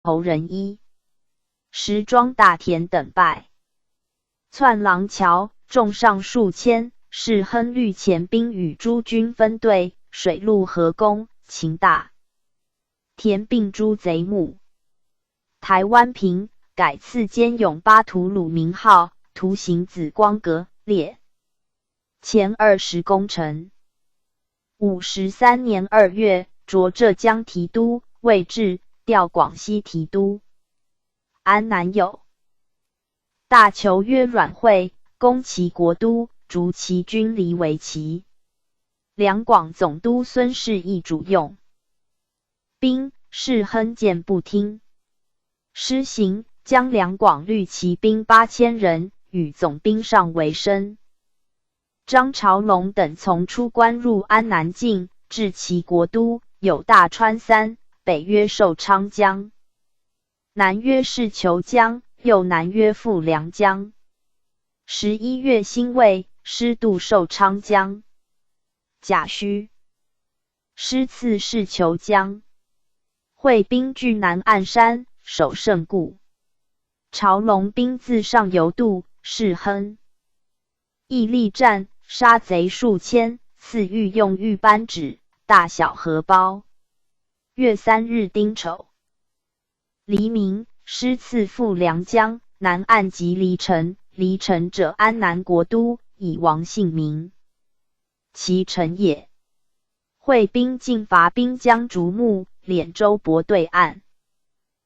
侯仁一、石庄大田等败。窜廊桥，众上数千，是亨律前兵与诸军分队，水陆合攻，秦大田并诸贼墓。台湾平，改赐坚勇巴图鲁名号，图形紫光阁列。前20功臣。53年2月，擢浙江提督，魏至，调广西提督。安南有大酋约阮惠，攻其国都，逐其军离为齐。两广总督孙世义主用兵，世亨见不听，施行，将两广律骑兵8000人，与总兵上为生。张朝龙等从出关入安南境，至其国都，有大川3，北约寿昌江，南约是虬江，又南约富良江。11月辛未，师渡寿昌江。甲戌，师次是虬江。会兵据南岸山，守胜固。朝龙兵自上游渡，是亨亦力战，杀贼数千，赐御用玉扳指，大小荷包。月3日丁丑，黎明，师次富良江，南岸及黎城，黎城者安南国都，以王姓名。其城也。会兵进伐滨江竹木，敛州泊对岸。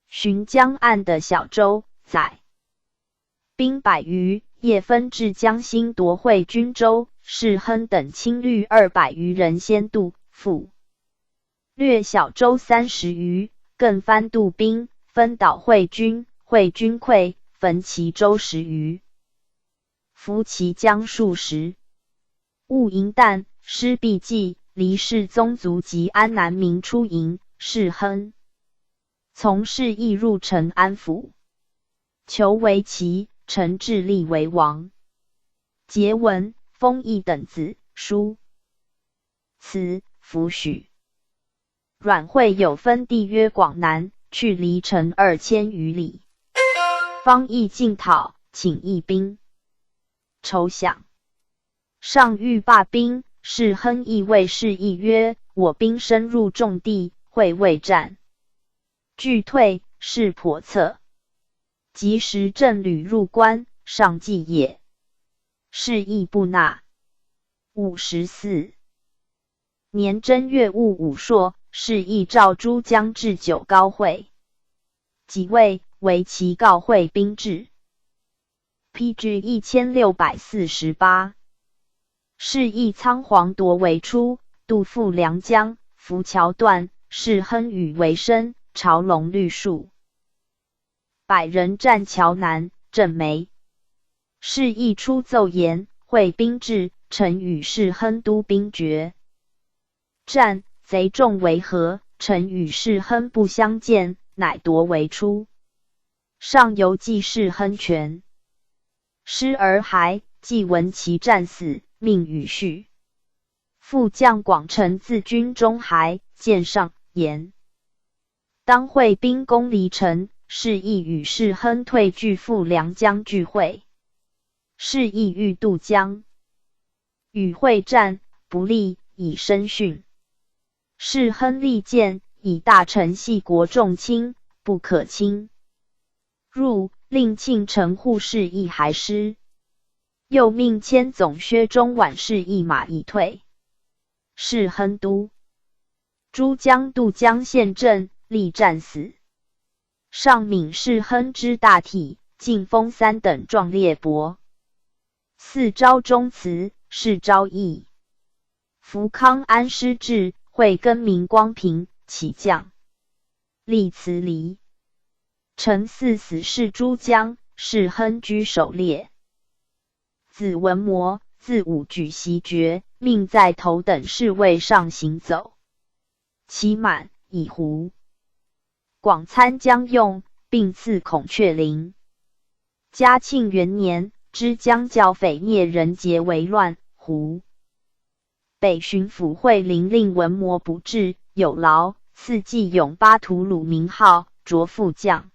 寻江岸的小舟，载兵100余，夜分至江心夺会军州，世亨等亲律200余人先渡，复掠小舟30余，更番渡兵，分倒会军，会军溃，焚其舟10余，伏其江数十。戊寅旦，师必济，黎氏宗族及安南民出营，世亨从事亦入城安抚，求为齐，陈致立为王。桀文、封邑等子，书辞抚许。阮惠有分地约广南，去离城2000余里。方邑进讨，请义兵。筹饷。上欲罢兵，世亨亦谓示意曰：我兵深入重地，会未战，拒退，是叵测。及时镇旅入关，上计也。示意不纳。54年正月戊午朔，示意召诸将至九皋会。己未，为其告会兵至。PG 1648。示意仓皇夺围出，渡富良江，浮桥断，世亨与为生，朝龙律数100人战桥南，镇梅。示意出奏言，会兵至，臣与世亨都兵决战，贼众围合，臣与世亨不相见，乃夺围出。上游记世亨全师而还，既闻其战死，命与续。副将广成自军中还，见上言：当会兵攻黎城，示意与世亨退据富良江聚会。示意欲渡江，与会战不利，以身殉。世亨力谏，以大臣系国重卿，不可轻。入，令庆城护示意还师。又命迁总薛中宛示意马以退。世亨都诸将渡江陷阵，力战死。上敏世亨之大体，进封3等壮烈伯。4昭忠祠，是昭义。福康安师至，会更名光平，起将。立祠离。臣4死士诸将，世亨居首列。子文摩，自武举袭爵，命在头等侍卫上行走。期满，以胡。广参将用，并赐孔雀翎。嘉庆元年，知江教匪灭人劫为乱，胡北巡抚惠陵令文摩不至，有劳，赐祭永巴图鲁名号，着副将。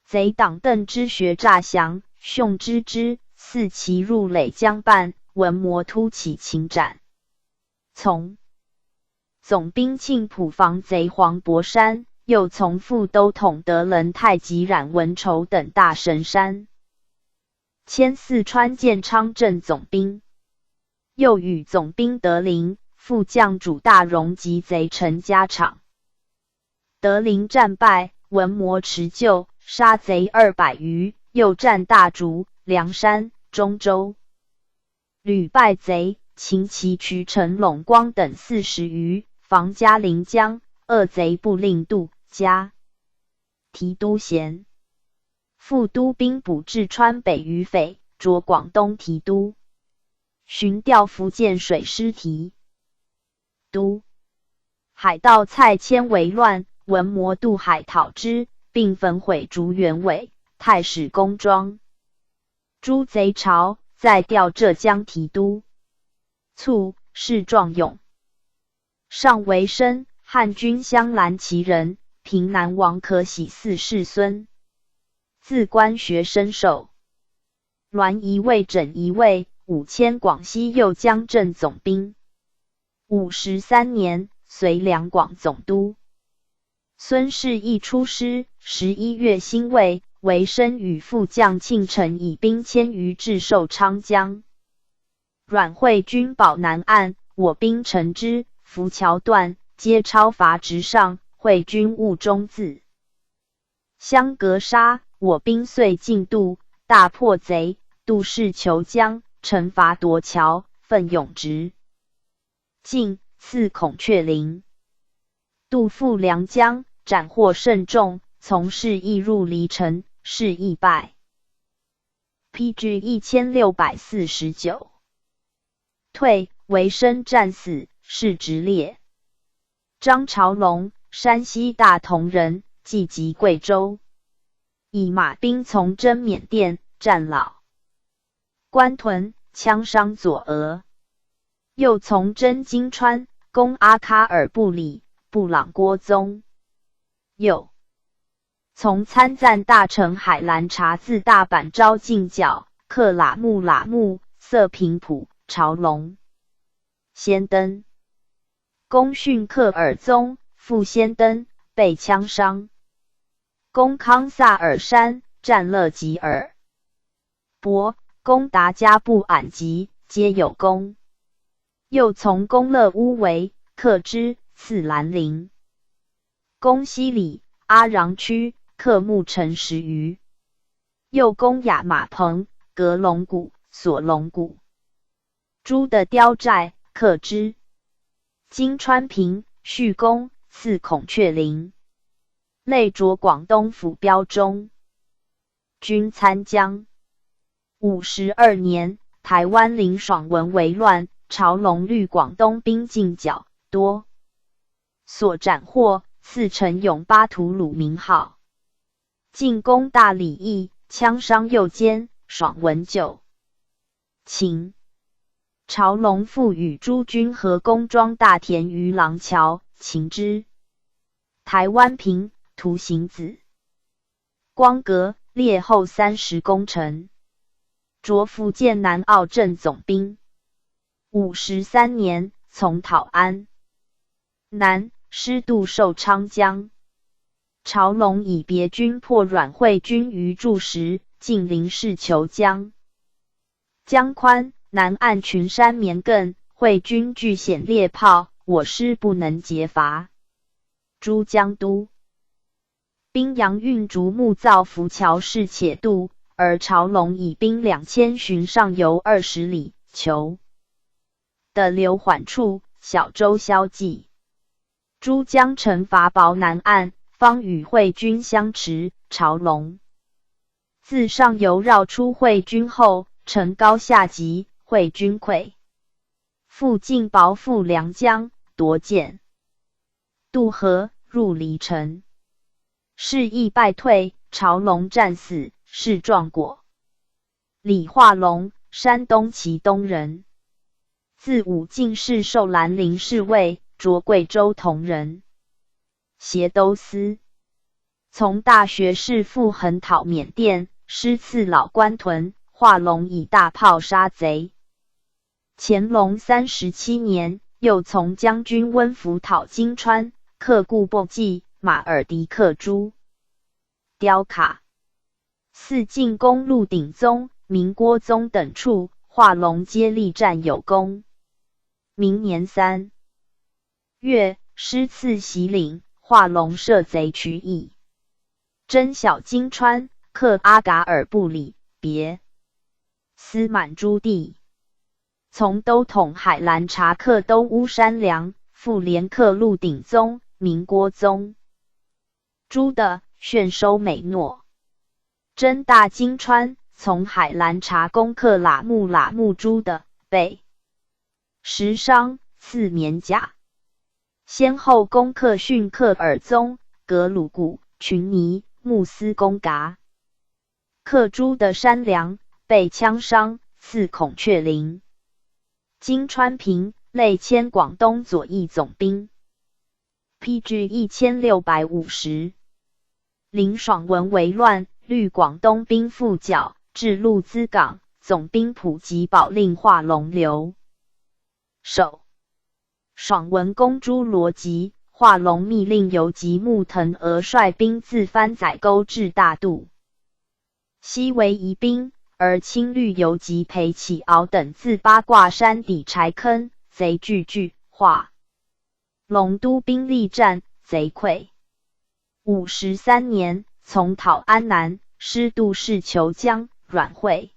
贼党邓之学诈降，凶之，四骑入垒将半，文魔突起擒斩。从总兵庆普防贼黄伯山，又从副都统德仁太极冉文筹等大神山，迁四川建昌镇总兵。又与总兵德林、副将主大荣及贼陈家场。德林战败，文魔持救，杀贼200余，又占大竹、梁山、中州，屡败贼，擒其渠陈陇光等40余，防嘉陵江，恶贼不令渡嘉提督衔。副都兵补至川北余匪，着广东提督。寻调福建水师提督。海盗蔡谦为乱，文魔渡海讨之，并焚毁竹园尾、太史公庄。诛贼巢，再调浙江提督。卒，世壮勇。上为生，汉军镶蓝旗人，平南王可喜嗣世孙。自官学深授。栾仪尉整仪尉，5000广西右江镇总兵。53年，随两广总督。孙氏亦出师，11月辛未，为生与副将庆城以兵1000余至寿昌江。阮惠军保南岸，我兵乘之，浮桥断，皆超伐直上，惠军误中自相隔杀，我兵遂进渡，大破贼，渡士求江，惩罚夺桥，奋勇直进，刺孔雀陵。渡赴梁江，斩获甚众，从事亦入离城，是亦败。PG 1649。退，为生战死，是直烈。张朝龙，山西大同人，寄籍贵州，以马兵从征缅甸，战老关屯，枪伤左额。又从征金川，攻阿喀尔部里、布朗郭宗。又从参赞大臣海兰察自大阪招进剿，克喇木、色平埔、朝龙。先登。攻逊克尔宗，复先登，被枪伤。攻康萨尔山，战勒吉尔伯，攻达加布俺吉，皆有功。又从攻勒乌为，克之，赐兰陵。攻西里、阿壤区，克木城10余。又攻亚马棚、格龙谷、索龙谷。朱的雕寨，克之。金川平、续攻，赐孔雀陵。累着广东府标中军参将。52年，台湾林爽文为乱，朝龙率广东兵进剿，多所斩获，赐陈永巴图鲁名号。进攻大理驿，枪伤右肩，爽文久擒。朝龙复与诸军合攻庄大田于廊桥，擒之。台湾平，图行子。光格，烈后30攻城。着福建南澳镇总兵。53年，从讨安南，师渡寿昌江。朝龙以别军破阮惠军于筑时，进林士求江。江宽，南岸群山绵亘，惠军据险猎炮，我师不能截伐。诸江都。宾阳运竹木造浮桥势且渡，而朝龙以兵2000巡上游20里，求的流缓处，小舟消寂。诸江城伐薄南岸，方与惠军相持，朝龙自上游绕出惠军后，城高下急，惠军溃。复进薄赴梁江，夺建渡河，入离城。是亦败退，朝龙战死，是壮果。李化龙，山东祁东人，自武进士授兰陵侍卫，着贵州铜人。协都司。从大学士赴横讨缅甸，师刺老官屯，华龙以大炮杀贼。乾隆37年，又从将军温福讨金川，克固泊骑、马尔迪克诸雕卡。四进攻鹿鼎宗、明郭宗等处，华龙皆力战有功。明年3月，师刺袭岭，华龙摄贼取矣。征小金川，克阿嘎尔布里，别司满诸地。从都统海兰察克都乌山梁，复连克鹿鼎宗、明郭宗诸的，炫收美诺。征大金川，从海兰察攻克喇木诸的，被石商，赐棉甲。先后攻克逊克尔宗、格鲁古、群尼、穆斯公嘎。克诸的山梁，被枪伤，赐孔雀翎。金川平，累迁广东左翼总兵。PG 1650。林爽文为乱，率广东兵赴剿，至鹿资港，总兵普吉保令华龙留守。爽文攻诸罗集，华龙密令游击穆腾额率兵自番仔沟至大渡，悉为疑兵，而亲率游击裴启敖等自八卦山底柴坑，贼聚，华龙都兵力战，贼溃。53年，从讨安南，师杜氏求江、阮惠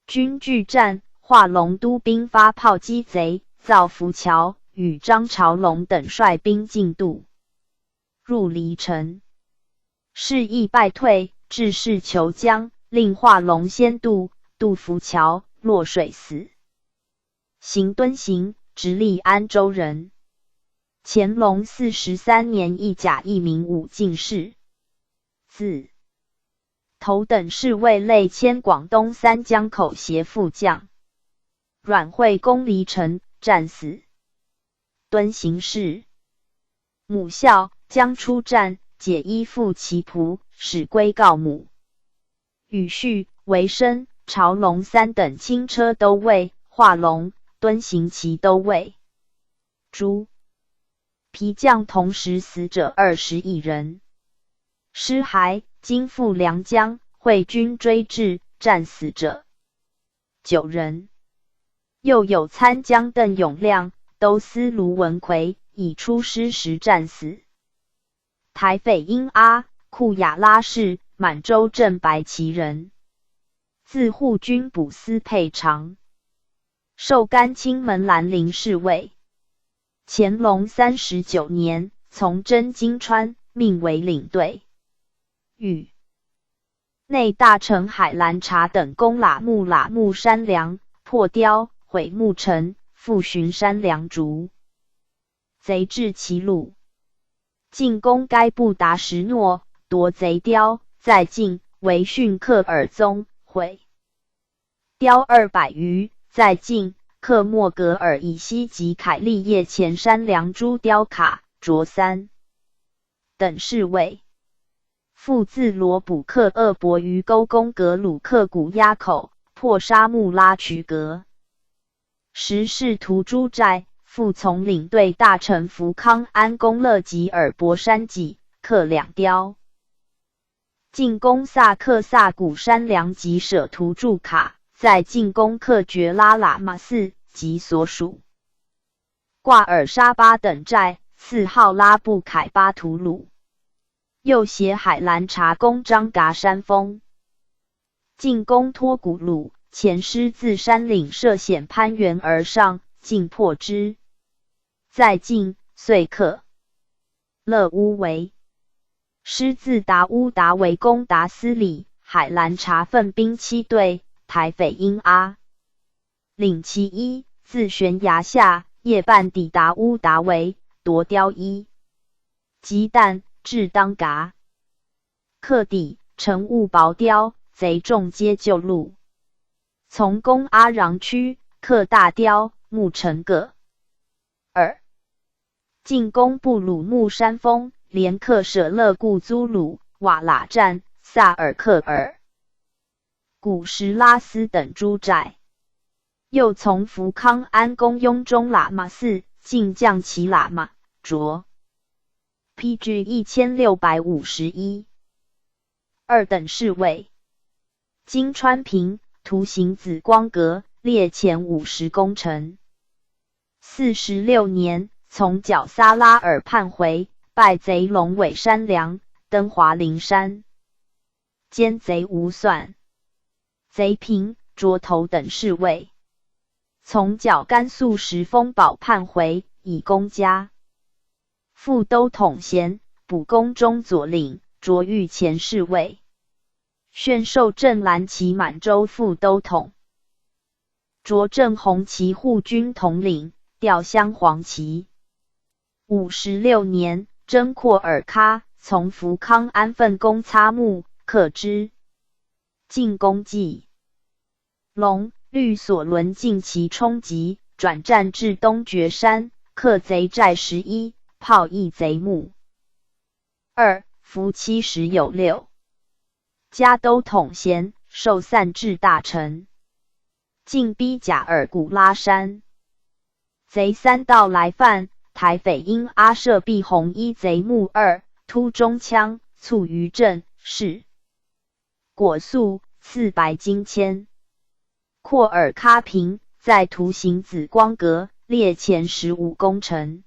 军拒战，华龙都兵发炮击贼，造浮桥，与张朝龙等率兵进渡，入黎城，示意败退，致仕求江，令华龙先渡浮桥，落水死。邢敦行，直隶安州人。乾隆43年一甲一名武进士，字头等侍卫，累迁广东三江口协副将。阮惠攻黎城，战死。敦行氏母校，将出战，解衣复其仆，使归告母。宇绪、维生、朝龙三等轻车都尉，华龙、敦行骑都尉。诸皮将同时死者21人。尸骸今赴良江，会军追至，战死者9人。又有参将邓永亮、都司卢文奎已出师时战死。台匪英阿、库雅拉氏，满洲镇白旗人，自护军补司配长，授甘青门兰陵侍卫。乾隆39年，从征金川，命为领队。与内大臣海兰察等攻喇木山梁，破碉，毁木城，复寻山梁逐贼至其路，进攻该部达什诺，夺贼碉，再进，为逊克尔宗，毁碉200余，再进，克莫格尔以西及凯利叶前山梁诸雕卡、卓三等侍卫。复自罗卜克厄伯于沟攻格鲁克古鸭口，破沙木拉渠阁。时试图诸寨，复从领队大臣福康安攻勒吉尔伯山脊，克2碉。进攻萨克萨古山梁及舍图驻卡，再进攻克觉拉喇嘛寺及所属挂尔沙巴等寨，4号拉布凯巴图鲁。又携海兰察攻张嘎山峰，进攻托古鲁，前师自山岭涉险攀援而上，尽破之。再进，遂克勒乌维。师自达乌达为攻达斯里，海兰察奋兵7队，台匪英阿领其一，自悬崖下，夜半抵达乌达维，夺碉1及弹，至当嘎，克底，乘雾薄碉，贼众皆救路。从攻阿壤区，克大碉，木城葛。2进攻布鲁木山峰，连克舍勒固租鲁、瓦剌站、萨尔克尔、古什拉斯等诸寨。又从福康安宫雍中喇嘛寺进将其喇嘛卓 PG 1651二等侍卫。金川平图行紫光阁列前50功臣。46年，从角撒拉尔叛回，败贼龙尾山梁，登华陵山，奸贼无算。贼平、涿头等侍卫。从角甘肃石峰堡叛回，以攻嘉。副都统衔，补宫中左领，擢御前侍卫。宣授镇蓝旗满洲副都统。擢正红旗护军统领，调镶黄旗。56年，征廓尔喀，从福康安分攻擦木，克之。进攻济龙、律所轮进其冲击，转战至东觉山，克贼寨11，炮役贼墓。2. 服70有6。嘉都统衔，授散治大臣。进逼贾尔古拉山。贼3道来犯，台匪因阿舍必红衣贼墓2，突中枪，卒于阵，是果粟，赐白金签。廓尔喀平在图行紫光阁列前15功臣。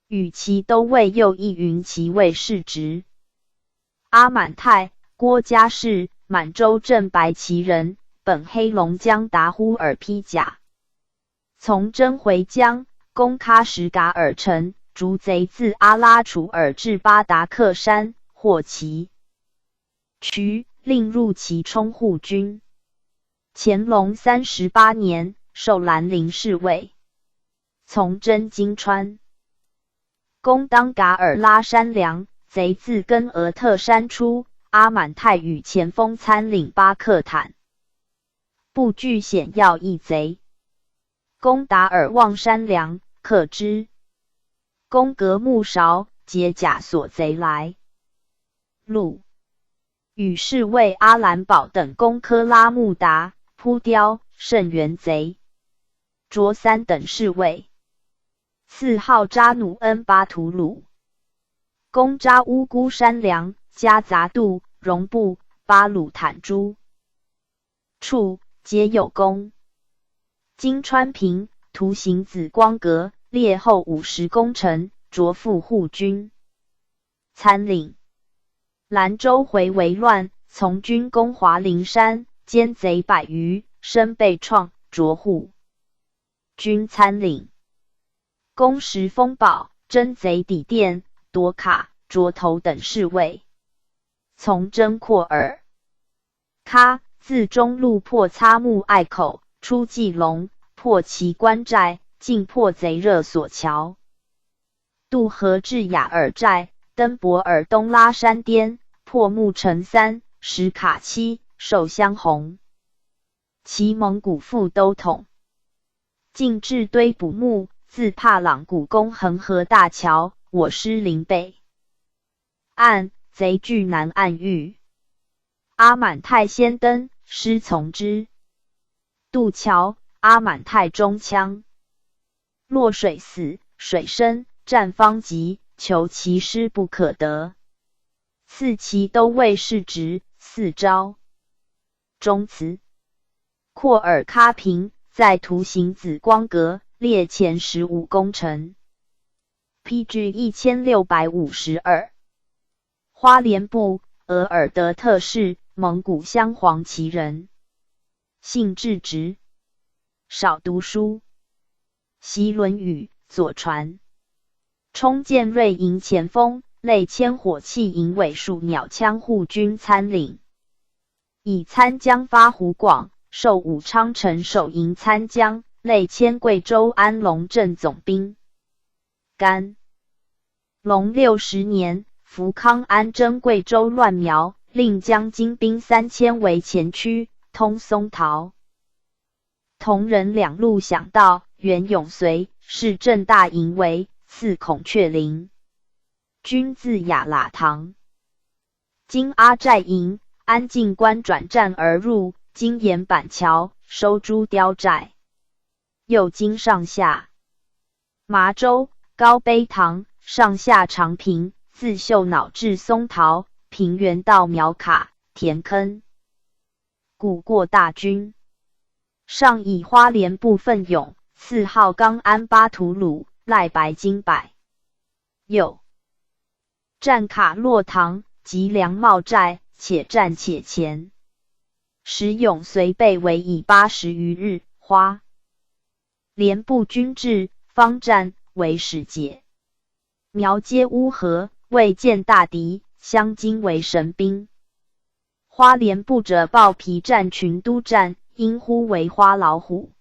与其都尉右翼云骑尉世职。阿满泰、郭嘉氏，满洲镇白旗人，本黑龙江达呼尔披甲。从征回疆，攻喀什噶尔城，逐贼自阿拉楚尔至巴达克山，获其渠，令入其冲护军。乾隆38年，授兰陵侍卫。从征金川，攻当噶尔拉山梁，贼自根额特山出，阿满泰与前锋参领巴克坦，布据险要一贼。攻达尔望山梁，克之。攻格木韶，解甲所贼来路。与侍卫阿兰堡等攻科拉木达、扑雕、圣元贼。擢3等侍卫。赐号扎努恩巴图鲁。攻扎乌姑山梁、加杂杜、荣布、巴鲁坦诸处，皆有功。金川平图行紫光阁列后50功臣，擢副护军。参领。兰州回为乱，从军攻华陵山，歼贼100余，身被创，擢护军参领。攻石峰堡，征贼底店，夺卡、涿头等侍卫。从征廓尔喀，自中路破擦木隘口，出济龙，破其关寨，尽破贼热索桥。渡河至雅尔寨，登博尔东拉山巅，破木城3，石卡7，受香红其蒙古副都统。进至堆捕木，自帕朗古攻恒河大桥，我师临北岸，贼据南岸域。阿满泰先登，师从之。渡桥，阿满泰中枪，落水死，水深，战方急，求其师不可得。赐其都尉世职，4招。中祠。廓尔喀平在图行紫光阁列前15功臣。PG 1652。花莲部额尔德特氏，蒙古镶黄旗人。性质直，少读书，习论语、左传。冲剑锐营前锋，类千火器营尾数鸟枪护军参领。以参将发湖广，授武昌城守营参将，类迁贵州安龙镇总兵。甘隆60年，福康安征贵州乱苗，令将精兵3000为前驱，通松桃。同仁2路响道，袁永绥是镇大营为，赐孔雀翎。军自雅喇堂，经阿寨营、安静关转战而入，经岩板桥，收诸碉寨，又经上下麻州、高碑塘，上下长平，自秀脑至松桃，平原到苗卡、田坑，故过大军。上以花莲部奋勇，赐号冈安巴图鲁，赖白金百。又战卡洛塘及梁茂寨，且战且前。时勇随备为以80余日，花莲部军至，方战为始解。苗皆乌合，未见大敌，相惊为神兵。花莲部者报皮战群都战，因呼为花老虎。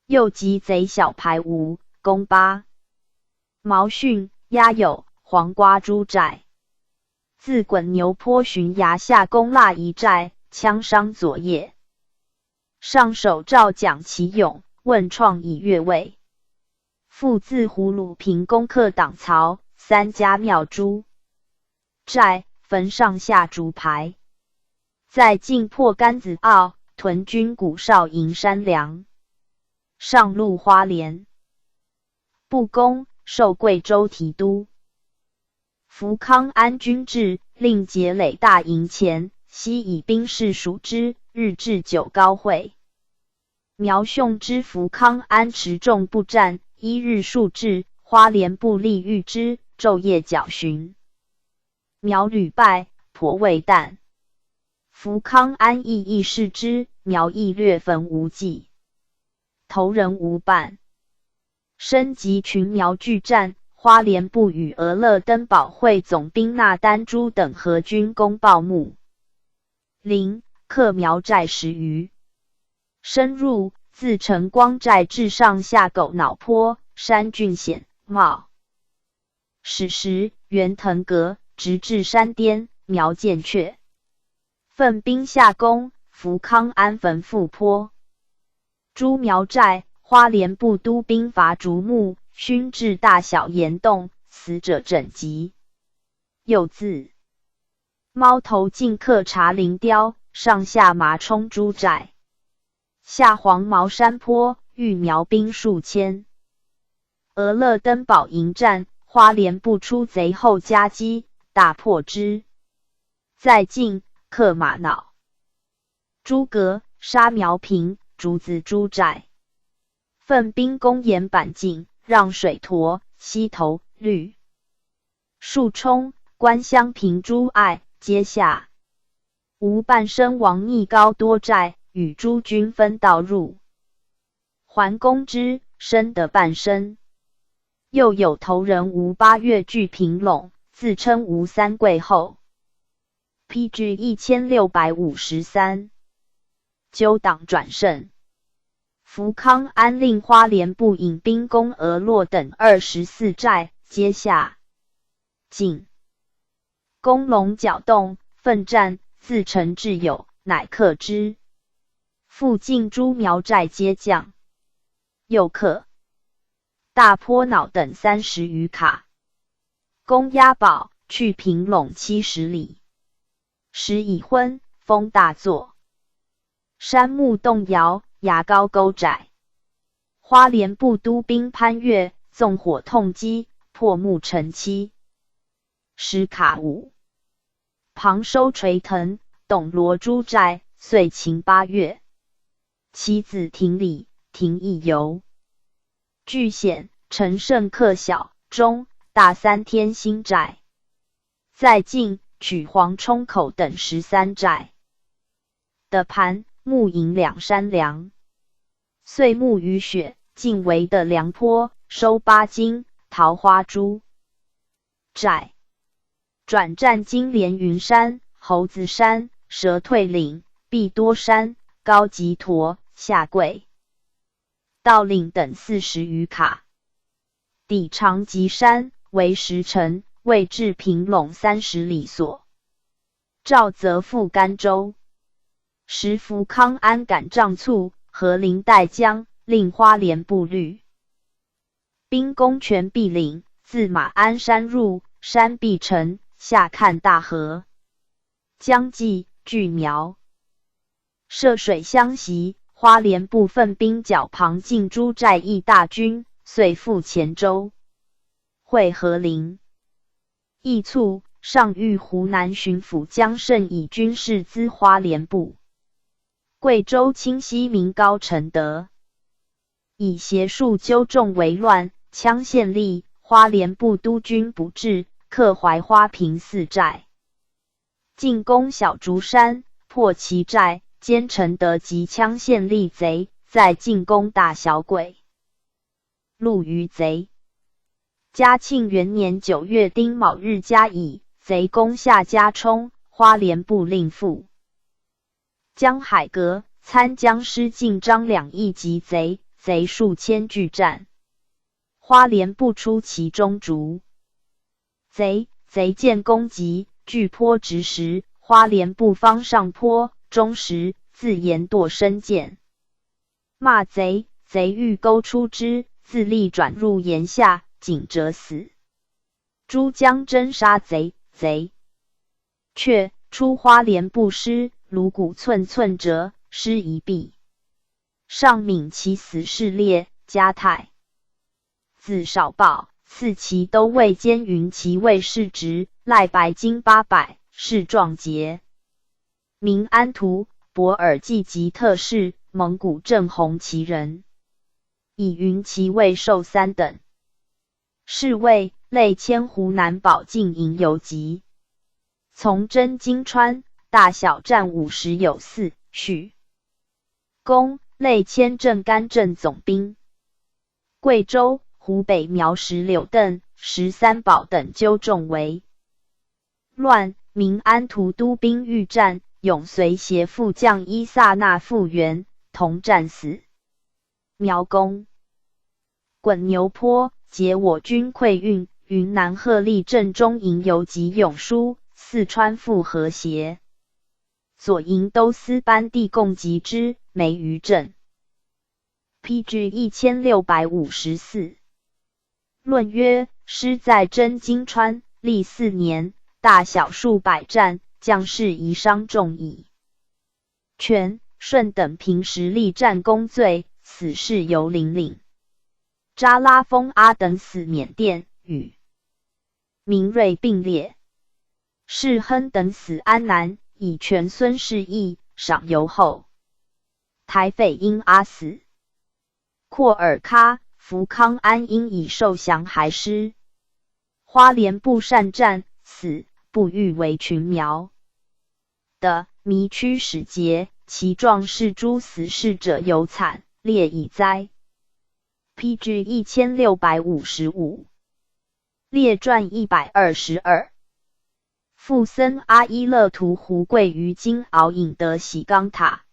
又击贼小排吴、攻巴、毛逊、鸭友、黄瓜猪寨，自滚牛坡寻崖下攻腊一寨，枪伤左叶。上首诏讲其勇，问创以越位。复自葫芦坪攻克党曹、三家庙诸寨，焚上下竹牌。在进破甘子坳，屯军古少营山梁。上路花莲不攻，受贵州提督。福康安军至，令结垒大营前，悉以兵士属之，日至九高会。苗兄之福康安持重不战，一日数至，花莲部力遇之，昼夜剿寻。苗屡败，颇未惮。福康安亦视之，苗亦略焚无忌。头人无半，身及群苗俱战。花莲部与俄勒登堡会总兵纳丹珠等合军攻报木林，克苗寨10余。深入，自晨光寨至上下狗脑坡，山峻险冒。始时，袁腾阁，直至山巅，苗见却。奋兵下攻，福康安焚复坡。诸苗寨，花莲部都兵伐竹木，熏至大小岩洞，死者整集。又自猫头进克茶陵碉，上下麻冲诸寨。下黄毛山坡，遇苗兵数千。俄勒登堡迎战，花莲部出贼后夹击，大破之。再进，克马脑、诸阁，杀苗平、竹子诸寨。奋兵攻岩板境，让水坨、溪头、绿树冲、关乡平诸隘，皆下。吴半生王逆高多寨，与诸军分道入。还攻之，深得半身。又有头人吴8月据平陇，自称吴三桂后。PG 1653，纠党转胜。福康安令花莲部引兵攻俄洛等24寨，皆下。进攻龙角洞，奋战，自陈至友，乃克之。复进诸苗寨皆降。又克大坡脑等30余卡。攻押宝，去平陇70里。时已昏，风大作，山木动摇，崖高沟窄。花莲部都兵潘岳纵火痛击，破木成漆。时卡武旁收垂藤，董罗诸寨，遂擒8月。其子廷礼、廷义游据险，陈胜克小、中、大3天兴寨。再进，取黄冲口等13寨。的盘、木营2山梁。岁暮雨雪，尽围的梁坡，收8金、桃花珠寨。转战金莲云山、猴子山、蛇退岭、碧多山、高吉陀、下桂、道岭等40余卡。抵长吉山，为10城，未至平陇30里所。赵则复甘州。时福康安赶仗促，河陵带江，令花莲部率兵攻全壁岭，自马鞍山入，山壁城，下看大河。将计据苗，涉水相袭。花莲部分兵剿庞敬诸寨役大军，遂赴黔州。会合陵。义促上谕湖南巡抚江胜以军事资花莲部。贵州清溪民高承德以协助纠众为乱，羌县吏花莲部督军不至，克怀花坪4寨，进攻小竹山，破其寨，兼承德及羌县吏贼，在进攻大小鬼，戮于贼。嘉庆元年9月丁卯日加以贼攻下嘉冲，花莲部令附江海阁参将师进张两翼击贼，贼数千俱战，花莲部出其中逐。贼见攻击，据坡直时，花莲部方上坡，中时自沿堕深涧，骂贼，贼欲钩出之，自力转入岩下，颈折死。诸将真杀贼，却出花莲部师，颅骨寸寸折，尸一臂。上敏其死事列，嘉泰子少保赐其都尉兼云骑尉世职，赖白金800，是壮节。明安图博尔济及特事，蒙古正红旗人，以云骑尉授3等。侍卫累迁湖南保境营游击。从征金川，大小战50有4，许公累迁镇甘镇总兵。贵州、湖北苗石柳邓、13宝等纠众为乱，明安图督兵欲战，永随协副将伊萨那复原，同战死。苗公滚牛坡解我军溃运，云南鹤立镇中营游击永书，四川复和谐。左营都司班第共击之，没于镇。PG 1654。论曰：师在征金川，历4年，大小数百战，将士遗伤众矣。权、顺等平时力战功罪，死事尤零零。扎拉峰阿等死缅甸，与明锐并列。世亨等死安南，以全孙氏义，赏尤后。台匪因阿死。廓尔喀、福康安因以受降还师。花莲部善战，死，不欲为群苗的迷驱使节，其壮士诸死士者尤惨，烈以哉。PG 1655。列传122。富僧阿依勒图胡贵于今敖引得喜冈塔。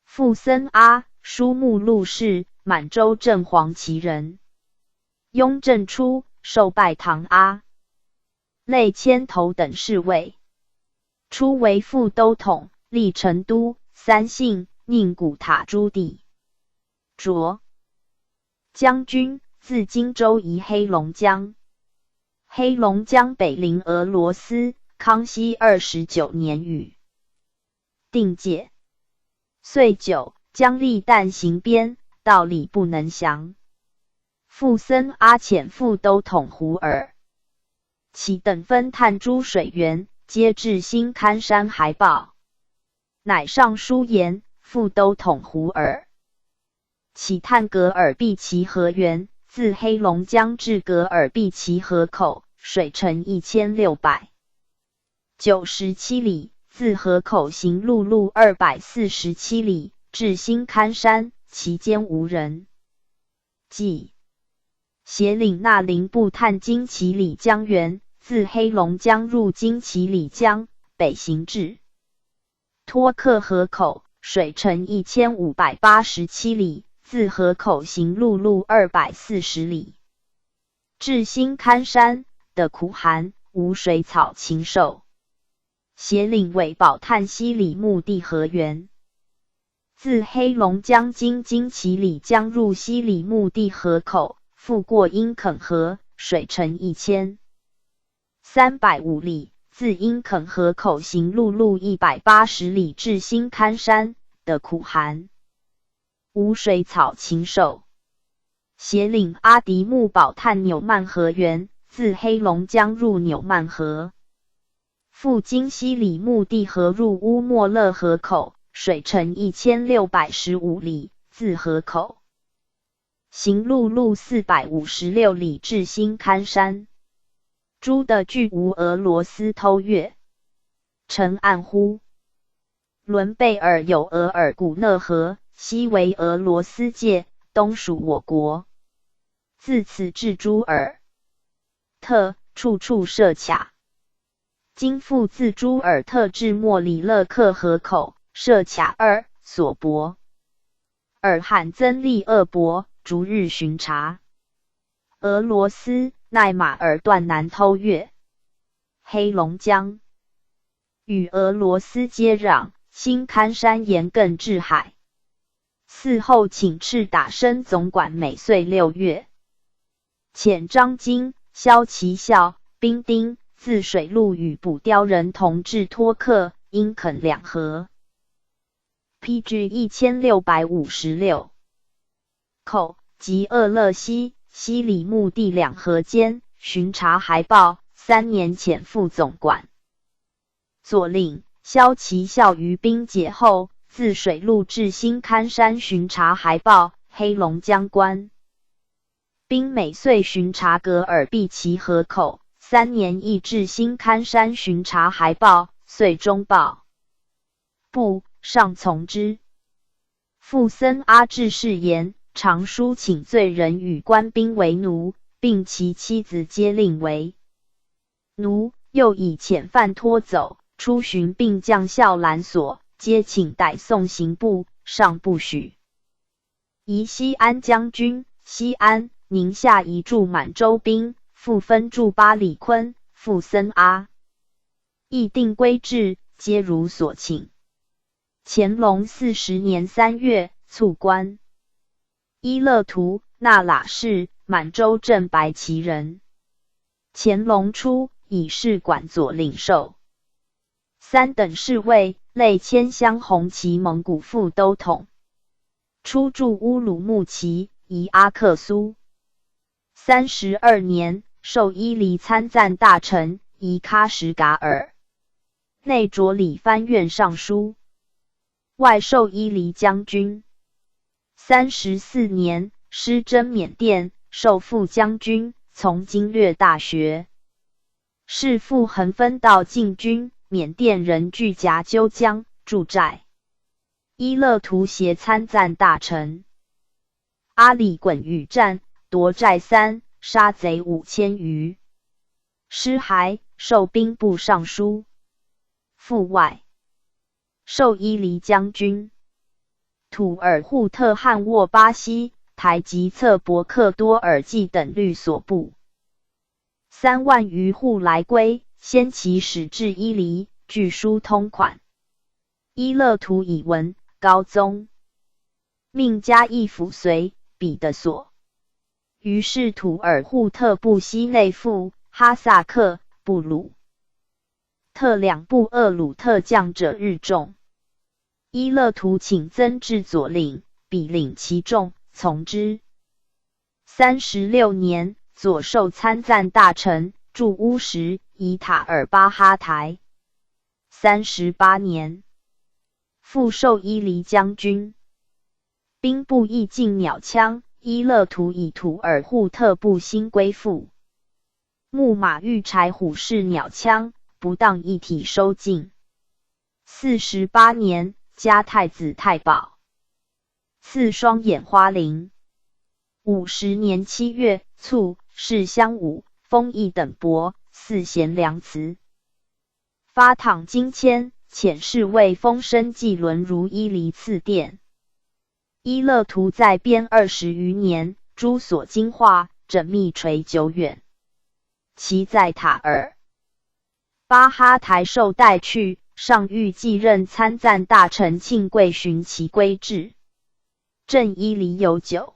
富僧阿，书目录氏，满洲正黄旗人。雍正初，受拜堂阿，累迁头等侍卫。初为副都统，历成都、三姓、宁古塔诸地。卓将军，自荆州移黑龙江。黑龙江北邻俄罗斯，康熙29年禹定界。岁9，将历旦行边，道理不能降。富僧阿遣副都统胡尔，其等分探诸水源，皆至新勘山海报。乃上书言，副都统胡尔，其探格尔毕其河源，自黑龙江至格尔毕其河口，水程1697里，自河口行陆路247里，至新勘山，其间无人。即协领那林部探金旗里江源，自黑龙江入金旗里江，北行至托克河口，水程1587里，自河口行陆路240里，至新勘山的苦寒，无水草禽兽。协领为保探西里墓地河源，自黑龙江经金旗里江入西里墓地河口，复过英垦河，水程1000 350里，自阴垦河口行路180里至新堪山的苦寒，无水草禽兽。协领阿迪木宝探纽曼河源，自黑龙江入纽曼河，赴今西里木地河入乌莫勒河口，水程1615里，自河口行路456里至新堪山。诸的巨无俄罗斯偷越，成暗乎？伦贝尔有额尔古讷河，西为俄罗斯界，东属我国。自此至朱尔特，处处设卡。今复自朱尔特至莫里勒克河口，设卡2所泊。尔罕增利厄伯，逐日巡查。俄罗斯奈马尔段南偷越黑龙江，与俄罗斯接壤，新堪山沿亘至海。嗣后请敕打申总管每岁6月，遣张经、萧其孝、兵丁自水路与捕雕人同至托克、阴垦两河。PG 1656口及鄂勒西、西里木地两河间，巡查还报，3年遣副总管。左令萧其孝于兵解后，自水路至新堪山巡查还报，黑龙江关。兵每岁巡查格尔毕其河口，3年亦至新堪山巡查还报，遂中报。部上从之。傅森阿智誓言，常书请罪人与官兵为奴，并其妻子皆令为奴，又以遣犯拖走，出巡并将校拦所，皆请逮送刑部，尚不许。宜西安将军、西安、宁夏移驻满洲兵，复分驻巴里坤、傅森阿，议定规制，皆如所请。乾隆40年3月，卒官。伊勒图、那喇氏，满洲镇白旗人。乾隆初，以市管左领授。3等侍卫，类千乡红旗蒙古副都统。初驻乌鲁木齐，宜阿克苏。32年，授伊犁参赞大臣，宜喀什噶尔。内着理藩院尚书。外授伊犁将军。34年，师征缅甸，授副将军，从经略大学。是复横分道进军，缅甸人拒夹鸠江，驻寨。伊勒图协参赞大臣。阿里衮与战，夺寨3，杀贼5000余。师还，授兵部尚书。副外，授伊犁将军。土尔扈特汗沃巴西、台吉策伯克多尔济等律所部。3万余户来归，先其使至伊犁，据书通款。伊勒图以闻，高宗命加议抚绥，彼的所。于是土尔扈特部西内附、哈萨克、布鲁特两部鄂鲁特将者日众。伊勒图请增至左领，彼领其众，从之。36年，左授参赞大臣，驻乌什、以塔尔巴哈台。38年，复授伊犁将军。兵部亦进鸟枪，伊勒图以土尔扈特部新归附。木马玉柴虎式鸟枪，不当一体收进。48年，加太子太保。赐双眼花翎。50年7月，卒，谥襄武、封邑等伯，祀贤良祠。发躺金签，遣侍卫封生纪轮如伊犁赐殿。伊勒图在编20余年，诸所精化，缜密垂久远。其在塔尔巴哈台受带去，上谕继任参赞大臣庆贵寻其归至。镇伊犁有久。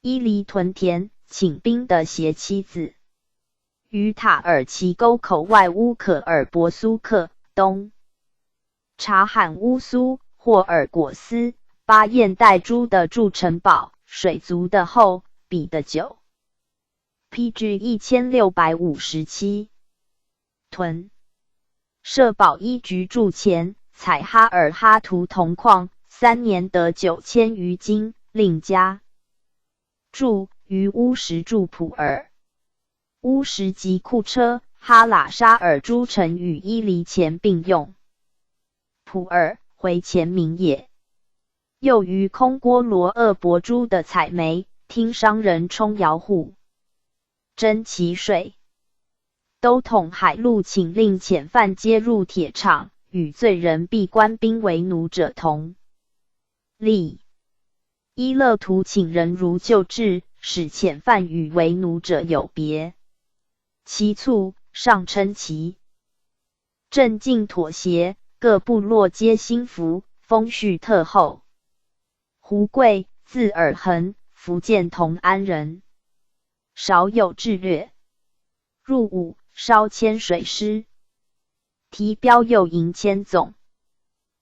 伊犁屯田，请兵的携妻子。于塔尔齐沟口外乌可尔博苏克东察罕乌苏霍尔果斯巴彦代珠的筑城堡，水族的后，比的久。PG 1657屯社保一局铸钱，采哈尔哈图铜矿，3年得9000余斤，另加铸于乌什驻普洱。乌什及库车、哈喇沙尔诸城与伊犁前并用。普洱回前名也。又于空锅罗厄博珠的采煤，听商人充窑户，征其税。都统海陆请令遣犯皆入铁场，与罪人必官兵为奴者同。例伊勒图请人如旧制，使遣犯与为奴者有别。其卒上称其镇静妥协，各部落皆心服，风序特厚。胡贵，字尔恒，福建同安人，少有智略。入伍，稍迁水师，提标右营千总。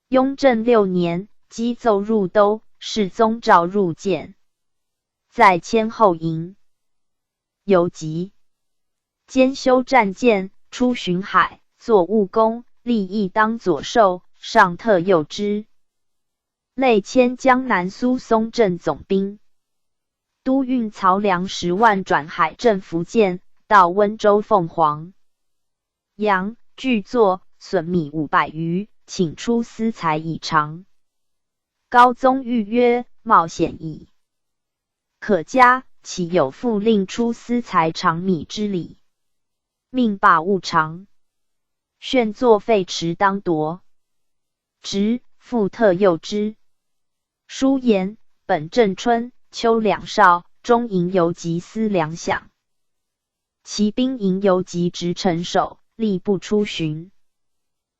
雍正6年，击奏入都，世宗诏入见，在迁后营。游击，兼修战舰，出巡海，作务工，立役当左授，上特诱之。累迁江南苏松镇总兵，都运漕粮10万转海镇福建，到温州凤凰。杨具作损米500余，请出私财以偿。高宗谕曰：冒险矣，可嘉，岂有复令出私财偿米之理？命罢勿偿。炫作废弛当夺。直复特诱之。书言本正春、秋2少，中营游击司粮饷。骑兵营游击直城守，力不出巡。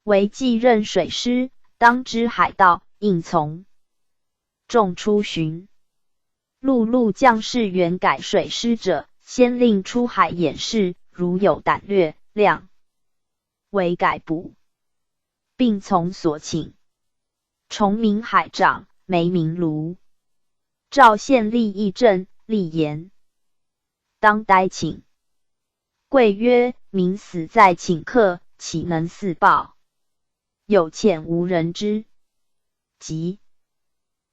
为继任水师，当知海盗，应从。众出巡。陆路将士原改水师者，先令出海演示，如有胆略，量为改补，并从所请。崇明海长，梅明卢。赵县立议政，立言。当待请。贵曰：民死在请客，岂能四报？有欠无人知。即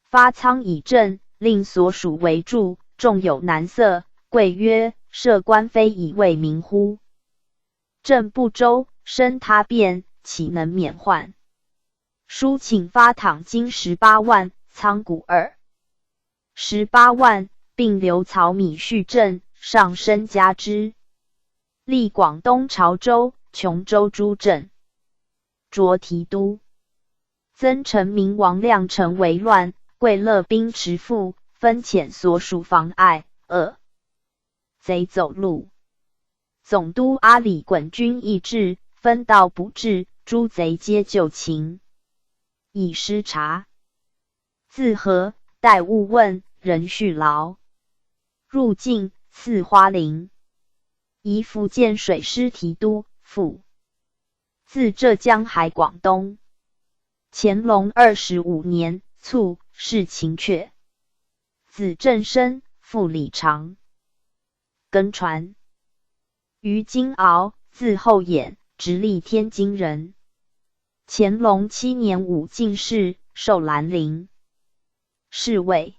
发仓以赈，令所属为助，众有难色。贵曰：设官非以为民乎？朕不周，生他变，岂能免患？书请发躺金18万，仓谷18万，并留漕米续赈，上身加之。立广东潮州、琼州诸镇，擢提督。增陈明王亮城为乱，贵乐兵持复，分遣所属妨碍。贼走路。总督阿里衮军议制，分道补治，诸贼皆就擒。以失察。自和，待勿问，人续劳。入境，赐花翎。宜福建水师提督，复。自浙江海广东。乾隆25年卒，谥秦阙。子郑生，父李长。庚传。于金鳌，字后衍，直隶天津人。乾隆7年武进士，授兰陵侍卫，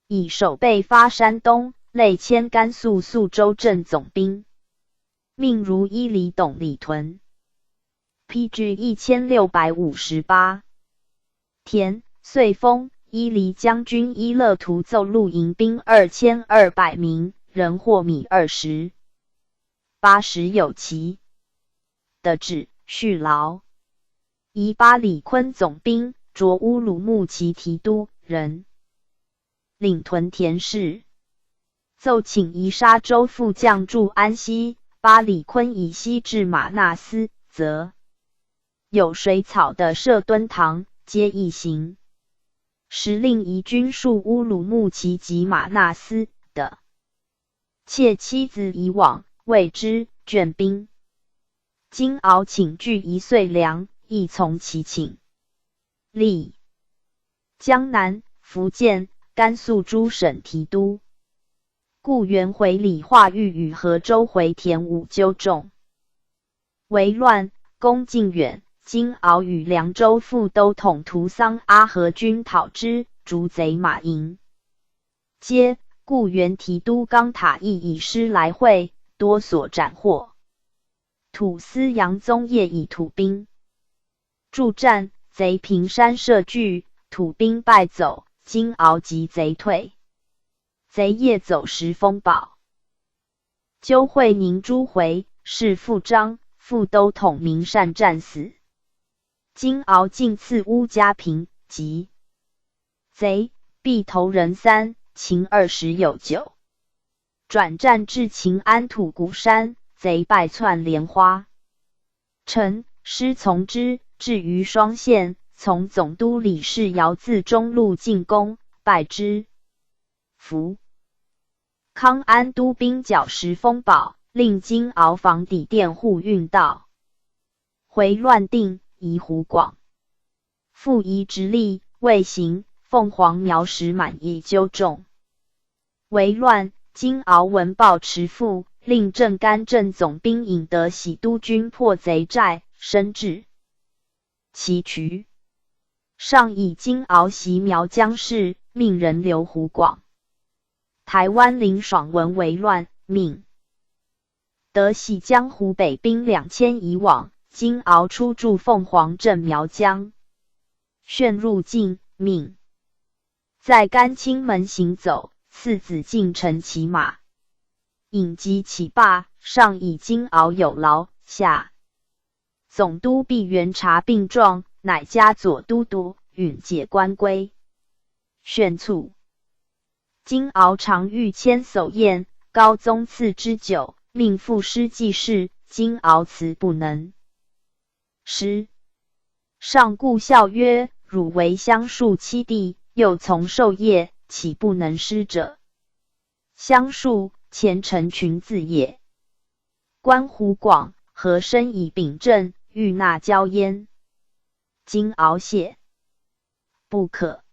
以守备发山东，累迁甘肃肃州镇总兵，命如伊犁董李屯。PG 1658田遂封伊犁将军伊勒图奏录营兵2200名，人获米20。80有奇的旨，续劳。宜巴里坤总兵，着乌鲁木齐提督，人。领屯田氏。奏请移沙州副将驻安西，巴里坤以西至马纳斯，则有水草的设敦堂，皆一行。时令移军戍乌鲁木齐及马纳斯的妾妻子以往，谓之眷兵。金鳌请据1岁粮，亦从其请。历江南、福建、甘肃诸省提督。故原回李化玉与河州回田武纠众。为乱，攻晋远，金鳌与凉州副都统屠桑阿合军讨之，逐贼马营。皆故原提督冈塔亦以师来会，多所斩获。土司杨宗业以土兵助战，贼平山设据，土兵败走，金鳌及贼退。贼夜走时封堡。纠会宁诸回，是副章、副都统明善战死。金鳌进刺乌家坪，及贼，必投人3，秦20有9。转战至秦安土谷山，贼败窜莲花。臣师从之，至于双县，从总督李世尧自中路进攻，败之。夫康安都兵剿时封堡，令金鳌防抵佃户运道。回乱定，移湖广。复移直隶，未行，凤凰苗时满意纠众。为乱，金鳌闻报持父，令镇干镇总兵尹德喜督军破贼寨，深至其渠。上以金鳌袭苗疆事，命人留湖广。台湾林爽闻为乱，命德喜将湖北兵2000以往，金鳌出驻凤凰镇苗疆。旋入境，命在甘青门行走，次子进城骑马。尹即起罢，上以金鳌有劳，下总督毕元察病状，乃加左都督，允解官归。炫卒。金鳌常欲迁叟宴，高宗赐之酒，命赋诗记事，金鳌辞不能。诗上故笑曰：“汝为乡庶七弟，又从授业，岂不能诗者？乡庶，前程群字也。观湖广，何生以秉正，欲纳骄焉。”金鳌谢，不可。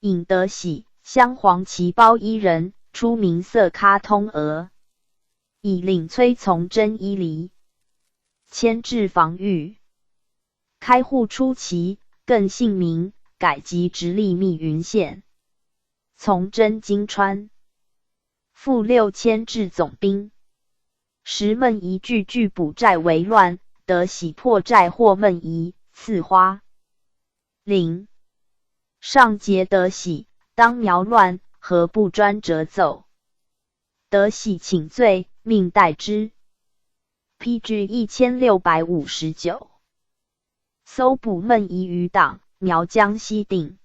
尹德喜，镶黄旗包衣人，出名色咖通额，以领崔从真衣离，迁至防御。开户出奇，更姓名，改籍直隶密云县。从真金川。复6000至总兵。时孟仪据补寨为乱，德喜破寨获孟仪，赐花翎。上节德喜，当苗乱，何不专折奏？德喜请罪，命代之。PG 1659。搜捕孟仪余党，苗疆西定。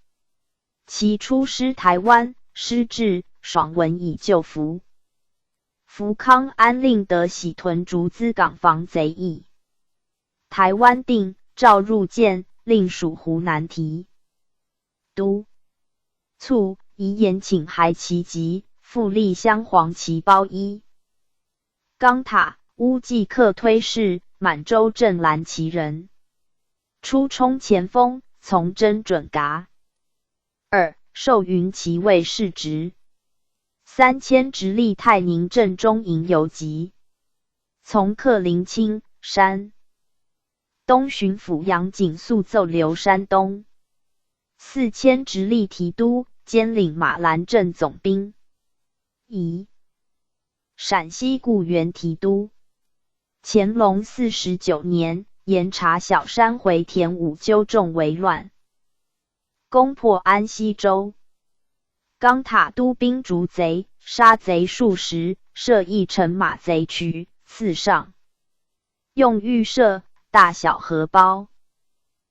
其出师台湾，失至，爽闻以救俘。福康安令德喜屯竹资港防贼役。台湾定，诏入见，令属湖南提督。卒，以言请还其籍，复立镶黄旗包衣。冈塔，乌济克推事，满洲镇蓝旗人。出冲前锋，从真准噶。2. 授云骑尉世职。3. 迁直隶泰宁镇中营游击。从克临清山东巡抚杨景肃奏留山东。4. 迁直隶提督，兼领马兰镇总兵。仪陕西固原提督。乾隆49年，严查小山回田武纠众为乱，攻破安西州。冈塔督兵逐贼，杀贼数十，设一乘马贼渠，刺上。用预设，大小荷包。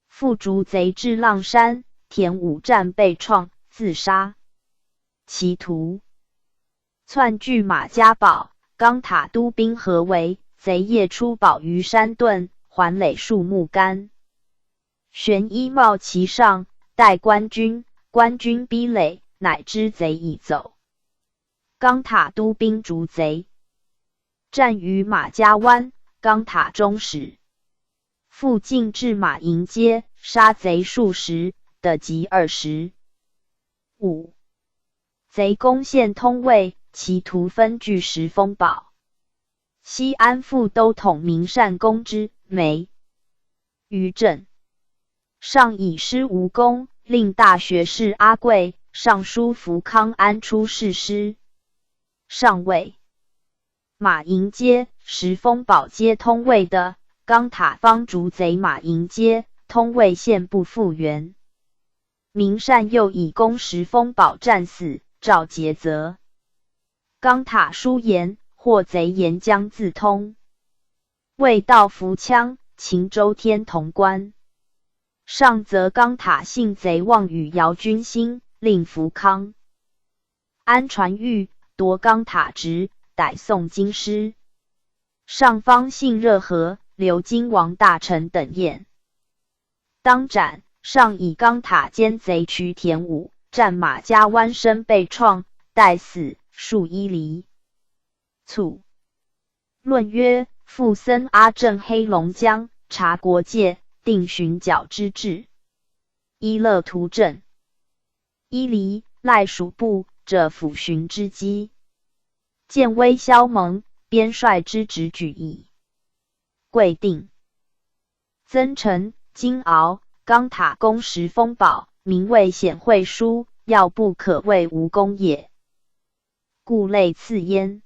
复逐贼至浪山，田武战被创，自杀。其徒窜据马家堡，冈塔督兵合围，贼夜出堡于山遁，环垒数木杆。悬衣帽其上，待官军，官军逼垒，乃知贼已走。冈塔督兵逐贼，战于马家湾，冈塔中使。复进至马营街，杀贼数十，得及20。5. 贼攻陷通卫，其徒分据石峰堡。西安副都统明善攻之，没于镇。上以师无功，令大学士阿贵、尚书福康安出仕师。上尉马营街、石峰堡皆通卫的，冈塔方逐贼马营街，通卫线不复原。明善又以攻石峰堡战死，诏诘责。冈塔书言，或贼沿江自通，未到扶羌，秦州天潼关。上则冈塔信贼妄与姚军兴，令福康安传谕夺冈塔职，逮送京师。上方信热河，留京王大臣等宴，当斩。上以冈塔奸贼瞿田武战马家湾身被创，待死，数一离。卒。论曰：复僧阿正黑龙江，察国界，定寻剿之志。伊勒图镇。伊犁赖属部者抚寻之机，见威萧盟，边帅之职举矣。贵定。曾陈、金鳌、冈塔攻石峰堡，名谓显会书，要不可谓无功也，故类次焉。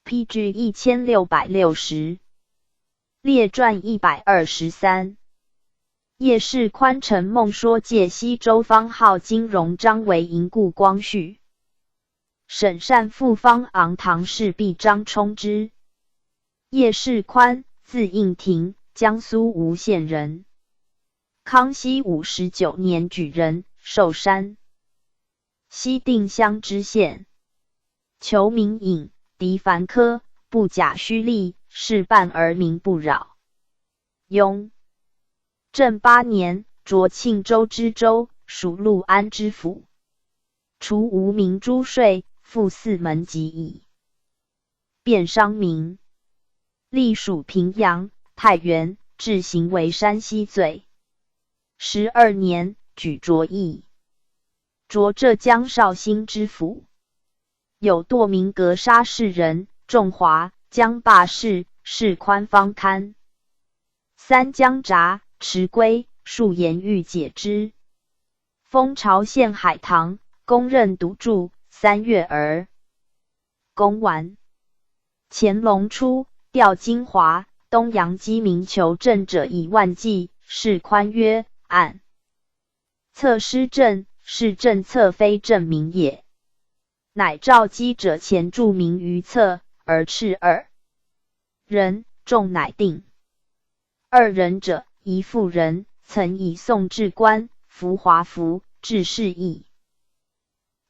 PG 1660。列传123。叶氏宽陈梦说借西周方号金荣章为营故光绪。审善复方昂唐氏璧张充之。叶氏宽，字应廷，江苏吴县人。康熙59年举人，寿山西定襄知县。裘明颖，狄凡科，不假虚力，事办而民不扰。雍正8年，擢庆州知州，属六安知府。除无名诸税，赋4门籍矣。变商名。隶属平阳、太原，置行为山西罪。12年，举擢邑，擢浙江绍兴知府。有堕明格杀士人，仲华、江霸士，事宽方堪。三江闸、池归，数言欲解之。封朝县海棠，公任督助，3月而公完。乾隆初，调金华、东阳鸡鸣求证者以万计，事宽曰：按策施政，是政策非正名也。乃召稽者前注明于册，而斥2人，众乃定。2人者，一妇人，曾以宋至官，服华服，致仕邑。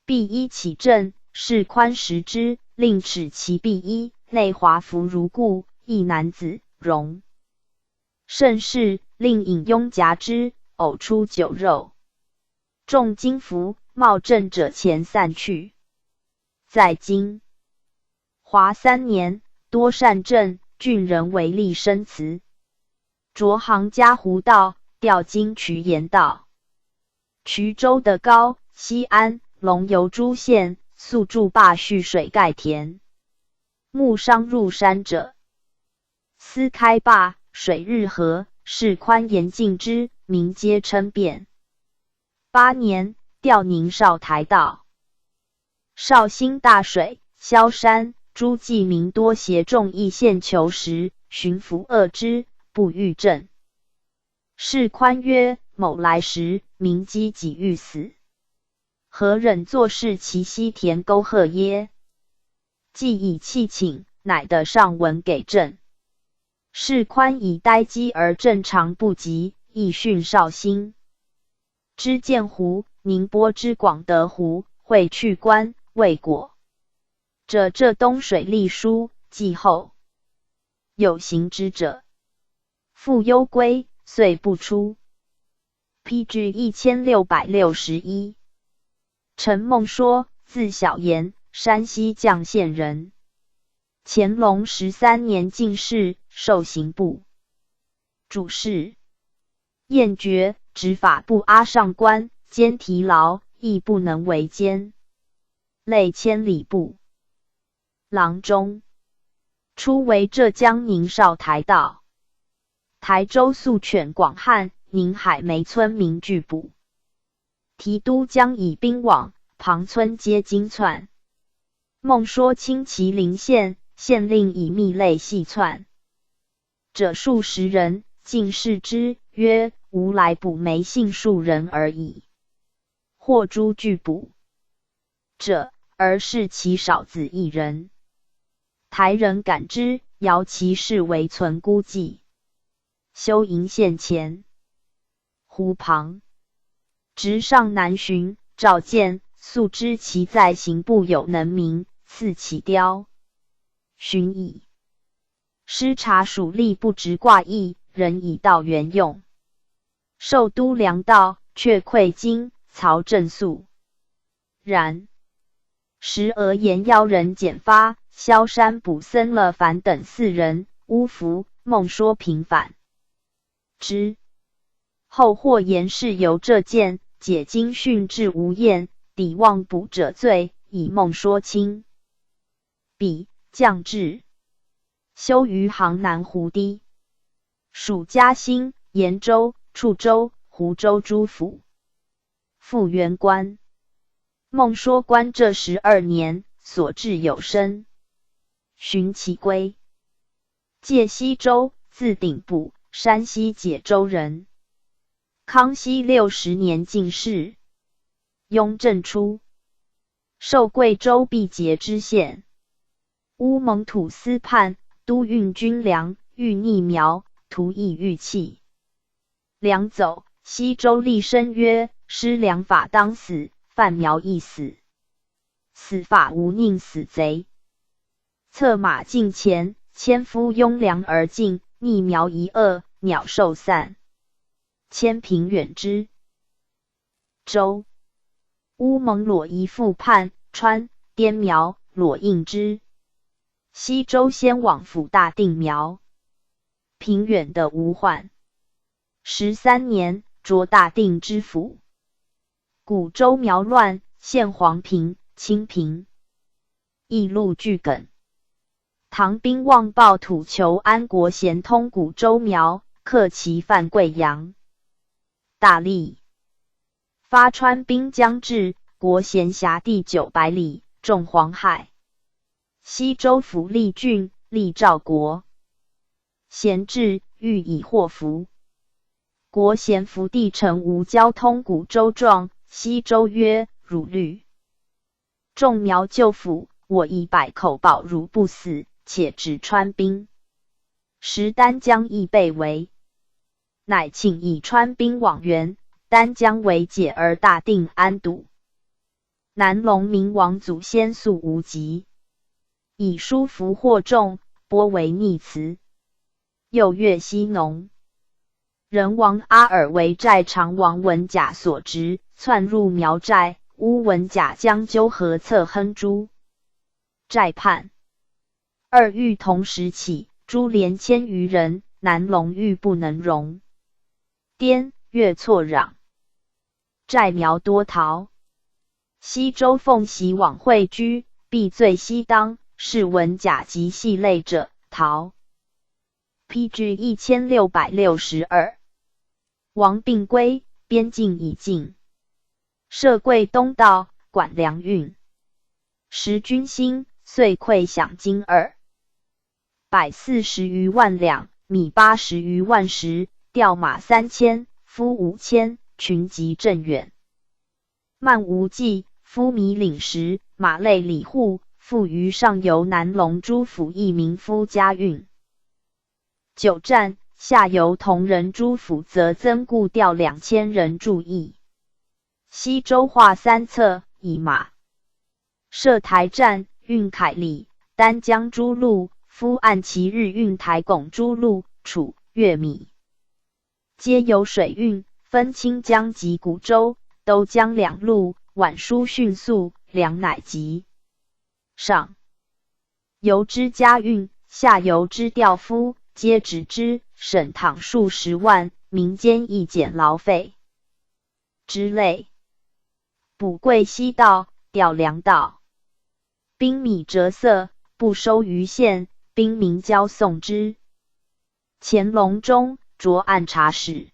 必依起政，事宽食之，令齿其必衣，内华服如故，一男子，容甚是，令引拥夹之，偶出酒肉。众金服冒正者前散去。在今华3年，多善政，郡人为立生祠。擢行嘉湖道，调经衢盐道。衢州的高、西安、龙游诸县，素筑坝蓄水盖田。牧商入山者，私开坝，水日河，事宽严禁之，民皆称辩。8年，调宁绍台道。绍兴大水，萧山、诸济民多携众邑县求食，巡抚恶之，不欲正。事宽曰：某来时，民饥己欲死，何忍坐视其西田沟壑耶？既以弃请，乃得上文给朕。事宽以呆机而正常不及，亦训绍兴。知建湖、宁波之广德湖，会去官，未果。者浙东水利书，记后。有行之者，复忧归，遂不出。PG 1661。陈梦说，字小言，山西绛县人。乾隆13年进士，授刑部主事。验决，执法部阿上官，兼提牢，亦不能为监。累千里部郎中。初为浙江宁绍台道。台州宿犬广汉、宁海梅村民拒捕。提督将以兵往，旁村皆惊窜。孟说轻骑临县，县令以密类细窜者数十人，进视之，曰：吾来捕梅姓数人而已。或诸拒捕者，而是其少子一人。台人感之，摇其事为存孤计。休营县前湖旁，直上南巡，召见，素知其在刑部有能名，赐其雕。巡矣。师察属吏不直挂役，仍以道原用。授都粮道，却馈金，曹正肃。然时俄言邀人简发，萧山卜僧乐凡等4人，乌服孟说平反之。后或言是由这件，解经训至无厌，抵望捕者罪，以孟说轻。彼降至，休于杭南湖堤，属嘉兴、延州、处州、湖州诸府。复原官。孟说官这12年，所至有声。寻其归。介西州，字鼎部，山西解州人。康熙60年进士。雍正初，授贵州毕节知县。乌蒙土司判，都运军粮，欲逆苗，图以御器。粮走，西州厉声曰：施粮法当死，犯苗亦死。死法无宁死贼。策马近前，千夫拥粮而进，逆苗一恶，鸟兽散。千平远之。州乌蒙裸夷复叛，川滇苗裸应之。西周先往府大定苗。平远的无患。13年，着大定知府。古州苗乱，献黄平、清平。义路据梗。唐兵望报土求安国贤通古州苗，克其犯贵阳。大利。发川兵将至，国贤辖地900里，众黄海。西州府利郡，立赵国。贤至，欲以祸福。国贤伏地城无交通古州状，西州曰：汝虑。众苗救府，我以100口保汝不死，且止川兵。时丹江亦被围，乃请以川兵往援，丹江为解而大定安堵。南隆明王祖先素无极，以书符惑众，播为逆词。又越西农。人王阿尔为寨长王文甲所执，窜入苗寨，乌文甲将纠合策亨诛。寨叛。2狱同时起，株连1000余人，南隆狱不能容。滇越错壤。寨苗多逃。西周奉袭往会居，避罪西当，是文甲及系类者逃。PG 1662。王病归，边境已尽。设贵东道，管粮运。时军兴，遂馈饷金240余万两，米80余万石，调马3000，夫5000，群集镇远。漫无忌，夫米领食，马累里户，复于上游南隆诸府一民夫家运。久战，下游同仁诸府则增固调2000人驻役。西周划3策，以马设台站，运凯里、丹江诸路，夫按其日运台拱诸路，楚、越米皆有水运，分清江及古州、都江2路，晚疏迅速，粮乃及上。由之家运，下游之调夫，皆指之，省倘数十万，民间亦减劳费之类。补贵西道，调粮道，兵米折色，不收于县，兵民交送之。乾隆中着按察使。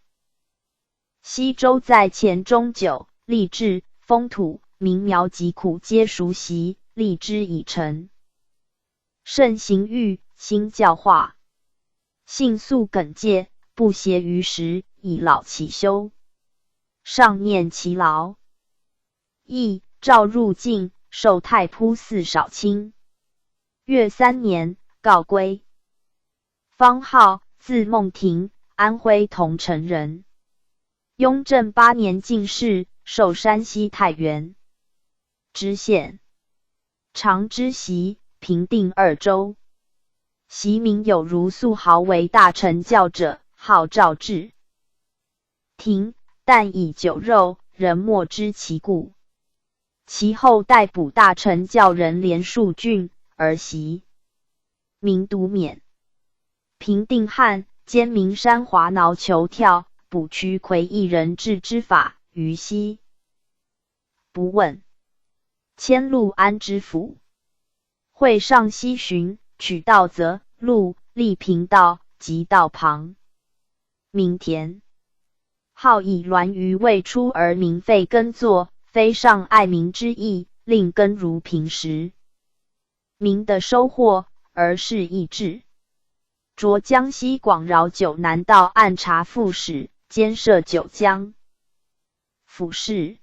西周在前中久，吏治、风土、民苗疾苦皆熟习，立之以成。慎行狱，兴教化，性素耿介，不懈于时，以老其修。上念其劳。义诏入境，授太仆寺少卿。岳3年，告归。方浩，字孟庭，安徽桐城人。雍正8年进士，授山西太原知县。常知席，平定2州。袭民有如素豪为大臣教者，号赵志。庭，但以酒肉，人莫知其故。其后逮捕大臣教人连数郡，而袭民独免。平定汉，兼名山华挠求跳，捕屈魁一人治之法于西。不问。迁陆安知府。会上西巡，取道则路，立平道及道旁。民田。好以栾鱼未出而民废耕作，非上爱民之意，令耕如平时。民的收获，而是益治。着江西广饶九南道按察副使，兼摄九江府事。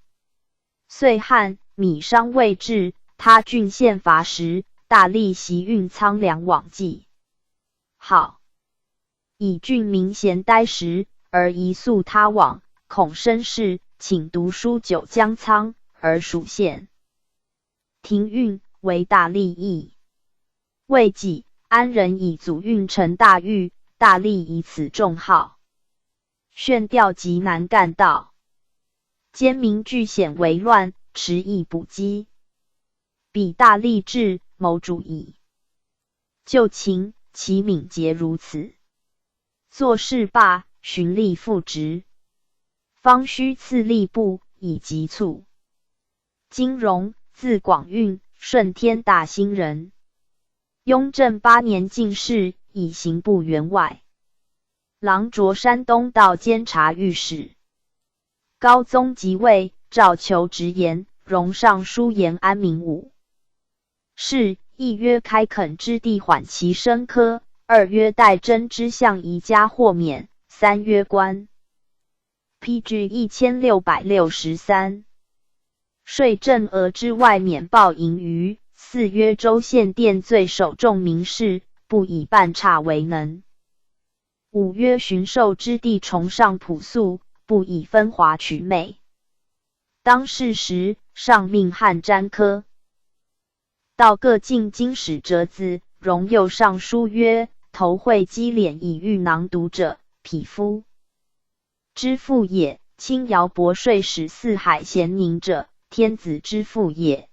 岁汉，米商未至，他郡县乏时，大力袭运仓粮往济。好以郡民闲呆时，而移宿他往，恐生事，请读书九江仓，而属县。停运为大利益。未几，安人以祖运成大狱，大利以此重号。炫调极南干道，奸民据险为乱，迟疑补击。彼大利志，谋主矣。就秦，其敏捷如此。做事罢，循吏复职。方须赐吏部，以急促。金荣，字广运，顺天大兴人。雍正8年进士，以刑部员外。郎着山东道监察御史。高宗即位，诏求直言，荣尚书言安民武。是，一曰开垦之地缓其生科，二曰代征之相宜加豁免，三曰官。PG 1663。税正额之外免报盈余，四曰州县殿罪首重民事，不以半差为能。五曰巡狩之地崇尚朴素，不以分华取美。当世时，上命汉詹科。到各进经史折子，荣右上书曰：头会积敛以欲囊读者，匹夫之父也；轻徭薄税使四海咸宁者，天子之父也。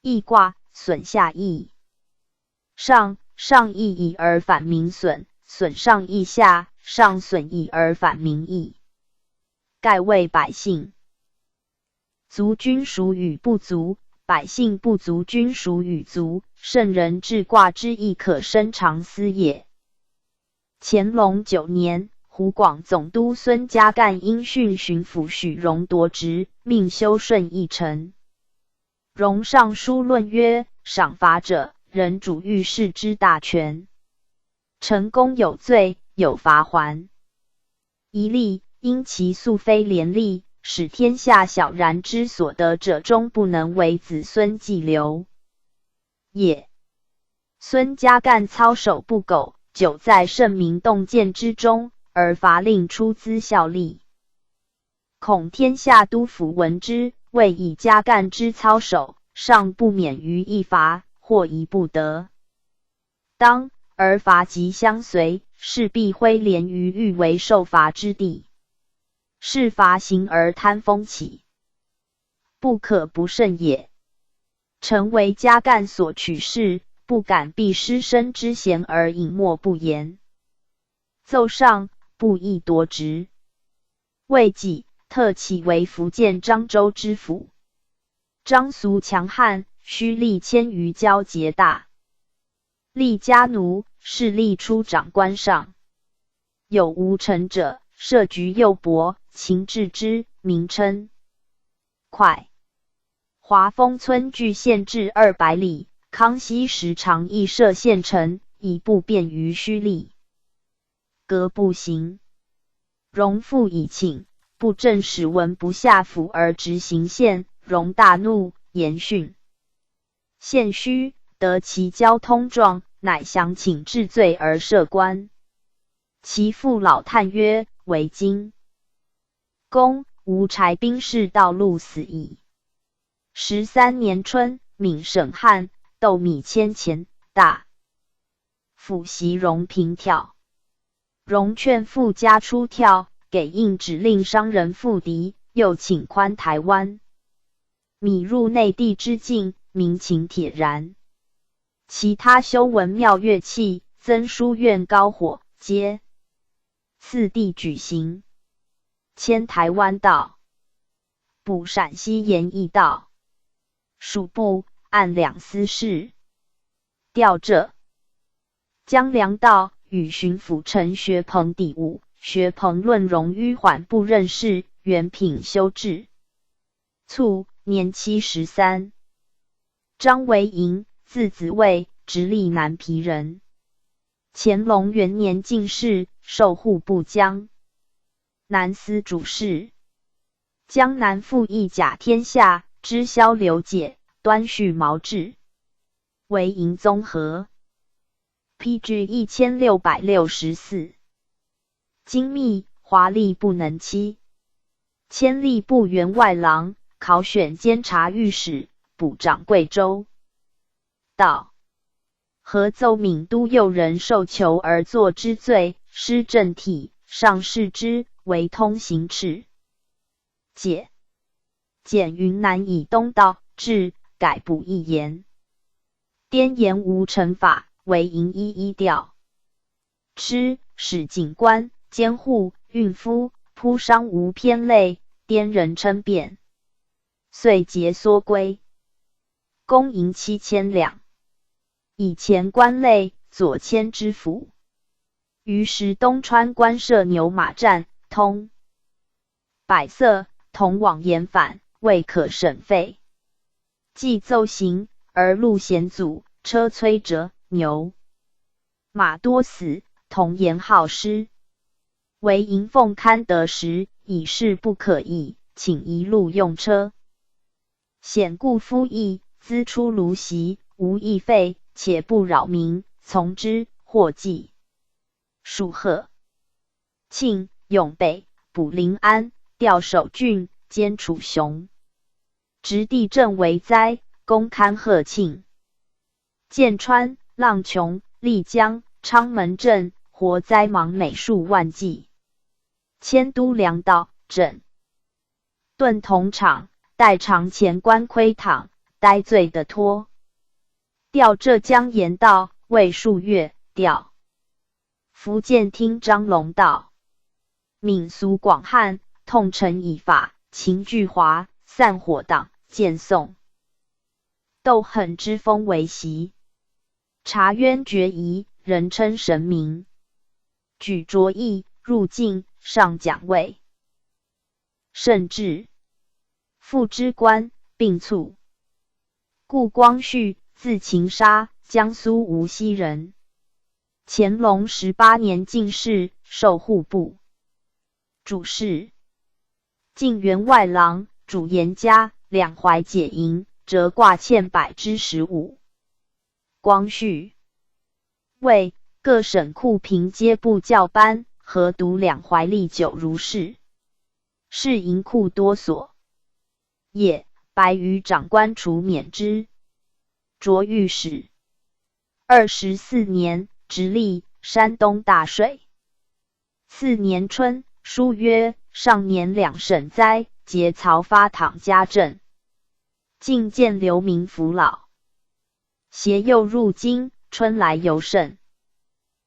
易卦，损下益。上益以而反民损，损上益下，上损益而反民益。盖为百姓足均属与不足，百姓不足均属与足，圣人治卦之意可深长思也。乾隆9年，湖广总督孙家干因训巡抚许荣夺职，命修顺议臣。荣上书论曰：赏罚者，人主御事之大权。成功有罪，有罚还。一例，因其素非廉吏，使天下小然之所得者终不能为子孙继留也。孙家干操守不苟，久在圣民动见之中，而罚令出资效力。恐天下都府闻之，谓以家干之操守，尚不免于一罚，或一不得。当而罚即相随，势必挥连于欲为受罚之地。是罚行而贪风起，不可不慎也。臣为家干所取事，不敢避师生之嫌而隐默不言。奏上，不宜夺职。未几，特起为福建漳州知府。张俗强悍，须历迁于交节大。立家奴，势力出长官上。有无臣者，设局右伯，秦置之，名称快。华丰村距县治200里，康熙时常亦设县城，以不便于虚吏。革步行。荣复以请，布政使闻不下府而执行县，荣大怒，严训。县虚得其交通状，乃详请治罪而赦官。其父老叹曰：“为今公无柴兵士道路死矣。”13年春，闽省汉斗米迁前大府袭荣平挑。荣劝父家出跳，给印指令商人复敌，又请宽台湾。米入内地之境，民情铁然。其他修文庙乐器，增书院高火，皆次第举行。迁台湾道，补陕西盐义道，属部按两司事。调浙江良道与巡抚陈学鹏抵晤，学鹏论荣迂缓不任事，原品修治。卒，年73。张维迎，字子卫，直隶南皮人。乾隆元年进士，授户部江南司主事。江南赋役甲天下，知销刘解，端绪毛志，为营综合。PG 1664。精密华丽不能欺。迁吏部员外郎，考选监察御史，补掌贵州道。合奏闽都右人受囚而作之罪，施正体，上释之，为通行敕。简云南以东道治，改补一言。颠言无惩罚，为营一调。使警官、监护、孕妇、铺商无偏类，颠人称辩。遂节缩归。公银7000两。以前官类，左迁知府。于时东川官设牛马站，通百色，同往延返，未可省费。既奏行，而路险阻，车摧折，牛马多死，同言好失。为迎奉堪得时，已是不可议，请一路用车。险故夫役，资出卢席，无益费，且不扰民，从之，或计。属贺、庆、永北，补临安，调守郡，兼楚雄。直地震为灾，公堪贺庆。建川、浪琼、丽江、昌门镇，活灾忙每数万计。迁都粮道，整顿铜厂，代偿前官亏躺，呆罪的托。调浙江盐道，未数月，调福建厅张龙道。闽俗广汉，痛陈以法，秦巨华，散伙党，建宋。斗狠之风为习。察冤决疑，人称神明。举着义，入境，上讲位。甚至副知官，并卒。顾光绪，字勤沙，江苏无锡人。乾隆18年进士，授户部主事。晋员外郎，主严家，两淮解营，折挂欠100之15。光绪为各省库平皆部教班，合读两淮历久如是。是银库多所。也，白于长官除免之。擢御史。24年，直隶山东大水。次年春，书曰：上年2省灾，节曹发躺家政。进见留民扶老。携幼入京，春来尤甚。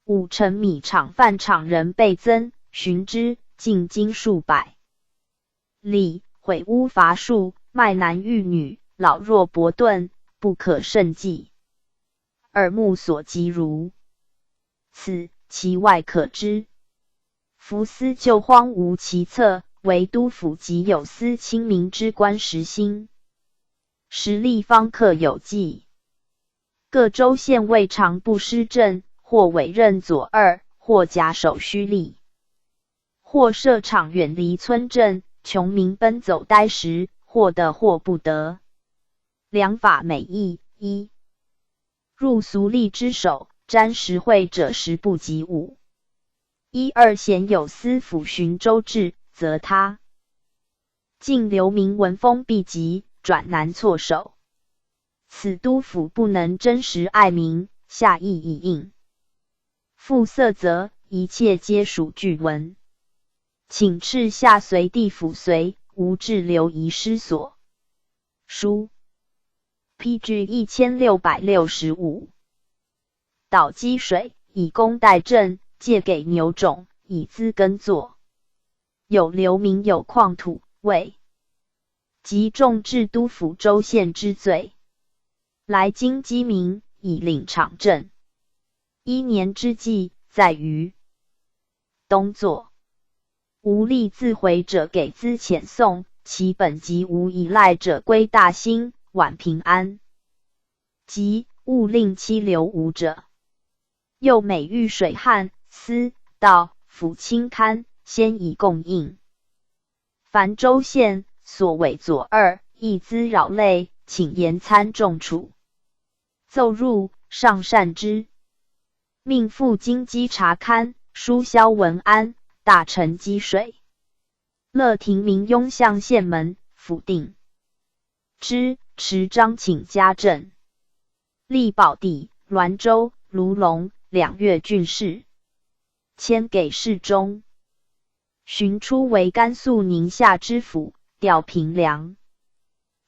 武城米厂饭厂人倍增，寻之，进京数百里，毁屋伐树，卖男育女，老弱薄钝，不可胜计。耳目所及如此，其外可知。夫思旧荒无其策，唯督府及有司亲民之官实心，实力方可有计。各州县尉常不施政，或委任左二，或假手虚吏，或设场远离村镇，穷民奔走呆时，或得或不得。良法每议：一、入俗吏之手，沾实惠者十不及五。一二贤有司府巡州治，则他晋流民闻风必急，转难措手。此督府不能真实爱民，下意以应。复色则一切皆属据文，请敕下随地府随，无滞留遗失所。书 PG 1665。导积水，以供代赈，借给牛种，以资耕作。有流民有矿土，谓即重治督府州县之罪。来京积民，以领场赈。一年之计，在于冬作。无力自回者给资遣送，其本籍无依赖者归大兴，晚平安。即勿令期流无者。又每遇水旱，司、道、府清勘，先以供应。凡州县所委左二，亦滋扰累，请盐参重处。奏入，上善之。命赴京稽查勘，书萧文安，大臣积水。乐亭民拥向县门，府定之，持章请家政。立保地、滦州、卢龙2越郡事，迁给侍中。寻出为甘肃宁夏知府，调平凉。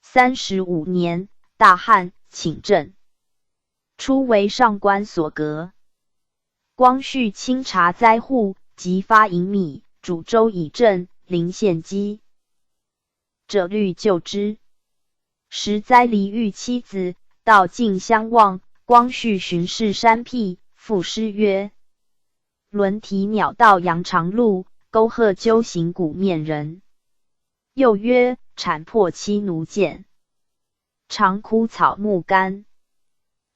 35年，大旱，请赈。初为上官所革。光绪清查灾户，即发银米，煮粥以赈，临县饥者虑救之。时灾离遇妻子，到晋相望，光绪巡视山僻，赋诗曰：轮啼鸟道扬长路，沟壑鸠行古面人。又曰：产破妻奴贱，长枯草木干。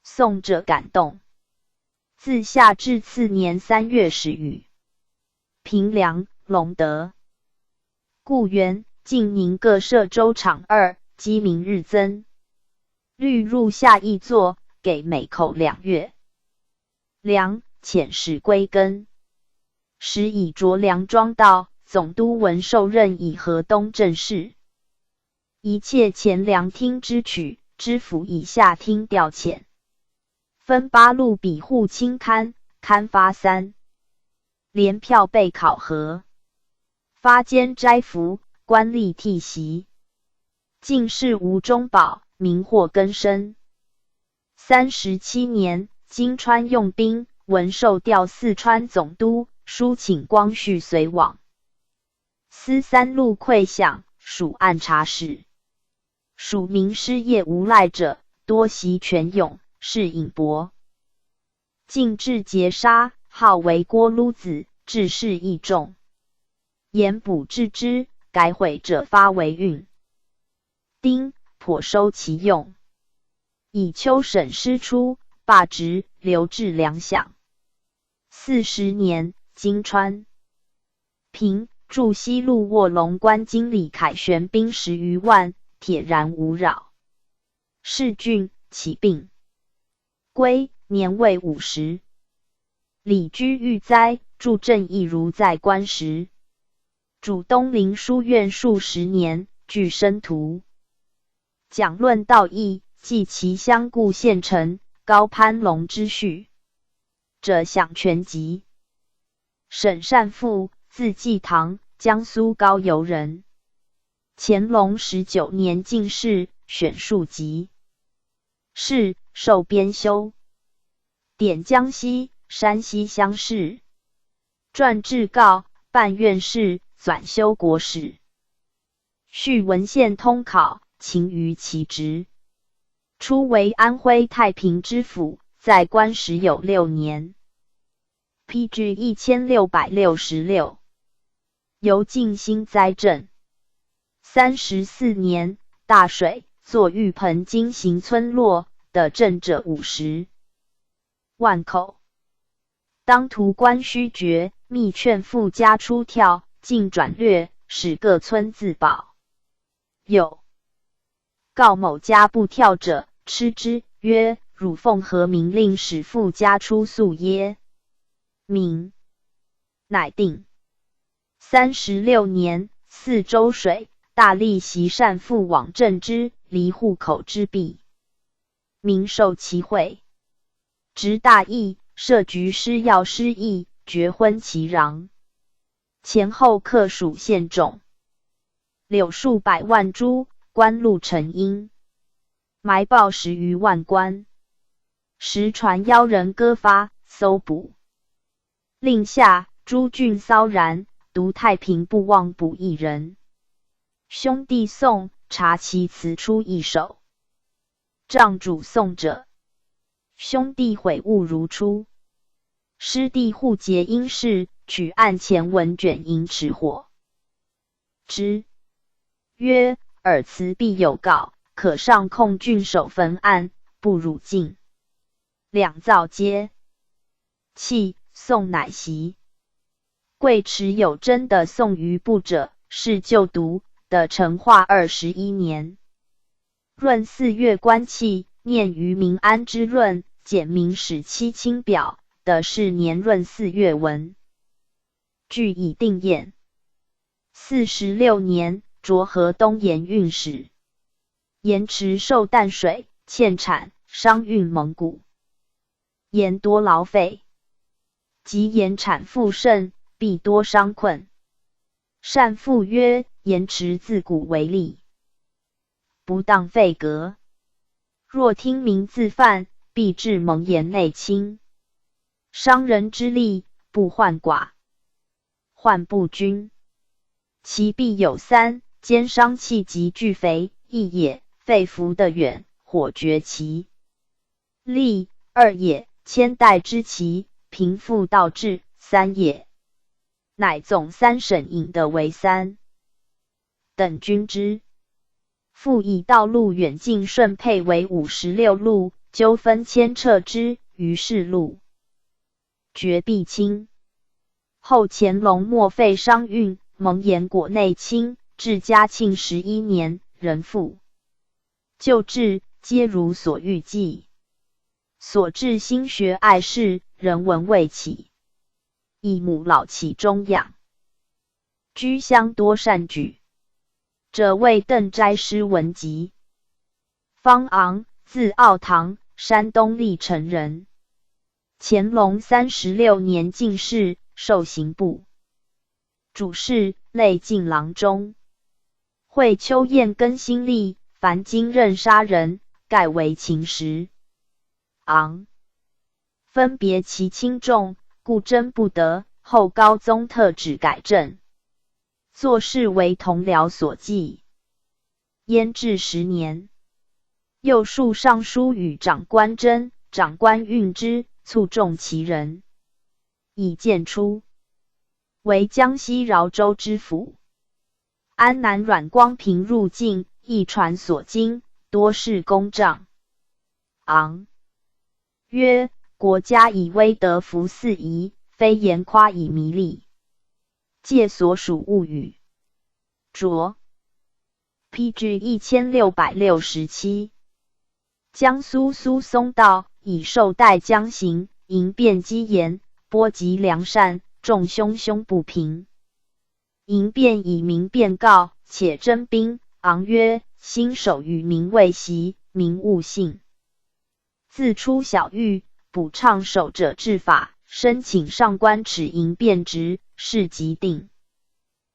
诵者感动。自夏至次年3月始雨。平凉、隆德。故原、晋宁各设州场2，积民日增。律入夏易作，给每口2月。梁、遣使归根。时以着梁庄道，总督文授任以河东政事。一切前梁厅之曲，知府以下厅调遣。分8路比户清勘，勘发3。连票被考核。发监斋服，官吏替袭。进士无中保，民获更生。37年，金川用兵，文授调四川总督，书请光绪随往。司3路馈饷，属按察使。属民失业无赖者，多袭权勇，是尹博。进至劫杀，号为郭撸子，治事益众。言补治之，改悔者发为运。丁，颇收其用。以秋审师出，罢职，留置粮饷。40年，金川。平，驻西路卧龙关经理凯旋兵10余万，铁然无扰。世郡，起病。归，年未50。李居遇灾，助正义如在官时。主东林书院数10年，具生徒。讲论道义，记其乡故县丞高攀龙之序者享全集。沈善富，字季堂，江苏高邮人。乾隆19年进士，选庶吉。仕授编修，典江西、山西乡试，撰制诰，办院士，纂修国史，续文献通考，勤于其职。初为安徽太平知府，在官时有6年。PG 1666，由晋兴灾镇。34年，大水，作玉盆经行村落的镇者50万口。当涂官须决，密劝富家出跳，尽转略，使各村自保。有告某家不跳者，吃之，曰：汝奉何明令使富家出宿耶？明，乃定。36年，4周水，大力袭善父往镇之，离户口之弊。民受其贿，执大义，设局师要失义，绝婚其壤。前后客属县种，柳数百万株，官禄成荫，埋报10余万官。时传妖人割发，搜捕。令下，诸郡骚然，独太平不忘捕一人。兄弟宋察其词出一首，帐主宋者，兄弟悔悟如初。师弟互结因事，取案前文卷银持火之，曰：尔词必有告，可上控郡守焚案，不辱尽。两造皆弃，宋乃袭。贵持有真的宋余部者，是就读的成化21年。闰4月官契，念于民安之闰，简明史期清表的是年闰4月文。据以定验。46年，擢河东盐运使。盐池受淡水，欠产，商运蒙古。盐多劳费，及盐产富盛，必多伤困。善父曰：盐池自古为利，不当废革。若听民自犯，必致蒙盐内侵。商人之利，不患寡，患不均。其必有3：奸商气急俱肥，一也；肺服得远，火绝其利，二也；千代之奇，贫富倒置，三也。乃总3省引的为3等均之。复以道路远近顺配为56路，纠纷牵扯之，于是路绝必清。后乾隆末废商运，蒙盐果内侵，至嘉庆11年，仍复旧制，皆如所预计。所至兴学爱士，人文未起。义母老其中养，居乡多善举。者谓邓斋师文集。方昂，字奥堂，山东历城人。乾隆36年进士，授刑部主事，类进郎中。会秋燕更新历，凡经任杀人，盖为秦时。昂分别其轻重，故争不得。后高宗特旨改正，作事为同僚所记。焉至10年，又述尚书与长官争，长官运之，促重其人，以荐出。为江西饶州知府。安南阮光平入境，一传所经，多是公杖。昂曰：国家以威德服四夷，非言夸以迷利，借所属物语。着 PG 1667。江苏苏松道以受代江行，迎变积言，波及良善，众汹汹不平。迎变以民变告，且征兵。昂曰：新守于民未习，民勿信。自出小狱，补倡守者治法，申请上官齿迎变职，事即定。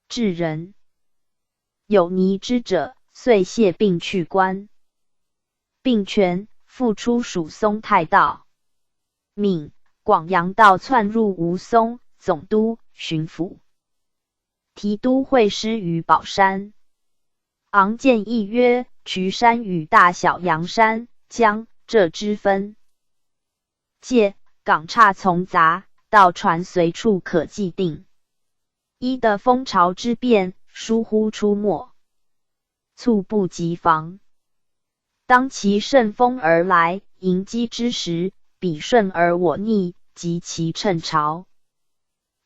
至人有拟之者，遂谢并去官。并权复出属松太道。闽广阳道窜入吴松，总督、巡抚，提督会师于宝山。昂见议曰：渠山与大小阳山、江浙之分，界港岔丛杂，道船随处可既定。一的风潮之变，疏忽出没，猝不及防。当其顺风而来，迎击之时，彼顺而我逆，及其趁潮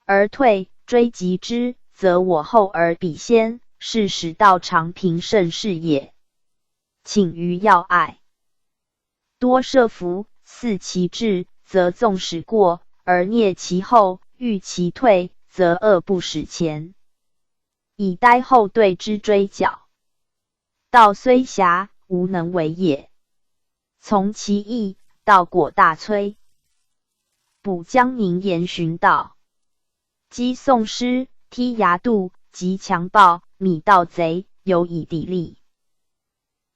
而退，追击之，则我后而彼先，是使道常平盛世也。请于要隘，多设伏，似其至，则纵使过，而蹑其后；欲其退，则恶不使前，以待后队之追剿。道虽狭，无能为也。从其意，道果大摧。补江宁沿寻道，击宋师，踢牙渡，及强暴，米盗贼，有以砥砺。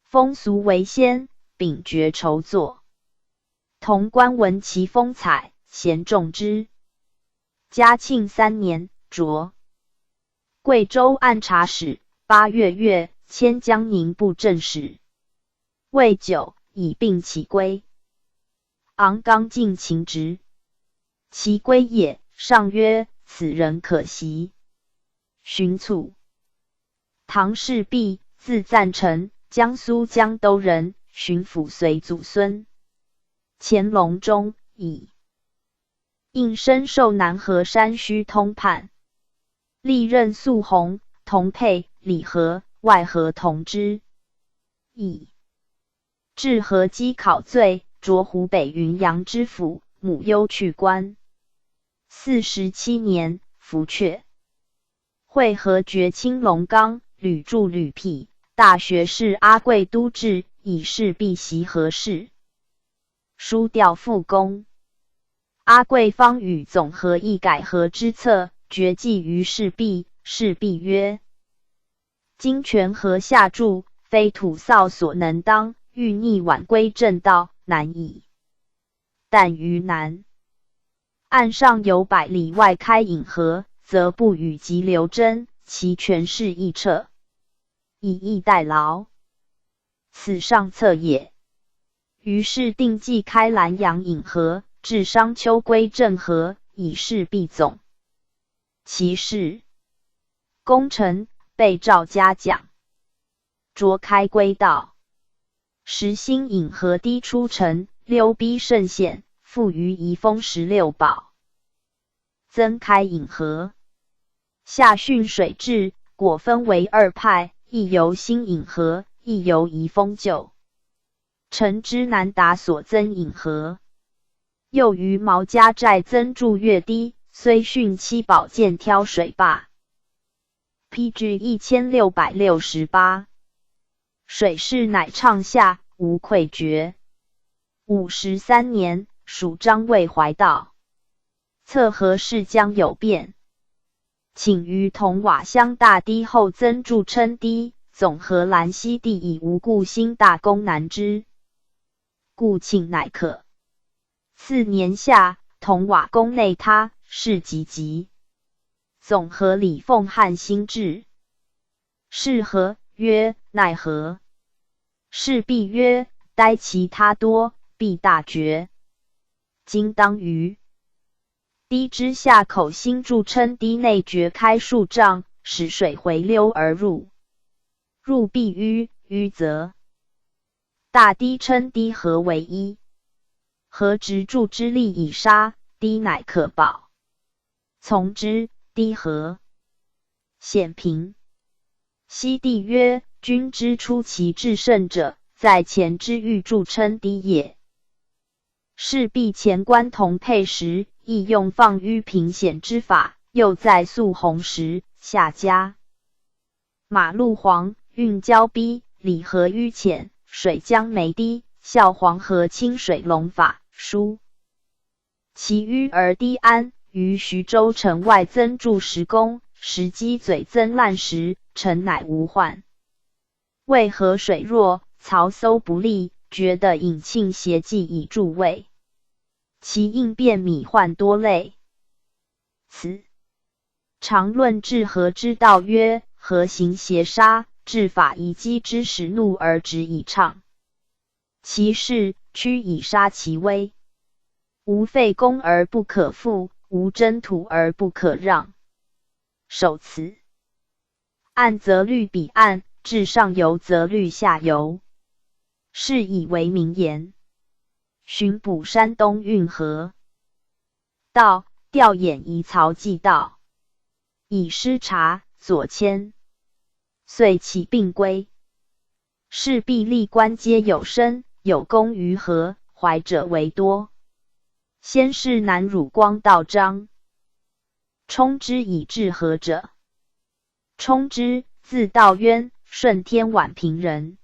风俗为先，秉绝筹作。潼关闻其风采，咸重之。嘉庆3年，擢贵州按察使，8月，迁江宁布政使。未久，以病起归。昂刚进秦职，其归也，上曰：此人可惜。寻卒。唐氏弼，字赞成，江苏江都人，巡抚随祖孙。乾隆中，以应深受南河山虚通判，历任肃弘、同配、礼和、外和同知。以治河稽考罪，着湖北云阳知府，母忧去官。47年，服阙。会合爵青龙纲，屡著屡辟，大学士阿贵都制，以示必习何事。书调复功。阿贵方与总和议改革之策，决计于士弼。士弼曰：今权河下注，非土扫所能当，欲逆晚归正道，难矣。但于南岸上有100里外开引河，则不与急流争，其权势易撤，以逸待劳，此上策也。于是定计开兰阳引河，至商丘归正河，以示必总。其事功臣被诏嘉奖，擢开归道。时兴引河堤出城，溜逼甚险，复于宜丰16堡，增开引河。下汛水至，果分为2派，亦由新引河，亦由宜丰救。臣之难达所增引河。又于毛家寨增筑越堤，虽汛期保建挑水坝。PG 1668，水势乃畅下，无溃决。53年，属张卫怀道，测河势将有变，请于同瓦乡大堤后增筑称堤，总河兰溪地以无故兴大功难之，故请乃可。次年夏，同瓦宫内塌，事急急。总河李凤汉兴至，是何？曰：奈何？士弼曰：待其他多，必大决。今当于堤之下口新筑称堤内掘开数丈，使水回溜而入。入必淤，淤则大堤称堤合为一。河直筑之力以杀，堤乃可保。从之，堤合，显平。西帝曰：君之出其至胜者，在前之欲筑称堤也。是必前官同配时，亦用放淤平险之法，又在肃弘时下加马路黄，运交逼，里河淤浅，水将没堤，效黄河清水龙法，疏其淤而堤安。于徐州城外增筑10宫，石基嘴增烂石，城乃无患。为河水弱，曹搜不利，觉得尹庆协计以助魏，其应变米患多类。此常论治和之道曰：和行邪杀，治法以击之，使怒而止以畅。其事屈以杀其威，无废功而不可复，无征土而不可让。首词岸则虑彼岸，至上游则虑下游，是以为名言。巡捕山东运河，道调偃夷曹季道，以失察左迁，遂起并归。是必历官皆有身，有功于河，怀者为多。先是南汝光道张冲之以治河者，冲之字道渊，顺天宛平人。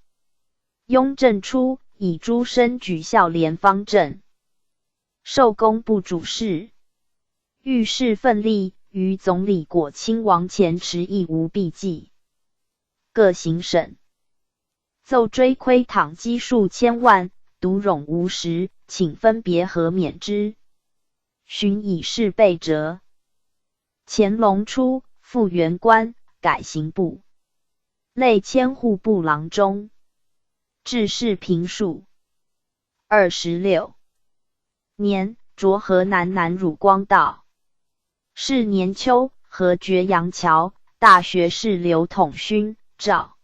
雍正初，以诸生举孝廉方正，受工部主事，遇事奋力，于总理果亲王前迟亦无避忌，各行省奏追亏倘积数千万，独冗无实，请分别和免之。寻以示备折。乾隆初，复原官，改刑部，类迁户部郎中，制事平数。26年，着河南南汝光道。是年秋，河绝杨桥，大学士刘统勋、赵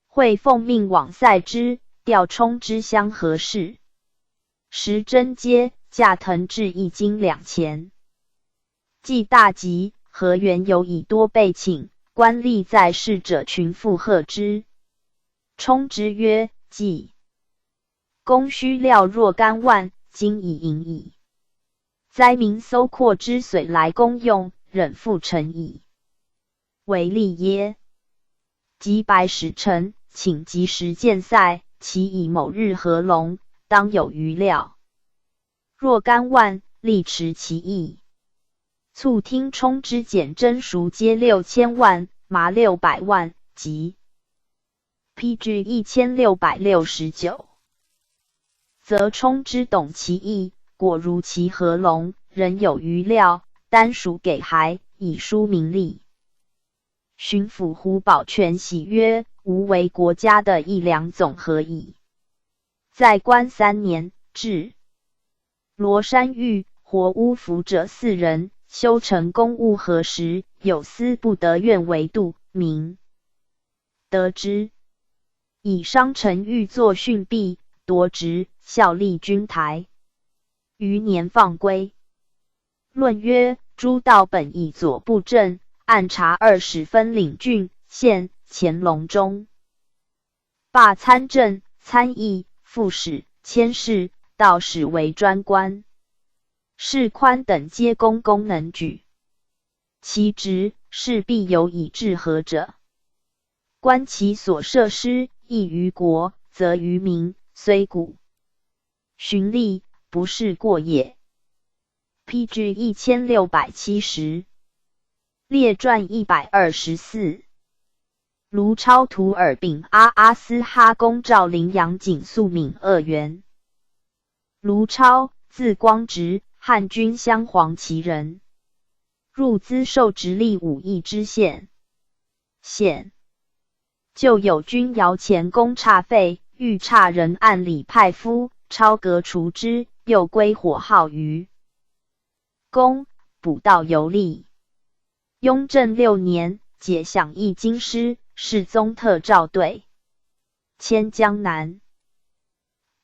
会奉命往塞之，调冲之相合事。时征皆价腾至1斤2钱。既大吉，河源有以多被请，官吏在世者群附贺之。冲之曰：既公需料若干万，今已盈矣。灾民搜括之髓来公用，忍负成矣。为利耶？即白使臣，请及时见塞，其以某日合龙，当有余料若干万，力持其意。促听冲之减征赎皆6000万，麻600万，即 PG 1669。则冲之懂其意，果如其合龙，仍有余料，单属给还，以书名利。巡抚胡保全喜曰：吾为国家的1两总和矣。在官3年，至罗山狱，活诬服者4人，修成公务何时，有司不得愿为度，民得之，以商臣欲作训弊，夺职，效力军台。余年放归。论曰：诸道本以左布政，按察2使分领郡县，乾隆中罢参政、参议、副使、佥事、道使为专官，事宽等皆公功能举。其职势必有以治和者。观其所设施，益于国，则于民，虽古循吏，不是过也。PG 1670。列传124。卢超图尔丙阿斯哈公赵陵阳景肃敏2元。卢超，字光直，汉军镶黄旗人。入资受直隶武义知县。就有军摇钱公差费，欲差人按理派夫，超革除之，又归火号于公，补道游历。雍正6年，解饷议京师，世宗特诏对，迁江南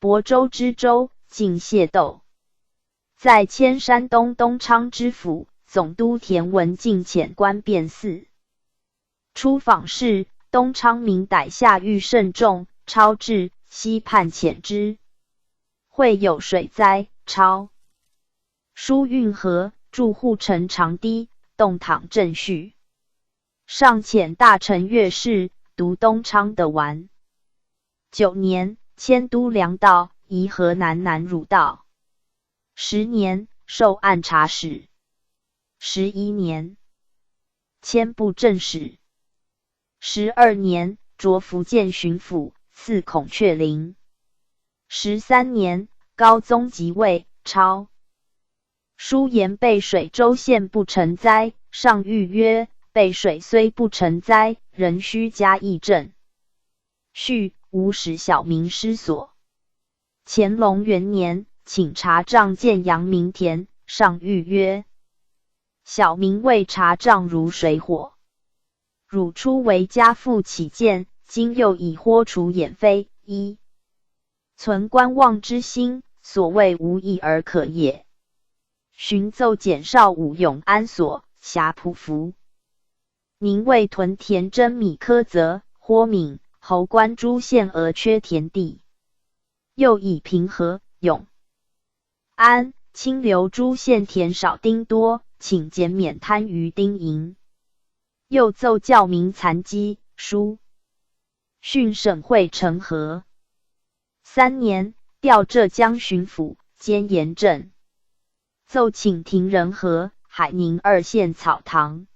亳州知州，进械斗。在迁山东东昌知府，总督田文进遣官便寺。出访事，东昌民逮下狱甚众，超至，西畔遣之。会有水灾，超疏运河，筑护城长堤，动躺镇序。上遣大臣岳氏，读东昌的完。9年，迁都粮道，移河南南汝道。10年，授按察使。11年，迁布政使。12年，着福建巡抚，祀孔雀陵。13年，高宗即位，超。书言备水州县不成灾，上谕曰：备水虽不成灾，仍须加议政。序无使小民失所。乾隆元年，请查账见阳明田，上谕曰：小民为查账如水火，汝初为家父起见，今又以豁除掩非，一存观望之心，所谓无益而可也。寻奏简少武永安所，辖圃服。宁为屯田征米苛责，豁闽侯官诸县额缺田地。又以平和、永安、清流诸县田少丁多，请减免贪于丁银。又奏教民残疾，书训省会成和。3年，调浙江巡抚，兼盐政。奏请停仁和、海宁2县草堂。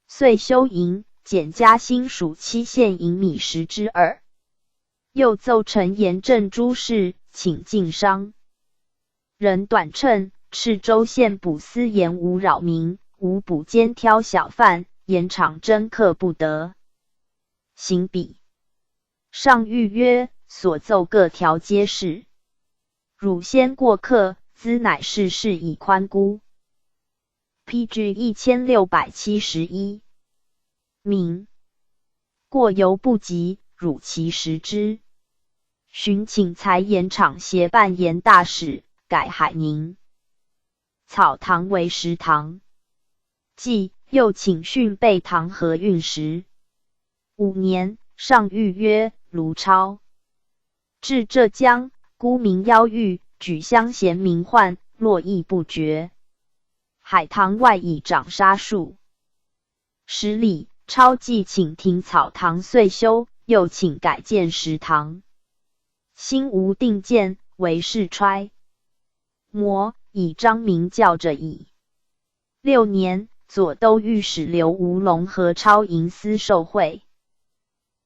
遂修营，减嘉兴属7县银米2/10。又奏陈盐政诸事，请禁商人短称，赤州县捕私盐无扰民，无捕奸挑小贩，盐场征客不得。行笔。上谕曰：所奏各条皆是。汝先过客，兹乃事事以宽估。PG 1671。明过犹不及，汝其实之。寻请裁盐场协办盐大使，改海宁草堂为食堂。既又请训备堂和运时。5年，上谕曰：卢超至浙江，孤民邀狱，举乡贤民患，络绎不绝。海棠外以长沙数10里，超既请停草堂遂修，又请改建食堂。心无定见，为是揣摩，以彰明教着矣。6年，左都御史刘吴龙和超营私受贿，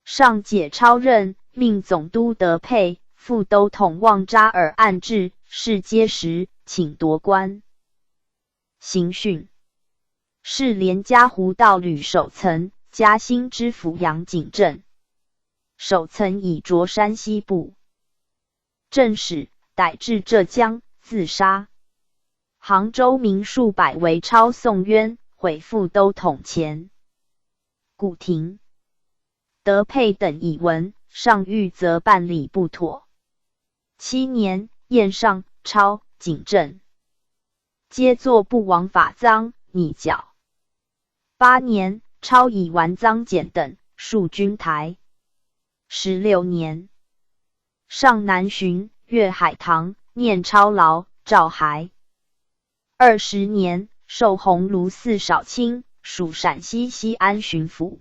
上解超任，命总督德佩、副都统旺扎尔按制，事皆实，请夺官。刑讯。是连嘉湖道吕守岑，嘉兴知府杨景镇。守岑以着山西部正使，逮至浙江，自杀。杭州民数百为超送冤，毁副都统前。古亭。德佩等以闻，上谕则办理不妥。7年，宴上、超、景镇皆作不枉法赃，拟缴。8年，超以完赃减等，戍军台。16年，上南巡，阅海棠，念超劳，诏还。20年，授鸿胪寺少卿，属陕西西安巡抚。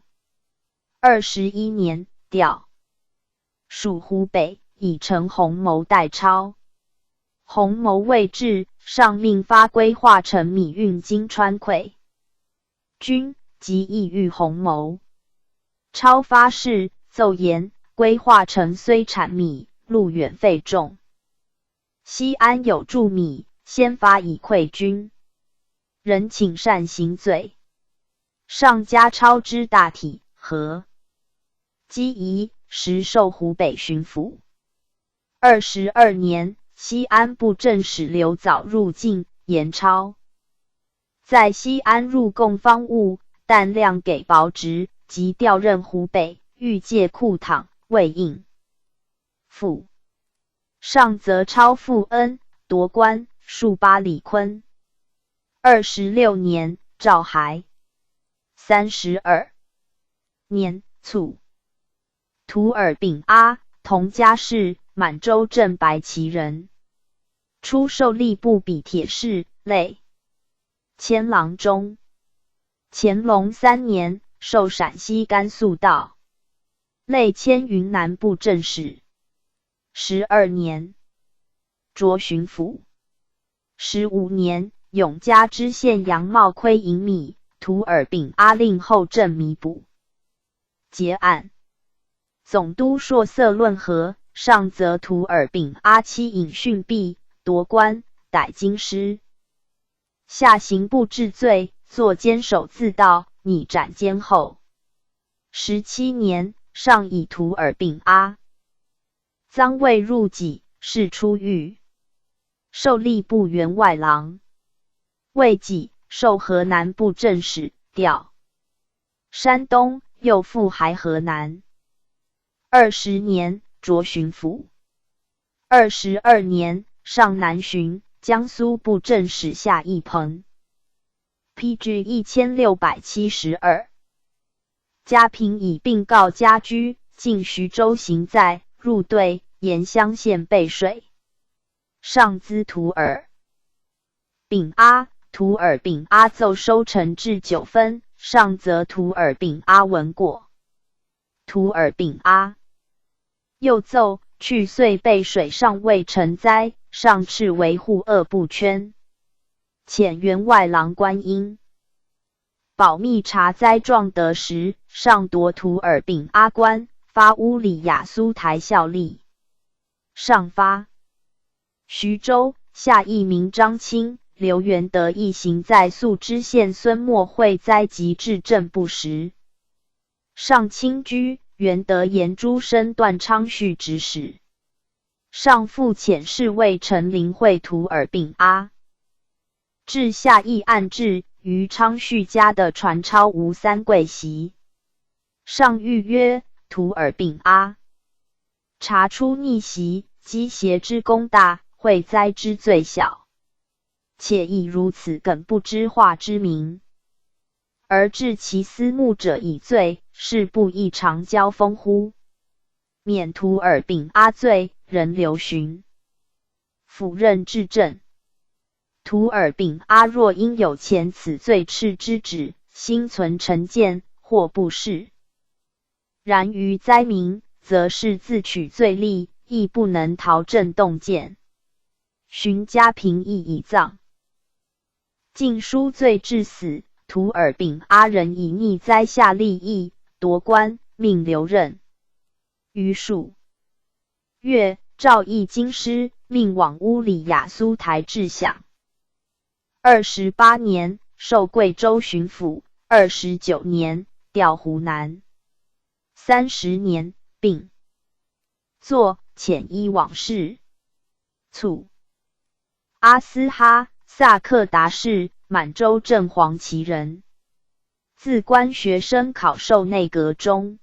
21年，调属湖北，以陈洪谋代超。洪谋未至，上命发规划成米运经川溃军，即意欲洪谋。超发誓，奏言规划成虽产米，路远费重。西安有贮米，先发以溃军。人请善行罪。上加超之大体，和积疑，时授湖北巡抚。22年，西安布政使刘藻入境，严超在西安入贡方物，但量给薄职，即调任湖北，欲借库躺，未应复。上则超负恩，夺官，戍巴里坤。26年，诏还。32年卒。图尔丙阿，同家氏，满洲镇白旗人。出授吏部比铁士，类迁郎中。乾隆3年，授陕西甘肃道，类迁云南布政使。12年，擢巡抚。15年，永嘉知县杨茂亏银米，图尔丙阿令后镇弥补。结案。总督朔色论和，上则图尔丙阿期引训毕，夺官，逮京师。下刑部治罪，作监守自盗，拟斩监后。17年，上以图尔丙阿赃未入己，释出狱，授吏部员外郎。未己，授河南布政使，调山东，又赴还河南。20年，擢巡抚。22年，上南巡，江苏布政使夏义鹏。PG 1672。嘉平以病告家居，进徐州行在，入队，沿乡县备水。上资图尔丙阿，图尔丙阿奏收成至9分，上则图尔丙阿闻过。图尔丙阿又奏去岁备水尚未成灾，上敕维护恶不圈，遣员外郎观音保密查灾状得时，上夺图尔丙阿官，发乌里雅苏台效力。上发徐州，下义民张清、刘元德一行在宿知县孙莫会灾及治政不实。上亲居，元德言诸身段昌绪指使。上复遣侍卫陈林会图尔丙阿，至下义案至于昌绪家的传抄吴三桂席。上谕曰：图尔丙阿查出逆袭，积邪之功大，会灾之罪小，且亦如此梗不知化之名，而治其私慕者以罪，是不亦常交锋乎？免图尔丙阿罪，仍留巡辅任治政。图尔丙阿若因有前此罪斥之旨，心存成见，或不是。然于灾民，则是自取罪利，亦不能逃正动见。寻嘉平亦已葬。晋书罪致死，图尔丙阿人以逆灾下利益，夺官，命留任。于数月，诏议京师，命往乌里雅苏台治饷。28年，授贵州巡抚。29年，调湖南。30年，病作遣医往事。卒。阿斯哈，萨克达氏，满洲正黄旗人，自官学生考授内阁中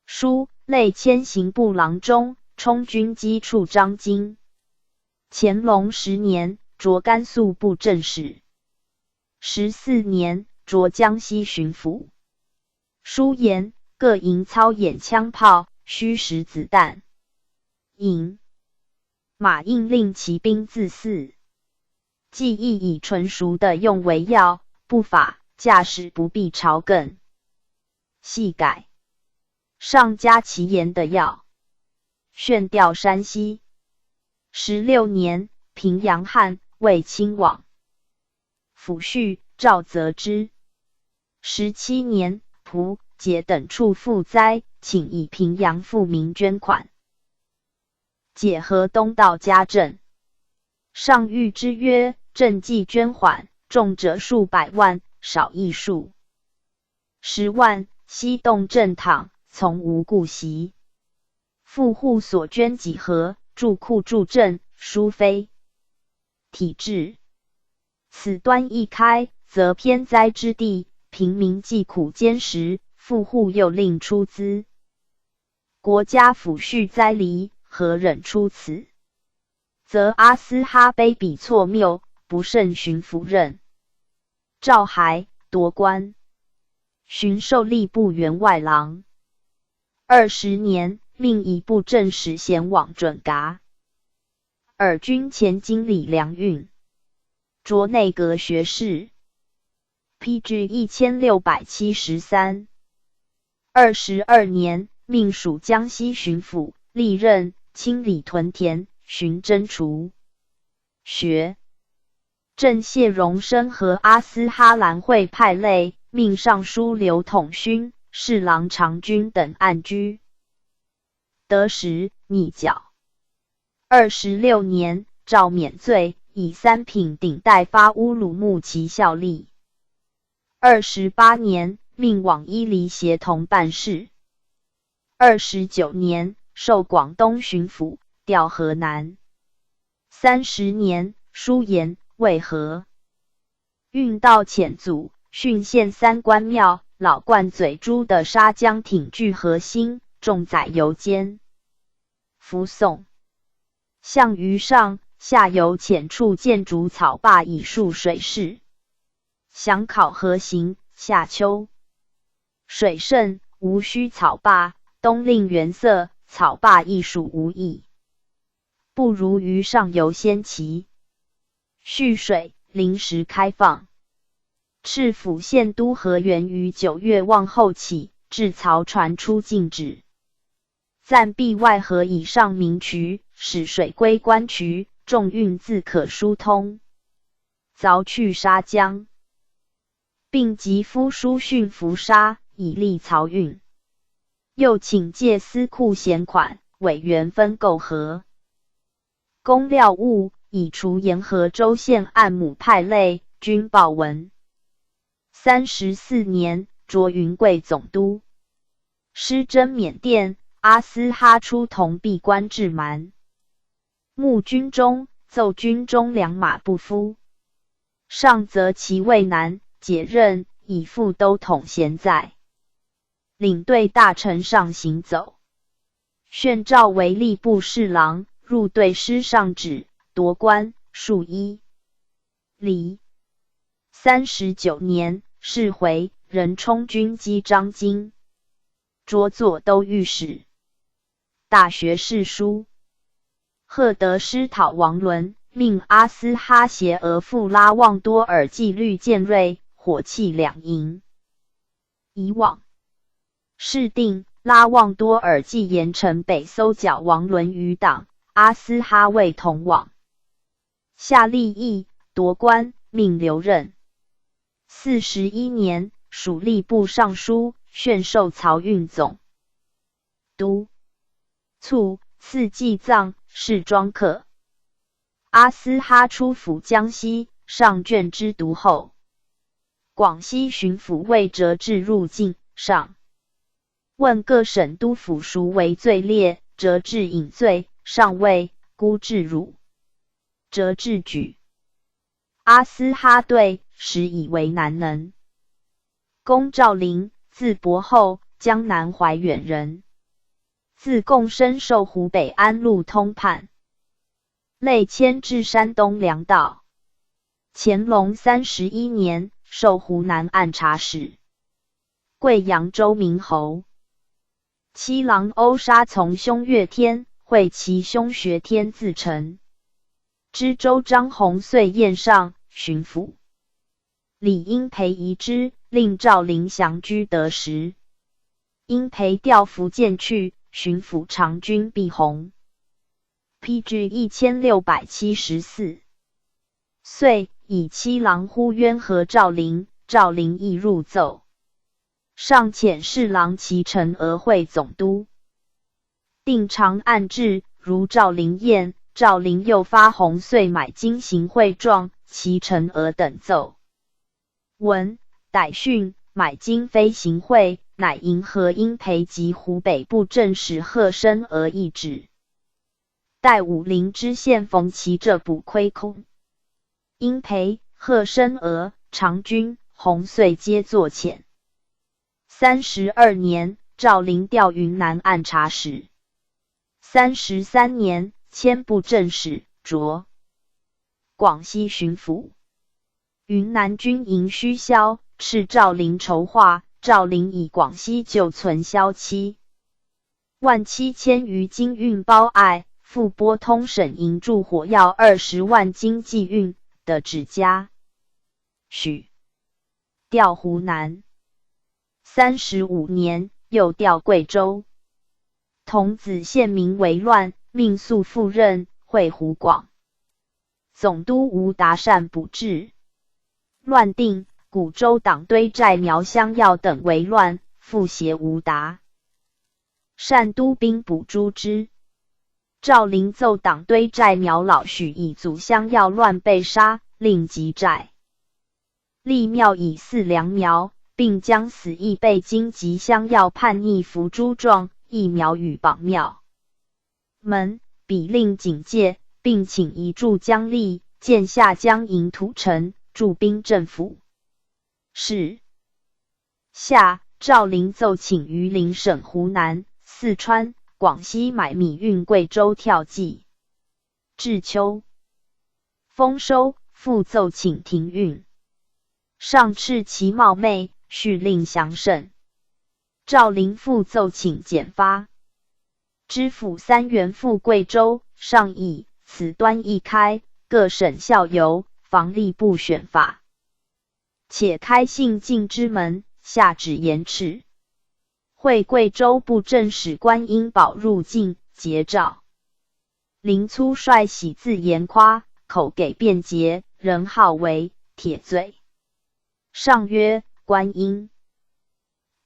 书，类迁刑部郎中，充军机处张京。乾隆10年，擢甘肃布政使。14年，擢江西巡抚。书言各营操演枪炮，虚实子弹。营马应令骑兵自饲，技艺以纯熟的用为要，不法驾驶不必朝艮。细改上加其言的要。炫调山西。16年，平阳汉，为亲往。抚恤赵则之。17年，蒲、解等处负灾，请以平阳富民捐款。解河东道家政。上谕之曰：赈济捐缓，重者数百万，少亦数10万，西动正躺，从无故袭。富户所捐几何，注库助赈，殊非体制。此端一开，则偏灾之地，平民既苦坚实，富户又令出资，国家抚恤灾黎，何忍出此？则阿斯哈卑鄙错谬，不胜巡抚任。诏还，夺官，巡授吏部员外郎。20年，命以布政使衔往准噶尔军前经理粮运，擢内阁学士。PG 1673。22年，命属江西巡抚，历任清理屯田，巡征除学。郑谢荣生和阿斯哈兰会派类，命尚书刘统勋、侍郎长君等安居。得时，逆剿。26年，诏免罪，以3品顶戴发乌鲁木齐效力。28年，命往伊犁协同办事。29年，授广东巡抚，调河南。30年，书言为何运到遣祖，训县3官庙，老灌嘴珠的沙江挺具核心，重载游监。扶宋。项羽上下游浅处建筑草坝以树水势。详考河行，夏秋。水盛，无需草坝，冬令原色，草坝亦属无益。不如于上游先齐。蓄水，临时开放。赤府县都河源于9月望后起，至漕船出禁止。暂闭外河以上明渠，使水归关渠，重运自可疏通。凿去沙江，并疾夫书训浮沙，以利漕运。又请借司库闲款，委员分购河工料物，以除沿河州县按亩派类，均报文。34年，擢云贵总督。师征缅甸，阿斯哈出同闭关至蛮。募军中，奏军中良马不敷。上则其位难，解任，以赴都统闲在。领队大臣上行走。宣召为吏部侍郎，入对师上旨，夺官，数一。离。39年，释回，任充军机张京。擢左都御史。大学士书。赫德师讨王伦，命阿斯哈协额驸拉旺多尔纪律剑锐，火器2营。以往。事定，拉旺多尔纪严城北搜剿王伦余党，阿斯哈未同往。下立议，夺官，命留任。41年，属吏部尚书，宣授漕运总督。卒，赐祭葬，谥庄客。阿斯哈出府江西，上卷之读后。广西巡抚魏哲志入境，上问各省督府孰为最烈，哲志引罪，上谓孤至汝。哲志举。阿斯哈对，实以为难能。公赵林，字伯厚，江南怀远人。自贡深受湖北安陆通判，累迁至山东粮道。乾隆31年，授湖南按察使。贵扬州名侯。七郎欧沙从兄岳天，会其兄学天自成。知州张弘遂宴上，巡抚。李英培遗之，令赵林降居得时。英培调福建去，巡抚长军毕弘。PG 1674。遂以七郎呼冤和赵林，赵林亦入奏。上遣侍郎齐陈俄会总督。定长按制，如赵林宴，赵林又发洪遂买金行贿状，齐陈俄等奏。文逮讯买金非行贿，乃迎合英培及湖北布政使贺生俄一旨。待武陵知县冯其这补亏空。英培、贺生俄、长军、洪遂皆作遣。32年，赵林调云南按察使。33年，迁布政使，擢广西巡抚。云南军营虚销，敕赵林筹划，赵林以广西旧存销期。17000余斤运包艾，复拨通省营驻火药20万斤寄运的指家。许调湖南。35年，又调贵州。童子县民为乱，命速赴任，会湖广。总督吴达善补治。乱定，古州党堆寨苗乡要等为乱，复挟吴达善督兵捕诛之。赵灵奏党堆寨苗老许以祖相要乱被杀，令击寨。立庙以祀良苗，并将死役被荆及相要叛逆伏诛状，一苗与绑庙门，比令警戒，并请移驻江立，建下江营土城，驻兵镇抚。是夏，赵灵奏请于邻省湖南、四川、广西买米运贵州跳骑。至秋，丰收，复奏请停运。上敕其冒昧，续令详慎。赵灵复奏请减发。知府3员赴贵州，上议此端一开，各省校邮，防吏部选法。且开信进之门，下旨严斥。会贵州布政使关英宝入境节诏。灵粗率喜字言夸，口给便捷，人号为铁嘴。上曰：关英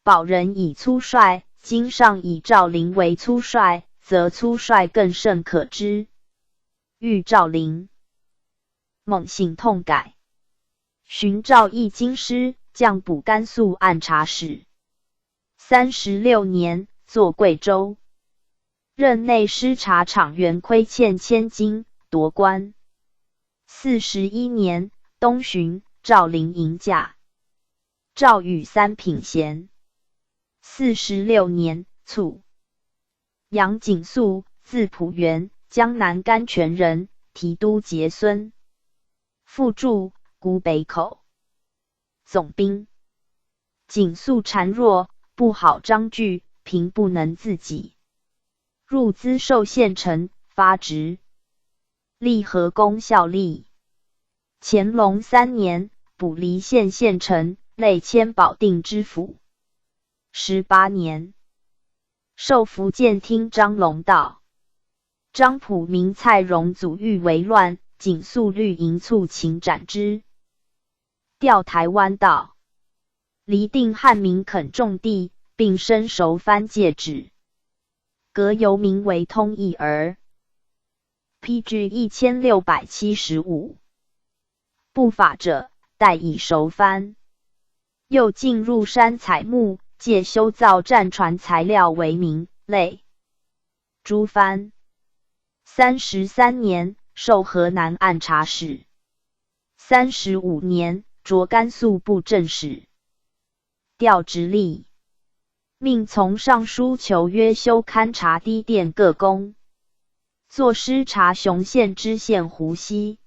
宝人以粗率，今上以赵灵为粗率，则粗率更甚可知。欲赵灵猛行痛改。寻赵义京师，降补甘肃按察使。36年，作贵州。任内师察场员亏欠千金，夺官。41年，东巡，赵灵迎驾。赵与3品衔。46年，卒。杨景肃，字朴元，江南甘泉人，提督节孙。附注：古北口。总兵。景肃孱弱，不好章句，平不能自己。入资寿县丞，发职。历河公效力。乾隆3年，补黎县县丞，累迁保定知府。18年，授福建厅张龙道。张溥明蔡荣祖欲为乱，景肃律营促请斩之。调台湾道。黎定汉民垦种地，并申熟藩戒旨。革由名为通义儿。PG 1675。不法者，待以熟藩。又进入山采木，借修造战船材料为名，类诸藩。33年，授河南按察使。35年，擢甘肃布政使。调直隶。命从尚书求约修勘察堤甸各宫。作师察雄县知县胡锡。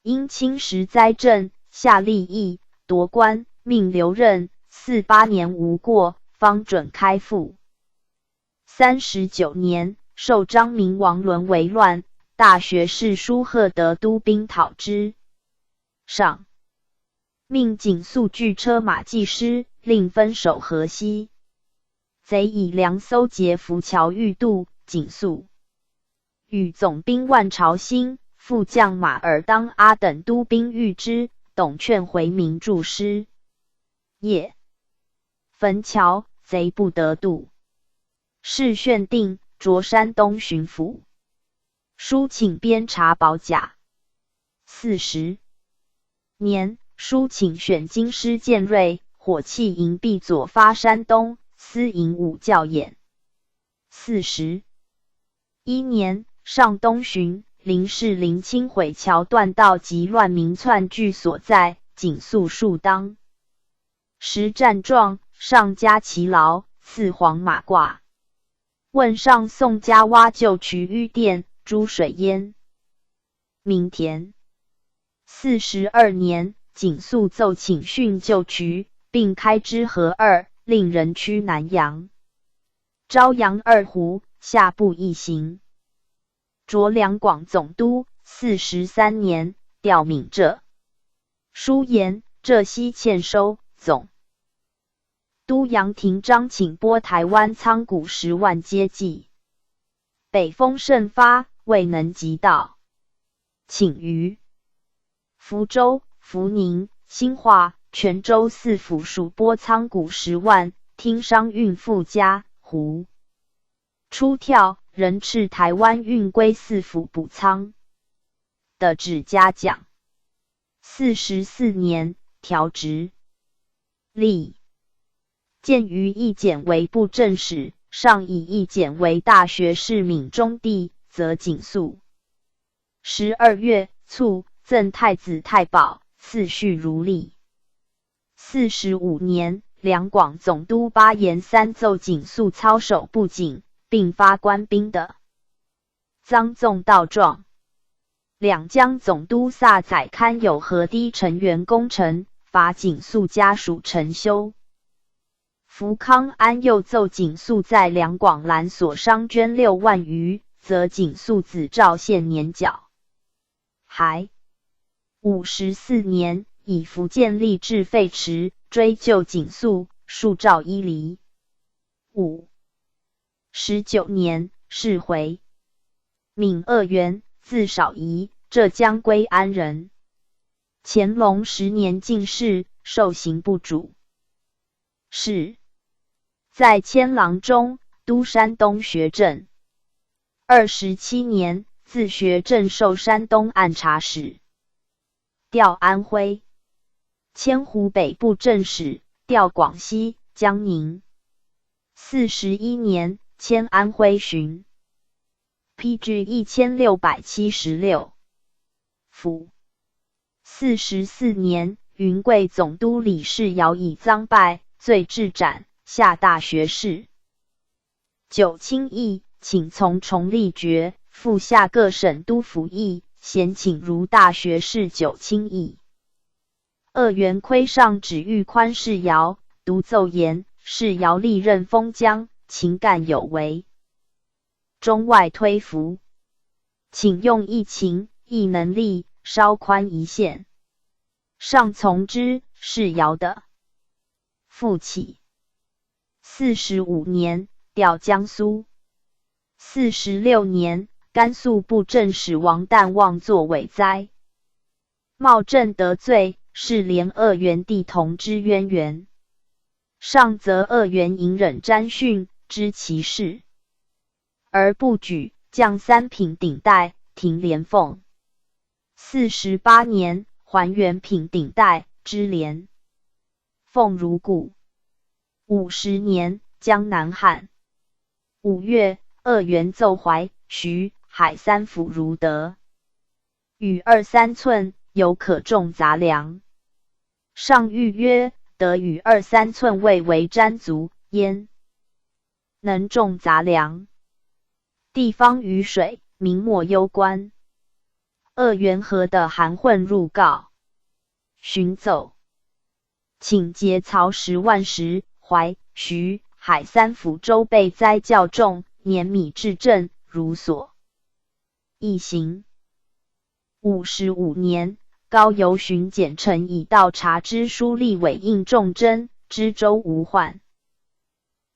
因侵蚀灾政，下吏役，夺官，命留任，48年无过，方准开复。39年，授张明王伦为乱，大学士舒赫德都兵讨之。上。命景肃据车马技师，令分守河西。贼以粮搜劫浮桥欲渡，景肃与总兵万朝兴、副将马尔当阿等督兵御之，董劝回民助师。夜焚桥，贼不得渡。事宣定，擢山东巡抚。书请编察保甲。40年，书请选京师建瑞，火器营毕左发山东，司营武校演。41年，上东巡，临士林清毁桥断道及乱民窜聚所在，景肃数当。时战状，上加其劳，赐黄马褂。问上宋家挖旧渠淤甸，诸水淹。明田。42年，景肃奏请训旧渠，并开之河2，令人驱南阳。朝阳2湖，下部一行。擢两广总督。43年，调闽浙。书言，浙西欠收，总督杨廷章请拨台湾仓谷10万接济。北风甚发，未能及到。请于福州、福宁、兴化、泉州4府属拨仓谷10万，听商运富家。胡出跳，仍敕台湾运归四府补仓的指嘉奖。44年调职。例建于义简为布政使，上以义简为大学士闽中第，则景肃。12月卒，赠太子太保，次序如例。45年，两广总督巴彦三奏景肃操守不谨，并发官兵的赃纵盗状。两江总督萨载堪有河堤成员工程，罚景肃家属陈修。福康安又奏景肃在两广兰所商捐6万余，则景肃子赵县年缴。还54年，以福建吏治废池，追究景肃，数诏一离。19年，释回。闽鄂元，字少仪，浙江归安人。乾隆10年进士，受刑部主事，在迁郎中，督山东学政。27年，自学政授山东按察使，调安徽。迁湖北布政使，调广西、江宁。41年，迁安徽巡，PG 1676。府。44年，云贵总督李世尧以赃败罪治斩，下大学士。九卿议，请从重立爵，复下各省督府议，咸请如大学士九卿议。鄂元亏上旨谕宽世尧，独奏言世尧历任封疆，情干有为，中外推服，请用义情、义能力，稍宽一线。上从之，是尧的。复起。45年，调江苏。46年，甘肃布政使王旦妄作伪灾，冒正得罪，是连鄂元地同之渊源。上则鄂元隐忍詹逊，知其事，而不举，降3品顶戴，停连凤。48年，还原品顶戴，知连凤如故。50年，江南汉。5月，鄂元奏淮、徐、海3府如得，与2-3寸，有可种杂粮。上谕曰：得与2-3寸未为瞻足，焉能种杂粮。地方雨水，民莫忧官。鄂元河的含混入告，巡奏，请节曹10万石，淮、徐、海3府州被灾较重，年米至正，如所一行。55年，高邮巡检陈以道察之书立委应仲贞，知州无患。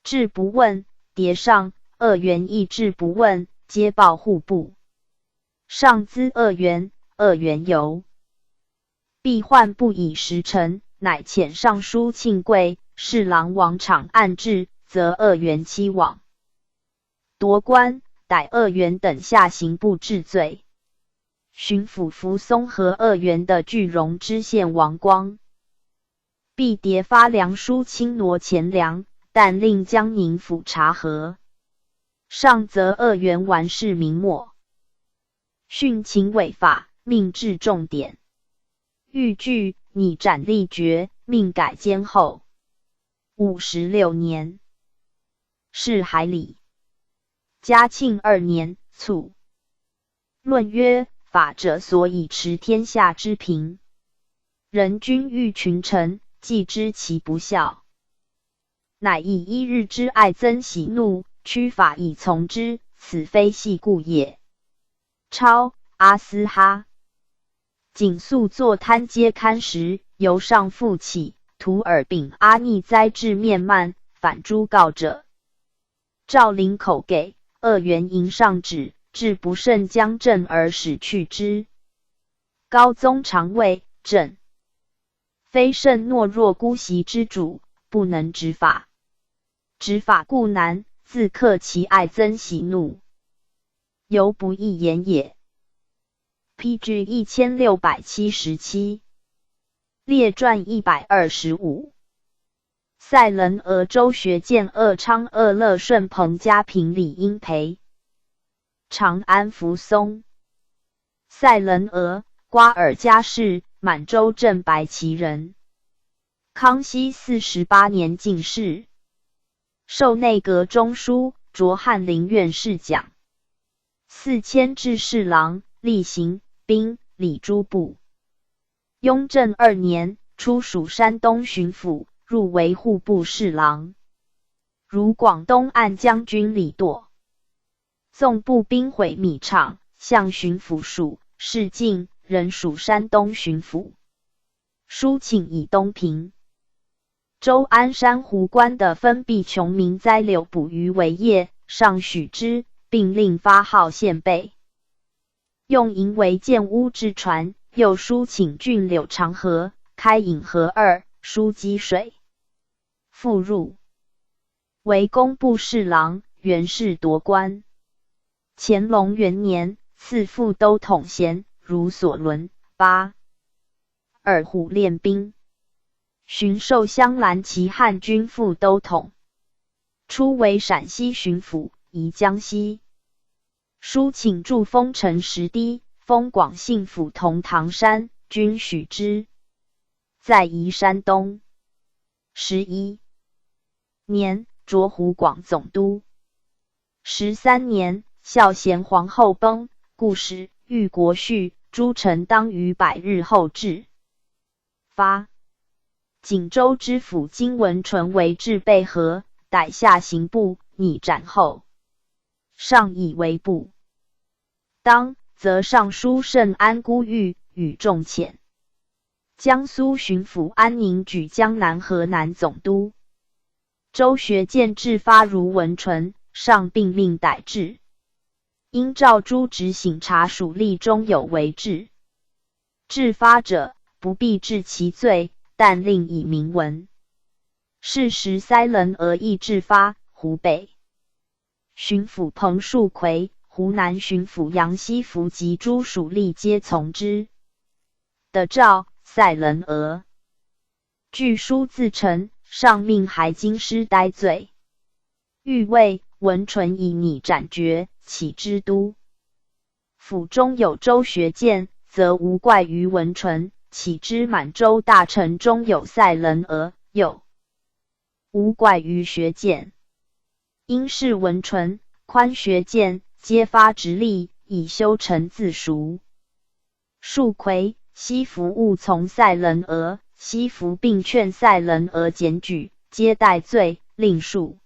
至不问，迭上，鄂元亦至不问，皆报户部。上咨鄂元，鄂元由必患不以时辰，乃遣尚书庆贵、侍郎王昶按制，则鄂元期往。夺官，逮鄂元等下刑部治罪。巡抚扶松和鄂元的句容知县王光，必迭发粮书轻挪钱粮，但令江宁府查核。上则鄂元完事明末，训勤违法，命治重典。欲据拟斩立决，命改监后。56年，谥海礼。嘉庆2年卒。论曰：法者所以持天下之平，人君欲群臣，既知其不孝，乃以一日之爱增喜怒，屈法以从之，此非系故也。超阿斯哈。景肃作贪皆堪时，由上复起，徒尔丙阿逆灾至面慢，反诸告者。诏领口给，鄂元迎上旨，至不甚将正而使去之。高宗常谓朕非甚懦弱姑息之主，不能执法。执法固难，自克其爱增喜怒。犹不易言也。PG 1677列传125赛人娥周学建鄂昌鄂乐顺彭家平李英培长安扶松赛人娥瓜尔佳氏满洲镇白旗人。康熙48年进士，授内阁中书，擢翰林院侍讲，4迁制侍郎，吏刑兵礼诸部。雍正2年，出属山东巡抚，入为户部侍郎。如广东按将军李铎，纵步兵毁米场，向巡抚署，事进，仍属山东巡抚。书请以东平。州安山湖关的封闭穷民灾流捕鱼为业，上许之，并令发号县备。用银为建屋之船，又书请郡柳长河，开引河2，疏积水。复入为工部侍郎，原是夺官。乾隆元年，赐副都统衔，如所论。8. 二虎练兵。巡授镶蓝旗汉军副都统，初为陕西巡抚，移江西。书请驻丰城石堤，封广信府同唐山，均许之。在移山东。11年，擢湖广总督。13年，孝贤皇后崩，故使御国序，诸臣当于100日后至。发锦州知府金文纯为治备和，逮下刑部，拟斩后，上以为部。当则尚书圣安孤玉与仲潜。江苏巡抚安宁举江南河南总督。周学建制发如文纯，上并命逮治。因诏诸直省察属吏中有违制，制发者不必治其罪，但令以明文。是时塞人而议制发，湖北巡抚彭树奎、湖南巡抚杨希福及诸属吏皆从之。的诏塞人娥，据书自陈，上命还京师待罪。欲为文纯以拟斩决，起之都。府中有周学建，则无怪于文纯。岂知满洲大臣中有塞人娥，又无怪于学建。因是文纯、宽学建，皆发直隶，以修成自赎。树奎、西服务从塞人娥，西服并劝塞人娥检举，皆戴罪，令恕。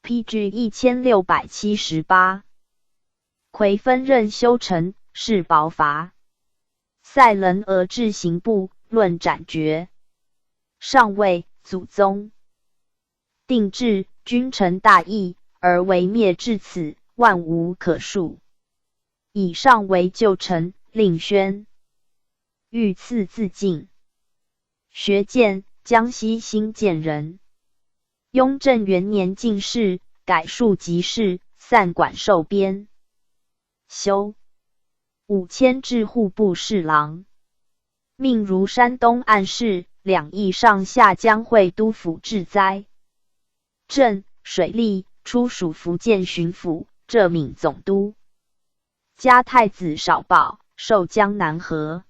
PG 1678奎分任修成，是薄罚。塞人娥至刑部，论斩决。上谓祖宗定制，君臣大义，而为灭至此，万无可恕。以上为旧臣，令宣御赐自尽。学建，江西新建人。雍正元年进士，改庶吉士，散馆授编。修5迁至户部侍郎，命如山东按事、两翼上下江会督抚治灾、镇、水利，出属福建巡抚，浙闽总督。加太子少保，授江南河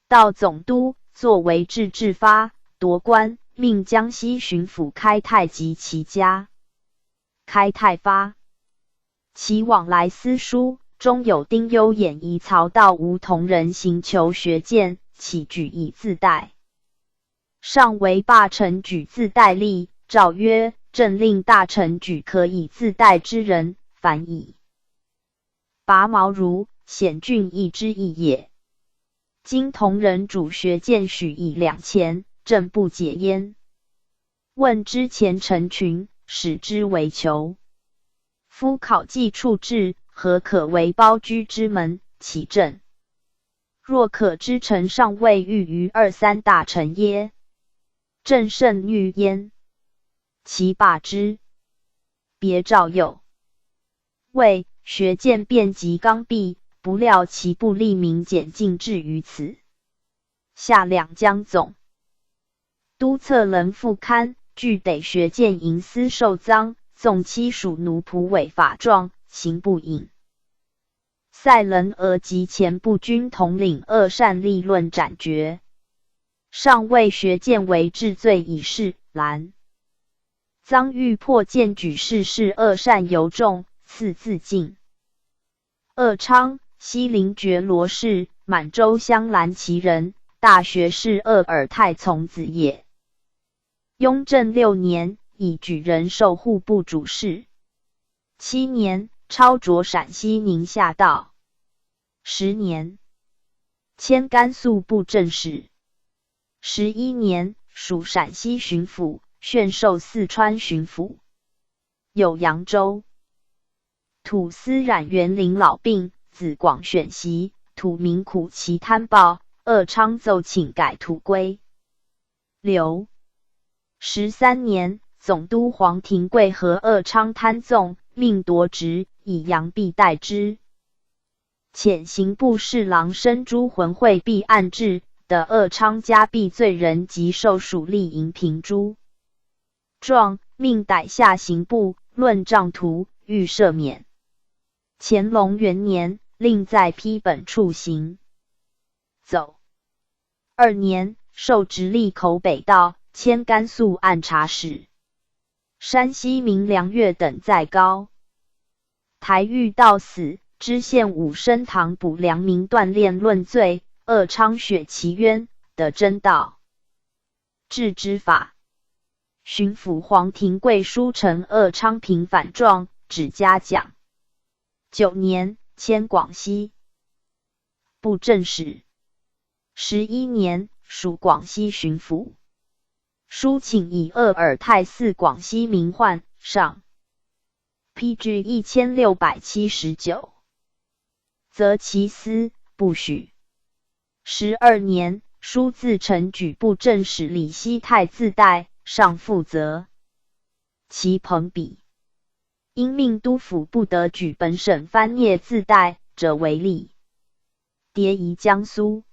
道总督，作为制发，夺官，命江西巡抚开泰及其家。开泰发其往来私书，中有丁忧演疑曹道吴同人行求学见，起举以自代。上为大臣举自代吏，诏曰：朕令大臣举可以自代之人，凡矣。拔毛如显俊义之意也。今同人主学见许以2钱，朕不解焉。问之前陈群，使之为囚。夫考绩处置，何可为包居之门？其正若可知臣上未遇于2、3大臣耶？朕甚欲焉。其罢之。别诏右谓学见遍及刚愎，不料其不立名简尽至于此。下两江总督策人副刊，据得学见营私受赃，纵妻属奴仆违法状，刑不引。塞人额及前部军统领恶善立论斩决。上谓学见为治罪以事，然赃欲破见举事事恶善尤重，赐自尽。鄂昌、西陵觉罗氏，满洲镶蓝旗人，大学士鄂尔泰从子也。雍正6年，以举人授户部主事。7年，超擢陕西宁夏道。10年，迁甘肃布政使。11年，属陕西巡抚，宣授四川巡抚。有扬州土司冉元龄老病，子广选袭，土民苦其贪暴，鄂昌奏请改土规。刘13年，总督黄廷贵和鄂昌贪纵，命夺职，以杨弼代之。遣刑部侍郎申诸浑会弊案治的鄂昌加弊罪人及受属吏营平诸状，命逮下刑部，论杖徒，欲赦免。乾隆元年，令在批本处刑。走2年，授直隶口北道，迁甘肃按察使。山西明良月等在高台遇到死，知县武升堂补良民锻炼论罪，鄂昌雪其冤的真道治之法。巡抚黄廷贵书呈鄂昌平反状，指嘉奖。9年，迁广西布政使。11年，属广西巡抚。书请以鄂尔泰祀广西民患，上 PG 1679，则其司不许。12年，书自呈举布政使李熙泰自代，上负责。其朋比因命督府不得举本省藩聂自代者为例。迭移江苏、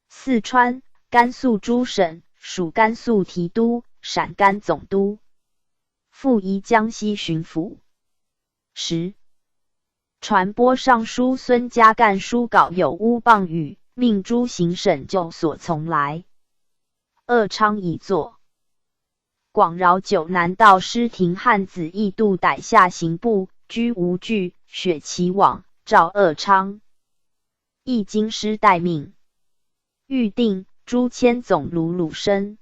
四川、甘肃诸省，属甘肃提督、陕甘总督，复移江西巡抚。10. 传播尚书孙家干书稿有诬谤语，命诸行省就所从来。鄂昌已作。广饶九南道施廷汉子义度逮下刑部，居无惧，雪其往，召鄂昌。亦京师待命。预定朱迁总卢鲁生，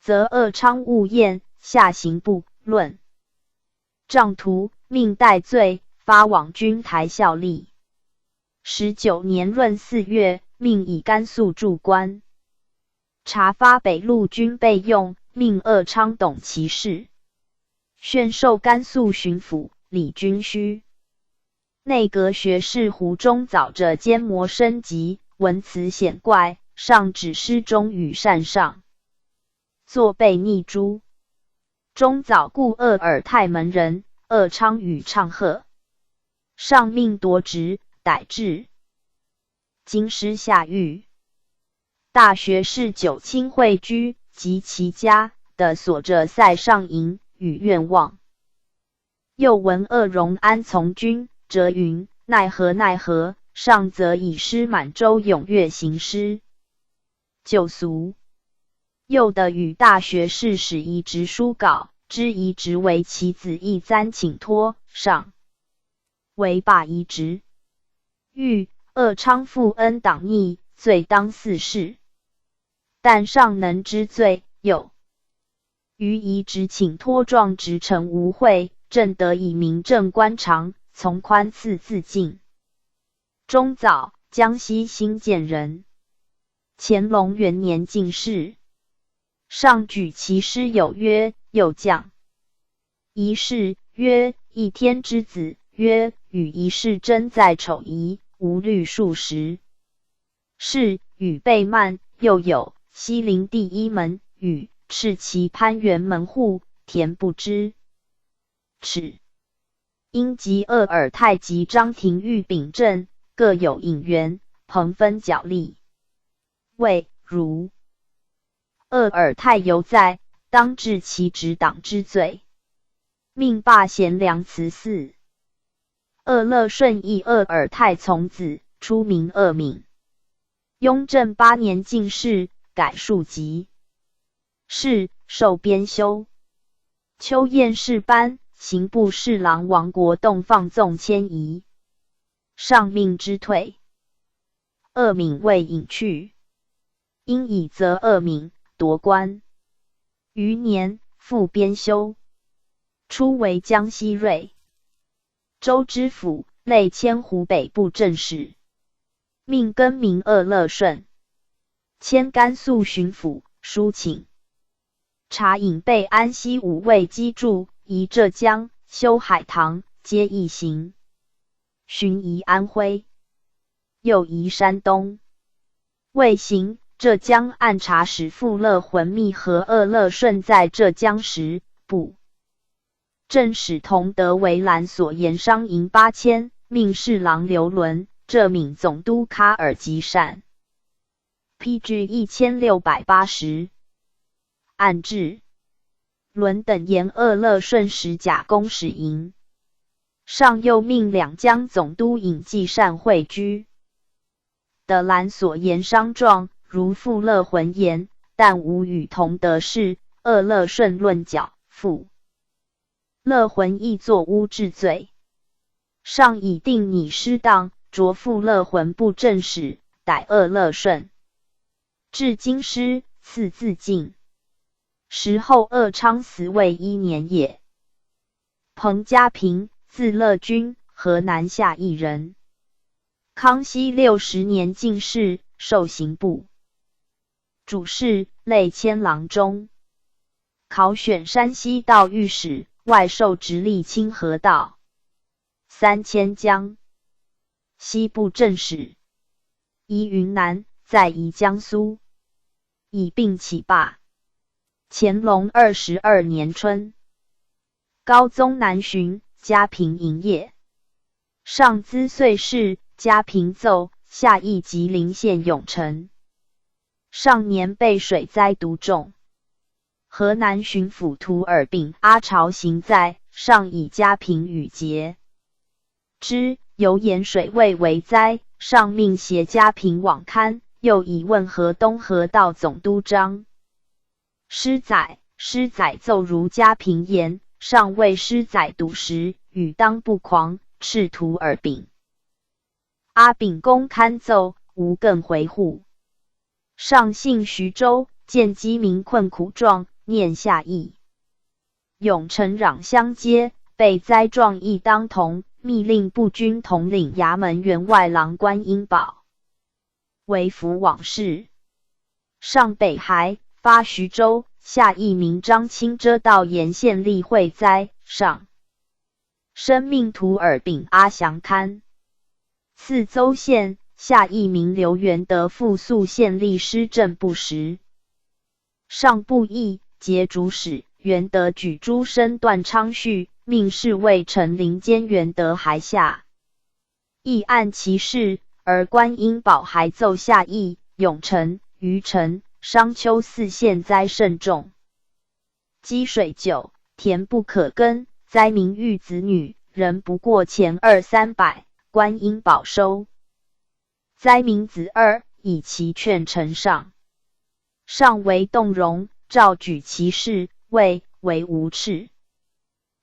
则鄂昌勿验，下刑部，论杖徒，命戴罪，发往军台效力。19年闰4月，命以甘肃驻官。察发北路军备用，命鄂昌董其事。宣授甘肃巡抚，李君虚。内阁学士胡中藻者奸魔深极，文辞显怪，上指诗中语善上，作被逆诛。中藻故鄂尔泰门人，鄂昌语唱和。上命夺职，逮治。京师下狱。大学士九卿会居及其家的所者塞上营与愿望。又闻鄂荣安从军，则云奈何，上则以师满洲踊跃行师。旧俗。又的与大学士使移植书稿，知移植为其子义簪请托，上为罢移植。欲鄂昌负恩党逆，罪当四事。但上能知罪，有于移植请托状直呈无讳，正得以明正官常，从宽赐自尽。中藻，江西新建人。乾隆元年进士。上举其师有曰：又将一世，曰一天之子，曰与一世真在丑夷，无虑数十。是与备慢，又有西陵第一门，与赤旗攀援门户，田不知耻。因及鄂尔泰及张廷玉秉政，各有引援，朋分角力。谓如鄂尔泰犹在，当治其执党之罪，命罢贤良祠祀。鄂勒顺亦鄂尔泰从子，初名鄂敏。雍正8年进士，改庶吉士，授编修。秋宴士班，刑部侍郎王国栋放纵迁移，上命之退。鄂敏未隐去，因以责鄂敏，夺官。余年，复编修，初为江西瑞州知府，累迁湖北布政使，命更名鄂勒顺，迁甘肃巡抚，书请察引被安西5位击筑，移浙江，修海棠，皆一行。巡移安徽，又移山东。未行，浙江按察使傅勒浑密和鄂勒顺在浙江时，部正使同德为兰所盐商银8000，命侍郎刘伦、浙闽总督卡尔吉善。PG 1680。按制，伦等沿鄂勒顺使甲公使营。上又命两江总督尹继善会居。德兰所言商状，如傅勒浑言，但无与同德事。鄂勒顺论剿，傅勒浑亦作诬治罪。上已定拟失当，着傅勒浑部正使，逮鄂勒顺，至京师，赐自尽。时后鄂昌祠为1年也。彭家平，字乐君，河南夏邑人。康熙60年进士，授刑部主事，累迁郎中。考选山西道御史，外授直隶清河道3000江西部正使。移云南，再移江苏，以并起罢。乾隆22年春，高宗南巡，嘉平营业。上资岁事，嘉平奏，夏邑吉林县永城。上年被水灾毒重。河南巡抚图尔丙阿朝行在，上以嘉平与节之，有盐水位为灾，上命携嘉平往勘，又以问河东河道总督张师载奏如嘉平言，上谓师载笃实，语当不狂，斥图尔丙。阿丙公勘奏，无更回护。上幸徐州，见饥民困苦状，念下邑。永城壤相接，被灾状亦当同，密令步军统领衙门员外郎官英宝为抚往事。上北还，发徐州、下邑民张清遮道沿县立会灾，上生命图尔丙阿祥勘。赐邹县、下邑民刘元德复诉县立施政不实。上不义，节主使元德举诸身段昌绪，命侍卫陈林监元德还下。亦按其事，而官英宝还奏下邑、永城、虞城、商丘4县灾甚重，积水久，田不可耕，灾民育子女，人不过前200-300，官应保收。灾民子2，以其劝呈上。上为动容，诏举其事，谓为无耻。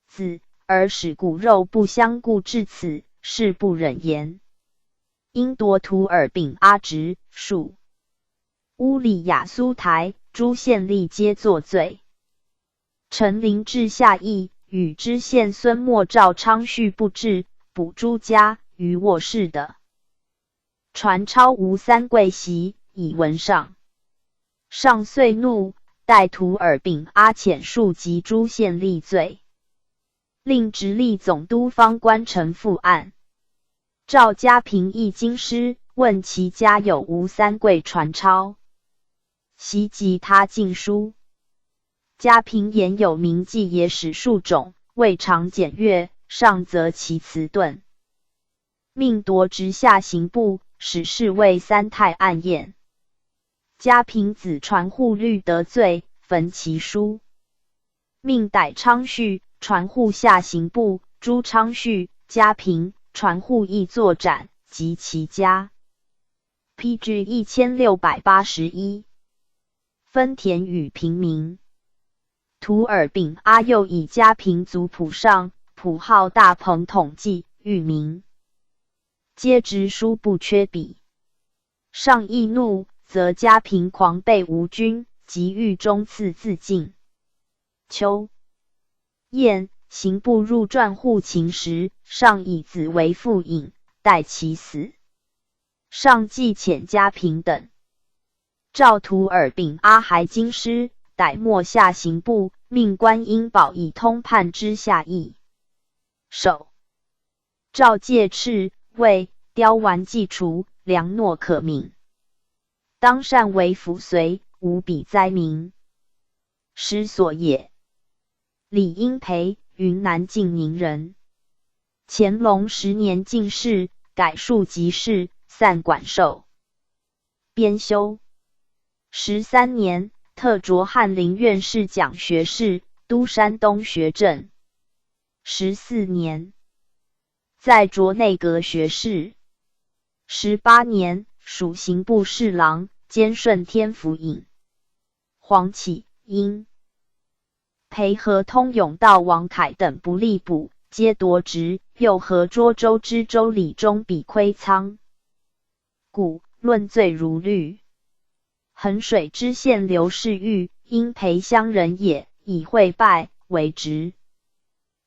子而使骨肉不相顾至此，事不忍言。因夺图尔丙阿侄，属乌里雅苏台，诸县吏皆作罪。陈林至下邑，与知县孙默赵昌绪不至，捕诸家于卧室的。传抄无3跪席，以闻上。上遂怒，待图尔丙阿遣数及诸县吏罪，令直隶总督方官陈复案。召嘉平议京师，问其家有无3跪传抄。袭及他禁书。嘉平言有铭记野史数种，未尝检阅，上则其辞顿，命夺直下刑部，使侍卫三太按验。嘉平子传户律得罪，焚其书。命逮昌绪传户下刑部，诛昌绪、嘉平传户亦作斩，及其家。PG 1681。分田与平民。图尔丙阿幼以嘉平族谱上，谱号大鹏统计，域名。皆直书不缺笔。上易怒，则嘉平狂悖无君，即狱中赐自尽。秋晏，刑部入传户秦时，上以子为父尹，待其死。上既遣嘉平等。诏图尔丙阿还京师，逮没下刑部，命观音保以通判之下邑。首诏戒斥，谓刁顽既除，良诺可悯。当善为辅随，无比灾民。师所也。李英培，云南晋宁人。乾隆10年进士，改庶吉士，散管授。编修。13年，特擢翰林院士讲学士，都山东学政。14年，在擢内阁学士。18年，属刑部侍郎，兼顺天府尹。黄启、殷培和通永道王凯等不力补，皆夺职，又和涿州知州李忠比窥仓。故论罪如律。衡水知县刘世玉，因培乡人也，以会拜为职。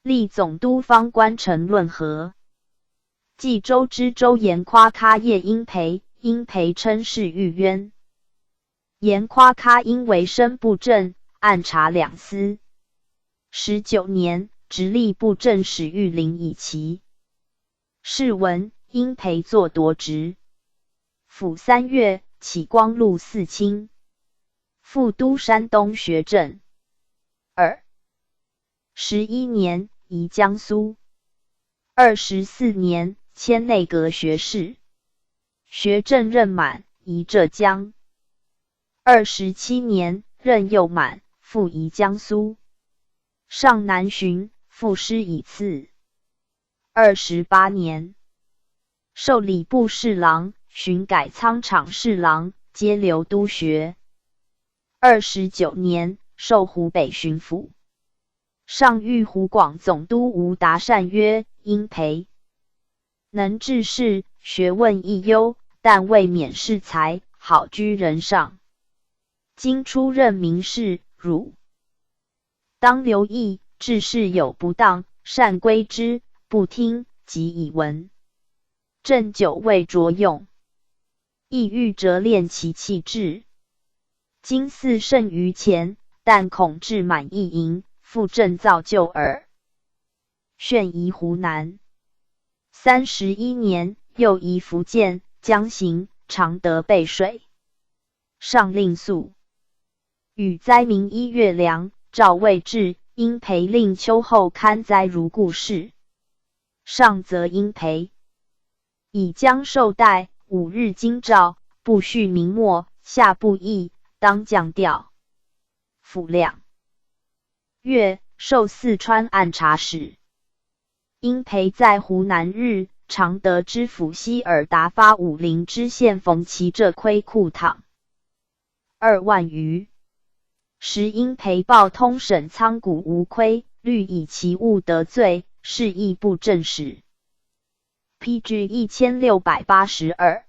历总督方官陈论和。冀州知州严夸喀叶因培，因培称是狱冤。严夸喀因为身不正，按察两司。19年，直隶布政使御林以其。是闻因培作夺职。甫3月，起光禄4卿。复都山东学政。11年，移江苏。24年，迁内阁学士。学政任满，移浙江。27年，任右满，复移江苏。上南巡，赋诗以次。28年，授礼部侍郎，巡改仓场侍郎，皆留都学。29年，授湖北巡抚。上谕湖广总督吴达善曰：因培能治事，学问亦优，但未免世才，好居人上。今出任名士，汝当留意，治事有不当，善归之，不听，即以闻。朕久未着用，意欲折练其气质。今似胜于前，但恐志满意盈，复朕造就耳。旋移湖南。31年，又移福建，江行，常得备水。上令粟。与灾民1月粮，诏未至，因培令秋后勘灾如故事。上则因培以将受代，5日京兆，不恤明末，下不义，当降调。傅亮月，授四川按察使。因培在湖南日，常得知府希尔达发武陵知县冯其浙亏库躺2万余。时因培报通审仓谷无亏，虑以其物得罪，是亦部正使。PG 1682。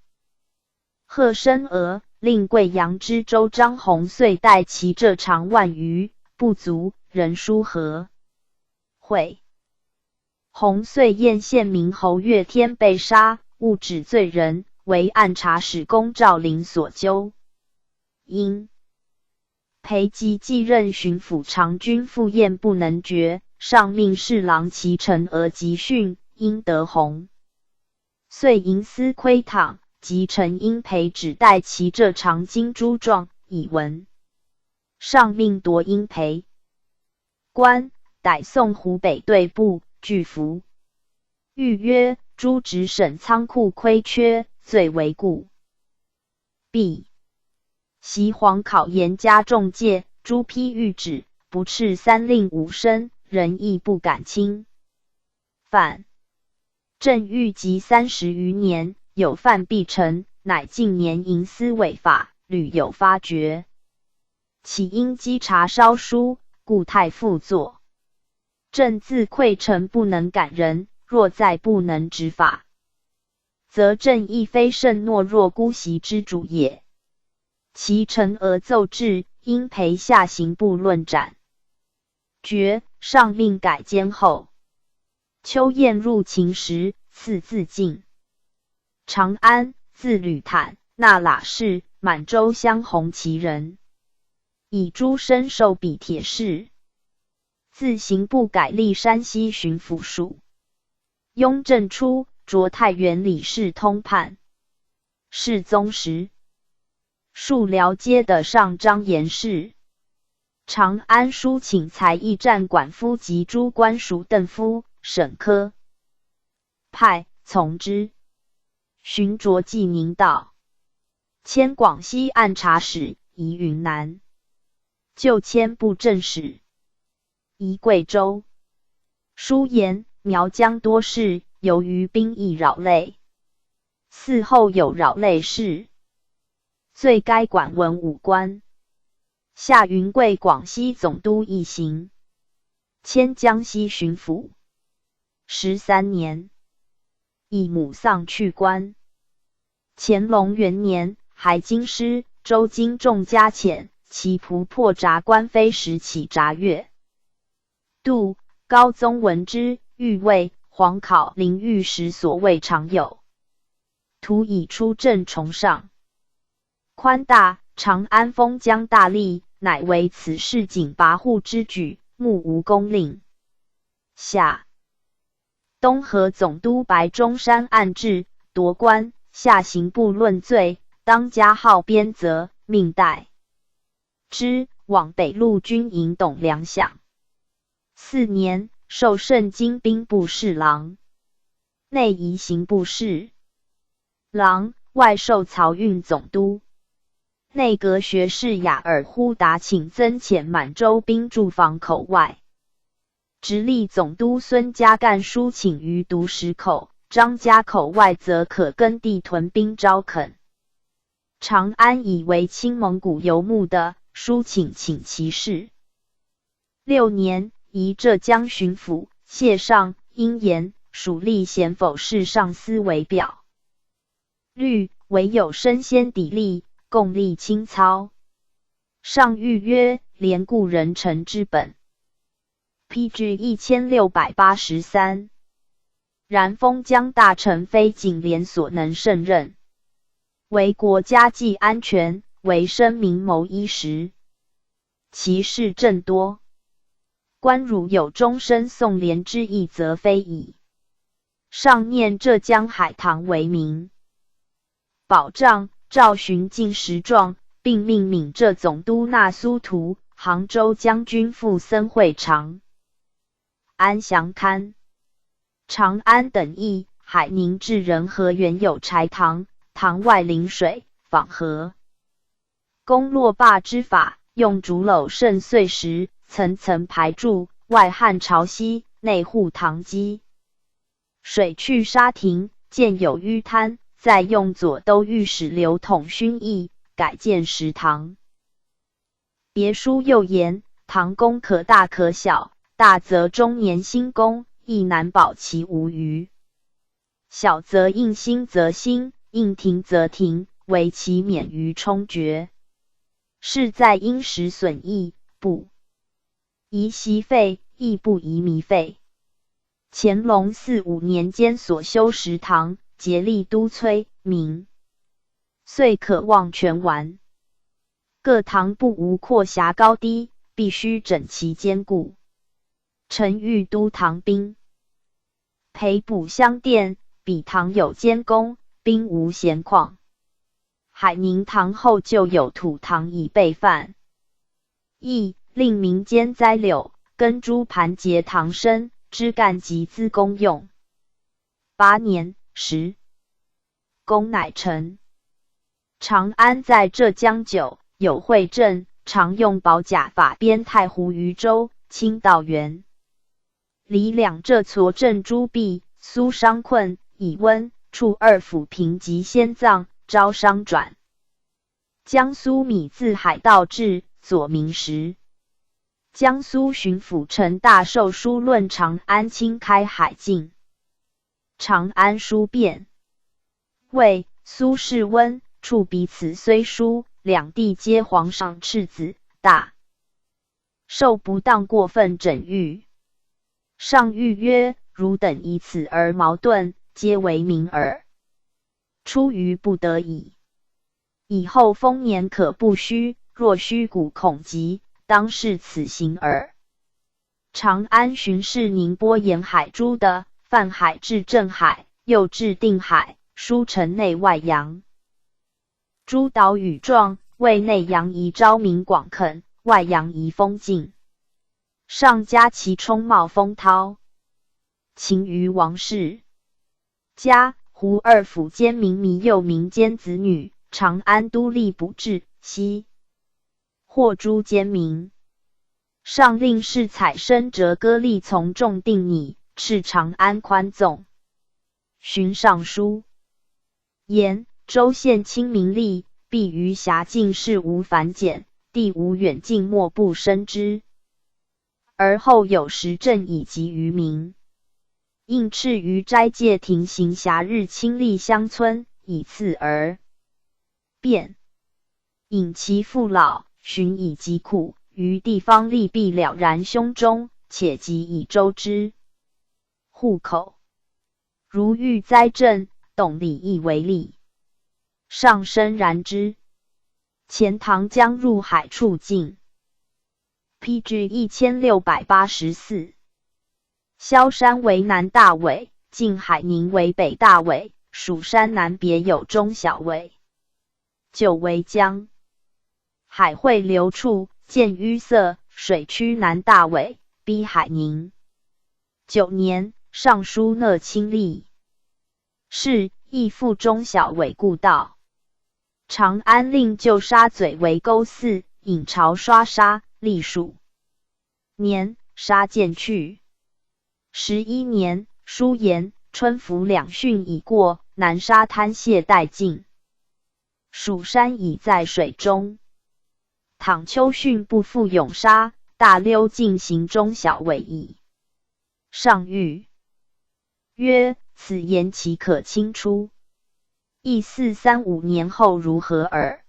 贺申娥，令贵阳知州张弘遂代其浙长万余，不足，人书和会。弘遂验县民侯岳天被杀，误指罪人，为按察使公赵林所究。因培即继任巡抚长军赴宴不能决，上命侍郎齐陈娥集训，因得弘。遂营私窥躺，即陈因培只待其浙长金珠状，以闻。上命夺因培官，逮送湖北队部，具服。谕曰：诸直省仓库亏缺，最为故。B. 袭皇考严加重戒，诸批谕旨，不斥三令五申，人亦不敢轻。犯。朕欲及30余年，有犯必成，乃近年营私违法，屡有发觉。岂因稽查稍疏，故太复作。朕自愧臣不能感人，若再不能执法，则朕亦非甚懦弱姑息之主也。其臣而奏制，应陪下刑部论斩。决上命改监后。邱彦入秦时，赐字敬。长安，字吕坦，那喇氏，满洲乡红旗人。以诸身受比铁士。自刑部改隶山西巡抚署。雍正初，擢太原理事通判。世宗时，树寮街的上张严氏。长安书请才艺站管夫及诸官属邓夫、沈科派从之。寻擢济宁道。迁广西按察使，移云南。就迁布政使。移贵州。书言苗疆多事，由于兵役扰累。嗣后有扰累事。最该管文武官。下云贵广西总督一行。迁江西巡抚。13年。以母丧去官。乾隆元年，还京师，周经众加遣，其仆破札官非时起札阅。杜高宗闻之，欲为皇考临御史所谓常有。图以出镇崇尚。宽大，长安封疆大吏，乃为此事仅跋扈之举，目无公令。下东河总督白中山案治，夺官，下刑部论罪，当加号鞭责，命代之，往北路军营董粮饷。4年，授盛京兵部侍郎。内仪刑部侍郎，外授漕运总督。内阁学士雅尔忽达请增遣满洲兵驻防口外。直隶总督孙家干书请于独石口、张家口外，则可耕地屯兵招垦。长安以为亲蒙古游牧的，书请其事。6年，移浙江巡抚，谢尚、殷延、属吏咸否事上司为表。律唯有身先砥砺，共力清操。上谕曰：连固人臣之本。PG 1683。然封疆大臣非仅连所能胜任，为国家计安全，为生民谋衣食，其事政多。官汝有终身送连之意，则非矣。上念浙江海棠为名。保障赵寻进10状，并命闽浙总督纳苏图、杭州将军傅森会长。安祥刊。长安等邑，海宁至仁和原有柴塘，塘外临水，仿河。攻落坝之法，用竹篓盛碎石，层层排筑，外汉朝西，内护塘基。水去沙亭，见有淤滩，再用左都御史刘统勋议，改建石塘。别书又言，塘宫可大可小，大则终年兴工，亦难保其无虞；小则应兴则兴，应停则停，为其免于冲决。事在因时损益，不宜息费，亦不宜糜费。乾隆4、5年间所修石塘，竭力督催明，遂可望全完。各塘不无阔狭高低，必须整齐坚固。臣欲督塘兵，培补相殿，彼塘有监工，兵无闲旷。海宁塘后就有土塘以备犯。亦令民间栽柳，根株盘结塘身，枝干及资公用。8年10公乃成。长安在浙江9有会镇，常用宝甲法编太湖渝州，清道元。离两浙撮镇诸弼，苏商困，以温、处二府平及先藏，招商转。江苏米自海盗至，左明时。江苏巡抚陈大寿书论长安清开海禁。长安书变。谓苏轼温、处彼此虽疏，两地皆皇上赤子，大受不当过分整谕。上谕曰：汝等以此而矛盾，皆为民耳。出于不得已。以后丰年可不虚，若虚谷恐急，当是此行耳。长安巡视宁波沿海诸的，泛海至镇海，又至定海，书城内外洋。诸岛屿状，为内洋宜昭明广垦，外洋宜风静。上加其冲冒风涛。秦于王室。嘉、湖二府兼民弥幼民间子女，长安都吏补治，西获诸奸民。上令士采生折割吏从众定拟，敕长安宽纵。寻尚书言州县亲民吏，必于辖境事无繁简，地无远近莫不深知。而后有时政以及于民。应敕于斋戒庭行暇日亲历乡村，以次而变。引其父老，寻以疾苦，于地方利弊了然胸中，且即以周之。户口。如遇灾政，动礼义为例。上深然之。钱塘江入海处境。PG 1684。萧山为南大尾，晋海宁为北大尾，蜀山南别有中小尾。九为江。海汇流处，见淤塞，水区南大尾，逼海宁。9年，尚书讷亲吏。是，亦复中小尾故道。长安令旧沙嘴为沟泗，引潮刷沙，历数年，沙渐去。11年，书言春服两汛已过，南沙滩蟹殆尽，蜀山已在水中。倘秋汛不复涌沙，大溜尽行中小尾矣。上谕曰：此言岂可轻出？亦435年后如何耳？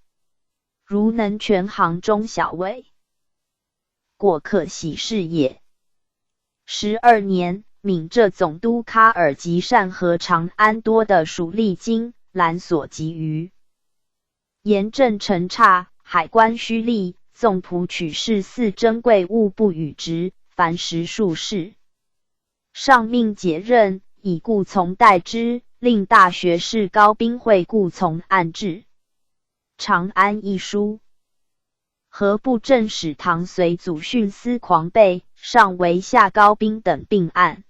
如能全行中小尾，果可喜事也。12年，闽浙总督喀尔吉善和长安多的属历经兰所及于盐政陈差，海关虚吏，纵仆取士4珍贵物不与职，凡10数事。上命解任，以顾从代之，令大学士高宾会顾从案治。长安一书。何部正使唐随祖训司狂悖，上为下高宾等并案。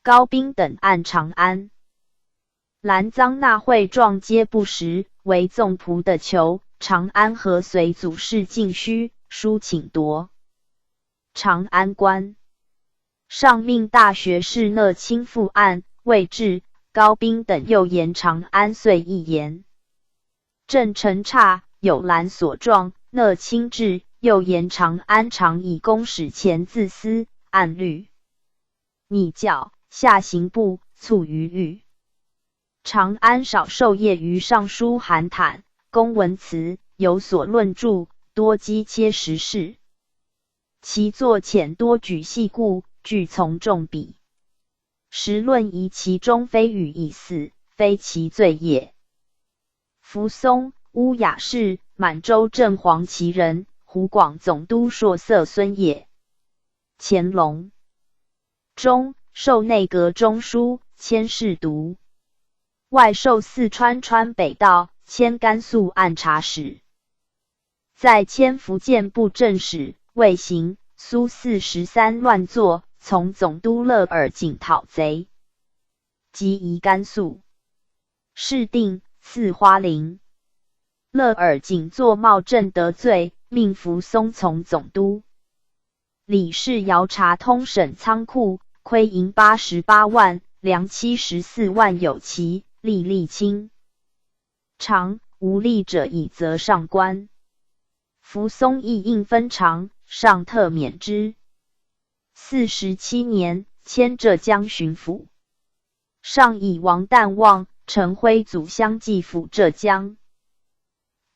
高宾等案长安。兰赃纳贿状皆不实，为纵仆的囚，长安和随祖事尽虚，书请夺。长安关。上命大学士讷亲复案，未至，高宾等又言长安遂一言。正陈差有兰所状，讷亲至，又言长安常以公使前自私，按律拟教，下刑部，促于狱。长安少授业于尚书韩坦，公文辞，有所论著，多讥切时事。其作浅多举细故，具从众笔。时论疑其中非语已死，非其罪也。扶松、乌雅氏，满洲正黄旗人，湖广总督朔色孙也。乾隆中，授内阁中书，迁侍读。外授四川川北道，迁甘肃按察使。在迁福建布政使，未行苏413乱作，从总督勒尔景讨贼，即移甘肃。事定，赐花翎。勒尔景作茂镇得罪，命扶松从总督。李氏遥查通省仓库，亏银88万，粮74万有奇，吏吏清。常无吏者以责上官。扶松亦应分偿，上特免之。47年，迁浙江巡抚。上以王旦望、陈辉祖相继辅浙江，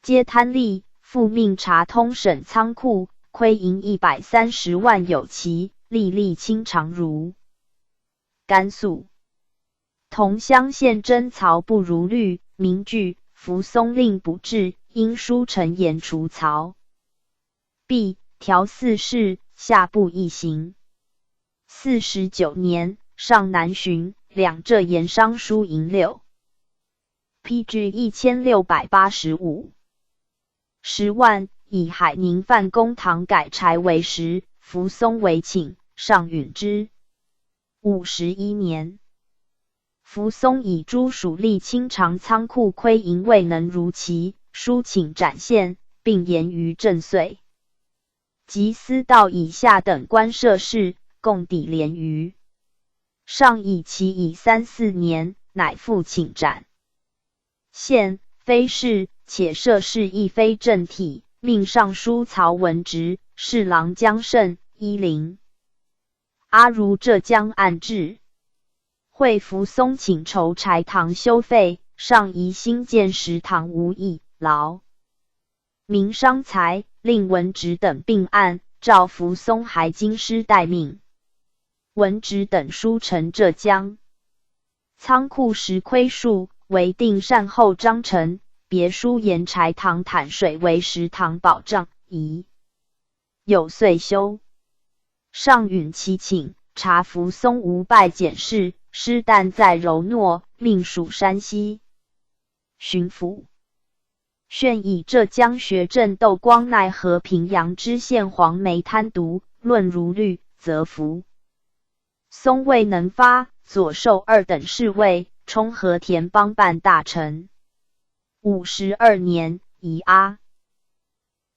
皆贪利，复命查通省仓库，亏银130万有奇，吏吏清偿如。甘肃同乡县征曹不如律，名据扶松令不治，因书陈言除曹。毕调四事，下部一行。49年，上南巡，两浙盐商书银6 PG 1685 10万，以海宁范公堂改柴为食，扶松为请，上允之。51年，扶松以诸属吏清偿仓库亏盈未能如期，书请展现，并言于正岁。及司道以下等官设事，共抵连余。上以其以3、4年，乃复请斩。现非是，且设事亦非正体，命尚书曹文植、侍郎江胜、伊林、阿如浙江案治。会扶松请筹柴堂修费，上宜兴建食堂无益劳民伤财，令文植等并案，召扶松还京师待命。文植等书呈浙江。仓库时亏数，为定善后章程，别书言柴堂坦水为食堂保障，宜有岁修。上允其请，查扶松无败检视，师旦在柔诺，命属山西巡抚。炫以浙江学政窦光奈和平阳知县黄梅贪渎，论如律，则服。松未能发，左授2等侍卫，充和田帮办大臣。52年，移阿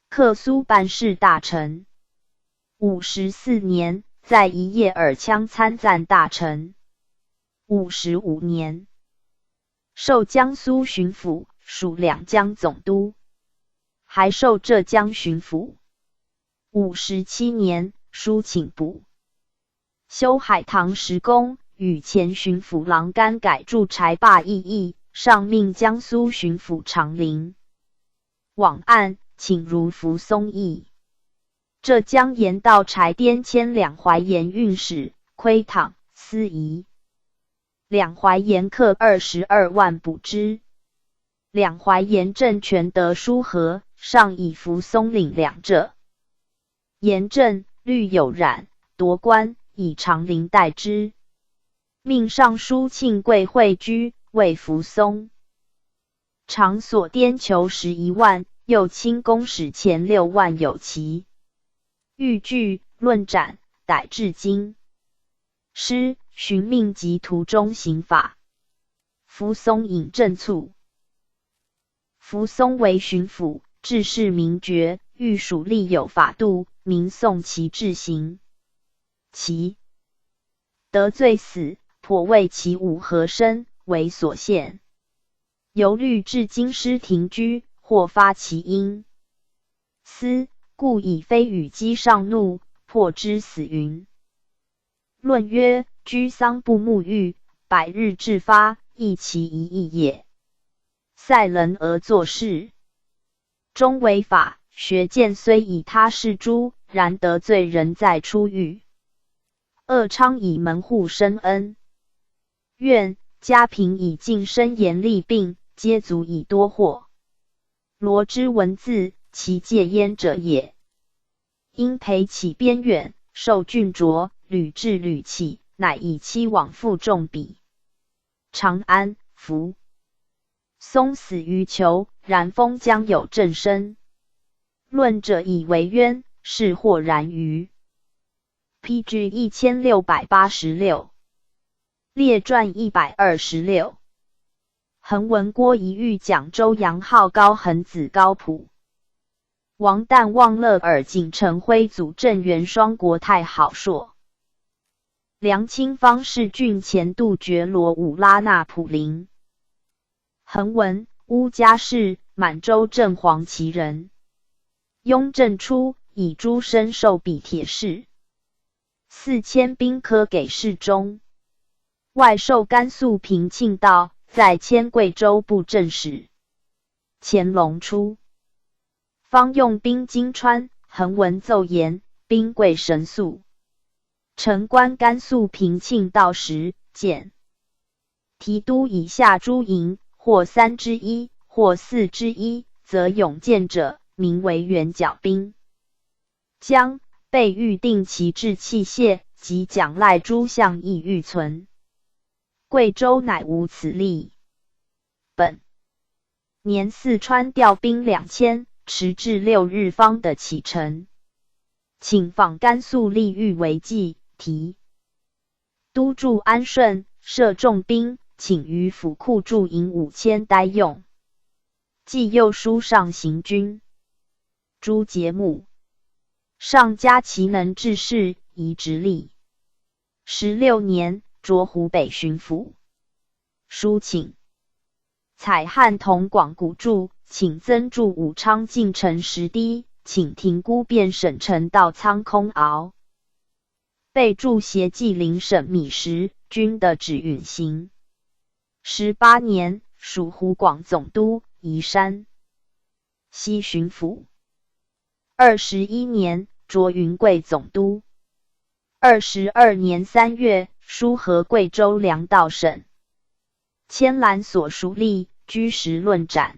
克苏办事大臣。54年，在宜叶尔羌参赞大臣。55年，授江苏巡抚，属两江总督，还授浙江巡抚。57年，书请补。修海棠石宫，与前巡抚郎干改筑柴坝异议，上命江苏巡抚长陵往案，请如扶松议。浙江盐道柴颠迁两淮盐运使，窥躺司仪。两淮盐客22万补之。两淮盐镇全得书和，上以扶松领两浙。盐镇虑有染，夺官，以长陵代之。命尚书庆贵会居，为扶松。常所颠求11万，又清公使前6万有奇。欲据论斩，逮至今。师寻命及途中刑法。扶松引正卒。扶松为巡抚，治事明决，欲属吏有法度，民颂其治行。其得罪死，颇为其武和身，为所陷。由律至京师停居，或发其因。思故以非与姬上怒，破之死云。论曰：居丧不沐浴，百日至发，亦其一义也。塞人而作事，终违法。学见虽以他事诛，然得罪人在出狱。恶昌以门户生恩，愿家贫以近身严厉病，皆足以多祸。罗之文字，其戒焉者也。因陪起边远，受郡卓，屡至屡起，乃以妻往复重比。长安，福松死于囚，然封将有正身。论者以为冤，是或然于。PG 1686，列传126。恒文郭仪遇蒋州杨浩高恒子高普王旦望乐尔景成辉祖正元双国泰好硕梁清方士郡前杜觉罗武拉纳普林恒文乌家氏满洲正黄旗人。雍正初以诸身授比铁士，4000兵科给事中，外授甘肃平庆道，在迁贵州布政使。乾隆初，方用兵金川，恒文奏言，兵贵神速。臣观甘肃平庆道时，见提督以下诸营，或1/3，或1/4，则勇健者，名为圆角兵。将被预定旗帜器械及奖赖诸项亦预存。贵州乃无此例。本年四川调兵2000，迟至6日方得启程。请访甘肃立豫为记，提督驻安顺，设重兵，请于府库驻营5000待用。既右书上行军。诸节目上加其能治事，宜直隶。16年，擢湖北巡抚。书请采汉同广古著，请增筑武昌进城10堤，请停沽便省城到仓空敖。备注协济陵省米时，均的指允行。18年，属湖广总督，宜山西巡抚。21年，擢云贵总督。22年3月，书和贵州粮道省。迁兰所属吏，居时论斩。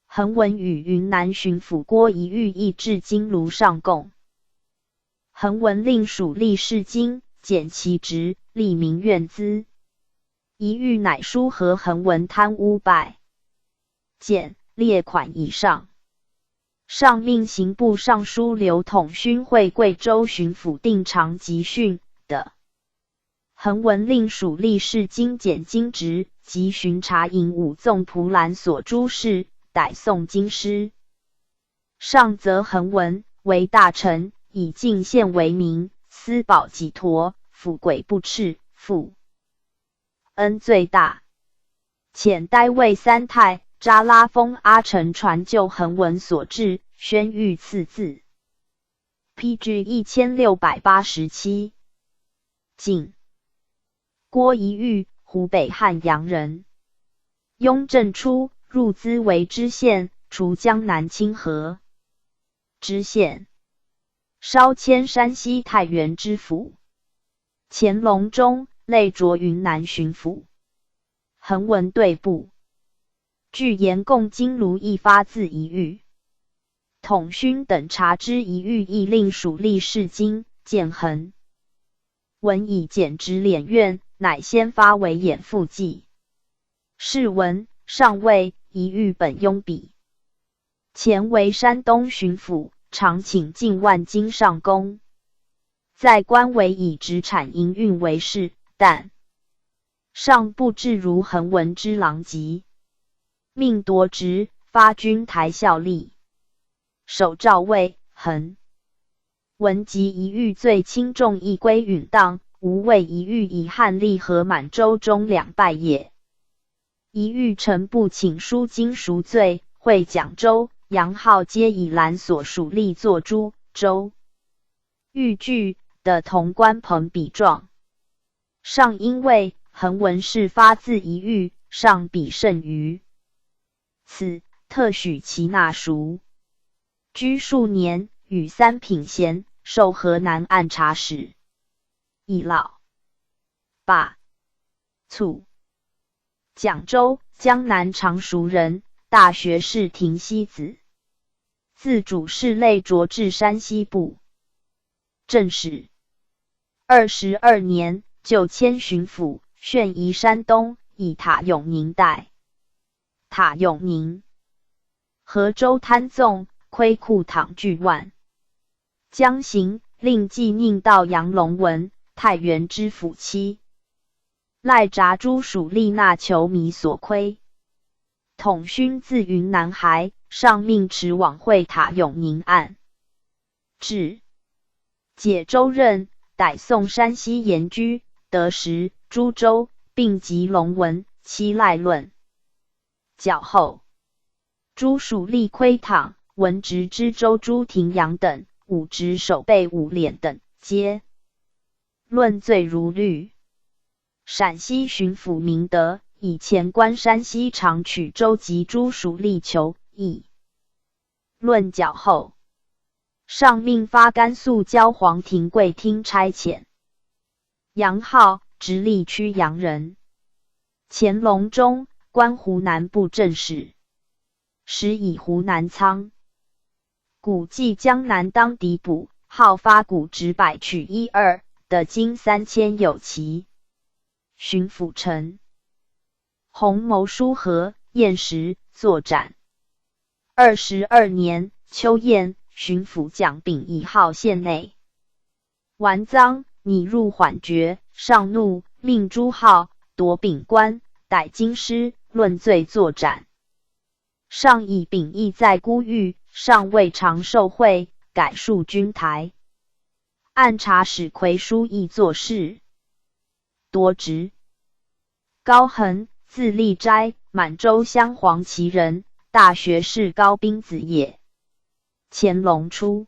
恒文与云南巡抚郭仪遇议至金庐上贡。恒文令属吏士金，减其职，立民怨资。仪遇乃书和恒文贪污败减列款以上。上命刑部尚书刘统勋会贵州巡抚定长集训的。恒文令属吏士金减金职，及巡查营武纵蒲兰所诸事，逮送京师。上则恒文为大臣，以进献为名，私保己陀，富贵不赤，父恩最大。遣呆尉三太扎拉封阿成传就恒文所至，宣谕赐字。PG 1687。晋郭仪遇，湖北汉阳人。雍正初，入资为知县，除江南清河知县，稍迁山西太原知府。乾隆中，累擢云南巡抚。恒文对部。据言共金庐一发自仪遇。统勋等察之仪遇，亦令属吏士金建恒文以减职敛院，乃先发为掩复记。是文上尉仪遇本拥笔。前为山东巡抚，常请近万金上宫。在官为以职产营运为事，但上不至如恒文之狼藉。命夺职，发军台效力。守诏尉恒文及仪遇罪轻重，亦归允当，无为仪遇以汉吏和满洲中两败也。仪遇臣部请书经赎罪，会蒋州、杨浩皆以兰所属吏作诸州豫剧的潼关朋比状。上因为恒文是发自仪遇，上比甚于此，特许其纳赎。居数年，与三品衔，授河南按察使。已老罢卒。蒋州，江南常熟人，大学士廷西子。自主事类擢至山西部正使。22年，就迁巡抚，旋移山东，以塔永宁代。塔永宁，河州贪纵，亏库躺巨万。将行令继宁道杨龙文，太原知府妻。赖札诸属丽纳求弥所亏。统勋自云南还，上命持往会塔永宁案。至解州任，逮送山西盐居、得时、株洲，并及龙文、期赖论。较后，诸属吏窥躺、文职知州朱廷阳等，武职守备伍敛等，皆论罪如律。陕西巡抚明德以前官山西长曲州及诸属吏求议。论较后，上命发甘肃交黄庭贵厅差遣。杨浩，直隶曲阳人，乾隆中官湖南布政使，时以湖南仓古济江南当敌捕，号发古直百取1-2的金3000有奇。巡抚陈洪谋书和验时作斩。22年秋验，巡抚蒋秉以号县内。完赃，拟入缓决，上怒，命朱浩夺秉官，逮京师，论罪作斩。上以秉义在孤狱，尚未尝受贿，改戍军台。按察使魁书议作事，多职。高恒，字立斋，满洲镶黄旗人，大学士高宾子也。乾隆初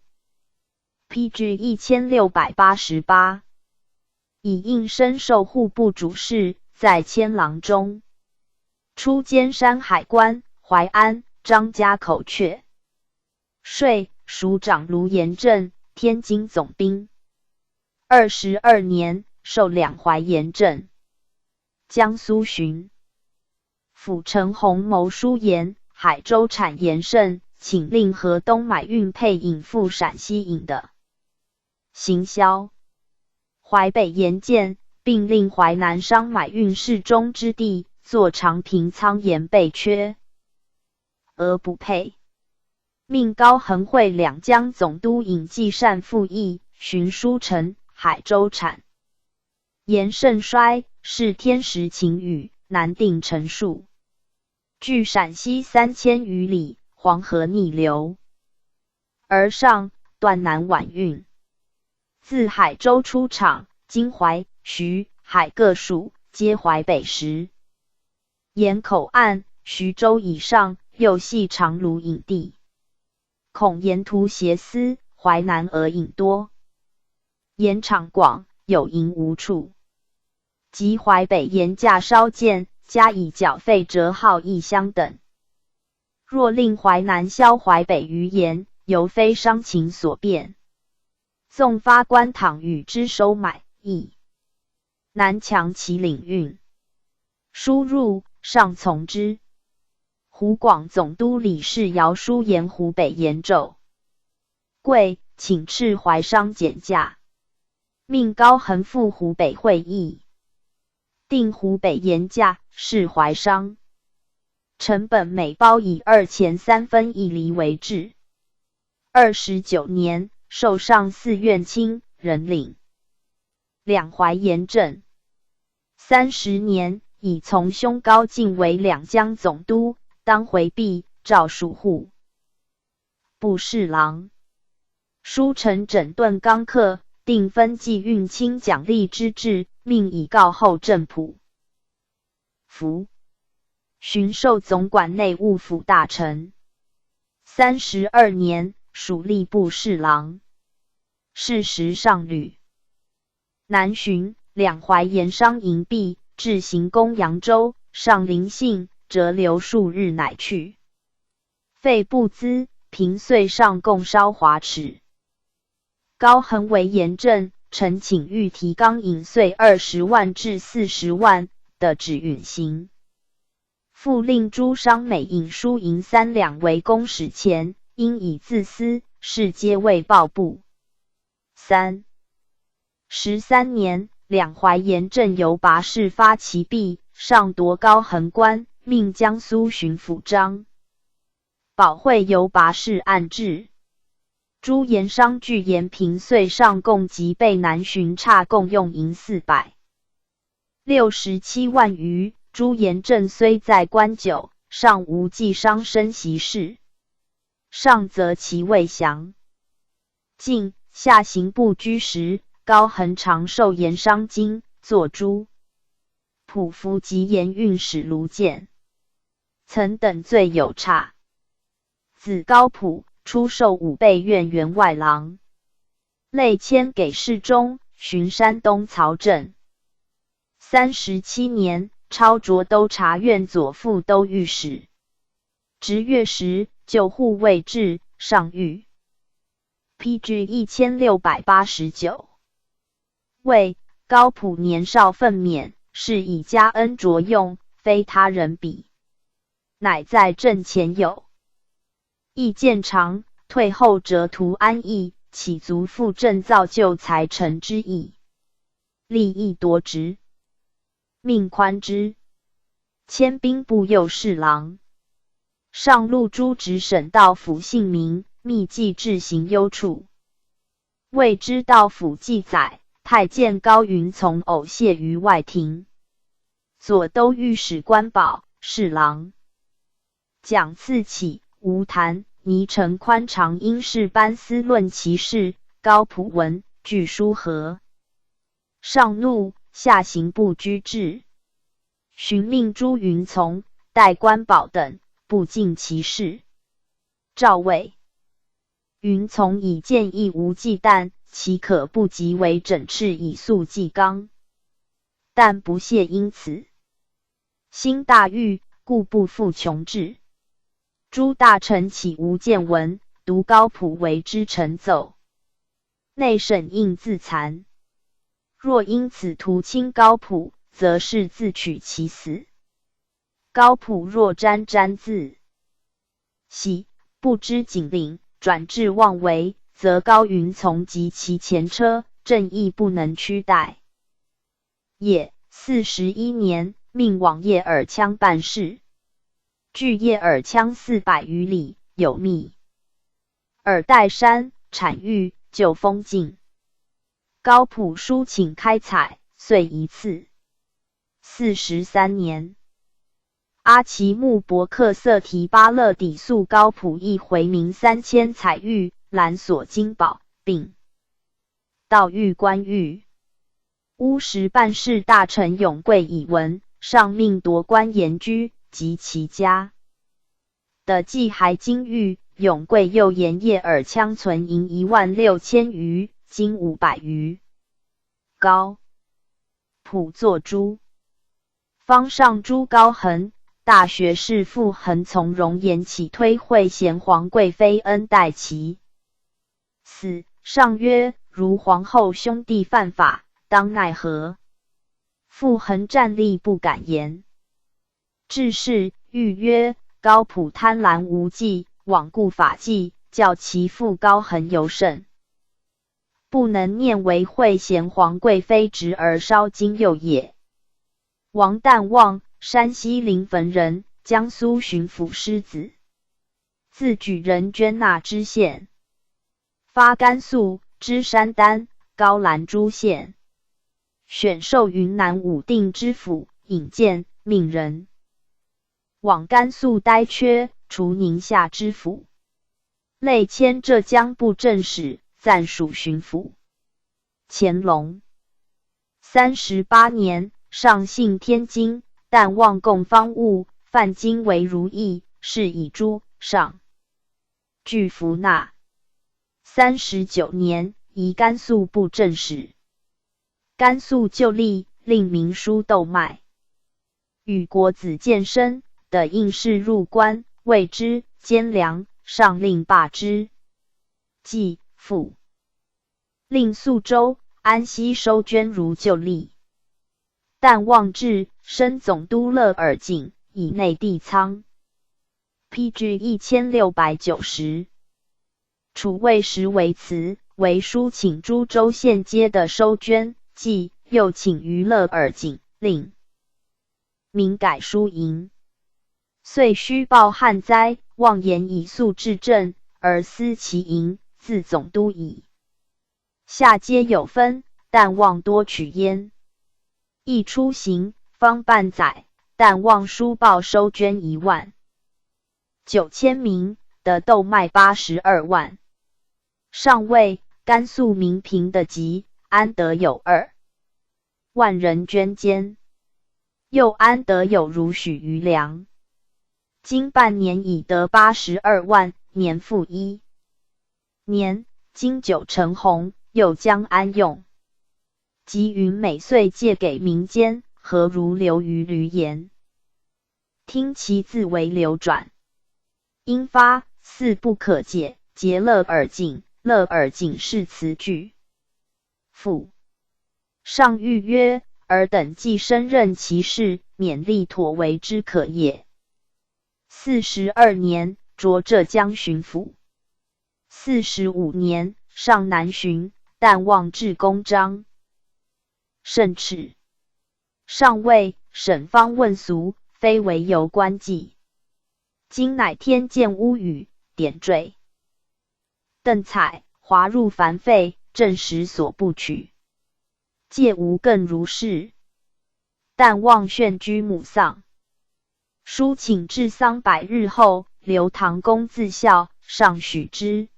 ，PG 1688，以应身受户部主事，在千郎中。出兼山海关、淮安、张家口阙税署长卢延正，天津总兵。22年，授两淮盐镇。江苏巡抚陈洪谋书言，海州产盐盛，请令河东买运配引赴陕西引的行销。淮北盐建，并令淮南商买运适中之地，作长平仓盐备缺，而不配。命高恒会两江总督尹继善复议，寻书陈海州产盐盛衰，是天时晴雨，难定陈数。距陕西3000余里，黄河逆流而上，断南晚运。自海州出场，今淮、徐、海各属，皆淮北时。沿口岸，徐州以上，又系长卢引地。恐沿途挟私，淮南而引多。盐场广，有营无处。及淮北盐价稍见，加以缴费折号一乡等。若令淮南销淮北余盐，犹非商情所变。纵发官倘与之收买，亦难强其领运。输入，上从之。湖广总督李世尧书言湖北盐胄贵，请斥淮商减价，命高恒赴湖北会议，定湖北盐价，是淮商成本每包以2钱3分1厘为制。29年，授上寺院卿，人领两淮盐镇。30年，以从兄高进为两江总督，当回避，诏属户部侍郎。书陈整顿纲课，定分际运卿奖励之制，命以告后正普服巡授总管内务府大臣。32年，属吏部侍郎，仕时上吕。南巡，两淮盐商营毕，至行宫扬州，上临幸，折留数日乃去。费布资，平岁上贡烧华尺。高恒为盐镇，臣请欲提纲引岁20万至40万的止允行。复令诸商每引输银3两为公使钱，应以自私，是皆未报部。13年，两淮盐镇由拔氏发其弊，上夺高恒官，命江苏巡抚张保会由拔氏按制。朱延商据延平岁上贡及备南巡差共用银467万余。朱延正虽在官久，尚无记商生袭事，上则其未详。晋下刑部居时，高恒常授延商经，作诸仆服及盐运使卢建，曾等罪有差。子高普出授武备院员外郎，累迁给事中，巡山东曹镇。37年，超擢都察院左副都御史。执月时，就护卫至上谕。PG 1689。谓高普年少愤勉，是以加恩着用，非他人比。乃在阵前有意见长，退后辄图安逸，岂足复振造就才臣之意。利益多职，命宽之，迁兵部右侍郎。上路诸直省道府姓名，密记至行幽处。未知道府记载，太监高云从偶谢于外廷。左都御史官保侍郎蒋赐起吴谭倪承宽常因事班思论其事，高普闻据书和。上怒，下刑部居至，寻命朱云从、代官保等不尽其事。诏谓云从以见义无忌惮，岂可不及为整饬以肃纪纲？但不屑因此。心大欲，故不复穷治。诸大臣岂无见闻，独高普为之陈奏。内审应自残。若因此图轻高普，则是自取其死。高普若沾自喜，不知警令，转至妄为，则高云从及其前车，正义不能屈待。也41年，命往叶尔羌办事。距叶尔羌400余里，有密尔岱山，产玉，就封禁。高普书请开采，遂一次。43年，阿奇木伯克色提巴勒抵诉高普一回民3000采玉，揽所金宝，并盗玉官玉。乌什办事大臣永贵以闻，上命夺官严居及其家的祭还金玉。永贵又言叶尔羌存银16000余，金500余。高普作诸方上朱高恒，大学士傅恒从容言起推惠贤皇贵妃恩待其死。上曰：如皇后兄弟犯法，当奈何？傅恒站立不敢言。至是，谕曰：高普贪婪无忌，罔顾法纪，教其父高恒尤甚，不能念为惠贤皇贵妃侄而稍经幼也。王旦望，山西临汾人，江苏巡抚师子，自举人捐纳知县，发甘肃、知山丹、高兰诸县，选授云南武定知府，引荐命人往甘肃待阙，除宁夏知府，累迁浙江布政使，暂署巡抚。乾隆38年，上幸天津，但望供方物，犯金为如意，是以诸上具服纳。39年，移甘肃布政使。甘肃旧吏，令明书窦迈与国子监生的应试入关，谓之监粮，上令罢之。既复令肃州、安西收捐如旧吏。但望至，升总督勒尔景，以内地仓。PG 1690。楚魏时为辞，为书请诸州县街的收捐，即又请于勒尔景，令民改书营。遂虚报旱灾，妄言以速治政，而思其营，自总督矣。下皆有分，但望多取焉。亦出行方半载，但望书报收捐19000名，得豆麦82万。上谓甘肃民贫的急，安得有2万人捐监？又安得有如许余粮？今半年已得82万，年复1年，经久成红，又将安用？即云每岁借给民间，何如流于闾阎？听其字为流转，因发似不可解，结勒尔景，勒尔景是词句。父上谕曰：尔等既身任其事，免力妥为之可也。42年，擢浙江巡抚。45年，上南巡，但望至公章。甚耻。上谓沈方问俗，非为由官纪。今乃天见乌语，点缀。邓彩滑入凡废，正实所不取。戒无更如是。但望炫居母丧。书请治丧100日后，刘唐公自效，上许之。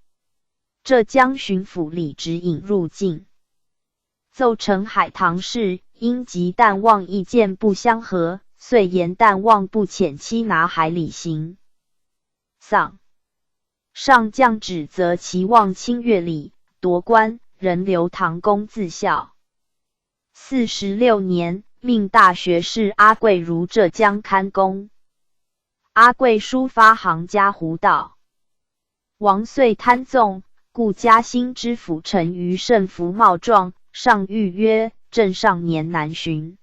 浙江巡抚李直引入境，奏成海棠事，因及但望意见不相合，遂言但望不遣期拿海里行。丧。上将指责其望侵越礼，夺官，仍刘唐公自效。46年，命大学士阿贵如浙江看公。阿贵书发行家胡道，王遂贪纵，故嘉兴知府陈余胜服冒状，上谕曰：正上年南巡，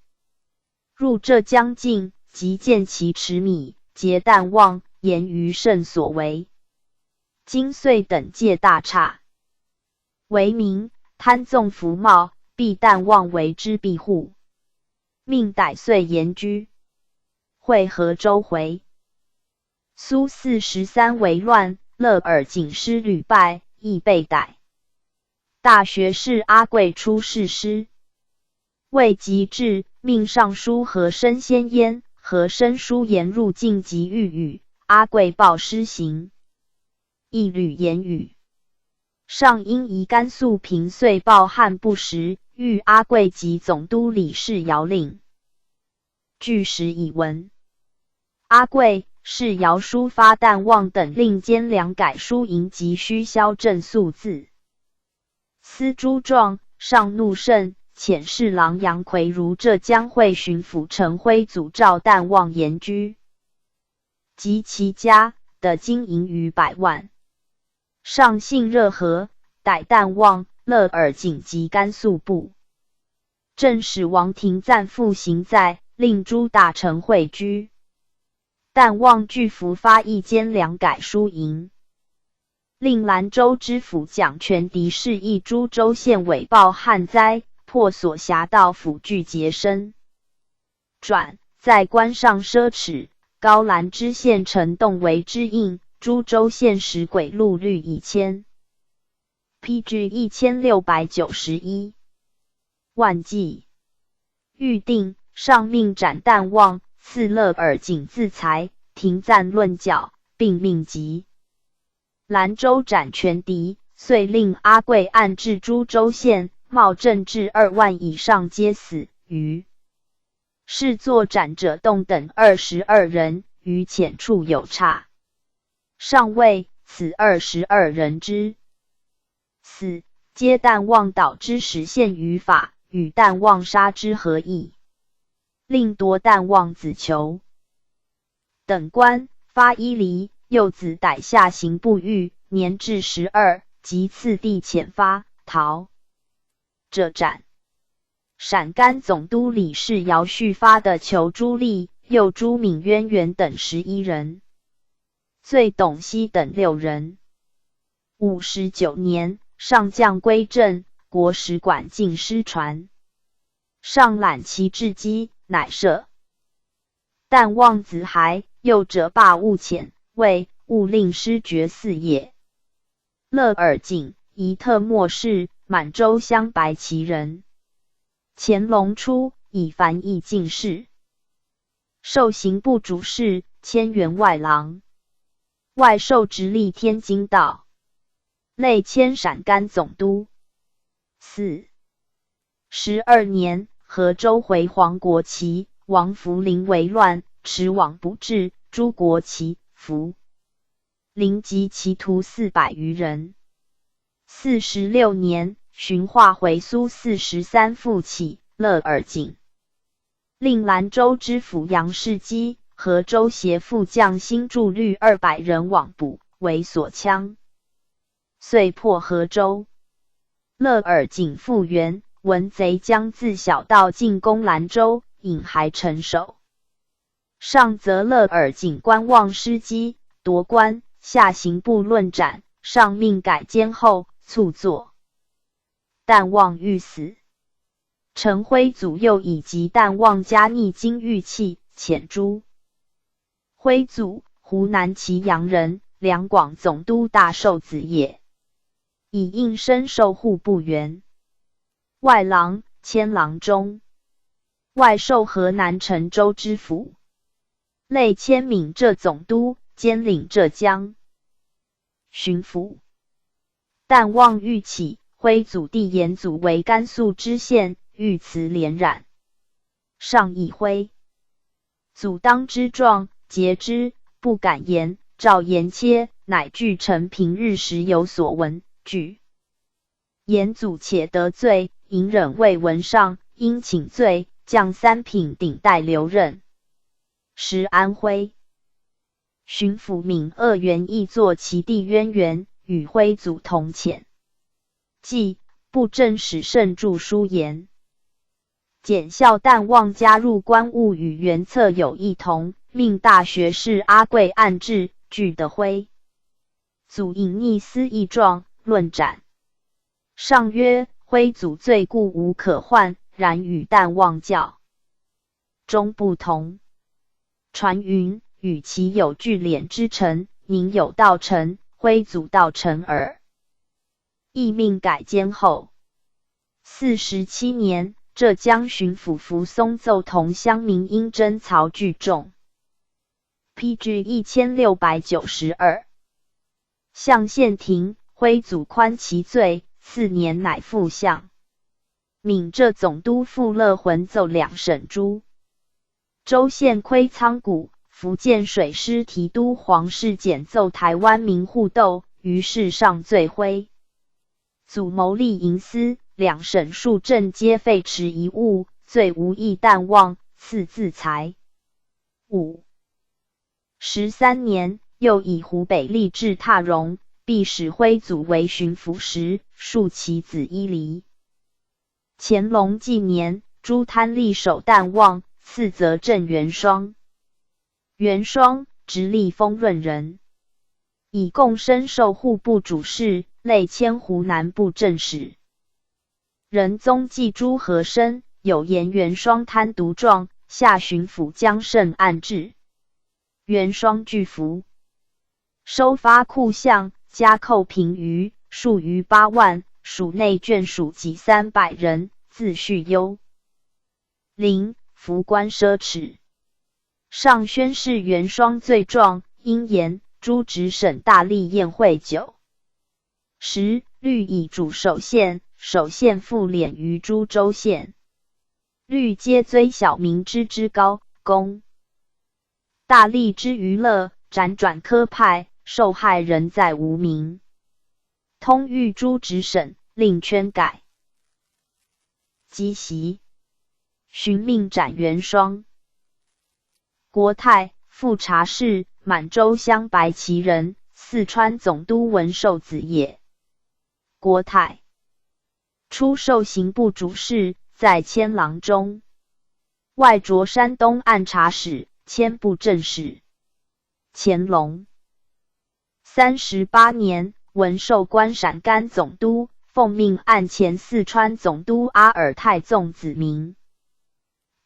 入浙江境，即见其持米，结但望，言余胜所为。今遂等戒大差，为民贪纵服冒，必但望为之庇护，命逮遂严居。会河州回。苏43为乱，勒尔景师屡败，亦被逮。大学士阿贵出仕师，未及至，命尚书和珅先焉，和珅书言入境及谕语，阿贵报施行，一屡言语。上因疑甘肃平岁报汉不实，谕阿贵及总督李世尧令。据实以闻。阿贵是尧书发但望等令监粮改书营及虚销正肃字。司诸状，上怒甚，遣侍郎杨奎如浙江会巡抚陈辉祖召但望严居，及其家的金银逾100万。上信热和，逮但望、勒尔景及甘肃部。正使王廷赞复行在，令诸大臣会居。但望拒服发一监粮改书营，令兰州知府蒋全迪示意诸州县委报旱灾，破所辖道府具节身。转在官上奢侈，高兰知县陈栋为之应，诸州县使轨路率以千。PG 1691万计。预定，上命斩但望，赐勒尔景自裁，廷赞论教，并命疾。兰州斩全迪，遂令阿贵按治诸州县，冒正至2万以上皆死，余是作斩者动等22人，于浅处有差。上谓此22人之死，皆但望导之实现于法，与但望杀之何异？令夺但望子囚。等官发伊犁，幼子逮下刑不狱，年至12，即次第遣发，逃者斩。陕甘总督李世尧续发的囚朱立、右朱敏渊源等11人，罪董熙等6人。59年，上将归正，国史馆进失传。上览其事迹，乃赦。但望子孩，幼者罢务遣，谓勿令失爵嗣也。勒尔景，宜特莫氏，满洲镶白旗人。乾隆初，以繁议进士，授刑部主事，迁员外郎，外授直隶天津道，累迁陕甘总督。4. 12年，河州回黄国旗，王福临为乱，持往不至，诸国旗服。临及其徒400余人。46年，巡化回苏43复起，勒尔景。令兰州知府杨世基、河州协副将新驻律200人往捕，为所羌。遂破河州。勒尔景复原，闻贼将自小道进攻兰州，引还城守。上则勒尔景观望失机，夺官，下刑部论斩，上命改监后，卒作。淡望欲死。陈辉祖又以及淡望加逆经玉器，遣诛。辉祖，湖南祁阳人，两广总督大寿子也。以应身授户部员，外郎、迁郎中，外授河南陈州知府，累迁闽浙总督，兼领浙江巡抚。淡望欲起，徽祖弟延祖为甘肃知县，御辞连染。上议徽祖当之状，节之，不敢言。诏言切，乃据臣平日时有所闻。据延祖且得罪，隐忍未闻上，因请罪，降3品顶戴留任。时安徽巡抚闵鄂元义作其弟渊源，与徽祖同遣。即布政使慎著书言，检校淡望加入官务与原策有异同，命大学士阿贵按制，具得徽祖隐匿私议状，论斩。上曰：徽祖罪故无可换，然与淡望教中不同。传云，与其有聚敛之臣，宁有道臣，徽祖道臣耳。亦命改监后。47年，浙江巡抚扶松奏同乡民应征曹聚众。PG 1692。向县庭，徽祖宽其罪，4年乃复相。闽浙总督傅乐浑奏2省诛。州县窥仓谷，福建水师提督黄世简奏台湾民户斗，于是上罪徽祖谋利营私，2省数镇皆废弛一物，罪无益淡忘，赐自裁。5. 13年，又以湖北吏治踏荣，必使徽祖为巡抚时，庶其子伊犁。乾隆纪年，诸贪吏守淡忘，赐责镇元双。元双，直隶丰润人，以贡身授户部主事，累迁湖南布政使。仁宗记诸和珅有言元双贪渎状，下巡抚江胜按制。元双拒服，收发库项，加扣平余，数逾8万，属内眷属及300人，自叙忧。临，服官奢侈。上宣示元双罪状，因言诸直省大例宴会酒。时，律以主守县，守县复敛于诸州县。律皆追小民之高公。大吏之娱乐，辗转科派，受害人在无名。通谕诸直省，令圈改。积袭，寻命斩元双。国泰，富察氏，满洲镶白旗人，四川总督文寿子也。国泰初授刑部主事，在迁郎中，外着山东按察使，迁布政使。乾隆38年，文寿官陕甘总督，奉命按前四川总督阿尔泰纵子民。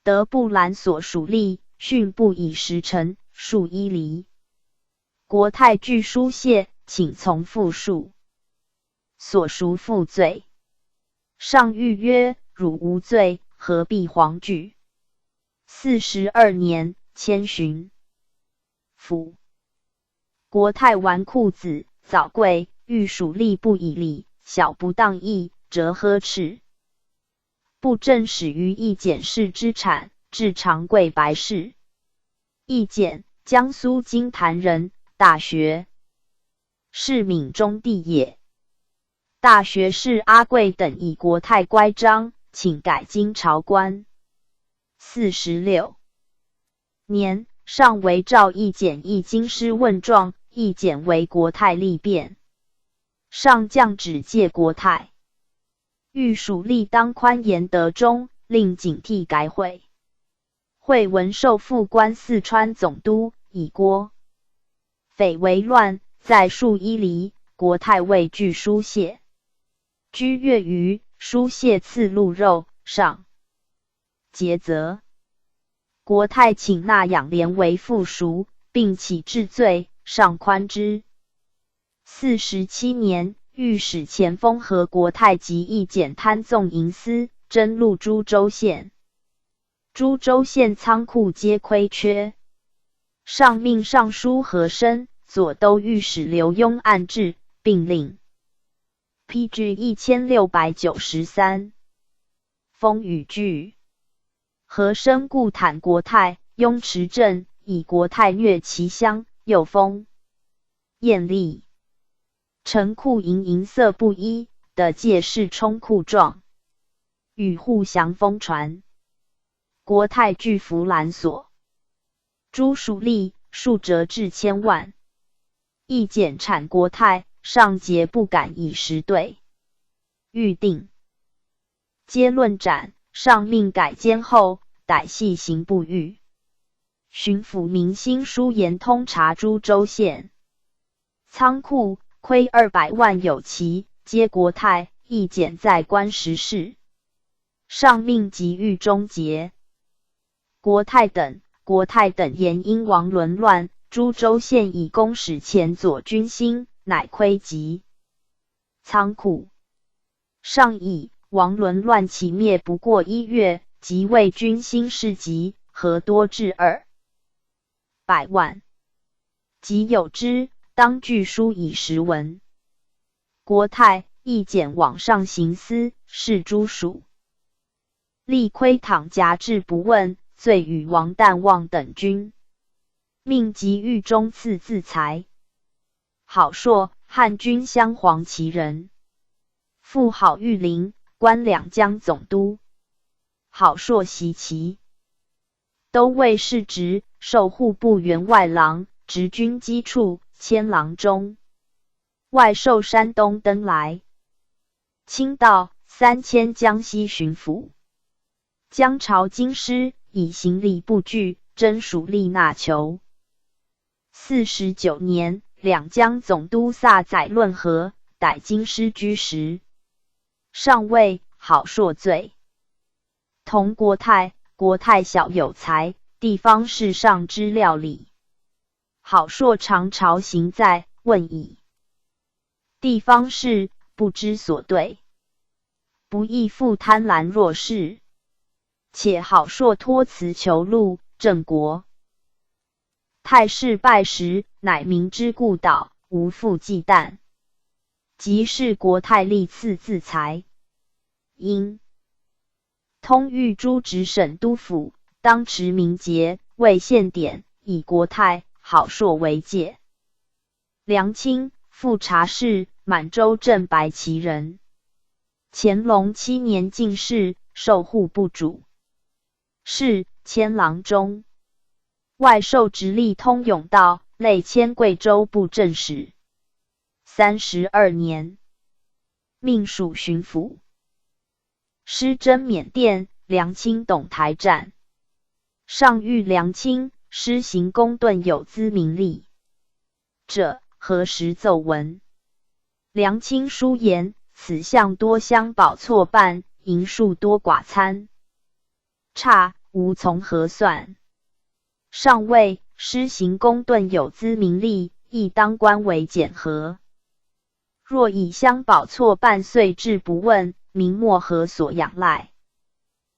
得布兰所属吏，训部以10臣，数伊犁。国泰据书谢，请从复述。所赎负罪。上谕曰：汝无罪，何必惶惧？42年，迁巡抚。国泰纨绔子，早贵，欲属吏不以礼，小不当义，则呵斥。布政使于义简氏之产，至长贵白氏。义简，江苏金坛人，大学士闵中弟也。大学士阿贵等以国泰乖张，请改京朝官。46年，上为召义简议京师问状，义简为国泰立辩。上降旨戒国泰，欲属吏当宽严德忠，令警惕改悔。惠文授副官四川总督，以郭匪为乱，在数一离，国泰畏惧书谢。居月余，书谢赐鹿肉，上节责。国泰请纳养廉为附属，并起治罪，上宽之。47年，御史钱丰和国泰及义简贪纵营私，征录诸州县。诸州县仓库皆亏缺。上命尚书和珅、左都御史刘墉按制，并令PG 1693。风雨剧。和珅故袒国泰，雍持政，以国泰虐其乡，又封艳丽。陈库营银色不一，的借势充库状，与互降封传。国泰据弗兰所，诸属吏数折至千万。义简产国泰，上节不敢以实对。预定皆论斩，上命改监后，逮细刑不狱。巡抚明星书言通察诸州县仓库，亏200万有其，皆国泰。义简在官时事，上命即狱终结。国泰等言因王伦乱，诸州县以公使前左军心，乃窥及仓库。上以王伦乱起灭不过1月，即为军心事急，何多至200万，即有之，当据书以实文。国泰、义简往上行私，是诸属吏窥倘夹制不问，罪与王旦望等君。命即狱中赐自裁。郝硕，汉军镶黄旗人，父郝玉麟，官两江总督。郝硕袭旗，都尉世职，授户部员外郎，执军机处，迁郎中。外授山东登莱、清道3000江西巡抚。江朝京师，以行李不拒，征属吏纳囚。49年，两江总督萨载论和，逮京师居时。上谓郝硕罪。同国泰，国泰小有才，地方事上之料理。郝硕常朝行在，问矣。地方事，不知所对，不亦复贪婪弱势。且郝硕托辞求禄，郑国泰事败时，乃明知故蹈，无复忌惮。即是国泰历次自裁。因通谕诸直省督府，当持名节，为献典，以国泰、郝硕为戒。梁清，副察事，满洲镇白旗人。乾隆7年进士，授户部主事，迁郎中。外授直隶通甬道，累迁贵州布政使。32年，命属巡抚。师征缅甸，梁清懂台战。上谕梁清，施行公顿有资名利者，何时奏闻？梁清书言，此项多相保错办，营数多寡参差，无从核算。上谓施行公顿有资名利，亦当官为检核。若以相保错半岁志不问，民莫何所仰赖？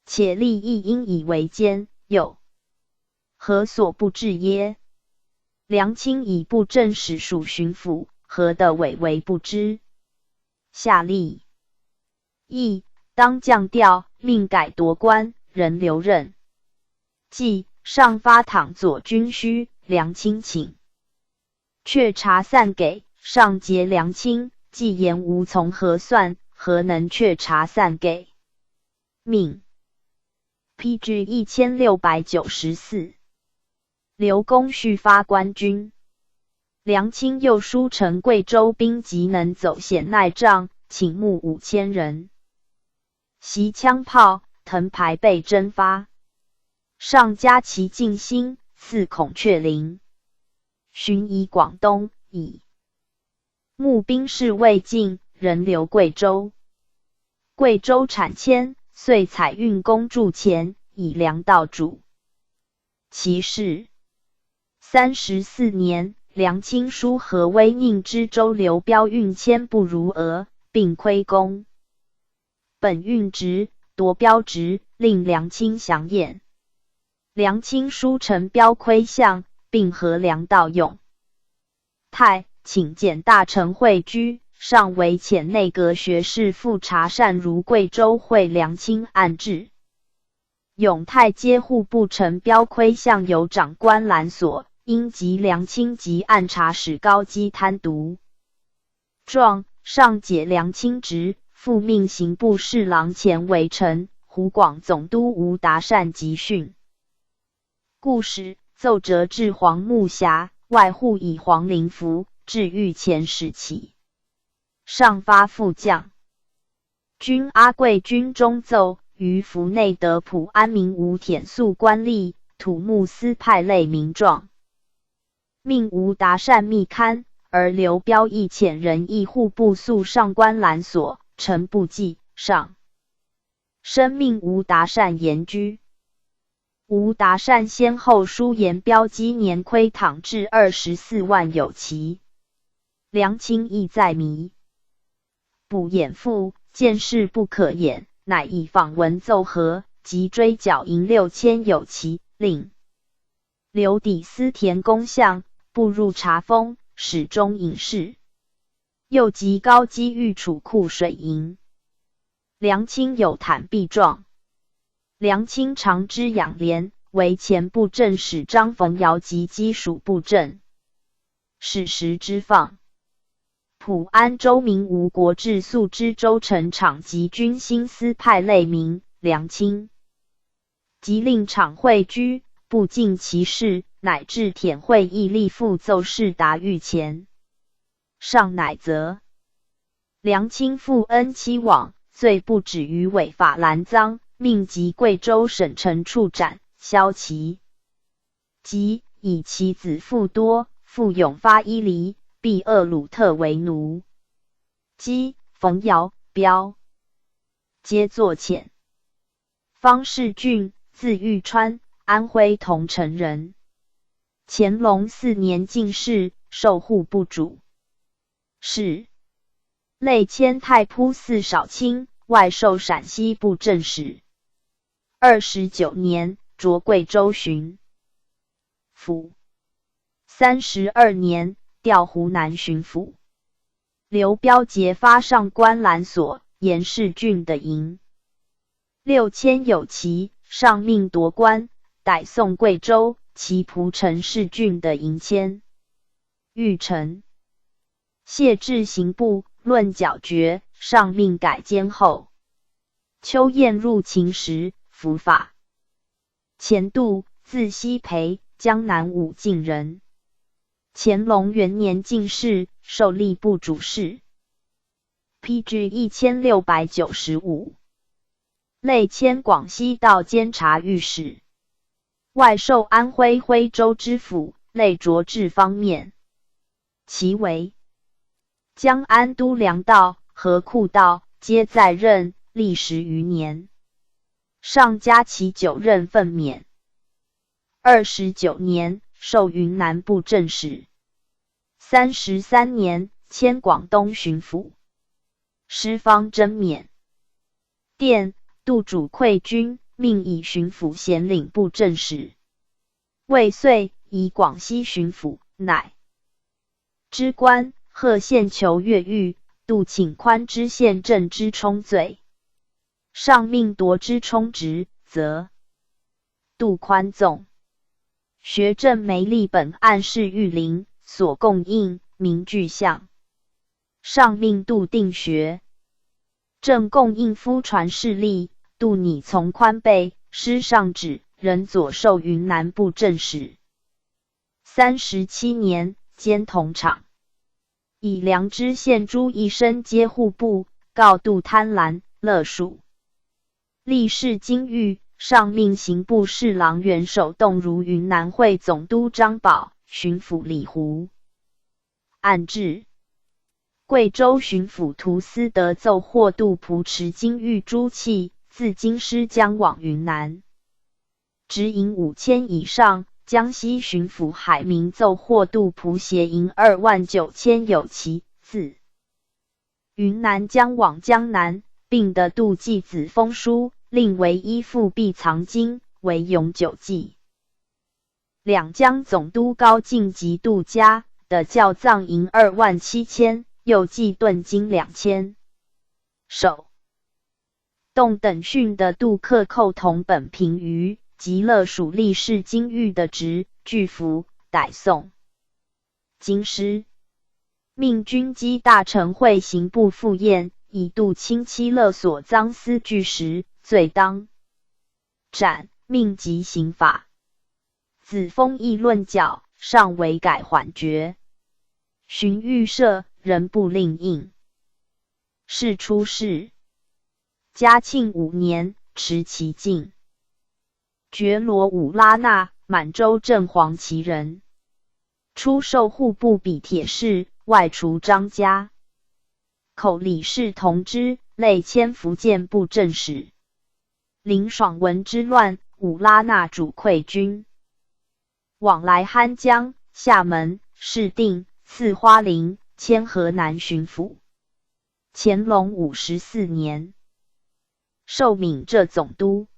且利益应以为奸，又何所不治耶？梁卿以布政使属巡抚，何得委为不知？下吏议当降调，命改夺官，人留任。即上发讨左军需，梁卿请，却查散给，上诘梁卿，既言无从核算，何能却查散给？命。PG 1694。刘公续发官军，梁卿又书陈贵州兵极能走险耐仗，请募5000人。袭枪炮，藤牌被征发。上加其尽心，赐孔雀翎。巡移广东，以募兵士未尽，人留贵州。贵州产铅，遂采运公铸钱，以粮道主。其事34年，梁卿书河威宁知州刘标运铅不如额，并亏公。本运职，夺标职，令梁卿详验。梁卿书陈标亏相，并和梁道用。太请见大臣会居，上为前内阁学士复查善如贵州会梁卿案治。永泰皆户部陈标亏相有长官拦索，因及梁卿及按察使高基贪渎。状上解梁卿职，复命刑部侍郎钱为臣，湖广总督吴达善集训。故使奏折至黄木峡，外户以黄绫服，至御前使起。上发副将军阿贵军中奏，于府内得普安民吴舔素官吏，土木司派类民状。命吴达善密刊，而刘标亦遣人议户部诉上官拦索，臣不记。上申命吴达善严居。吴达善先后书言标积年亏躺至24万有奇。梁卿亦在迷，不掩复，见事不可掩，乃以访文奏和，即追缴银6000有奇，令留抵司田公相，步入察封，始终隐士。又及高基御储库水银。梁卿有袒壁状。梁卿常知养廉，为前布政使张逢尧及基属布政使时之放。普安州民吴国治素知州丞场及军兴司派类民，梁卿即令场会居，不尽其事，乃至舔会议立复奏事达御前。上乃责梁卿负恩欺罔，罪不止于违法滥赃，命及贵州省城处斩，削其即以其子傅多、傅永发伊犁、毕厄鲁特为奴。基、冯尧、标皆作遣。方士俊，字玉川，安徽桐城人。乾隆4年进士，授户部主事，累迁太仆寺少卿，外授陕西布政使。29年，擢贵州巡抚。32年，调湖南巡抚。刘标节发上官拦索严世俊的营6000有奇，上命夺官，逮送贵州，其仆陈世俊的营迁。御臣谢至刑部，论剿决，上命改监后。邱彦入秦时，伏法。钱度，字希培，江南武进人。乾隆元年进士，授吏部主事。PG 1695。累迁广西道监察御史，外授安徽徽州知府，累擢治方面。其为江安都粮道、河库道，皆在任，历10余年。上加其9任分免。29年，授云南布政使。33年，迁广东巡抚。师方征免。殿杜主馈军，命以巡抚衔领布政使。未遂，以广西巡抚，乃知官贺献求越狱，杜请宽知县郑之冲罪。上命夺之冲职，则杜宽纵。学政梅立本案事御林所供应，名具象。上命杜定学。正供应夫传事例，杜拟从宽备，师上旨，仍左授云南布政使。37年，兼同场。以良知县诸一生皆户部，告杜贪婪，勒属。历仕京狱，上命刑部侍郎元首动如云南会总督张宝、巡抚李胡。案至。贵州巡抚涂思德奏获杜仆持京狱诸器，自京师将往云南，直银5000以上。江西巡抚海明奏获杜仆携银29000有其，自云南将往江南，并得杜继子封书，令为依附必藏金，为永久记。两江总督高进及杜家的教藏银27000，又寄顿金2000。首动等训的杜克寇同本平余。即勒属历仕京狱的职，拒服，逮送。京师命军机大臣会刑部复验，以杜亲戚勒索赃私具实，罪当斩，命即刑罚。子封议论缴，上委改缓决。巡御舍仍不令印。是出仕。嘉庆5年，持其境。觉罗武拉纳，满洲正黄旗人，出授户部比铁士，外除张家。口李氏同知，累迁福建布政使。林爽文之乱，武拉纳主馈军，往来酣江、厦门、士定、赐花林，迁河南巡抚。乾隆54年，授闽浙总督。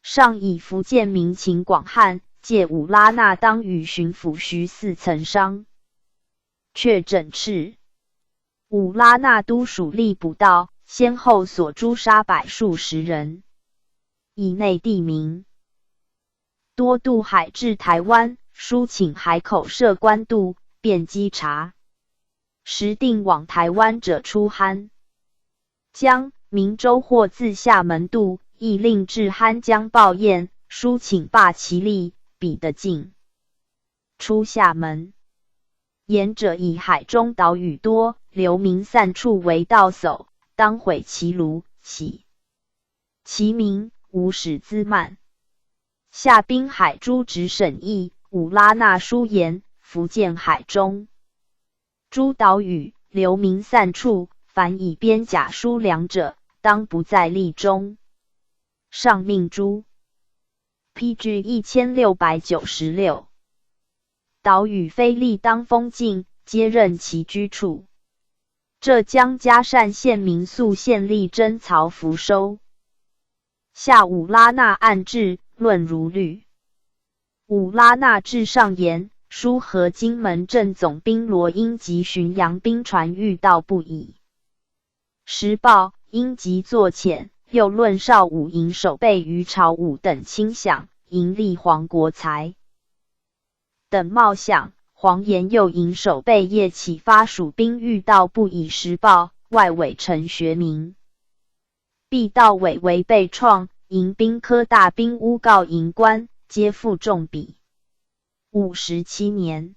上以福建民情广汉，借武拉纳当与巡抚徐4曾商，却整饬。武拉纳都属吏捕道，先后所诛杀百数十人。以内地名多渡海至台湾，书请海口设官渡，便稽查。时定往台湾者出酣江、明州或自厦门渡，亦令至酣江报验，书请罢其吏，彼得进。出厦门，言者以海中岛屿多，流民散处为道叟，当毁其庐，起其名，无使滋慢。下滨海诸职审议，武拉纳书言，福建海中诸岛屿，流民散处，凡以边甲书粮者，当不在例中。上命诸 PG 1696岛屿非立当封禁，皆任其居处。浙江嘉善县民宿县吏征曹福收。下武拉纳案至，论如律。武拉纳至上言，书河金门镇总兵罗英及巡洋兵船遇到不已。时报因即作遣。又论少武营守备于朝武等亲饷，盈利黄国才等冒饷，黄岩又营守备业启发蜀兵遇到不已时报，外委陈学明。毕道委为被创，迎兵科大兵诬告营官，皆负重笔。57年，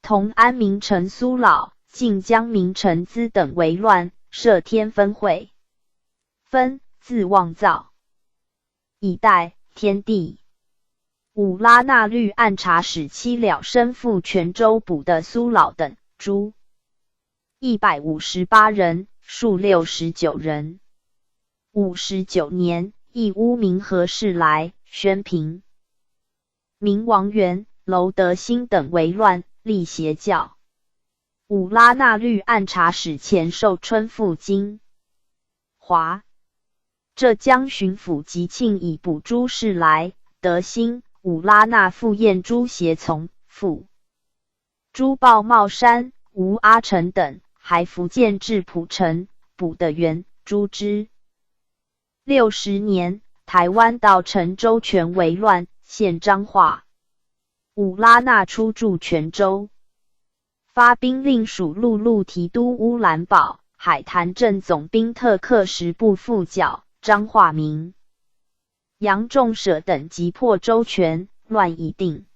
同安明臣苏老、晋江明臣资等为乱，设天分会。分，字望造，以代天地。武拉纳律按察使妻了身赴泉州捕的苏老等，诛158人，数69人。59年，义乌明和事来，宣平。明王元、娄德兴等为乱，立邪教。五拉那律按察使前寿春赴京华，浙江巡抚吉庆以捕诸事来，得新五拉那赴燕诸协从赴朱豹茂山、吴阿成等，还福建至浦城，捕得元、诛之。60年，台湾到陈州全为乱，现彰化。五拉那出驻泉州，发兵令属陆路提督乌兰堡、海坛镇总兵特克10部副剿，张化民、杨仲舍等击破州泉，乱已定。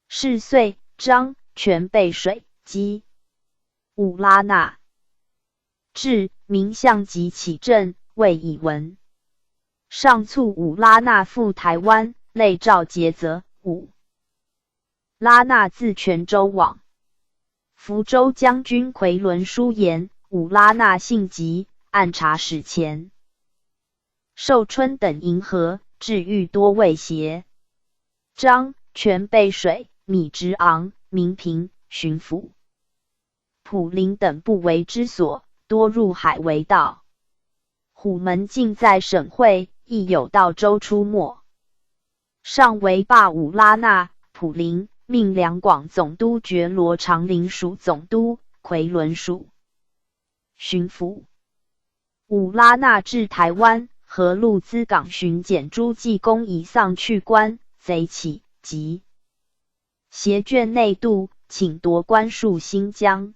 是岁，张、全被水击五拉那，至民相即起振，未已闻。上促五拉那赴台湾，累诏节责。五拉那自泉州往。福州将军奎伦书言，五拉那性急，按察使前寿春等迎合，至欲多威胁。张、全被水、米直昂、民平、巡抚普林等不为之所，多入海为盗。虎门尽在省会，亦有到州出没。上为罢五拉那、普林，命两广总督觉罗长陵属总督，奎伦属巡抚。五拉那至台湾，河路资港巡检诸济公以丧去官，贼起，即携卷内渡，请夺官戍新疆。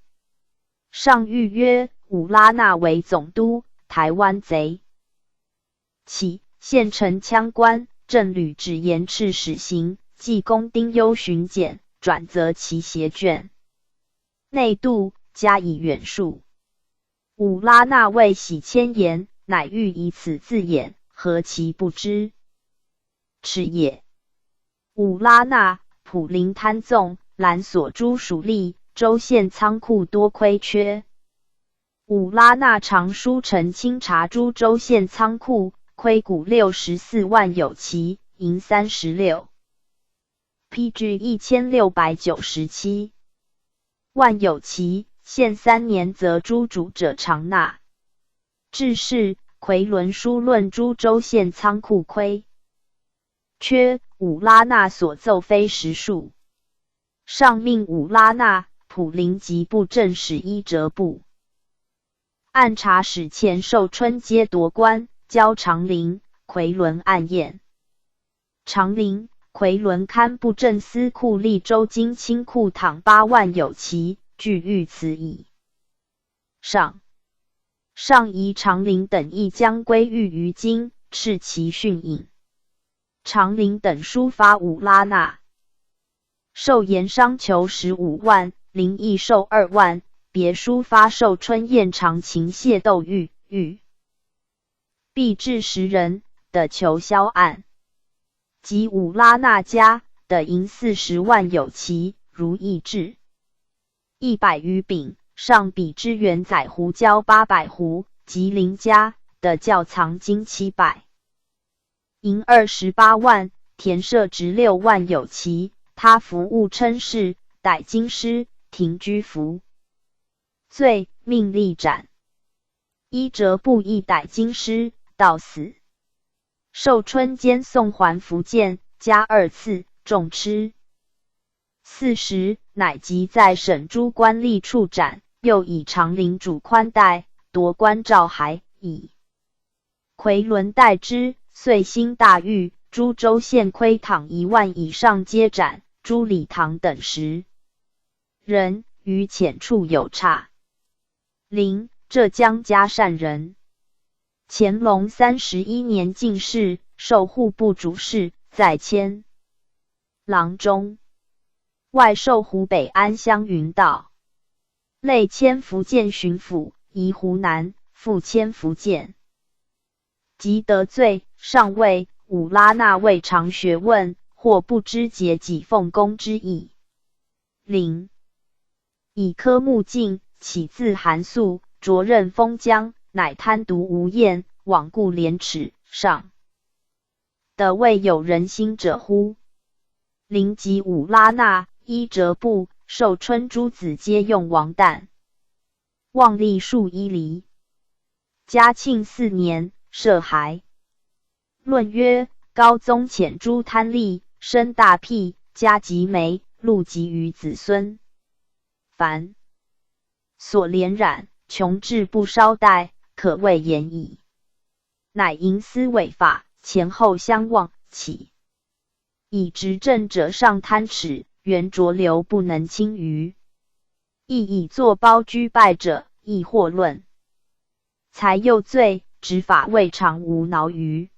上谕曰：五拉那为总督，台湾贼起，县城羌官正屡指严斥使行，济公丁忧巡检，转责其携卷内渡，加以远戍。五拉那为喜迁言，乃欲以此自掩，何其不知耻也。五拉那、普林贪纵，揽所诸属吏，州县仓库多亏缺。五拉那常书陈清查诸州县仓库，亏谷64万有奇，银36 PG 1697万有奇，限3年，则诸主者偿纳。至是，奎伦书论诸州县仓库亏缺，五拉那所奏非实数。上命五拉那、普林及布政使伊哲部、按察使前寿春皆夺官，交长陵、奎伦案验。长陵、奎伦堪布政司库利州金清库躺8万有奇，俱欲此矣。上夷长陵等亦将归狱于京，斥其训引。长陵等书发五拉那，受盐商求15万，陵亦受2万，别书发寿春宴长情械斗狱，必至10人的求销案，及五拉那家的银40万有奇，如意至100余饼。上比之元载胡椒800斛，及林家的窖藏金700，银28万，田舍值6万有奇。他服务称是，逮京师，停居服罪，命立斩。伊哲部亦逮京师，到死。寿春兼送还福建，加2次，重吃。40，乃即在省诸官吏处斩，又以长陵主宽待，夺官诏还，以奎伦代之，遂兴大狱，诸州县亏躺1万以上皆斩，诸礼堂等10人，于浅处有差。陵，浙江嘉善人，乾隆31年进士，授户部主事，在迁郎中，外授湖北安乡云道，累迁福建巡抚，移湖南，复迁福建。即得罪，上谓五拉那未尝学问，或不知节己奉公之意。陵以科目进，起自寒素，着任封疆，乃贪渎无厌，罔顾廉耻。上的未有人心者乎？陵及五拉那、伊哲部、寿春诸子皆用王旦。望历数1厘。嘉庆4年，赦还。论曰：高宗遣诸贪吏，生大辟，加及眉，禄及于子孙。凡所连染，穷至不稍待，可谓言矣。乃营私违法，前后相望，起以执政者上贪耻，原浊流不能清虞。亦以作包居败者，亦或论。才又罪，执法未尝无挠余。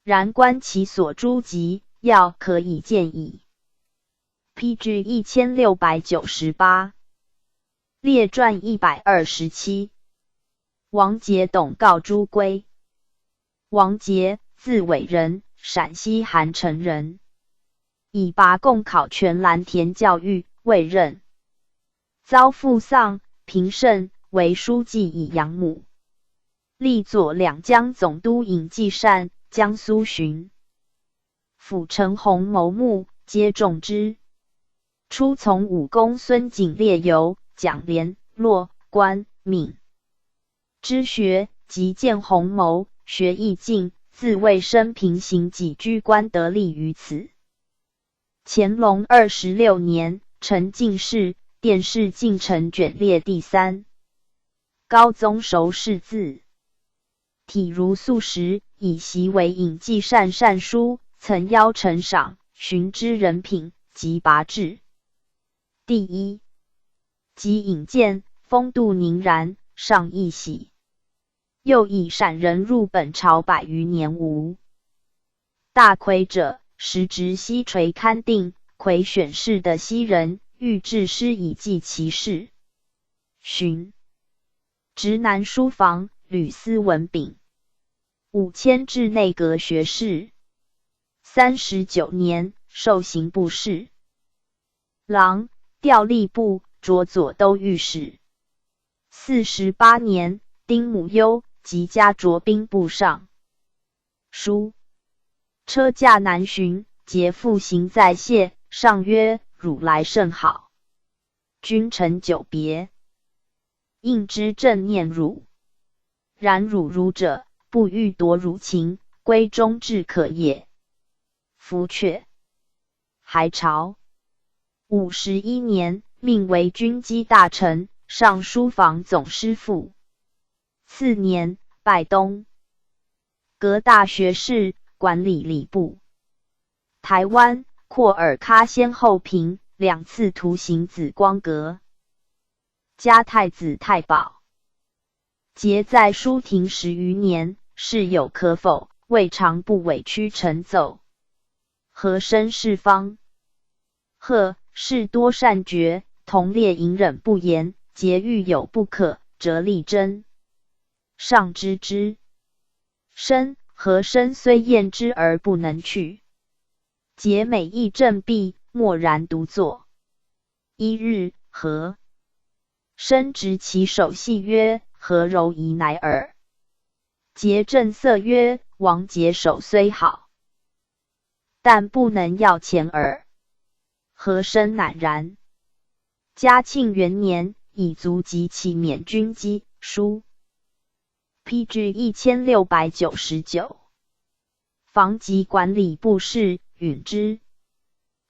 然观其所诸疾要，可以见矣。PG 1698。列传127。王杰董告诸归。王杰，字伟人，陕西韩城人。以拔贡考全蓝田教育，未任。遭父丧，平慎，为书记以养母。历左两江总督尹继善、江苏巡抚陈洪谋目，皆重之。初从武公孙景列游、蒋廉、骆、关、闵之学，及见洪谋，学艺进，自谓生平行己居官得利于此。乾隆26年，承进士，殿试进臣卷列第3。高宗熟识字，体如素食，以习为尹继善善书，曾邀臣赏，寻之人品，及拔志。第一，即引荐，风度宁然，上亦喜。又以陕人入本朝100余年无大魁者，时值西垂勘定，魁选士的西人，欲制诗以记其事。寻直男书房，吕思文炳。5000至内阁学士。39年，授刑部侍郎、调吏部，擢左都御史。48年，丁母忧，即加擢兵部尚书。车驾南巡，节复行在谢，上曰：汝来甚好。君臣久别，应知正念汝。然汝儒者，不欲夺汝情，归忠至可也。夫阙。还朝。51年，命为军机大臣，尚书房总师傅。次年，拜东阁大学士，管理礼部。台湾、廓尔喀先后嫔2次图行紫光阁。嘉太子太保。节在书廷10余年，事有可否，未尝不委屈陈奏。和珅侍方。贺事多善决，同列隐忍不言，节欲有不可，则力争。上知之。和珅虽厌之而不能去。节每议政毕，默然独坐。一日，和珅执其手戏曰：何柔宜乃尔。节正色曰：王节手虽好，但不能要钱耳。和珅赧然。嘉庆元年，以卒及其免军机书。PG 1699。房及管理部事，允之。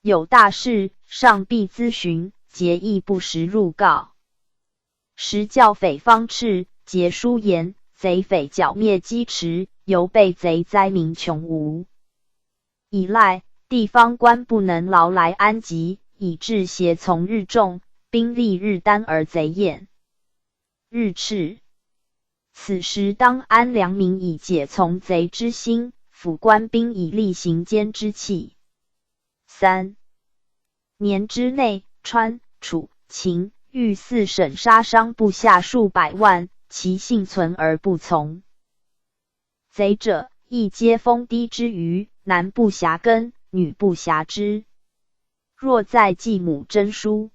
有大事，上必咨询，节亦不时入告。时教匪方斥，节书言：贼匪剿灭积迟，犹被贼灾民穷无。以来，地方官不能劳来安吉，以致胁从日重，兵力日单而贼厌。日赤。此时当安良民以解从贼之心，辅官兵以力行奸之气。3年之内，川、楚、秦、豫4省杀伤部下数百万，其幸存而不从。贼者，亦皆封地之余，男不暇耕，女不暇织。若在继母真书，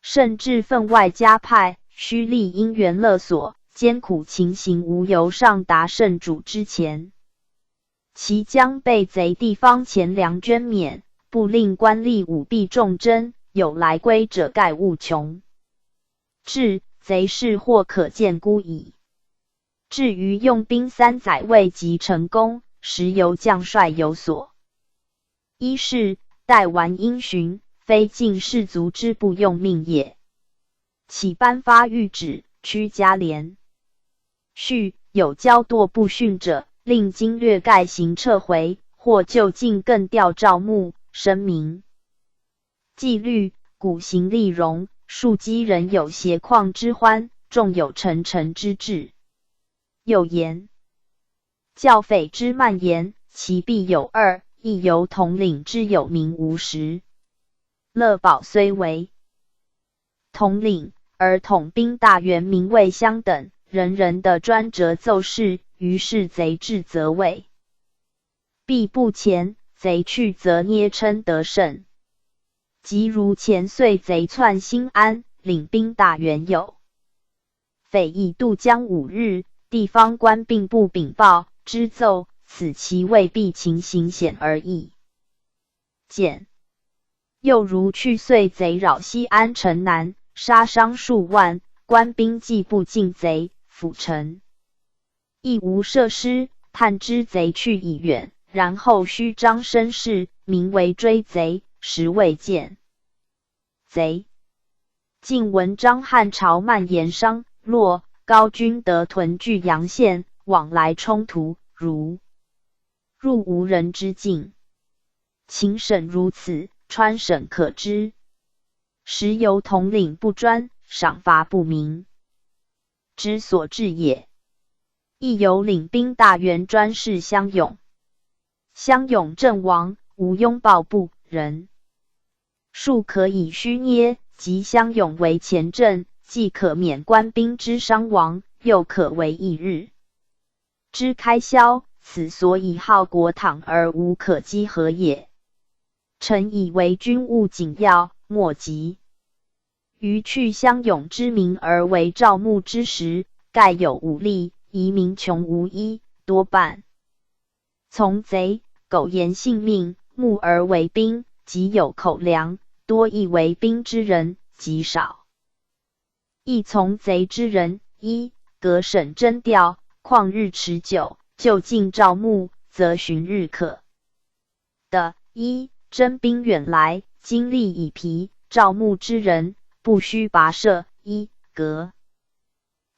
甚至分外加派，须立因缘勒索，艰苦情形无由上达圣主之前。其将被贼地方钱粮捐免，不令官吏舞弊重征，有来归者盖物穷。至贼势或可见孤矣。至于用兵3载未及成功，实由将帅有所。一是待完因循，非尽士卒之不用命也。岂颁发谕旨，驱加连。续有骄惰不逊者，令经略盖行撤回，或就近更调诏幕，声明。纪律，古行立容，庶几人有邪旷之欢，众有沉沉之志。又言，教匪之蔓延，其必有二，亦由统领之有名无实。乐保虽为统领，而统兵大员名位相等，人人的专责奏事，于是贼至则位，必不前；贼去则捏称得胜。即如前岁贼窜新安，领兵大员有匪已渡江5日，地方官并不禀报，知奏，此其未必情形显而已。简。又如去岁贼扰西安城南，杀伤数万，官兵既不进贼，府城亦无设施，探知贼去已远，然后虚张声势，名为追贼，实未见。贼晋闻章汉朝蔓延商洛，高君得屯据阳县，往来冲突，如入无人之境。秦省如此，川省可知。时由统领不专，赏罚不明，之所至也。亦有领兵大员专事襄勇，襄勇阵亡，无拥抱部人，庶可以虚捏，及襄勇为前阵，既可免官兵之伤亡，又可为一日之开销，此所以好国帑而无可稽核也。臣以为军务紧要，莫急。于去襄勇之名而为赵牧之时，盖有武力，夷民穷无一，多半从贼，苟言性命，慕而为兵，即有口粮，多亦为兵之人，极少亦从贼之人。一隔省征调，旷日持久，就近赵牧，则旬日可的。一征兵远来，精力已疲，赵牧之人不须跋涉。一隔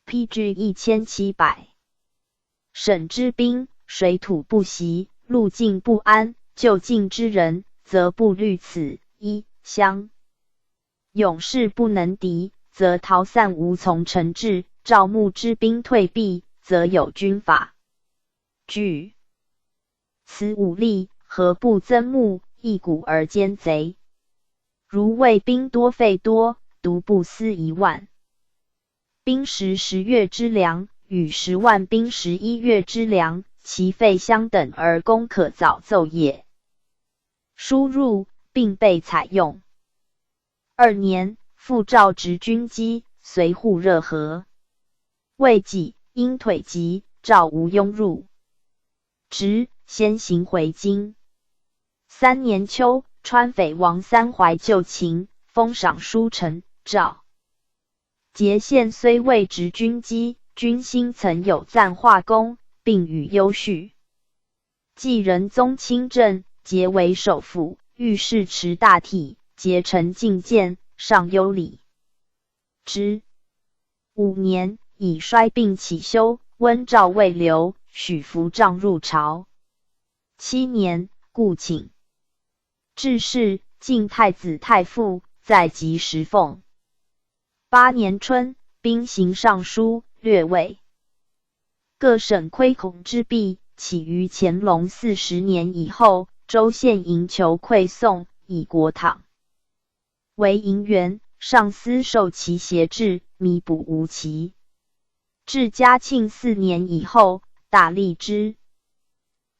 PG 1700。省之兵，水土不习，路径不安，就近之人，则不虑此。一襄勇士不能敌，则逃散无从惩治；赵牧之兵退避，则有军法。据此武力，何不增募，一鼓而歼贼？如魏兵多费多，独不思1万兵食10月之粮，与10万兵11月之粮，其费相等而攻可早奏也。输入并被采用。2年，复召执军机，随护热河。未几，因腿疾，召吴庸入职，先行回京。3年秋，川匪王三怀就秦，封赏书臣，赵节县虽未执军机，军心曾有赞化功，并与优叙。继仁宗亲政，节为首辅，御史持大体，节臣进谏，上优礼之。5年，以衰病起休，温诏未留，许服帐入朝。7年，故请致仕，晋太子太傅，在即时奉。8年春，兵行尚书，略尉。各省亏孔之弊，起于乾隆40年以后，州县营求馈送，以国帑为银元，上司受其挟制，弥补无期。至嘉庆4年以后，大力之。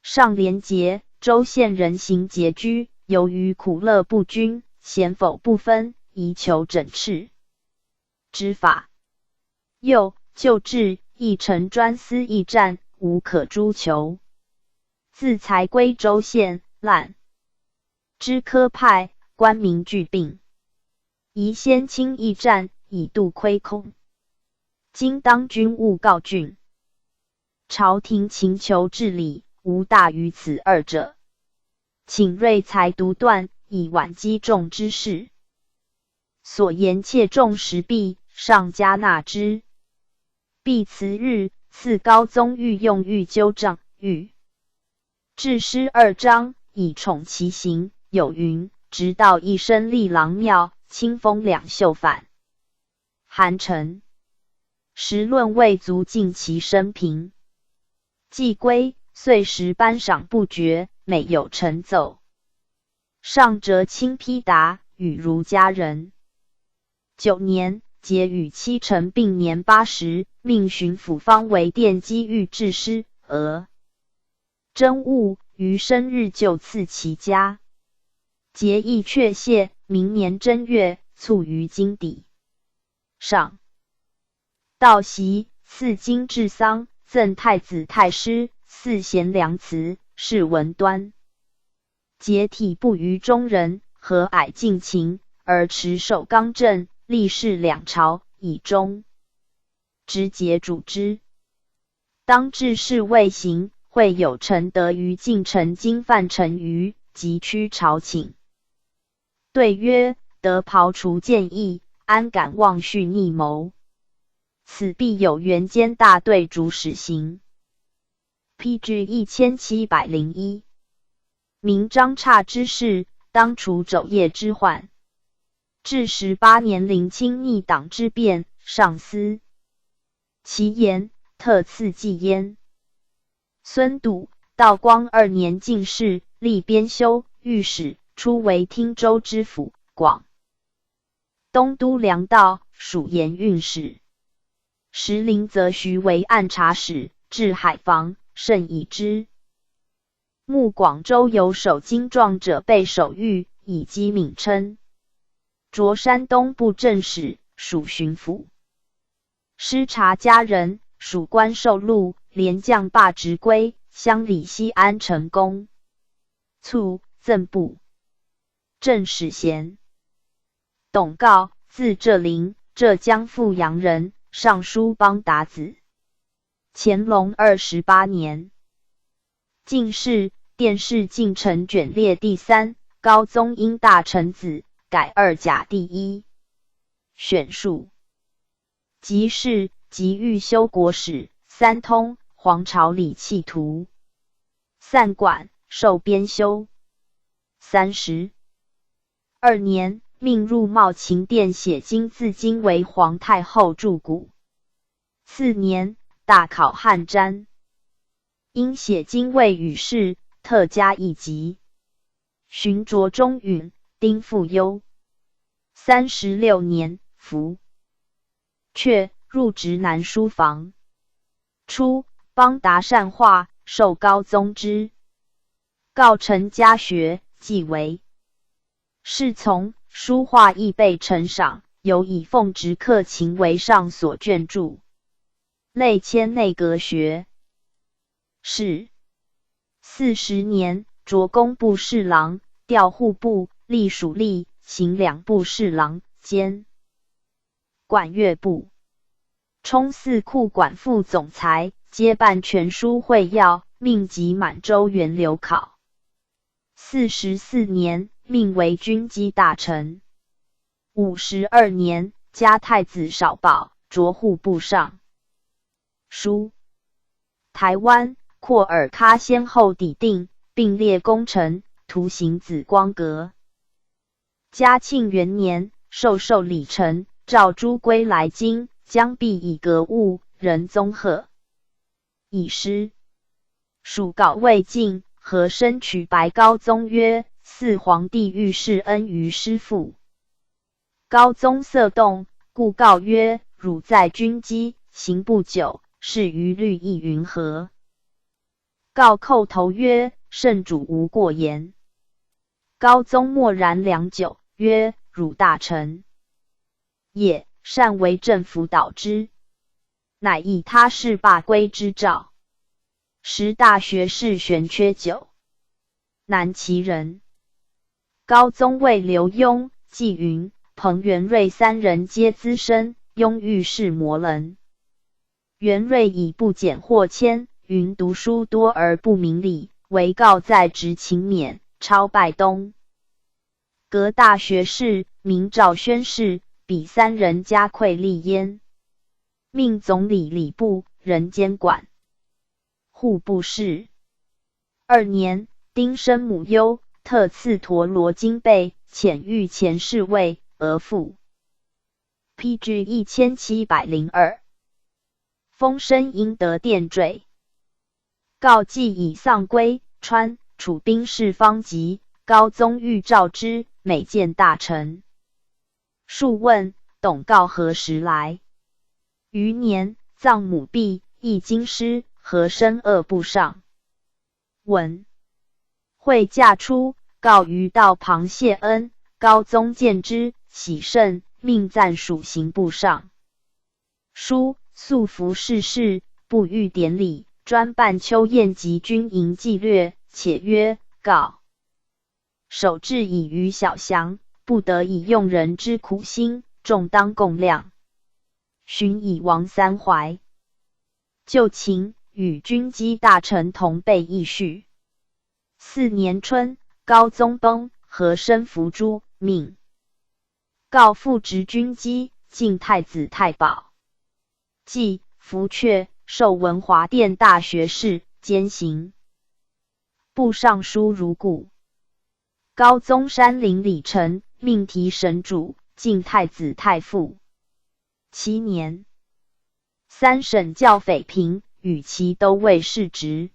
上廉节，州县人行拮据，由于苦乐不均，咸否不分，宜求整饬之法。又旧制，一城专司一战，无可诛囚。自才归州县，滥之科派，官民俱并。宜先轻易战，以度亏空。今当君务告郡。朝廷请求治理，无大于此二者。请瑞才独断，以挽击众之事。所言切重实弊，上加纳之。必辞日，赐高宗御用御纠帐御制诗2章，以宠其行。有云：直到一生立郎庙，清风两袖反。韩城时论未足尽其生平。既归，岁时颁赏不绝，每有陈奏。上折亲批答，与如家人。9年，节与妻臣并年80，命巡抚方为奠基御制诗，真务于生日就赐其家。节亦确谢，明年正月，卒于京邸。上道袭，赐金至丧，赠太子太师，赐贤良祠，谥文端。节体不于中人，和蔼尽情，而持守刚正，历仕2朝，以忠直节主之。当治事未行，会有臣得于晋臣经犯臣虞，即驱朝请。对曰：得刨除谏议，安敢妄续逆谋？此必有元监大队主使行。PG 1701。明张差之事，当除肘腋之患。至18年临清逆党之变，上思其言，特赐记焉。孙笃，道光2年进士，历编修、御史，初为汀州知府，广东都粮道，属盐运使。时林则徐为按察使，至海防，甚以之。慕广州有守金状者被手谕，以讥名称。擢山东布政使，属巡抚。师察家人，属官受禄，连将罢职归，乡里西安成功。卒，赠部正使衔。董诰，字浙林，浙江富阳人，尚书邦达子。乾隆28年进士，殿试进臣卷列第3，高宗因大臣子，改2甲第1。选述即是即御修国史，3通，皇朝礼器图。散馆，授编修。32年，命入茂勤殿写金字经为皇太后注骨。次年，大考汉詹。因写经未与世，特加一级。寻擢中允、丁复优。36年，服阙，入直男书房。初，邦达善画，受高宗之告成家学，即为侍从，书画亦被呈赏，有以奉直克勤为上所卷著。类迁内阁学士。40年，擢工部侍郎，调户部、隶属吏、行两部侍郎，兼管乐部。充四库管副总裁，接办全书会要，命及满洲元流考。44年，命为军机大臣。52年，加太子少保，擢户部尚书。台湾、廓尔喀先后抵定，并列功臣，图行紫光阁。嘉庆元年，授礼臣，召诸归来京，将必以格物，仁宗贺。以诗蜀稿未尽，和生取白高宗曰：嗣皇帝欲施恩于师父。高宗色动，故告曰：汝在军机，行不久，是于律亦云何？告叩头曰：圣主无过言。高宗默然良久，曰：汝大臣也，善为政府导之。乃以他事罢归之诏。时大学士玄缺久，南齐人。高宗谓刘墉、纪云、彭元瑞三人皆资深，拥御史摩人。元瑞以不检获迁，云读书多而不明理，唯告在职勤勉，超拜东阁大学士，名赵宣士，彼三人加馈立焉。命总理礼部人监管户部事。2年，丁申母忧，特赐陀罗金贝，遣御前侍卫而复。PG 1702。封申应得殿坠。告既以丧归，川、楚兵事方急，高宗欲召之，每见大臣。数问，董告何时来？余年，葬母毕，亦京师，和申2部上。文会驾出，告于道旁谢恩，高宗见之，喜甚，命暂署刑部上。书素服侍事，不遇典礼，专办秋宴及军营纪略，且曰：告守志以于小降，不得以用人之苦心，众当共谅。寻以王三怀。就秦与军机大臣同备议序。4年春，高宗崩，和珅伏诛，命告复职军机，晋太子太保。即伏阙，授文华殿大学士，兼行部尚书如故。高宗山陵礼臣，命提神主，晋太子太傅。7年，3审教匪平，与其都尉世职。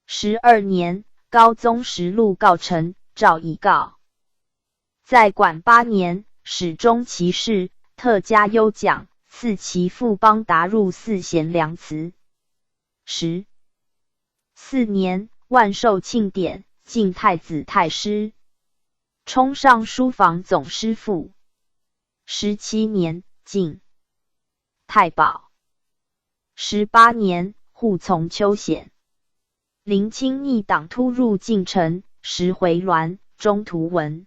12年，高宗实录告陈，诏以告。在管8年，始终其事，特加优奖，赐其父邦达入4贤良祠。14年，万寿庆典，晋太子太师，充尚书房总师傅。17年，晋太保。18年，护从秋显。林清逆党突入晋城，时回銮，中途闻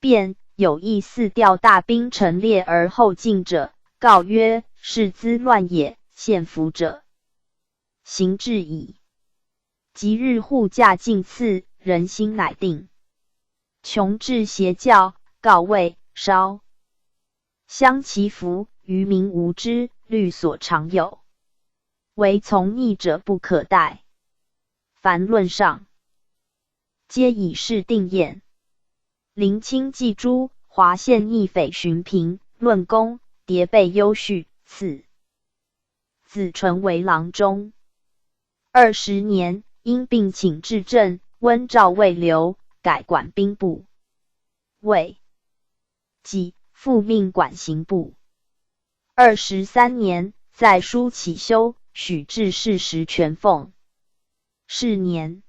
变，有意四调大兵陈列而后进者，告曰：是兹乱也，献俘者行至矣。即日护驾进次，人心乃定。穷至邪教，告谓稍相其服，愚民无知，律所常有，唯从逆者不可待。凡论上，皆以示定验。林清记诸华县逆匪寻平，论功，迭备优序，赐子纯为郎中。20年，因病请至镇，温诏未留，改管兵部。魏己复命管刑部。23年，在书起修，许治世时全奉。是年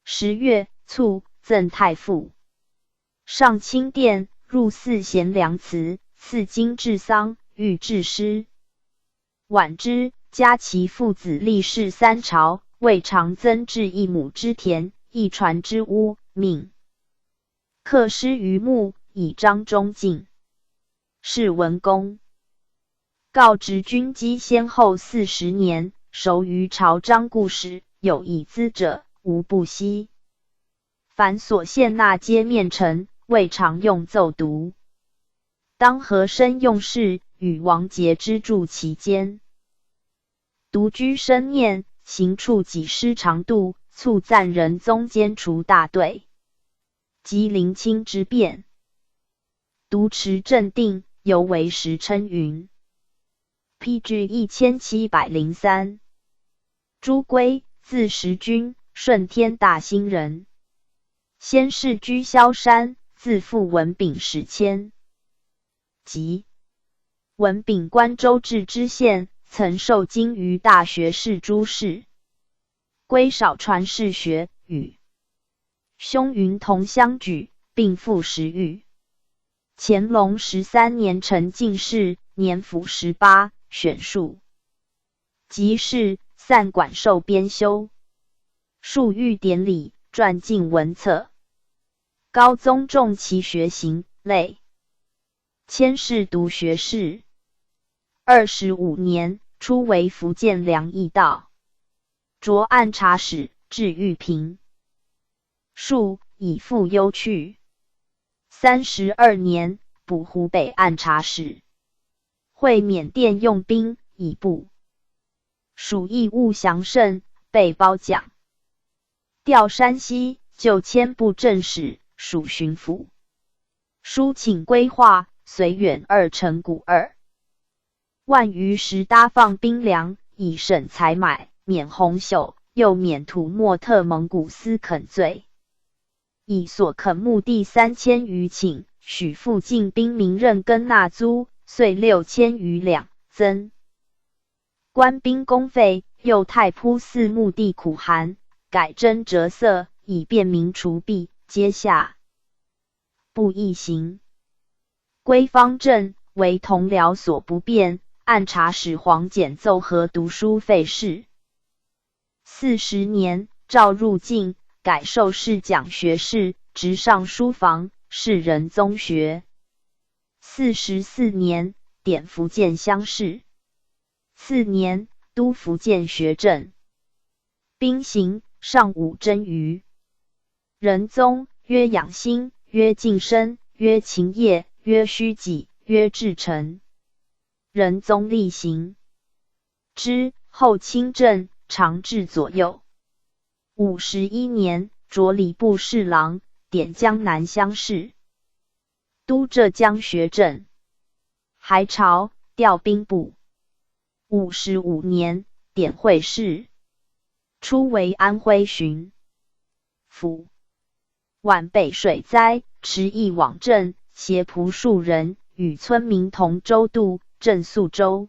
10月，卒，赠太傅。上清殿，入4贤良祠，赐金治丧，御制诗。晚之，加其父子立世3朝，未尝增置1亩之田，1船之屋，命刻诗于墓，以彰忠敬。是文公。告职军机先后40年，熟于朝章故事，有以资者，无不悉。凡所献纳皆面陈，未常用奏读。当和珅用事，与王节之助其间。独居深念，行处己失长度，促赞仁宗兼除大队。及临清之变，独持镇定，犹为时称云。PG 1703。朱圭，字时君，顺天大兴人。先世居萧山，自父文炳始迁。即文炳官州治知县，曾受经于大学士诸事。圭少传士学，与兄云同乡举，并赴时遇。乾隆13年成进士，年甫18，选术。即是散馆授编修，数御典礼，撰进文册。高宗重其学行类。迁侍读学士。25年，初为福建粮驿道，擢按察使，至玉屏。数以复忧去。32年，补湖北按察使。会缅甸用兵，以部属义务降甚，被褒奖。调山西，就迁布政使，属巡抚。书请归化，绥远2城谷2万余石搭放兵粮，以省采买，免洪朽，又免土默特蒙古斯垦罪。以所垦牧地3000余顷，许附近兵民任耕纳租，岁6000余两，增官兵公费，又太铺四墓地苦寒，改征折色，以便民除弊，皆下不易行。归方镇，为同僚所不便，按察使黄简奏和读书费事。40年，诏入境，改授侍讲学士，直上书房，士人宗学。44年，典福建乡试。次年，督福建学政。兵行，上武真余。仁宗，曰养心，曰敬身，曰勤业，曰虚己，曰至诚。仁宗厉行之，后亲政，常至左右。51年，擢礼部侍郎，典江南乡试。都浙江学政。还朝，调兵部。55年，典会试。初为安徽巡抚。皖北水灾，持役往镇，携仆数人，与村民同舟渡，镇宿州。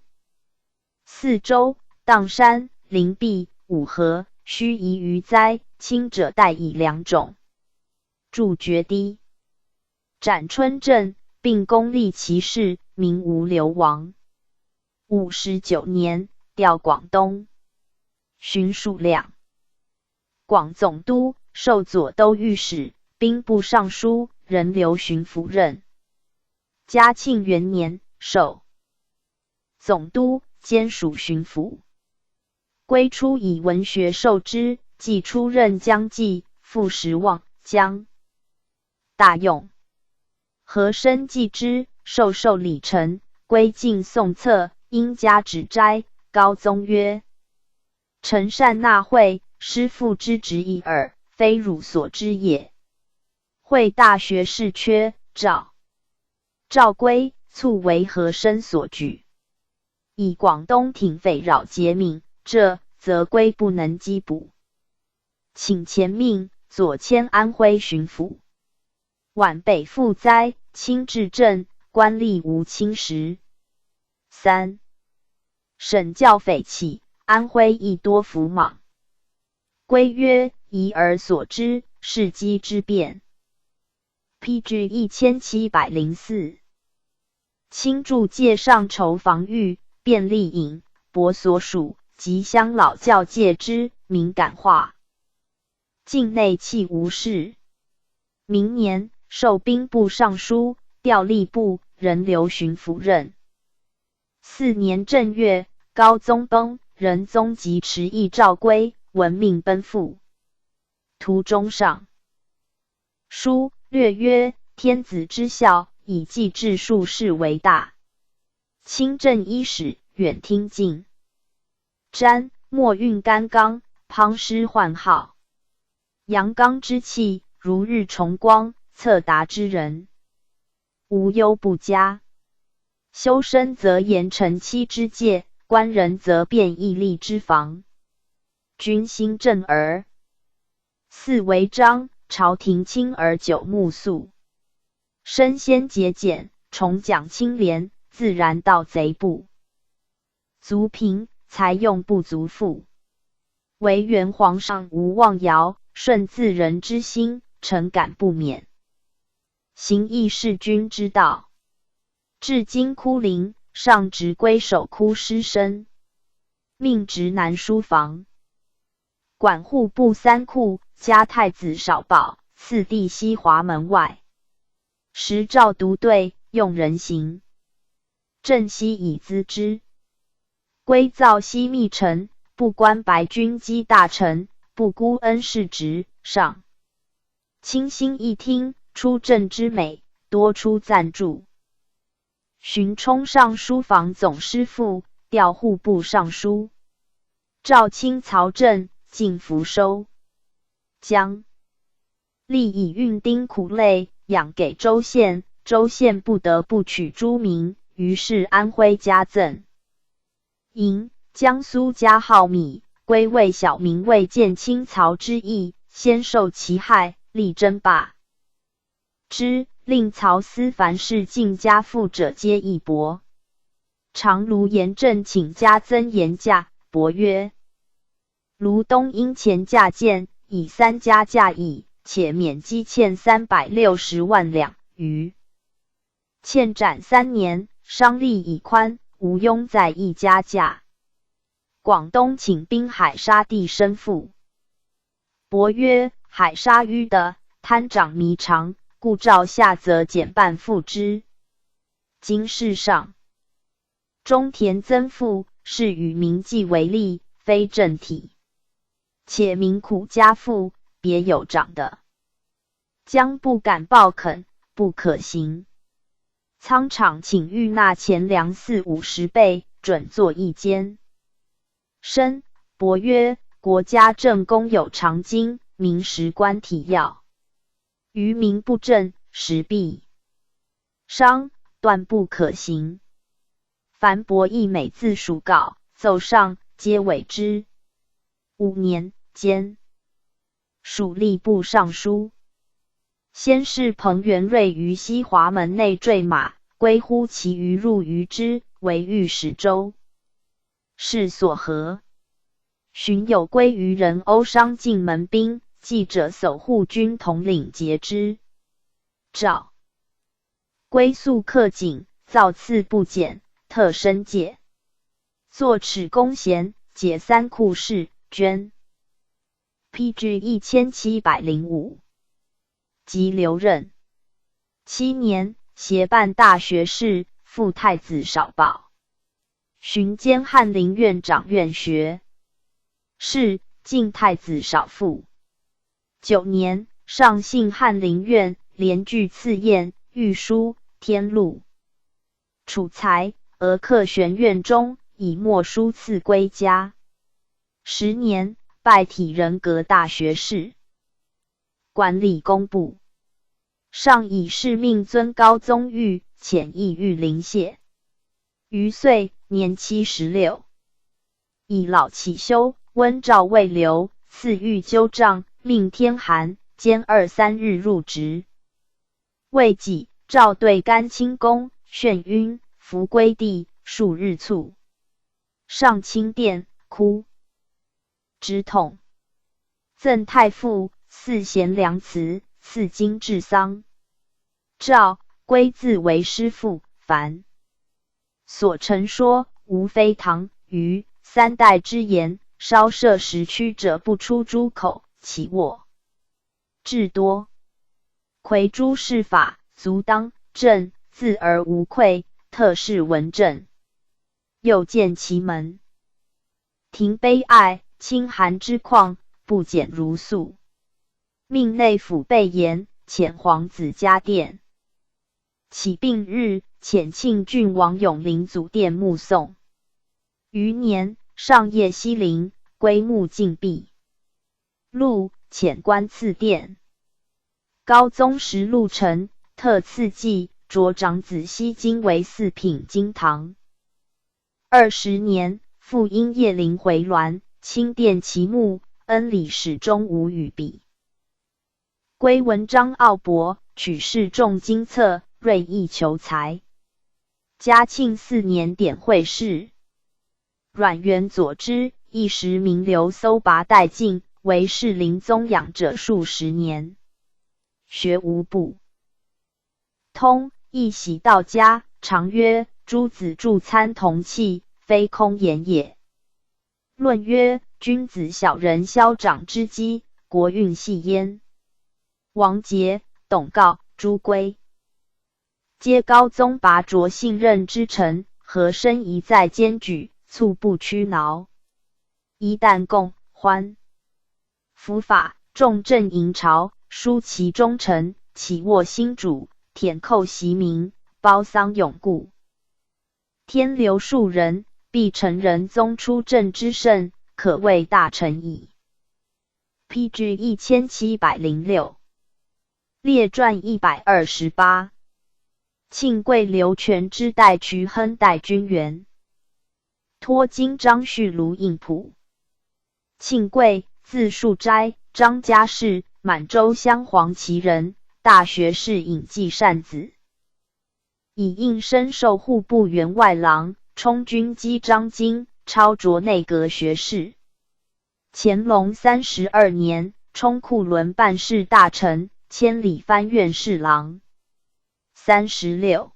四州、砀山、灵璧、五河，须夷于灾，轻者带以2种。著决堤。斩春镇，并攻立其事，民无流亡。59年，调广东巡属两广总督，授左都御史、兵部尚书，人留巡抚任。嘉庆元年，授总督，兼署巡抚。归初以文学授之，既出任江记，复时望江大用。和珅继之，授礼丞，归进宋册，因加指摘。高宗曰：臣善纳贿，师父之职矣耳，非汝所知也。会大学士缺，诏归，卒为和珅所举。以广东挺匪扰劫民，这则归不能缉捕，请前命，左迁安徽巡抚。皖北复灾，清治政，官吏无侵蚀。3. 省教匪起，安徽亦多伏莽。归曰：疑而所知，是机之变。PG 1704。清驻界上筹防御，便利引博所属及乡老教戒之，敏感化。境内弃无事。明年，授兵部尚书，调吏部，人留巡抚任。4年正月，高宗崩，仁宗即持诣诏归，闻命奔赴。途中上书略曰：天子之孝，以继治术士为大。清正伊始，远听进瞻，墨运干纲，汤师焕浩。阳刚之气，如日重光，测达之人，无忧不佳。修身则严臣妻之戒，官人则辩义利之防。君心正而祀为章，朝廷轻而久目肃。身先节俭，崇讲清廉，自然盗贼不足贫，财用不足富。惟元皇上无妄谣，顺自人之心，诚感不免。行义事君之道。至今哭陵，上职归守哭师身，命直南书房，管户部3库，加太子少保，次第西华门外。时诏独对，用人行。郑熙以资之。归造西密臣，不关白军机大臣，不孤恩士职上。清心一听，出政之美，多出赞助。荀冲上书房总师傅，调户部尚书。赵清曹正，进福收。将吏以运丁苦累，养给州县，州县不得不取诸民，于是安徽加赠银。江苏加号米，归为小民，为见清曹之意，先受其害，力争罢之，令曹司凡是进家富者皆一帛。常卢延正请加增盐价，伯曰：卢东因钱价贱，以3家价矣，且免积欠360万两余。欠斩3年，商利已宽，无庸在一家价。广东请兵海沙地生父。伯曰：海沙淤的，贪长弥长，故诏下则减半付之。今世上中田增赋，是与民计为利，非正体。且民苦家富，别有长的，将不敢报垦，不可行。仓场请预纳钱粮40-50倍，准作一间。申，伯曰：国家政公有常经，民实官体要。于民不正，实弊商，断不可行。凡伯议每自属稿奏上，皆委之。5年间，属吏部尚书。先是彭元瑞于西华门内坠马，归乎其余入于之，为御史州。是所合。荀有归于人殴伤进门兵，记者守护军统领节之。诏归宿克警，造次不减，特申戒。坐齿公贤，解3库事，捐。PG 1705。即留任。7年，协办大学士，副太子少保。巡兼翰林院长院学士，晋太子少傅。9年，上幸翰林院，连具赐宴、御书、天禄。储才，俄克玄院中，以墨书赐归家。10年，拜体仁阁大学士。管理工部。上以谥命尊高宗御，遣意御临谢。余岁，年76。以老起修，温诏未留，赐御纠帐，命天寒，兼2-3日入职。未几，诏对甘清宫，眩晕，伏归地，数日卒。上清殿，哭之痛。赠太傅4贤良祠，赐金治丧。诏归自为师父，凡所陈说，无非唐虞3代之言，稍涉时区者不出诸口，其卧至多。魁诸事法，足当正，自而无愧，特事文正。又见其门庭悲哀，清寒之况，不减如素。命内府备言，遣皇子家殿。起病日，遣庆郡王永陵祖殿目送。余年，上夜西陵，归墓禁闭。录，遣官赐殿。高宗时禄臣，特赐祭，擢长子西京为4品京堂。20年，复因叶灵回銮，亲殿其墓，恩礼始终无与比。归文章奥博，取士重经策，锐意求才。嘉庆4年典会试。阮元佐之，一时名流搜拔殆尽，为士林宗养者数10年。学无不通，亦喜道家，常曰：诸子助参同气，非空言也。论曰：君子小人消长之机，国运系焉。王杰、董诰、朱圭。皆高宗拔擢信任之臣，和身宜在监举，猝不屈挠。一旦共欢伏法，重镇营朝，疏其忠臣，起卧新主，舔寇袭民，褒丧永固。天留数人，必成仁宗出政之盛，可谓大成矣。PG 1706列传128。庆贵刘全之代渠亨代军员，托金张旭卢应普。庆贵，字树斋，张家氏，满洲镶黄旗人，大学士尹继善子。以应身授户部员外郎，充军机张京，超擢内阁学士。乾隆32年，充库伦办事大臣，千里藩院侍郎。36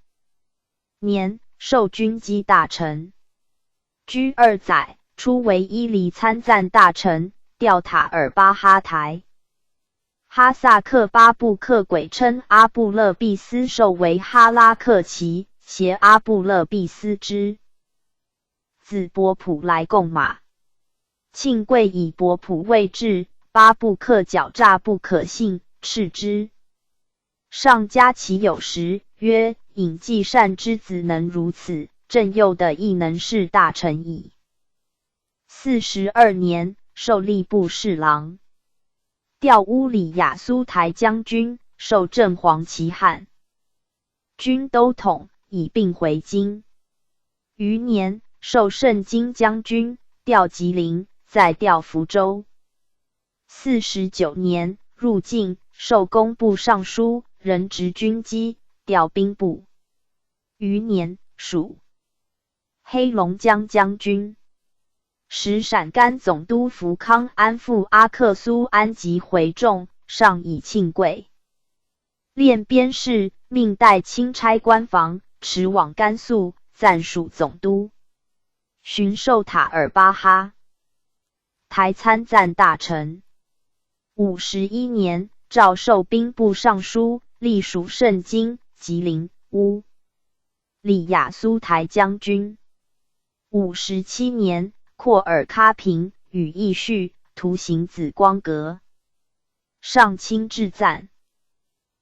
年，授军机大臣，居2载，初为伊犁参赞大臣，调塔尔巴哈台。哈萨克巴布克鬼称阿布勒庇斯，授为哈拉克旗，携阿布勒庇斯之子伯普来贡马。庆贵以伯普未至，巴布克狡诈不可信，斥之。上加其有时，曰：尹继善之子能如此，朕佑的亦能是大臣矣。42年，授吏部侍郎，调乌里雅苏台将军，授正黄旗汉军都统，以并回京。余年，授盛京将军，调吉林，再调福州。49年，入晋，授工部尚书，任职军机，调兵部。余年，属黑龙江将军。时陕甘总督福康安抚阿克苏安及回众，上以庆贵。练边事，命代钦差官房，驰往甘肃，暂署总督。巡授塔尔巴哈台参赞大臣。51年，诏授兵部尚书，隶属盛京、吉林、乌里雅苏台将军。57年，廓尔喀平，与义绪，图行紫光阁。上卿致赞。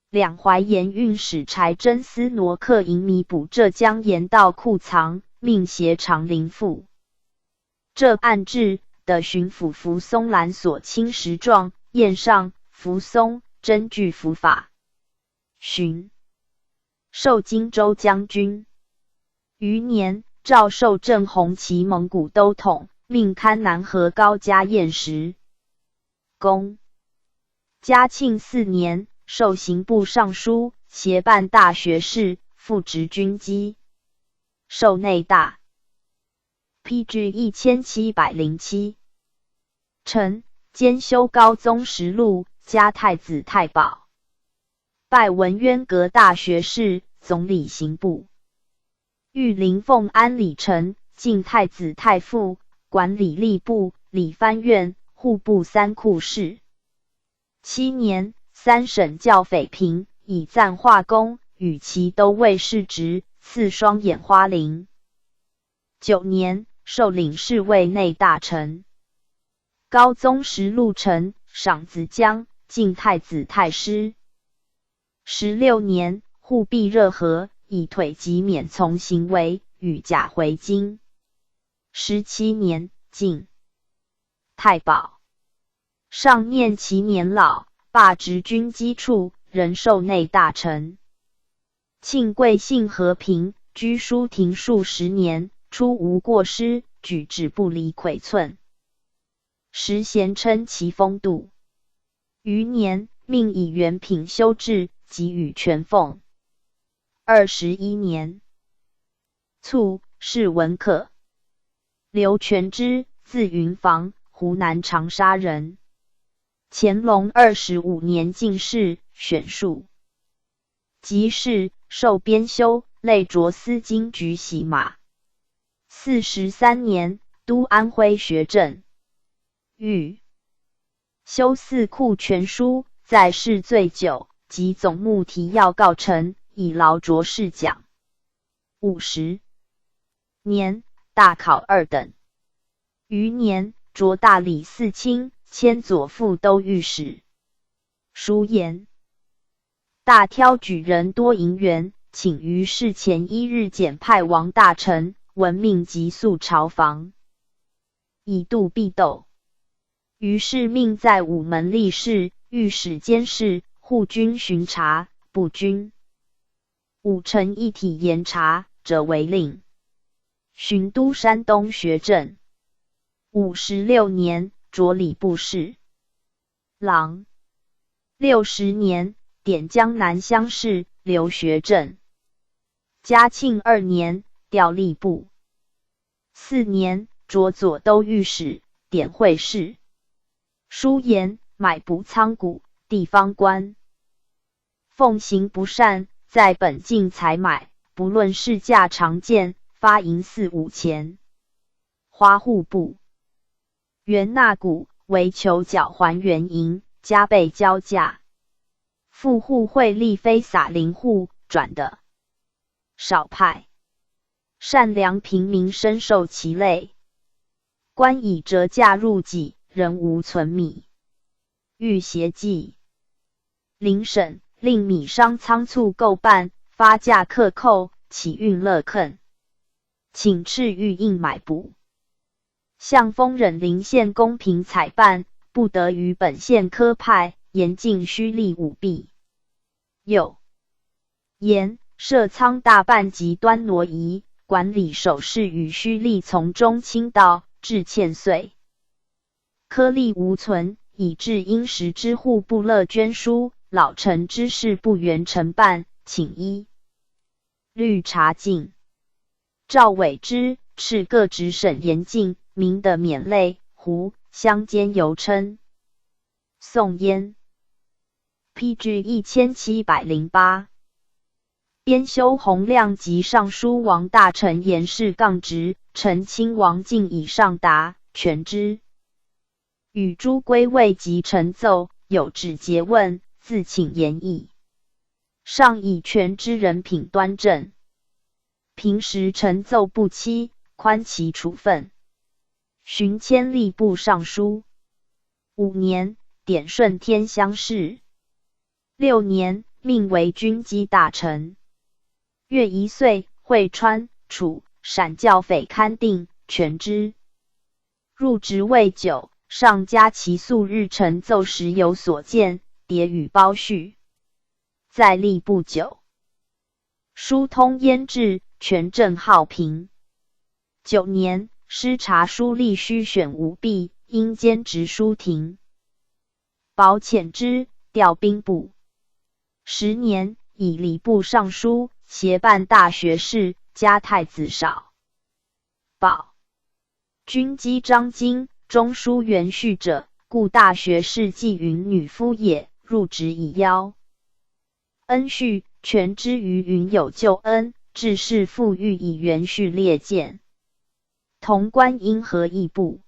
两淮盐运使柴真司挪克营弥补浙江盐道库藏，命携长陵赋。这案制的巡抚扶松兰所亲实状，验上，扶松真据伏法。巡授荆州将军。余年，诏授正红旗蒙古都统，命勘南河高加验时。公嘉庆4年，授刑部尚书，协办大学士，复职军机，授内大。PG 1707臣兼修高宗实录，加太子太保，拜文渊阁大学士，总理刑部。御林奉安礼臣，晋太子太傅，管理吏部、理藩院、户部3库事。7年，三省校匪平，以赞化功，与其都尉世职，赐双眼花翎。9年，授领侍卫内大臣。高宗实录臣，赏子江，晋太子太师。16年，护弼热河，以腿疾免从行为，与甲回京。17年，晋太保。上念其年老，罢职军机处，仍授内大臣。庆贵性和平，居书亭数10年，出无过失，举止不离魁寸。时咸称其风度。余年，命以原品修治，给予全奉。21年卒，谥文可。刘全之，字云房，湖南长沙人。乾隆25年进士，选庶。即仕，授编修，累着司经举洗马。43年，都安徽学政。御修四库全书，在世最久，及总目提要告成，以劳擢士奖。50年，大考2等。余年，擢大理寺卿，迁左副都御史。书言：大挑举人多银元，请于事前1日简派王大臣，闻命急速朝防，以度必斗。于是命在午门吏士、御史监视、护军巡查、步军5城一体严查者为令。巡都山东学政。56年，擢礼部侍郎。60年，点江南乡试，留学政。嘉庆2年，调吏部。4年，擢左都御史，典会事。书言：买补仓谷，地方官。奉行不善，在本境采买，不论市价常见，发银4、5钱。花户部。原纳谷，为求缴还原银，加倍交价。富户会利非撒邻户，转的少派。善良平民深受其累。官以折价入己，人无存米。欲协计。临省，令米商仓促购办，发价克扣，起运勒坑。请敕谕应买补。向丰忍陵县公平采办，不得于本县科派，严禁虚利舞弊。又言设仓大办及端挪移，管理守事与虚利从中倾倒，致欠岁。颗粒无存，以致因时之户不乐捐书，老臣之事不原承办，请依律查禁。赵伟之敕各直省严禁，民的免类，胡乡间犹称。宋焉。PG 1708。编修洪亮及尚书王大臣言事杠直，陈亲王敬以上达，全之。与诸归位及陈奏，有旨诘问，自请言议。上以全之人品端正，平时陈奏不欺，宽其处分。寻迁吏部尚书。5年，典顺天乡试。6年，命为军机大臣。月1岁，会川、楚、陕教匪勘定，全之。入职未久，上加其素日陈奏时有所见，牒与包叙。在吏不久，疏通焉制，权政好平。9年，师察书吏虚选无弊，因兼职书廷。保遣之，调兵部。10年，以礼部尚书，协办大学士，加太子少保。军机张经，中书元序者，故大学士纪云女夫也，入职以邀。恩序，全之于云有救恩，致仕复欲以元序列荐。同官因何议部。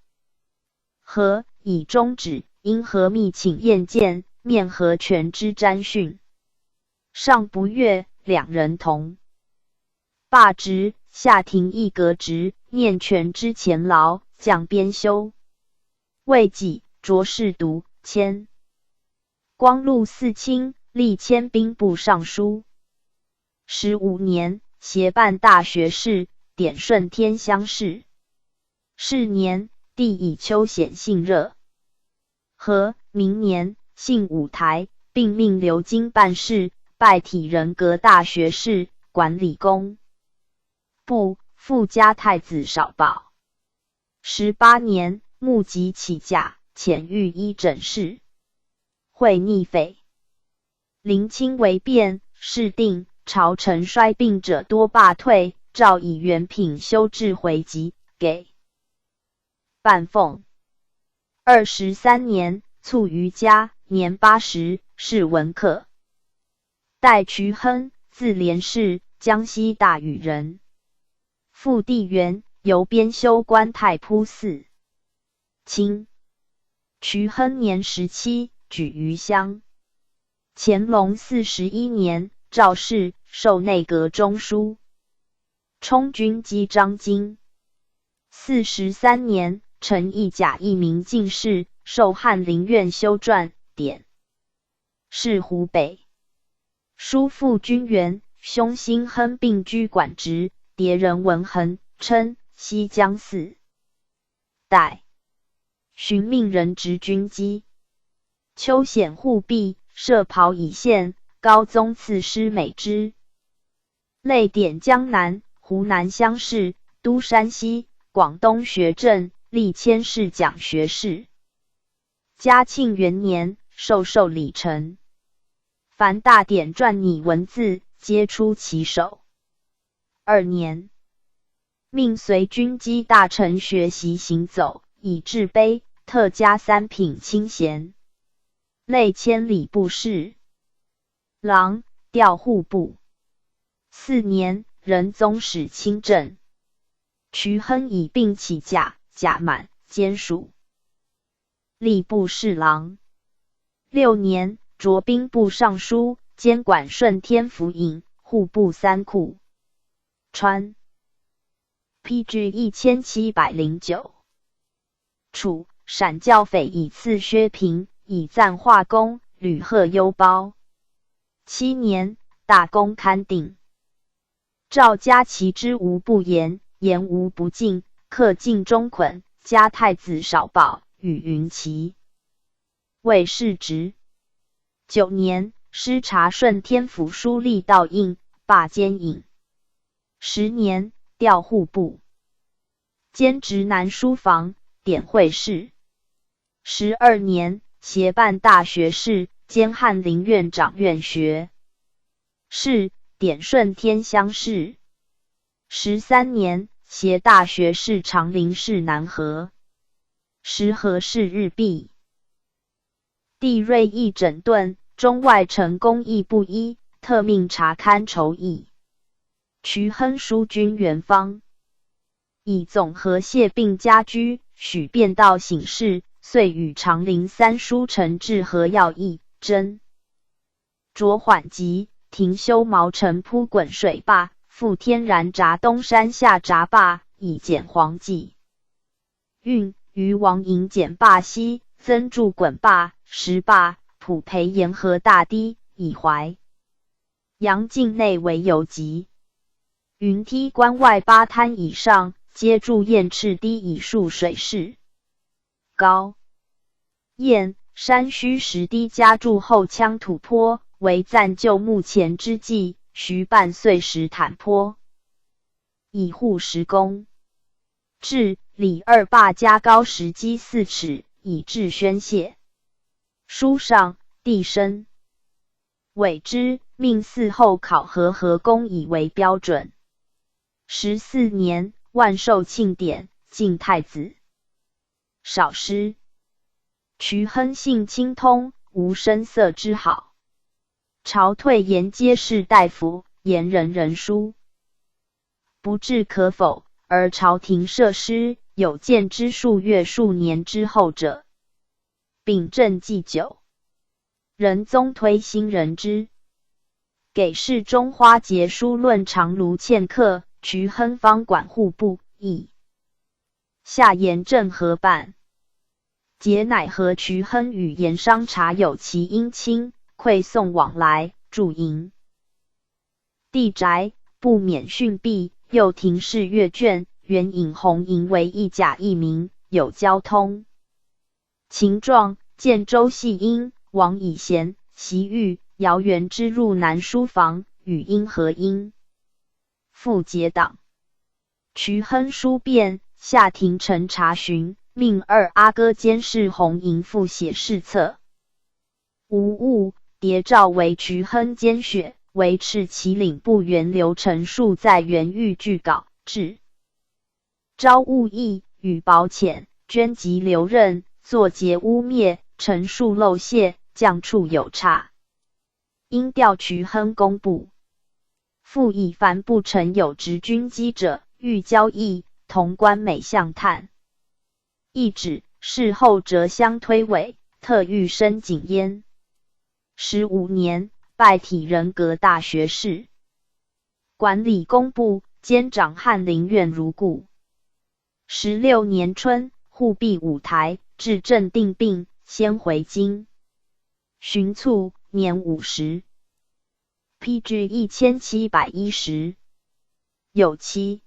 何以终止，因何密请宴见，面何全之詹训。上不悦，两人同罢职，下廷议革职，念全之前劳，降编修。未几，擢士读，迁光禄寺卿，历迁兵部尚书。15年，协办大学士，典顺天乡试。是年，帝以秋显性热。和明年，幸五台，并命刘京办事，拜体仁阁大学士，管理工部，附加太子少保。18年，募集起驾，遣御医诊室。会逆匪，临清为变，事定，朝臣衰病者多罢退，诏以原品修治回籍，给半俸。23年，卒于家，年80，是文客。代瞿亨，字连氏，江西大禹人。复帝元，由编修官太仆寺。清瞿亨年17，举于乡。乾隆41年，赵氏授内阁中书，充军机章京。43年，承一甲一名进士，授翰林院修撰典。仕湖北。叔父君元、兄辛亨并居管职，迭人文衡，称西江4代。寻命人执军机，秋显护弼，设袍以献，高宗赐师美之。类典江南、湖南乡试，都山西、广东学政，历千世讲学士。嘉庆元年，授礼丞。凡大典撰拟文字，皆出其手。2年，命随军机大臣学习行走，以制碑，特加3品清衔。类千里部侍郎、调户部。4年，仁宗使亲政。瞿亨以病起驾，甲满，兼署吏部侍郎。6年，擢兵部尚书，监管顺天府尹、户部3库。川。PG 1709。楚，陕教匪以赐薛平，以赞化功，吕贺优褒。7年，大功堪定。赵嘉其之无不言，言无不尽，克尽中捆，加太子少保，与云齐。为世职。9年，师察顺天府书吏道应，罢监尹。10年，调户部，兼直南书房，典会事。12年，协办大学士，兼翰林院长院学士，典顺天乡试。13年，协大学士长陵市南河。时河氏日毕。帝锐意整顿，中外丞工议不一，特命查勘筹议。瞿亨书君元方，以总和谢并家居，许变道省事，遂与长陵3书陈治和要议，真着缓急，停修毛城铺滚水坝，复天然闸东山下闸坝，以减黄济运。于王营简坝西，增筑滚坝、石坝，普培沿河大堤，以淮阳境内为游集。云梯关外8滩以上，皆筑堰赤堤以束水势。高堰山虚石堤加筑后羌土坡，为暂就目前之计，徐半碎石坦坡，以护石工。至里2坝加高石基4尺，以治宣泄。书上帝深委之，命嗣后考核河工以为标准。14年，万寿庆典，晋太子。少师。瞿亨性清通，无声色之好。朝退言皆士大夫，言人人书，不置可否，而朝廷设师，有见之数月数年之后者。秉政既久，仁宗推新人之，给事中花节书论长卢欠客，瞿亨方管户部，议下言正合办。节乃和瞿亨与盐商查有其姻亲，馈送往来，驻营地宅，不免训弊，又廷试阅卷，原引红营为一甲一名，有交通情状，见周系英、王以贤、习玉、姚元之入南书房，与英合音，复结党。瞿亨书变，下廷臣查询，命2阿哥监视红营复写试册。无误，谍诏为瞿亨监选，为敕其领部员刘陈述在原狱具稿，至招误议，与保遣，捐及留任，作节污蔑，陈述漏泄，将处有差，应调瞿亨工部。复以凡不臣有执军机者，欲交易，同官每相探。一指事后折相推诿，特欲申谨焉。15年，拜体人格大学士。管理工部，兼掌翰林院如故。16年春，护庇五台，至镇定病，先回京。旬卒，年50。PG 1710。有妻。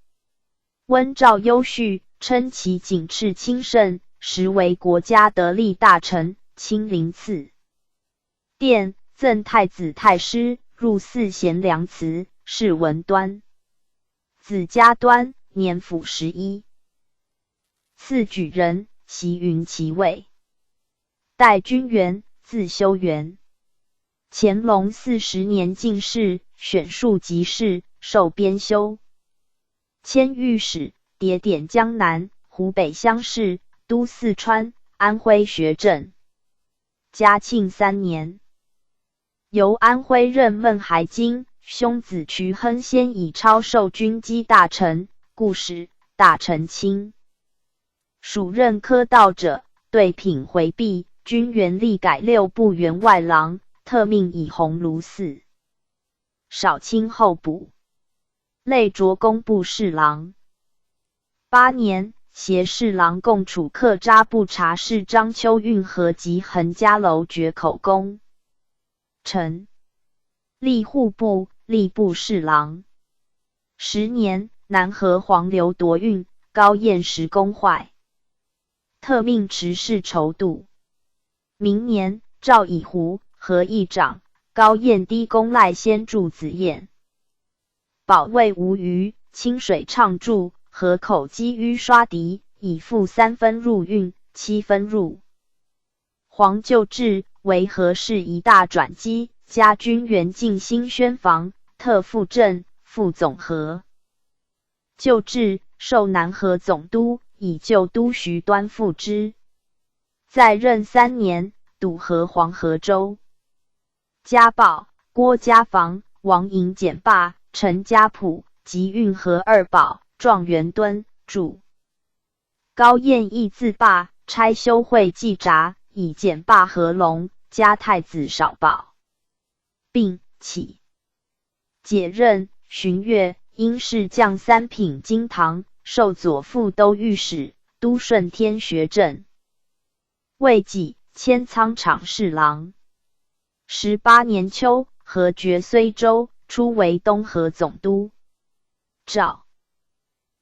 温兆优婿，称其警斥亲慎，实为国家得力大臣，亲临次殿，赠太子太师，入祀贤良祠，谥文端。子嘉端，年甫11。赐举人，袭云骑尉。代军员，字修元。乾隆40年进士，选庶吉士，授编修。迁御史，迭点江南、湖北乡试，都四川、安徽学政。嘉庆3年，由安徽任勐海京，兄子瞿亨先以超授军机大臣、故使、大臣卿。属任科道者，对品回避，军员历改6部员外郎，特命以鸿胪寺。少卿候补。累擢工部侍郎。8年，携侍郎共处客扎布察事张丘运河及横嘉楼决口功臣。吏户部、吏部侍郎。10年，南河黄流夺运，高彦时功坏，特命持事筹度。明年，赵以胡、何议长、高彦低公赖先助子彦。保卫无虞，清水畅注，河口积淤刷敌，以复3分入运，7分入。黄旧制为何事一大转机，加军援进新宣防，特副镇、副总和。旧制授南河总督，以旧都徐端副之。在任3年，督河黄河州。家宝、郭家房、王寅简霸、陈家谱及运河2宝、状元敦注。高彦义自罢，差修会稽札，以简霸合龙，加太子少保。并起。解任、巡阅，因侍将3品京堂，授左副都御史，都顺天学政。未几，迁仓场侍郎。18年秋，合爵睢州，初为东河总督。诏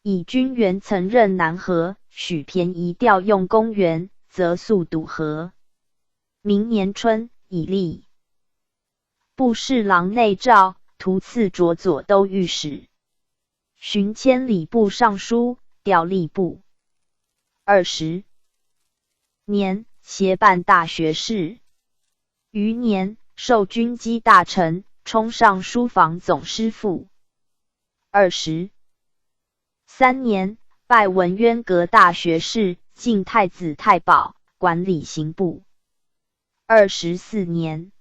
以军员曾任南河，许便宜调用公员，则速堵河。明年春，以立部侍郎内诏，图赐着左都御史。寻迁礼部尚书，调吏部。20年，协办大学士。余年，授军机大臣，充上书房总师副。23年，拜文渊阁大学士，进太子太保，管理刑部。24年，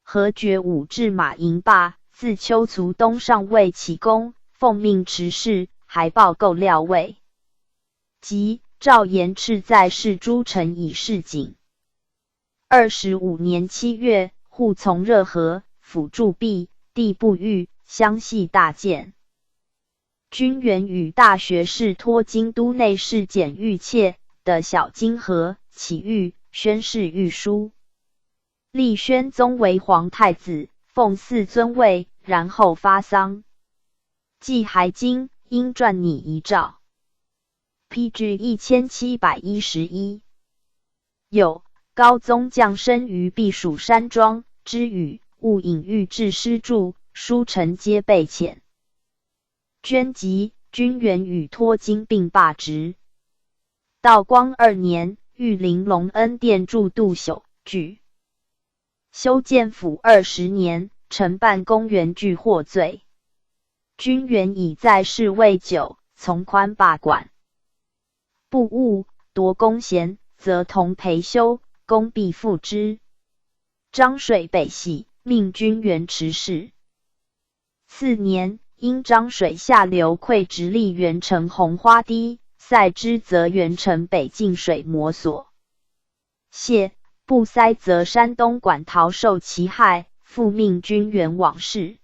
合爵武至马营霸，自丘卒东上尉起功，奉命持事，还报购料尉。即赵延赤在世诸臣以示警。25年7月，护从热河，辅助弼，地不遇，相系大建。军员与大学士托京都内侍简玉切的小金河起谕，宣誓御书。立宣宗为皇太子，奉4尊位，然后发丧。继还京，应撰拟遗诏。PG 1711。有高宗降生于避暑山庄，之语勿隐喻至诗著，书臣皆备遣。捐籍，军员与托京并罢职。道光2年，御临隆恩殿驻度朽具。修建府20年，承办公园具获罪。军员已在世未久，从宽罢管。不务夺公衔，则同陪修，公必复之。张水北徙，命军员持事。次年，因漳水下流溃直隶元城红花堤，塞之则元城北进水磨所。谢不塞则山东管陶受其害，复命军员往事。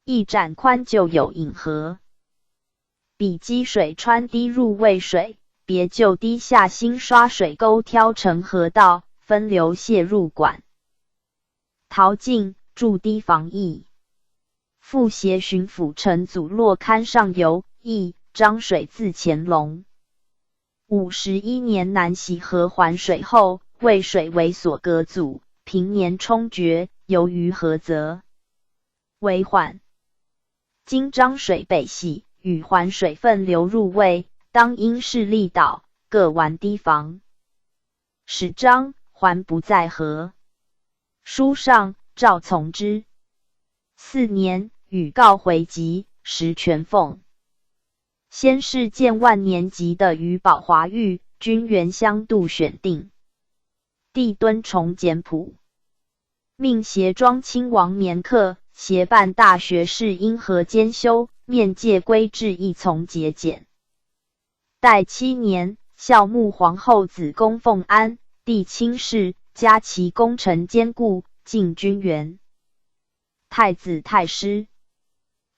一毡宽就有引河，比积水穿滴入渭水，别就堤下兴刷水沟挑成河道，分流泄入管。陶敬筑堤防疫，复携巡抚陈祖洛勘上游，议漳水自乾隆51年南袭河环水后，渭水为所隔阻，平年冲决，由于河则为缓。今漳水北袭，与环水分流入渭，当因势利导，各完堤防，使漳环不在河。书上赵从之。4年，予告回籍，时全奉。先是建万年级的于宝华狱，均原相度选定。帝敦崇简朴，命协庄亲王年刻，协办大学士因何兼修，面戒规制一从节俭。代7年，孝穆皇后子宫奉安，帝亲事，加其功臣兼顾，进军员。太子太师。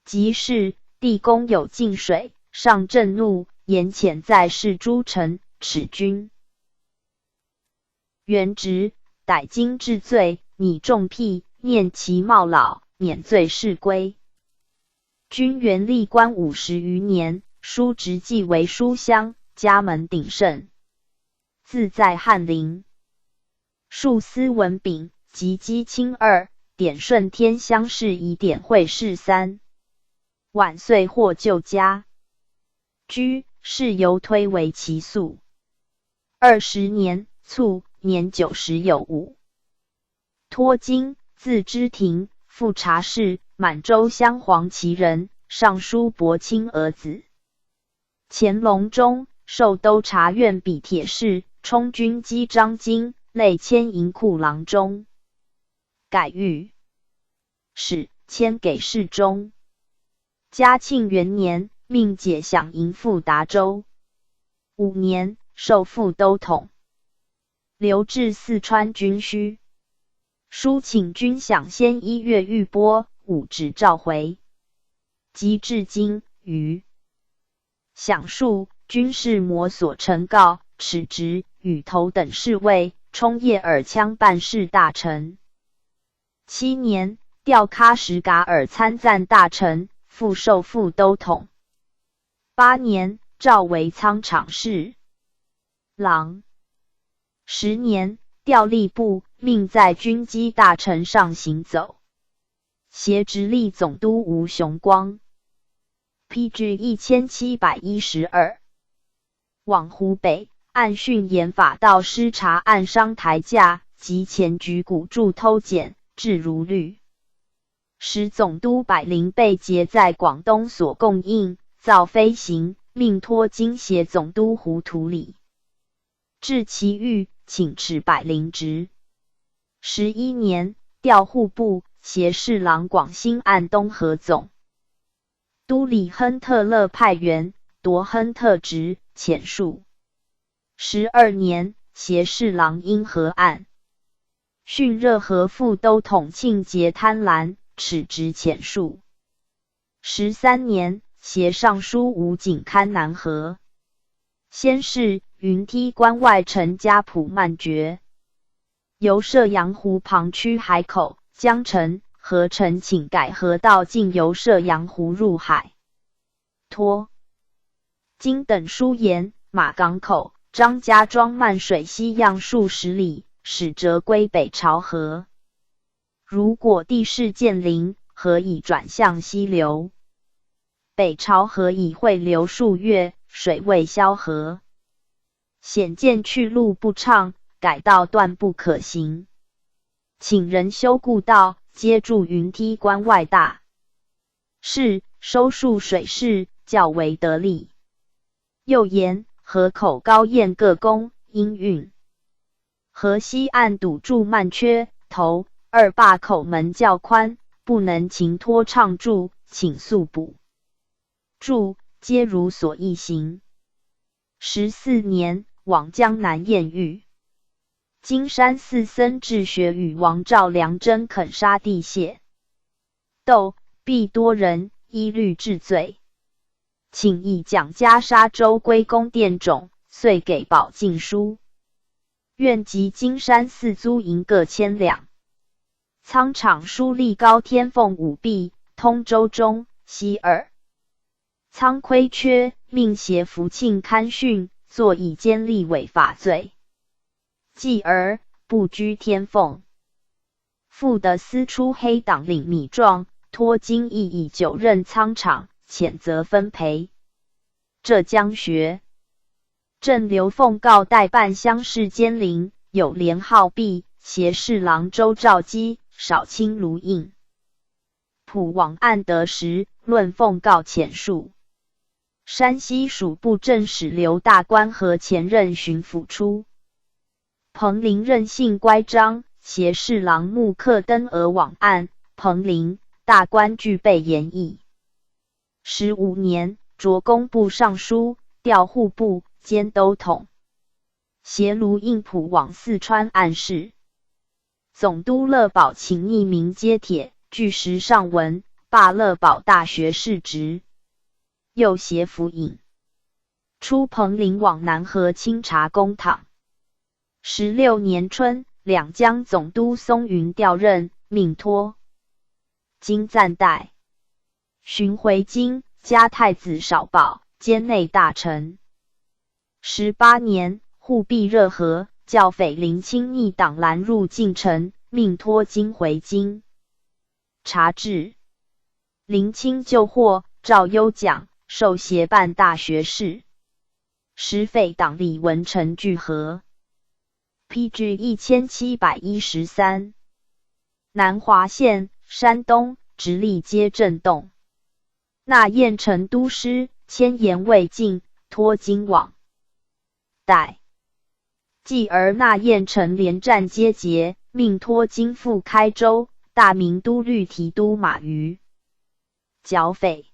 即是帝公有进水，上震怒，言遣在侍诸臣，耻君。元直，逮今治罪，拟重辟，念其冒老，免罪释归。君元历官50余年，叔侄继为书香，家门鼎盛。自在翰林。庶司文炳，及基卿2，典顺天乡试以典会试3。晚岁获旧家。居士犹推为其宿。20年卒，年90有5。托金，字之庭，副察事，满洲镶黄旗人，尚书伯钦儿子。乾隆中，授都察院比铁事，充军机章京，类迁银库郎中。改御史，迁给事中。嘉庆元年，命解饷银赴达州。5年，授副都统。留至四川军需。书请军饷先1月预拨，5旨召回。及至今，于饷数，军事模所呈告，齿直、羽头等侍卫，充叶尔羌办事大臣。7年，调喀什噶尔参赞大臣，复授副都统。8年，召为仓场侍郎。10年，调吏部，命在军机大臣上行走。携直隶总督吴雄光。PG 1712。往湖北，按训严法道师查案商台价及前局古铸偷减，至如律。使总督百灵被劫在广东所供应，造飞行，命托金协总督胡图里。至其狱，请斥百灵职。11年，调户部，协侍郎广兴按东河总。都里亨特勒派员，夺亨特职，遣戍。12年，协侍郎因河案。训热河副都统庆节贪婪，耻职遣戍。13年，协尚书武警勘南河。先是，云梯关外城家浦曼觉。由射阳湖旁区海口、江城、河城请改河道径由射阳湖入海。托金等书言，马港口、张家庄漫水西样数10里，使折归北朝河。如果地势渐临，河已转向西流。北朝河已汇流数月，水未消河。显见去路不畅，改道断不可行。请人修故道，接筑云梯关外大是收束水势，较为得力。又言河口高堰各宫，因运河西岸堵住漫缺，头2坝口门较宽，不能勤拖畅筑，请速补筑，皆如所议行。14年，往江南验狱。金山寺僧智学与王赵良真肯杀地谢。窦必多人依律治罪，请以蒋家沙州归公殿种，遂给保进书。愿及金山寺租银各1000两。仓场书立高天凤5壁，通州中西耳。仓亏缺，命协福庆勘讯，作以监吏违法罪。继而不居天凤。复得司出黑党领米状，托金义以9任仓场，谴责分赔。浙江学镇刘凤告代办乡试监陵，有连浩弼、协侍郎周兆基、少卿卢应。普往案得实，论奉告浅述。山西属布政使刘大官和前任巡抚出。彭林任性乖张，协侍郎穆克登俄往案，彭林、大官具备言议。15年，擢工部尚书，调户部，兼都统。协卢应普往四川案事。总督乐宝请匿名揭帖，据实上文，罢乐宝大学士职。又协府尹。出彭林往南河清查公堂。16年春，两江总督松云调任，命托金暂代。寻回京，加太子少保，兼内大臣。18年，护弼热河，教匪林清逆党拦入晋城，命托金回京。察至，林清救获，诏优奖，授协办大学士。时匪党李文成聚合。PG 1713。南华县，山东，直隶皆震动。纳燕成都师，迁言未尽，托金往代。继而纳燕成连战皆捷，命托金赴开州，大明都律提督马瑜。剿匪。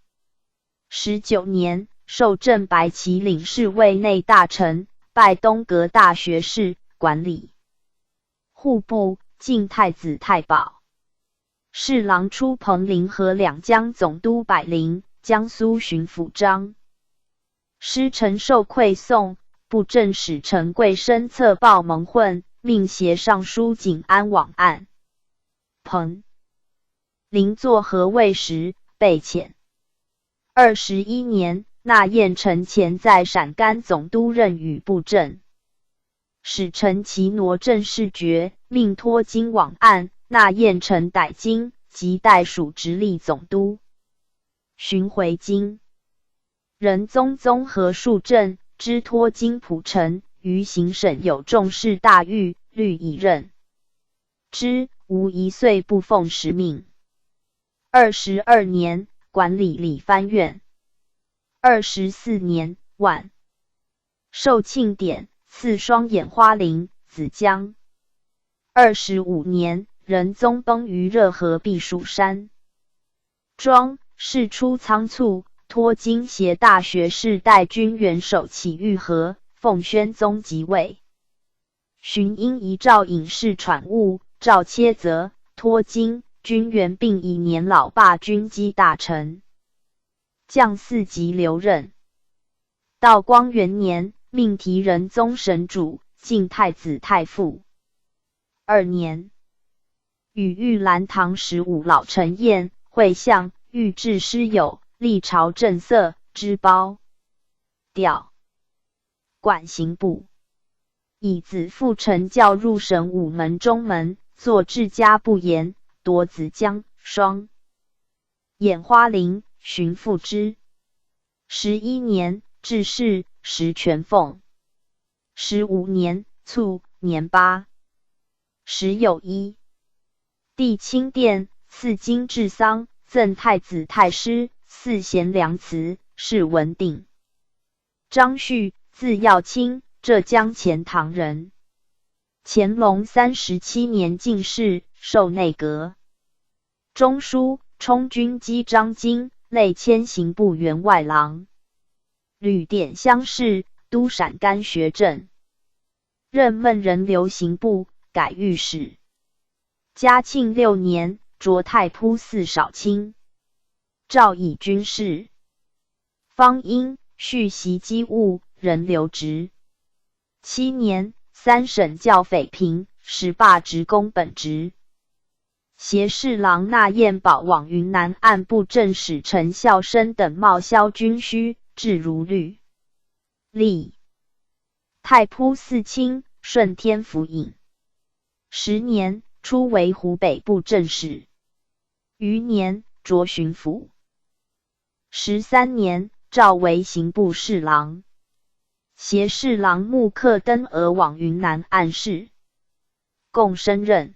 19年，授镇白旗领侍卫内大臣，拜东阁大学士，管理户部，晋太子太保。侍郎出彭林和两江总督百灵，江苏巡抚张师承受馈送，布政使陈贵生策报蒙混，命协尚书景安往案。彭林作河尉时，被遣。21年，纳燕成前在陕甘总督任与布政使陈其挪政事爵，命托金往案，纳燕成逮金，即代属直隶总督。寻回京。仁宗综合数政，知托金蒲城，于行省有重视大狱，律以任之，无一岁不奉使命。22年，管理理藩院。24年，晚授庆典，赐双眼花翎，子江。25年，仁宗崩于热河避暑山庄，事出仓促，托金协大学士代军元首起御和，奉宣宗即位。寻因遗诏引事喘物，诏切责，托金、军元并以年老罢军机大臣。降4级留任。道光元年，命提仁宗神主，晋太子太傅。2年，与玉兰堂15老陈宴，会相，御制诗友，历朝正色，知褒调。管刑部。以子父陈教入省午门中门，作治家不严，夺子江、双眼花翎，寻复之。11年，致仕，时全奉。15年，卒，年8。时有一帝钦殿，赐金治丧，赠太子太师，赐贤良祠，谥文定。张旭，字耀卿，浙江钱塘人。乾隆37年进士，授内阁中书，充军机张京，类迁刑部员外郎。旅典乡试，都陕甘学政。任孟人流刑部，改御史。嘉庆6年，擢太仆寺少卿。诏以军事。方因续袭击务，仍留职。7年，3省教匪平，使罢职公本职。协侍郎纳彦保往云南按布政使陈孝生等冒销军需，至如律。历太仆寺卿，顺天府尹。10年，初为湖北布政使。余年，擢巡抚。13年，召为刑部侍郎。协侍郎穆克登俄往云南按事，共升任。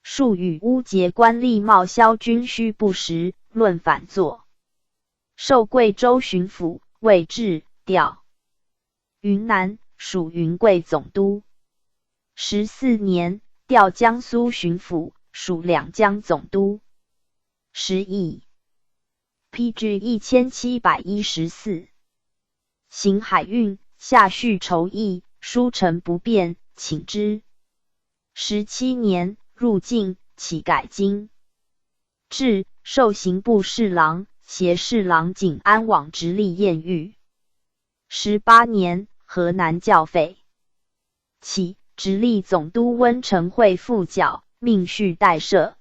数与乌节官吏冒销军需不实，论反作。授贵州巡抚，未置调云南，属云贵总督。14年，调江苏巡抚，属两江总督。10邑。PG 1714。行海运，下蓄筹议，书成不便，请之。17年，入境，起改京。至，授刑部侍郎、协侍郎景安往直隶验狱。18年，河南教匪。起，直隶总督温承惠副剿，命叙代赦。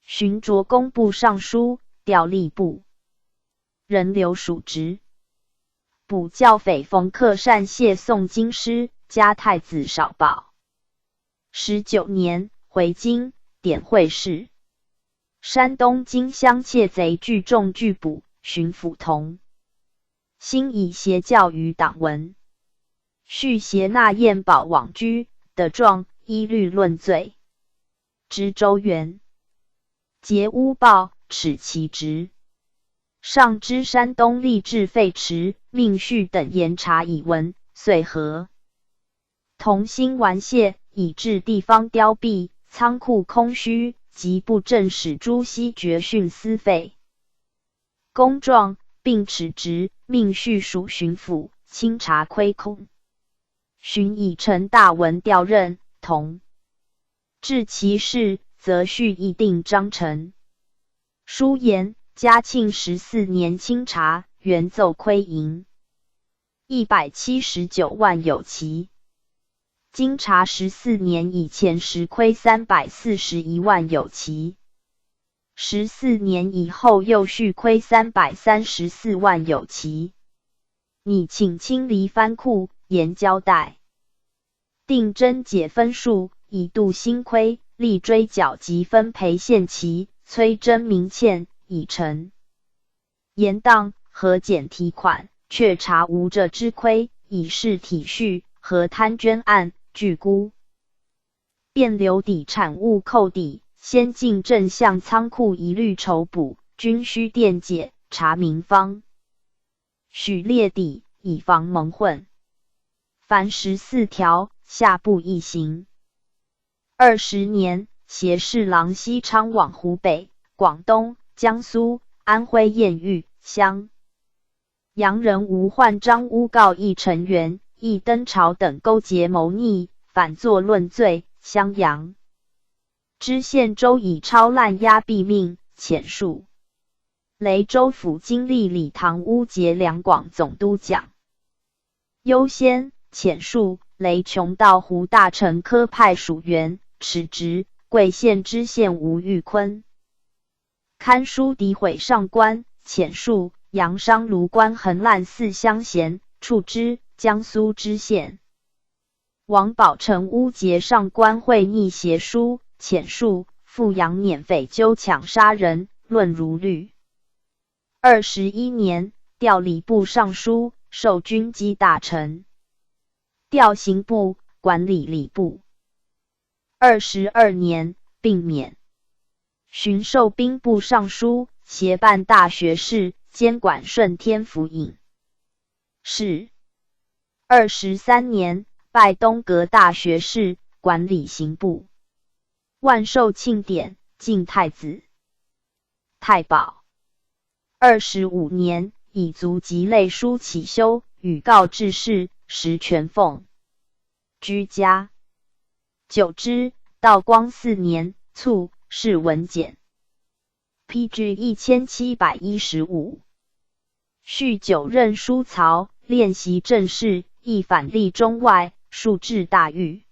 寻擢工部尚书，调吏部。仍留属职。补教匪冯克善谢宋京师，加太子少保。19年，回京，典会事。山东荆襄窃贼聚众拒捕，巡抚同兴以邪教于党文。续携纳彦保往居的状，依律论罪。知州员劫诬报，耻其职。上知山东吏治废弛，命续等严查以闻，遂和。同心顽懈，以致地方凋敝，仓库空虚，及布政使朱熹绝训私费。公状，并耻职，命续属巡抚，清查亏空。寻以陈大文调任，同治其事，则续议定章程。书言嘉庆14年清查，原奏亏盈179万有奇。经查14年以前时亏341万有奇。14年以后又续亏334万有奇。拟请清离藩库，严交代。定征解分数，以度新亏，立追缴及分赔限期，催征明欠，已成。严当核检提款，确查无者之亏，以示体恤，核贪捐案，据估。便留抵产物扣抵，先进正向仓库一律筹补，均需电解，查明方。许列抵，以防蒙混。凡14条，下部一行。20年，协侍郎西昌往湖北、广东、江苏、安徽验狱，襄阳人吴焕章诬告一成员、一登朝等勾结谋逆，反作论罪，襄阳知县周以超滥押毙命，遣述。雷州府经历礼堂乌节两广总督奖。优先，遣述。雷琼道湖大臣科派属员，耻职。贵县知县吴玉坤刊书诋毁上官，遣述。杨商卢官横滥四乡贤，处之。江苏知县王宝成诬结上官会逆邪书，遣述。富阳免匪纠抢杀人，论如律。21年，调礼部尚书，授军机大臣。调刑部，管理礼部。22年，并免。巡授兵部尚书，协办大学士，监管顺天府尹。是。23年，拜东阁大学士，管理刑部。万寿庆典，晋太子。太保。25年，以族籍类书起修，语告致仕，实权奉。居家。久之，道光4年，卒，谥文简。PG 1715。续九任书曹，练习政事，亦反立中外，数治大狱。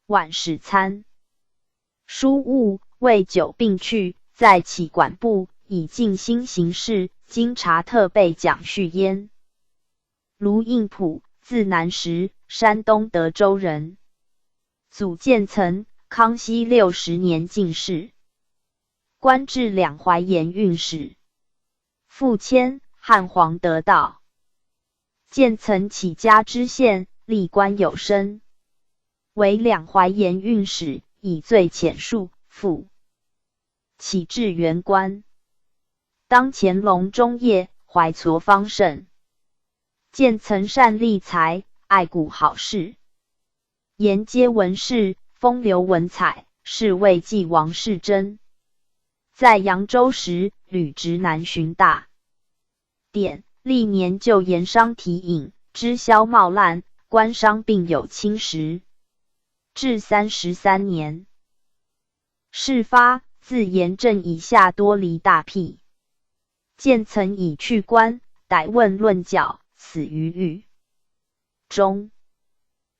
晚使参书务，为久病去，在启管部，以尽心行事。经察特备奖续焉。卢应普，字南石，山东德州人。祖建岑，康熙60年进士，官至两淮盐运使。父迁，汉皇得道。建岑起家知县，历官有升，为两淮盐运使，以最浅述。复起至原官。当乾隆中叶，怀痤方盛。建岑善理财，爱古好事，沿皆文士，风流文采，是谓继王世贞。在扬州时，屡直南巡大典，历年就盐商提引，知销贸滥，官商并有侵蚀。至33年，事发，自盐镇以下多离大辟。建岑已去官，逮问论教，死于狱中。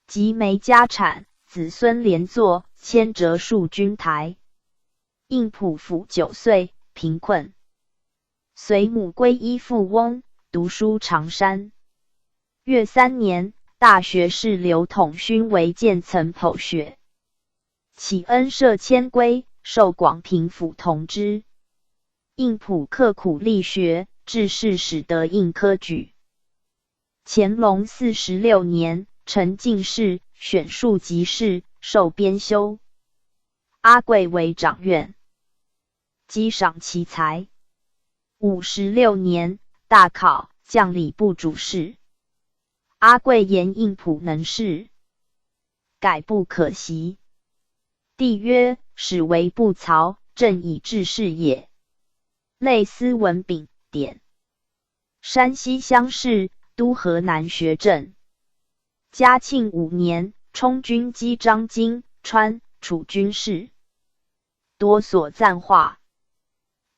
及没家产，子孙连坐，迁折戍军台。应普甫9岁，贫困，随母皈依富翁，读书长山。岳3年，大学士刘统勋为建岑剖学，启恩赦迁归，受广平府同知。应普刻苦力学，致仕使得应科举。乾隆46年，承进士，选庶吉士，授编修。阿贵为长院，积赏其才。56年，大考，降礼部主事。阿贵言应普能事，改不可袭。帝曰：始为不曹，正以治士也。类斯文炳典，山西乡试，都河南学政。嘉庆5年，充军击张京、川、楚军事，多所赞化。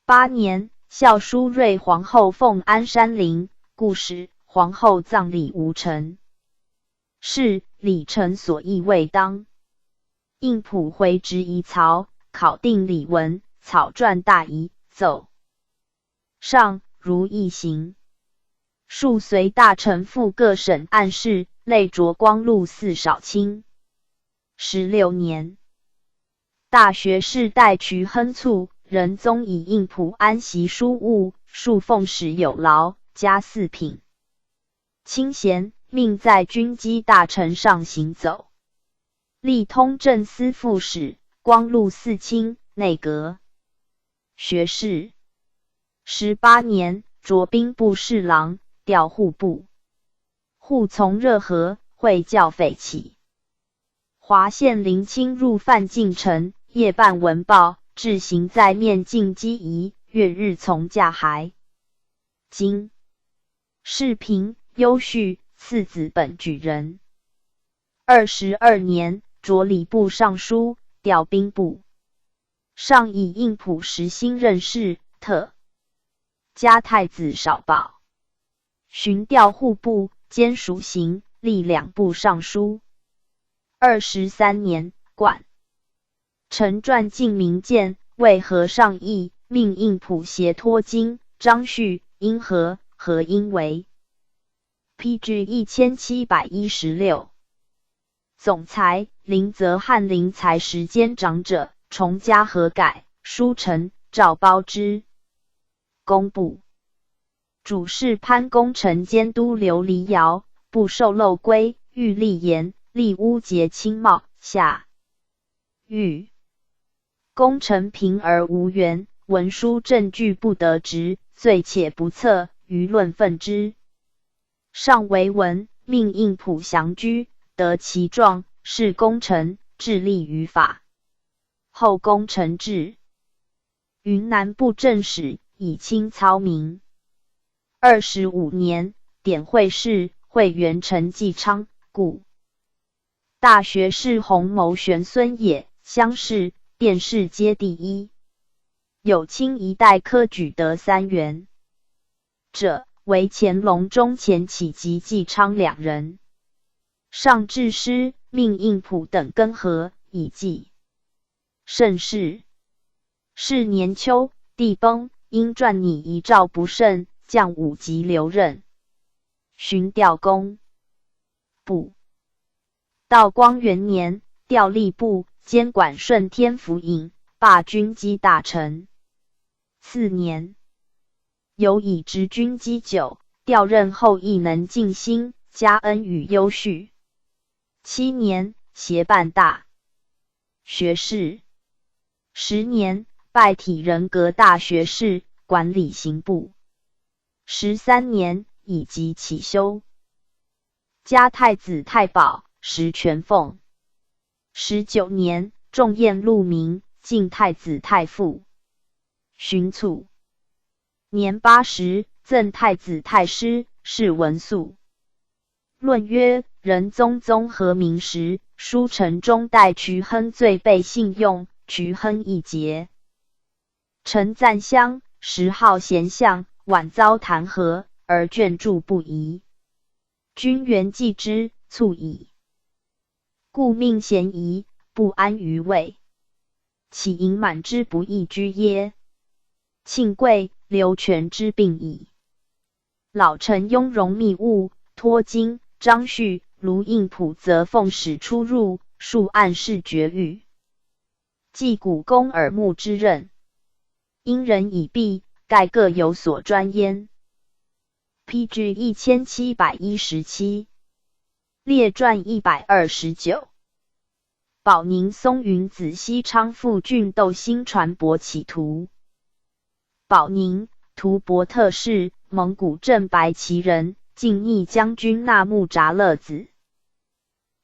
8年，孝淑睿皇后奉安山陵，故使皇后葬礼无成。是李成所议未当。应普回执遗曹，考定礼文，草撰大仪，奏上如一行。数随大臣赴各省案事，类着光禄寺少卿。16年，大学士代瞿亨促，仁宗以应普安习书务，数奉使有劳，加4品。清闲，命在军机大臣上行走，历通政司副使、光禄寺卿、内阁学士。18年，着兵部侍郎，调户部。户从热河，会教匪起。华县林侵入犯进城，夜办文报，至行在面进机宜，月日从驾还。今世平、优绪，次子本举人。22年，着礼部尚书，调兵部。上以应普实心任事，特加太子少保。寻调户部，兼属刑，历2部尚书。23年，冠陈传进明谏，为和上议，命应普协托经，张旭、殷和、何应为。PG 1716。总裁林则翰，临才时间长者，重加和改，书臣赵褒之。工部主事潘公臣监督刘黎尧，不受漏规，欲立言，立污节轻冒，下狱。功臣贫而无缘，文书证据不得直，罪且不测，舆论愤之。上为文，命应普降居，得其状，是功臣，致力于法。后功臣至云南布政使，以清操民。25年，典会试，会元陈继昌，故大学士洪谋玄孙也，乡试、殿试皆第一。有清一代科举得3元者，为乾隆中前起及纪昌2人。上致师命应普等根合，以记盛世。是年秋，帝崩，因传拟遗诏不慎，降5级留任。寻调工部。道光元年，调吏部，监管顺天府尹，罢军机大臣。4年，有以执军机9，调任后亦能尽心，加恩与优恤。7年，协办大学士。10年，拜体仁阁大学士，管理刑部。13年，以级起修。加太子太保，实权俸。19年，重宴禄民，晋太子太傅。寻卒。年80，赠太子太师，谥文肃。论曰：仁宗综合明时，书臣中代瞿亨最被信用，瞿亨一节。臣赞襄，时好贤相，晚遭弹劾，而眷著不疑。君元继之，卒矣。故命嫌疑，不安于位。岂隐满之不义居耶？庆贵、刘全之病矣。老臣雍容密务，托经、张旭、卢应普则奉使出入，数案事绝狱。既古公耳目之任，因人已毕，盖各有所专焉。PG 1717，列传129。保宁松云子西昌父郡窦兴传伯起图。保宁，图伯特氏，蒙古镇白旗人，靖逆将军纳木札勒子。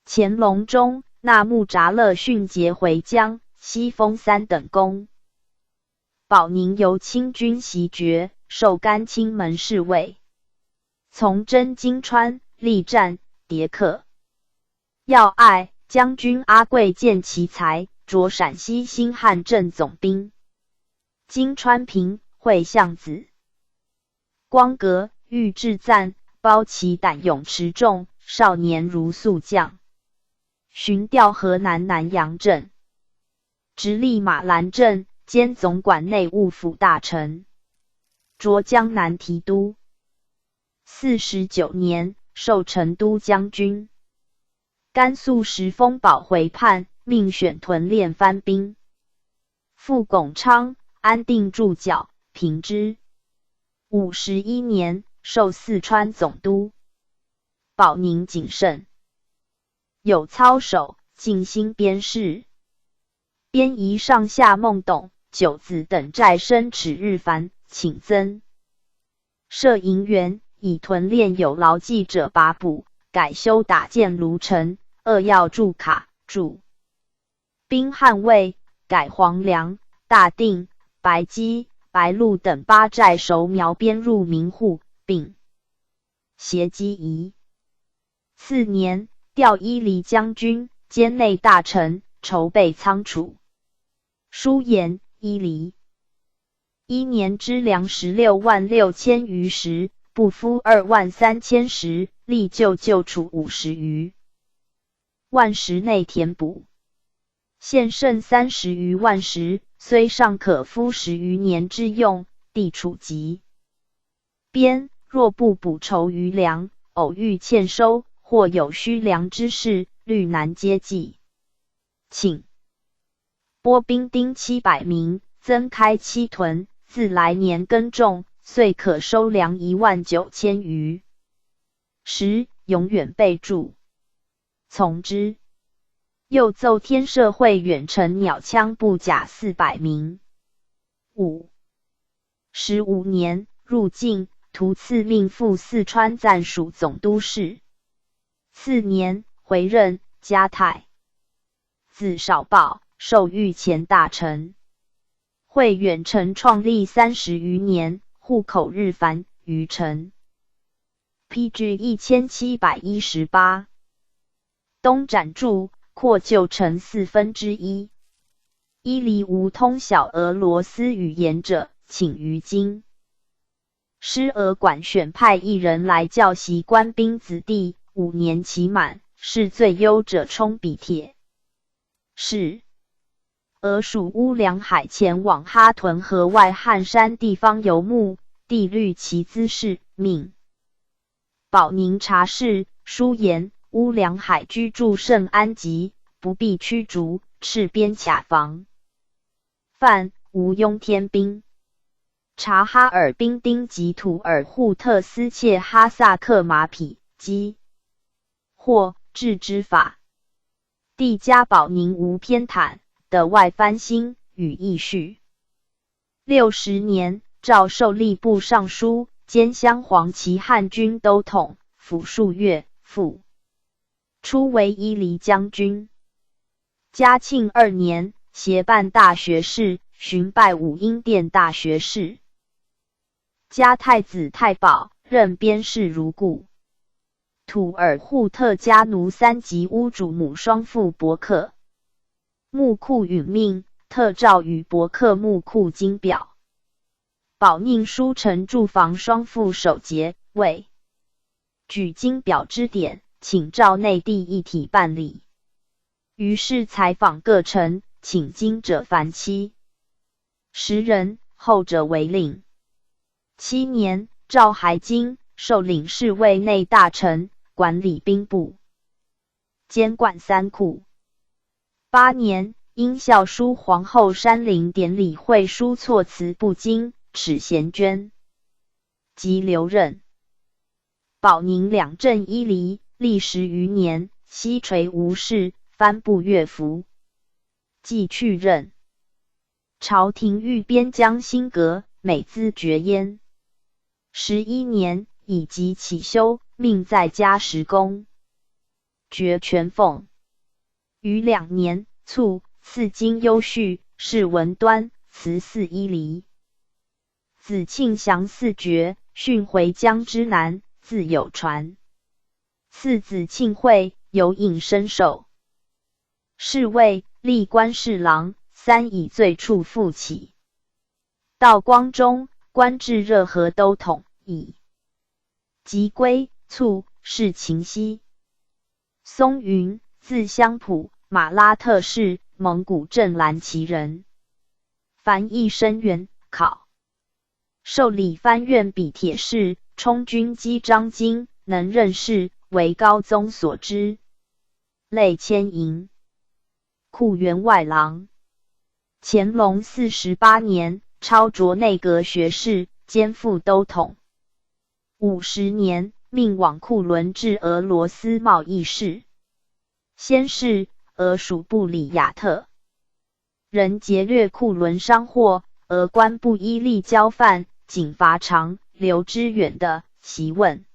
乾隆中，纳木札勒训节回疆，西封3等功。保宁由清军袭爵，授甘清门侍卫，从征金川，力战迭克。要爱将军阿贵见其才，擢陕西兴汉镇总兵。金川平，会相子。光格，欲致赞，褒其胆勇持重，少年如速将。寻调河南南阳镇，直隶马兰镇，兼总管内务府大臣，擢江南提督。49年，授成都将军。甘肃时封保回叛，命选屯练番兵。复巩昌、安定驻剿，平之。51年，授四川总督。保宁谨慎，有操守，尽心边事。边夷上下孟董、九子等寨生齿日繁，请增。设营员，以屯练有牢记者把捕，改修打箭炉城，扼要筑卡，筑兵捍卫，改黄梁、大定、白鸡、白鹿等8寨熟苗编入民户，并协机宜。4年，调伊犁将军，兼内大臣，筹备仓储。书言伊犁1年之粮166000余石，布夫23000石，力就储50余万石内填补。现剩30余万石，虽尚可敷10余年之用，地处急边，若不补筹余粮，偶遇欠收，或有虚粮之事，虑难接济。请拨兵丁700名，增开7屯，自来年耕种，遂可收粮19000余。永远备注。从之。又奏天社会远程鸟枪步甲400名。15年，入晋，图赐命赴四川暂署总督事。4年，回任嘉泰。子少保，授御前大臣。会远程创立30余年，户口日繁，余城。PG 1718。东展筑，扩旧城1/4。伊犁无通晓俄罗斯语言者，请于京。师俄管选派一人来教习官兵子弟，5年期满，是最优者充比帖。是俄属乌梁海前往哈屯河外汉山地方游牧，地虑其姿势，命保宁察事，书言乌梁海居住甚安吉，不必驱逐，赤边卡防。犯无庸天兵。察哈尔兵丁及土尔扈特私窃哈萨克马匹、鸡、或治之法。帝加保宁无偏袒的外藩兴与义序。60年，诏授吏部尚书，兼镶黄旗汉军都统，抚数月，复初为伊犁将军。嘉庆2年，协办大学士，巡拜武英殿大学士。嘉太子太保，任边事如故。土尔扈特家奴3级屋主母双父伯克。木库允命，特诏与伯克木库金表。保宁书臣住房双父守节，谓举金表之典，请召内地一体办理。于是采访各城，请经者凡7、10人，后者为令。7年，召还京，授领侍卫内大臣，管理兵部，监管3库。8年，因校书皇后山陵典礼会书措辞不精，耻贤捐，即留任。保宁2镇伊犁，历10余年，西垂无事，藩部乐服，即去任。朝廷欲边疆兴革，美兹绝焉。11年，以疾起修，命在家实功，爵全奉。于2年，卒，赐金优序，谥文端，祠祀伊犁。子庆祥嗣爵，训回江之南，自有传。次子庆惠，有隐身授。侍卫，历官侍郎，3以罪处复起。到光中，官至热河都统，以即归，卒，是秦西。松云，字香普，马拉特氏，蒙古镇蓝旗人。凡一生员，考。授理藩院比帖事，充军机张经，能任事，为高宗所知。类迁营。库员外郎。乾隆48年，超擢内阁学士，兼副都统。50年，命往库伦治俄罗斯贸易事。先是，俄属部里亚特人劫掠库伦商货，俄官不依例交犯，仅罚长，留之远的，习问。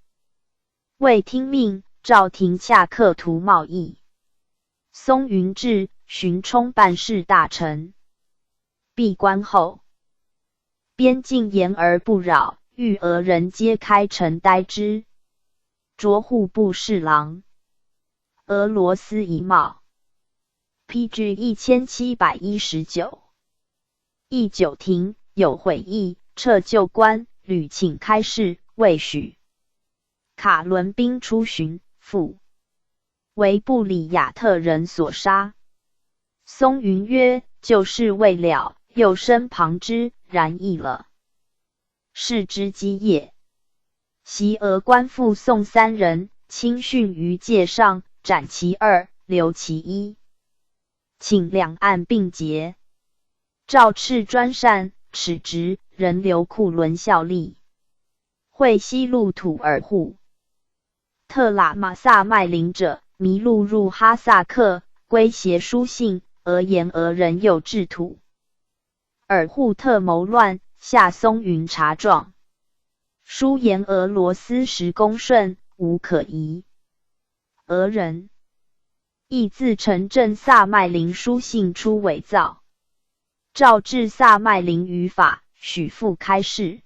未听命，诏停洽克图贸易。松云至，寻充办事大臣。闭关后，边境严而不扰，遇俄人皆开城待之。擢户部侍郎。俄罗斯遗贸。PG 1719。议九庭，有悔意，撤旧官，屡请开市，未许。卡伦兵出巡，复为布里亚特人所杀。松云曰：旧事未了，又身旁之，然易了。是之基业。袭俄官复宋3人，轻训于界上，斩其2，留其1。请两岸并结。诏敕专善，齿直，人留库伦效力。会西路土尔扈特喇嘛萨麦林者，迷路入哈萨克，归携书信，俄言俄人有治土。尔扈特谋乱，下松云查状。书言俄罗斯时恭顺，无可疑。俄人亦自陈镇萨麦林书信出伪造。诏至萨麦林于法，许复开市。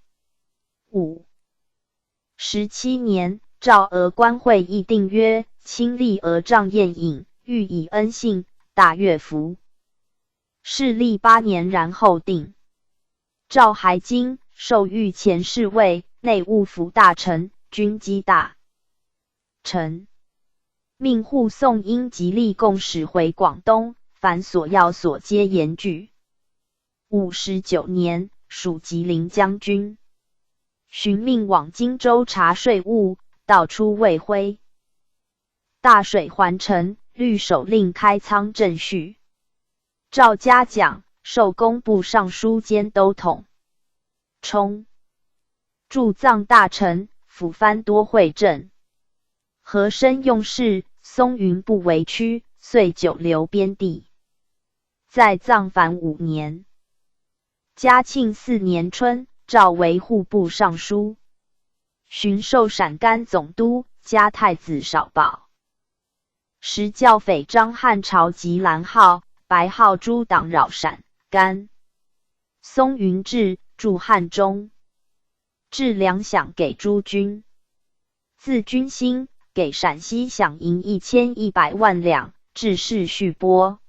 17年，诏俄官会议定曰：亲历俄帐宴饮，欲以恩信，大乐服。势历8年，然后定。赵还京授御前侍卫、内务府大臣、军机大臣，命护送英吉利贡使回广东，凡所要所皆严具。59年，属吉林将军，寻命往荆州查税务，道出未徽。大水还城，律守令开仓正序。赵嘉奖，授工部尚书兼都统，充驻藏大臣，辅藩多会政。和珅用事，松云不为屈，遂久留边地。在藏凡5年。嘉庆4年春，诏为户部尚书，巡授陕甘总督，加太子少保。时教匪张汉朝及蓝号、白号诸党扰陕甘。松云志驻汉中，置粮饷给诸军。自军兴，给陕西饷银1100万两，致仕续拨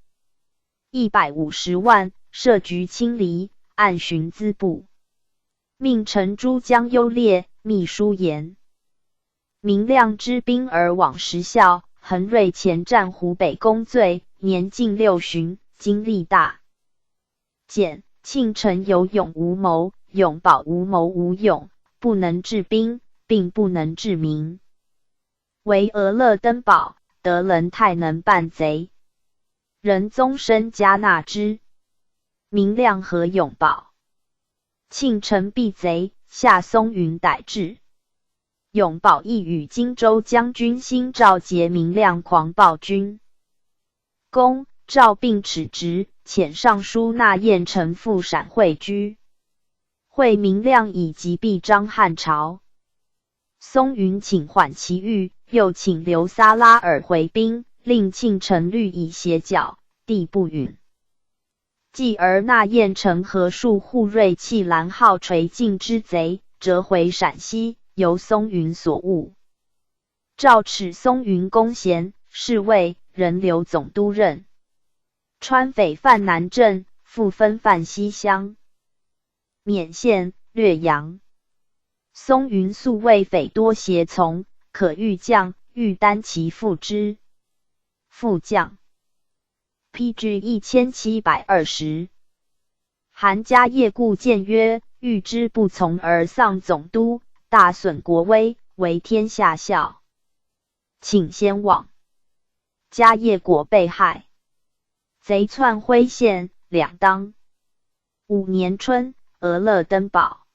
150万，设局清厘，按巡资部。命陈珠江优劣，秘书言：明亮之兵而往时效，恒瑞前战湖北公罪，年近6旬，经历大减。庆臣有勇无谋，勇保无谋无勇，不能治兵，并不能治民。唯俄勒登堡，德仁太能办贼，仁宗身加纳之。明亮何勇保？庆臣避贼，下松云逮治。永保亦与荆州将军辛赵结明亮狂暴军。公赵并耻直，遣尚书纳彦臣赴陕会居，会明亮以击毙张汉朝。松云请缓其狱，又请留撒拉尔回兵，令庆臣虑以协剿，帝不允。继而纳彦臣何数护锐弃蓝号垂镜之贼，折回陕西，由松云所误。诏斥松云公贤，侍卫人留总督任。川匪犯南镇，复分犯西乡、勉县、略阳。松云素谓匪多胁从，可御将，欲单其复之。副将 PG 1720。韩家业故谏曰：欲之不从而丧总督，大损国威，为天下笑。请先往。家业果被害。贼窜徽县，两当。5年春，俄勒登堡。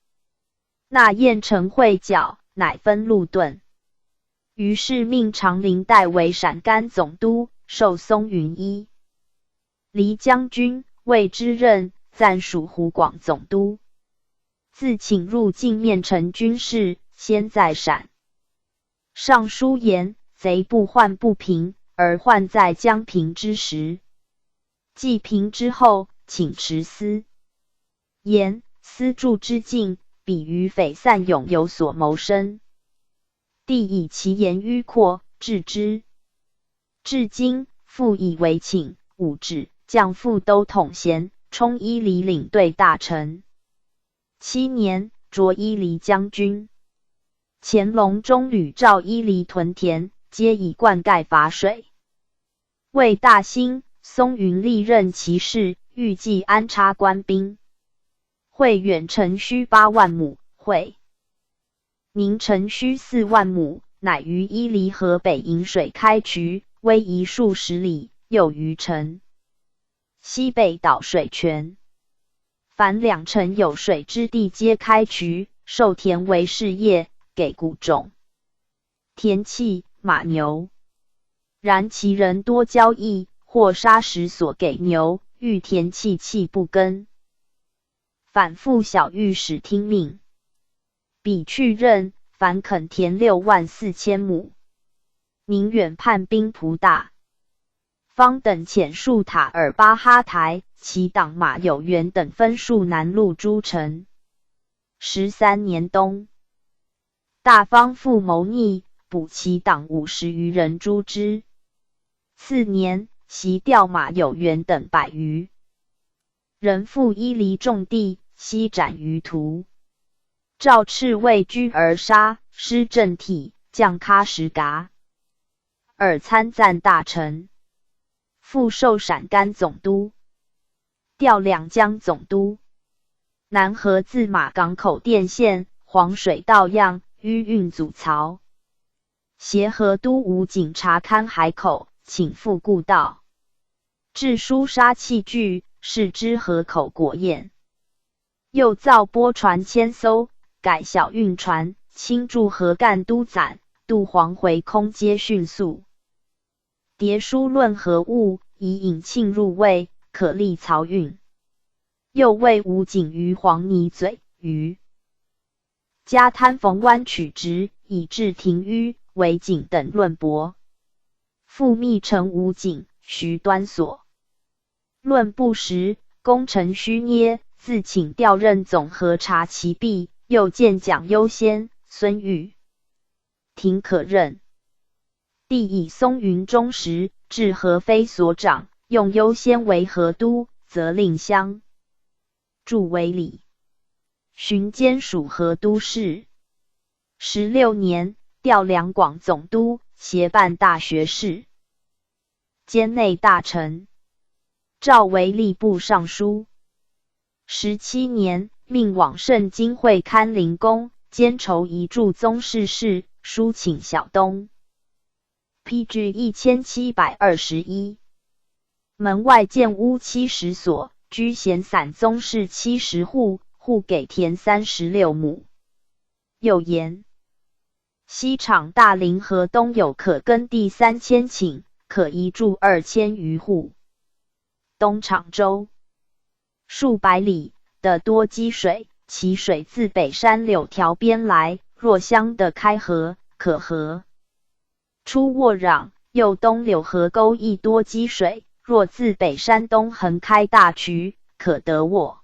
纳彦臣会剿，乃分路顿。于是命长陵代为陕甘总督，授松云一黎将军，谓之任，暂属湖广总督。自请入境面陈军事，先在陕。尚书言：贼不患不平，而患在将平之时。既平之后，请持司。言司助之境，比于匪散勇有所谋生。帝以其言迂阔，治之。至今复以为请、武指、将副都统衔，充伊犁领队大臣。7年，擢伊犁将军。乾隆中屡诏伊犁屯田，皆以灌溉伐水。为大兴，松云历任其事，预计安插官兵。会远城需8万亩，会宁城需4万亩，乃于伊犁河北引水开渠，逶迤数10里，又于城西北导水泉。凡2城有水之地，皆开渠，授田为事业，给谷种、田契、马牛。然其人多交易，或杀时所给牛，欲田契弃不耕。反复小御史听命，彼去任，凡垦田6万4千亩。宁远叛兵仆大，方等遣戍塔尔巴哈台、其党马有元等分戍南路诸城。13年冬，大方复谋逆，捕其党50余人诛之。次年，袭调马有元等100余。人复伊犁重地，悉斩于途。赵赤畏居而杀，失政体，降喀什噶尔参赞大臣，复授陕甘总督，调两江总督。南河自马港口甸县，黄水道样，淤运阻曹。协河都武警察看海口，请复故道。制书杀器具，是之河口国宴。又造波船千艘，改小运船，轻驻河干都攒，渡黄回空皆迅速。牒书论河务，以引庆入魏，可利漕运。又为武警于黄泥嘴、于加滩逢湾取直，以至停淤、为警等论驳。复密陈武警、徐端所论不实，功臣虚捏，自请调任总核察其弊。又见蒋优先、孙玉庭可任。帝以松云中时，至合非所长，用优先为河都，则令乡驻为里，巡监属河都事。16年，调两广总督，协办大学士，兼内大臣。诏为吏部尚书。17年，命往圣经会勘陵公，兼筹遗著宗室事，书请小东。PG 1721。门外建屋70所，居闲散宗室70户，户给田36亩。又言西厂大林河东有可耕地3000顷，可移住2000余户。东厂州数百里的多积水，其水自北山柳条边来，若乡的开河，可河出沃壤，又东柳河沟亦多积水，若自北山东横开大渠，可得沃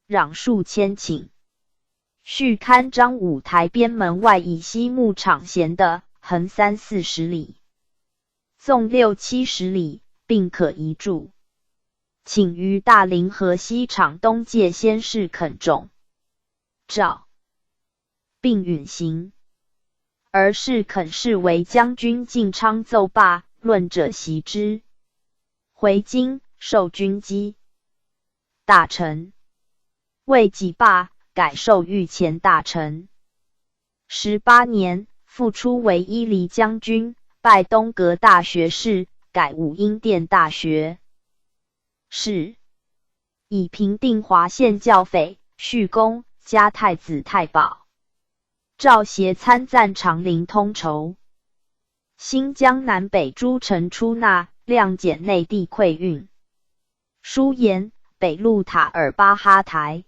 壤数千顷。续勘张武台边门外以西牧场闲的，横30-40里，纵60-70里，并可移住。请于大林河西厂东界先是垦种，诏并允行。而是垦事为将军晋昌奏罢，论者袭之。回京，授军机大臣。未几罢，改授御前大臣。18年，复出为伊犁将军，拜东阁大学士，改武英殿大学士，以平定华县教匪，续功，加太子太保。赵协参赞长陵通筹。新疆南北诸城出纳，量减内地馈运。书言北路塔尔巴哈台，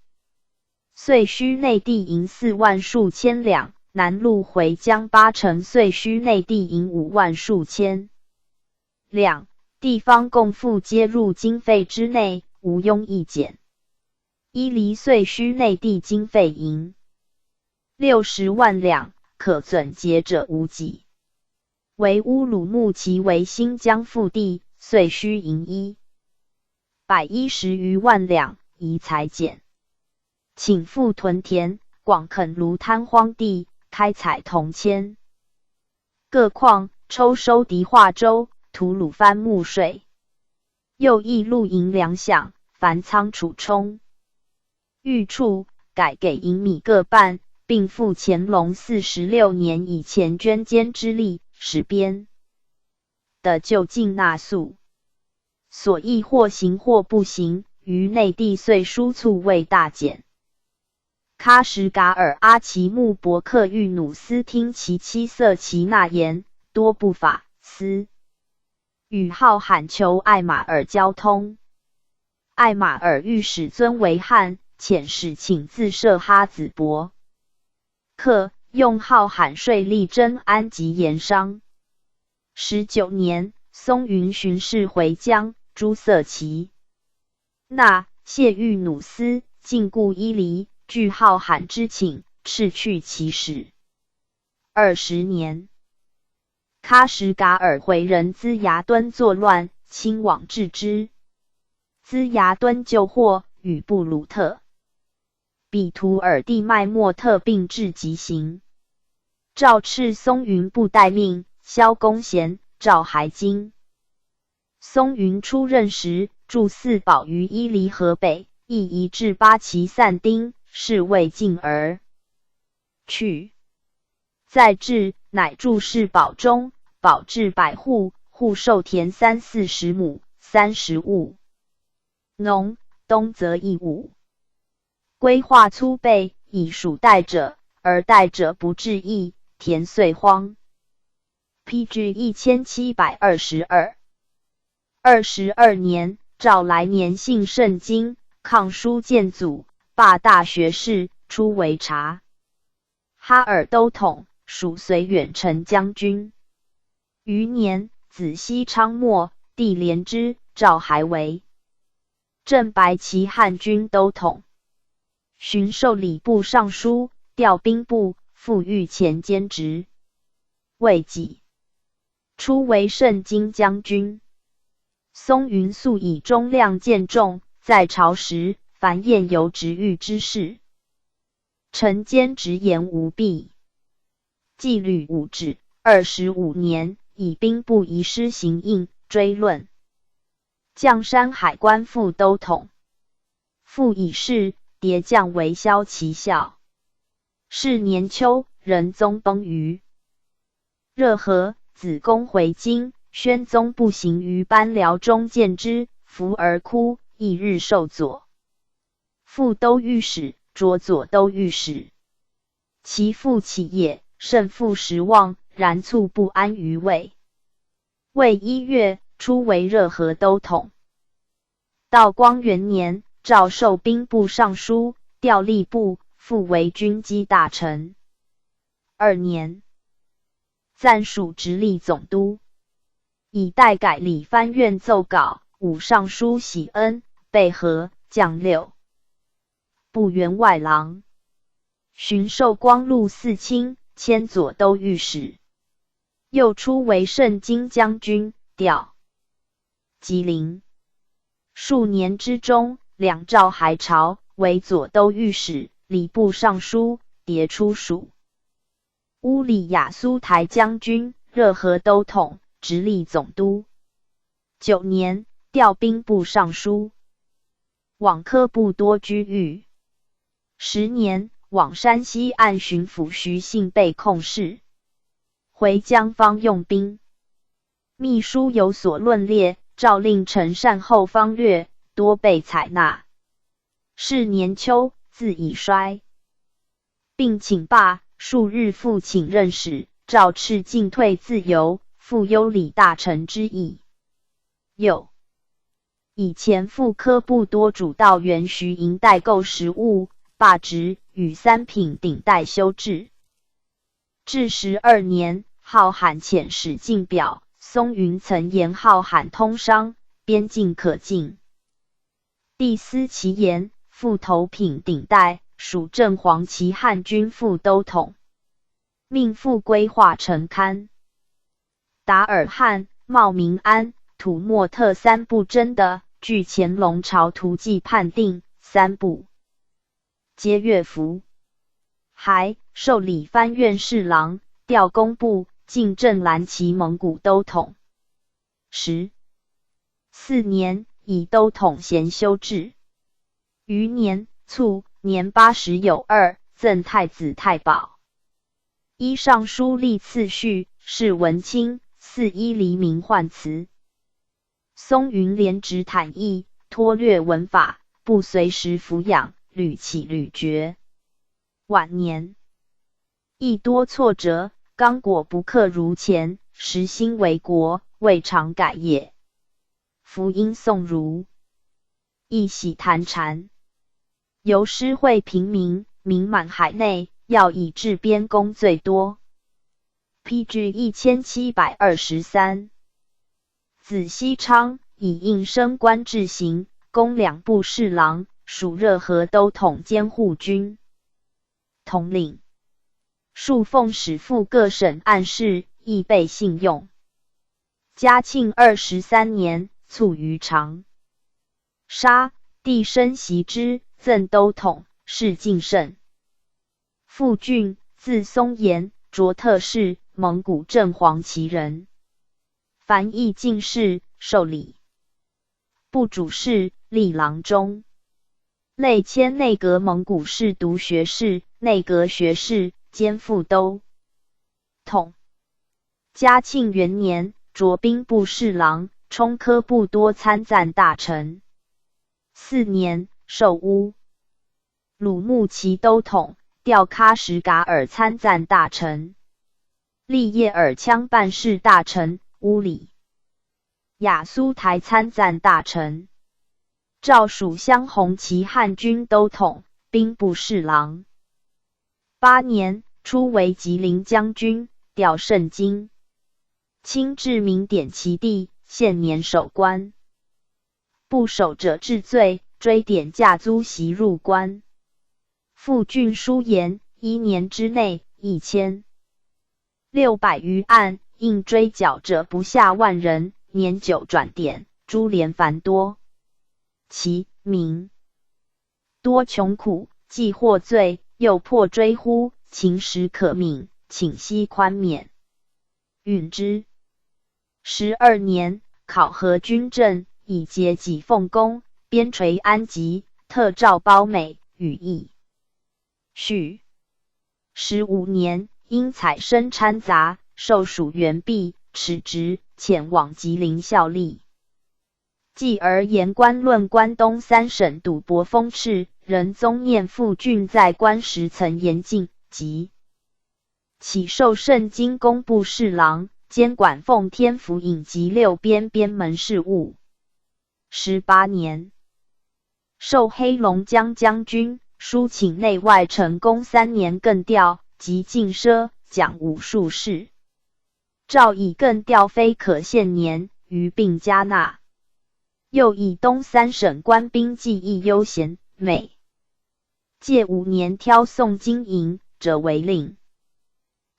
遂需内地银4万数千两，南路回疆8成，遂需内地银5万数千两。地方共赋皆入经费之内，无庸一减。伊犁遂需内地经费银60万两，可纂节者无几。为乌鲁木齐为新疆腹地，遂需银110余万两，宜裁减。请复屯田，广垦芦滩荒地，开采铜铅。各矿抽收迪化州、吐鲁番木税。又议露营粮饷，凡仓储充。御处改给银米各半，并付乾隆46年以前捐监之力，使编的就近纳粟。所议或行或不行，于内地遂输促未大减。喀什噶尔阿奇木伯克欲努斯听其妻色其纳言，多不法思。与浩罕求艾玛尔交通。艾玛尔欲使尊为汉，遣使请自设哈子伯克，用浩罕税力征安及盐商。19年，松云巡视回疆，诸色齐那谢欲努斯，禁锢伊犁，据浩罕之请，斥去其使。20年，喀什噶尔回人资牙敦作乱，亲往制之。兹牙敦救祸，与布鲁特、比图尔地麦莫特并至极刑。诏敕松云部待命，萧公贤、赵还京。松云出任时，驻四保于伊犁河北，亦移至八旗散丁，是未尽而去。再至，乃筑市保中，保治百户，户授田30-40亩，30物农，冬则1亩。规划粗备，以属代者，而代者不至邑，田遂荒。PG 1722。22年，诏来年幸圣经，抗书建祖，罢大学士，出为察哈尔都统，属绥远丞将军。余年，子西昌末，帝怜之，诏还为镇白旗汉军都统，巡授礼部尚书，调兵部，复御前兼职。未几，出为圣经将军。松云素以忠亮见重，在朝时凡宴游直遇之事，臣兼直言无弊。纪律5治25年，以兵部遗师行印追论，绛山海关副都统。复以事迭降为骁骑校。是年秋，仁宗崩于热河，子公回京。宣宗步行于班辽中见之，伏而哭，翌日受左副都御史，着左都御史。其父起也，甚负时望，然卒不安于位。未1月，出为热河都统。道光元年，诏授兵部尚书，调吏部，复为军机大臣。2年，暂署直隶总督。以代改礼藩院奏稿，武尚书喜恩，备和将6部员外郎，巡授光禄寺卿，迁左都御史。又出为圣经将军，调吉林。数年之中，两诏还朝，为左都御史、礼部尚书，迭出属乌里雅苏台将军、热河都统、直隶总督。9年，调兵部尚书，往科部多居狱。10年，往山西按巡抚徐信被控事，回江方用兵。秘书有所论列，诏令臣善后方略，多被采纳。是年秋，自以衰，并请罢，数日复请任使，诏敕进退自由，复优礼大臣之意。又以前副科部多主道员徐营代购食物，罢职，与3品顶戴修治。至12年，号罕遣使进表，松云曾言号罕通商，边境可进。帝思其言，复头品顶戴，属正黄旗汉军副都统，命复规划成刊。达尔汉、茂明安、土默特3部真的，据乾隆朝图记判定，3部皆乐符。还授礼藩院侍郎，调工部，进镇蓝旗蒙古都统。14年，以都统衔修治。余年，卒，年80有2，赠太子太保。依尚书立次序，是文卿，4伊犁名宦词。松云廉直坦毅，脱略文法，不随时抚养，屡起屡绝。晚年亦多挫折，刚果不克如前，实心为国，未尝改也。福音宋儒，亦喜谈禅，由诗会平民，名满海内，要以治边功最多。PG 1723。子西昌以应升官至行，攻2部侍郎，属热河都统监护军统领。数奉使赴各省案事，亦被信用。嘉庆23年，卒于常。杀，帝升袭之，赠都统，谥敬圣。傅俊，字松岩，卓特氏，蒙古正黄旗人。凡议进士，授礼部主事，历郎中。累迁内阁蒙古侍读学士、内阁学士，兼副都统。嘉庆元年，擢兵部侍郎，充科部多参赞大臣。4年，授乌鲁木齐都统，调喀什噶尔参赞大臣，历叶尔羌办事大臣，乌里雅苏台参赞大臣。诏属镶红旗汉军都统，兵部侍郎。8年，初为吉林将军，调盛京。清至明典其地，现年守官。不守者治罪，追典价租袭入关。傅俊书言，1年之内1600余案，应追缴者不下万人，年久转典，株连繁多。其民多穷苦，既获罪，又破追呼，情实可悯，请息宽免。允之。12年，考核军政，以节己奉公，边陲安吉，特诏褒美，予以许。15年，因采生掺杂，受属原弼，辞职，遣往吉林效力。继而言官论关东3省赌博风斥，仍宗念傅俊在官时曾严禁，即起受盛京工部侍郎，监管奉天府尹及6边边门事务。18年，授黑龙江将军，书请内外成功3年更调，即进奢，讲武术士。诏以更调非可限年，余并加纳。又以东3省官兵技艺优贤，每届5年挑送金银者为令。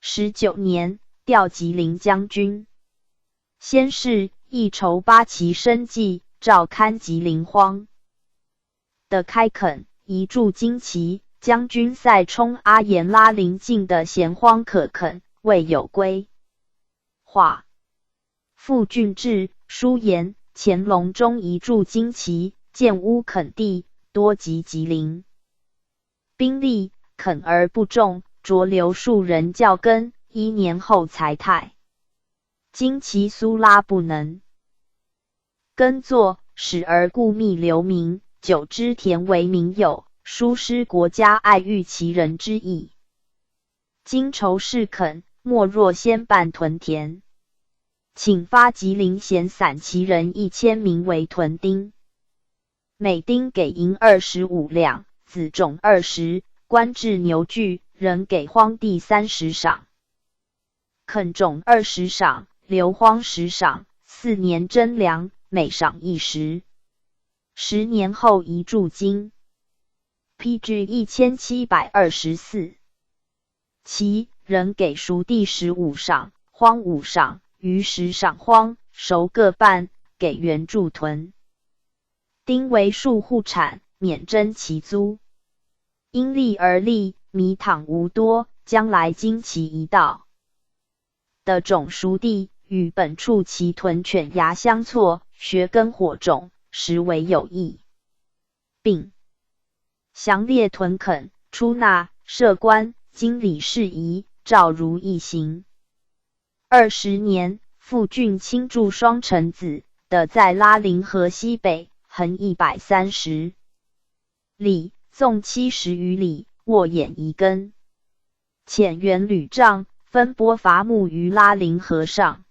19年，调吉林将军。先是，亦筹8旗生计，诏刊吉林荒的开垦，移驻金旗。将军塞冲阿延拉邻近的闲荒可垦，未有规划。傅俊志书言，乾隆中移驻金旗，建屋垦地，多及吉林。兵力垦而不种，着留数人教耕，1年后才汰。金旗苏拉不能耕作，使而故觅流民，久之田为民有，疏失国家爱育其人之意。今筹事垦，莫若先办屯田。请发吉林闲散其人1000名为屯丁，每丁给银25两，子种20，官制牛具，仍给荒地30赏，垦种20赏，留荒10赏，4年征粮，每赏1石。10年后移驻京，批至1724，其仍给熟地15赏，荒5赏。余10赏荒，熟各半，给原驻屯。丁为数户产，免征其租。因利而利，米倘无多，将来经其一道的种熟地，与本处其屯犬牙相错，学耕火种，实为有益。并详列屯垦、出纳、设官、经理事宜，照如一行。20年，傅俊亲筑双城子，的在拉陵河西北，横130里，纵70余里，沃堰宜根，遣员履杖，分拨伐木于拉陵河上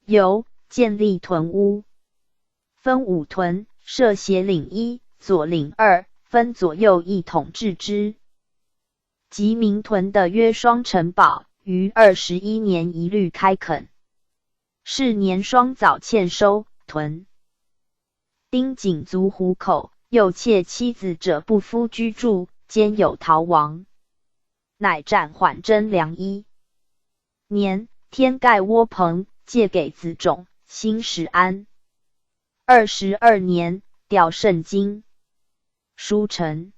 游，建立屯屋，分5屯，设斜岭1，左岭2，分左右一统治之。及民屯的约双城堡，于21年一律开垦。是年双早欠收，屯丁仅足糊口，又妾妻子者不夫居住，兼有逃亡，乃暂缓征粮1年，天盖窝棚，借给子种，兴始安。22年，调圣经。书成。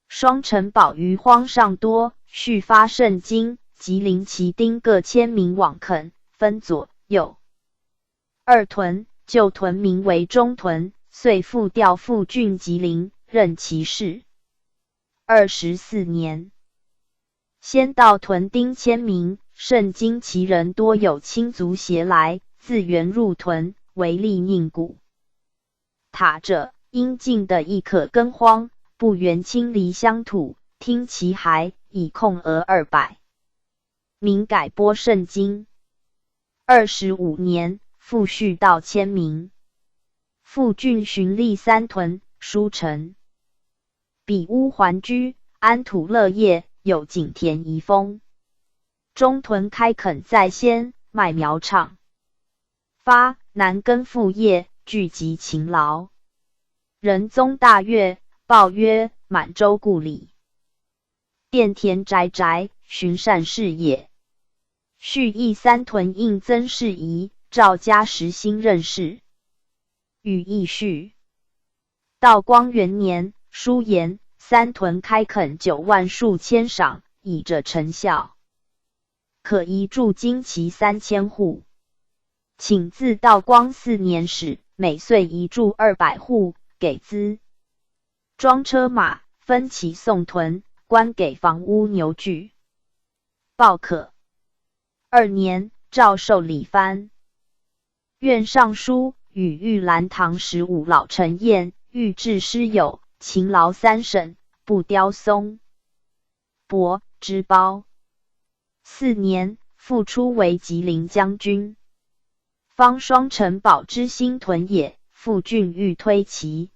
双城堡于荒上多，续发圣经，吉林旗丁各签名往垦，分左右。二屯，旧屯名为中屯，遂复调赴郡吉林，任其事。24年，先到屯丁签名，圣经其人多有亲族携来，自原入屯，为利宁谷。塔者，因境的亦可耕荒，不原清离乡土，听其骸，以控额200。民改播圣经。25年，复续到签名。赴郡巡历3屯，书成。比屋还居，安土乐业，有景田遗风。中屯开垦在先，麦苗场发，南耕副业，聚集勤劳。仁宗大悦，报曰：满洲故里，殿田宅宅，循善事也。续议3屯应增事宜，诏加10新任事。语义序。道光元年，书言3屯开垦9万数千晌，以着成效。可移驻经其3000户。请自道光4年始，每岁移驻200户，给资装车马，分其送屯，官给房屋牛具。报可。2年，诏授礼藩院尚书，与玉兰堂15老陈彦，御制诗友，勤劳3省，不雕松帛织包。4年，复出为吉林将军。方双城堡之新屯也，复郡欲推其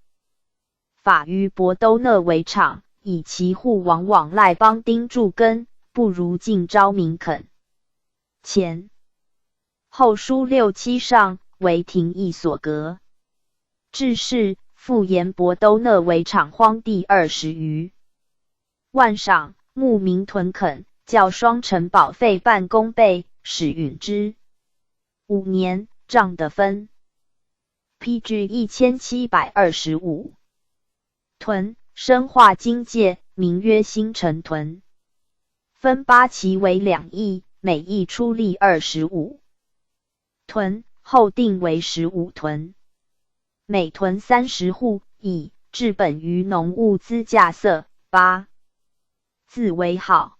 法于博都讷为场，以其户往往赖邦丁助耕，不如尽招民垦。前后书6、7上，为廷议所革。致仕，复言博都讷为场荒地20余万晌，牧民屯垦，较双城堡费半功倍，使允之。5年，账的分。PG 1725。屯，深化经界，名曰新城屯。分8期为2邑，每邑出力25屯，后定为15屯。每屯30户，以治本于农物资价色。8自为好，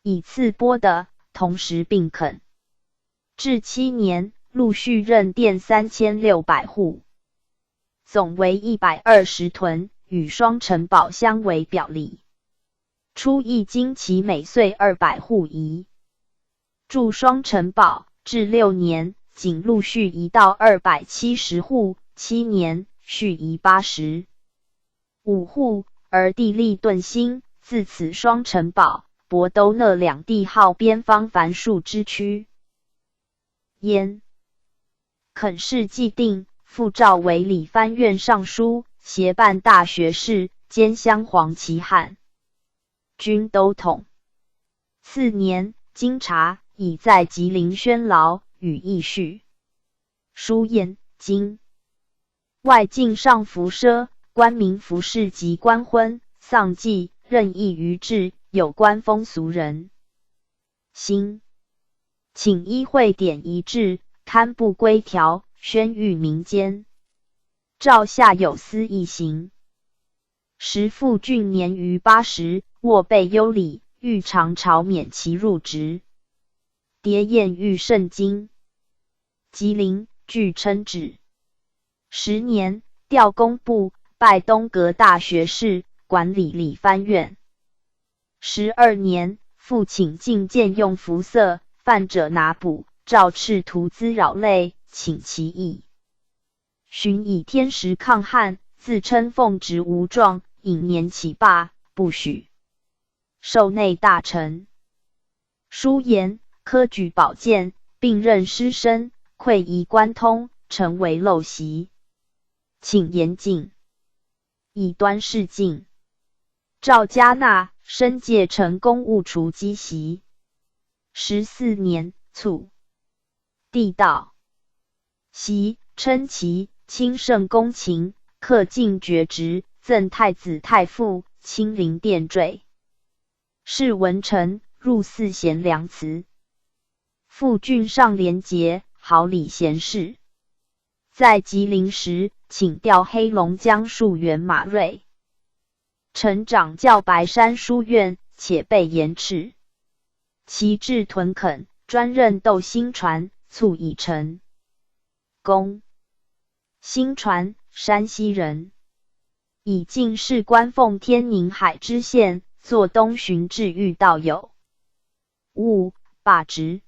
以次拨的，同时并垦。至7年，陆续任佃3600户，总为120屯，与双城堡相为表里。初亦经其每岁200户移。驻双城堡至6年，仅陆续移到270户，7年续移85户，而地利顿兴，自此双城堡、博都讷2地号边方繁数之区。焉垦事既定，复召为礼藩院尚书，协办大学士，兼镶黄旗汉军都统。4年，经察，已在吉林宣劳，与义序。书燕，经外境上服奢，官民服饰及官婚、丧祭，任意于制，有关风俗人。新，请依会典一致，堪布规条，宣谕民间。诏下有司一行。时复郡年逾80，握备优礼，欲尝朝免其入职。迭验谕圣经。吉林，据称旨。10年，调工部，拜东阁大学士，管理礼藩院。12年，复请进谏用服色，犯者拿捕，诏斥徒滋扰累，请其役。寻以天时抗旱，自称奉职无状，引年起罢，不许。授内大臣。书言科举保荐，并任师生，馈仪官通，成为陋习。请严禁，以端事敬。诏加纳，申诫成公务除积习。14年卒。帝道。习称其亲圣恭勤，恪尽厥职，赠太子太傅，亲临殿坠。是文臣，入祀贤良祠。复郡上廉洁，好礼贤士。在吉林时，请调黑龙江戍援马瑞。臣掌教白山书院，且被严斥。其至屯垦，专任斗新传，卒以成功。新传，山西人，以进士官奉天宁海知县，作东巡治御道友。务罢职。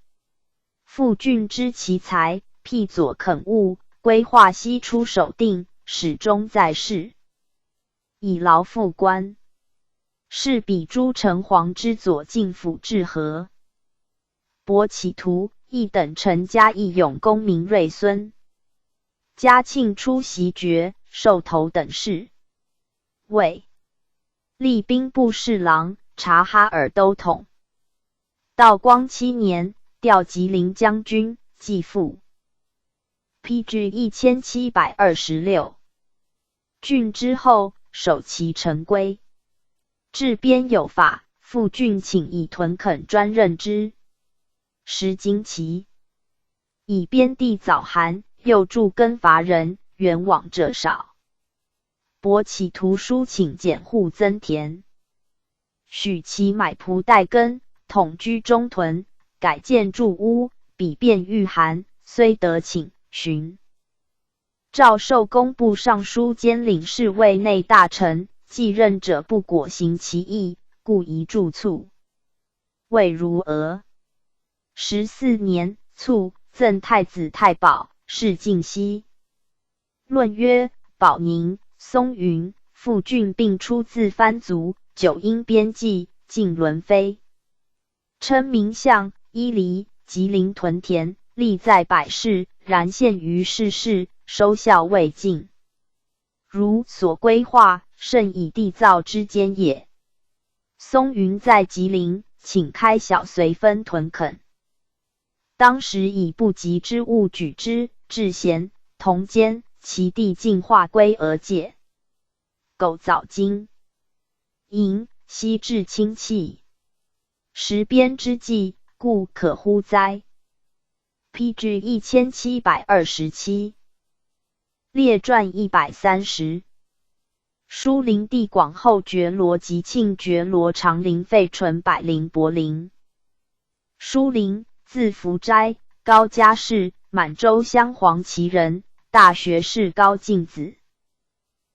复郡知其才，辟左垦务，规划西出守定，始终在世。以劳复官。是比诸城隍之左进府治河。伯启图一等臣嘉义永公明瑞孙。嘉庆初袭爵，授头等事。为吏兵部侍郎，察哈尔都统。道光7年，调吉林将军，继父。PG 1726。郡之后，守其城规。治边有法，复郡请以屯垦专任之。时经期，以边地早寒，又助耕乏人，远往者少。伯启图书请减户增田，许其买仆代耕，统居中屯，改建筑屋，比便御寒，虽得请巡。诏授工部尚书兼领侍卫内大臣，继任者不果行其意，故宜助卒。魏如娥。14年，卒，赠太子太保，是晋西。论曰：保宁、松云、傅俊并出自藩族，久因边际，尽伦妃。称名相、伊犁、吉林屯田，利在百世，然陷于世事，收效未尽。如所规划，甚以缔造之间也。松云在吉林，请开小随分屯垦。当时以不及之物举之，至贤、同监，其地尽化归而界。苟早经营，悉至清气。时边之际，故可乎哉？PG 1727。列传130。书灵帝广后觉罗及庆觉罗长陵废纯百灵柏陵。书灵，字福斋，高家氏，满洲镶黄旗人，大学士高进子。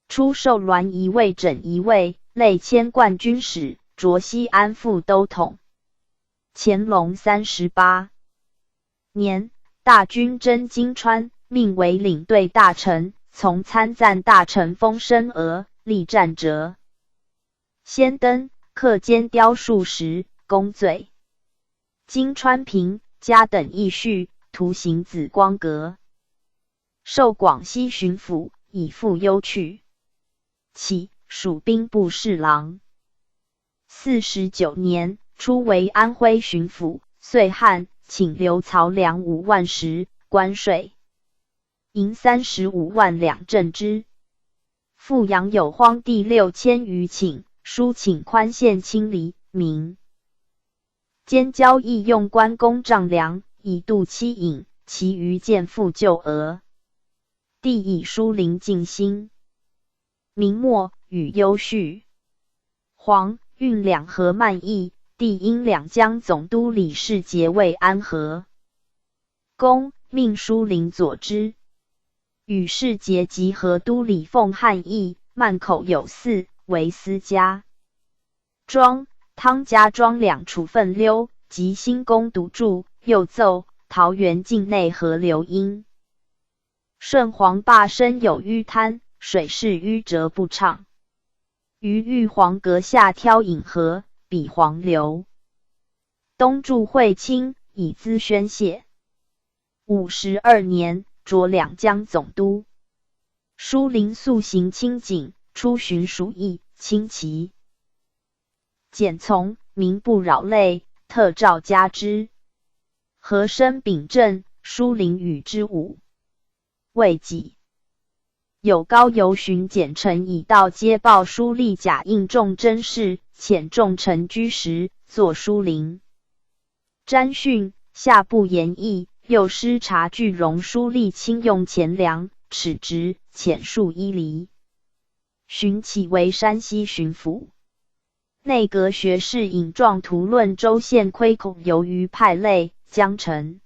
初授栾仪尉整仪尉，累迁冠军使，擢西安副都统。乾隆38年，大军征金川，命为领队大臣，从参赞大臣封申额，立战折。先登，刻尖雕数十，功罪。金川平、嘉等义婿，图行紫光阁。授广西巡抚，以赴幽去。起，属兵部侍郎。49年，初为安徽巡抚，岁旱，请留漕粮5万石，关税银35万两赈之。复养有荒地6000余顷，书请宽限清黎民。兼交易用关公丈量，以度期引，其余见复旧额。帝以书灵尽心。明末，与优叙。黄、运两河漫溢，帝因两江总督李世杰为安和。公命书灵佐之。与世杰及河都李凤汉议，曼口有嗣，为私家。庄、汤家庄两处分溜，及新宫独住，又奏桃园境内河流阴。顺黄坝深有淤滩，水势淤折不畅。于玉皇阁下挑引河，比黄流。东驻会清，以资宣泄。52年，擢两江总督。书灵素行清谨，出巡属役，轻骑。简从，民不扰累，特诏加之。和珅秉政，书灵与之武。未几，有高邮巡检陈以道接报书吏贾应仲真事，遣仲臣居时，作书灵。詹训下不言议，又师察具荣书吏轻用钱粮，尺直，遣数1厘。寻起为山西巡抚。内阁学士引状图论州县亏孔由于派类，江城。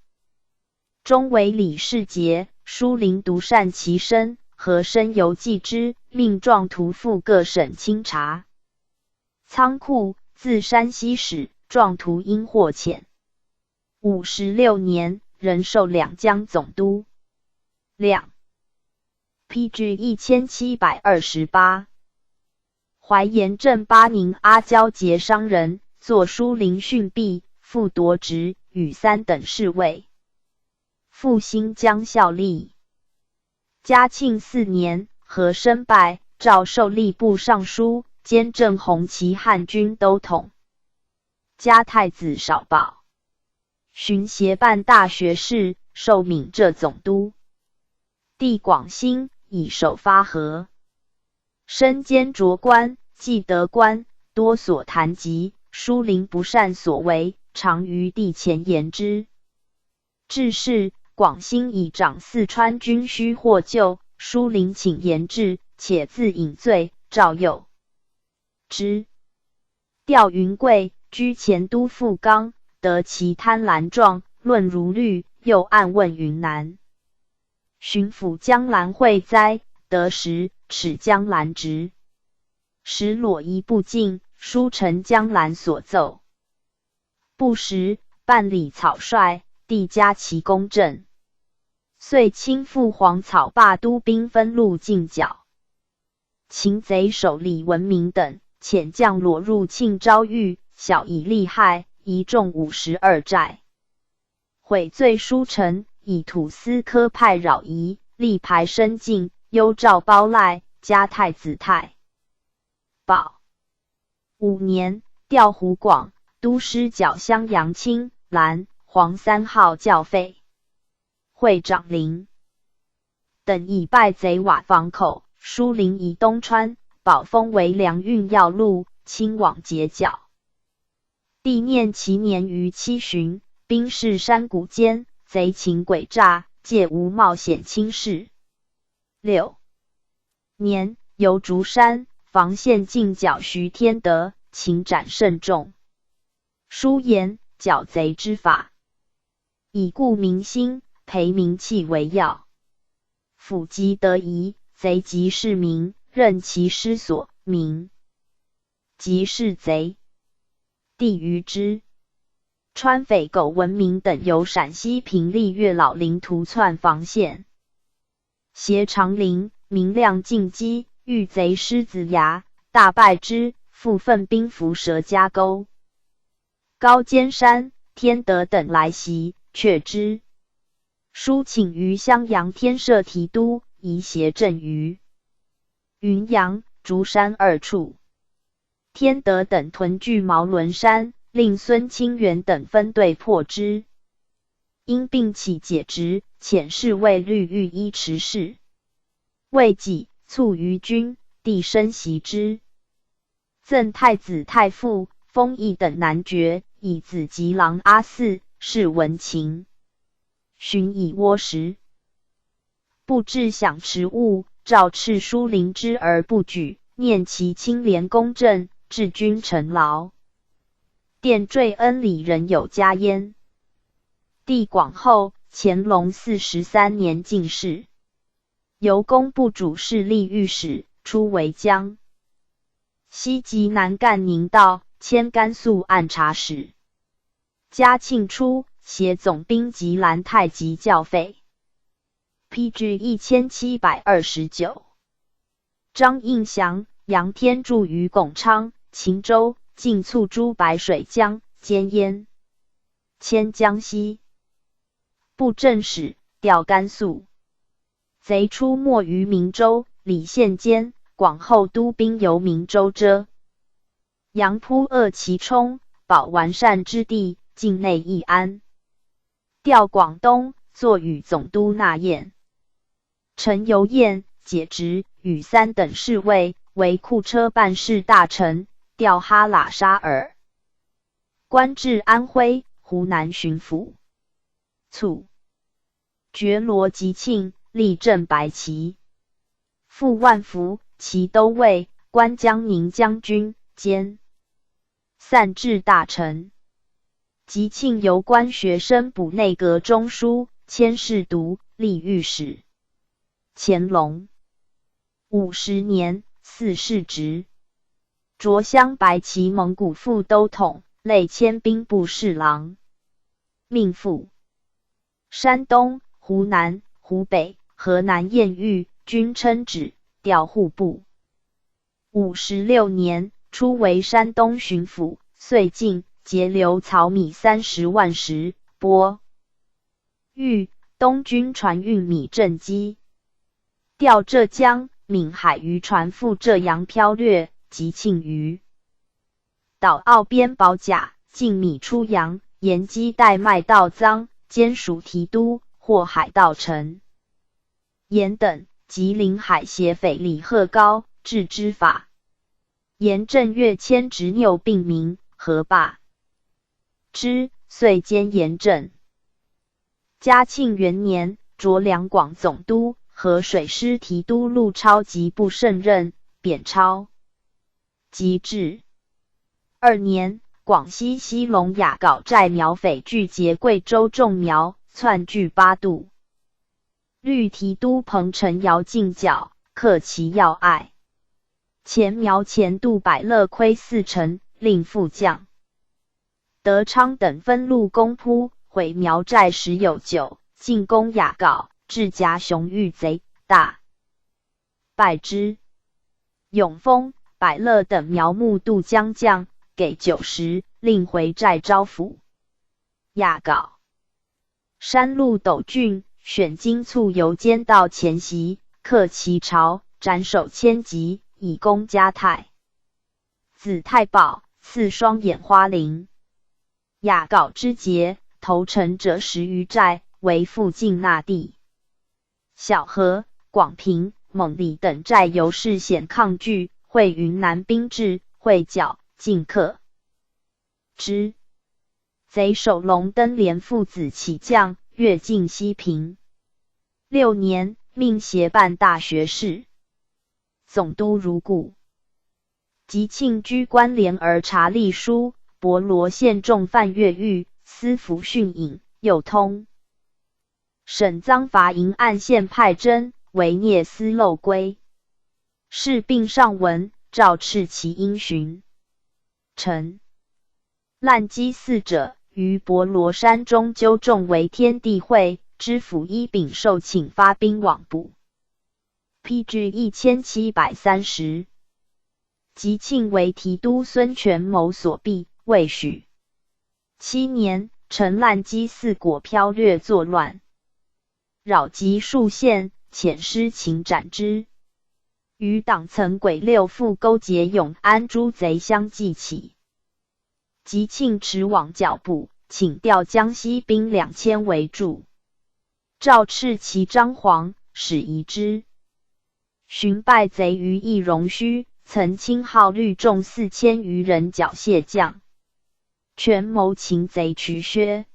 中为李世杰，书灵独善其身，和身犹记之，命状图赴各省清查。仓库自山西使，状图因获遣。56年，任授两江总督。两 PG 1728。淮盐镇巴宁阿交节商人，作书灵训弊，复夺职，与3等侍卫。复新疆效力。嘉庆4年，和申拜，诏授吏部尚书，兼正红旗汉军都统。嘉太子少保。巡协办大学士，授闽浙总督。帝广兴，以首发和。身兼擢官，既得官，多所谈及，书灵不善所为，常于帝前言之。至是，广兴以掌四川军需获救，书灵请言治，且自引罪，诏诱之。调云贵，居前都复刚，得其贪婪状，论如律，又暗问云南。巡抚江兰会哉，得时，耻江兰职。时裸衣不尽，书陈江兰所奏。不时，办理草率，帝加其公正。遂亲赴黄草坝都兵分路进剿。擒贼首李文明等，遣将裸入庆昭狱，小以利害，一众52寨。悔罪书臣，以土司科派扰夷，力排深进，幽诏包赖，加太子太保。5年，调湖广都师剿襄阳青、蓝、黄3号教费。会长林等以败贼瓦房口，书灵以东川、保丰为粮运要路，亲往截剿。帝念其年逾7旬，兵士山谷间，贼情诡诈，借无冒险轻视。6年，游竹山，防县进剿徐天德，擒斩甚众。书言剿贼之法，以固民心，培民气为要。府籍得宜，贼及市民，任其失所，民即是贼。帝于之。川匪苟闻名等由陕西平利月老临图窜防县，挟长陵，明亮进击，遇贼狮子牙，大败之，复奋兵伏蛇家沟。高尖山、天德等来袭，却之。书请于襄阳天舍提督，移挟镇于云阳、竹山2处。天德等屯据毛伦山，令孙清源等分队破之。因病起解职，遣侍卫律御医持事。未几，卒于军，帝升袭之。赠太子太傅、封邑等男爵，以子及郎阿驷，是文勤。寻以窝食，不至享持物，诏敕书灵之而不举，念其清廉公正，治君臣劳。殿坠恩礼仍有加焉。帝广后，乾隆43年进士，由工部主事吏御史，出为江西及南赣宁道，迁甘肃按察使。嘉庆初，携总兵及兰太极教费。PG 1729。张应祥、杨天柱于巩昌、秦州，进促诸白水江，兼焉。迁江西布政使，调甘肃。贼出没于明州、礼县间，广后都兵由明州遮。杨扑扼其冲，保完善之地，境内易安。调广东，作与总督纳彦。陈由晏、解职，与3等侍卫，为库车办事大臣，调哈喇沙尔，官至安徽、湖南巡抚。卒，爵罗吉庆，立正白旗，副万福，骑都尉，官江宁将军兼散治大臣。吉庆由官学生补内阁中书，迁侍读，历御史。乾隆50年4世职，擢镶白旗蒙古副都统，累迁兵部侍郎。命赴山东、湖南、湖北、河南验狱，均称旨，调户部。56年，初为山东巡抚，遂进节流漕米30万石，拨豫东军船运米赈饥。调浙江、闽海渔船赴浙阳剽掠，吉庆于岛澳边保甲，进米出洋，沿机代卖到赃，兼属提督，或海盗臣严等及临海协匪李鹤高治之法。严正月迁执拗并名，何罢之，遂兼盐政。嘉庆元年，擢两广总督、河水师提督陆超及部胜任，贬超。及至2年，广西西隆雅皋寨苗匪聚结贵州种苗，窜据8度。律提督彭承尧进剿，克其要隘。前苗前度百乐亏4成，令副将德昌等分路攻扑，毁苗寨10有9，进攻雅皋，至甲雄遇贼，大败之。永丰、百乐等苗木渡江将，给90，令回寨招抚。雅皋山路陡峻，选精卒由奸盗前袭，克其巢，斩首千级，以攻嘉泰。子太保赐双眼花翎。雅皋之节，投诚者10余寨，为附近纳地。小河、广平、蒙里等寨由是险抗拒，会云南兵至，会剿，尽克之。贼首龙登连父子起将，越境西平。6年，命协办大学士，总督如故。吉庆居官联而察吏书，博罗县重犯越狱，司服训引，又通省赃罚银案县派侦，为聂司漏规。事并上文，诏斥其因循。臣滥击4者，于博罗山中纠众为天地会，知府依秉受请发兵往捕。PG 1730。吉庆为提督孙权谋所毙，未许。7年，陈滥击4果剽掠作乱，扰及数县，遣师擒斩之。与党曾鬼6副勾结永安诸贼相继起。吉庆驰往剿捕，请调江西兵2000为助。诏斥其张黄，使移之。寻败贼于义荣墟，曾亲号率众4000余人缴械将。权谋擒贼渠薛。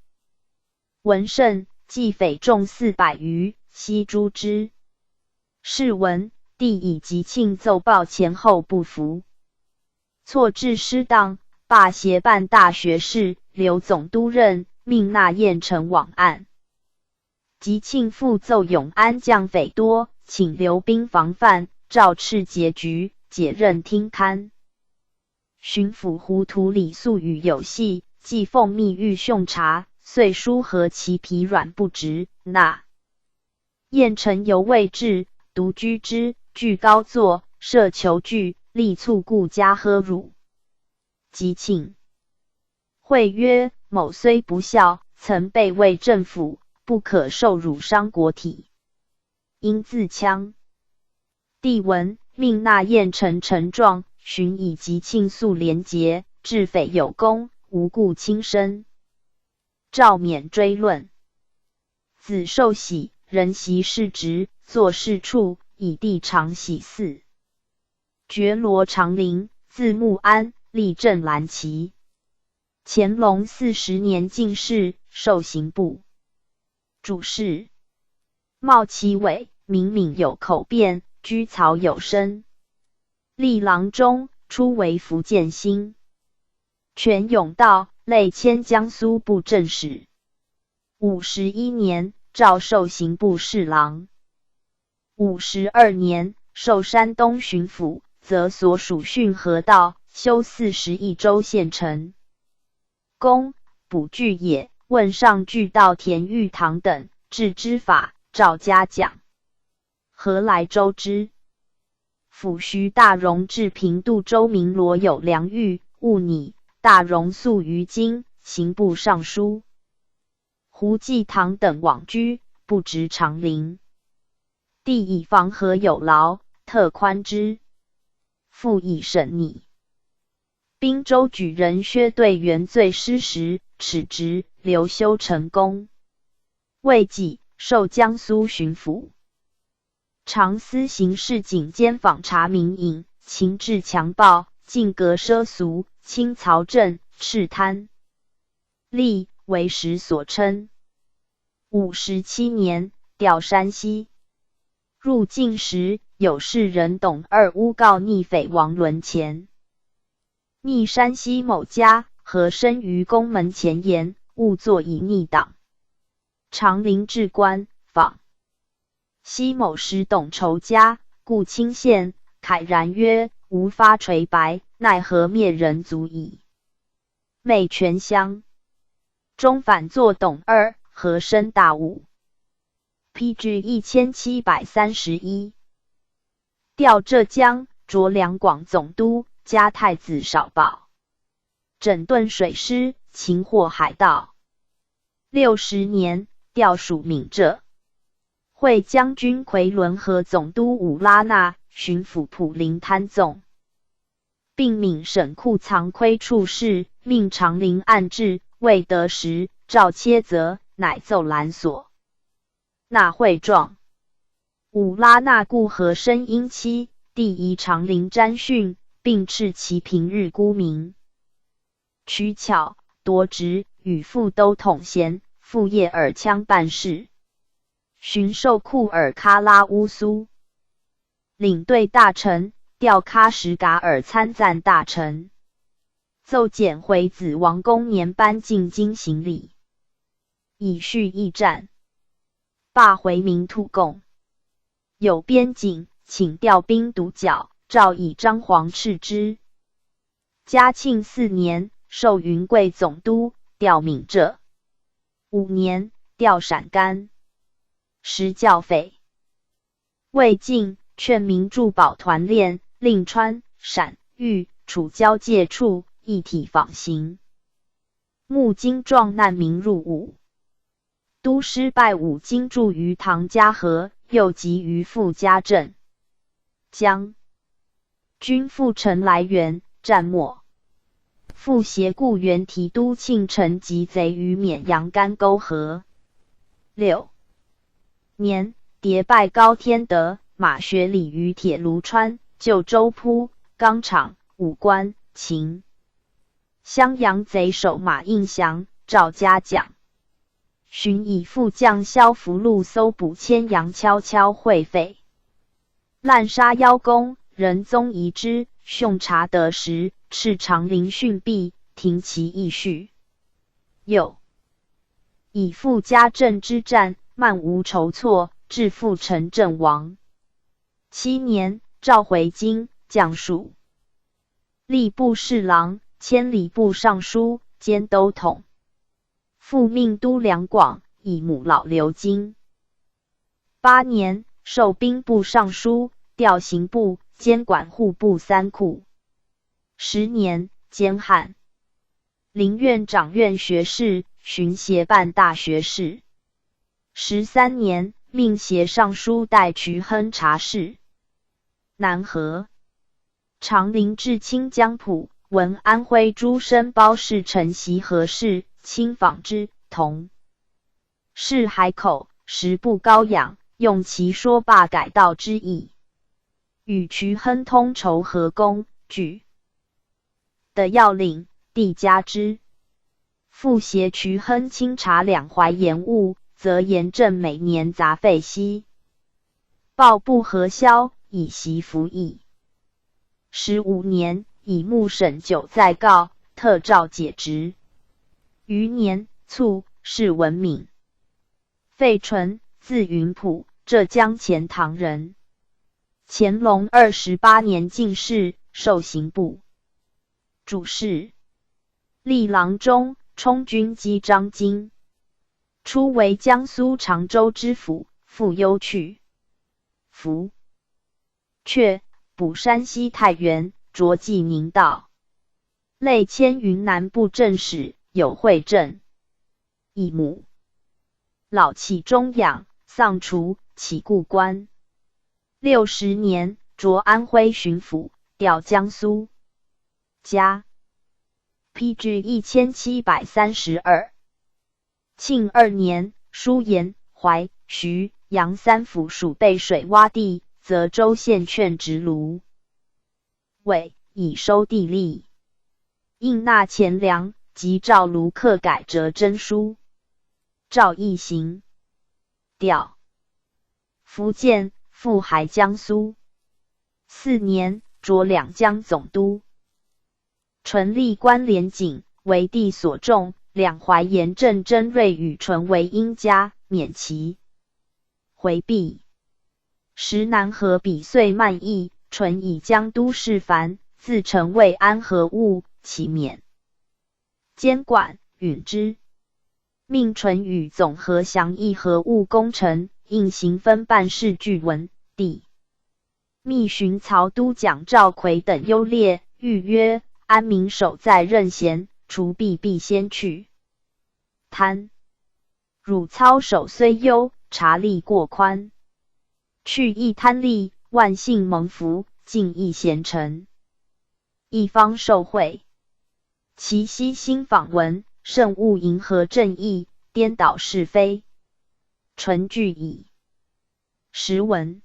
闻胜，计匪众400余，悉诛之。是闻，帝以吉庆奏报前后不符，错置失当，罢协办大学士，留总督任，命纳彦城往案。吉庆复奏永安将匪多，请留兵防范，诏斥结局，解任听勘。巡抚胡图李素与有隙，既奉密欲凶察，遂书和其疲软不直，纳彦城犹未至，独居之，具高坐，设囚具，力促顾家喝辱。吉庆会曰：某虽不孝，曾备为政府，不可受辱伤国体，应自戕。帝闻，命纳彦城呈状，寻以吉庆素廉洁，治匪有功，无故轻生，诏免追论。子受喜，人袭世职，做事处，以弟长喜嗣。觉罗长陵，字穆安，历镇蓝旗。乾隆40年进士，授刑部主事。茂其伟，明敏有口辩，居曹有声。历郎中，初为福建兴。权永道，累迁江苏布政使。51年，诏授刑部侍郎。52年，授山东巡抚，则所属训河道，修41州县城。公补具也，问上具道田玉堂等，治之法，诏嘉奖。何来周之？抚徐大荣至平度州民罗有良狱，勿拟。大荣素于今，刑部尚书。胡济堂等往居，不执长陵。帝以防河有劳，特宽之。复以审拟。滨州举人薛兑原罪失实，耻职，留修成功。未几，授江苏巡抚。常司刑事警监访查民隐，情治强暴，禁革奢俗，清曹政，斥贪吏，为时所称。57年，调山西。入境时，有士人董二诬告逆匪王伦前。逆山西某家，和生于宫门前言，勿作以逆党。长陵治官访西某时董仇家，故清县，慨然曰：无发垂白，奈何灭人足矣。昧全乡。终反作董二，和生大悟。PG 1731。调浙江，擢两广总督，加太子少保。整顿水师，擒获海盗。60年，调属闽浙。会将军奎伦和总督武拉纳，巡抚普陵贪纵，并闽省库藏窥处事，命长陵按制，未得时，诏切责，乃奏拦索。纳会状。武拉纳故和生因妻，帝宜长陵詹训，并斥其平日沽名。取巧夺职，与父都统衔，副业尔羌办事。巡授库尔喀拉乌苏领队大臣，调喀什噶尔参赞大臣。奏简回子王公年颁进京行礼，以叙驿战。罢回民土贡。有边境，请调兵堵剿，诏以张皇斥之。嘉庆4年，授云贵总督，调闽浙。5年，调陕甘。时教匪。魏晋，劝民筑保团练，令川、陕、豫、楚交界处一体仿行。募精壮难民入伍。都师拜武精驻于唐家河，又集于傅家镇。将军复陈来援，战没。复携故原提督庆城及贼于沔阳干沟河。6年，迭拜高天德、马学礼于铁炉川、旧州铺、钢厂、武关、秦。襄阳贼首马应祥，诏嘉奖。寻以副将萧福禄搜捕千阳悄悄会废。滥杀邀功，仁宗疑之，凶察得时，斥长陵训毕，停其议序。又以傅家镇之战，漫无筹措，致复陈阵亡。7年，召回京，将属。吏部侍郎，迁礼部尚书，兼都统。复命都两广，以母老留京。8年，授兵部尚书，调刑部，监管户部3库。10年，兼翰林院长院学士，巡协办大学士。13年，命协尚书代渠亨察事。南河。长陵至清江浦，闻安徽诸生包氏承袭何氏，亲访之，同是海口，食不高养，用其说罢改道之意，与渠亨通筹合工举的要领，递加之。复携渠亨清查两淮盐务，则盐政每年杂费息，报不核销，以息服役。15年，以牧省9再告，特诏解职。余年，卒，谥文敏。费纯，字云甫，浙江钱塘人。乾隆28年进士，授刑部主事，历郎中，充军机章京。初为江苏常州知府，复幽去。福阙，补山西太原，着记宁道。累迁云南布政使，有会政。义母老耆终养，丧除，起故官。60年，着安徽巡抚，调江苏。嘉PG 1732。庆2年，疏盐、淮、徐、扬3府属备水洼地，泽州县劝直卢委以收地利，应纳钱粮，即诏卢克改折真书，诏一行。调福建，复还江苏。4年，着两江总督。纯历官廉警，为帝所重，两淮盐政征瑞与纯为英家，免其回避。时南河比岁慢意，纯以江都事繁，自称为安和务，其免监管允之。命纯与总和详议和务工程，应行分办事据文帝。密寻曹都蒋兆奎等优劣，谕曰：安民守在任贤，除弊必先去。贪汝操守虽优，察力过宽。去一贪利，万姓蒙福，尽一贤臣。一方受贿，其悉心访闻，慎勿迎合正义，颠倒是非。纯据矣。时闻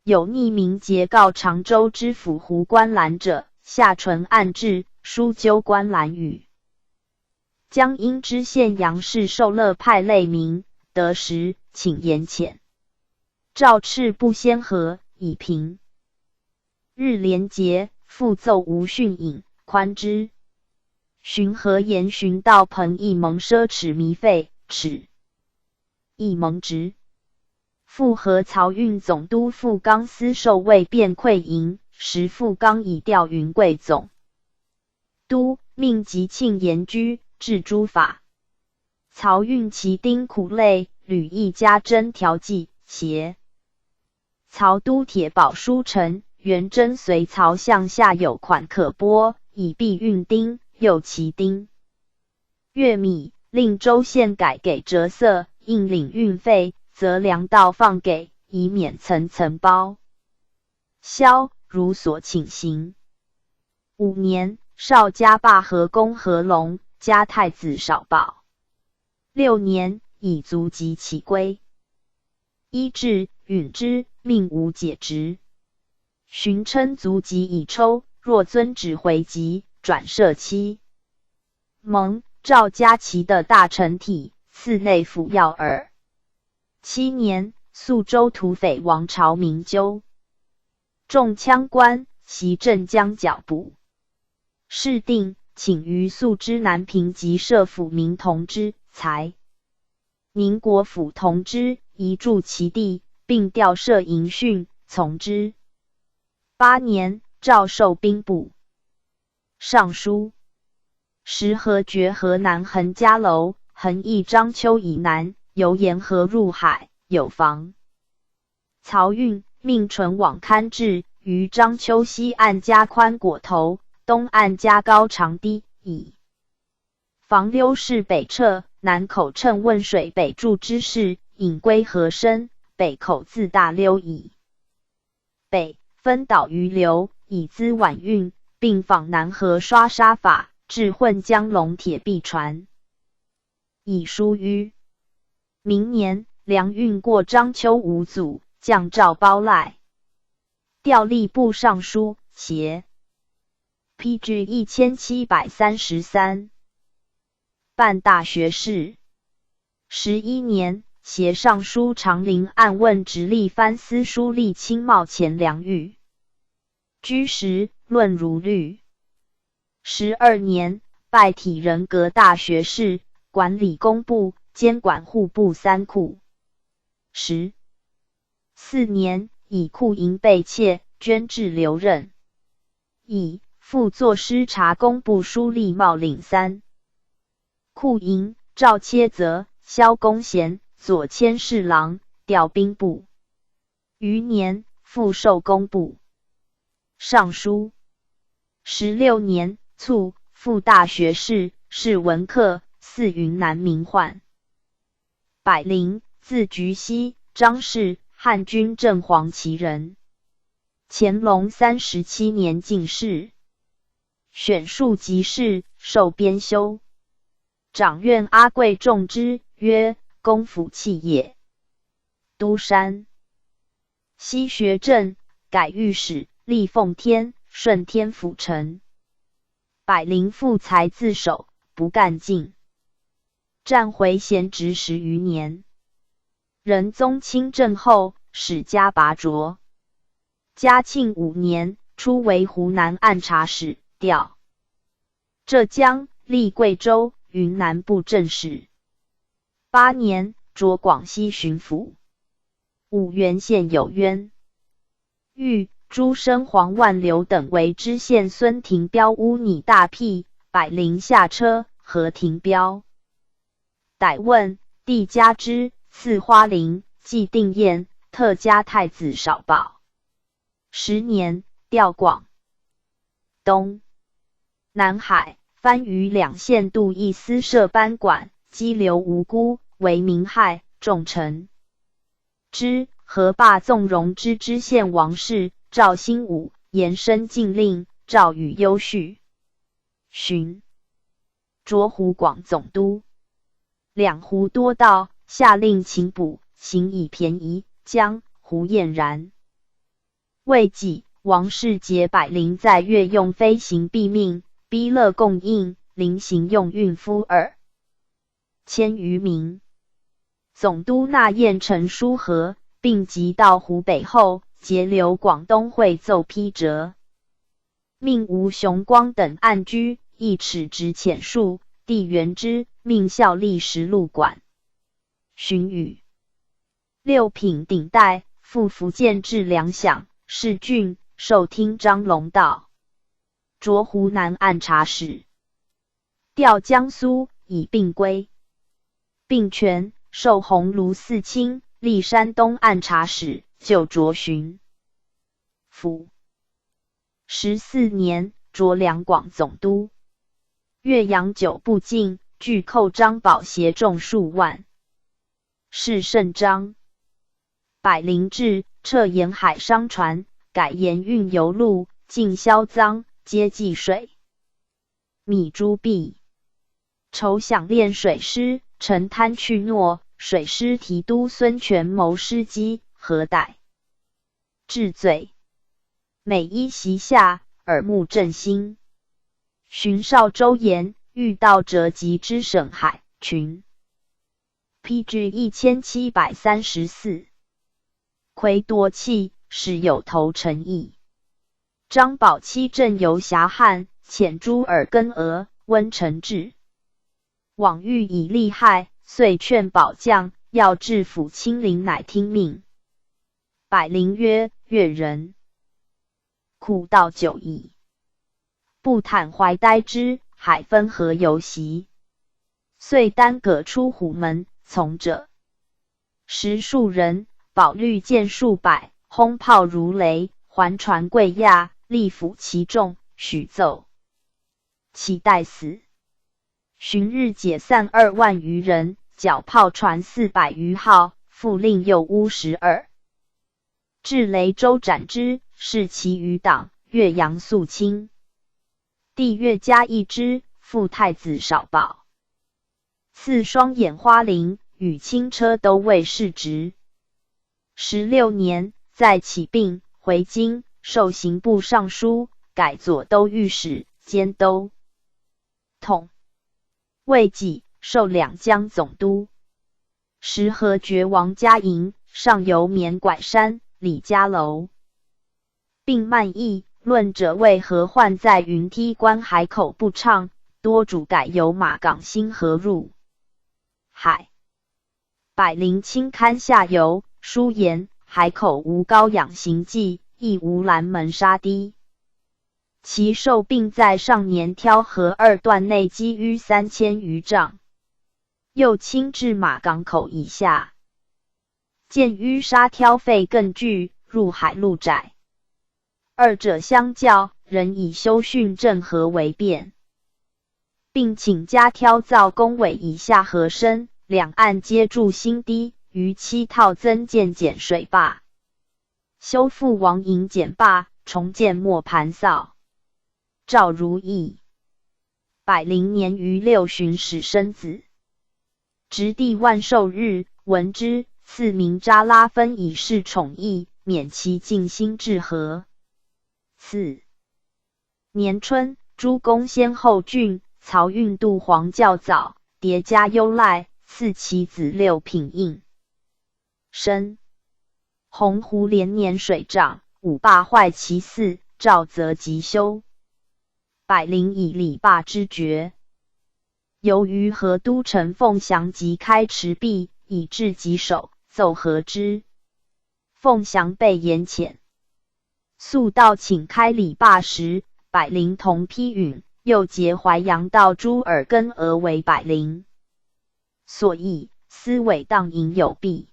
有匿名截告常州知府胡观澜者，下纯暗治，书纠观澜语。江阴知县杨氏受乐派类民，得时，请言遣。诏敕不先和，以平。日连节，复奏无训引，宽之。寻和言寻道彭义蒙奢侈糜费，耻。义蒙直。复和漕运总督傅刚私受魏便馈银，时傅刚以调云贵总督，命吉庆严居，治诸法。漕运其丁苦累，屡议加征调剂，协。漕都铁宝书臣元贞随漕向下有款可拨，以避运丁，又其丁。月米，令州县改给折色，应领运费，则粮道放给，以免层层包销，如所请行。5年，少加罢河公何龙，加太子少保。6年，以卒及其归。依制允之，命无解职。寻称卒及已抽，若遵旨回籍，转赦期。蒙赵嘉琪的大臣体，赐内府要耳。7年，肃州土匪王朝明纠，中枪官，袭镇江剿捕。事定，请于肃之南平及设府民同之才。宁国府同之，移驻其地，并调设营训，从之。8年，诏授兵部尚书。时河决河南横家楼，横邑章丘以南，由沿河入海，有防。漕运，命纯往勘治，于章丘西岸加宽果头，东岸加高长堤，以防溜氏北撤，南口趁汶水北注之势，引归河深，北口自大溜以北分岛于流，以资晚运，并仿南河刷沙法，制混江龙铁壁船。以书於明年，梁运过章丘五祖，降诏包赖，调吏部尚书，协。PG 1733，办大学士。11年，携尚书长陵案问直隶藩司书吏卿茂前梁玉，居时论如律。12年，拜体仁阁大学士，管理工部，监管户部三库。14年，以库银被窃，捐至留任。以副作师察工部书吏茂领3。库银，赵切泽、萧公贤，左佥侍郎，调兵部。余年，复授工部尚书。16年，卒，复大学士，是文客，祀云南名宦。百灵，字菊溪，张氏，汉军正黄旗人。乾隆37年进士，选庶吉士，授编修。长院阿贵重之，曰：公府器也。都山西学政，改御史，历奉天、顺天府丞。百灵复才自首，不干净。暂回闲职10余年。仁宗亲政后，使加拔擢。嘉庆5年，初为湖南按察使，调浙江、历贵州、云南布政使。8年，擢广西巡抚。五原县有冤狱，朱生、黄万流等为知县孙廷彪诬拟大辟，百灵下车，何廷彪。逮问，帝加之，赐花翎，祭定宴，特加太子少保。10年，调广东、南海、番禺2县度一司设班馆，羁留无辜，为民害，重惩之。河坝纵容之知县王氏、赵兴武，延伸禁令，诏与优叙。寻擢湖广总督。两湖多盗，下令擒捕，行以便宜，江湖俨然。未几，王氏劫百灵在粤用飞行毙命，逼勒供应，临行用孕夫2,000余名。总督纳彦陈书和，并即到湖北后，截留广东会奏批折，命吴雄光等按居，一尺直浅数，帝元之，命效力实录馆。荀彧6品顶戴，赴福建治粮饷，侍郡，授听张龙道，擢湖南按察使，调江苏，以并归。并权，授鸿胪4卿，历山东按察使，就擢巡抚。14年，擢两广总督。岳阳9部境，据寇张宝协众数万。是甚章。百灵志，撤沿海商船，改盐运油路，禁销赃，皆计水米珠币。筹饷练水师，陈贪去诺，水师提督孙权谋失机，何逮治罪。每一席下，耳目振兴。巡少周延，遇到折吉之省海群。PG 1734。魁夺气，使有头陈毅。张宝期镇游峡汉，遣诸尔根俄，温臣至。往欲以利害，遂劝保将，要治抚亲临，乃听命。百灵曰：越人苦道久矣，不袒怀呆之，海分河游习。遂单葛出虎门，从者10数人，宝律箭数百，轰炮如雷，环船贵亚，力抚其众，许奏其待死。旬日解散2万余人，缴炮船400余号，复令右乌12。至雷州斩之，视其余党，岳阳肃清。帝越加一之，复太子少保。赐双眼花翎，与轻车都尉世职。16年，再起病，回京，授刑部尚书，改左都御史，兼都统。未几，授两江总督。时和爵王嘉莹，上游绵拐山、李家楼，并漫议，论者为何患在云梯关海口不畅，多主改由马港新河入海。百灵清刊下游，书言海口无高养行迹，亦无拦门杀堤。其受病在上年挑河二段内积淤3000余丈，又亲至马港口以下，见淤沙挑费更巨，入海路窄。二者相较，仍以修汛正河为便，并请加挑造宫尾以下河深，两岸皆筑新堤，于7套增建减水坝，修复王营简坝，重建磨盘扫。赵如意。100年于6旬始生子。直帝万寿日，闻之，赐名扎拉芬以示宠义，免其尽心治河。4年春，诸公先后郡，漕运渡黄较早，迭加优赖，赐其子6品印。申，洪湖连年水涨，五坝坏其4，诏则急修。100以礼坝之决。由于河都城凤翔即开池壁，以至棘手，奏和之。凤翔被严谴。宿道请开礼坝时，100同批允，又结淮阳道朱尔根而为100。所以司委当营有弊。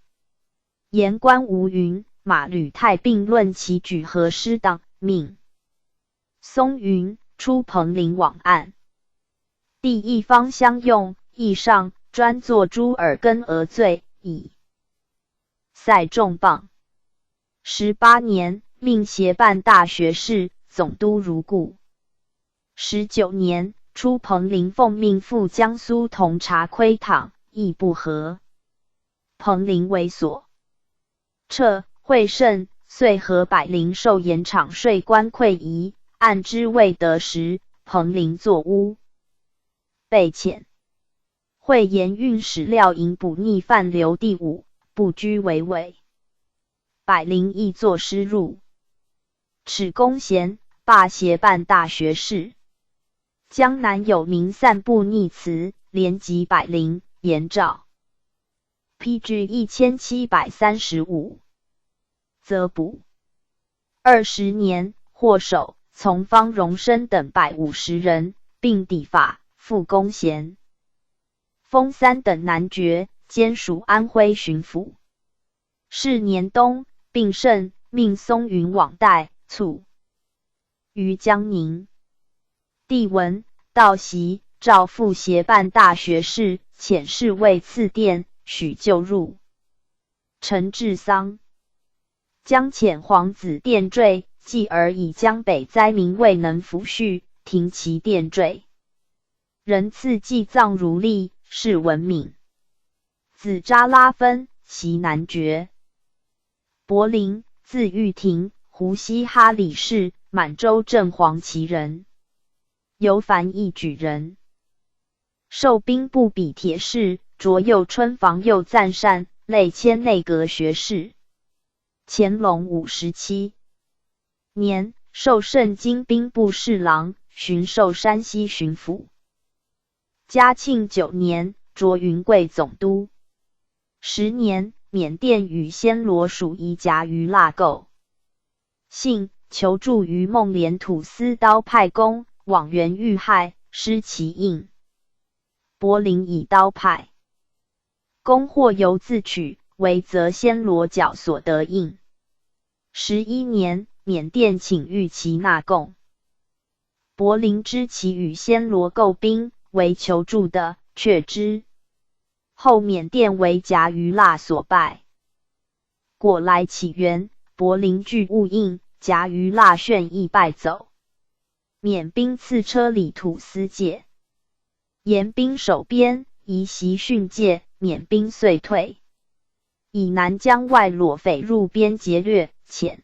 言官吴云、马吕泰并论其举河失当，命松云出彭陵往岸，地一方相用，议上专作朱尔根而罪，以塞重磅。18年，命协办大学士，总督如故。19年，出彭陵奉命赴江苏同察窥讨，亦不合。彭陵为所撤，会甚，遂和100受盐场税官馈夷，按之未得时，彭陵作污，被遣。会盐运使料营捕逆犯刘第5，不居为伪。100亦作诗入。耻公贤，罢协办大学士。江南有名散布逆词，连及100，言诏。PG 1735。则捕。20年，获首，从方荣生等150人，并抵法，复公贤。封3等男爵，兼属安徽巡抚。是年冬，病甚，命松云往代，卒于江宁。帝闻，到袭，诏复协办大学士，遣侍卫赐殿，许就入。陈治丧。将遣皇子殿坠，继而以江北灾民未能抚恤，停其殿坠。人赐祭葬如例，是闻敏。子扎拉芬，其男爵。柏林，字玉庭，湖西哈里氏，满洲正黄旗人。尤凡一举人。授兵部比铁士，着右春防右赞善，累迁内阁学士。乾隆57年，授盛京兵部侍郎，巡授山西巡抚。嘉庆9年，擢云贵总督。10年，缅甸与暹罗属夷夹于腊购。幸，求助于孟连土司刀派公，往援遇害，失其印。柏林以刀派公或由自取，为则暹罗角所得印。11年，缅甸请谕其纳贡。柏林知其与暹罗购兵，为求助的，却之。后缅甸为夹于腊所败。果来起源，柏林据误印，夹于腊炫亦败走。缅兵刺车里土司界。严兵守边，移袭训诫，缅兵遂退。以南疆外裸匪入边劫掠，遣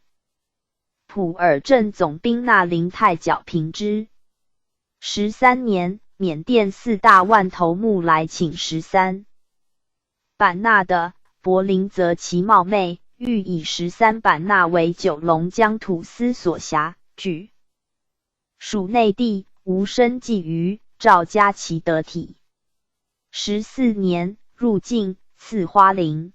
普洱镇总兵那林泰剿平之。13年，缅甸4大万头目来请13版纳的，柏林则其冒昧，欲以13版纳为九龙疆土司所辖，据属内地，无生计于，诏加其得体。14年，入境，赐花翎。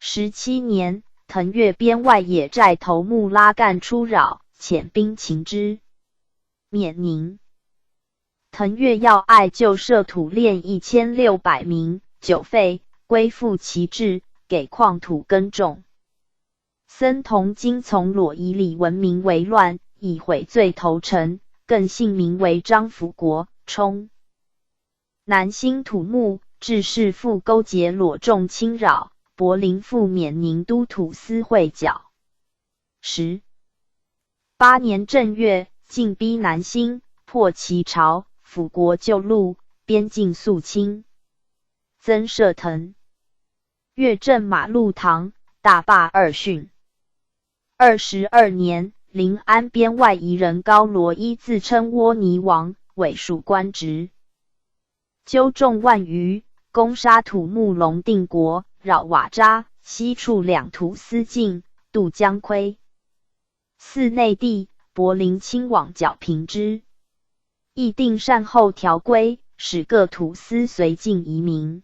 17年，腾越边外野寨头目拉干出扰，遣兵擒之。缅宁腾越要隘旧设土练1600名，久废，归复其志，给矿土耕种。僧童今从裸夷里闻名为乱，以悔罪投诚，更姓名为张福国，充南新土木，致仕父勾结裸众侵扰，柏林赴缅宁都土司会剿。18年正月，进逼南新，破其巢，辅国救路，边境肃清。增设腾越镇马路堂，大罢二训。22年，临安边外夷人高罗伊自称窝尼王，委属官职，纠众万余，攻杀土木龙定国，扰瓦扎，西处两土司境，渡江亏。四内地，柏林亲往剿平之。议定善后条规，使各土司随境移民。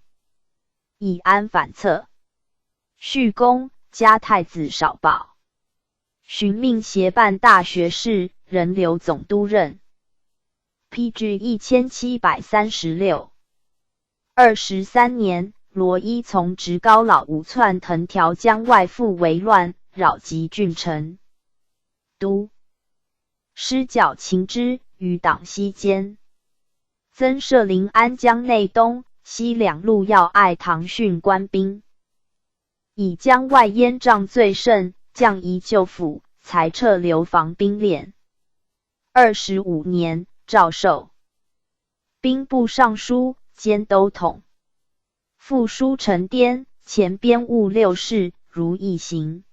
以安反侧。续公，加太子少保。寻命协办大学士，人留总督任。PG 1736。23年，罗伊从直高老五窜藤条江外附为乱，扰及郡城。都师剿秦之，于党西间。增设临安江内东西两路要隘唐训官兵。以江外淹瘴最甚，将移旧府，裁撤流防兵练。25年，诏授兵部尚书兼都统。副书承颠，前编务6事，如一行。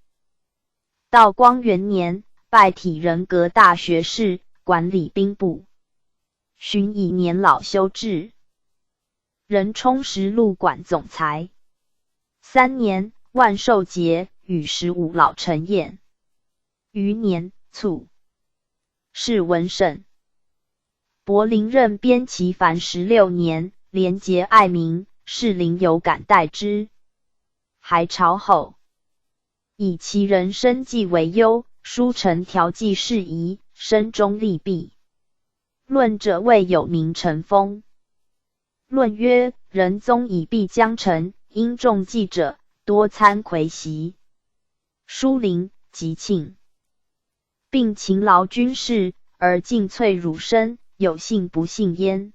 道光元年，拜体仁阁大学士，管理兵部。寻以年老休治。任充实录馆总裁。3年，万寿节，与15老陈宴。余年，卒。谥文慎。柏林任边骑凡16年，廉洁爱民，士林有感戴之。还朝后，以其人生计为优，书成条记事宜，身中利弊。论者谓有名臣风。论曰：仁宗以避江城，因重计者多参魁袭。疏陵、吉庆，并勤劳军事，而尽粹儒生，有信不信焉。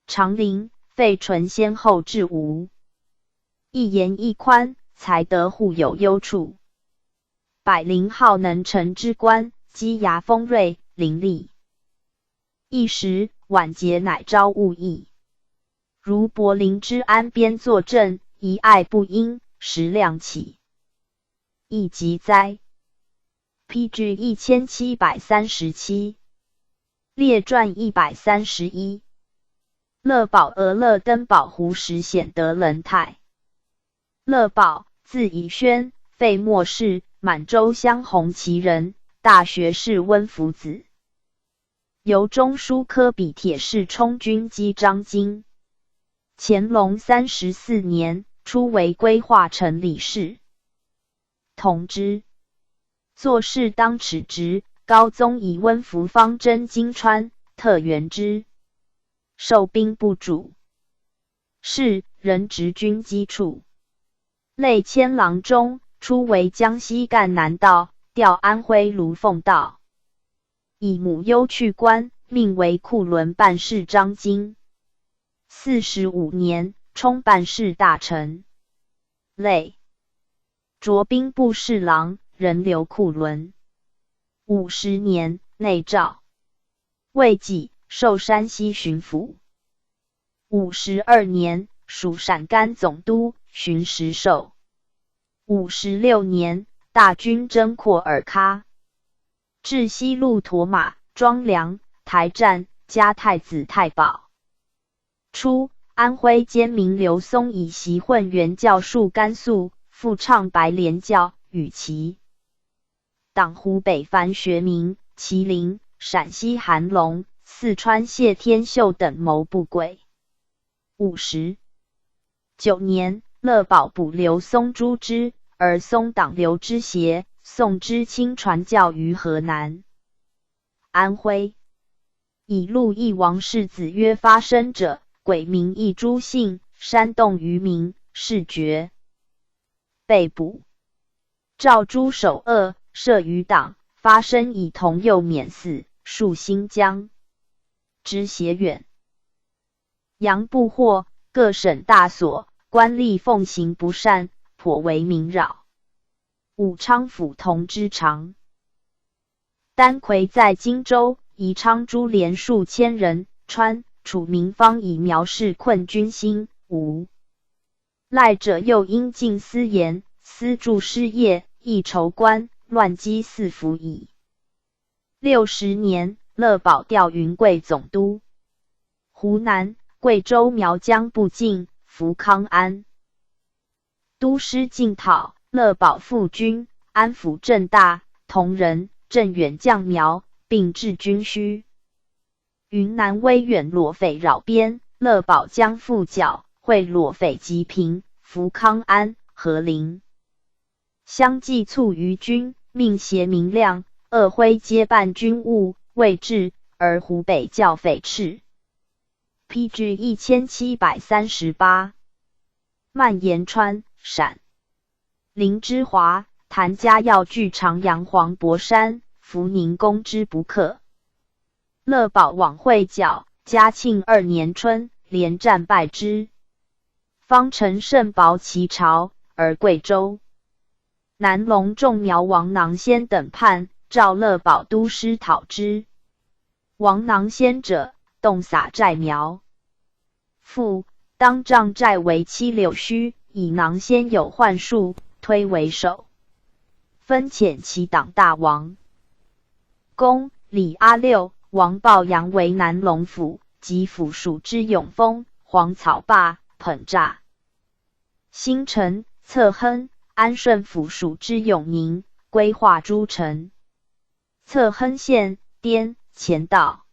长陵、费纯先后至吴，一言一宽，才德互有优处。百灵好能臣之官，机牙锋锐，伶俐。一时晚节乃招物议。如柏林之安边坐镇，一爱不应，时亮起。亦疾哉。PG 1737。列传131。乐宝俄勒登堡湖时显德仁泰。乐宝，字以轩，废末氏，满洲镶红旗人，大学士温福子。由中书科比铁士充军机张京。乾隆34年，初为规划城理事。同知。做事当尺直，高宗以温福方征金川，特援之。授兵部主事，任直军机处。类迁郎中，初为江西赣南道，调安徽卢凤道。以母忧去官，命为库伦办事张京。45年，充办事大臣。类擢兵部侍郎，人留库伦。50年，内诏。魏济，授山西巡抚。52年，属陕甘总督，巡实授。56年，大军征廓尔喀，至西路驼马、庄梁、台站，加太子太保。初，安徽监民刘松以习混元教授甘肃，复倡白莲教，与其党湖北藩学民、麒麟、陕西韩龙、四川谢天秀等谋不轨。59年，乐宝捕刘松诛之，而松党刘之协、宋之清传教于河南、安徽。以陆邑王世子曰发生者，鬼名亦诸姓，煽动渔民，事决。被捕。赵诸首恶，设余党，发生以同右免死，戍新疆之协远。杨不惑，各省大所，官吏奉行不善，颇为民扰。武昌府同知常丹魁在荆州，宜昌株连数千人，川、楚民方以苗氏困军心，无赖者又因尽私盐，私助失业，亦筹官，乱积四府矣。60年，乐宝调云贵总督。湖南、贵州苗疆部境，服康安。都师进讨，乐宝复军，安抚郑大、同仁、镇远将苗，并置军需。云南威远裸匪扰边，乐宝将复剿，会裸匪及平，服康安、和林。相继卒于军，命协明亮、鄂徽接办军务，未至，而湖北教匪斥。PG 1738。蔓延川、陕。林之华、谭家要据长阳黄柏山，福宁攻之不克。乐宝往会剿，嘉庆2年春，连战败之。方陈胜薄其巢，而贵州、南隆众苗王囊先等叛，召乐宝都师讨之。王囊先者，动撒寨苗。复当帐寨为7柳须，以囊先有幻术，推为首，分遣其党大王。公李阿六、王豹阳为南隆府及府属之永丰、黄草坝、捧栅。新城、策亨、安顺府属之永宁，规划诸城。策亨县、滇、前道。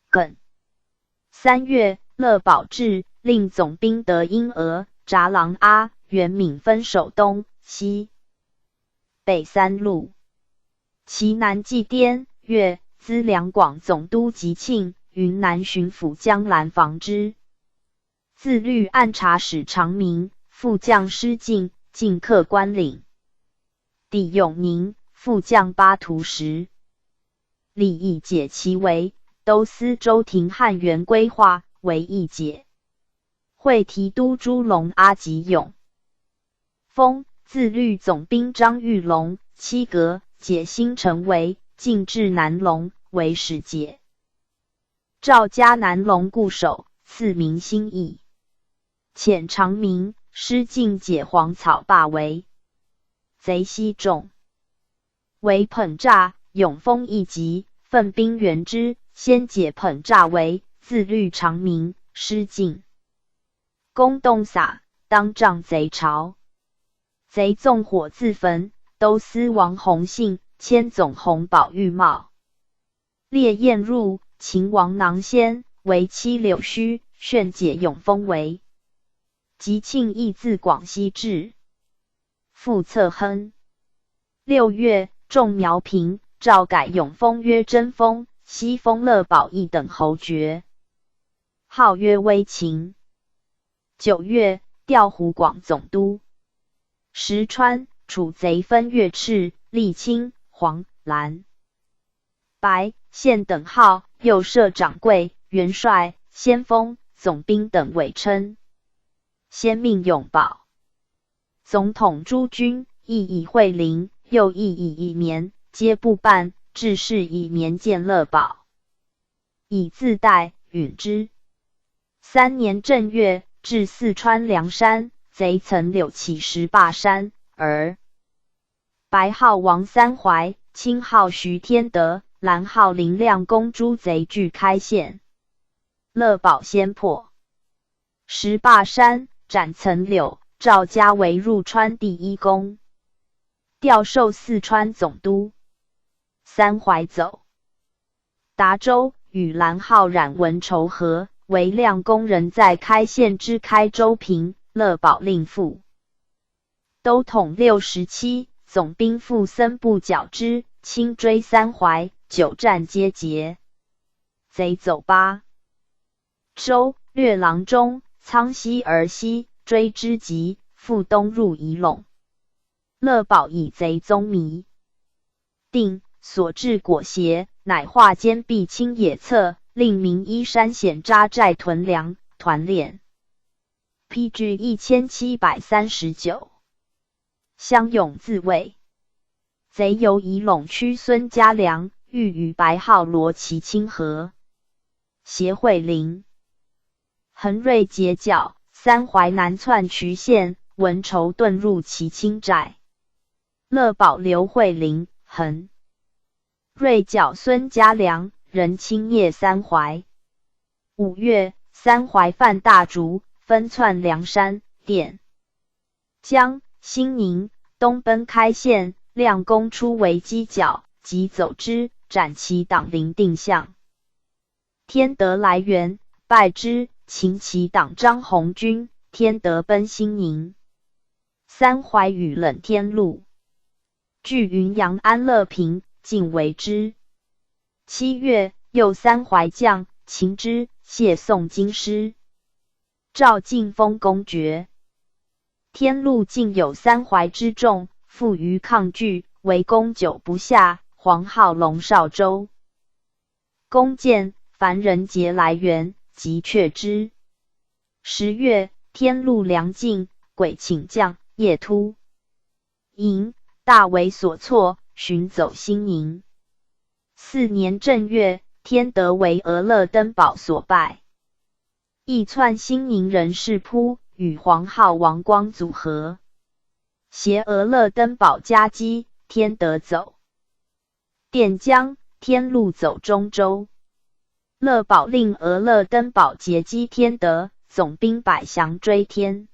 艮3月，乐宝志令总兵得因额、札郎阿、袁敏分守东、西、北3路。其南冀滇、粤、资两广总督吉庆、云南巡抚江兰防之。自律按察使长明、副将施进，进克关岭。抵永宁，副将巴图什。立议解其为都司周廷汉元规划，为议解。会提督朱龙阿吉勇。封自律总兵张玉龙，七阁解新城为进至南隆，为使节。赵家南隆固守，赐名新义。遣长明、施进解黄草坝为贼西众，为捧栅、永丰一级，奋兵援之，先解捧栅为自律长明、施进。攻洞撒，当仗贼巢。贼纵火自焚，都司王弘信、迁总弘宝玉帽。烈焰入，秦王囊先为7柳须，炫解永丰为。吉庆亦自广西至。复策亨。6月，众苗平，诏改永丰曰真丰，西封乐宝一等侯爵，号曰威秦。9月，调湖广总督。石川、楚贼分越赤、沥青、黄、蓝、白、县等号，又设掌柜、元帅、先锋、总兵等委称。先命永保总统诸军，亦以惠陵，又亦以绵，皆不办，致仕以绵见乐宝，以自代允之。3年正月，至四川凉山，贼曾柳起石坝山，而白号王三槐、青号徐天德、蓝号林亮公诸贼俱开县。乐保先破石坝山，斩岑柳，赵家为入川第一功，调授四川总督。三槐走达州，与蓝浩染文仇和，为亮公人在开县之开州平，乐保令父。都统67，总兵副森部剿之，轻追三槐，久战皆捷。贼走巴州，略郎中，苍溪而西，追之急，复东入仪陇。乐保以贼踪迷，定所至果协，乃化坚壁清野侧，令民依山险扎寨屯粮，团练。PG 1739。乡勇自卫。贼由仪陇区孙家良，欲与白号罗齐清和。协会林。恒瑞截剿，三槐南窜渠县，文仇遁入其清寨。乐保刘惠林、恒瑞剿孙家良，人轻谒三槐。5月，三槐犯大竹，分窜凉山、店江、兴宁，东奔开县。亮公出为犄角，即走之，斩其党邻定向。天德来援，败之，擒其党张鸿钧。天德奔兴宁。三槐与冷天禄，据云阳安乐平，尽为之。7月，又三槐将，擒之，谢宋京师。赵进封公爵。天禄竟有三槐之众，负于抗拒，围攻久不下，黄号龙少州。公见凡人节来援，即却之。10月，天禄粮尽，鬼请将夜突营，大为所措，寻走兴宁。4年正月，天德为俄勒登堡所败，亦窜兴宁人士扑，与黄号王光组合，携俄勒登堡夹击，天德走垫江，天禄走中州。乐保令俄勒登堡截击天德，总兵百降追天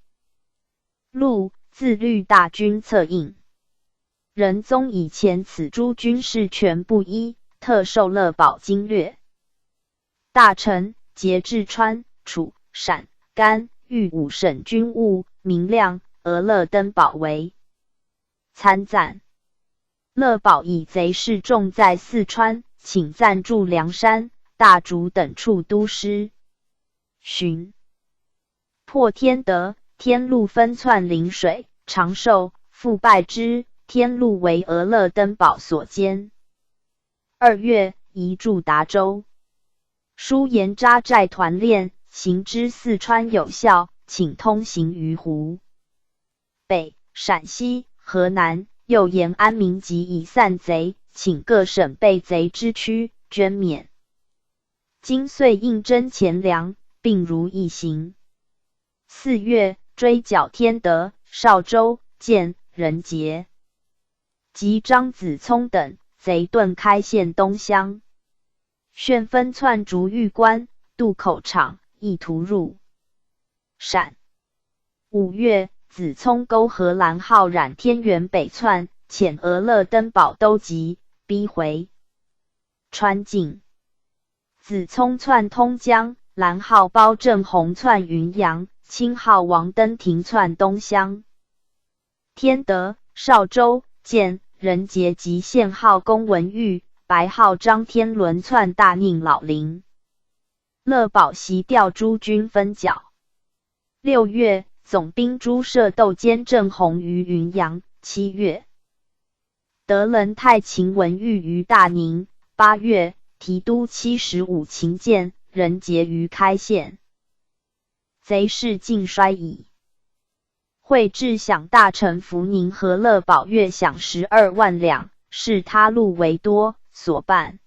禄，自律大军策应。仁宗以前此诸军事全不一，特授乐保经略。大臣节制川、楚、陕、甘、豫5省军务，明亮、俄勒登堡为参赞。乐保以贼势众在四川，请暂驻凉山、大竹等处都师。寻破天德，天禄分窜临水、长寿，复败之，天禄为俄勒登堡所歼。2月，移驻达州。疏严扎寨团练，行知四川有效，请通行于湖北、陕西、河南，又沿安民集以散贼，请各省备贼之区，捐免。今遂应征钱粮，并如一行。4月，追剿天德、邵州、建、仁杰及张子聪等，贼遁开县东乡。旋分窜竹峪关、渡口场，意图入陕。5月，子聪沟河蓝浩染天元北窜，遣俄勒登堡都急，逼回川境。子聪窜通江，蓝浩包正宏窜云阳，青号王登庭窜东乡。天德、邵州、建、仁杰及县号龚文玉、白号张天伦窜大宁老林。乐保袭调诸军分剿。6月，总兵朱射窦兼郑弘于云阳。7月，德仁太秦文玉于大宁。8月，提督75秦建、仁杰于开县。贼势尽衰矣。会至饷大臣福宁和乐保月饷12万两，是他禄为多，所办。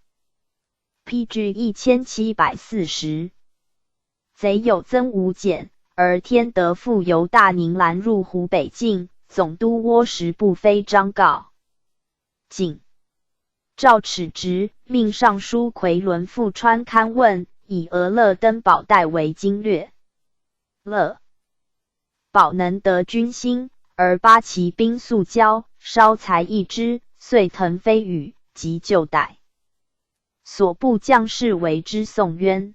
PG 1740。贼有增无减，而天德复由大宁拦入湖北境，总督窝石不非张告景。赵齿直命尚书奎伦赴川勘问，以俄勒登堡代为经略。勒堡能得军心，而八旗兵速交，稍才一之，遂腾飞羽，即就逮。所部将士为之讼冤。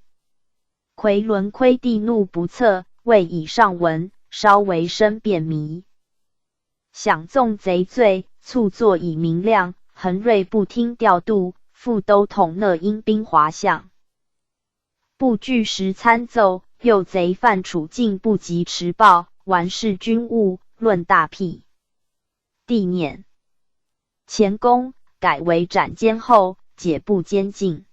奎伦窥地怒不测，谓以上文，稍为生便迷。想纵贼罪，促作以明亮。恒瑞不听调度，复都统讷因兵华相。部据时参奏，诱贼犯处境不及持报，完事军务，论大辟。帝念前功，改为斩监后，解部监禁。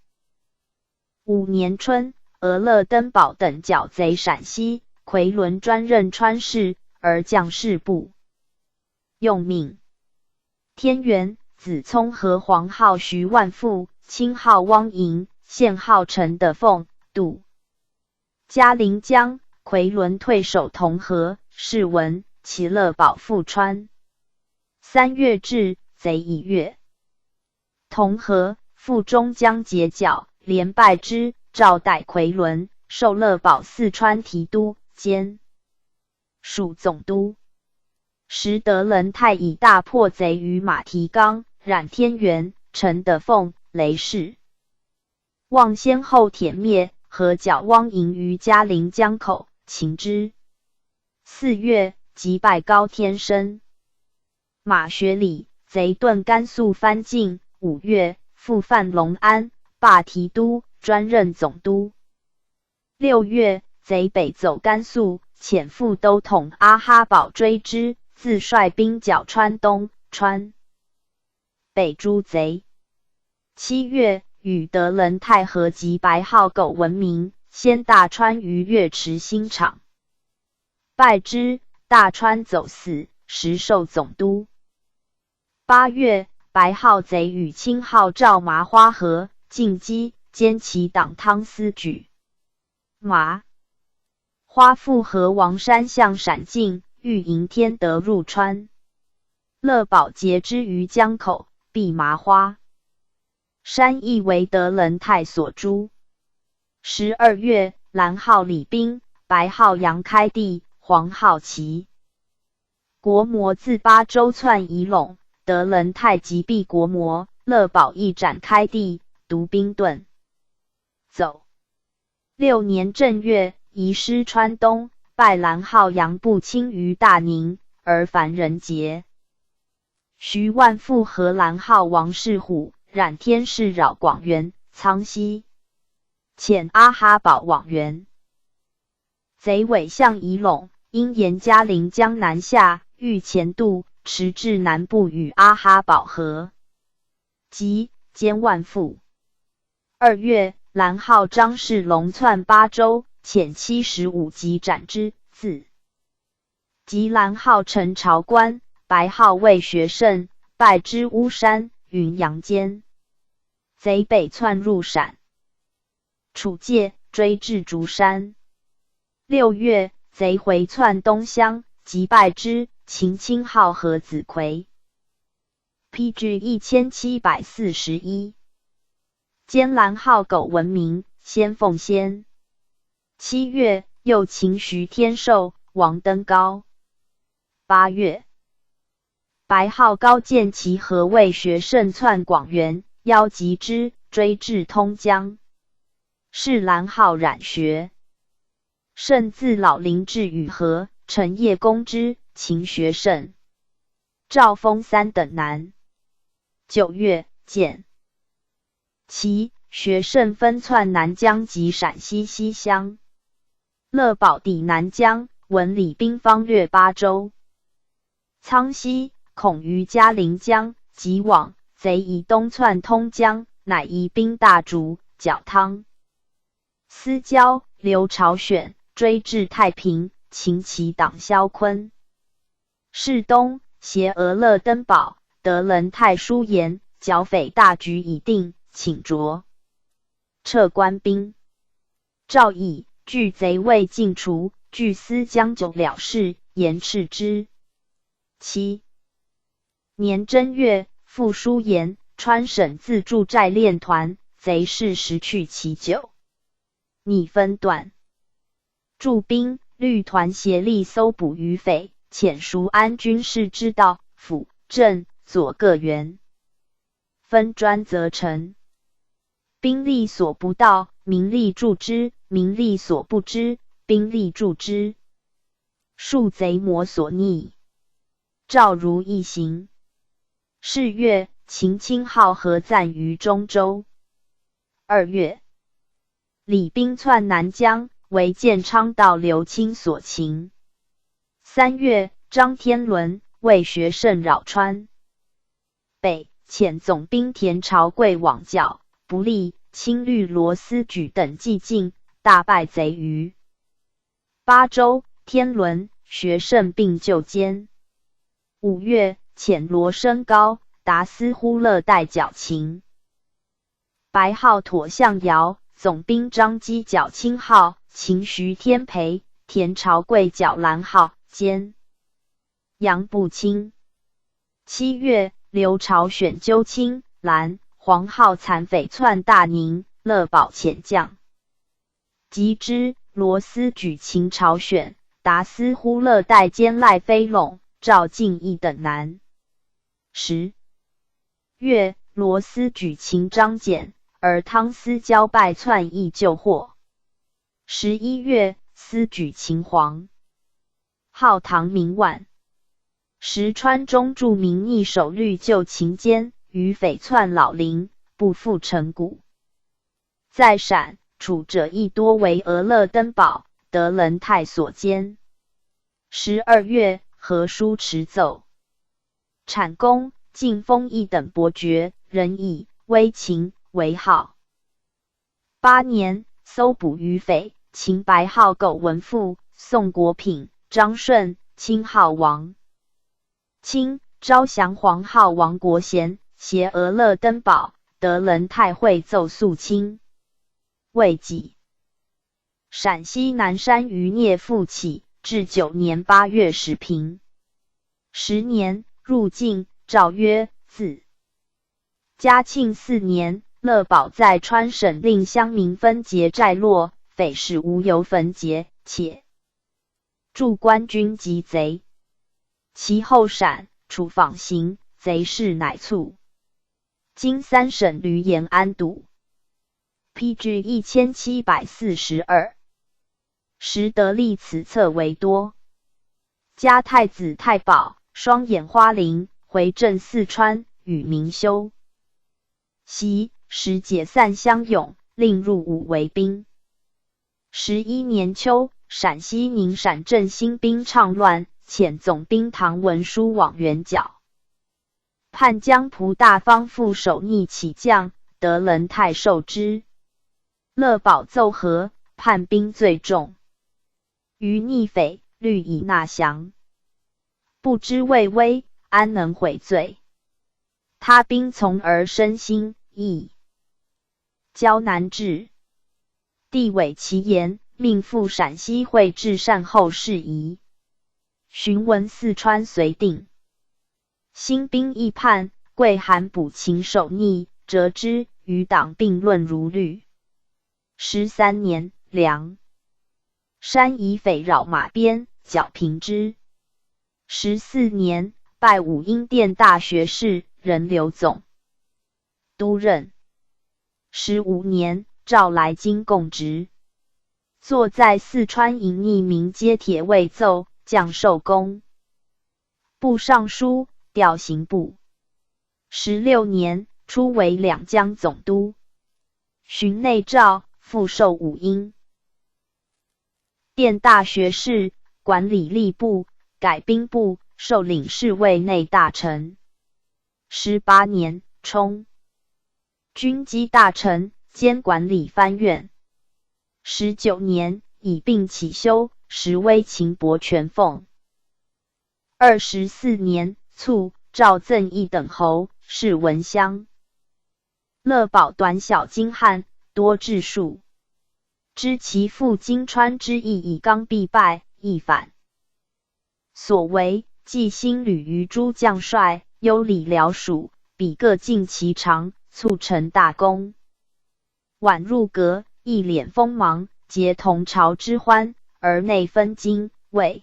5年春，俄勒登堡等剿贼陕西，奎伦专任川事，而将士部用命。天元子聪和皇号徐万富，亲号汪莹，现号陈德凤、杜嘉陵江。奎伦退守同和，是闻其乐保复川。3月至，贼已越同和，复中将截剿，连败之。诏代奎伦，授乐保四川提督兼署总督。时德仁泰以大破贼于马蹄冈，冉天元、陈德凤、雷氏望先后殄灭，合剿汪莹于嘉陵江口，擒之。4月，击败高天生。马学礼，贼遁甘肃藩境。5月，复犯隆安，罢提督，专任总督。6月，贼北走甘肃，遣副都统阿哈保追之，自率兵剿川东、川北诸贼。7月，与德仁泰合集白号狗闻名，先大川于月池新场，败之。大川走死，时授总督。8月，白号贼与青号赵麻花合，进击，兼其党汤思举。麻花复合王山向闪进，欲迎天德入川。乐保截之于江口，避麻花。山亦为德仁泰所诛。12月，蓝号李彬，白号杨开地，黄号齐国模自巴州窜移陇，德仁泰击毙国模，乐保亦斩开地，独兵遁走。6年正月，移师川东，拜蓝号杨步亲于大宁，而凡人节。徐万富和蓝号王世虎、冉天士扰广元、苍溪，遣阿哈保往援。贼伪向移陇，因沿嘉陵江南下，欲前渡，迟至南部与阿哈保合，即兼万富。2月，蓝号张世龙窜巴州，遣75级斩之。自及蓝号陈朝官，白号魏学胜，败之巫山、云阳间。贼北窜入陕楚界，追至竹山。6月，贼回窜东乡，击败之，秦青号和子奎。PG 1741。兼蓝号狗闻名，先奉先。7月，又擒徐天寿、王登高。8月，白号高见其和魏学胜窜广元，邀击之，追至通江。是蓝号冉学胜自老林至与和，陈业攻之，擒学胜。诏封3等男。9月，见其学胜分窜南江及陕西西乡。乐保抵南江，闻李兵方略巴州。苍溪恐于嘉陵江，即往，贼以东窜通江，乃移兵大竹、剿汤思交、刘朝选，追至太平，擒其党萧坤。是东，携俄勒登堡，德仁泰书言，剿匪大局已定，请着撤官兵。诏以拒贼未尽除，据司将久了事，严斥之。7年正月，复书言川省自驻寨练团贼势时去其久，拟分段驻兵，律团协力搜捕余匪，遣熟安军士之道，辅正左各员，分专责成。兵力所不到，民力助之；民力所不知，兵力助之。数贼魔所逆，赵如一行。是月，秦清号合赞于中州。2月，李兵窜南疆，为建昌道刘钦所擒。3月，张天伦为学胜扰川北，遣总兵田朝贵往剿，不利，亲律罗思举等既进，大败贼余。巴州，天伦、学胜并就歼。5月，遣罗升高、达斯忽勒代剿秦。白号妥相遥，总兵张基剿青号，秦徐天培、田朝贵剿蓝号，歼。杨步清。7月，刘朝选纠青、蓝、黄号残匪窜大宁，乐保遣将击之。罗思举秦朝选、达斯忽勒代歼赖飞陇、赵敬义等南。10月，罗思举秦张简，而汤思交败窜邑救获。11月，思举秦黄，号唐明晚。时川中著名逆守律救秦坚，余匪窜老林，不复成谷。在陕，楚者亦多为俄勒登堡、德仁泰所歼。12月，何书持奏，产公、晋封邑等伯爵，仍以威秦为号。8年，搜捕余匪，秦白号苟文父、宋国品、张顺、清号王清、招降黄号王国贤，携俄勒登堡、德仁泰会奏肃清。未几，陕西南山余孽复起，至9年8月始平。10年，入晋，诏曰：自嘉庆4年，乐保在川省令乡民分结寨落，匪士无由分结，且驻官军击贼。其后陕、楚访行，贼势乃促。今3省闾阎安堵。PG 1742。时得立此策为多。嘉太子太保双眼花翎回镇四川，与民休息，时解散乡勇，令入伍为兵。11年秋，陕西宁陕镇新兵倡乱，遣总兵唐文书往援剿。叛江蒲大方副手逆起将，德仁泰受之。乐保奏和，叛兵最重。余逆匪，虑以纳降。不知畏威，安能悔罪？他兵从而生心，亦交难治。帝委其言，命赴陕西会至善后事宜。询问四川绥定。新兵议叛，贵韩补秦守逆，折之，与党并论如律。13年，梁山以匪扰马边，剿平之。14年，拜武英殿大学士，任留总督任。15年，召来京供职。坐在四川营匿名接帖未奏，降受功。部尚书，调刑部。16年，初为两江总督。巡内诏，复授武英殿大学士，管理吏部，改兵部，授领侍卫内大臣。18年，充军机大臣，兼管理藩院。19年，以病起休，时威秦伯全奉。24年，卒，诏赠一等侯，谥文襄。乐保短小精悍，多智术。知其父金川之役以刚必败，亦反。所为冀兴旅于诸将帅，优礼辽属，比各尽其长，促成大功。宛入阁，一脸锋芒，结同朝之欢，而内分荆魏。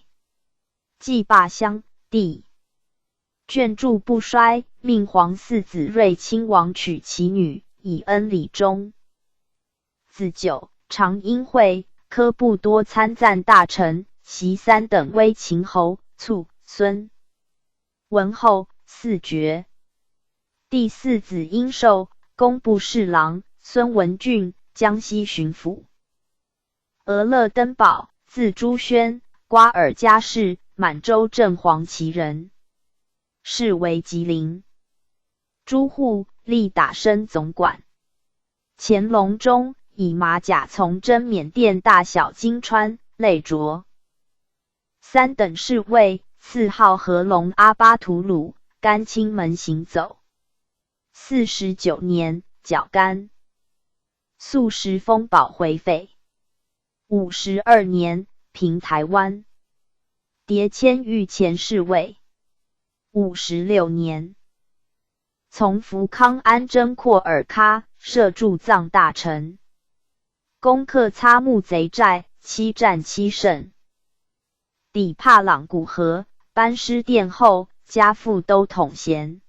既罢相地，眷注不衰，命皇四子睿亲王娶其女，以恩礼中。子九，常因会，科不多参赞大臣，袭三等威秦侯，卒。孙文后，四爵。第四子殷寿，工部侍郎，孙文俊，江西巡抚。俄勒登堡，字朱轩，瓜尔佳氏，满洲正黄旗人，是为吉林。朱户，历打生总管。乾隆中，以马甲从征缅甸大小金川，累着。三等侍卫，赐号合龙阿巴图鲁，甘青门行走。49年，绞肝。素食封宝回废。52年，平台湾。迭迁御前侍卫。56年，从福康安征廓尔喀，摄驻藏大臣。攻克擦木贼寨，7战7胜。抵帕朗古河，班师殿后，加副都统衔。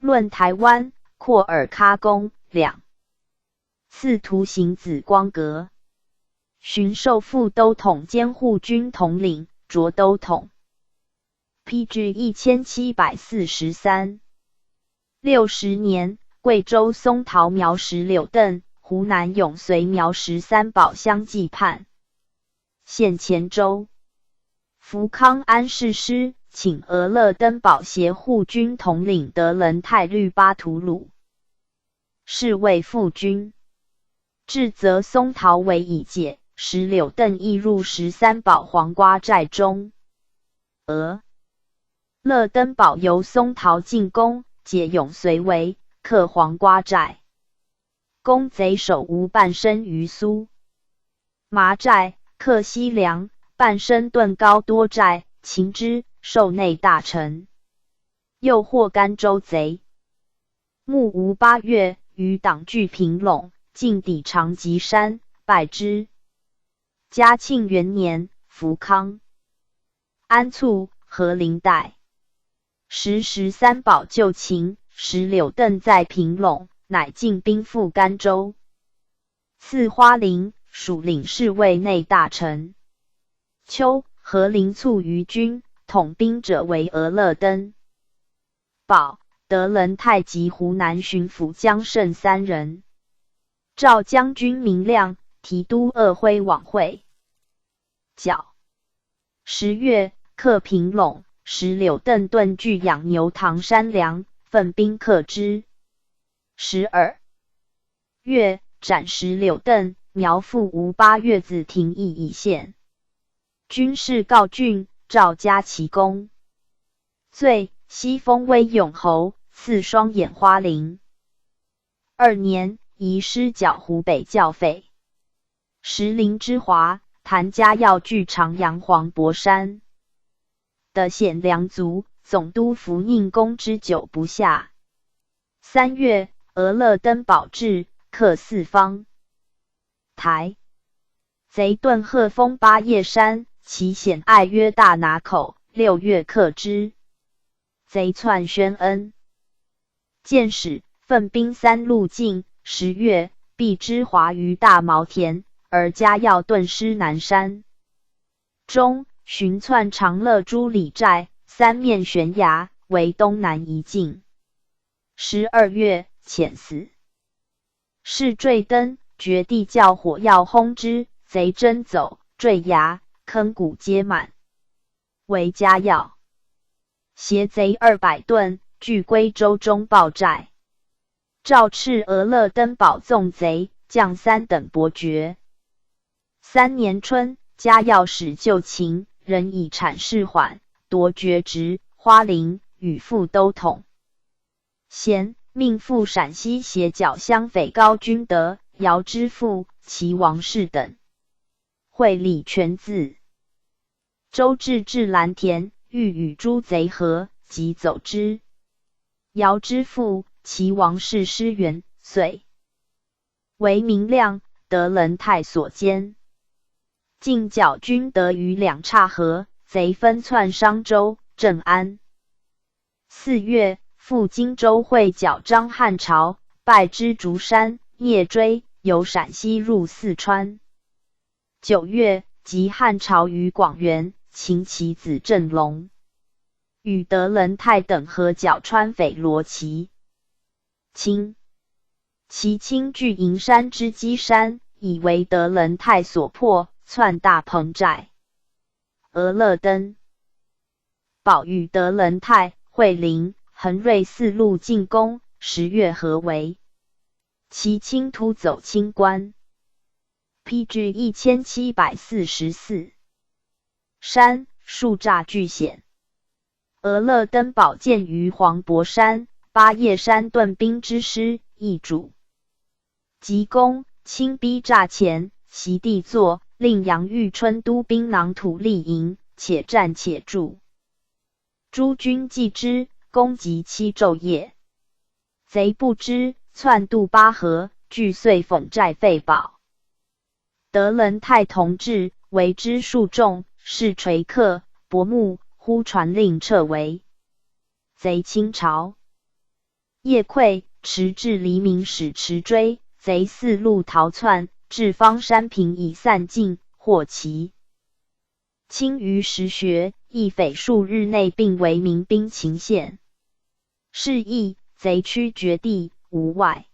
论台湾，廓尔喀公2。赐图行紫光阁。巡授副都统兼护军统领，着都统。PG 1743。60年，贵州松桃苗石柳邓，湖南永绥苗石三宝相继叛。现黔州。福康安誓师，请俄勒登堡协护军统领德伦泰律巴图鲁，是为副军。至则松桃为已解，石柳邓亦入13堡黄瓜寨中。俄勒登堡由松桃进攻，解永绥为，克黄瓜寨。攻贼首无半身于苏麻寨，克西凉，半身遁高多寨，擒之，授内大臣。又获甘州贼。穆吴8月，与党据平陇，进抵长吉山，败之。嘉庆元年，福康安卒，和林代。时13堡救秦，石柳邓在平陇，乃进兵赴甘州。赐花翎，属领侍卫内大臣。秋，和林卒于军，统兵者为俄勒登堡、德伦泰及湖南巡抚江胜3人。赵将军明亮，提督鄂辉往会。角10月，克平陇，石柳邓遁据养牛塘山梁，奋兵克之。12月，斩石柳邓，苗阜吴8月子廷义以献。军士告郡，赵加其功。罪，西封威永侯，赐双眼花翎。2年，移师剿湖北教匪。石林之华，谭家要据长阳黄柏山的显良卒，总督符宁公之久不下。3月，俄勒登堡至，克四方。台贼遁鹤峰巴叶山，其险隘约大拿口，6月克之。贼窜宣恩。建使奋兵3路进，10月，避之华于大毛田，而家要遁师南山。中，寻窜长乐诸里寨，3面悬崖，为东南一境。12月，遣死。是坠灯，绝地教火药轰之，贼争走，坠崖，坑谷皆满，为佳要。挟贼200吨，据归州中报寨。诏敕俄勒登堡纵贼，降3等伯爵。3年春，嘉要使救秦，仍以产事缓，夺爵职，花翎，与副都统。咸，命赴陕西协剿湘匪高君德、姚之父、齐王氏等。会理全字。周至蓝田，欲与诸贼合，即走之。尧之父，其王室师元，遂为明亮、德仁泰所监。晋剿军得于两岔河，贼分窜商州、镇安。4月，赴荆州会剿张汉朝，败之竹山、聂追，由陕西入四川。9月，及汉朝于广元，擒其子郑龙，与德仁泰等合剿川匪罗齐。清，其亲据营山之基山，以为德仁泰所破，窜大彭寨。俄勒登保与德仁泰、惠陵、恒瑞四路进攻，10月合围。其亲突走清关。PG 1744。山树栅巨险。俄勒登保见于黄伯山、巴叶山顿兵之师，易主。急攻，亲逼栅前，袭地坐，令杨玉春督兵囊土力营，且战且驻。诸军继之，攻击7昼夜。贼不知，窜渡巴河，俱遂讽寨废堡。德仁泰同志，为之数众，是垂克、薄暮，忽传令撤围。贼倾巢。夜溃，迟至黎明始迟追，贼四路逃窜，至方山坪已散尽，获其亲于石穴，义匪数日内并为民兵秦县。是亦贼驱绝地，无外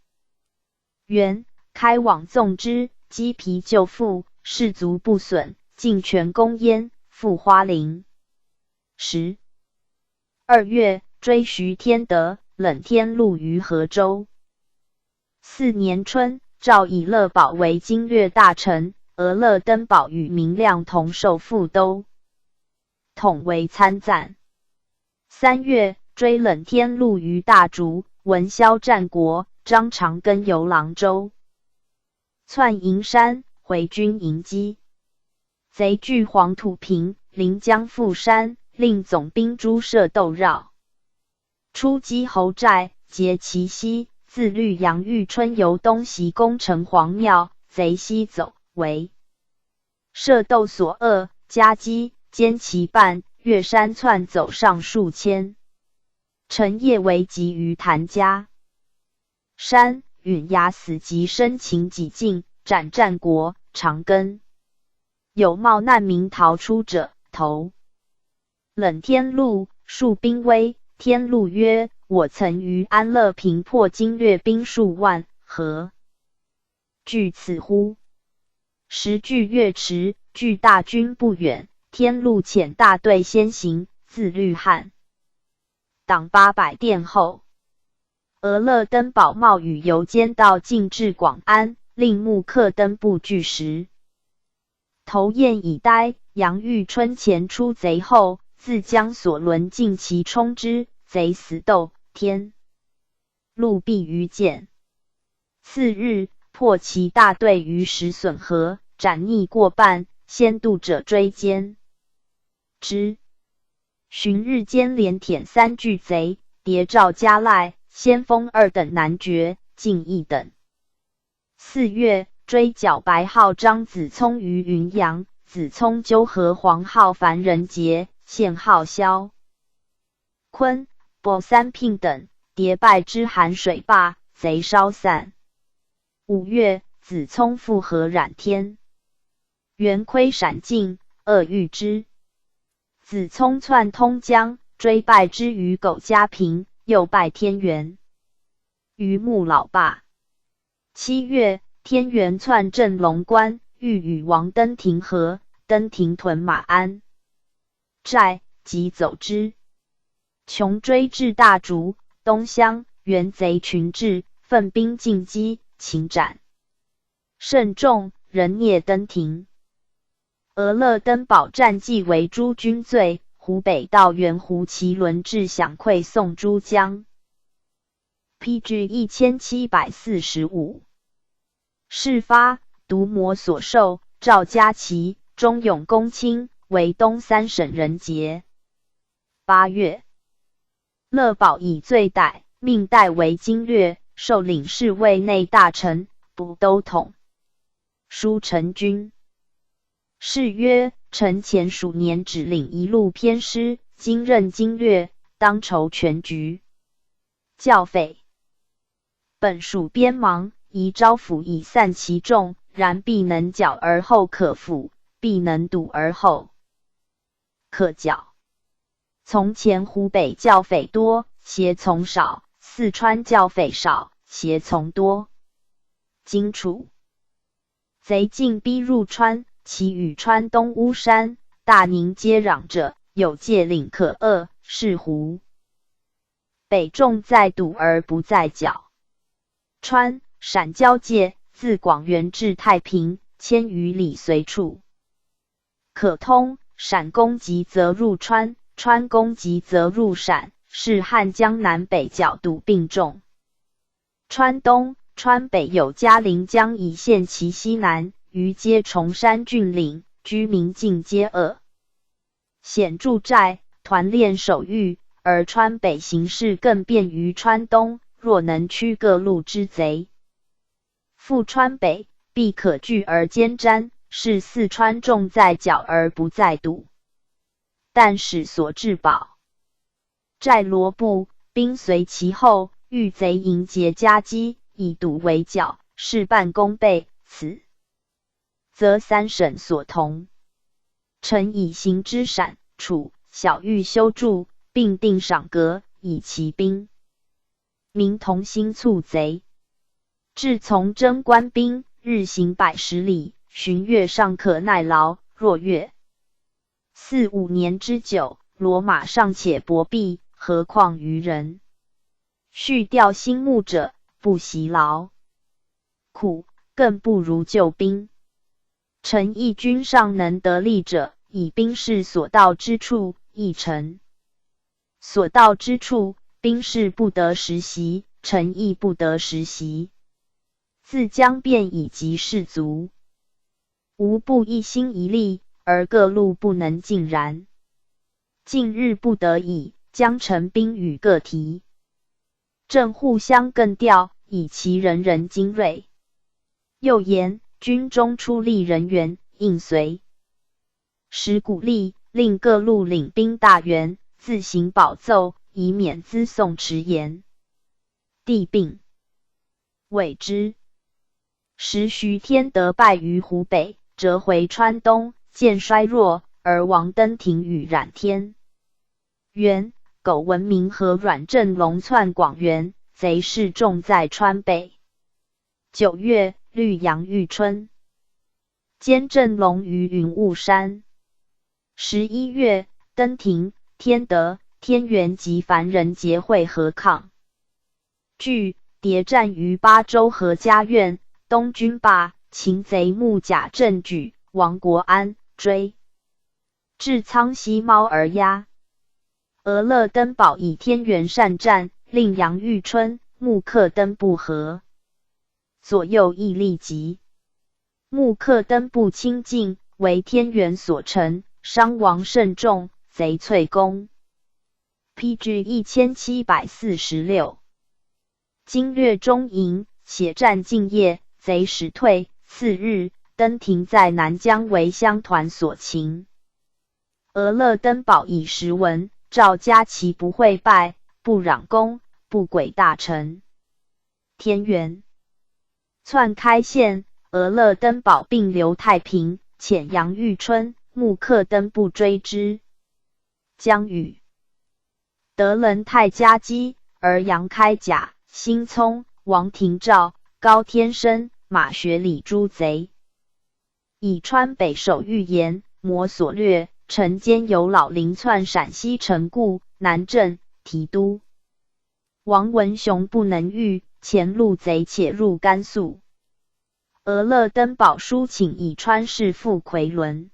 援，开往纵之，击疲救复，士卒不损，尽全攻燕，复花陵。12月，追徐天德、冷天禄于河州。4年春，诏以乐保为经略大臣，俄勒登保与明亮同受副都，统为参赞。3月，追冷天禄于大竹，文萧战国，张长庚游郎州，窜营山，回军迎击。贼据黄土坪、临江富山，令总兵朱射斗绕，出击侯寨，截其西，自律杨玉春由东袭攻城隍庙，贼西走，为射斗所扼，夹击，歼其半，越山窜走上数千。陈夜为集于谭家山，允牙死及生擒几尽，斩战国、长庚。有冒难民逃出者，投。冷天禄，戍兵危，天禄曰：我曾于安乐平破经略兵数万，何惧此乎？时距月迟，距大军不远，天禄遣大队先行，自律汉党800殿后。俄勒登保冒与由监道进至广安，令木刻登部据时，头雁以呆。杨玉春前出贼后，自将所轮尽其冲之，贼死斗，天禄避于剑。次日，破其大队于石笋河，斩逆过半，先渡者追歼之。旬日间连舔3巨贼，谍召加赖、先锋2等男爵，进1等。4月，追剿白号张子聪于云阳，子聪纠合黄号樊仁杰、献号萧坤、薄三聘等，谍败之寒水坝，贼稍散。5月，子聪复合冉天，元窥闪尽，恶遇之。子聪窜通江，追败之于苟家坪，又败天元于木老坝。7月，天元窜镇龙关，欲与王登庭和，登庭屯马鞍寨，即走之。穷追至大竹、东乡，元贼群至，奋兵进击，擒斩甚众，人蹑登庭。俄勒登保战绩为诸军罪，湖北道援胡其伦至饷馈宋诸江。PG 1745。事发，毒魔所受，赵家齐、忠勇公卿，为东三省人节。8月，乐宝以罪逮，命代为经略，授领侍卫内大臣，补都统。书陈君，谥曰：臣前属年只领一路偏师，今任经略，当筹全局。教匪本属边忙，宜招抚以散其众，然必能剿而后可抚，必能堵而后可剿。从前湖北教匪多，胁从少；四川教匪少，胁从多。今楚贼进逼入川，其与川东巫山、大宁接壤者，有界岭可扼，是胡。北重在堵而不在剿。川、陕交界，自广元至太平，1000余里随处可通。陕攻击则入川，川攻击则入陕，是汉江南北角堵并重。川东、川北有嘉陵江以陷其西南，余皆崇山峻岭，居民尽皆恶，显驻寨，团练守御，而川北形势更便于川东。若能驱各路之贼，复川北，必可拒而兼瞻，是四川重在剿而不在堵。但使所至保寨罗布，兵随其后，遇贼迎劫夹击，以堵为剿，事半功倍。此则三省所同。臣以行之陕、楚、小玉修筑，并定赏格，以其兵民同心促贼。至从征官兵，日行110里，巡阅尚可耐劳，若越4、5年之久，骡马尚且薄弊，何况于人？续调新募者，不习劳苦，更不如旧兵。臣义军上能得力者，以兵士所到之处，亦臣所到之处，兵士不得实习，臣亦不得实习。自将便以及士卒，无不一心一力，而各路不能尽然。近日不得已，将陈兵与各提，正互相更调，以其人人精锐。又言军中出力人员，应随时鼓励，令各路领兵大员自行保奏，以免资送迟延。帝病，委之。时徐天德败于湖北，折回川东，渐衰弱，而王登庭与冉天元、苟文明和阮振龙窜广元，贼势重在川北。9月，绿杨玉春，兼振龙于云雾山。11月，登庭、天德、天元及凡人结会合抗，据谍战于巴州何家院，东军罢，擒贼木甲正举，王国安追至苍溪猫而压。俄勒登堡以天元善战，令杨玉春、穆克登不和，左右亦力极。穆克登不亲近，为天元所成，伤亡甚重，贼瘁功。PG 1746。经略中营，血战尽夜，贼始退。次日，登庭在南疆为乡团所擒。俄勒登堡以实闻，诏加其不会败，不攘功，不轨大臣。天元窜开县，俄勒登堡并留太平，遣杨玉春、穆克登不追之。将与德仁泰夹击，而杨开甲、辛聪、王廷照、高天生、马学礼诸贼，以川北守御严，摩所掠。臣兼有老林窜陕西城固、南郑、提督。王文雄不能御，前路贼且入甘肃。俄勒登堡书请以川事赴夔伦。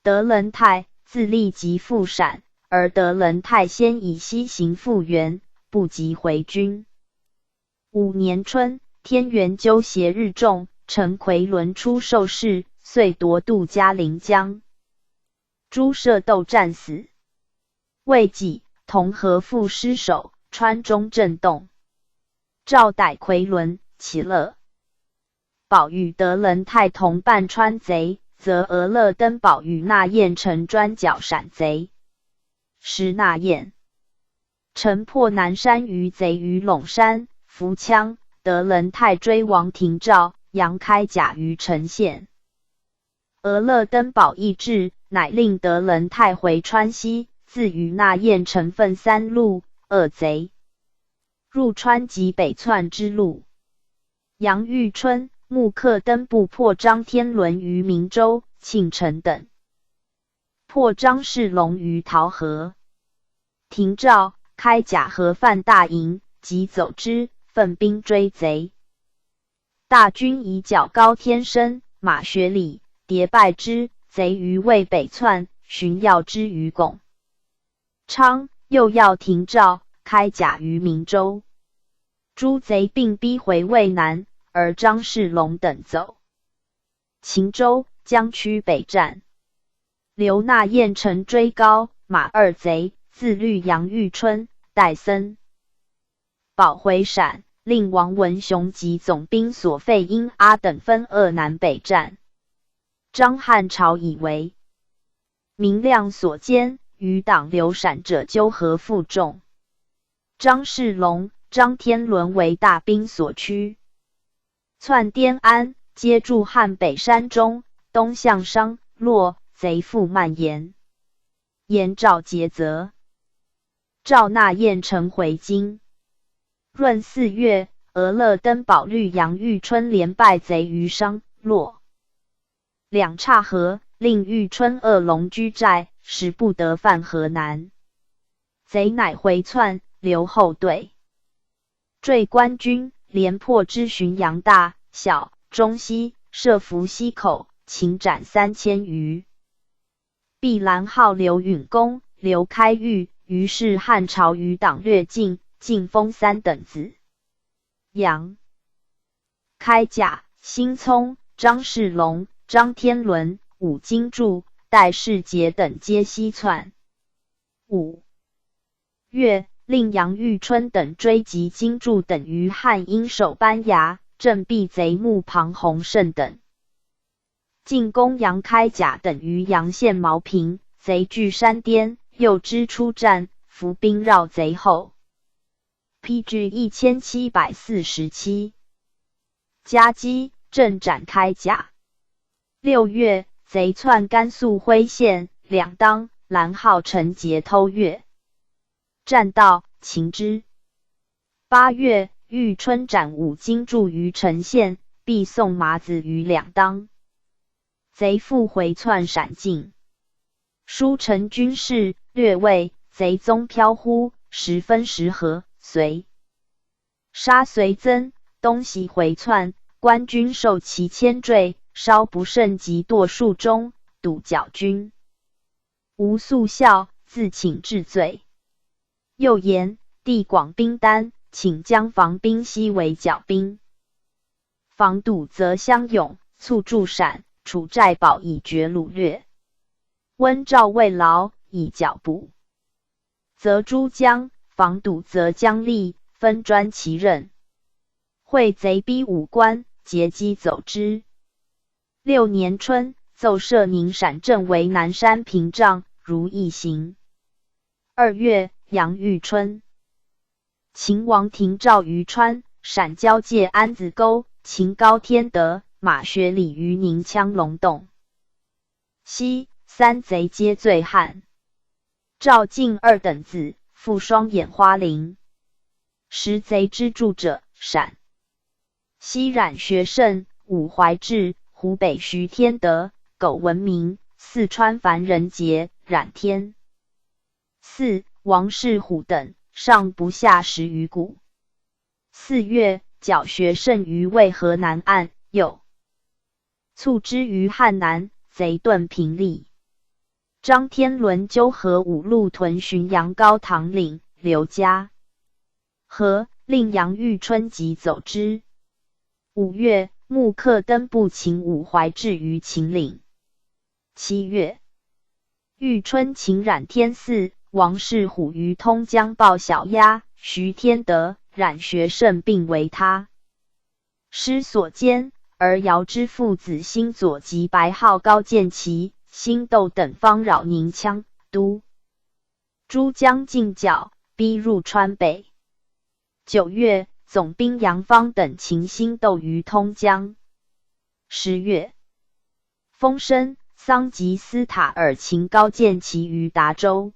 德仁泰自立即赴陕，而德仁泰先以西行复原，不及回军。5年春，天元纠协日众，乘夔伦出受事，遂夺渡嘉陵江。朱射斗战死。未几，同和父失守，川中震动。赵逮夔伦、齐乐宝与德仁泰同伴川贼，则俄勒登堡与纳彦成专剿闪贼。时纳彦城破南山余贼于陇山、扶羌，德仁泰追王廷照、杨开甲于陈县。俄勒登堡易至，乃令德仁泰回川西，自与纳彦成分三路，二贼入川及北窜之路。杨玉春、穆克登部破张天伦于明州、庆城等，破张世龙于桃河。廷照、开甲和范大营，即走之，奋兵追贼。大军以剿高天生、马学礼、迭败之，贼于渭北窜，寻要之于巩昌，又要廷照、开甲于明州。诸贼并逼回渭南，而张世龙等走秦州，将趋北战。刘纳彦成追高、马二贼，自律杨玉春、戴森保回陕，令王文雄及总兵索费英阿等分二南北战。张汉朝以为明亮所歼，余党留陕者纠合负重。张世龙、张天伦为大兵所驱，窜滇安，皆驻汉北山中，东向商洛，贼复蔓延。延赵节则，赵纳彦成回京。闰4月，俄勒登堡律杨玉春连败贼于商洛。两岔河，令玉春二龙居寨，使不得犯河南。贼乃回窜，留后队。坠官军，连破之浔阳大、小、中西，设伏溪口，擒斩3000余。碧兰号刘允公、刘开玉，于是汉朝余党略尽，尽封3等子。杨开甲、辛聪、张世龙、张天伦、武金柱、戴世杰等皆西窜。5月，令杨玉春等追击金柱等于汉阴守班牙，镇避贼穆庞洪胜等。进攻杨开甲等于阳县茅坪，贼据山巅，诱之出战，伏兵绕贼后。PG 1747。夹击，镇斩开甲。6月，贼窜甘肃徽县、两当，蓝号陈节偷越，战到，擒之。8月，玉春斩武金柱于陈县，必送麻子于两当。贼复回窜陕境。书陈军事，略谓贼踪飘忽，时分时合，随杀随增，东西回窜，官军受其牵坠，稍不慎即堕树中，堵剿军。吴素孝自请治罪。又言地广兵单，请将防兵西为剿兵。防堵则相勇，促助陕，楚寨堡以绝掳掠。温赵慰劳，以剿捕。则诸将，防堵则将立，分专其任。会贼逼武关，截击走之。6年春，奏设宁陕镇为南山屏障，如一行。2月，杨玉春秦王廷照于川、陕交界安子沟，秦高天德、马学礼于宁羌龙洞。西3贼皆罪汉。赵进2等子，复双眼花翎。10贼之助者，陕西冉学胜、武怀志、湖北徐天德、苟文明、四川樊仁杰、冉天。4王世虎等，上不下10余股。4月，剿学胜于渭河南岸，又促之于汉南，贼遁平利。张天伦纠合5路屯浔阳高唐岭、刘家河，令杨玉春即走之。5月，穆克登部擒武怀志于秦岭。7月，玉春秦冉天嗣，王世虎于通江报小鸭，徐天德、冉学胜并为他师所监，而姚之父子兴左及白浩、高渐齐、辛斗等方扰宁羌都，诸将进剿，逼入川北。9月，总兵杨方等擒辛斗于通江。10月，风声桑吉斯塔尔擒高渐齐于达州。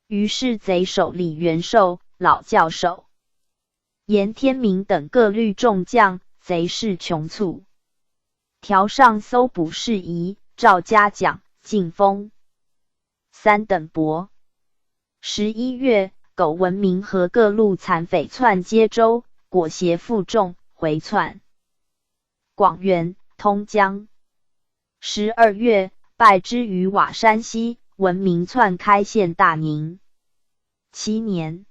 于是贼首李元寿、老教首严天明等各率众将，贼势穷促。条上搜捕事宜，赵嘉奖、晋封3等伯。11月，苟闻明和各路残匪窜接州，裹挟负重回窜广元、通江。12月，败之于瓦山西，闻名窜开县大宁。7年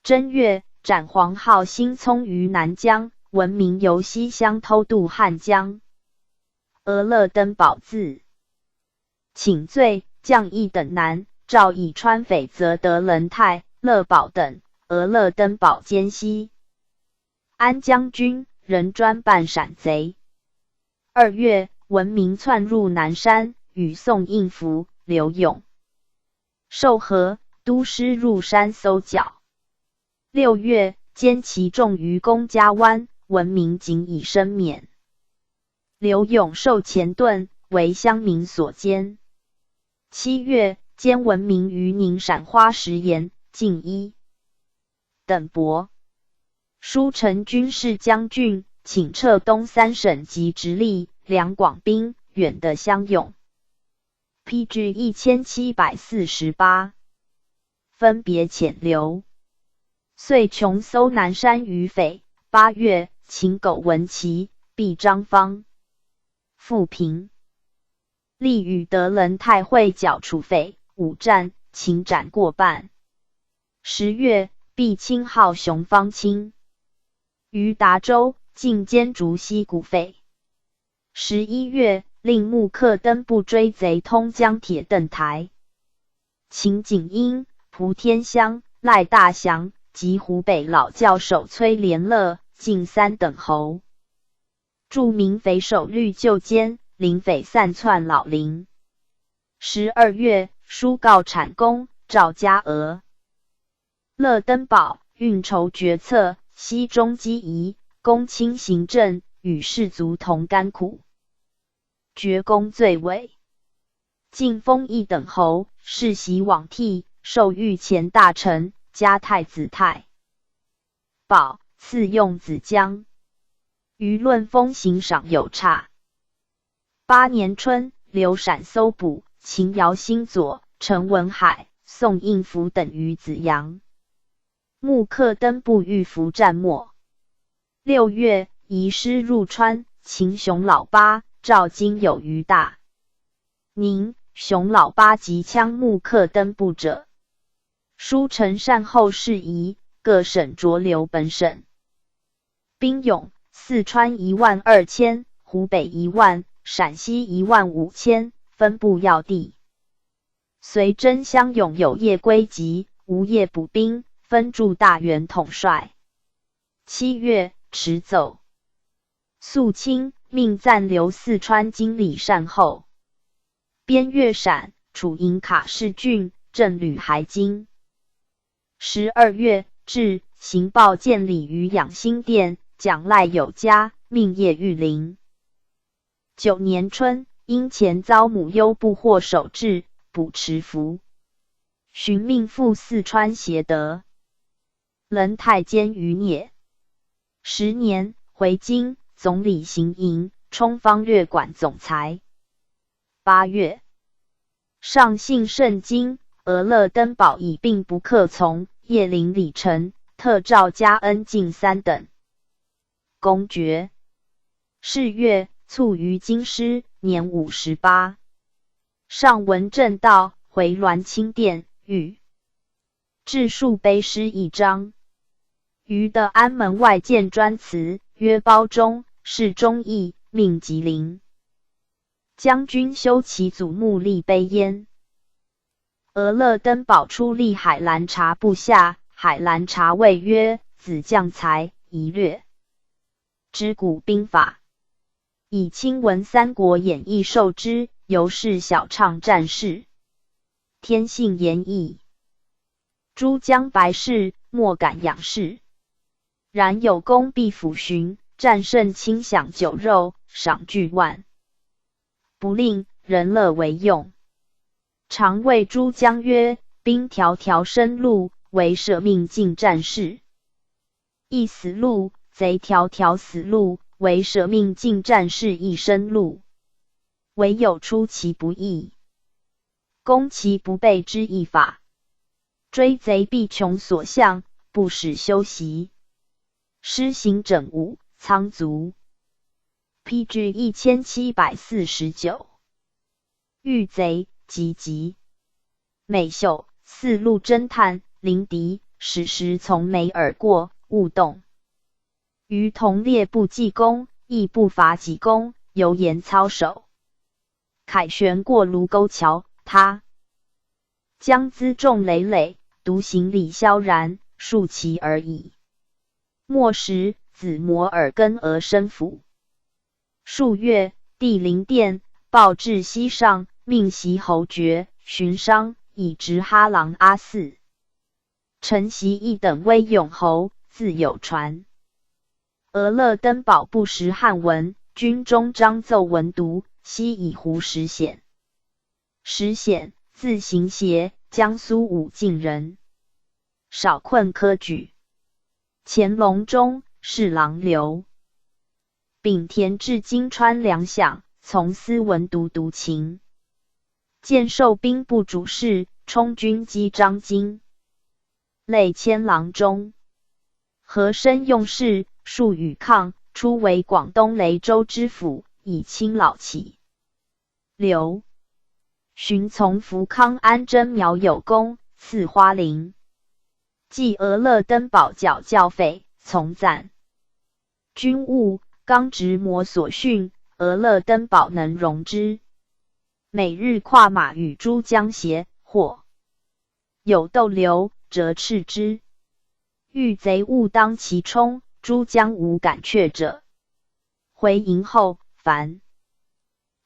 正月，斩黄皓兴聪于南江，闻名由西乡偷渡汉江。俄勒登堡自请罪，将议等南，诏以川匪则得仁泰、乐保等，俄勒登堡监西。安将军仍专办闪贼。2月，闻名窜入南山，与宋应符、刘永授和，都师入山搜剿。6月，歼其众于公家湾，闻名仅以身免。刘永受前盾，为乡民所歼。7月，歼闻名于宁闪花石岩、晋一等伯。书成军事将军，请撤东3省及直隶、两广兵，远的相拥。PG 1748，分别遣留。遂穷搜南山余匪。8月，擒苟文琪、毕张方。复平。立与德仁泰会剿楚匪，5战，擒斩过半。10月，毕清号熊方清。于达州，进歼竹溪谷匪。11月，令穆克登部追贼通江铁邓台。秦景英、蒲天香、赖大祥及湖北老教首崔连乐、晋3等侯。著名匪首率就歼，领匪散窜老林。12月，书告产公、赵家娥。乐登堡运筹决策，西中机宜，公卿行政，与士卒同甘苦。爵功最伟。晋封1等侯，世袭罔替，授御前大臣，加太子太保，赐用子姜。舆论风行赏有差。8年春，刘闪搜捕，秦姚兴左、陈文海、宋应符等于子阳。穆克登部遇伏战没。6月，移师入川，秦熊老八、赵金有于大宁。熊老八及羌穆克登部者，书成善后事宜，各省着留本省。兵勇，四川12000，湖北1万，陕西15000，分布要地。随真乡勇有业归集，无业补兵，分驻大元统帅。7月，持奏。肃清，命暂留四川经理善后。边越陕、楚营卡市郡，镇吕海津。12月，至，行报建礼于养心殿，蒋赖有加，命业御林。9年春，因前遭母忧不获守制，补持服。寻命赴四川协德。仁泰监于聂。10年，回京，总理行营，充方略馆总裁。8月，上信圣经，俄勒登堡以并不克从，叶林李成，特召加恩进3等。公爵。是月，卒于京师，年58。上闻正道，回銮清殿，御致数碑诗1章。于的安门外见专词，曰褒忠，是忠义，命吉林。将军修其祖墓立碑焉。俄勒登堡出立海兰察部下，海兰察谓曰：“子将才，宜略之古兵法，以亲闻《三国演义》授之，由是晓畅战事，天性严毅。诸将白事，莫敢仰视。然有功必抚循，战胜轻享酒肉，赏巨万，不令人乐为用。常谓诸将曰：兵条条生路，唯舍命尽战事。亦死路，贼条条死路，唯舍命尽战事一生路。唯有出其不意，攻其不备之一法。追贼必穷所向，不使休息。施行整午，仓卒。PG 1749。遇贼急急。美秀，四路侦探，临敌，矢石从眉而过，勿动。于同列部计攻，亦不伐己攻，犹言操守。凯旋过卢沟桥，他将辎重累累，独行李萧然，数骑而已。末时，子摩耳根而生府。数月，帝临殿，报至西上，命袭侯爵、巡商，以直哈郎阿巳。承袭一等威勇侯，自有传。俄勒登堡不识汉文，军中章奏文读，悉以胡石显。石显，字行协，江苏武进人，少困科举。乾隆中，侍郎刘秉田至金川粮饷，从司文读读琴。见授兵部主事，充军机张京，累迁郎中。和生用事，数与抗，初为广东雷州知府，以亲老戚。刘寻从福康安贞苗有功，赐花翎。继俄勒登堡剿教匪，从赞。军务刚直摩所训，俄勒登堡能容之。每日跨马与诸将协，或有逗留，则斥之。遇贼勿当其冲，诸将无敢却者。回营后，凡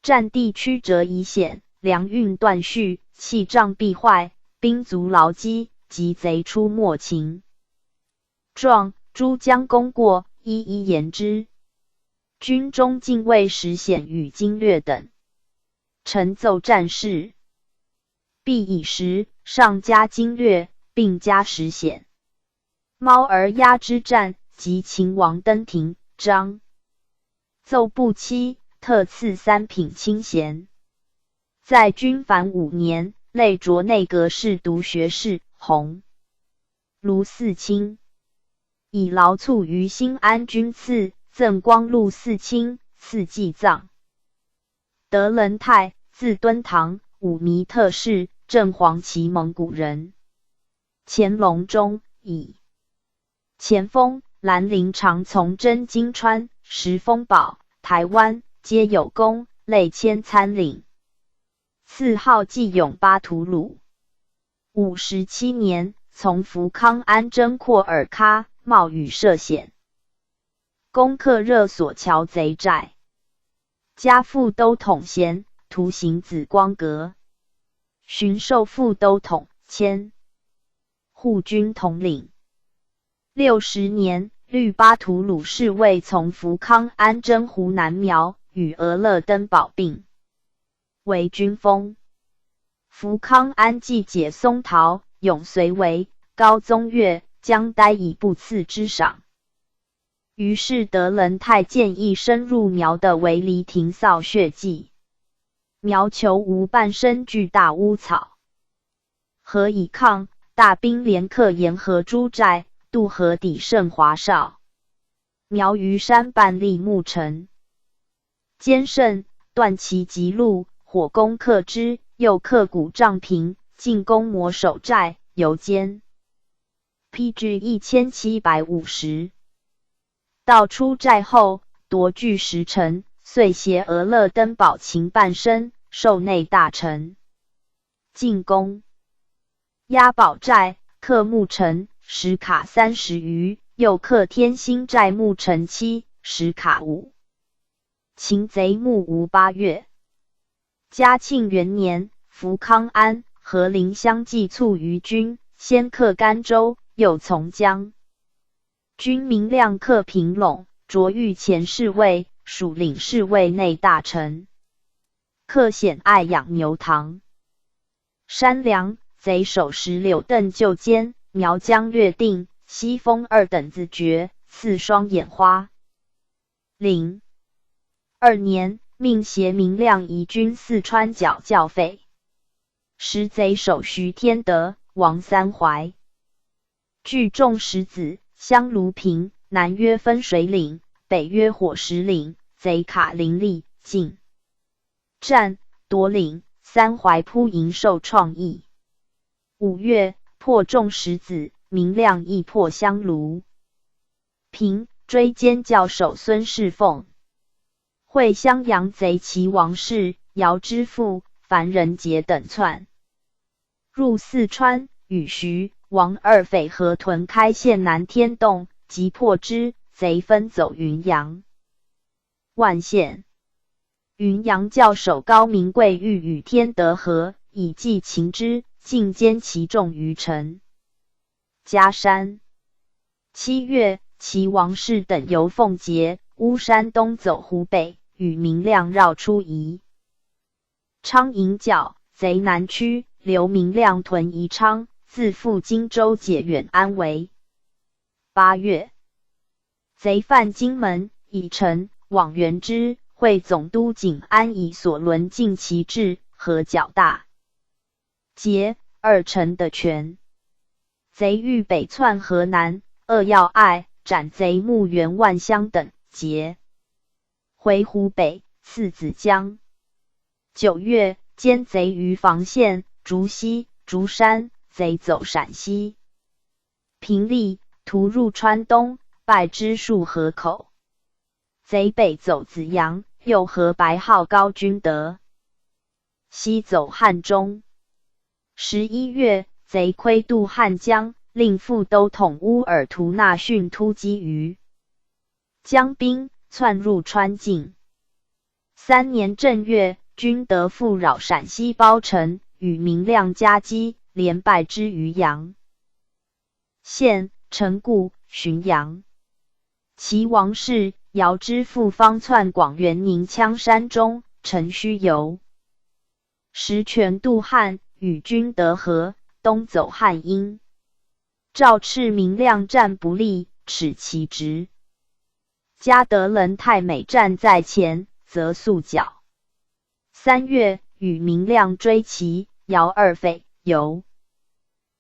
战地曲折疑险，粮运断续，气仗必坏，兵卒劳饥，及贼出没情状，诸将攻过，一一言之。军中禁卫石显与经略等，陈奏战事，必以时上加经略，并加石显。猫儿鸦之战，及秦王登庭，张奏不期，特赐3品清衔。在军凡5年，累擢内阁侍读学士，鸿胪4卿。以劳卒于新安军次，赠光禄4卿，赐祭葬。德仁泰，字敦堂，武弥特氏，正黄旗蒙古人。乾隆中，以前锋、兰陵常从征金川、石峰堡、台湾，皆有功，累迁参领。赐号济永巴图鲁。57年，从福康安征廓尔喀，冒雨涉险，攻克热索桥贼寨。加副都统衔，图行紫光阁。巡授副都统，迁护军统领。60年，律巴图鲁侍卫从福康安征湖南苗，与俄勒登堡并，为军封。福康安既解松陶，永绥为高宗岳，将待以不赐之赏。于是德仁泰建议深入苗的为黎庭扫血迹。苗求无半生巨大乌草，何以抗？大兵连克沿河诸寨，渡河抵胜华少。苗于山半立木城，坚胜，断其急路，火攻克之，又克古丈平，进攻魔守寨，犹坚。PG 1750。到出寨后，夺据10城，遂携俄勒登堡秦半生，授内大臣。进攻押宝寨，克木城，时卡30余，又克天兴寨木城7，时卡5。擒贼木吴8月，嘉庆元年，福康安、和林相继促于军，先克甘州，又从江军明亮克平陇，擢御前侍卫，属领侍卫内大臣。克显爱养牛堂。山梁，贼首石柳邓就监，苗疆略定，西风2等子爵，赐双眼花。领2年，命协明亮移军四川剿教匪。时贼首徐天德、王三怀。聚众10子，相卢平，南约分水岭，北约火石岭，贼卡林立，进战夺领，三怀扑营受创意。5月，破众10子，明亮亦破相卢平，追监教首孙侍奉。会襄阳贼齐王氏、姚之父、樊仁杰等窜入四川，与徐、王二匪合屯开县南天洞，即破之，贼分走云阳、万县。云阳教首高明贵欲与天德合，以计擒之，尽歼其众于城。嘉山。7月，齐王氏等由奉节、巫山东走湖北，与明亮绕出宜昌营剿，贼南驱，留明亮屯宜昌，自赴荆州解远安为。8月，贼犯荆门，以城往援之，会总督景安以所轮尽其志，和剿大捷2城的权。贼欲北窜河南，扼要隘，斩贼牧原万乡等，捷回湖北，赐子江。9月，歼贼于房县、竹溪、竹山，贼走陕西平利，突入川东，败之数河口。贼北走子阳，右河白号高君德，西走汉中。11月，贼窥渡汉江，令副都统乌尔图纳逊突击于江滨，窜入川境。3年正月，君德复扰陕西包城，与明亮夹击，连败之于阳县、城固、浔阳。齐王氏、姚之父方窜广元宁羌山中，乘虚游。时权渡汉，与君德合，东走汉阴。赵赤明亮战不利，耻其职。嘉德仁太美战在前，则速剿。3月，与明亮追齐，姚二匪，由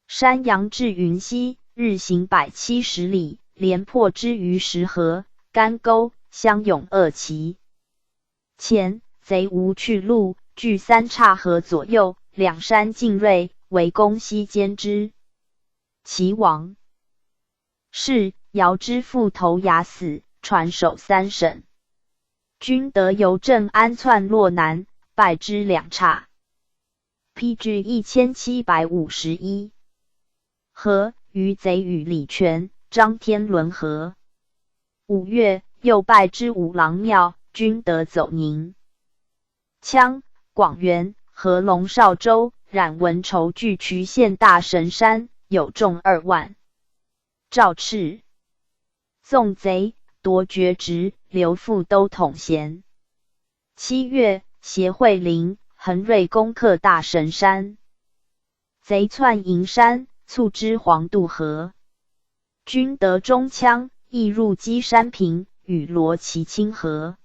山阳至云溪，日行170里，连破之于石河、干沟，相拥2骑。前，贼无去路，据3岔河左右，两山尽锐，围攻西歼之。齐王是姚之父投崖死，传首3省。君德由镇安窜洛南，败之2岔。PG 1751。和于贼与李全、张天伦合。5月，又败之五郎庙，君德走宁羌、广元、和龙少州，冉文筹据渠县大神山，有众2万。赵赤纵贼，夺爵职，留副都统衔。7月，协会林、恒瑞攻克大神山，贼窜营山，促之黄渡河。君德中羌，亦入稽山平，与罗齐清河。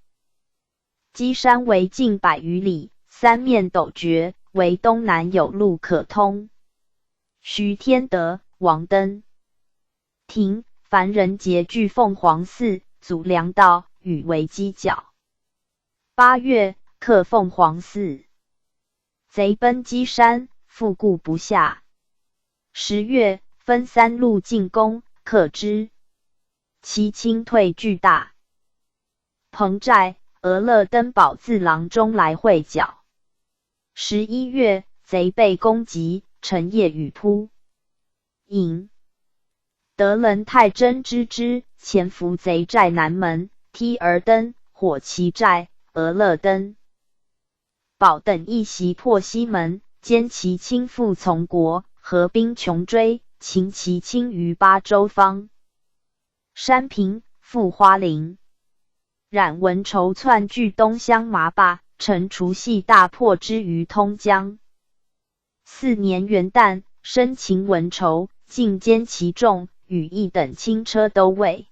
稽山为近100余里，三面陡绝，唯东南有路可通。徐天德、王登庭、樊仁杰据凤凰寺，阻粮道，与为犄角。8月，克凤凰寺。贼奔稽山，复固不下。10月，分3路进攻，克之。其清退巨大。彭寨、俄勒登堡自郎中来会剿。11月，贼被攻击，乘夜雨扑影。德仁太真知之，潜伏贼寨南门，梯儿登、火旗寨、俄勒登堡等一袭破西门，歼其亲附从国，合兵穷追，擒其亲于巴州方。山平、复花陵。冉文筹窜据东乡麻坝，乘除夕大破之于通江。4年元旦，生擒文筹，尽歼其众，与一等轻车都尉。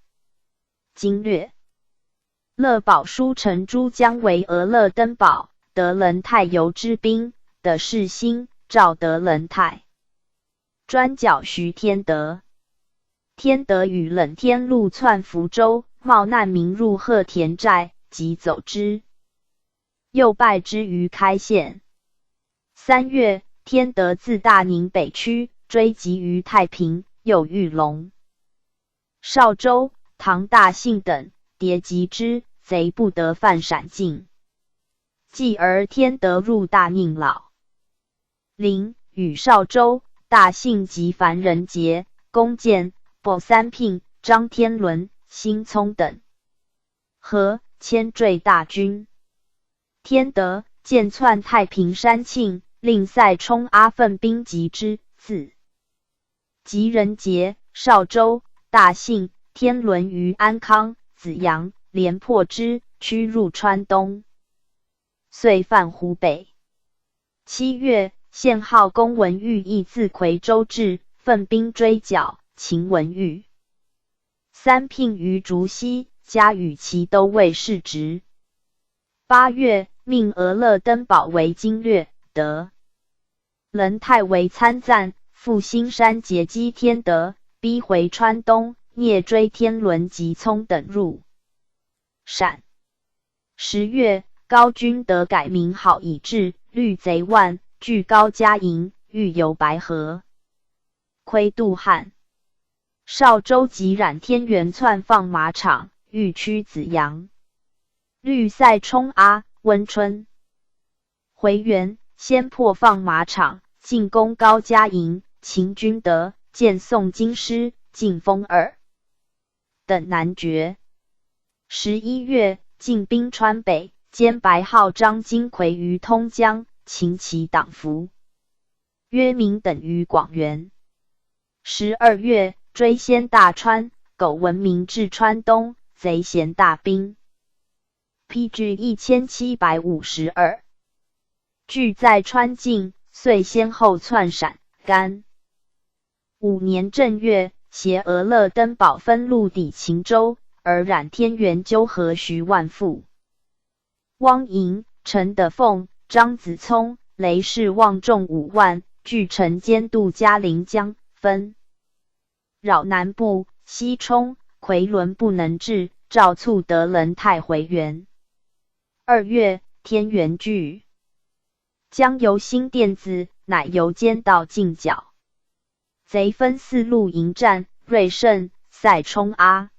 经略。乐保书承珠江为俄勒登堡，德仁太游之兵，的世兴，赵德仁太。专剿徐天德。天德与冷天禄窜福州，冒难民入鹤田寨，即走之，又败之于开县。3月，天德自大宁北区，追击于太平，又遇龙、邵州、唐大信等，迭击之，贼不得犯闪进。继而天德入大宁老陵，与邵州、大信及樊仁杰、弓箭、卜三聘、张天伦、辛聪等和牵缀大军。天德见窜太平山庆，令塞冲阿奋兵击之，自及仁杰、邵州、大信、天伦于安康、子阳，连破之，驱入川东，遂犯湖北。7月，县号公文玉亦自夔州至，奋兵追剿，擒文玉。3聘于竹溪，加与其都尉世职。8月，命俄勒登堡为经略，德仁太为参赞，复兴山截击天德，逼回川东，聂追天伦及聪等入陕。10月，高君德改名号以至，律贼万，据高家营，欲游白河，窥渡汉。邵州及冉天元窜放马场，欲驱子阳。律塞冲阿、温春回援，先破放马场，进攻高家营，秦君德、见宋京师、进封二等南绝。11月，进兵川北，歼白号张金奎于通江，擒其党俘约明等于广元。12月，追先大川，苟闻名至川东，贼衔大兵。PG 1752，据在川境，遂先后窜陕、甘。5年正月，携俄勒登堡分路抵秦州，而冉天元纠合徐万富、汪莹、陈德凤、张子聪、雷氏望众5万，据城监督嘉陵江，分扰南部，西冲、夔伦不能至，诏促德仁太回援。2月，天元据将由新店子，乃由监道进剿。贼分4路迎战，瑞胜、塞冲阿、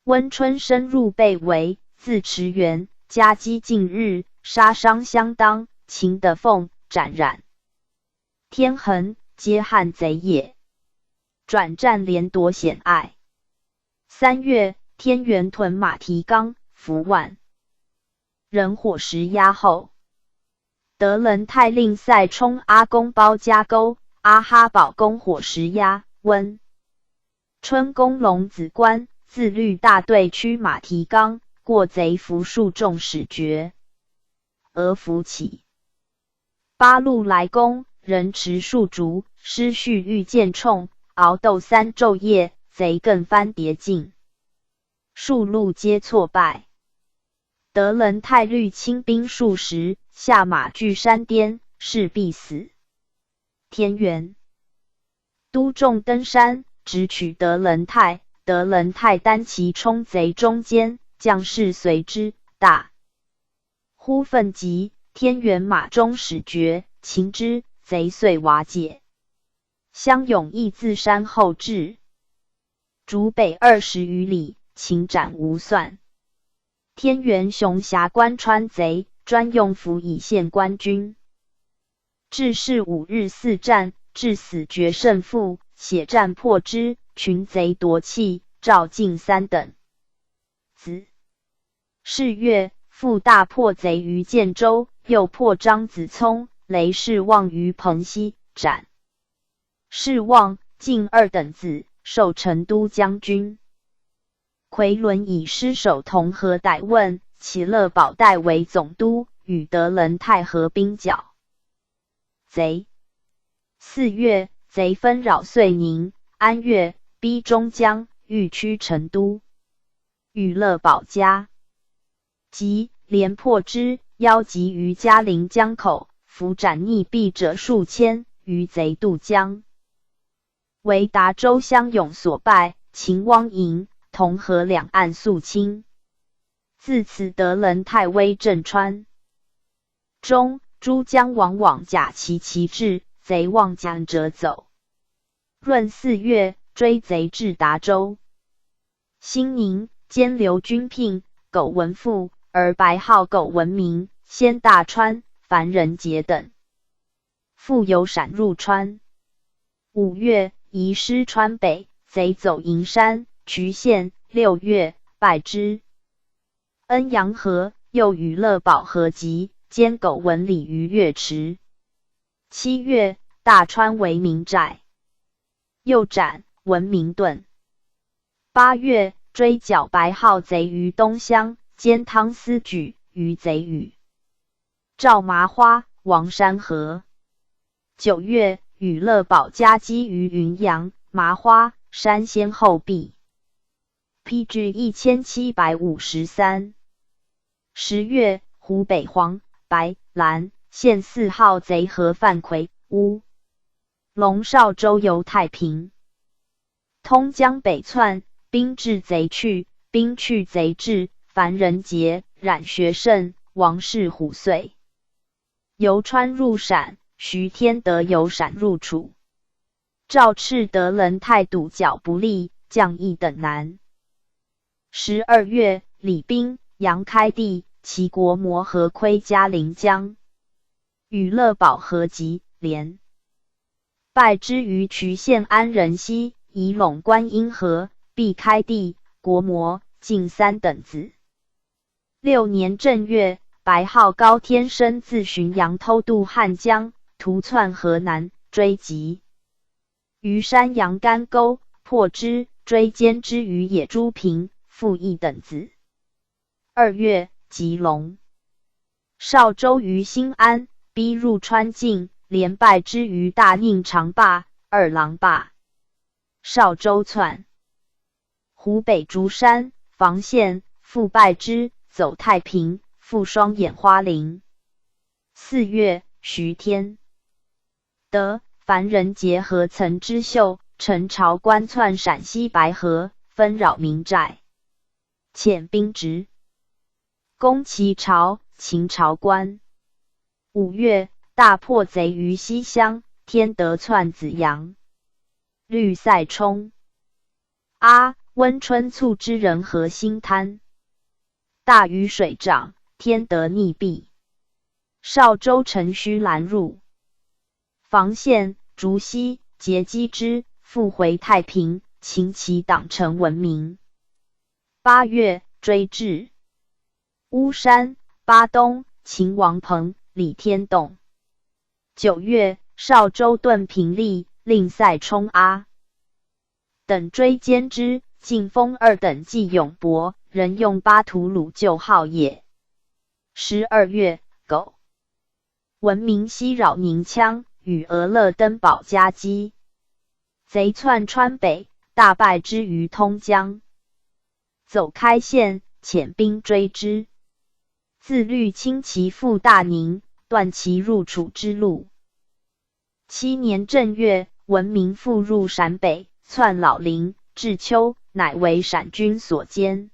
温春深入被围，自驰援，夹击近日，杀伤相当，秦德凤、斩冉天恒，皆汉贼也。转战连夺险隘。3月，天元屯马蹄冈，伏万人火石压后。德仁太令塞冲阿公包夹沟，阿哈堡攻火石压，温春攻龙子关，自律大队驱马蹄冈，过贼伏数众使绝，俄伏起。8路来攻，人持数竹，师序欲见冲，熬斗3昼夜，贼更翻叠进，数路皆挫败。德仁太率轻兵数十，下马据山巅，势必死。天元督众登山，直取德仁太，德仁太单骑冲贼中间，将士随之，大呼奋急，天元马中使绝，擒之，贼遂瓦解。襄勇亦自山后至，逐北20余里，擒斩无算。天元雄辖关川贼，专用俘以陷官军。至是5日4战，至死决胜负，血战破之，群贼夺气，赵进3等子。是月，复大破贼于建州，又破张子聪、雷士望于彭溪，斩。士望、进2等子，授成都将军。奎伦以师守同和逮问，齐乐宝代为总督，与德仁泰合兵剿贼。4月，贼纷扰遂宁、安岳，逼中江，欲趋成都。与乐宝家即连破之，邀集于嘉陵江口，伏斩逆避者数千，余贼渡江，为达州乡勇所败，秦汪营、同河两岸肃清。自此德仁泰威震川中，诸将往假其旗帜，贼望将折走。闰4月，追贼至达州。兴宁，兼留军聘，苟文父，而白号苟文明，先大川、樊仁杰等。复有闪入川。5月，移师川北，贼走营山、渠县。6月，败之。恩阳河，又与乐宝合集，兼苟文礼于月池。7月，大川为民寨，又斩文明顿。8月，追剿白号贼于东乡，兼汤思举于贼与赵麻花、王山河。9月，与乐宝夹击于云阳、麻花、山先后壁。PG 1753。10月，湖北黄、白、兰县4号贼合范奎、乌龙邵州游太平，通江北窜，兵至贼去，兵去贼至，樊仁杰、冉学胜、王氏虎遂由川入陕，徐天德由陕入楚。赵赤德仁泰堵剿不利，将义等难。12月，李斌、杨开地、齐国模合窥嘉陵江，与乐宝合集，连败之于渠县安仁溪，以陇观音河，避开地、国模、进3等子。6年正月，白号高天生自浔阳偷渡汉江，图窜河南，追击于山阳干沟，破之，追歼之于野猪坪、傅毅等子。2月，吉隆邵州于新安，逼入川境，连败之于大宁长坝、二郎坝。邵州窜湖北竹山、房县，复败之，走太平，复双眼花陵。4月，徐天德、樊仁杰和岑之秀，陈朝官窜陕西白河，纷扰民寨，遣兵直攻齐朝、秦朝官。5月，大破贼于西乡，天德窜子阳、绿塞冲。温春促之人和新滩，大雨水涨，天德逆避。邵州城虚拦入，房县、竹溪截击之，复回太平，秦其党成闻名。8月，追至巫山、巴东，秦王鹏、李天栋。9月，邵州顿平利，令塞冲等追歼之，晋封2等记永伯，仍用巴图鲁旧号也。12月，苟文明西扰宁羌，与俄勒登堡夹击，贼窜川北，大败之于通江，走开县，遣兵追之，自律清其赴大宁，断其入楚之路。7年正月，文明复入陕北，窜老陵、至丘，乃为陕军所歼。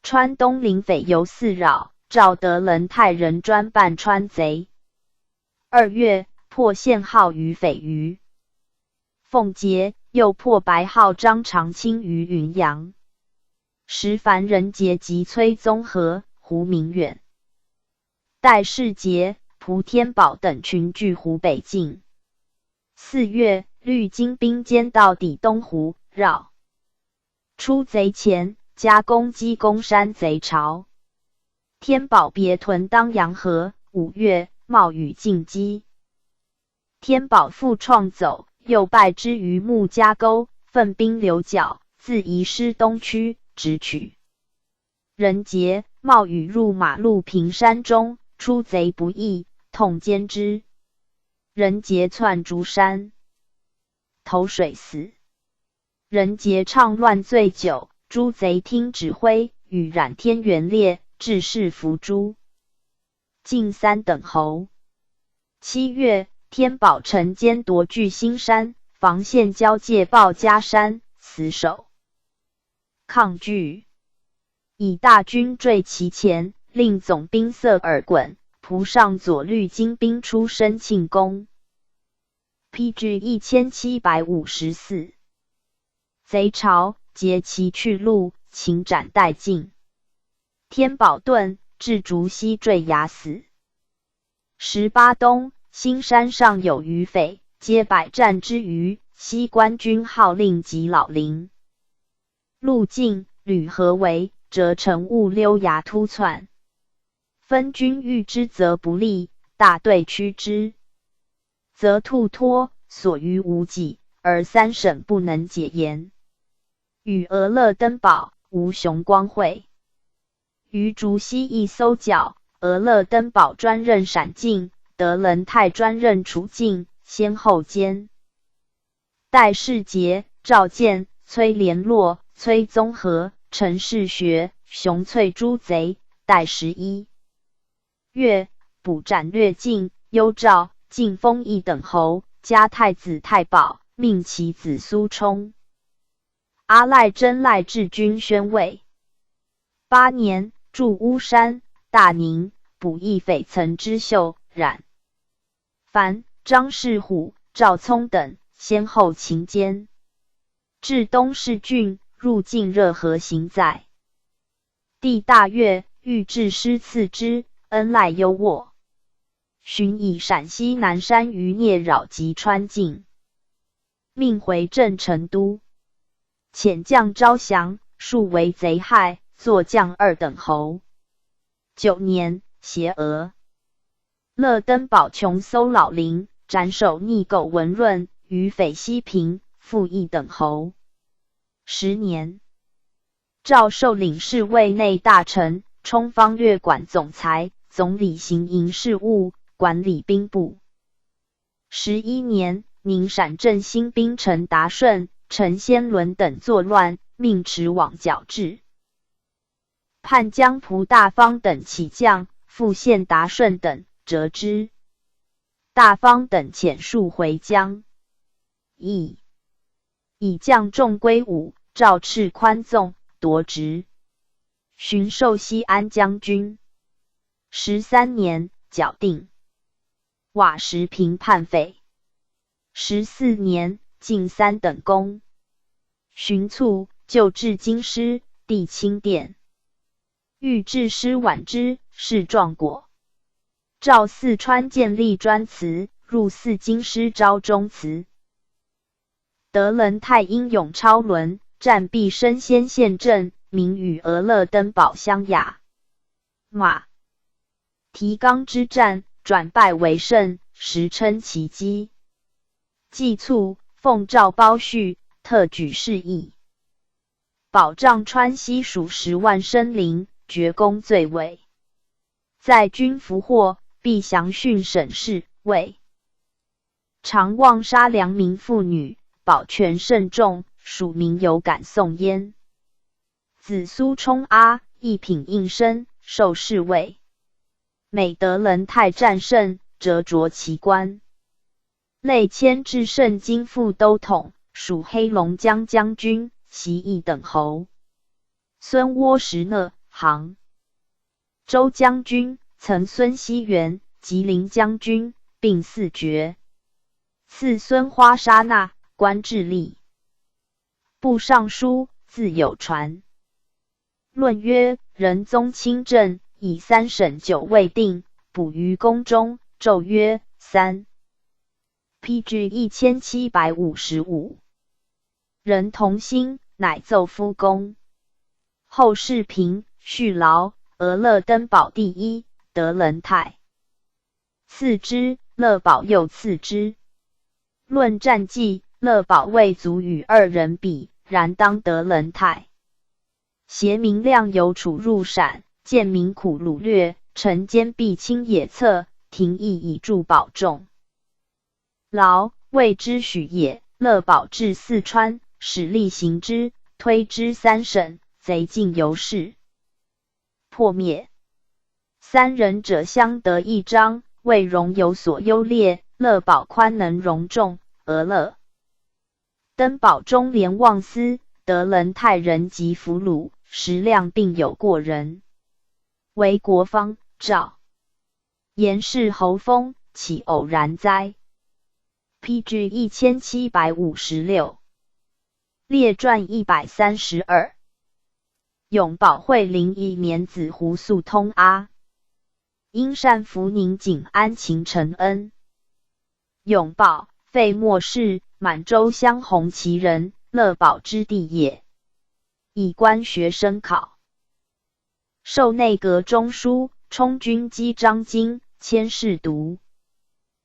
川东临匪犹四扰，赵德仁泰人专办川贼。2月，破县号于匪于奉节，又破白号张长清于云阳。时樊仁杰及崔宗和、胡明远、戴世杰、蒲天宝等群据湖北境。4月，绿金兵兼到抵东湖，绕出贼前，加攻击公山贼巢。天宝别屯当阳河。5月，冒雨进击。天宝复创走，又败之于木家沟，奋兵留角，自移师东区，直取人杰。冒雨入马路平山中，出贼不意，痛歼之。人杰窜竹山，投水死。人杰倡乱醉酒，诸贼听指挥，与冉天元烈，致仕伏诛。进3等侯。7月，天宝乘歼夺据新山，防线交界鲍家山，死守。抗拒，以大军坠其前，令总兵色尔衮、蒲尚左绿金兵出申庆攻。PG 1754。贼巢，截其去路，擒斩殆尽。天宝遁，至竹溪坠崖死。18冬，新山上有余匪，皆百战之余，西官军号令及老陵。路径，吕合围，折成雾溜崖突窜。分军遇之则不利，大队驱之，则兔脱，所余无几，而3省不能解言。与俄勒登堡，吴雄光会。于竹溪一搜剿，俄勒登堡专任闪进，德仁泰专任处境，先后歼戴世杰、赵建、崔连络、崔宗和、陈士学、熊翠诸贼。戴11月，捕斩略尽，幽赵、晋封一等侯，加太子太保，命其子苏冲。阿赖真赖治军宣慰。8年，驻巫山、大宁，捕役匪岑之秀、冉凡、张世虎、赵聪等，先后擒歼。至东市郡，入晋热河行在。帝大悦，欲置师赐之，恩赖优渥。寻以陕西南山余孽扰及川境，命回镇成都。遣将招降，数为贼害，作将2等侯。9年，协俄。勒登堡穷搜老陵，斩首逆狗文润，与匪西平，复1等侯。10年，赵受领侍卫内大臣，充方略馆总裁，总理行营事务，管理兵部。11年，宁陕镇新兵陈达顺、陈先伦等作乱，命持往剿治。叛将蒲大方等起将，复献达顺等，折之。大方等遣戍回疆。以将众归伍，赵赤宽纵，夺职。寻授西安将军。13年，剿定。瓦石平叛匪。14年，进3等功。寻卒，就至京师，帝钦殿。欲致师婉之，是状果。赵四川建立专祠，入祀京师昭忠祠。德仁泰英勇超伦，战必身先陷阵，名与俄勒登堡相亚。马提纲之战，转败为胜，时称奇迹。季卒，奉诏包叙，特举事议，保障川西属10万生灵，绝功罪伪。在军俘获，必详训审视，谓常妄杀良民妇女，保全甚重，属民有感颂焉。子苏冲阿，一品应身，受侍卫。每德仁泰战胜，折着其冠。累迁至盛京副都统，属黑龙江将军，袭1等侯。孙窝石讷，行州将军，曾孙熙元，吉林将军，并4爵。赐孙花沙那，官至吏部尚书，自有传。论曰：仁宗亲政，以3省9未定，捕于宫中，胄曰3。PG 1755。人同心，乃奏夫公。后世评续劳，俄勒登堡第一，德仁泰次之，乐宝又次之。论战绩，乐宝未足与二人比，然当德仁泰。携明亮有处入陕，见民苦掳掠，臣坚壁清野策，廷议以助保众。劳谓之许也，乐宝至四川，使力行之，推之三省，贼尽由是，破灭。三人者相得益彰，谓容有所优劣，乐宝宽能容众，俄勒登堡中廉忘私，德仁泰人及俘虏，食量并有过人。为国方赵言氏侯封，岂偶然哉？PG 1756。列传132。永保惠陵以免子胡素通阿，因善福宁景安秦承恩。永保，废末氏，满洲镶红旗人，乐宝之地也。以官学生考，授内阁中书，充军机章京，迁侍读。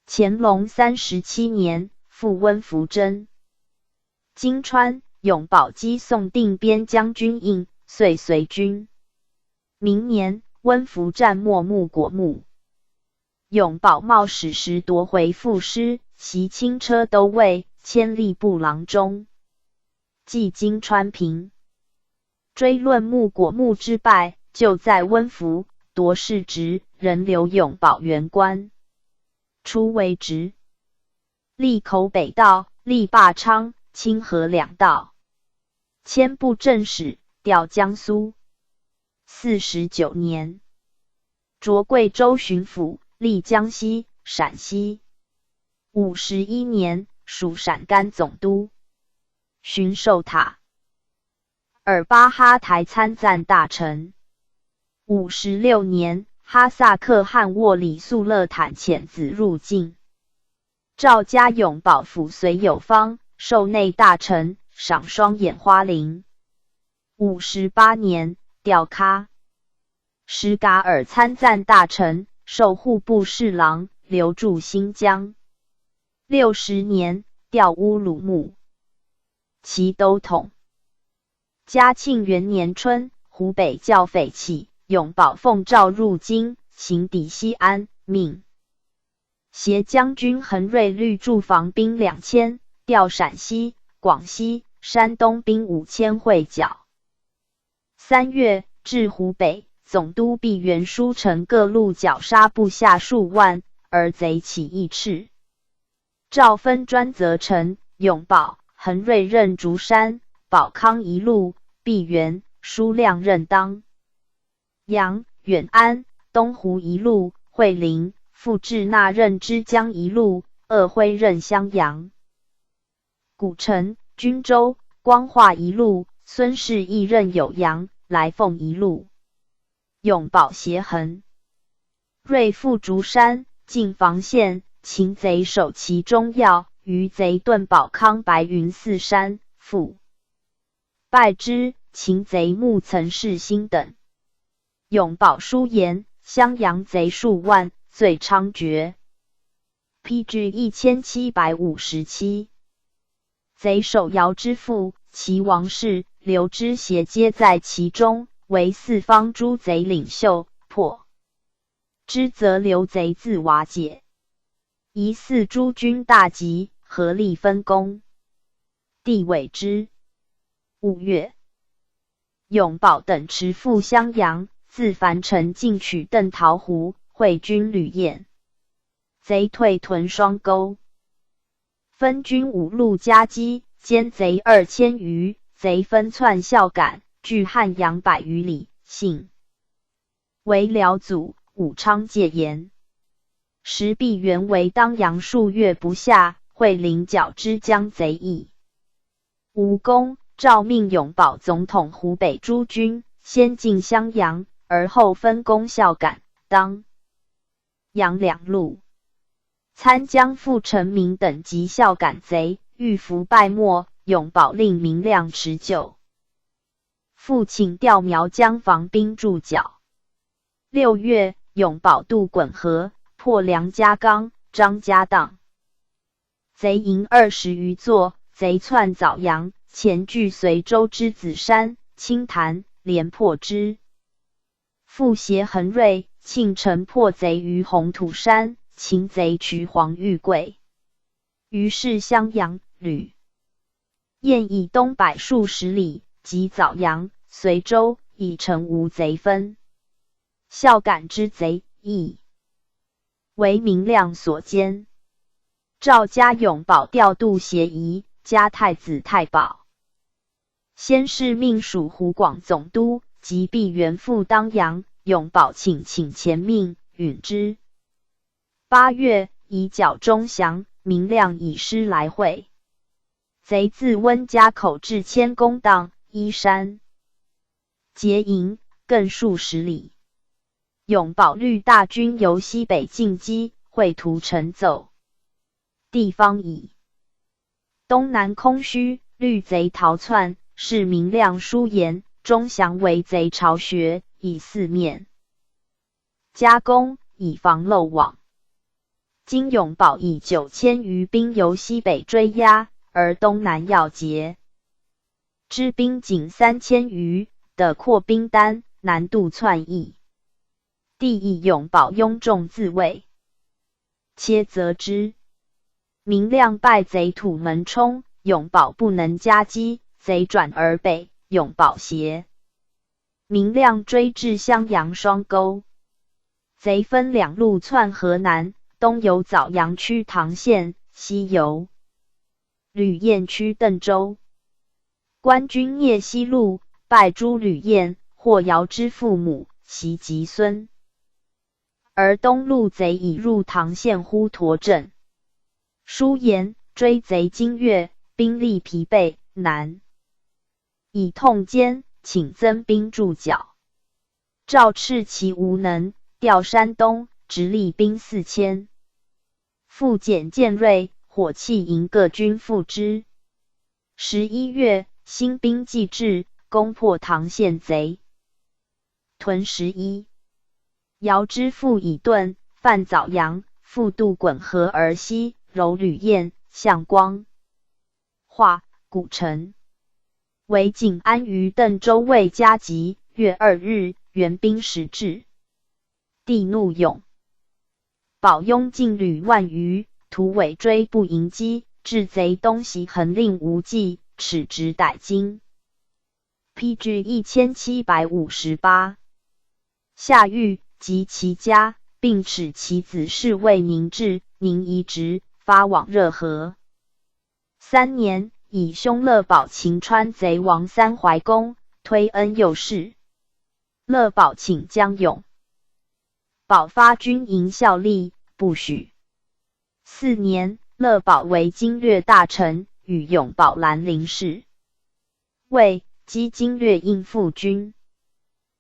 乾隆37年，复温福征。金川，永保击宋定边将军印，遂随军。明年，温福战没木果木。永保冒矢时夺回副师，袭轻车都尉，迁吏部郎中。继金川平。追论木果木之败，就在温福，夺士职，仍留永保原官。初为职。历口北道，历霸昌、清河两道。迁布政使，调江苏。49年，擢贵州巡抚，历江西、陕西。51年，属陕甘总督。巡狩塔。尔巴哈台参赞大臣。56年，哈萨克汗沃里素勒坦遣子入境。赵家永保府随有方，授内大臣，赏双眼花翎。58年，调喀。什噶尔参赞大臣，授户部侍郎，留驻新疆。60年，调乌鲁木齐都统。嘉庆元年春，湖北剿匪起，永保奉诏入京，行抵西安，命携将军恒瑞率驻防兵2000，调陕西、广西、山东兵5000会剿。3月，至湖北，总督毕元书城各路绞杀部下数万，而贼起义赤。诏分专责臣，永保、恒瑞任竹山、保康一路，毕元、舒亮任当阳、远安、东湖一路，惠陵、傅志那任之江一路，鄂辉任襄阳。古城、均州、光化一路，孙氏亦任酉阳、来凤一路。永保协衡。瑞赴竹山，进防线，擒贼守其中要，余贼遁保康白云寺山，复败之，擒贼木岑世兴等。永保书言，襄阳贼数万，最猖獗。PG 1757。贼守姚之父，其王氏、刘之协皆在其中，为四方诸贼领袖，破之则刘贼自瓦解。疑似诸军大集，合力分攻，帝委之。5月，永保等持赴襄阳，自樊城进取邓陶湖，会军吕燕。贼退屯双沟，分军5路夹击，歼贼2000余，贼分窜效赶，距汉阳100余里，幸为辽祖、武昌戒严。时毕元为当阳数月不下，会临剿之将贼役。吴公诏命永保总统湖北诸军，先进襄阳，而后分攻效赶、当阳2路。参将傅成明等及效赶贼，欲伏败没，永保令明亮持久。复请调苗疆防兵驻脚。6月，永保渡滚河，破梁家岗、张家荡，贼营20余座，贼窜枣阳，前据随州之子山、清潭，连破之。复携恒瑞、庆城破贼于红土山，擒贼取黄玉贵。于是襄阳、吕燕以东百数十里，及枣阳、随州，已成无贼分。效赶之贼，亦为明亮所歼。赵家永保调度协议，加太子太保。先是命属湖广总督，及毕元复当阳。永保请前命，允之。8月，以剿钟祥，明亮以师来会。贼自温家口至千公荡、依山结营，更数十里。永保率大军由西北进击，会图陈奏。地方以东南空虚，虑贼逃窜，是明亮书言，钟祥为贼巢穴，以四面加攻，以防漏网。今永保以9000余兵由西北追压，而东南要截。之兵仅3000余，得扩兵单，南渡窜易。帝以永保拥众自卫，切责之。明亮败贼土门冲，永保不能夹击，贼转而北，永保协。明亮追至襄阳双沟，贼分两路窜河南，东由枣阳区唐县，西由吕燕区邓州。官军蹑西路，败诛吕燕，获姚之父母，袭及孙。而东路贼已入唐县呼陀镇。书言追贼经月，兵力疲惫，难以痛歼，请增兵驻脚。赵斥其无能，调山东，直隶兵4000。复减建锐，火器营各军复之。11月，新兵继至，攻破唐县贼屯11。姚之父以遁，犯枣阳，复渡滚河而西，柔吕燕、向光、华、古城。为景安于邓州卫加急，月2日，援兵10至。帝怒永保拥进旅万余，图尾追不迎击，至贼东袭，横令无忌，耻直逮京。PG 1758。夏狱及其家，并使其子侍卫宁志、宁夷直，发往热河。3年，以兄乐保秦川贼王三怀公，推恩右侍。乐保请将永保发军营效力，不许。4年，乐保为经略大臣，与永保兰陵事。魏击经略应付军、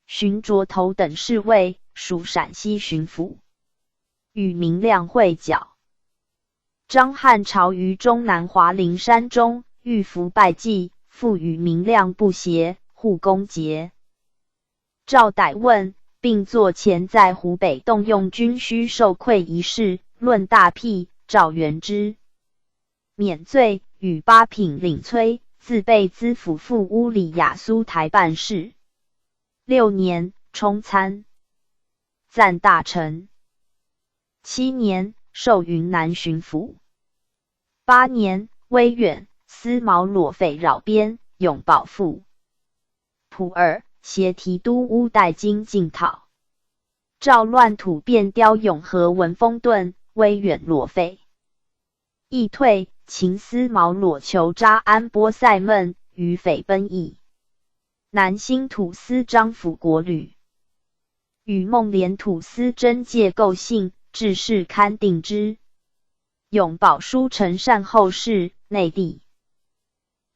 荀卓头等侍卫，属陕西巡抚，与明亮会剿。张汉朝于中南华陵山中，遇伏败绩，复与明亮不协，互攻诘。赵逮问，并作前在湖北动用军需受贿一事，论大辟。赵元之免罪，与八品领崔，自备资府赴乌里雅苏台办事。6年，充参赞大臣。7年，授云南巡抚。8年，威远、司毛裸匪扰边，永保复普洱，携提督乌代金进讨。赵乱土便雕永和文风遁，威远裸匪亦退，秦司毛裸求扎安波塞闷，与匪奔逸。南新土司张辅国旅与孟连土司真介构信，致仕勘定之。永保书陈善后事，内地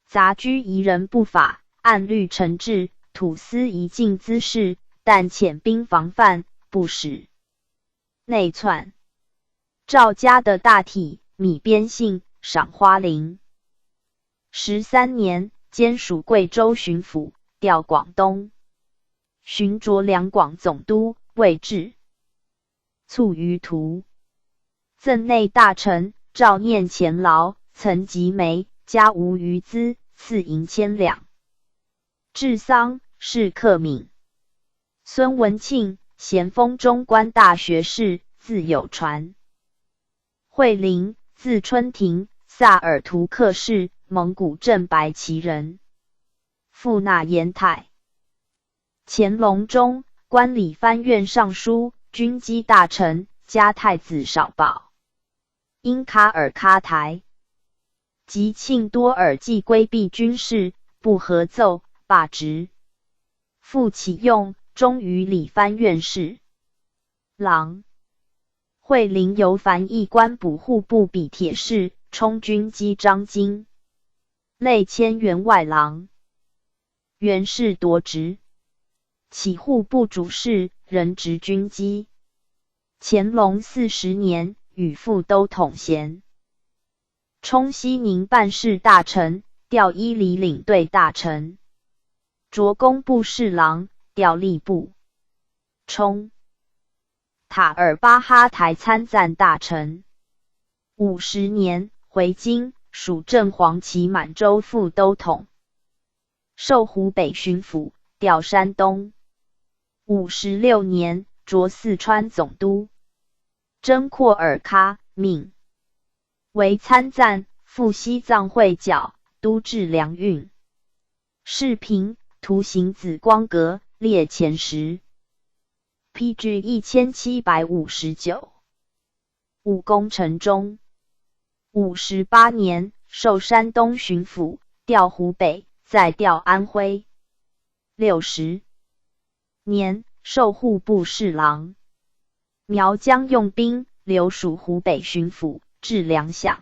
杂居夷人不法，按律惩治，土司一尽滋事，但遣兵防范，不使内窜。赵家的大体，米边姓，赏花翎。13年，兼署贵州巡抚，调广东，巡酌两广总督，位至卒于途。赠内大臣，赵念前劳，曾及梅，家无余资，赐银1000两。治丧，谥克敏。孙文庆，咸丰中官大学士，字有传。惠陵，字春庭，萨尔图克氏，蒙古镇白旗人。父纳延泰。乾隆中，官礼藩院尚书，军机大臣，加太子少保。因卡尔喀台。及庆多尔济规避军事，不合奏，罢职。复启用，终于礼藩院士。郎。惠陵由凡役官补户部比铁士，充军机张京，类迁员外郎。元氏夺职，起户部主事，任职军机。乾隆40年，与副都统衔。充西宁办事大臣，调伊犁领队大臣。擢工部侍郎，调吏部。充塔尔巴哈台参赞大臣。50年，回京，署正黄旗满洲副都统。授湖北巡抚，调山东。56年，擢四川总督。征廓尔喀，命为参赞，赴西藏会剿，都治粮运。世平，图形紫光阁，列前10。PG 1759。武功臣中。58年，授山东巡抚，调湖北，再调安徽。60年，授户部侍郎。苗疆用兵，留属湖北巡抚，治粮饷。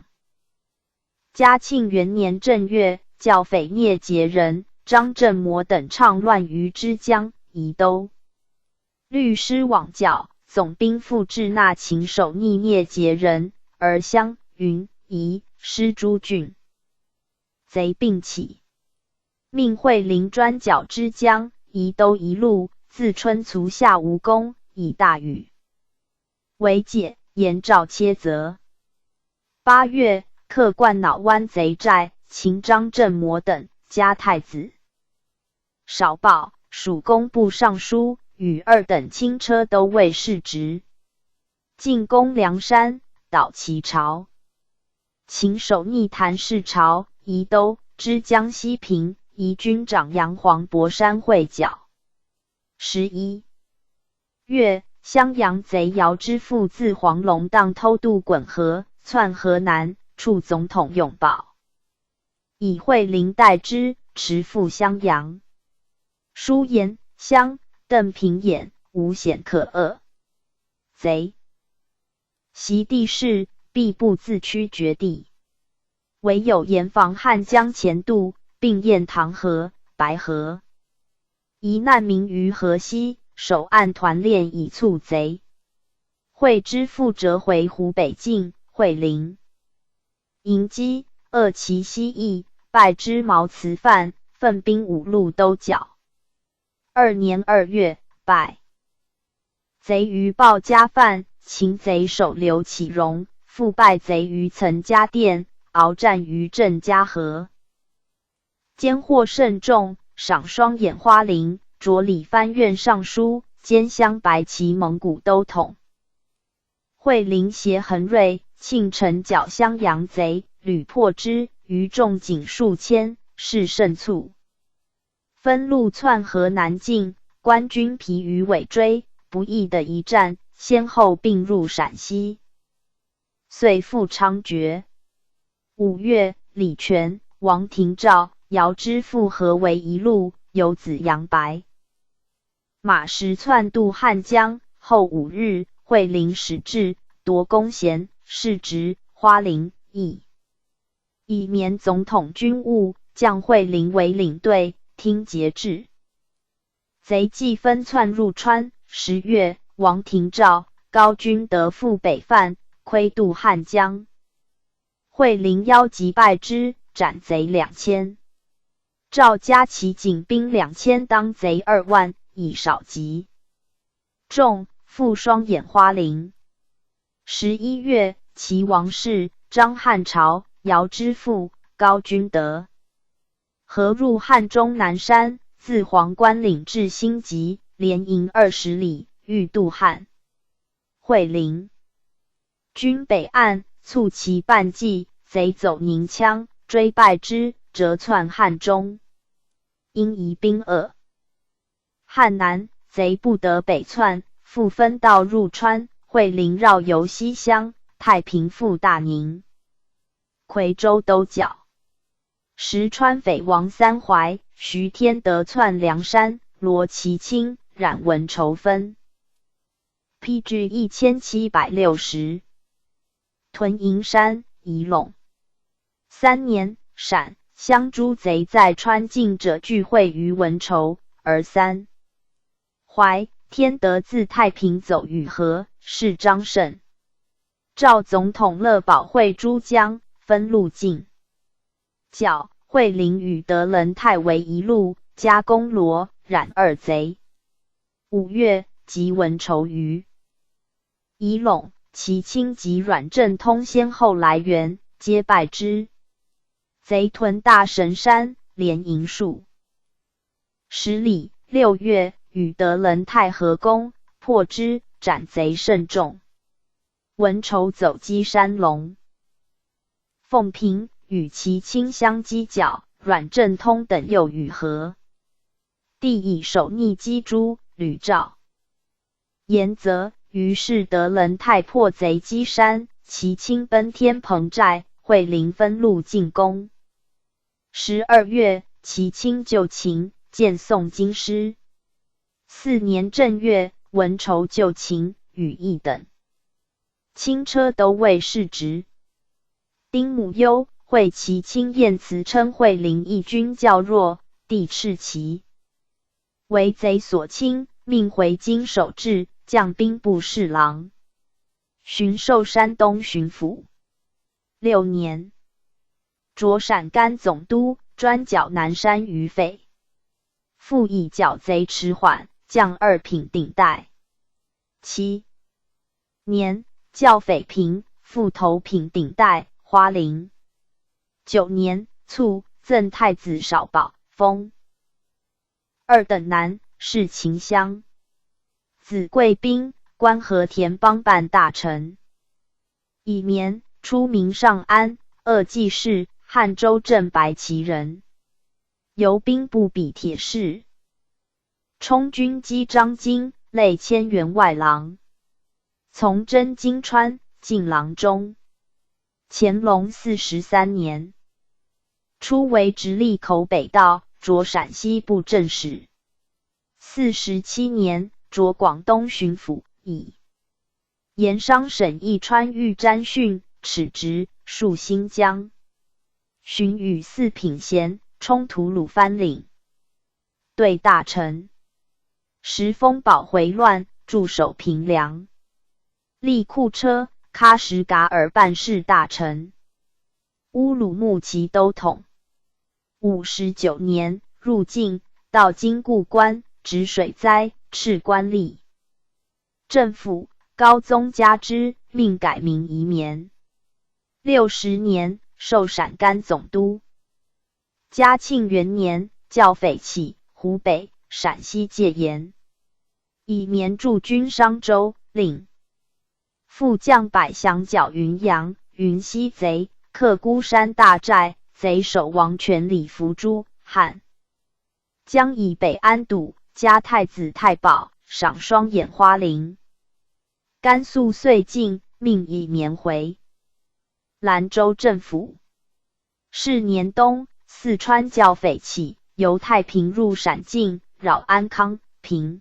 嘉庆元年正月，教匪聂杰人张振模等倡乱于之江、宜都。律师枉教，总兵傅志纳擒首逆聂杰人，而湘、云、宜、施诸郡。贼并起，命惠陵专剿之江、宜都一路，自春卒下无功，以大雨为解，延诏切责。8月，克灌脑湾贼寨，擒张振模等，加太子少保，属工部尚书，与2等轻车都尉世职。进攻梁山，捣齐巢。秦首逆谭氏朝，宜都、之江西平，宜军长杨黄博山会剿。11月，襄阳贼姚之父自黄龙荡偷渡滚河，窜河南，处总统永保，以惠陵代之，持赴襄阳。书言襄、邓平衍，无险可遏。贼袭地势，必不自驱绝地，唯有严防汉江前渡，并堰唐河、白河。疑难民于河西，守岸团练以促贼。惠之复折回湖北境，惠陵。迎击，扼其西翼，败之毛慈范，奋兵5路都剿。2年2月，败。贼于鲍家范，擒贼首刘启荣，复败贼于岑家店，鏖战于郑家河。奸获甚众，赏双眼花翎，擢礼藩院尚书，兼镶白旗蒙古都统。惠陵携恒瑞、庆城剿襄阳贼，屡破之，余众仅数千，势甚促。分路窜河南进，官军疲于尾追，不易的一战，先后并入陕西，遂复猖獗。5月，李全、王廷照、姚之复合为一路，有子杨白。马时窜渡汉江，后5日，惠陵始至，夺弓弦，世职、花翎、邑。以免总统军务，降惠陵为领队，听节制。贼既分窜入川。10月，王廷照、高君德赴北犯，窥渡汉江。惠陵邀击败之，斩贼2000。赵加其警兵2000，当贼2万，以少击众，复双眼花陵。11月，齐王室，张汉朝，姚之父，高君德。合入汉中南山，自黄关岭至新集，连营20里，欲渡汉。惠陵军北岸，促其半骑，贼走宁羌，追败之，折窜汉中。因疑兵恶，汉南，贼不得北窜，复分道入川。惠陵绕游西乡，太平复大宁。夔州都角。时川匪王三淮，徐天德窜梁山，罗其清，冉文仇分。PG 1760。屯营山，仪陇。3年，陕、襄诸贼在川境者聚会于文仇，而3淮天德自太平走与和，是张胜。赵总统乐保会诸将，分路径。角，惠陵与德仁泰为一路，加攻罗、冉2贼。5月，即文仇于仪陇，其亲及阮正通先后来援，皆败之。贼屯大神山，连营数10里。6月，与德仁泰合攻，破之，斩贼甚众。文仇走击山龙。凤平，与其亲相击角，阮正通等又与和。帝以手逆击诛，吕赵。延泽，于是德仁泰破贼击山，其亲奔天蓬寨，惠陵分路进攻。12月，其亲救秦，见宋京师。4年正月，文仇救秦，羽翼等轻车都尉世职。丁母忧，惠其亲晏辞称惠陵义军较弱，帝斥其为贼所侵，命回京守制，将兵部侍郎，巡授山东巡抚。6年，擢陕甘总督，专剿南山余匪。复以剿贼迟缓，将2品顶戴。7年，剿匪平，复投品顶戴，花陵。9年，卒，赠太子少保，封2等男，侍秦乡。子贵宾，官和田帮办大臣。乙年，出名上安，鄂记事，汉州镇白旗人。由兵部比铁士。充军机张京，累千员外郎。从征金川，进郎中。乾隆43年，初为直隶口北道，擢陕西布政使。47年，擢广东巡抚，以盐商省义川豫詹逊，齿直，戍新疆。巡与4品衔，冲吐鲁番领。对大臣。时风保回乱，驻守平凉。立库车、喀什噶尔办事大臣。乌鲁木齐都统。59年，入晋，到京故关，止水灾，斥官吏。政府，高宗加之，命改名仪绵。60年，授陕甘总督。嘉庆元年，剿匪起，湖北、陕西戒严。以绵驻军商州，令副将百降剿云阳、云溪贼，克孤山大寨，贼首王权李福珠，汉将以北安堵，加太子太保，赏双眼花翎。甘肃遂进，命以绵回。兰州政府。是年冬，四川剿匪起，由太平入陕境，扰安康、平。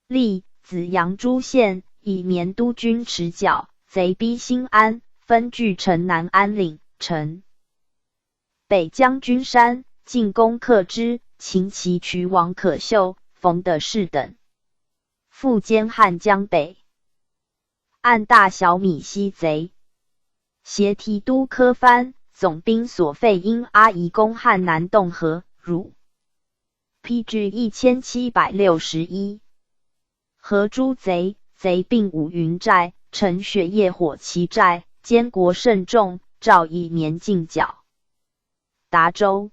历紫阳诸县，以绵督军持剿，贼逼新安，分据城南安岭、城北将军山，进攻克之，擒其渠王可秀、冯的士等。复兼汉江北按大小米西贼，协提督科藩，总兵所费因阿夷攻汉南洞河，汝 PG 1761。河诸贼，贼并五云寨，乘雪夜火其寨，监国甚重，诏以年进剿。达州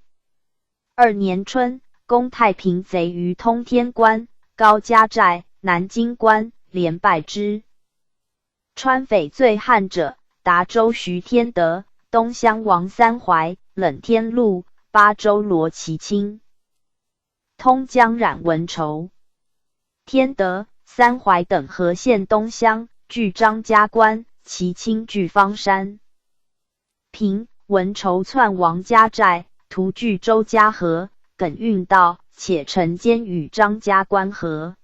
2年春，攻太平贼于通天关、高家寨、南京关，连败之。川匪最悍者，达州徐天德、东乡王三怀、冷天禄、巴州罗其清、通江冉文筹。天德、三怀等河县东乡，据张家关，其清据方山。平、文筹窜王家寨，图据周家河，耿运道，且城间与张家关河。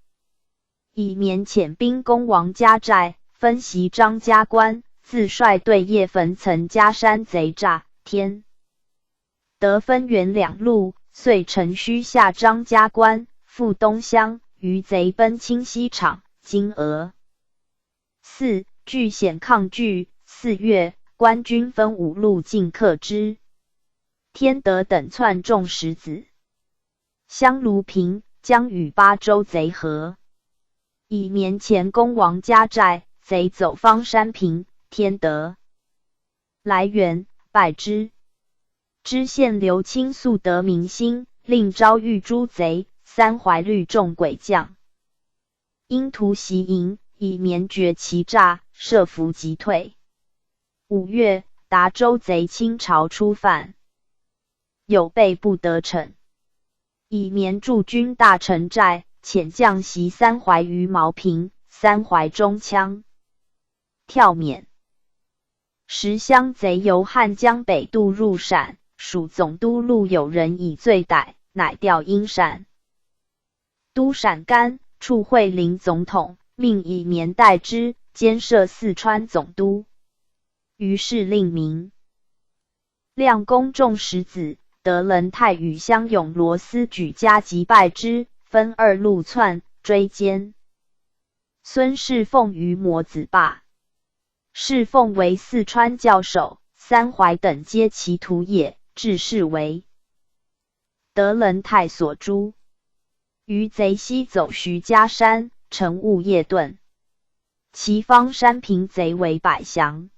以免遣兵攻王家寨，分袭张家关，自率队夜焚岑家山贼诈，天德分原两路，遂乘虚下张家关，赴东乡，余贼奔清溪场，今俄。4. 据险抗拒。4月，官军分5路进克之。天德等窜众10子。襄卢平，将与巴州贼合，以免前攻王家寨，贼走方山平，天德来援，败之。知县刘清素得民心，令招谕诸贼，三怀率众鬼将，因突袭营，以免绝其诈，设伏即退。5月，达州贼倾巢出犯，有备不得逞，以免驻军大城寨，遣将袭三怀于茅坪，三怀中枪跳免。时乡贼由汉江北渡入陕，属总督陆有人以罪逮，乃调阴陕。都陕干，处会临总统，命以棉代之，兼设四川总督。于是令名亮公众10子，德仁泰与乡勇罗斯举家击败之，分2路窜追歼。孙侍奉于摩子坝，侍奉为四川教首，三怀等皆其徒也，致仕为德仁泰所诛。余贼西走徐家山，乘雾夜遁，其方山平贼为百降。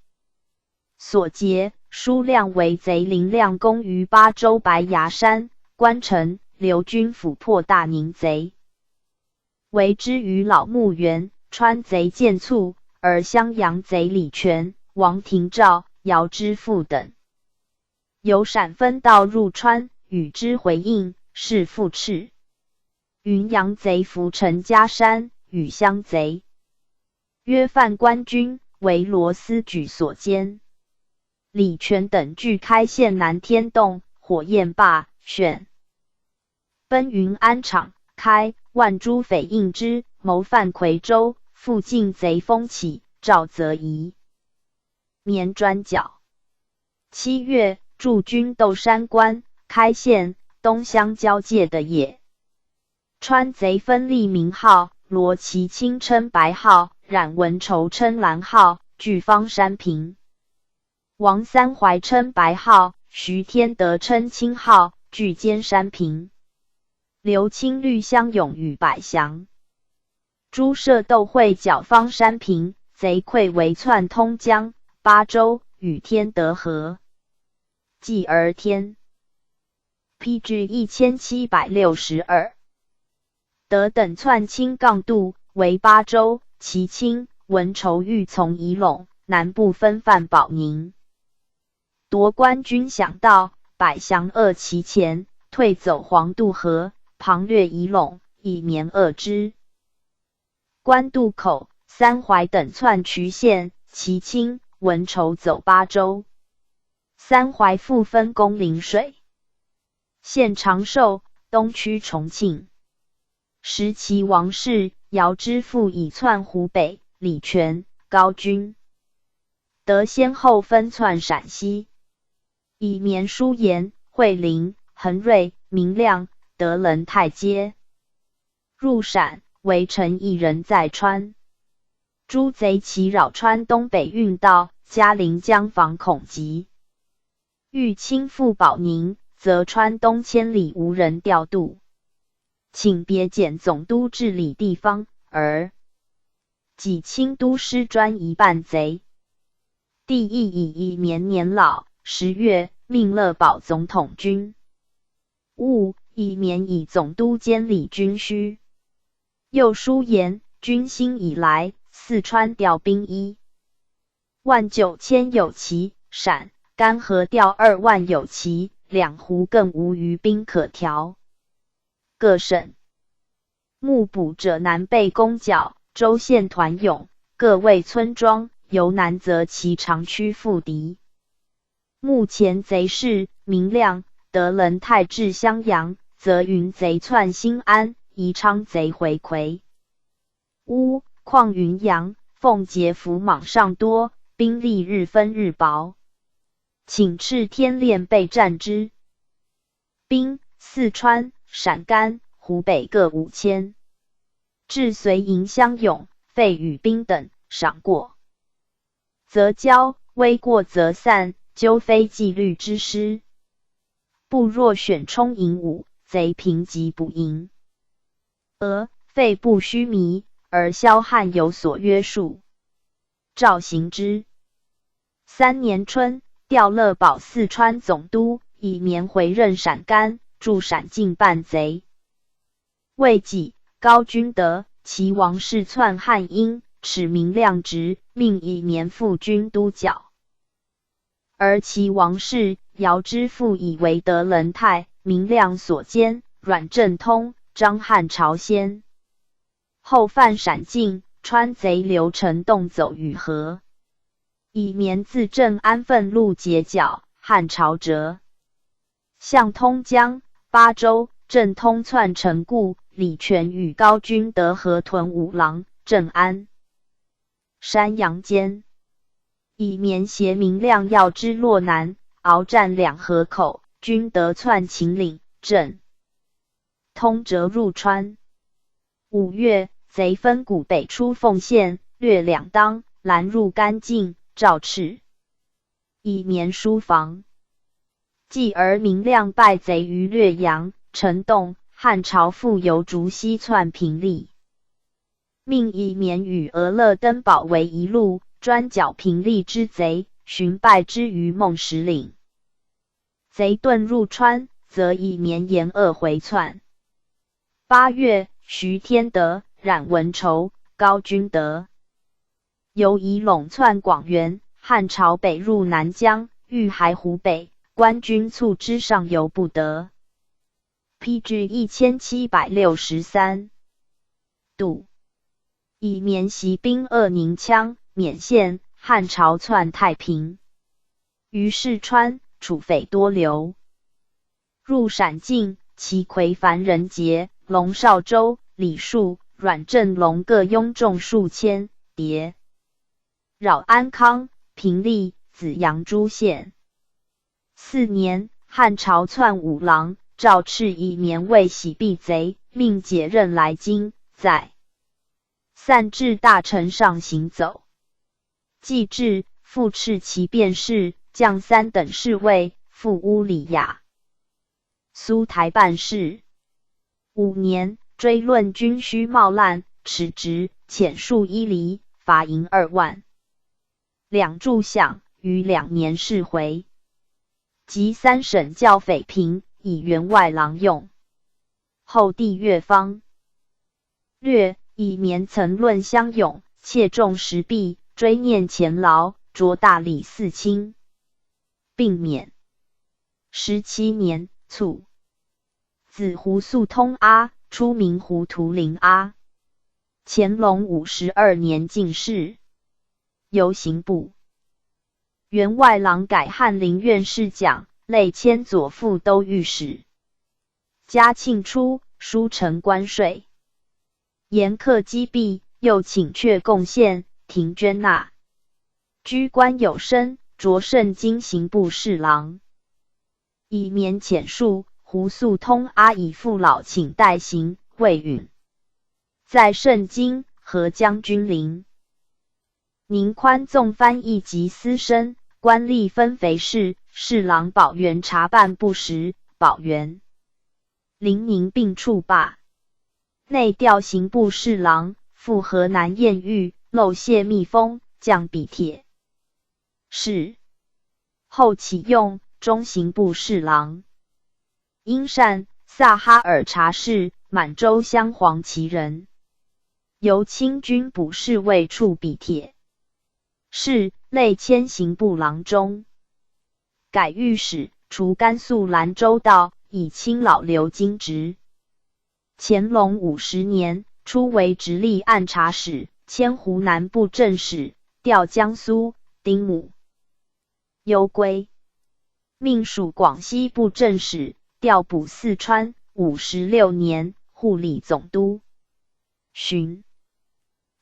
所劫数量为贼林亮公于巴州白崖山，关城刘军抚破大宁贼，为之于老木园，川贼见卒，而襄阳贼李全、王廷照、姚之父等由陕分道入川，与之回应，是复斥。云阳贼伏陈家山，与襄贼约犯官军，为罗斯举所歼。李全等据开县南天洞、火焰坝、选奔云安场、开万诸匪应之，谋犯夔州，附近贼风起，赵则夷绵砖角。7月，驻军斗山关、开县、东乡交界的野川贼分立名号，罗其清称白号，冉文筹称蓝号，据方山平。王三怀称白号，徐天德称青号，据尖山平。刘清律乡勇与百降。诸设斗会剿方山平，贼溃围窜通江、巴州，与天德合。继而天 PG 1762。德等窜清杠渡，为巴州，其清、文筹欲从宜陇南部分犯保宁。夺官军饷道，百降扼其前，退走黄渡河，旁略宜陇，以免扼之。官渡口，三怀等窜渠县，其清、文筹走巴州。三怀复分攻临水县长寿，东驱重庆。时其王氏、姚之父以窜湖北，李全、高均德先后分窜陕西。以绵书言、惠陵、恒瑞、明亮、德仁泰皆入陕，围城一人在川。诸贼齐扰川东北运道，嘉陵江防恐急。欲亲赴保宁，则川东千里无人调度，请别遣总督治理地方，而己亲都师专一办贼。帝亦以年年老，10月命乐保总统军务，以免以总督监理军需。又书言，军兴以来，四川调兵19000有奇，陕甘河调2万有奇，两湖更无余兵可调。各省募捕者南备攻剿，州县团勇，各卫村庄，由南则其长驱赴敌。目前贼势明亮，德仁泰至襄阳，则云贼窜新安，宜昌贼回魁乌，况云阳、奉节府莽上多，兵力日分日薄，请敕天练备战之兵，四川、陕甘、湖北各5000，至随营相勇、费与兵等，赏过则交，微过则散，究非纪律之师。部若选充营伍，贼平即补营，费不虚弥，而萧汉有所约束。赵行之。3年春，调乐保四川总督，以免回任陕甘，驻陕境办贼。未几，高君德其王室篡汉英，耻明亮职，命以免赴军都剿。而其王室姚之父以为德仁泰、明亮所奸，阮正通、张汉朝先。后犯陕境，川贼刘承栋走与河，以免自镇安愤怒结剿，汉朝折。向通江、巴州，正通篡陈固、李全与高君德合屯五郎、镇安、山阳间，以免携明亮要之洛南，鏖战两河口，君德窜秦岭，镇通折入川。5月，贼分谷北出凤县，略两当，拦入甘境，赵赤以免疏防。继而明亮败贼于略阳，陈栋、汉朝复由竹溪窜平利，命以免与俄勒登堡为一路，专剿平利之贼，寻败之于孟石岭。贼遁入川，则以免沿鄂回窜。8月，徐天德、冉文筹、高君德由以陇窜广元，汉朝北入南江，欲还湖北，官军促之上游不得。PG 1763度，以免袭兵扼宁羌、勉县，汉朝窜太平。于是川、楚匪多留。入陕境，其魁樊仁杰、龙少州、李树、阮振龙各拥众数千，迭扰安康、平利、紫阳诸县。4年，汉朝窜五郎，赵赤以免为洗避贼，命解任来京，在散至大城上行走。既至，复斥其便士，将3等侍卫，赴乌里雅、苏台办事。5年，追论军需冒滥，持职，遣戍伊犁，罚银2万。两柱饷，于2年释回。及3省教匪平，以员外郎用。后帝越方略，以免曾论相勇，切重时弊，追念前劳，着大礼4卿，并免。17年，卒。子胡肃通阿，初名胡图陵阿。乾隆52年进士，游刑部员外郎，改翰林院侍讲，累迁左副都御史。嘉庆初，书成关税，严苛积弊，又请却贡献，停捐纳。居官有升，擢圣经刑部侍郎。以免遣戍，胡肃通阿以父老请代行，未允。在圣经，合将军陵。宁宽纵翻译及私生，官吏分肥事，侍郎保元查办不实，保元、临宁并处罢。内调刑部侍郎，赴河南验狱，漏泄密封，降笔帖。是后启用中刑部侍郎。阴善，萨哈尔察事，满洲镶黄旗人，由清军补侍卫处笔帖。是类迁刑部郎中，改御史，除甘肃兰州道，以清老留京职。乾隆50年，初为直隶按察使，迁湖南布政使，调江苏、丁母。攸归，命属广西布政使，调补四川。56年，护理总督。巡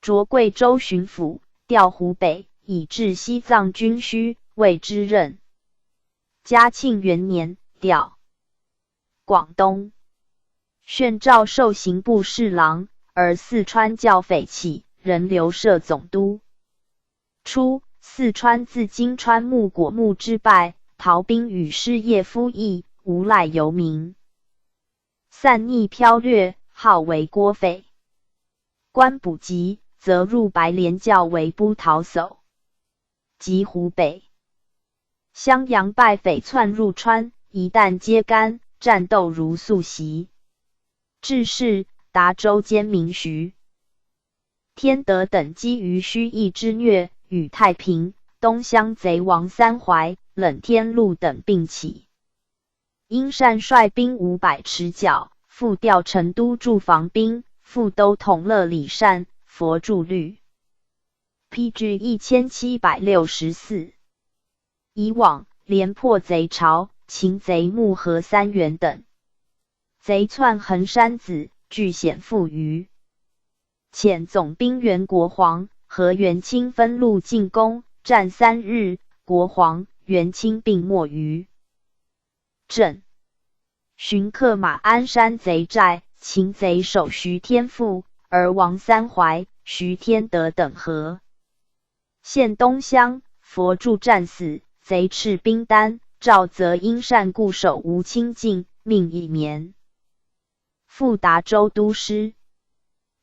擢贵州巡抚，调湖北，以至西藏军需，未之任。嘉庆元年，调广东。宣诏授刑部侍郎，而四川教匪起，仍留摄总督。初，四川自金川木果木之败，逃兵与失业夫役，无赖游民，散匿飘掠，号为郭匪。官补籍，则入白莲教为都逃叟。及湖北襄阳败匪窜入川，一旦皆干，战斗如宿袭。致仕，达州监民徐天德等基于虚意之虐，与太平、东乡贼王三怀、冷天禄等并起。因善率兵500持剿，复调成都驻防兵，副都统乐李善、佛著律 PG 1764。以往连破贼巢、擒贼木和3员等。贼窜横山子，据险负余。遣总兵袁国煌、和元清分路进攻，战3日，国煌、元清并没于阵。寻克马鞍山贼寨，擒贼首徐天富，而亡三怀、徐天德等和。县东乡，佛著战死，贼斥兵单，赵则因善固守吴清境，命一眠。赴达州都师。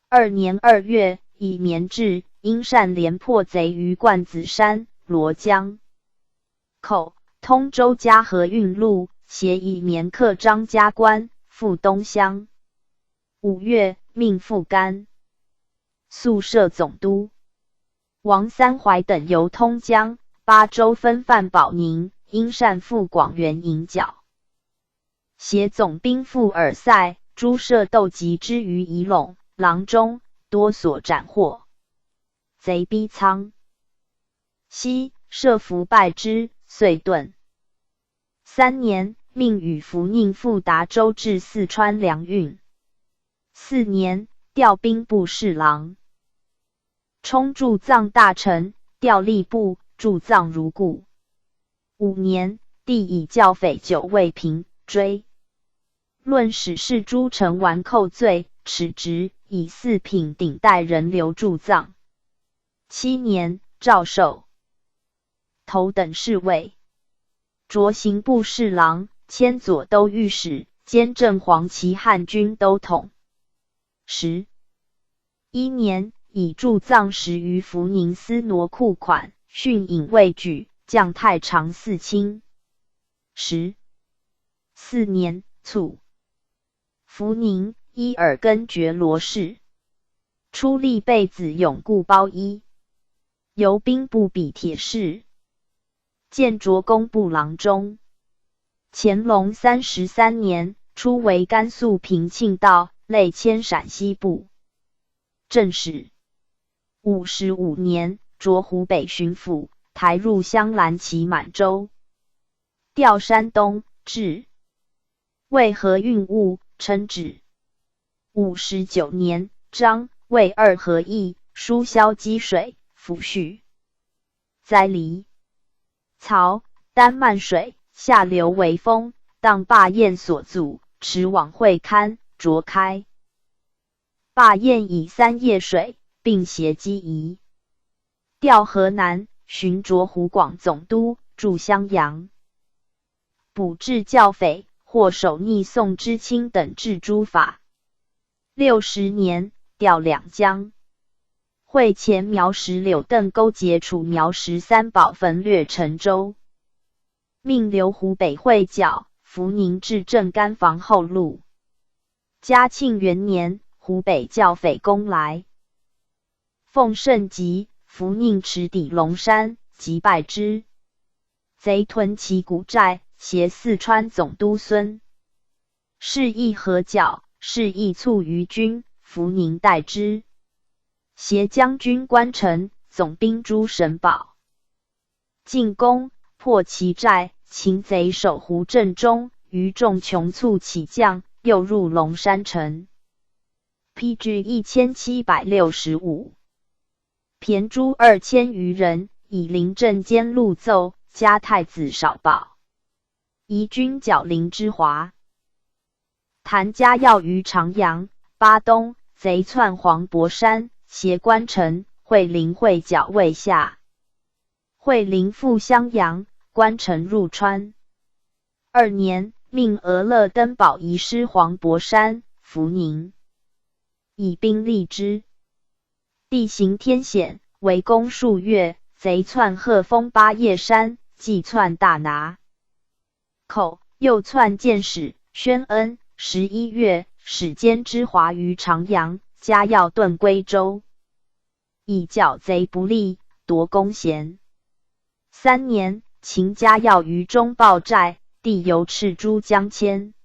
2年2月，以绵至，因善连破贼于灌子山、罗江口，通州嘉禾运路，携以绵克张家关，赴东乡。5月，命赴甘肃摄总督。王三怀等由通江、巴州分犯保宁，因善赴广元营剿。携总兵赴尔塞，诸设斗集之于仪陇、阆中，多所斩获。贼逼仓西，设伏败之，遂遁。3年，命与福宁赴达州至四川粮运。4年，调兵部侍郎。充驻藏大臣，调吏部，驻藏如故。5年，帝以教匪9位平，追。论史事诸城顽寇罪，耻职，以4品顶戴人留驻藏。7年，诏授头等侍卫，擢刑部侍郎，迁左都御史，兼正黄旗汉军都统。11年，以驻藏10余福宁司挪库款，训引未举，降太常寺卿。14年，卒。福宁伊尔根觉罗氏，出吏贝子永固包衣，由兵部比铁士，建卓工部郎中。乾隆33年，初为甘肃平庆道，类迁陕西部正使。55年，擢湖北巡抚，台入镶蓝旗满洲，调山东治为河运务，称旨。59年，张、魏2合议，疏销积水，抚恤灾黎。曹、丹漫水，下流为风，当罢宴所阻，持往会刊，擢开。罢宴以3夜水，并携机夷。调河南巡卓湖广总督，驻襄阳，捕治教匪，或守逆宋知卿等治诸法。60年，调两江。会前苗石柳邓勾结楚苗十三宝焚掠陈州，命留湖北会剿，福宁至镇甘防后路。嘉庆元年，湖北教匪攻来，奉圣急，福宁持抵龙山，击败之。贼屯其谷寨，挟四川总督孙示意合剿，示意促于军，福宁待之。携将军关城，总兵朱神宝进攻，破其寨，擒贼守湖阵中，余众穷促起将，又入龙山城。PG 1765，骈诸2000余人，以临阵兼录奏，加太子少保，移军剿临之华。谭家要于长阳、巴东，贼窜黄柏山，挟关城，会临会剿未下。会临赴襄阳，关城入川。2年，命俄勒登堡移师黄柏山、福宁，以兵力之。地形天险，围攻数月，贼窜鹤峰八叶山，既窜大拿口，又窜箭使宣恩。11月，使兼之华于长阳，加要遁归州，以剿贼不利，夺弓弦。3年，秦家要于中报寨，地由赤珠江迁。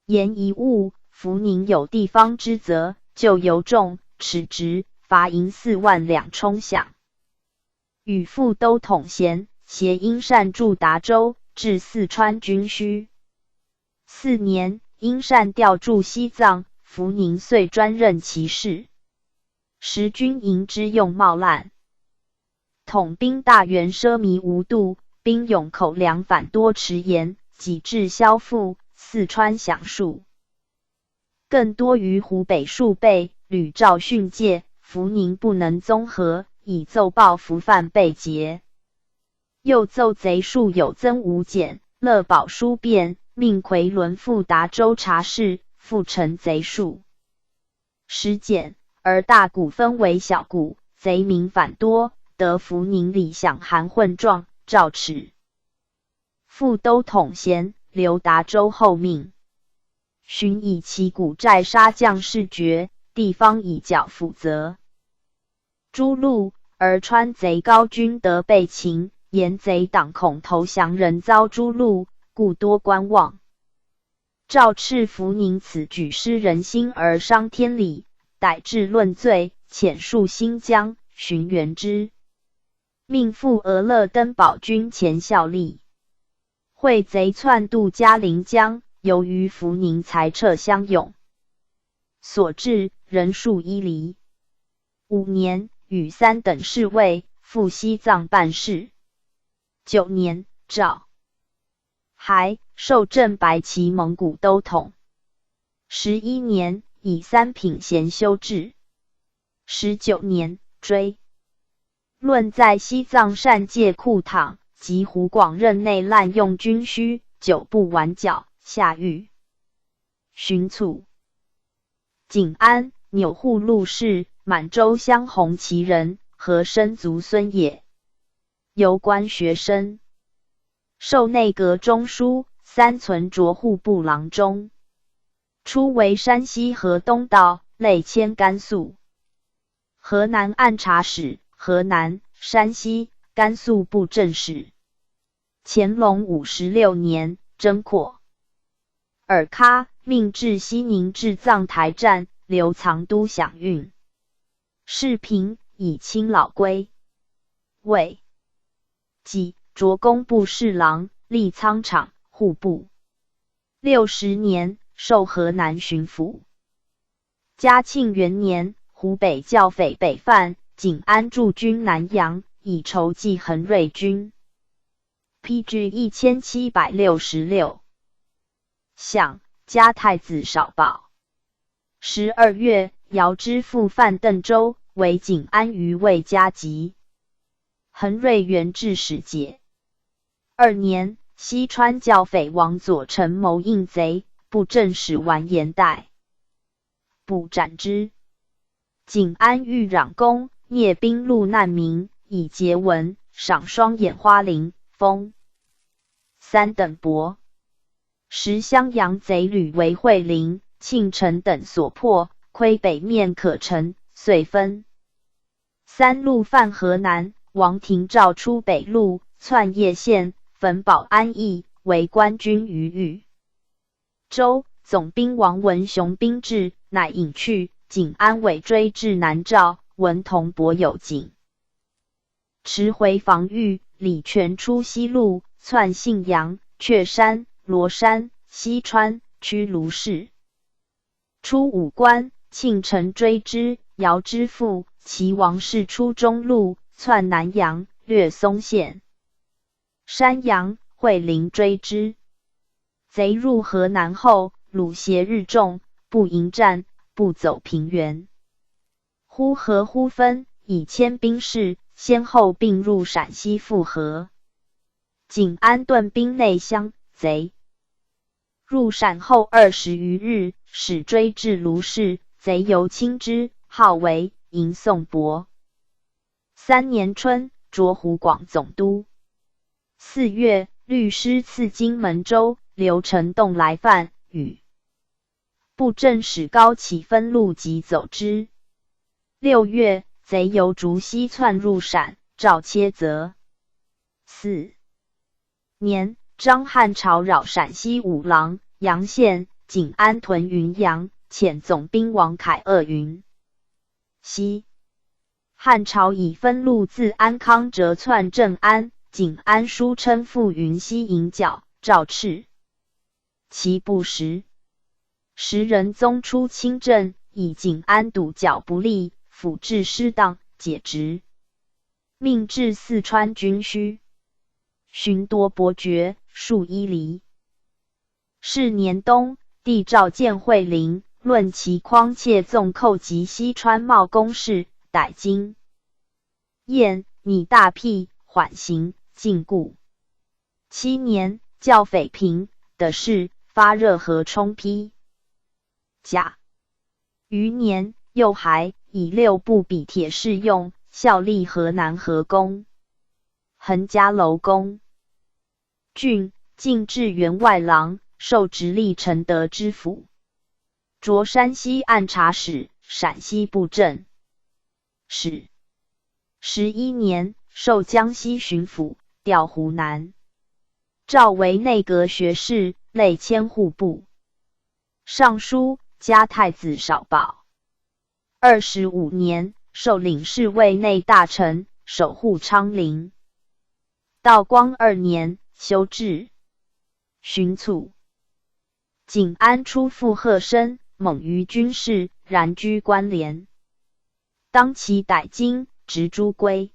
言一物，福宁有地方之责，就由众，耻直，罚银4万两充饷。与副都统衔，携殷善驻达州，至四川军需。4年，殷善调驻西藏，福宁遂专任其事。时军营之用冒滥，统兵大员奢靡无度，兵勇口粮反多迟延，己至消复，四川饷数更多于湖北数倍，屡诏训诫，福宁不能综合，以奏报服犯被劫。又奏贼数有增无减，乐保书变，命奎伦赴达州察事，复陈贼数。时减，而大股分为小股，贼民反多，得福宁里饷含混状，诏耻。副都统衔，留达州后命。寻以其谷寨杀将士绝，地方以剿抚责。诸路而川贼高军得被擒，沿贼党恐投降人遭诛戮，故多观望。诏敕福宁此举失人心而伤天理，逮治论罪，遣戍新疆，寻援之。命赴俄勒登堡军前效力。会贼窜渡嘉陵江，由于福宁裁撤乡勇，所至人数1厘。5年，与3等侍卫，赴西藏办事。9年，诏还授镇白旗蒙古都统。11年，以3品衔修治。19年，追论在西藏善借库躺及湖广任内滥用军需，久不完剿，下狱。寻卒。景安钮祜禄氏，满洲镶红旗人，和生族孙也。由官学生，授内阁中书，3存卓户部郎中。初为山西河东道，累迁甘肃、河南按察使、河南、山西、甘肃布政使。乾隆56年，征扩尔喀，命至西宁至藏台站，留藏都饷运。世平以亲老归。魏己擢工部侍郎，历仓场、户部。60年，授河南巡抚。嘉庆元年，湖北剿匪北犯，景安驻军南阳，以筹济恒瑞军。PG 1766。享加太子少保。12月，遥知复犯邓州，为景安于魏加急。恒瑞元至使节。2年，西川教匪王左丞谋应贼，布政使完颜代捕斩之。景安欲攘公，聂兵戮难民，以节文，赏双眼花翎，封3等伯。时襄阳贼屡为惠陵、庆城等所破，窥北面可城，遂分3路犯河南。王廷召出北路，窜叶县，焚保安邑，为官军于豫州。总兵王文雄兵至，乃引去。景安尾追至南诏，文同伯有景迟回防御。李全出西路，窜信阳、阙山、罗山、西川，驱卢氏。出武关，庆城追之，遥之父齐王氏出中路，窜南阳，略松县、山阳、惠陵追之。贼入河南后，鲁胁日众，不迎战，不走平原。忽河忽分，以千兵士，先后并入陕西复河。景安顿兵内乡，贼入陕后20余日，始追至卢氏，贼犹轻之，号为迎宋伯。3年春，擢湖广总督。4月，律师赐荆门州，刘承栋来犯，与布政使高启分路即走之。6月，贼由竹溪窜入陕，赵切责。4年，张汉朝扰陕西五郎、阳县，景安屯云阳，遣总兵王凯扼云西。汉朝以分路自安康折窜镇安，景安书称赴云西迎剿，赵斥其不实。时仁宗出清政，以景安堵剿不利，府治失当，解职，命至四川军需，寻多伯爵，数伊犁。是年冬，帝召见惠陵，论其匡窃纵寇及西川茂公事，逮经验，拟大辟，缓刑，禁锢。7年，教匪平的事，发热河冲批。甲余年，又还以6部比铁试用，效力河南河公、横嘉楼公郡，进至员外郎，受直隶承德知府，擢山西按察使、陕西布政使。11年，受江西巡抚，调湖南，召为内阁学士，累迁户部尚书，加太子少保。25年，受领侍卫内大臣，守护昌陵。道光2年，修治巡卒。景安出附贺生，猛于军事，然居官廉。当其逮京，执诸归。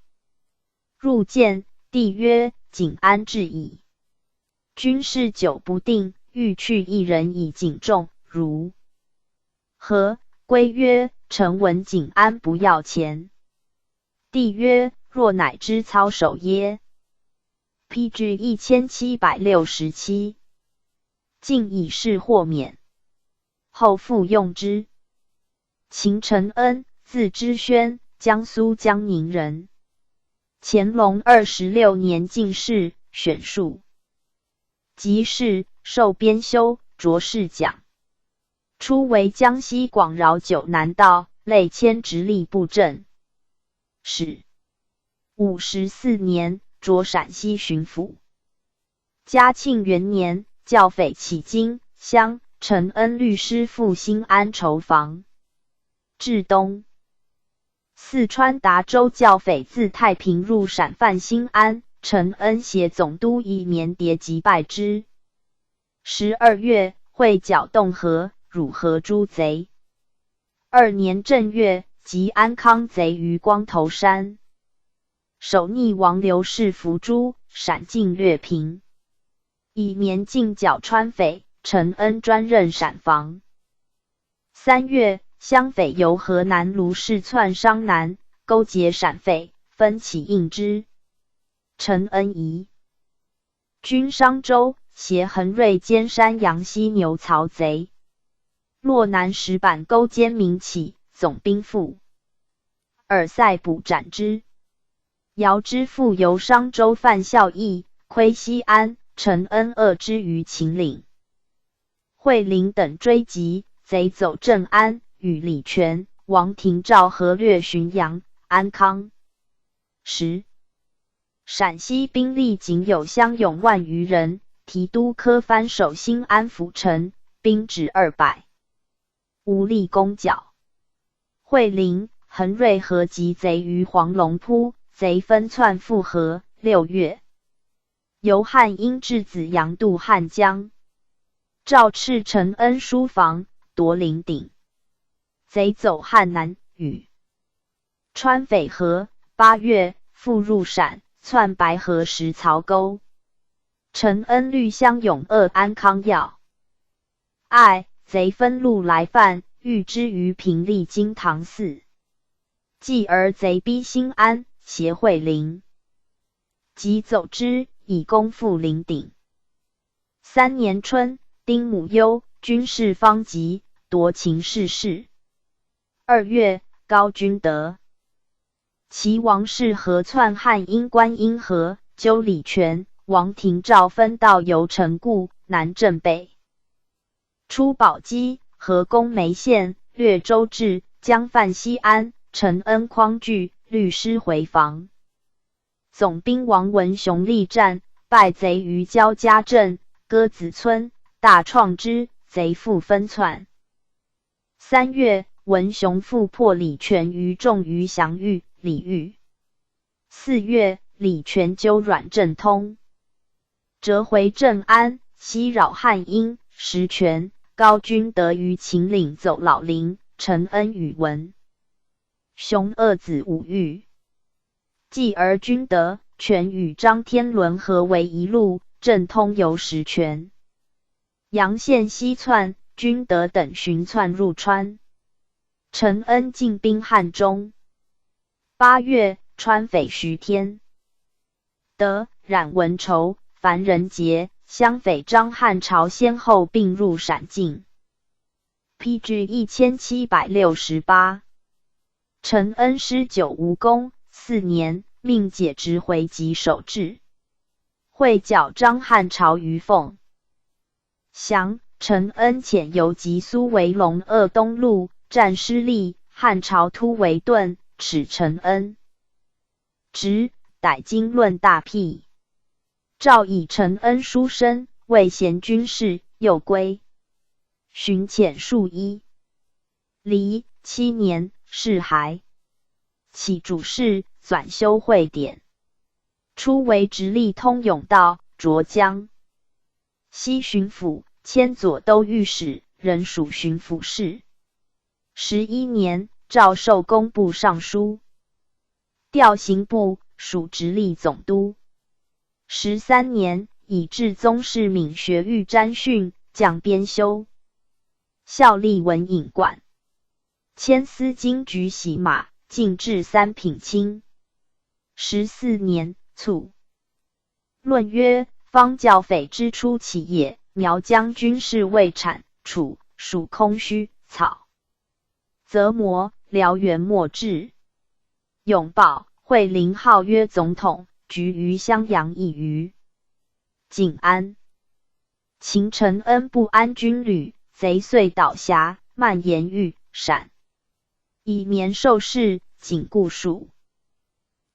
入见，帝曰：景安至矣。军事久不定，欲去一人以警重，如何？归曰：臣闻景安不要钱。帝曰：若乃知操守耶？PG 1767。竟以示豁免，后复用之。秦承恩，字知宣，江苏江宁人。乾隆26年进士，选庶即仕，授编修，擢侍讲。初为江西广饶九南道，累迁直隶布政使。54年，擢陕西巡抚。嘉庆元年，教匪起京襄，承恩律师赴新安筹防。至冬，四川达州教匪自太平入陕犯新安，承恩携总督以绵迭击败之。12月，会剿洞河、汝河诸贼。2年正月，击安康贼于光头山，守逆王刘氏伏诛，陕境略平。以绵进剿川匪，承恩专任陕防。3月，湘匪由河南卢氏窜商南，勾结陕匪，分起应之。陈恩仪。军商州，携恒瑞兼山阳西牛曹贼。洛南石板沟间民起，总兵副尔塞捕斩之。姚之父由商州范孝义、窥西安、陈恩遏之于秦岭。惠陵等追击，贼走镇安，与李全、王廷照合掠浔阳、安康。陕西兵力仅有乡勇万余人，提督科藩守新安府城，兵止200，无力攻剿。惠陵、恒瑞合击贼于黄龙铺，贼分窜复合。6月，由汉英质子杨渡汉江，赵赤陈恩书房，夺陵鼎。贼走汉南，与川淝河。8月，复入陕，窜白河石槽沟。陈恩虑乡勇安康要隘，贼分路来犯，遇之于平利金堂寺。继而贼逼新安，挟惠陵，即走之，以攻复陵鼎。3年春，丁母忧，军事方急，夺秦氏氏。2月，高君德。齐王氏合窜汉阴关阴河，纠李全、王廷照分道由城固，南镇北。出宝鸡，合攻眉县，略州治，将犯西安，陈恩匡惧，律师回防。总兵王文雄力战，败贼于焦家镇、鸽子村，大创之，贼复分窜。3月，文雄复破李全于众于降狱，李豫。4月，李全纠阮正通，折回镇安，西扰汉阴，石泉。高君德于秦岭走老陵，陈恩与文雄二子武豫。继而君德、权与张天伦合为一路，正通由石泉。阳县西窜，君德等寻窜入川。陈恩进兵汉中。8月，川匪徐天、德、冉文筹、樊仁杰、襄匪张汉朝先后并入陕境。PG 1768。陈恩师久无功，4年，命解职回籍守制。会剿张汉朝于凤翔，陈恩遣游击苏为龙鄂东路，战失利，汉朝突围顿，耻陈恩。直，逮经论大辟。诏以陈恩书生，为贤军士，又归。巡遣数一。离7年，谥还。起主事，纂修会典。初为直隶通甬道，涿江西巡抚，迁左都御史，仍属巡抚事。11年，诏授工部尚书。调刑部，属直隶总督。13年，以至宗室闵学御詹训，降编修。效力文隐馆。迁司经举洗马，进至3品卿。14年，卒。论曰：方教匪之初起也，苗疆军事未产，楚属空虚草，则磨辽元末至。永保、惠陵号曰总统，局于襄阳一隅。晋安，秦陈恩不安军旅，贼遂倒峡，蔓延豫、陕，以绵受事，仅固属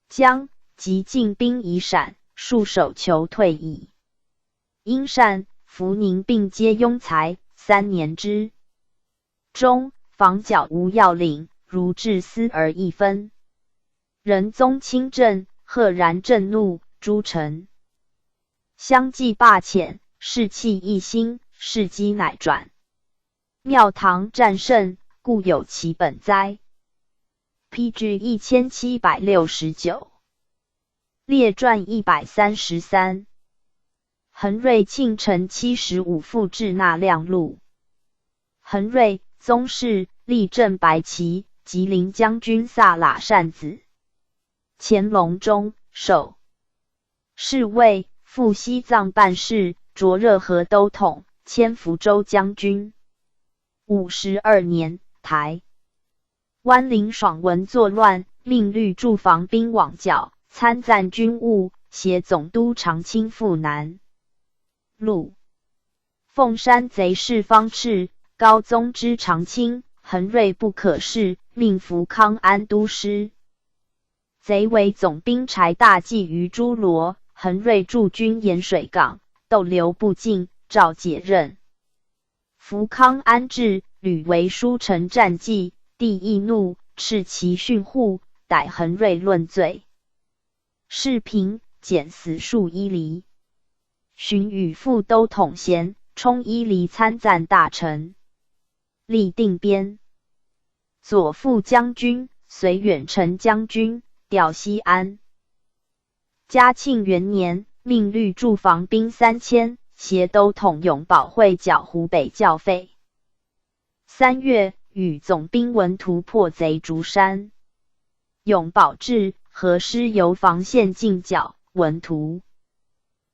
江，即进兵以陕，戍守求退矣。因善、福宁并皆庸才，3年之中，防剿无要领，如治司而一分。仁宗亲政，赫然震怒，诸臣相继罢遣，士气一兴，事机乃转。庙堂战胜，故有其本哉。PG 1769。列传133。恒瑞庆辰75复至纳亮录。恒瑞，宗室，立镇白旗，吉林将军萨喇善子。乾隆中，授侍卫，赴西藏办事，着热河都统，迁福州将军。52年，台湾林爽文作乱，命律驻防兵往剿，参赞军务，协总督长清赴南路。凤山贼势方炽，高宗知长清，恒锐不可视，命福康安都师。贼为总兵柴大骑于诸罗，恒锐驻军盐水港，逗留不进，诏解任。福康安至，屡为书臣战绩，帝易怒，斥其训户，逮恒锐论罪。事平，减死数伊犁。荀彧副都统衔，充伊犁参赞大臣，立定边。左副将军，随远程将军，调西安。嘉庆元年，命律驻防兵3000，协都统永保会剿湖北教费。3月，与总兵文图破贼竹山。永保至，何师由防线进剿，文图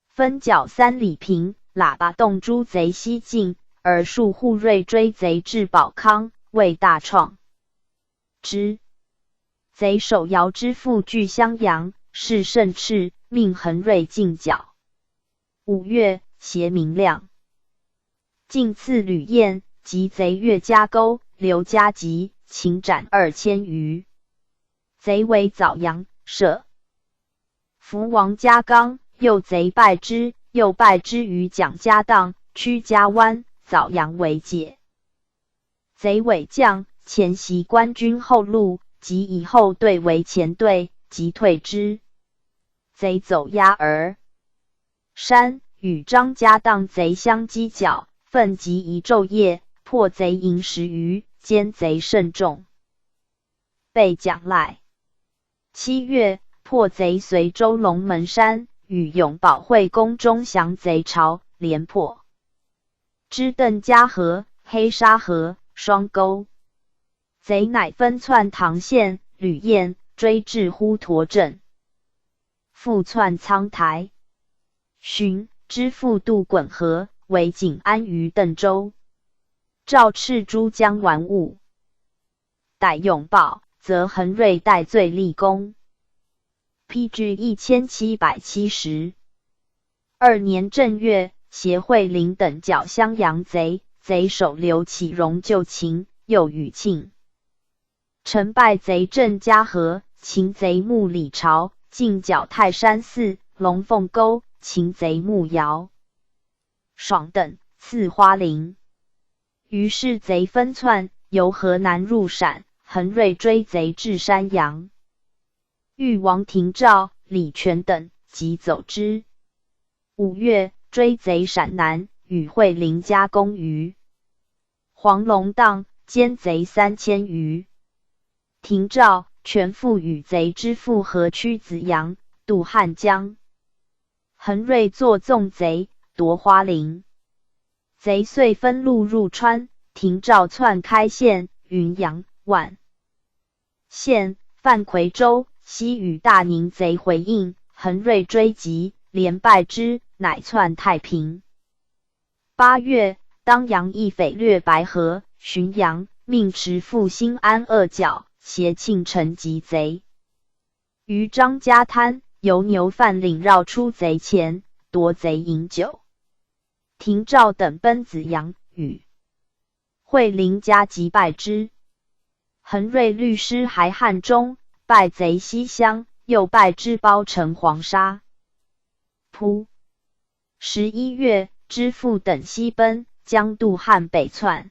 分剿3里坪，喇叭洞诸贼西进，而戍护锐追贼至保康，为大创之。贼首姚之父据襄阳，势甚炽，命恒锐进剿。5月，携明亮，进刺吕彦，及贼岳家沟、刘家集，擒斩2000余。贼为枣阳、舍福王家纲，诱贼败之，又败之于蒋家荡、屈家湾，枣阳为界。贼伪将，前袭官军后路，及以后队为前队，即退之。贼走压而山，与张家荡贼相击剿，奋击一昼夜，破贼营10余，歼贼甚众，被蒋赖。7月，破贼随州龙门山，与永保会宫中降贼巢，连破之邓家河、黑沙河、双沟。贼乃分窜唐县、吕彦，追至呼沱镇，复窜苍台。荀之复渡滚河，为景安于邓州。诏敕诸将玩物，逮永保，则恒锐戴罪立功。PG 1770。2年正月，协惠陵等剿襄阳贼，贼首刘启荣救秦，又与庆陈败贼郑家河，擒贼穆李朝，进剿泰山寺、龙凤沟，擒贼穆尧、爽等，刺花陵。于是贼分窜，由河南入陕，恒锐追贼至山阳。豫王廷召、李全等即走之。5月，追贼陕南，与惠陵加攻于黄龙荡，歼贼3000余。廷召、全复与贼之父何屈子阳，渡汉江。恒锐作纵贼，夺花陵。贼遂分路入川，廷召窜开县、云阳、宛县、范夔州，西与大宁贼回应，恒锐追击，连败之，乃窜太平。8月，当阳一匪掠白河、浔阳，命持赴新安扼剿，挟庆城及贼。于张家滩，由牛贩领绕出贼前，夺贼饮酒。廷召等奔子阳，与惠陵家击败之。恒锐律师还汉中，败贼西乡，又败之包城黄沙扑。11月，知父等西奔，将渡汉北窜，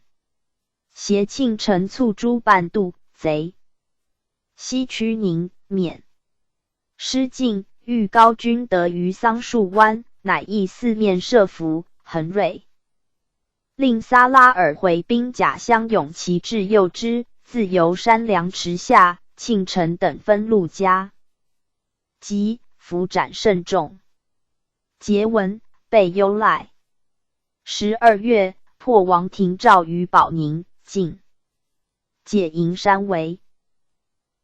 挟庆城卒诸半渡，贼西驱宁、缅失境，遇高君得于桑树湾，乃诣四面设伏。恒锐令撒拉尔回兵甲相勇骑至右之，自由山梁池下，庆城等分路加及伏斩甚众。桀闻，备忧赖。12月，破王廷召于保宁，进解营山围。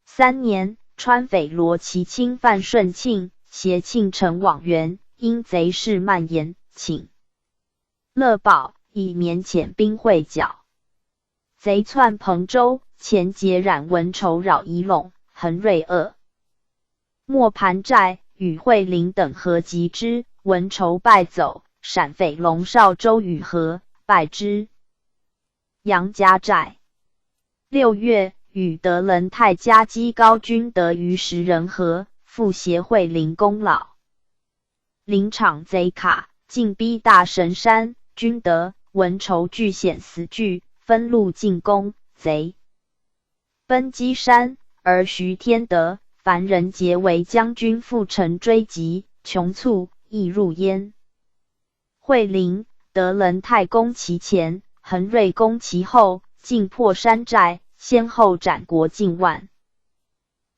3年，川匪罗齐侵犯顺庆，挟庆城往援，因贼势蔓延，请乐保以免遣兵会剿。贼窜彭州，前劫冉文筹扰仪陇，恒瑞2莫盘寨与惠陵等合击之，文筹败走，陕匪龙少周与和败之。杨家寨6月，与德仁泰夹击高军得于10人合，复协惠陵功劳。临场贼卡，进逼大神山，军得文筹据险死据，分路进攻，贼奔击山，而徐天德、樊仁杰为将军复城追击，穷促亦入焉。惠陵、德仁泰攻其前，恒瑞攻其后，进破山寨，先后斩国近万。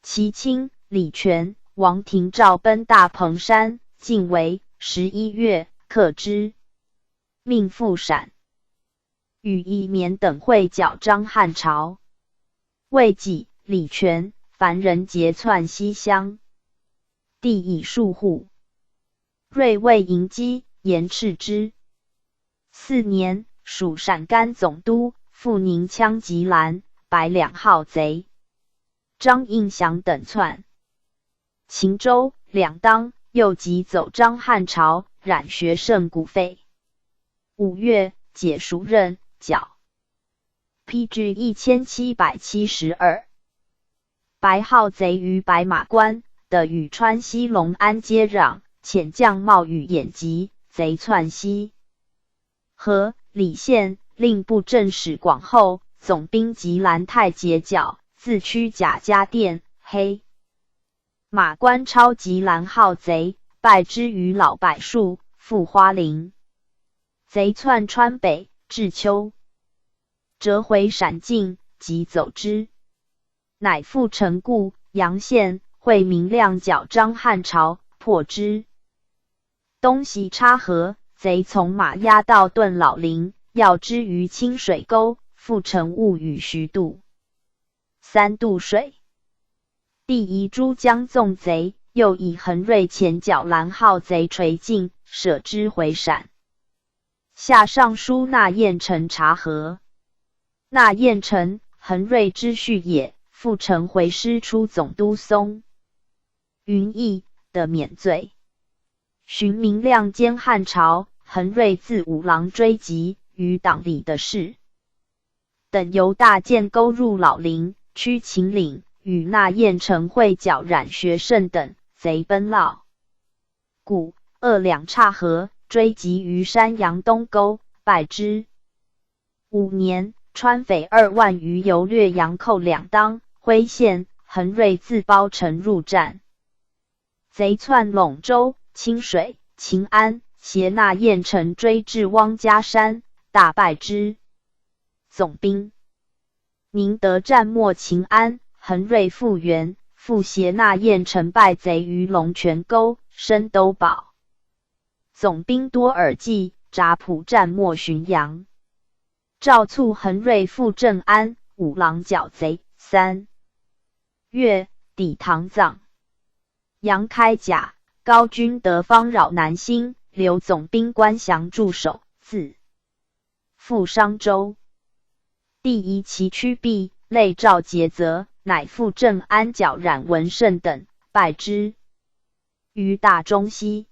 其亲李全、王廷照奔大鹏山，进为11月克之，命复陕。与义勉等会剿张汉朝。未几，李全、樊仁杰窜西乡，地以数户。锐未迎击，严斥之。4年，属陕甘总督，复宁羌吉兰、白两号贼。张应祥等窜秦州、两当，又急走张汉朝，染学胜谷废。5月，解赎任，剿。PG 1772。白号贼于白马关的与川西隆安接壤，遣将冒雨掩击，贼窜西河李县，令布政使广后、总兵吉兰泰截剿，自驱贾家店、黑马关超吉兰号贼，败之于老柏树，复花陵。贼窜川北，至丘，折回陕境，即走之。乃复城固、阳县，会明亮剿张汉朝，破之。东西插河，贼从马押到顿老林，要之于清水沟，复乘雾与徐渡。3渡水。第一诸将纵贼，又以恒瑞前剿蓝号贼垂尽，舍之回陕。下尚书纳彦臣察河。纳彦臣，恒瑞之婿也，复乘回师出总督松云逸的免罪。寻明亮兼汉朝，恒瑞自五郎追击，于党里的事等由大建沟入老林，驱秦岭，与纳彦臣会剿冉学胜等，贼奔烙故2两岔河，追击于山阳东沟，败之。5年，川匪2万余游掠阳寇两当、徽县，恒瑞自包城入战。贼窜陇州、清水、秦安，挟纳彦臣追至汪家山，大败之。总兵宁德战没秦安，恒瑞复援，复挟纳彦臣败贼于龙泉沟、深都堡。总兵多尔济、札浦战没浔阳。诏促恒瑞复镇安，五郎剿贼。3月，抵唐藏。杨开甲、高君德方扰南兴，留总兵关降驻守，自赴商州。第一期驱避，累诏节责，乃复镇安剿冉文胜等，败之。于大中西，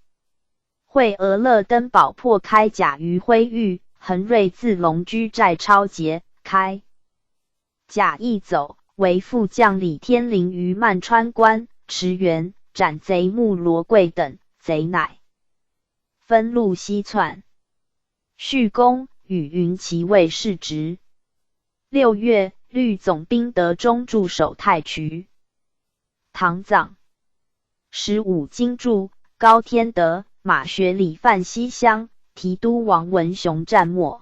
会俄勒登堡破开甲于辉域，恒瑞自龙居寨抄截，开甲亦走，为副将李天林于曼川关驰援，斩贼木罗贵等，贼乃分路西窜。续公与云骑尉世职。6月，律总兵德中驻守太渠。唐藏。15金柱，高天德、马学礼犯西乡，提督王文雄战没，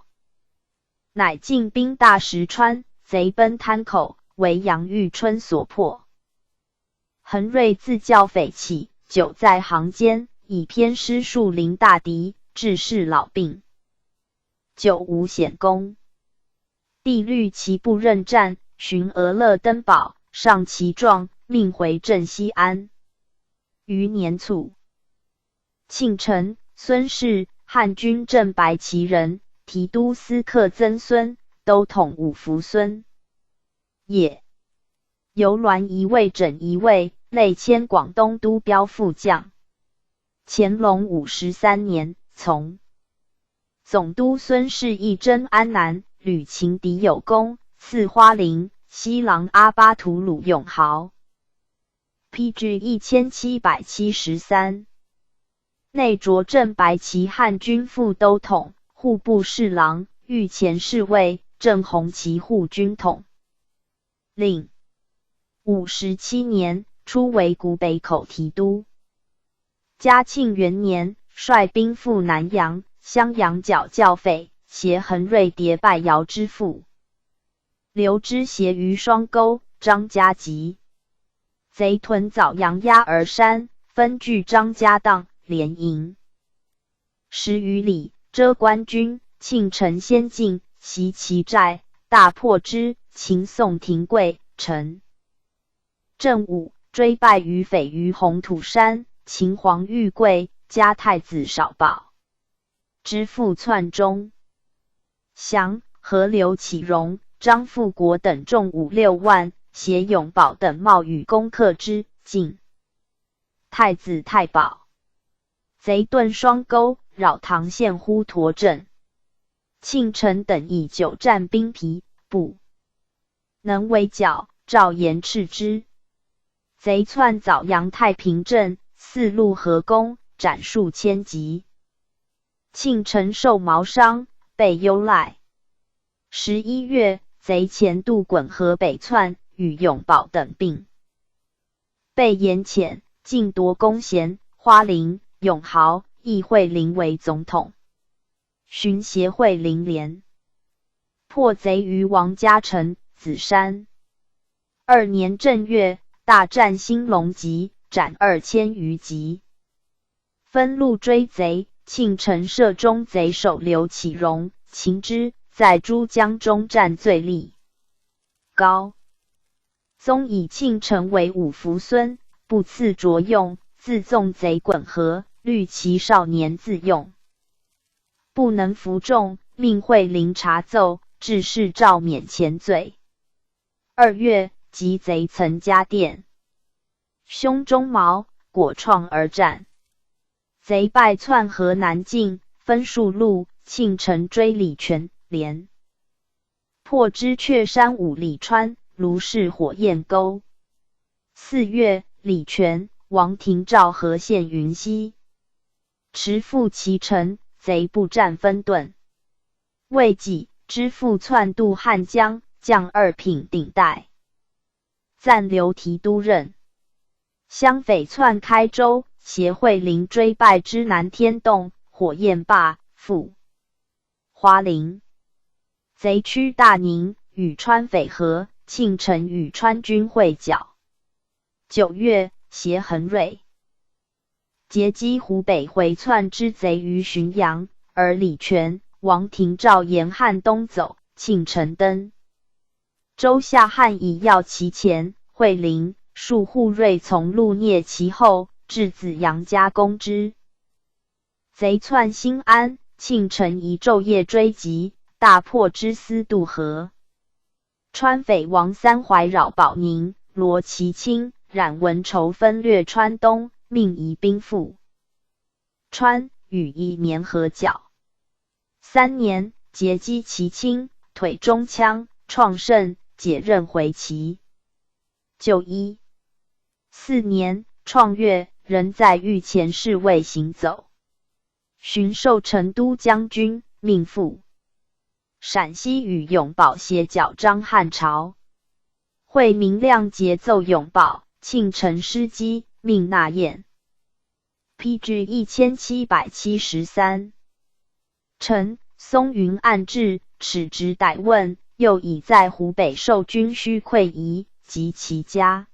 乃进兵大石川，贼奔滩口，为杨玉春所破。恒瑞自教匪起，久在行间，以偏师树临大敌，致仕老病，久无显功。帝虑其不任战，寻俄勒登堡，上其状，命回镇西安。余年卒。庆臣、孙氏，汉军镇白旗人，提督司客曾孙，都统五福孙。也。游銮仪尉整仪尉，累迁广东都标副将。乾隆53年，从总督孙氏义征安南，吕秦敌有功，赐花翎，西郎阿巴图鲁永豪。PG 1773。内着镇白旗汉军副都统、户部侍郎、御前侍卫、正红旗护军统领。57年，初为古北口提督。嘉庆元年，率兵赴南阳，襄阳剿教匪，挟恒瑞谍败姚之父刘知协于双沟，张家集。贼屯枣阳压儿山，分据张家荡、连营10余里，遮官军。庆臣先进，袭其寨，大破之。秦宋廷贵、陈正武追败于匪于红土山。秦皇玉贵加太子少保之父篡中降，河流启荣、张富国等众5、6万，携永保等冒雨攻克之。晋太子太保贼遁双沟，扰唐县呼陀镇。庆臣等以久战兵疲，不能围剿，诏严斥之。贼窜枣阳太平镇，4路合攻，斩数千级。庆臣受毛伤，被忧赖。11月，贼前渡滚河北窜，与永保等并，被严遣，尽夺弓弦、花翎、永豪、议会林为总统，巡协会林连，破贼于王家城、子山。2年正月，大战兴隆集，斩2000余级，分路追贼。庆臣射中贼首刘启荣，擒之，在珠江中战最力。高宗以庆臣为五福孙，不赐着用，自纵贼滚河，虑其少年自用，不能服众，命惠陵查奏，致仕诏免前罪。2月，击贼岑家店，胸中毛，果创而战。贼败窜河南境，分数路。庆臣追李全，连破之阙山5里川，卢氏火焰沟。4月，李全、王廷照合陷云溪，持复其城，贼不战分遁。未几，知父窜渡汉江，将2品顶戴，暂留提督任。襄匪窜开州，协会林追败之南天洞、火焰坝、复花翎。贼趋大宁，与川匪合，庆臣与川军会剿。9月，挟恒瑞截击湖北回窜之贼于浔阳，而李全、王廷照沿汉东走，庆臣登州下汉以要其前，会陵、戍护锐从路蹑其后，至子阳家攻之。贼窜新安，庆臣宜昼夜追击，大破之司渡河。川匪王三怀扰保宁、罗其清、冉文筹分掠川东，命移兵赴川，与以绵合剿。3年，截击其清，腿中枪，创胜，解任回旗。91。4年，创月，仍在御前侍卫行走，巡授成都将军，命赴陕西与永保协剿张汉朝。会明亮节奏永保，庆臣失机，命纳宴。PG 1773。臣松云暗至，耻直逮问，又已在湖北受军需溃夷，及其家。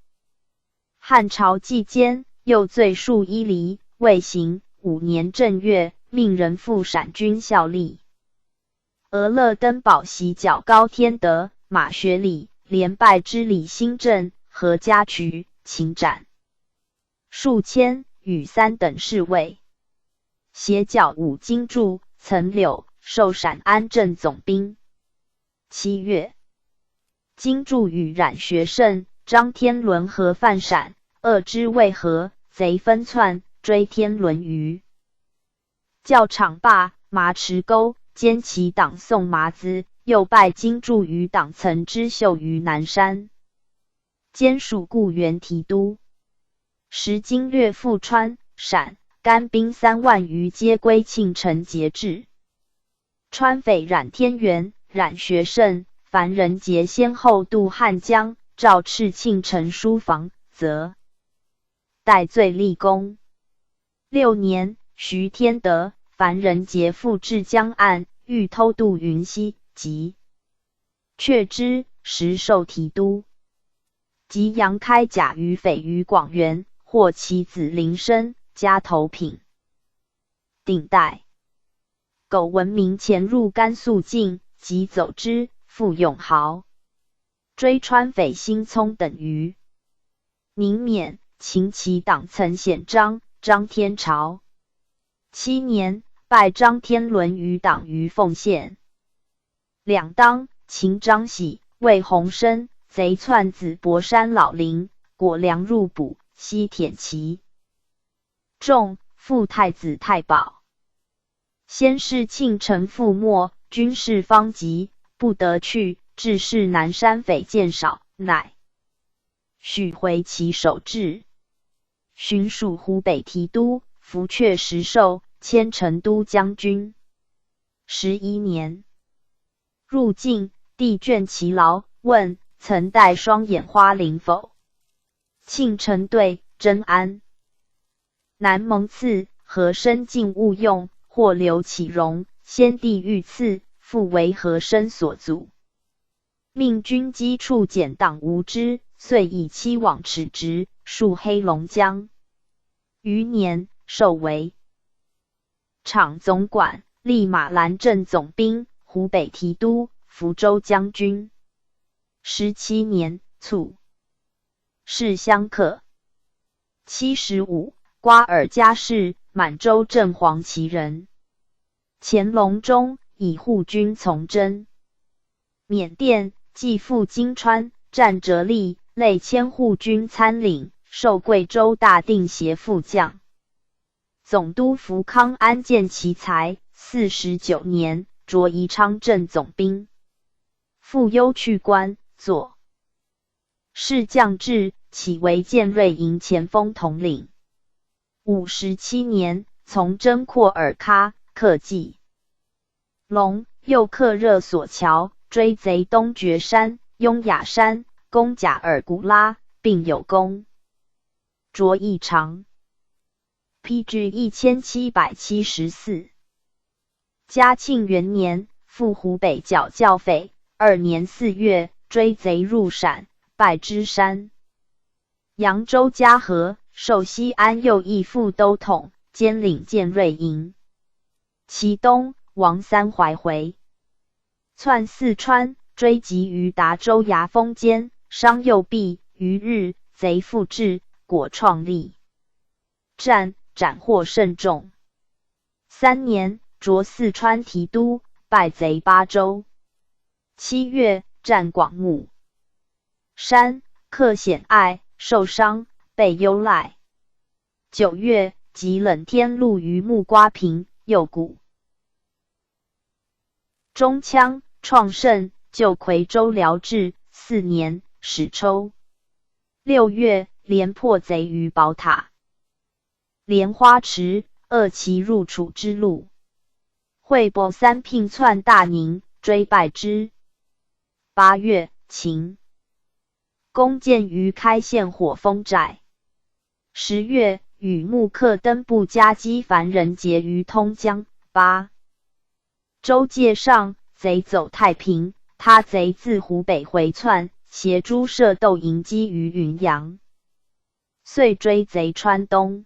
汉朝季间，又罪数1厘，未行。5年正月，命人赴陕军效力。俄勒登堡袭剿高天德、马学礼，连败之李兴镇、何家渠，擒斩。数千，与3等侍卫。携剿5金柱，曾柳，授陕安镇总兵。7月，金柱与冉学胜、张天伦合犯陕，恶之为何？贼分窜，追天伦于教场坝、麻池沟，兼其党宋麻子，又拜金柱于党曾之秀于南山，兼属固原提督。时经略赴川、陕，干兵3万余，皆归庆城节制。川匪冉天元、冉学胜、樊仁杰先后渡汉江，诏敕庆城书房，则戴罪立功。6年，徐天德、樊仁杰复至江岸，欲偷渡云溪，即却之，时授提督。及杨开甲于匪于广元，获其子林升，加头品。顶戴苟闻明潜入甘肃境，即走之，复永豪、追川匪辛聪等余。宁免，秦其党曾显张天朝。7年，拜张天伦于党于凤县。两当，秦张喜、魏鸿生贼窜子博山老林，果粮入补，西舔其众，复太子太保。先是庆城覆没，军事方急，不得去，致使南山匪见少，乃许回其守制。寻属湖北提督，福阙石寿，迁成都将军。11年，入境，帝眷其劳，问曾戴双眼花翎否？庆城对，真安。南蒙赐，和珅竟勿用，或留其容，先帝御赐，复为和珅所阻。命军机处检党无知，遂以期往齿直，戍黑龙江。余年，授为场总管，历马兰镇总兵，湖北提督，福州将军。17年，卒。仕相克。75，瓜尔佳氏，满洲正黄旗人。乾隆中，以护军从征。缅甸，继赴金川，战折力，累迁护军参领，授贵州大定协副将。总督福康安见其才，49年，擢宜昌镇总兵。复优去官，左侍将制，起为建瑞营前锋统领。57年，从征廓尔喀，克济龙，又克热索桥，追贼东绝山、雍雅山，攻贾尔古拉，并有功。卓异常。PG 1774。嘉庆元年，赴湖北剿教匪，2年4月，追贼入陕，败之山。扬州嘉禾，授西安右翼副都统，兼领建瑞营。其东，王三怀回，窜四川，追击于达州崖峰间，伤右臂。余日，贼复至，果创立战，斩获甚众。3年，擢四川提督，败贼巴州。7月，战广木山，克显爱，受伤，被忧赖。9月，即冷天禄于木瓜坪，右谷中羌，创胜，救夔州辽治。4年，始抽。6月，连破贼于宝塔莲花池，扼其入楚之路。会伯三聘窜大宁，追败之。8月，秦攻建于开县火峰寨。10月，与木克登部夹击樊仁杰于通江。8州界上，贼走太平，他贼自湖北回窜，携诸设斗迎击于云阳，遂追贼川东。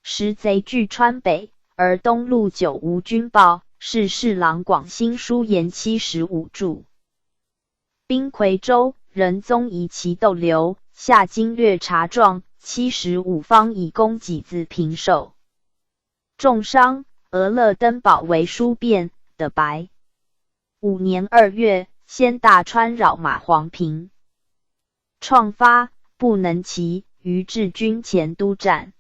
时贼据川北，而东路久无军报，是侍郎广兴书言75著。兵夔州，仁宗以其斗流，下经略查状， 75方以供给字平寿。重伤，俄勒登堡为书变的白。5年2月，先大川扰马黄平，创发，不能骑，于至军前督战。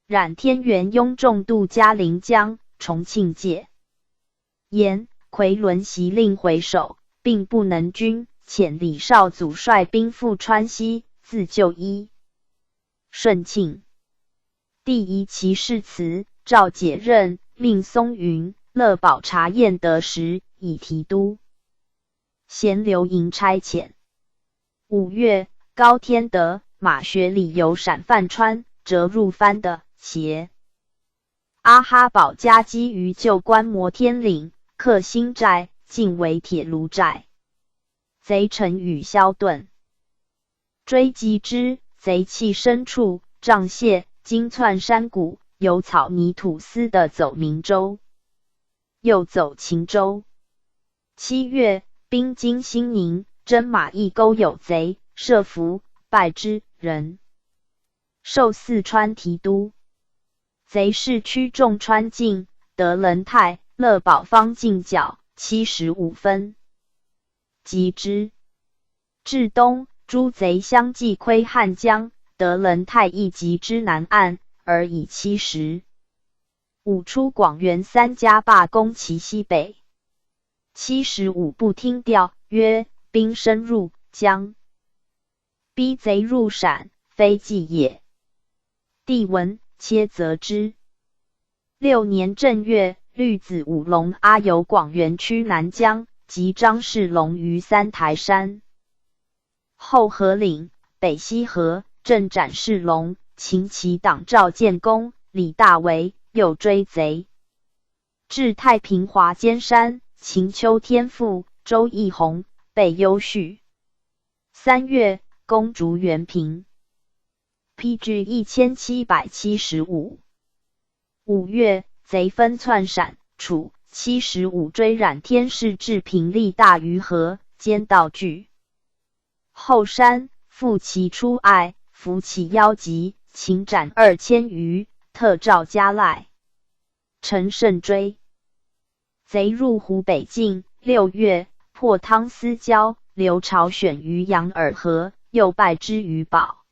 冉天元雍仲渡嘉陵江，重庆界。言夔伦袭令回首，并不能军，遣李少祖率兵赴川西，自救伊顺庆。第一骑士祠，诏解任，命松云、乐宝察验得时，以提督。咸留营差遣。5月，高天德、马学礼由陕范川折入藩的协。阿哈保夹击于旧关摩天岭，克新寨，进为铁炉寨。贼臣与萧盾追击之，贼弃深处，杖械，经窜山谷，有草泥土司的走明州，又走秦州。7月，兵经兴宁，征马邑沟有贼，设伏，败之，人授四川提督。贼势驱众川境，德仁泰、乐宝方进剿75分，击之。至东，诸贼相继窥汉江，德仁泰亦击之南岸，而以70。5出广元3家罢攻其西北。75不听调，曰：兵深入江，逼贼入陕，非计也。帝闻，切责之。6年正月，律子武龙阿游广元区南江，及张世龙于三台山。后河岭，北西河，正斩世龙，秦其党赵建功、李大为，又追贼。至太平华尖山，秦秋天父、周义宏，被幽绪。3月，攻竹原平。PG 1775。5月，贼分窜陕、楚。75追冉天氏至平利大余河，兼道具。后山，复其出隘，伏其腰疾，秦斩2000余，特召加赖。陈胜追。贼入湖北境。6月，破汤思交，刘朝选于杨尔河，又败之于保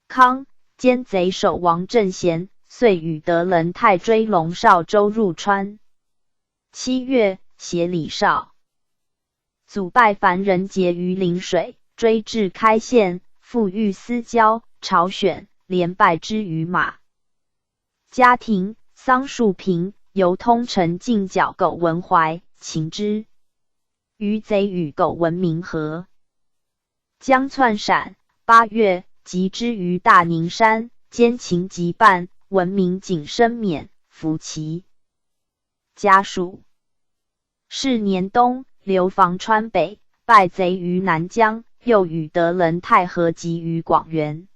康。奸贼首王正贤，遂与德仁泰追龙少州入川。7月，携李少祖败樊人节于陵水，追至开县，复遇思交、朝选，连败之于马家庭、桑树平，由通城进剿苟文怀，擒之。余贼与苟文明和，将窜陕。8月，击之于大宁山，兼秦及半，文明谨申免，服其家属。是年冬，流防川北，败贼于南江，又与德仁泰合击于广元。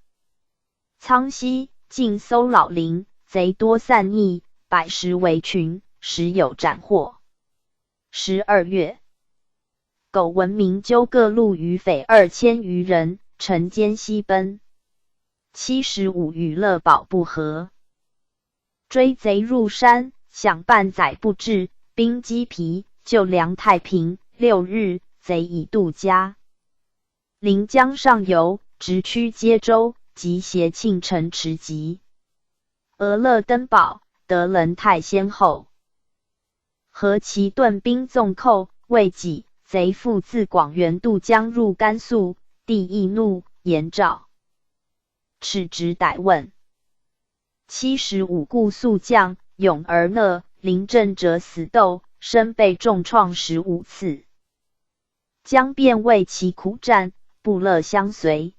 苍溪，尽搜老林，贼多散匿，百十为群，时有斩获。12月，苟文明纠各路余匪2000余人，乘间西奔。75与乐宝不和，追贼入山，想半载不至，兵击疲，就梁太平。6日，贼已渡嘉陵江上游，直趋接州，及协庆城池集。俄勒登堡、德仁泰先后合其盾兵纵寇，未几，贼复自广元渡江入甘肃。帝易怒，言诏斥之逮问。75故宿将勇而讷，临阵者死斗，身被重创15次。将便为其苦战，不乐相随。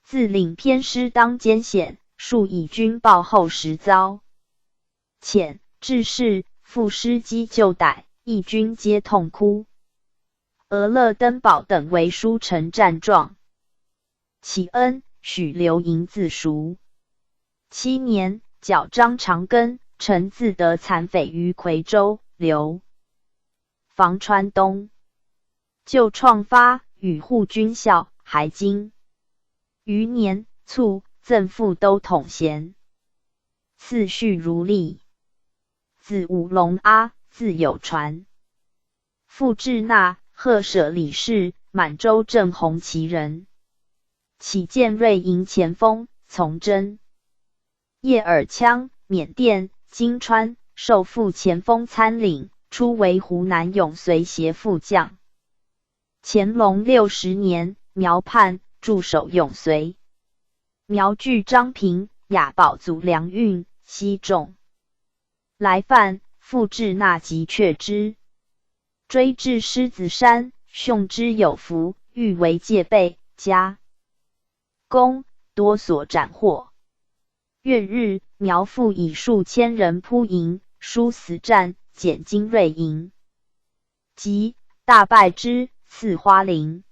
自领偏师当艰险，数以军报后时遭遣致仕，副师机就逮，义军皆痛哭。俄勒登堡等为书呈战状。启恩，许留营自赎。7年，剿张长庚、陈自得残匪于夔州，刘防川东。就创发，与护军校，还京。余年，卒，赠副都统衔。次序如例。子武龙阿，字有传，傅志纳，贺舍李氏，满洲正红旗人。起建瑞营前锋，从征。叶尔羌，缅甸、金川，授副前锋参领，初为湖南永绥协副将。乾隆60年，苗叛，驻守永绥。苗据张平、雅宝祖粮运，西众。来犯，傅志纳即却之。追至狮子山，兄之有福，欲为戒备，加攻，多所斩获。月日，苗复以数千人扑营，殊死战，减精锐营。即大败之，赐花翎。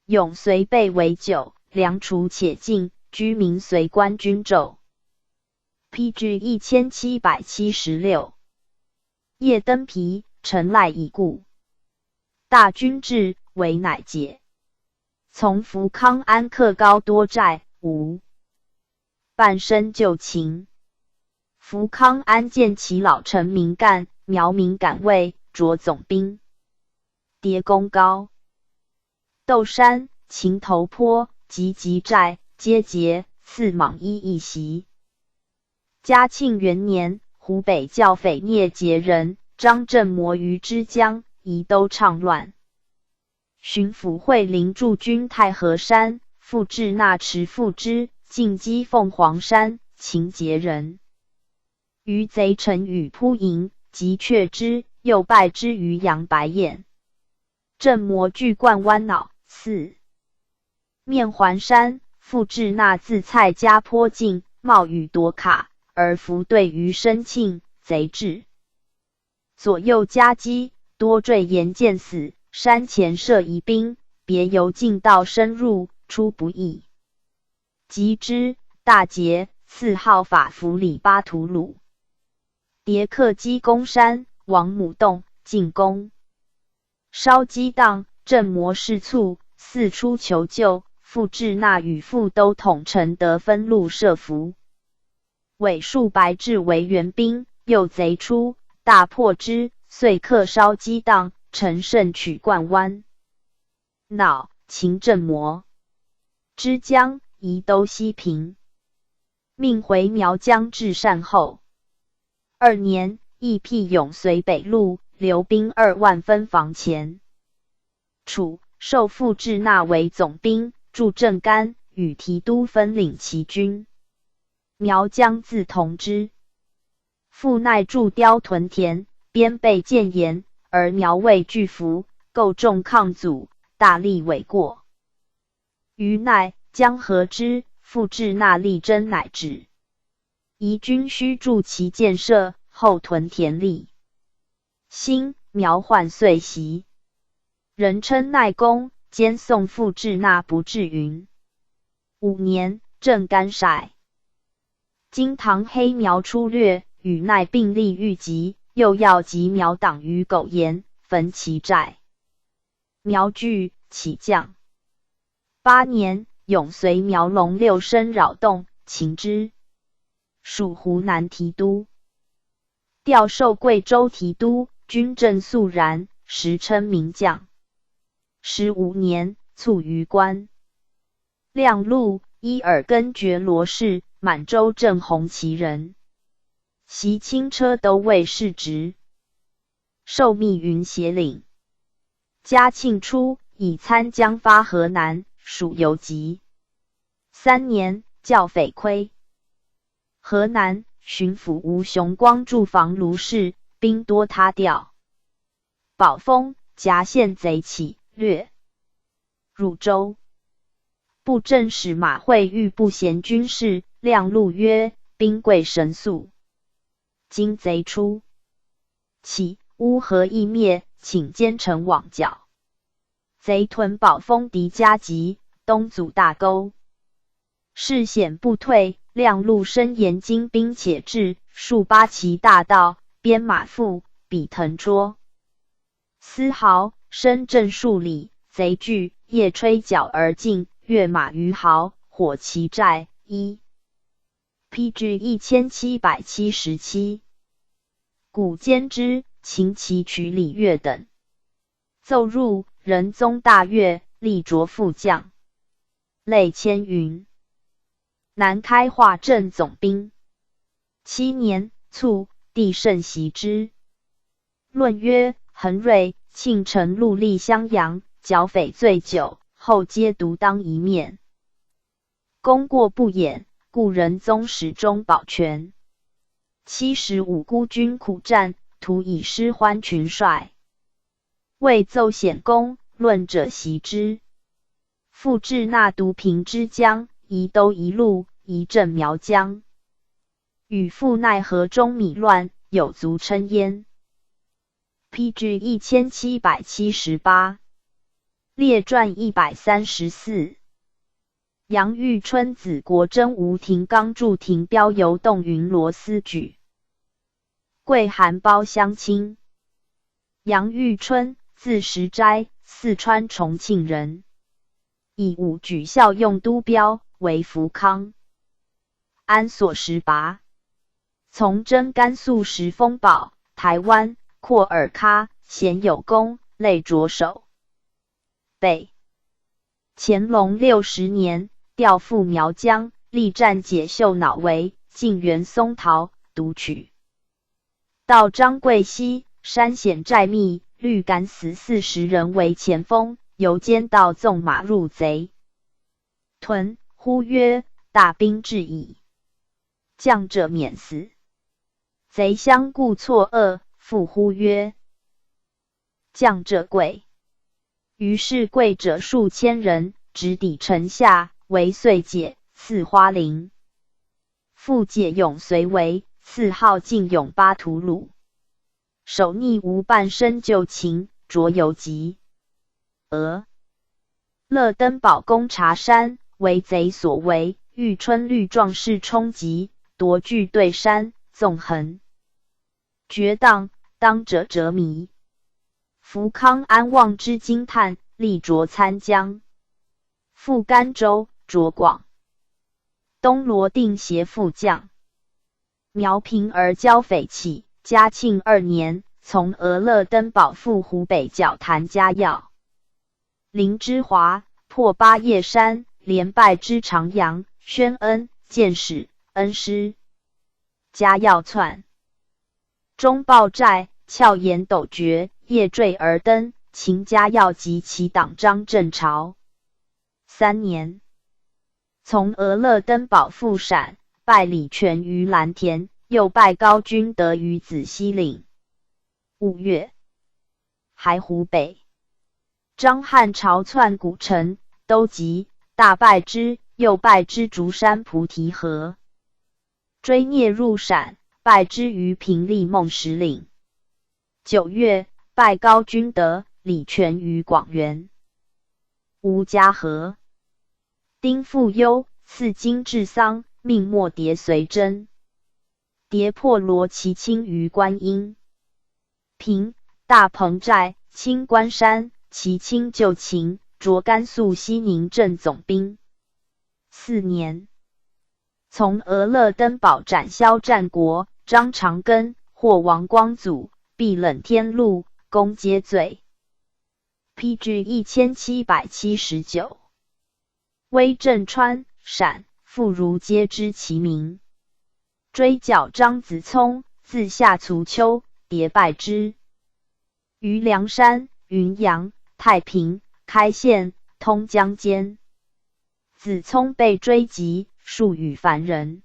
永绥被围久，粮除且尽，居民随官军骤。PG 1776。夜登皮，臣赖已故。大军至，为乃解。从福康安克高多寨，无半生旧情。福康安见其老臣明干，苗民敢位，着总兵。叠功高。窦山、秦头坡、集寨，皆捷，赐莽衣一袭。嘉庆元年，湖北剿匪聂杰人张振模于之江，宜都倡乱。巡抚惠陵驻军太和山，傅志纳持副之，进击凤凰山，秦节人。余贼臣与扑营，即却之，又败之于杨白燕。振模据灌湾脑，4面环山，傅志纳自蔡家坡进，冒雨夺卡，而伏对于深庆，贼至。左右夹击，多坠岩见死，山前设疑兵，别由径道深入，出不意。及之，大捷，赐号法弗里巴图鲁。迭克击攻山，王母洞，进攻。稍激荡，振模士卒，四出求救，傅志纳与副都统陈德分路设伏。伪数百至为援兵，诱贼出，大破之，遂克稍激荡，乘胜取灌湾。恼，秦振模。之江，宜都西平。命回苗疆至善后。2年，亦辟永绥北路，留兵2万分防前。楚，授傅志纳为总兵，驻镇干，与提督分领其军。苗疆自同之。傅奈驻雕屯田，边备建言，而苗未拒服，构众抗阻，大力违过。余奈将和之，傅志纳力争乃止。宜军须助其建设，后屯田立。辛，苗患遂袭。人称奈公，兼送傅志纳不至云。5年，镇干陕。金堂黑苗出掠，与奈并立御急，又要击苗党于苟延，焚其寨。苗惧，起降。8年，永绥苗龙6生扰动，擒之。属湖南提督。调授贵州提督，军政肃然，时称名将。15年，卒于官。亮禄，伊尔根觉罗氏，满洲正红旗人。袭轻车都尉世职。授密云协领。嘉庆初，以参将发河南，属游籍。3年，剿匪亏。河南巡抚吴雄光驻防卢氏，兵多他调。保丰，夹县贼起，掠。汝州。布政使马会遇不贤军事，亮禄曰：兵贵神速。今贼出。起，乌合意灭，请奸臣往剿。贼屯保丰敌加急，东阻大沟。事险不退，亮禄深研精兵且至，数8骑大道，鞭马覆，比腾捉。丝毫，深阵数里，贼惧，夜吹角而进，跃马于壕，火其寨， 1 PG 1777古兼之，秦齐曲礼乐等。奏入仁宗大悦，立擢副将，累千云。南开化镇总兵。7年卒，帝甚喜之。论曰：恒瑞、庆城戮力襄阳，剿匪醉酒，后皆独当一面，功过不掩，故仁宗始终保全。75孤军苦战，徒以失欢群帅。未奏显功，论者袭之。复至纳毒平之江，移都一路，移镇苗疆。与复奈河中米乱，有足称焉。PG 1778列传134。杨玉春子国真吴廷刚驻廷标游动云罗司举。贵寒包乡亲。杨玉春，字时斋，四川重庆人。以武举校用都标，为福康。安所18。从征甘肃时封宝，台湾、廓尔喀，鲜有功，累着手。北乾隆60年，调赴苗疆，力战解秀脑围，进援松桃，独取。到张贵溪，山险寨密，屡敢死40人为前锋，由间道纵马入贼屯，呼曰：大兵至矣！将者免死。贼相顾错愕，复呼曰：将者贵！于是贵者数千人，直抵城下，为遂解，赐花翎。复解勇随为，赐号晋勇巴图鲁。守逆无半生就擒，着有疾。乐登堡攻茶山，为贼所围，玉春率壮士冲击，夺据对山，纵横决荡，当者折迷。福康安望之惊叹，力着参江。复甘州、卓广。东罗定协副将。苗平而交匪起。嘉庆2年，从俄勒登堡赴湖北剿谭家要。林之华破巴叶山，连败之长阳、宣恩、建始、恩师。家要窜。中报寨，翘檐陡绝，夜坠而登，秦家要及其党张正朝。3年，从俄勒登堡赴陕，败李全于蓝田，又败高君德于子西岭。5月，还湖北。张汉朝窜古城，都急，大败之，又败之竹山菩提河。追聂入陕，败之于平利孟石岭。9月，败高君德、李全于广元。吴家河。丁复忧，赐金至桑，命莫迭随征。谍破罗其清于观音。平大彭寨、清关山，其清就秦，着甘肃西宁镇总兵。4年，从俄勒登堡斩萧战国、张长庚，获王光祖，避冷天路，攻皆罪。PG 1779。威震川、陕，妇孺皆知其名。追剿张子聪，自下卒丘，迭败之。于梁山、云阳、太平、开县、通江间。子聪被追击，数与凡人。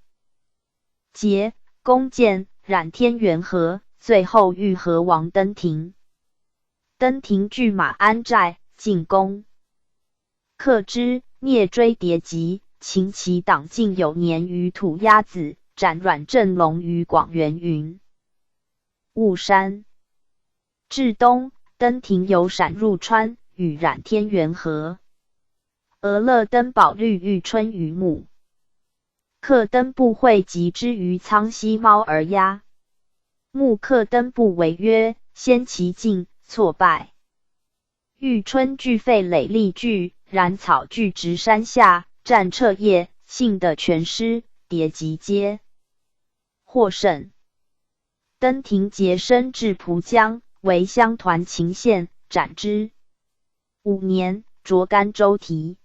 节、弓箭，冉天元和，最后遇河王登庭。登庭据马鞍寨，进攻。克之，聂追迭急，秦其党竟有年于土鸭子，斩阮振龙于广元云。雾山。至东，登庭由陕入川，与冉天元和。俄勒登堡虑玉春于墓。克登部会集之于苍溪猫而压。穆克登部违约，先其进，挫败。玉春俱废垒立据，然草俱植山下，战彻夜，幸的全师，迭集皆获胜。登庭节升至蒲江，为乡团秦县，斩之。5年，擢甘州提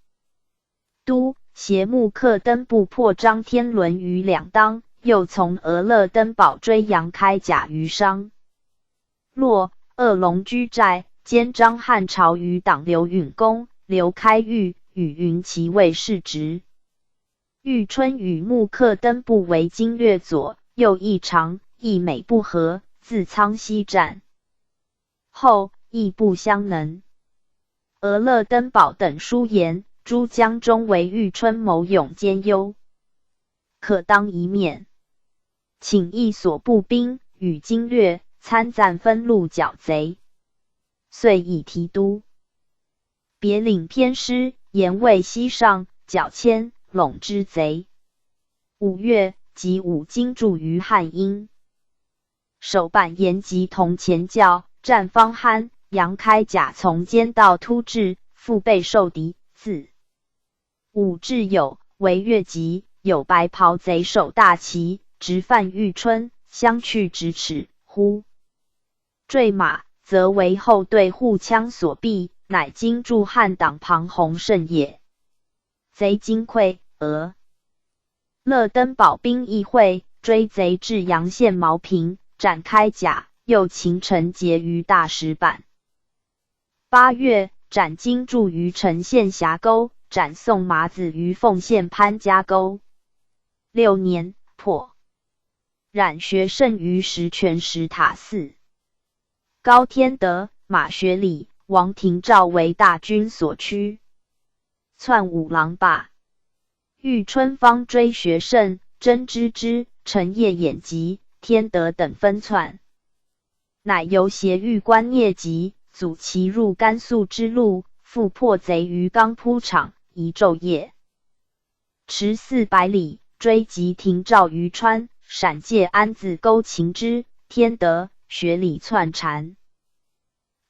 督，携木刻登部破张天伦于两当，又从俄勒登堡追杨开甲于商洛，鄂龙居寨，兼张汉朝余党刘允公、刘开玉与云其位世职。玉春与木刻登部为经略左，又异常，亦美不和，自苍溪战后，亦不相能。俄勒登堡等书言，诸江中为玉春谋勇兼优，可当一面。请一所部兵与经略参赞分路剿贼，遂以提督。别领偏师，沿渭西上，剿迁陇之贼。5月，即5经驻于汉阴。守板延吉同前教，战方酣，杨开甲从间道突至，腹背受敌，自5至酉，为越级，有白袍贼首大旗，直犯玉春，相去咫尺，忽坠马，则为后队护枪所毙，乃今驻汉党庞洪胜也。贼惊溃，俄勒登堡兵议会，追贼至阳县毛坪，斩开甲，又擒陈节于大石板。8月，斩金柱于陈县峡沟，斩宋麻子于凤县潘家沟。6年，破冉学胜于石泉石塔寺。高天德、马学礼、王廷照为大军所驱，窜五郎坝。玉春方追学胜，真知之、陈业眼疾、天德等分窜，乃由挟玉关聂疾，阻其入甘肃之路，复破贼于钢铺场，一昼夜驰400里，追及廷照于川，闪借安子沟擒之。天德、学礼窜缠。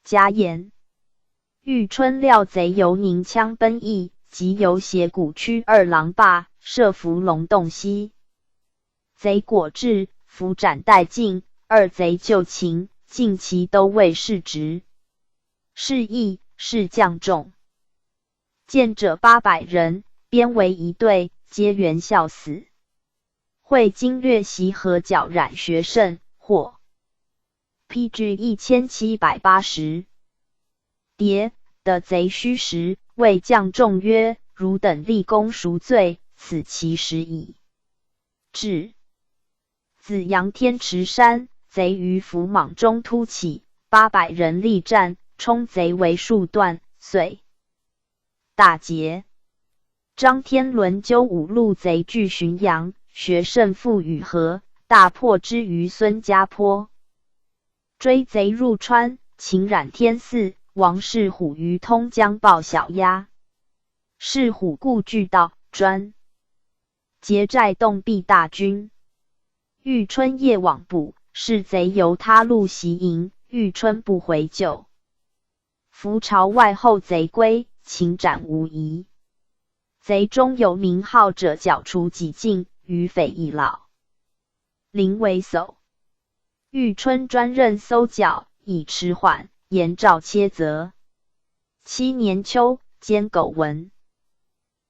加言玉春料贼由宁羌奔逸，即由斜谷区2郎坝，设伏龙洞溪。贼果至，伏斩殆尽，2贼就擒，尽其都尉世职。是役，是将众，见者800人，编为一队，皆元孝死。会经略习合剿冉学胜，获 PG 1780。迭的贼虚实，谓将众曰：汝等立功赎罪，此其时矣。至子阳天池山，贼于伏莽中突起，800人力战，冲贼为数段，遂大捷。张天伦纠5路贼据浔阳，学胜复与和，大破之于孙家坡。追贼入川，擒冉天嗣、王世虎于通江报小鸭。世虎故据道专结寨洞壁大军。玉春夜往捕，是贼由他路袭营，玉春不回救。伏朝外后贼归，擒斩无疑。贼中有名号者剿除几尽，余匪亦老。临为叟。玉春专任搜剿，以迟缓，言诏切责。7年秋，兼苟文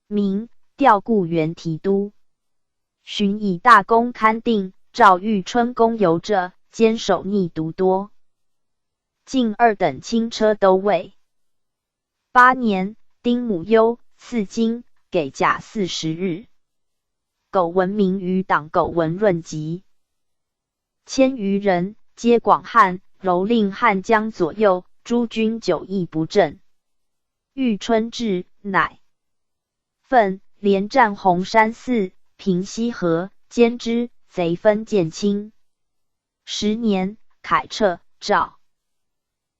明调固原提督。寻以大功勘定，召玉春公游者，坚守逆毒多。进2等轻车都尉。8年，丁母忧，赐金，给甲40日。苟文明于党苟文润籍。1000余人，皆广汉、蹂躏汉江左右，诸军久役不振。玉春至，乃奋连战红山寺、平西河，兼之，贼分渐轻。10年，凯撤，诏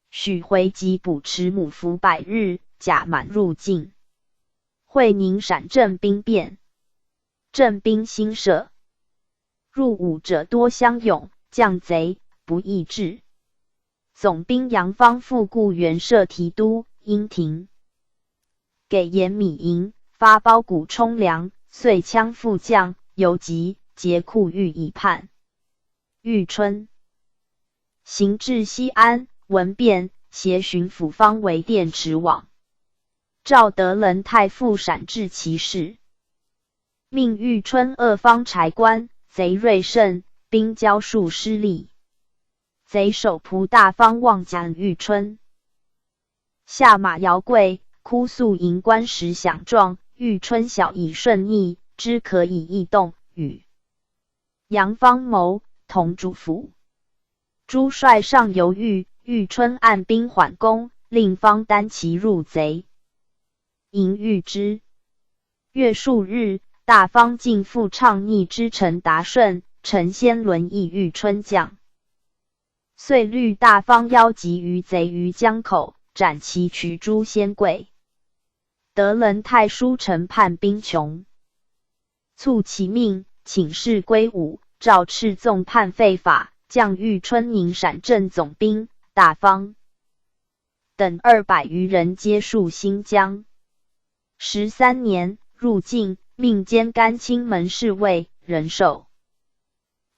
许回及捕持母服100日，甲满入境。会宁陕镇兵变，镇兵兴社。入伍者多相勇，降贼不易治。总兵杨方复故原设提督，因停。给盐米银，发包谷充粮，遂羌副将游击，劫库寓以叛。玉春行至西安，闻变，携巡抚方为殿驰往。赵德仁太傅闪至其事，命玉春二方柴官，贼锐甚，兵交数失利。贼首仆大方望将玉春，下马摇柜，哭诉迎官时响状。玉春晓以顺逆，知可以异动，与杨方谋同主府。诸帅尚犹豫，玉春按兵缓攻，令方单骑入贼，迎遇之。月数日，大方进复倡逆之臣达顺，陈先轮议玉春将，遂律大方邀集于贼于江口，斩其渠诸先贵。德仁太书臣叛兵穷，促其命，请示归伍。赵敕纵叛废法，将玉春宁陕镇总兵大方等200余人皆戍新疆。13年，入晋，命兼甘青门侍卫，人授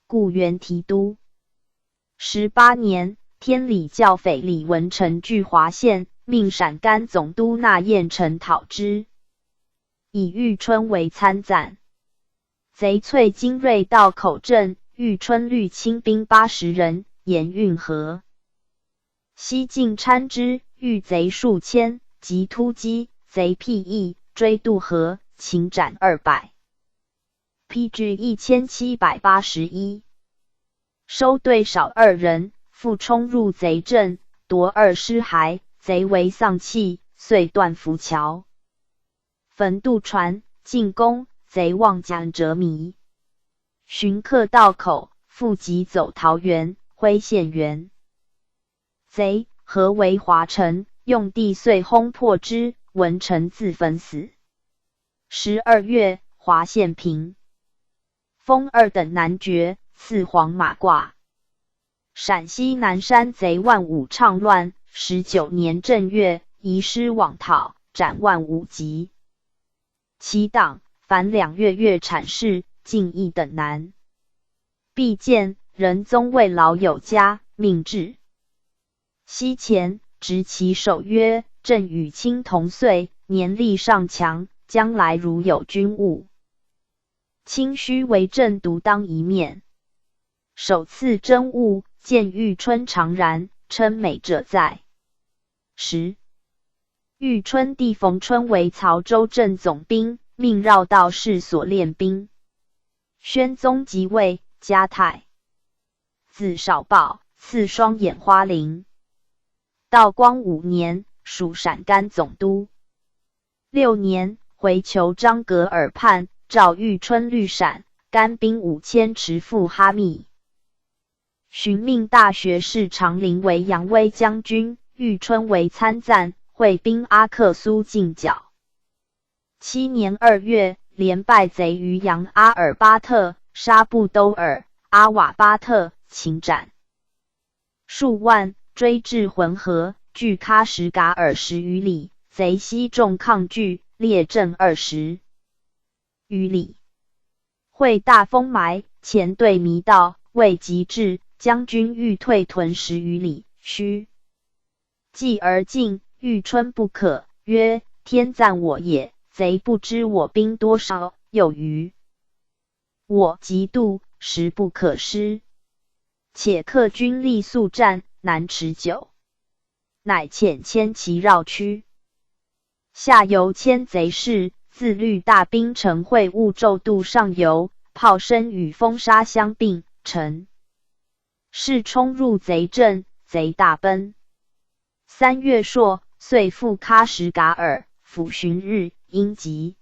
故原提督。18年，天理教匪李文成据华县，命陕甘总督纳彦成讨之，以玉春为参赞。贼淬精锐到口镇，玉春率轻兵80人，沿运河西进参之，遇贼数千，即突击，贼辟易，追渡河，擒斩200，披至1781，收队少2人，复冲入贼阵，夺2尸骸，贼为丧气，遂断浮桥，焚渡船，进攻。贼望将折迷，寻客道口，复急走桃园、徽县园。贼合围华城，用地遂轰破之，文成自焚死。12月，华县平，封2等男爵，赐黄马褂。陕西南山贼万武倡乱，19年正月，移师往讨，斩万武级。其党凡2月月产事，进1等男。毕见仁宗为老有家，命至。西前，执其首曰：“朕与卿同岁，年力尚强，将来如有军务，卿须为朕独当一面。”首次真务，见玉春常然，称美者在。玉春弟冯春为曹州镇总兵，命绕道士所练兵。宣宗即位，嘉泰，子少保，赐双眼花翎。道光5年，属陕甘总督。6年，回求张格尔叛，召玉春律陕，甘兵5000持赴哈密。寻命大学士长林为扬威将军，玉春为参赞，会兵阿克苏进剿。7年2月，连败贼于扬阿尔巴特，杀布兜尔、阿瓦巴特，擒斩数万，追至浑河，距喀什噶尔10余里，贼悉众抗拒，列阵20余里。会大风埋，前队迷道，未及至，将军欲退屯10余里，须继而进。玉春不可，曰：“天赞我也。贼不知我兵多少，又于我极度，实不可失。且客军力速战，难持久。”乃遣牵其绕驱，下游牵贼士，自律大兵乘会雾骤渡上游，炮声与风沙相并，乘势冲入贼阵，贼大奔。3月朔，遂赴喀什噶尔，抚巡日，因疾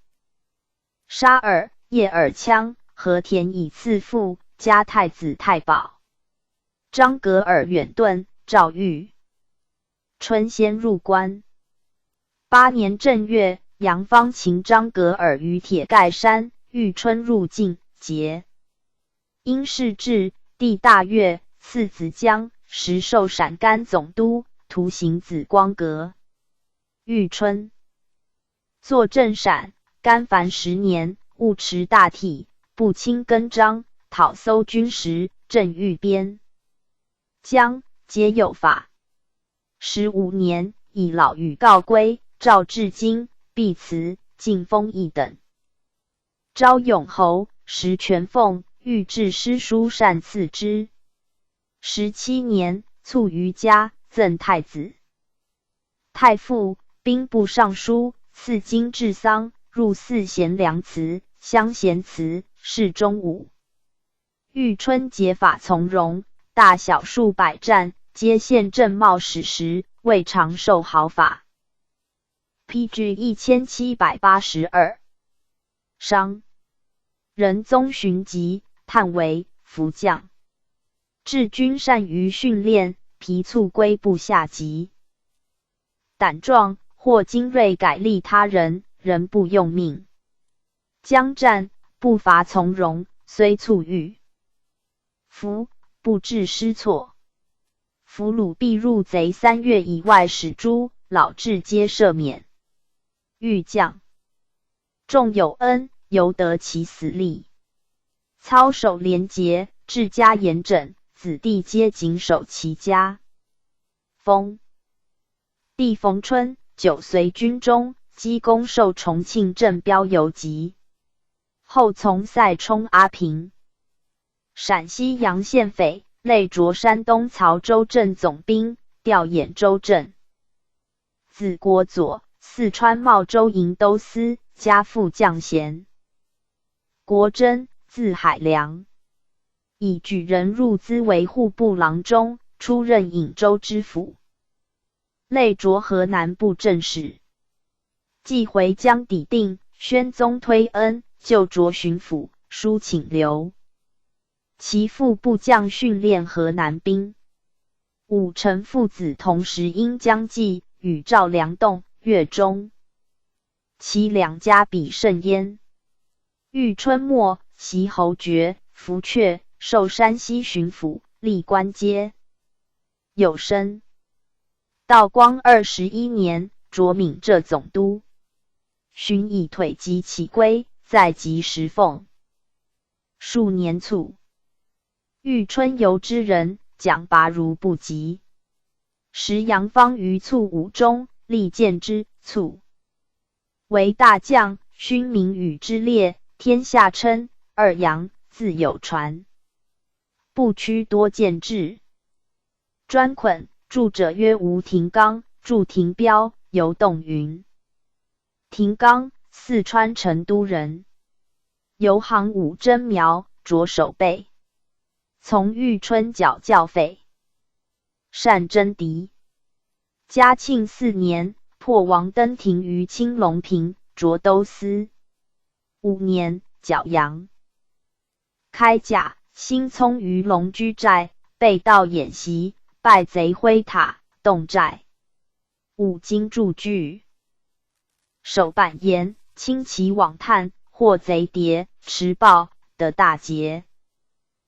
沙尔、叶尔羌、和田以赐父，加太子太保。张格尔远遁，赵玉春先入关。8年正月，杨方擒张格尔于铁盖山，玉春入境，节。因事至，帝大悦，赐子江，时授陕甘总督，图行紫光阁。玉春坐镇陕甘凡10年，务持大体，不轻根章，讨搜军时，正欲边疆，皆有法。15年，以老与告归，诏至京，毕祠，进封邑等。昭永侯石全凤御制诗书善赐之。17年，卒于家，赠太子。太傅、兵部尚书，赐金治丧，入祀贤良祠、乡贤祠，侍中武。玉春节法从容，大小数百战，皆现正茂史实，未尝受毫发。PG 1782。商仁宗荀疾，叹为福将，治军善于训练，疲促归部下级。胆壮，或精锐改利他人，人不用命。将战，步伐从容，虽猝遇夫不致失措。俘虏必入贼3月以外使诛，老至皆赦免。欲将众有恩，犹得其死力。操守廉洁，治家严整，子弟皆谨守其家。封帝冯春，久随军中，积功受重庆镇标游籍。后从塞冲阿平。陕西洋县匪，累着山东曹州镇总兵，调兖州镇。字郭佐，四川茂州营都司，家父将衔。国珍，字海良，以举人入资为户部郎中，出任颍州知府。累着河南布政使。既回疆抵定，宣宗推恩，就着巡抚，书请留。其父部将训练河南兵。武臣父子同时因将计，与赵良栋、岳中。其两家比甚焉。遇春末，袭侯爵，服阙，授山西巡抚，历官阶。有升。道光21年，着闽浙总督。寻以腿疾起归，在即时奉。数年卒。豫春游之人，蒋拔如不及。时杨芳于卒伍中，力荐之，卒为大将，勋名与之列，天下称二杨，自有传。不屈多见志。专捆，著者曰吴廷刚，著廷标，游洞云。廷刚，四川成都人，游行武征苗，着守备。从豫春剿教匪，善征敌。嘉庆4年，破王登庭于青龙坪，着都司。5年，剿杨。开甲，兴聪于龙居寨，被盗演习，败贼灰塔，洞寨。五经驻据。守板岩，轻骑网探，获贼谍，持报，得大捷。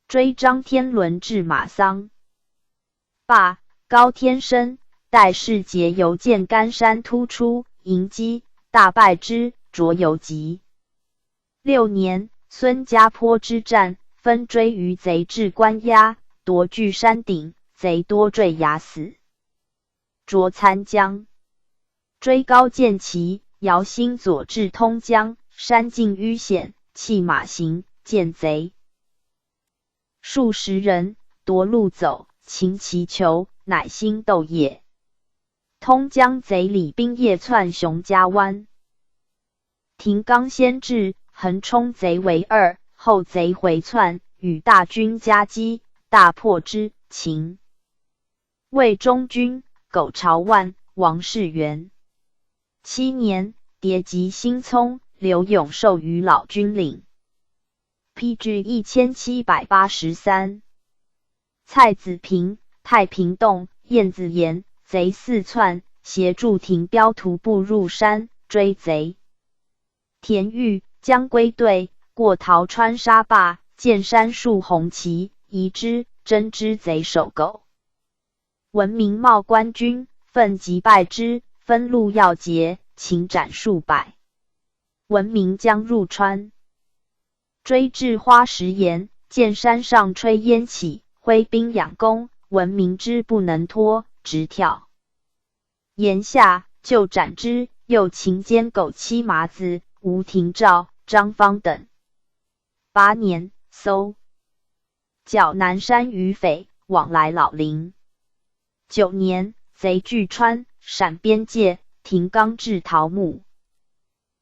追张天伦至马桑。罢，高天生，代世节游见甘山突出，迎击，大败之，着游籍。6年，孙家坡之战，分追于贼至关押，夺据山顶，贼多坠崖死。着参将。追高见旗，姚兴左至通江，山径迂险，弃马行，见贼。数十人，夺路走，擒其囚，乃兴斗也。通江贼李兵夜窜熊家湾。廷刚先至，横冲贼为二，后贼回窜，与大军夹击，大破之，擒。魏中军，苟朝万，王士元。7年，迭及兴聪，刘永授于老军领。PG 1783。蔡子平，太平洞，燕子岩，贼四窜，协助廷标徒步入山，追贼。田豫，将归队，过桃川沙坝，见山树红旗，移之，征之贼首狗。闻名茂官军，奋击败之，分路要节，擒斩数百。闻名将入川。追至花石岩，见山上炊烟起，挥兵仰攻，闻明之不能脱，直跳岩下，就斩之。又擒奸狗七麻子吴廷照、张方等。8年，搜剿南山余匪，往来老林。9年，贼据川陕边界，廷纲至桃木。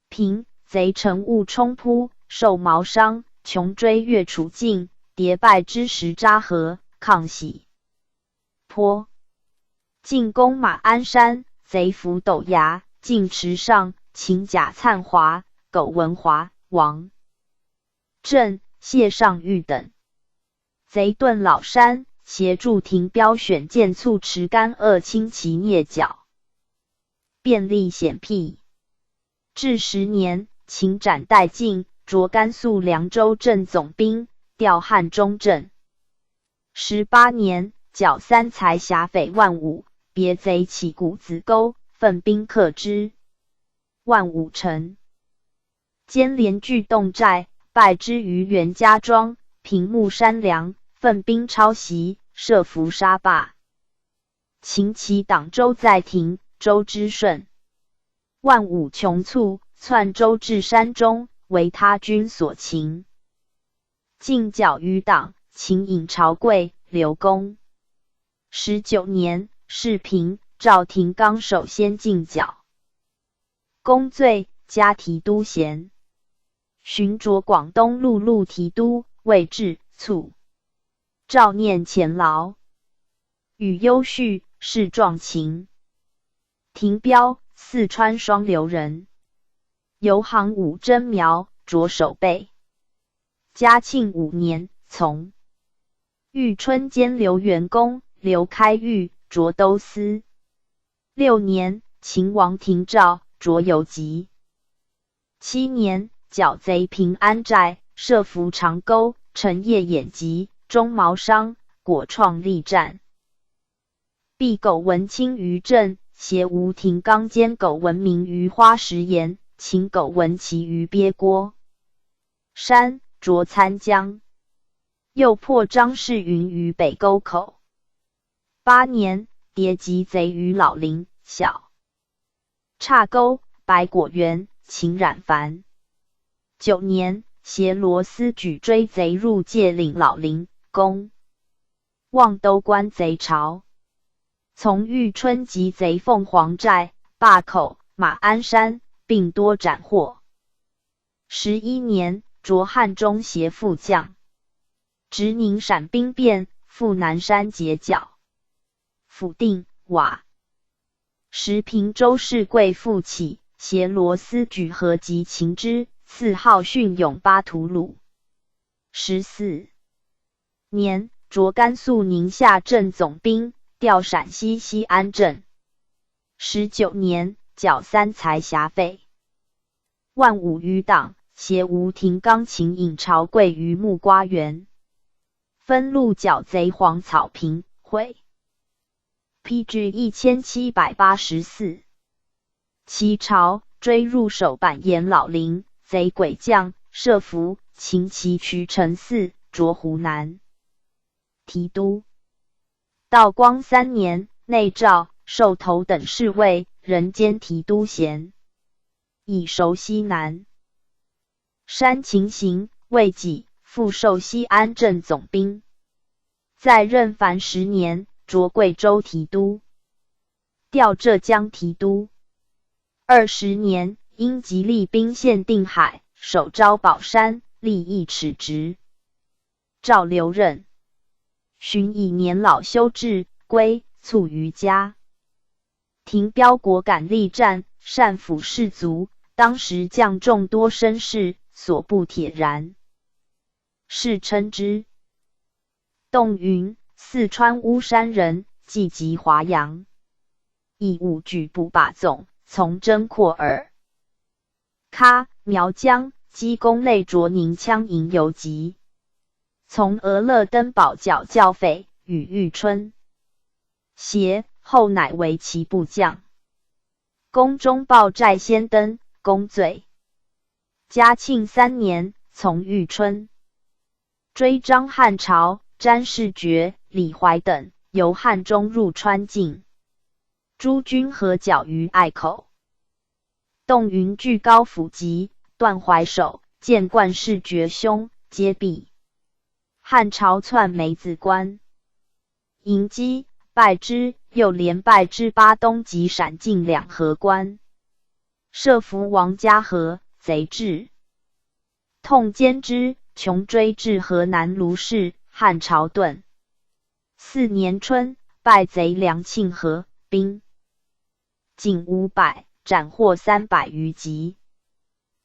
平，贼乘雾冲扑，受毛伤，穷追越楚境，迭败之时扎河，抗喜坡。进攻马鞍山，贼伏陡崖，进池上，擒贾灿华、苟文华、王振、谢尚玉等。贼遁老山，协助廷标选箭卒持干恶轻骑蹑脚，便利险僻。至10年，擒斩殆尽，着甘肃凉州镇总兵，调汉中镇。18年，剿三才侠匪万武，别贼起谷子沟，奋兵克之。万武城，兼连据洞寨，败之于袁家庄，平木山梁，奋兵抄袭，设伏杀罢。秦其党州在庭，州之顺。万武穷卒，窜州至山中，为他军所擒。进剿余党，秦引朝贵、刘公。19年，世平，赵廷纲首先进剿。公罪，加提督衔。巡着广东陆路提督，位至卒。赵念前劳，与优叙，事壮情。廷标，四川双流人。游行武征苗，着守备。嘉庆5年，从玉春兼留元公，刘开玉，着都司。6年，秦王廷照，着游击。7年，剿贼平安寨，设伏长沟，陈夜掩击，中毛伤，果创力战。避苟文卿于阵，携吴廷纲兼苟文明于花石岩，擒苟文琪于鳖郭山，着参江。又破张士云于北沟口。8年，迭击贼于老林、小岔沟、白果园，擒冉凡。9年，携罗斯举追贼入界岭老林，攻望都关贼巢。从玉春击贼凤凰寨、坝口、马鞍山，并多斩获。11年，着汉中协副将。直宁陕兵变，赴南山截剿。甫定、瓦。时平州市贵复起，携罗斯举合击擒之，赐号训勇巴图鲁。14年，着甘肃宁夏镇总兵，调陕西西安镇。19年，剿三才侠匪。万武余党，携吴廷纲擒引朝贵于木瓜园。分路剿贼黄草坪、会。PG 1784。齐朝追入守板岩老林，贼鬼将，设伏，擒其渠城寺，着湖南提督。道光3年，内诏授头等侍卫，人兼提督衔，以守西南山情形，未己，复授西安镇总兵。在任凡10年，着贵州提督，调浙江提督。20年，因吉利兵陷定海，守招宝山，立一尺职。赵留任。寻以年老休治，归，卒于家。廷标果敢力战，善抚士卒，当时将众多绅士，所不铁然。世称之。洞云，四川巫山人，寄籍华阳。以武举步把总，从征扩耳。喀、苗疆，积功累着宁羌营游击。从俄勒登堡剿教匪，与玉春协，后乃为其部将。宫中报寨先登，公罪。嘉庆3年，从玉春。追章汉朝，詹事觉、李怀等由汉中入川境，诸军合剿于隘口。洞云据高府籍，段怀守见冠事觉兄，皆毙。汉朝篡梅子关，迎击，败之，又连败之巴东及陕境两河关。设伏王嘉禾，贼至，痛歼之，穷追至河南卢氏，汉朝遁。4年春，败贼梁庆和兵仅500，斩获300余级。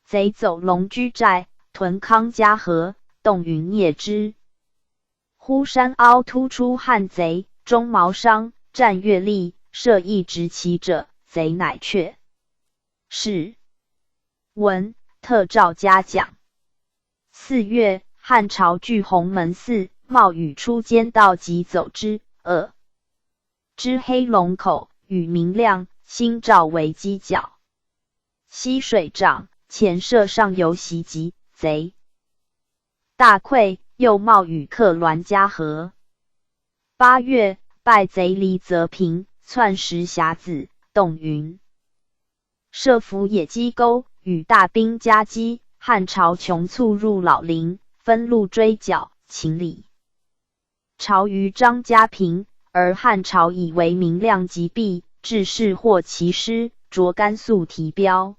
贼走龙居寨，屯康嘉禾，洞云灭之。忽山凹突出汉贼，中毛商，战月历，射一直骑者，贼乃却。是文特召嘉奖。4月，汉朝据鸿门寺，冒雨出监道即走之。之黑龙口，与明亮，星照为犄角。溪水涨，前舍上游袭击，贼大溃，又冒雨克滦嘉禾。8月，败贼黎泽平，窜石峡子，洞云。设伏野鸡沟，与大兵夹击，汉朝穷卒入老林，分路追剿，秦李朝于张家平，而汉朝以为明亮即毙，致仕获其师，着甘肃提标。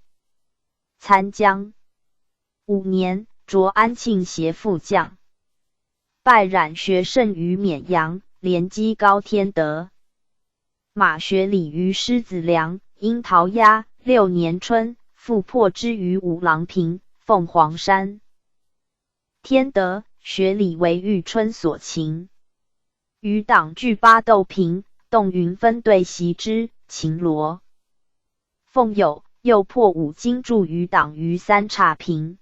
参将5年，着安庆协副将。拜冉学圣于绵阳，连击高天德。马学礼于狮子梁，因逃押。6年春，复破之于五郎坪、凤凰山。天德、学礼为玉春所擒。余党据巴斗坪，洞云分队袭之，擒罗。凤友又破五金驻余党于三岔坪。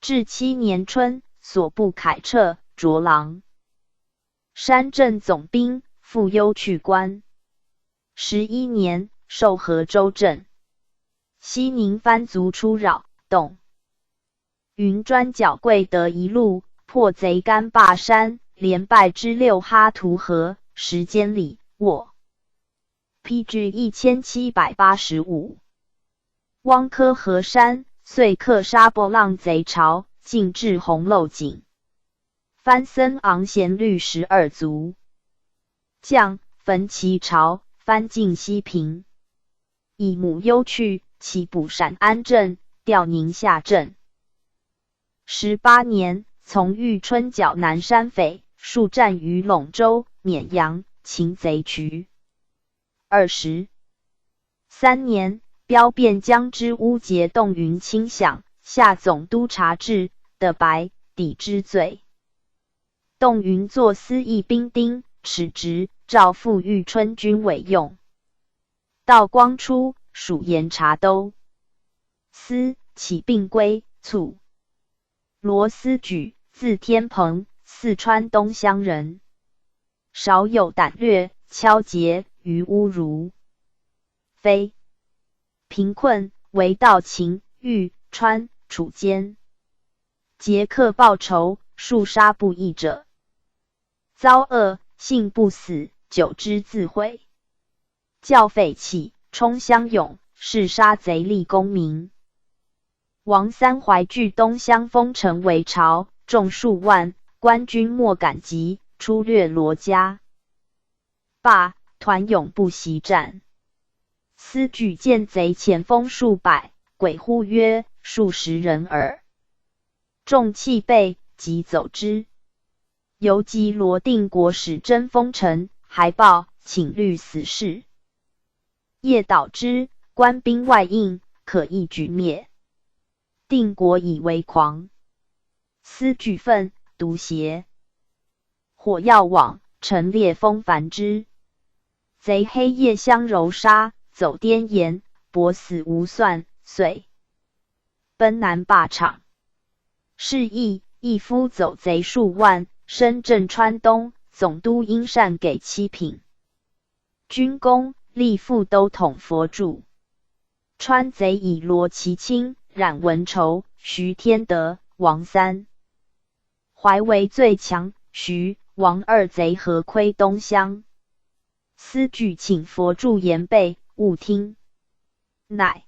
至7年春，所部凯撤，卓郎。山镇总兵，复幽去关。11年，授河州镇。西宁番卒出扰，洞云专剿贵德一路，破贼甘霸山，连败之6哈图河，时间里沃。PG 1785。汪科河山，遂克杀波浪贼巢，进至红漏井。番僧昂贤率12卒，将焚其巢，番进西平。以母忧去，其补陕安镇，调宁夏镇。18年，从玉春剿南山匪，数战于陇州、绵阳，擒贼渠。23年，标便将之乌节洞云卿享，下总督察制的白抵之罪。洞云作司议兵丁，耻职，诏复玉春军委用。道光初，属盐察都司，起病归，卒。罗思举，字天鹏，四川东乡人，少有胆略，敲节于侮辱。非贫困，为盗秦、豫、川、楚间，劫客报仇，数杀不义者。遭恶，幸不死，久之自毁。教匪起，冲乡勇，是杀贼立功名。王三怀据东乡封城为巢，众数万，官军莫敢及，出掠罗家。罢，团勇不习战。司举见贼前锋数百，鬼呼曰：“数十人耳。”众弃备，即走之。游击罗定国使真封城，还报请律死事。夜导之，官兵外应，可一举灭。定国以为狂，思举愤，毒邪。火药往，陈烈风烦之。贼黑夜相蹂杀，走颠岩，搏死无算，遂奔南霸场。是义夫走贼数万，深镇川东，总督因善给7品。军功，立副都统佛柱。川贼以罗其清、冉文筹、徐天德、王三怀为最强，徐、王二贼合窥东乡。司举请佛助言备，勿听。乃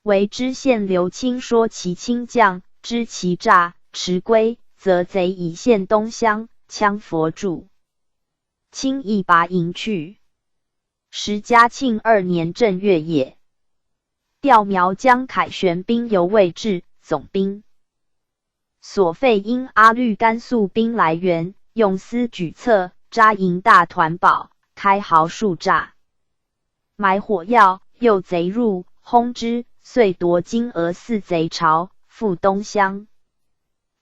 为知县刘清说其亲将，知其诈，迟归，则贼已陷东乡，羌佛助。清亦拔营去。时嘉庆2年正月也，调苗疆凯旋兵犹未至，总兵所费因阿律甘肃兵来援，用司举策，扎营大团堡，开壕数栅，埋火药，诱贼入，轰之，遂夺金额4贼巢，赴东乡。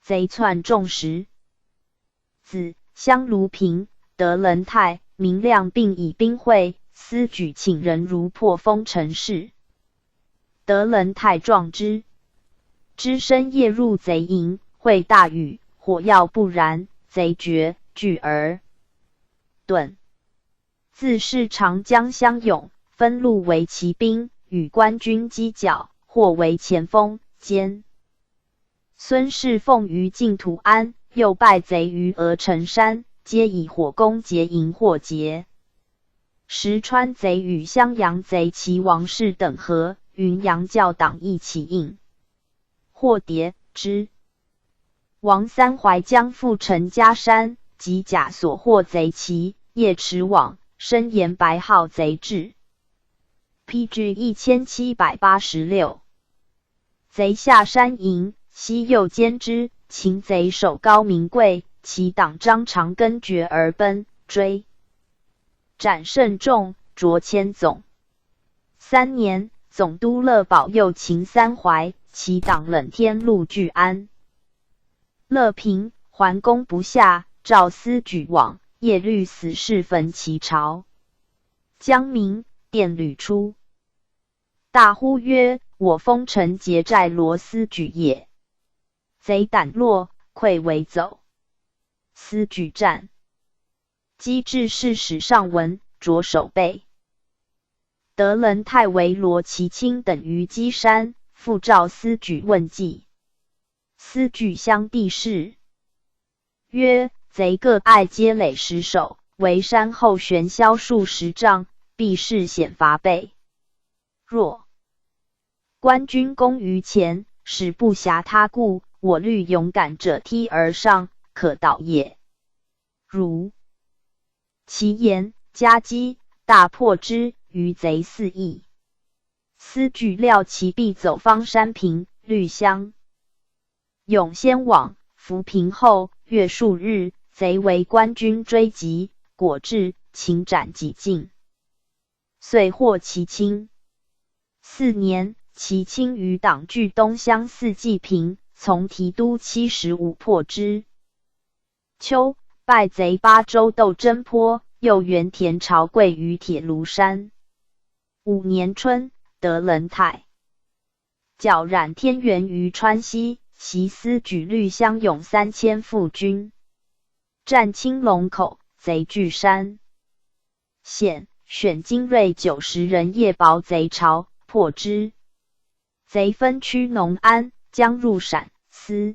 贼窜众10子，香卢平、德仁泰、明亮并以兵会，司举请人如破封城市。德仁泰壮之，知深夜入贼营，会大雨，火药不燃，贼绝，拒而遁。自是长江相拥，分路为骑兵，与官军犄角，或为前锋兼。孙氏奉于净土安，又败贼于鹅城山，皆以火攻劫营或劫。石川贼与襄阳贼齐王氏等合，云阳教党一起应，或迭之。王三怀将赴陈家山，及甲所获贼齐，夜驰往，深言白号贼至。PG 1786。贼下山营，西右兼之，擒贼首高名贵，其党张长根绝而奔，追斩甚众，擢千总。3年，总督乐保又擒三淮，其党冷天禄俱安。乐平还攻不下，召司举往，夜律死士焚其巢。江明电履出，大呼曰：“我封臣劫寨罗司举也！”贼胆落，溃为走。司举战，机智是史上闻，着守备。德仁泰为罗其卿等于稽山，复召司举问计。司举相地势，曰：“贼各爱皆垒10手，围山后悬削数10丈，必是险伐备。若官军攻于前，使不暇他顾，我虑勇敢者踢而上，可导也。如其言，夹击，大破之，余贼4邑。”司举料其必走方山平、绿乡。永先往，扶平后，月数日，贼为官军追击，果至，擒斩几尽，遂获其卿。4年，其卿与党据东乡4济平，从提督75破之。秋，败贼巴州斗真坡，又援田朝贵于铁炉山。5年春，德仁泰剿冉天元于川西，袭司举律乡勇3000副军，战青龙口，贼据山险，选精锐90人夜保贼巢，破之。贼分驱农安，将入陕。司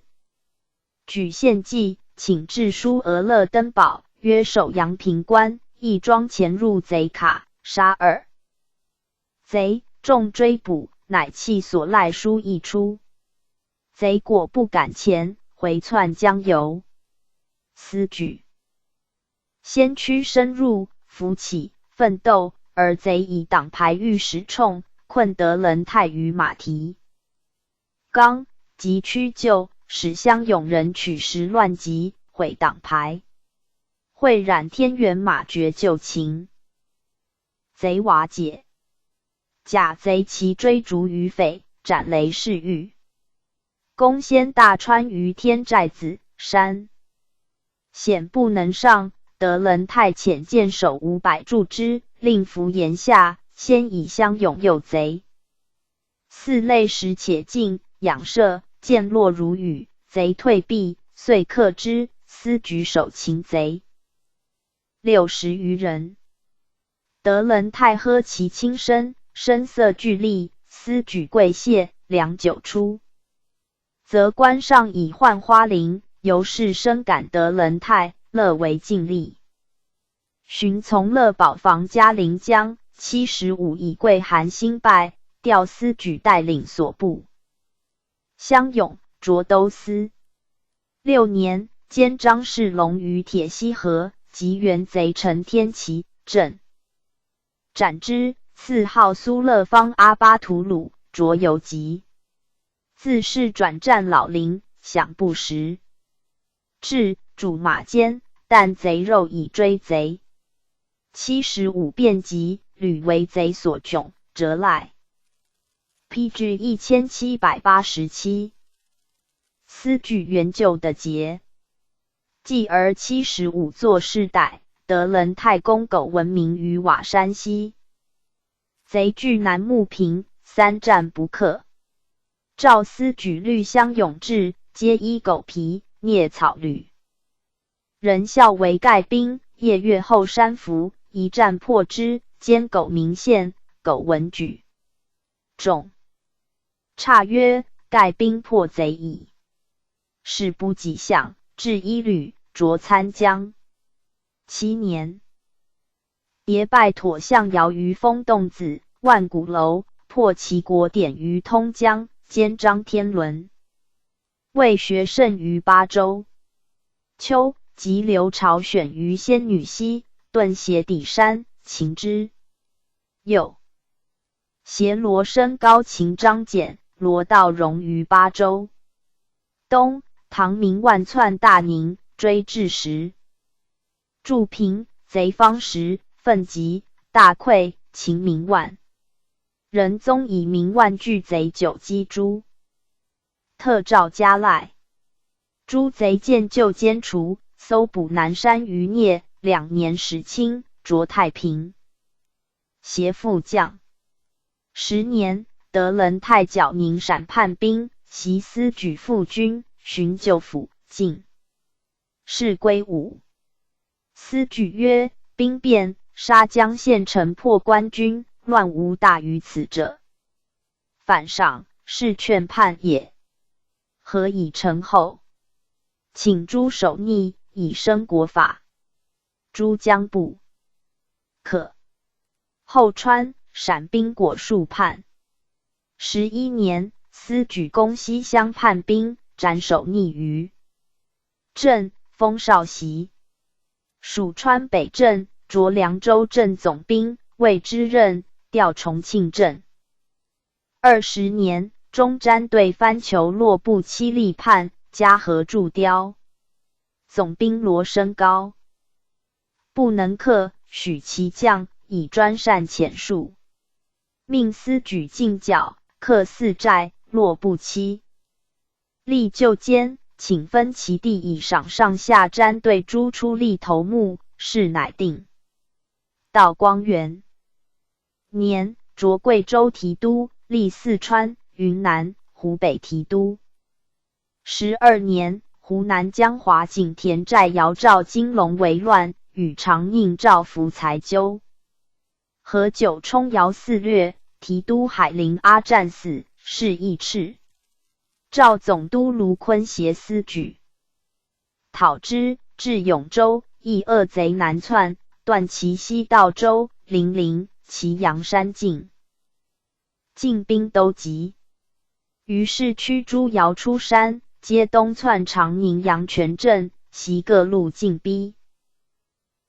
举献计，请致书俄勒登堡，约守阳平关，亦庄潜入贼卡，杀2贼，众追捕，乃弃所赖书一出。贼果不敢前，回窜江游。司举先驱深入，扶起，奋斗，而贼以党牌御10冲，困德仁泰于马蹄冈，及驱救，使乡勇人取石乱击，毁党牌。会冉天元马绝就擒，贼瓦解。甲贼其追逐于匪，斩雷氏狱。攻先大川于天寨子山，险不能上，德仁泰遣箭手500助之，令伏岩下，先以乡勇诱贼。4累时且进，仰射，箭落如雨，贼退避，遂克之。司举手擒贼60余人。德仁泰喝其轻身，声色俱厉，司举跪谢，良久出。则官上以浣花翎，由是深感德仁泰，乐为尽力。寻从乐保房嘉陵江75以贵韩兴拜，调司举带领所部乡勇涿都司。6年，兼张士隆于铁溪河，及元贼陈天齐，镇斩之，赐号苏勒方阿巴图鲁，着有疾。自是转战老林，享不食。至主马监，但贼肉以追贼。75变急，屡为贼所窘，折赖。PG 1787。司举原就的节。继而75作世代，德仁泰公狗闻名于瓦山西。贼据南木平，3战不克。赵司举律乡勇志，皆依狗皮啮草履。人校为盖兵，夜月后山伏，一战破之，兼狗名县，狗闻举众诧曰：盖兵破贼矣。事不及相，至一旅，着参江。7年，迭拜妥相姚于封洞子，万古楼，破齐国典于通江，兼张天伦。为学甚于巴州。秋，即刘朝选于仙女溪，遁斜底山，擒之。又携罗身高擒张简，罗道戎于巴州。冬，唐明万窜大宁，追至时。筑平，贼方时，奋急，大溃，擒明万。仁宗以明万拒贼久击诛。特诏加赖。诸贼见就歼除，搜捕南山余孽，2年始清，着太平。协副将。10年，德仁泰剿宁陕叛兵，袭司举副军，寻救府，进士归伍。司举曰：兵变，杀江县城破官军，乱无大于此者。反上，是劝叛也。何以成后？请诸守逆，以生国法。诸将不可。后川、陕兵果数叛。11年，司举攻西乡叛兵，斩首逆于镇，封少袭。属川北镇，着凉州镇总兵，为之任，调重庆镇。20年，中詹对番酋洛部七力叛，加河筑碉。总兵罗升高不能克，许其将以专善遣戍。命司举进剿，克4寨，洛部七力就歼，请分其地以赏上下詹对诸出力头目，事乃定。道光元年，着贵州提督，历四川、云南、湖北提督。12年，湖南江华景田寨姚赵金龙为乱，与长宁赵福才纠。何九冲姚肆掠，提督海陵阿战死，是义赤。赵总督卢坤协司举讨之，至永州，亦恶贼南窜，断其西道州、零陵、祁阳山境，进兵都急。于是驱诸姚出山，皆东窜长宁阳泉镇，袭各路进逼。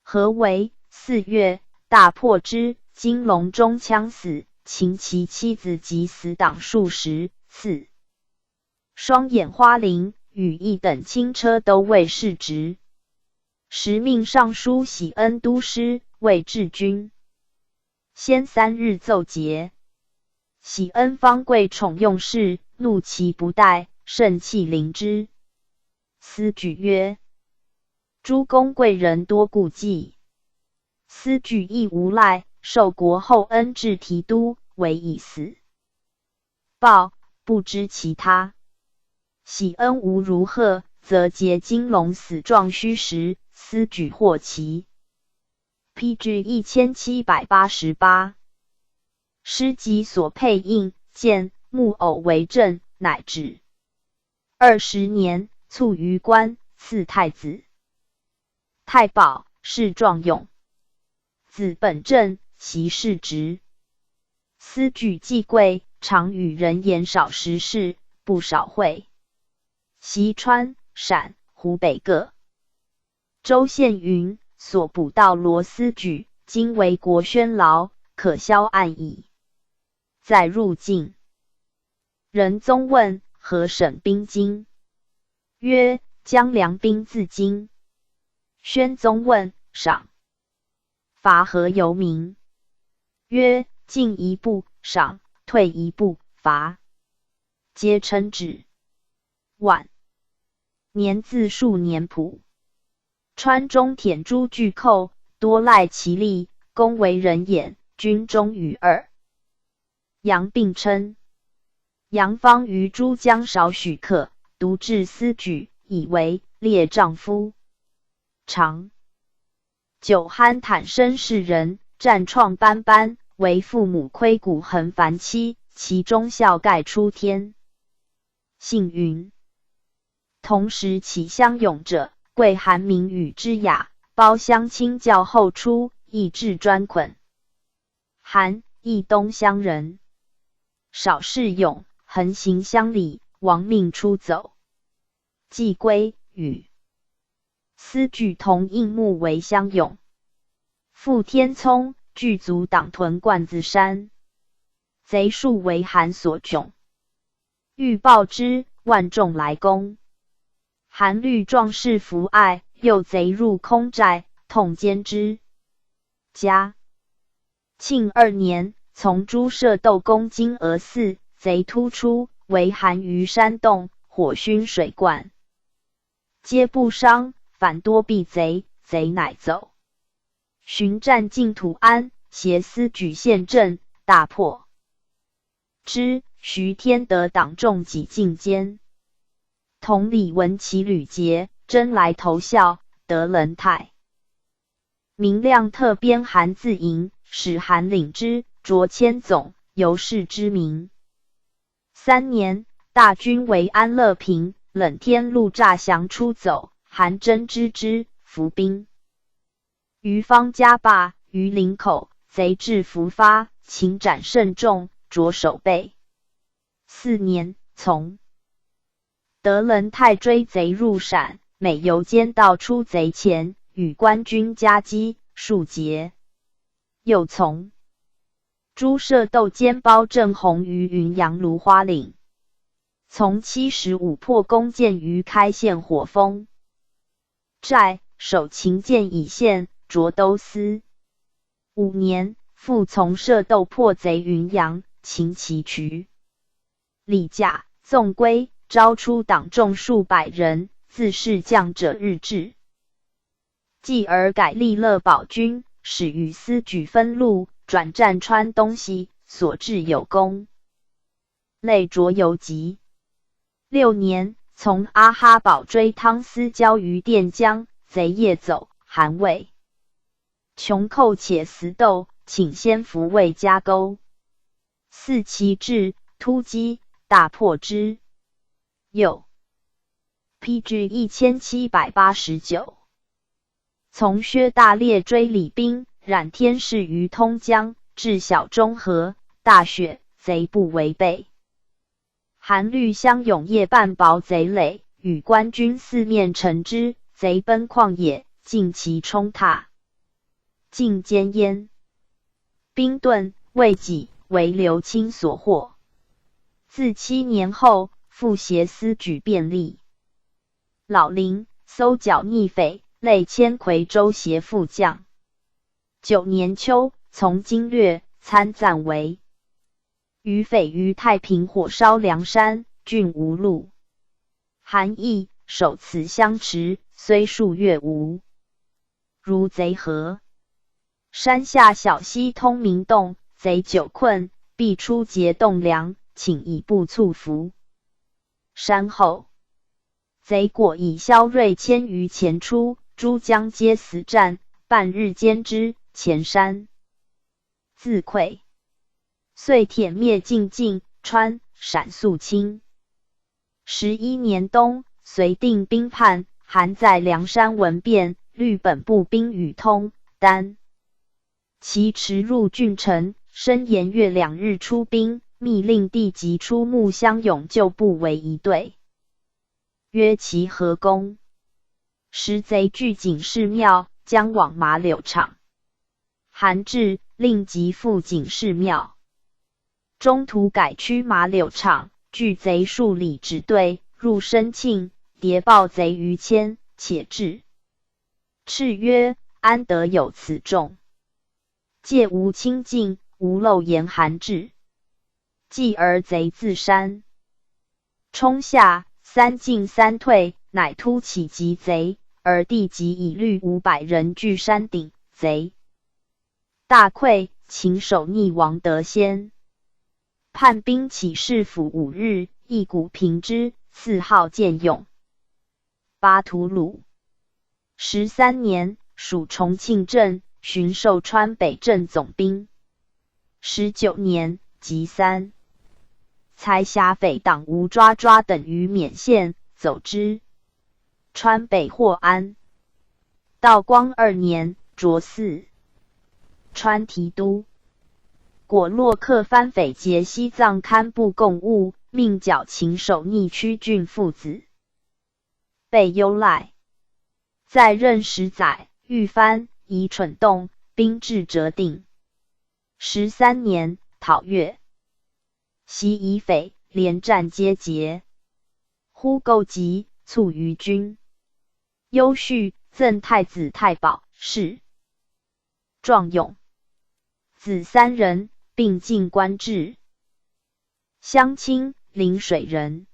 何为4月，大破之，金龙中枪死，擒其妻子及死党数十。4双眼花翎、羽翼等轻车都未仕职。时命尚书喜恩都师，为治军。先3日奏节。喜恩方贵宠用事，怒其不待，盛气凌之。司举曰：诸公贵人多顾忌。司举亦无赖，受国后恩至提督，为已死。报不知其他。喜恩无如贺，则结金龙死状虚实，司举获其。PG 1788。诗集所配印，见木偶为证，乃止。20年，卒于官，赐太子。太保，世壮勇，子本正，袭世职。思举既贵，常与人言少时事，不少会。袭川、陕、湖北各州县云：所捕盗罗思举，今为国宣劳，可销案矣。再入境。仁宗问何省兵精？曰：江凉兵自京。宣宗问赏伐何由名？曰：进一步赏，退一步伐，皆称止。晚年自数年谱。川中舔诸巨寇，多赖其力，攻为人眼，军中与二。杨并称。杨方于诸将少许客，独至思举，以为列丈夫。常酒酣坦身世人，战创斑斑，为父母亏骨痕繁妻，其忠孝盖出天。信云：同时起相勇者，贵寒名与之雅，包相亲教后出，亦至专捆。韩，义东乡人，少事勇，横行乡里，亡命出走。既归，与思举同应募为乡勇。傅天聪具足党屯灌子山，贼数为韩所窘，欲报之，万众来攻。韩虑壮士弗爱，诱贼入空寨，痛歼之。嘉庆2年，从诸射斗攻金娥寺，贼突出，为韩于山洞，火熏水灌，皆不伤，反多避贼，贼乃走。寻战进土安，挟思举陷阵，大破之。徐天德党众几进监。同理闻其吕节，真来投效，得仁泰。明亮特编韩字营，使韩领之，擢千总，由是之名。3年，大军为安乐平，冷天路诈降出走，韩真知之，伏兵。于方家坝，于林口，贼至伏发，擒斩甚众，着守备。4年，从德仁泰追贼入陕，每由间道出贼前，与官军夹击，数捷。又从诸射斗兼包正弘于云阳芦花岭，从75破弓箭于开县火峰寨，守秦建以县，着都司。5年，复从射斗破贼云阳，擒其渠。李甲、纵归，招出党众数百人，自是将者日至。继而改立乐保军，使与思举分路，转战川东西，所至有功。累着游籍。6年，从阿哈堡追汤思交于垫江，贼夜走，韩魏穷寇且死斗，请先伏魏夹钩。4其至，突击，大破之。又 PG 1789。从薛大烈追李兵，冉天士于通江，至小中河，大雪，贼不违背。韩虑相勇夜半薄贼垒，与官军四面陈之，贼奔旷野，尽其冲踏，尽歼焉。兵遁，未己，为刘钦所获。自7年后，复挟思举便利。老林搜剿逆匪，累迁夔州协副将。9年秋，从经略，参赞为余匪于太平火烧梁山，郡无路。韩义守此相持，虽数月无。如贼何？山下小溪通明洞，贼久困，必出劫洞梁，请以步促伏。山后，贼果以萧锐千余前出，诸将皆死战，半日歼之，前山自溃。遂殄灭晋、川、陕肃清。11年冬，隋定兵叛，韩在梁山闻变，率本部兵与通丹。其驰入郡城，申延月2日出兵，密令弟即出木相拥旧部为一队，曰其何功？时贼据警示庙，将往马柳场。韩至，令即赴警示庙，中途改驱马柳场，距贼数里，止队入深庆，谍报贼逾千，且至。敕曰：安得有此众？戒无清净，无漏言韩至。继而贼自山冲下，3进3退，乃突起击贼，而弟即以率500人据山顶，贼大溃，擒首逆亡得先。叛兵起事府5日，一鼓平之，4号见勇。巴图鲁13年，属重庆镇，巡寿川北镇总兵。19年，即3。才辖匪党吴抓等于勉县，走之。川北获安。道光2年，擢4川提督。果洛克藩匪劫西藏堪布贡物，命剿擒首逆曲郡父子，被优赖。在任10载，遇藩，以蠢动，兵至折定。13年，讨越。袭夷匪，连战皆捷。忽构急，卒于军。优绪，赠太子太保，谥壮勇。子3人，并进官至。襄清，临水人。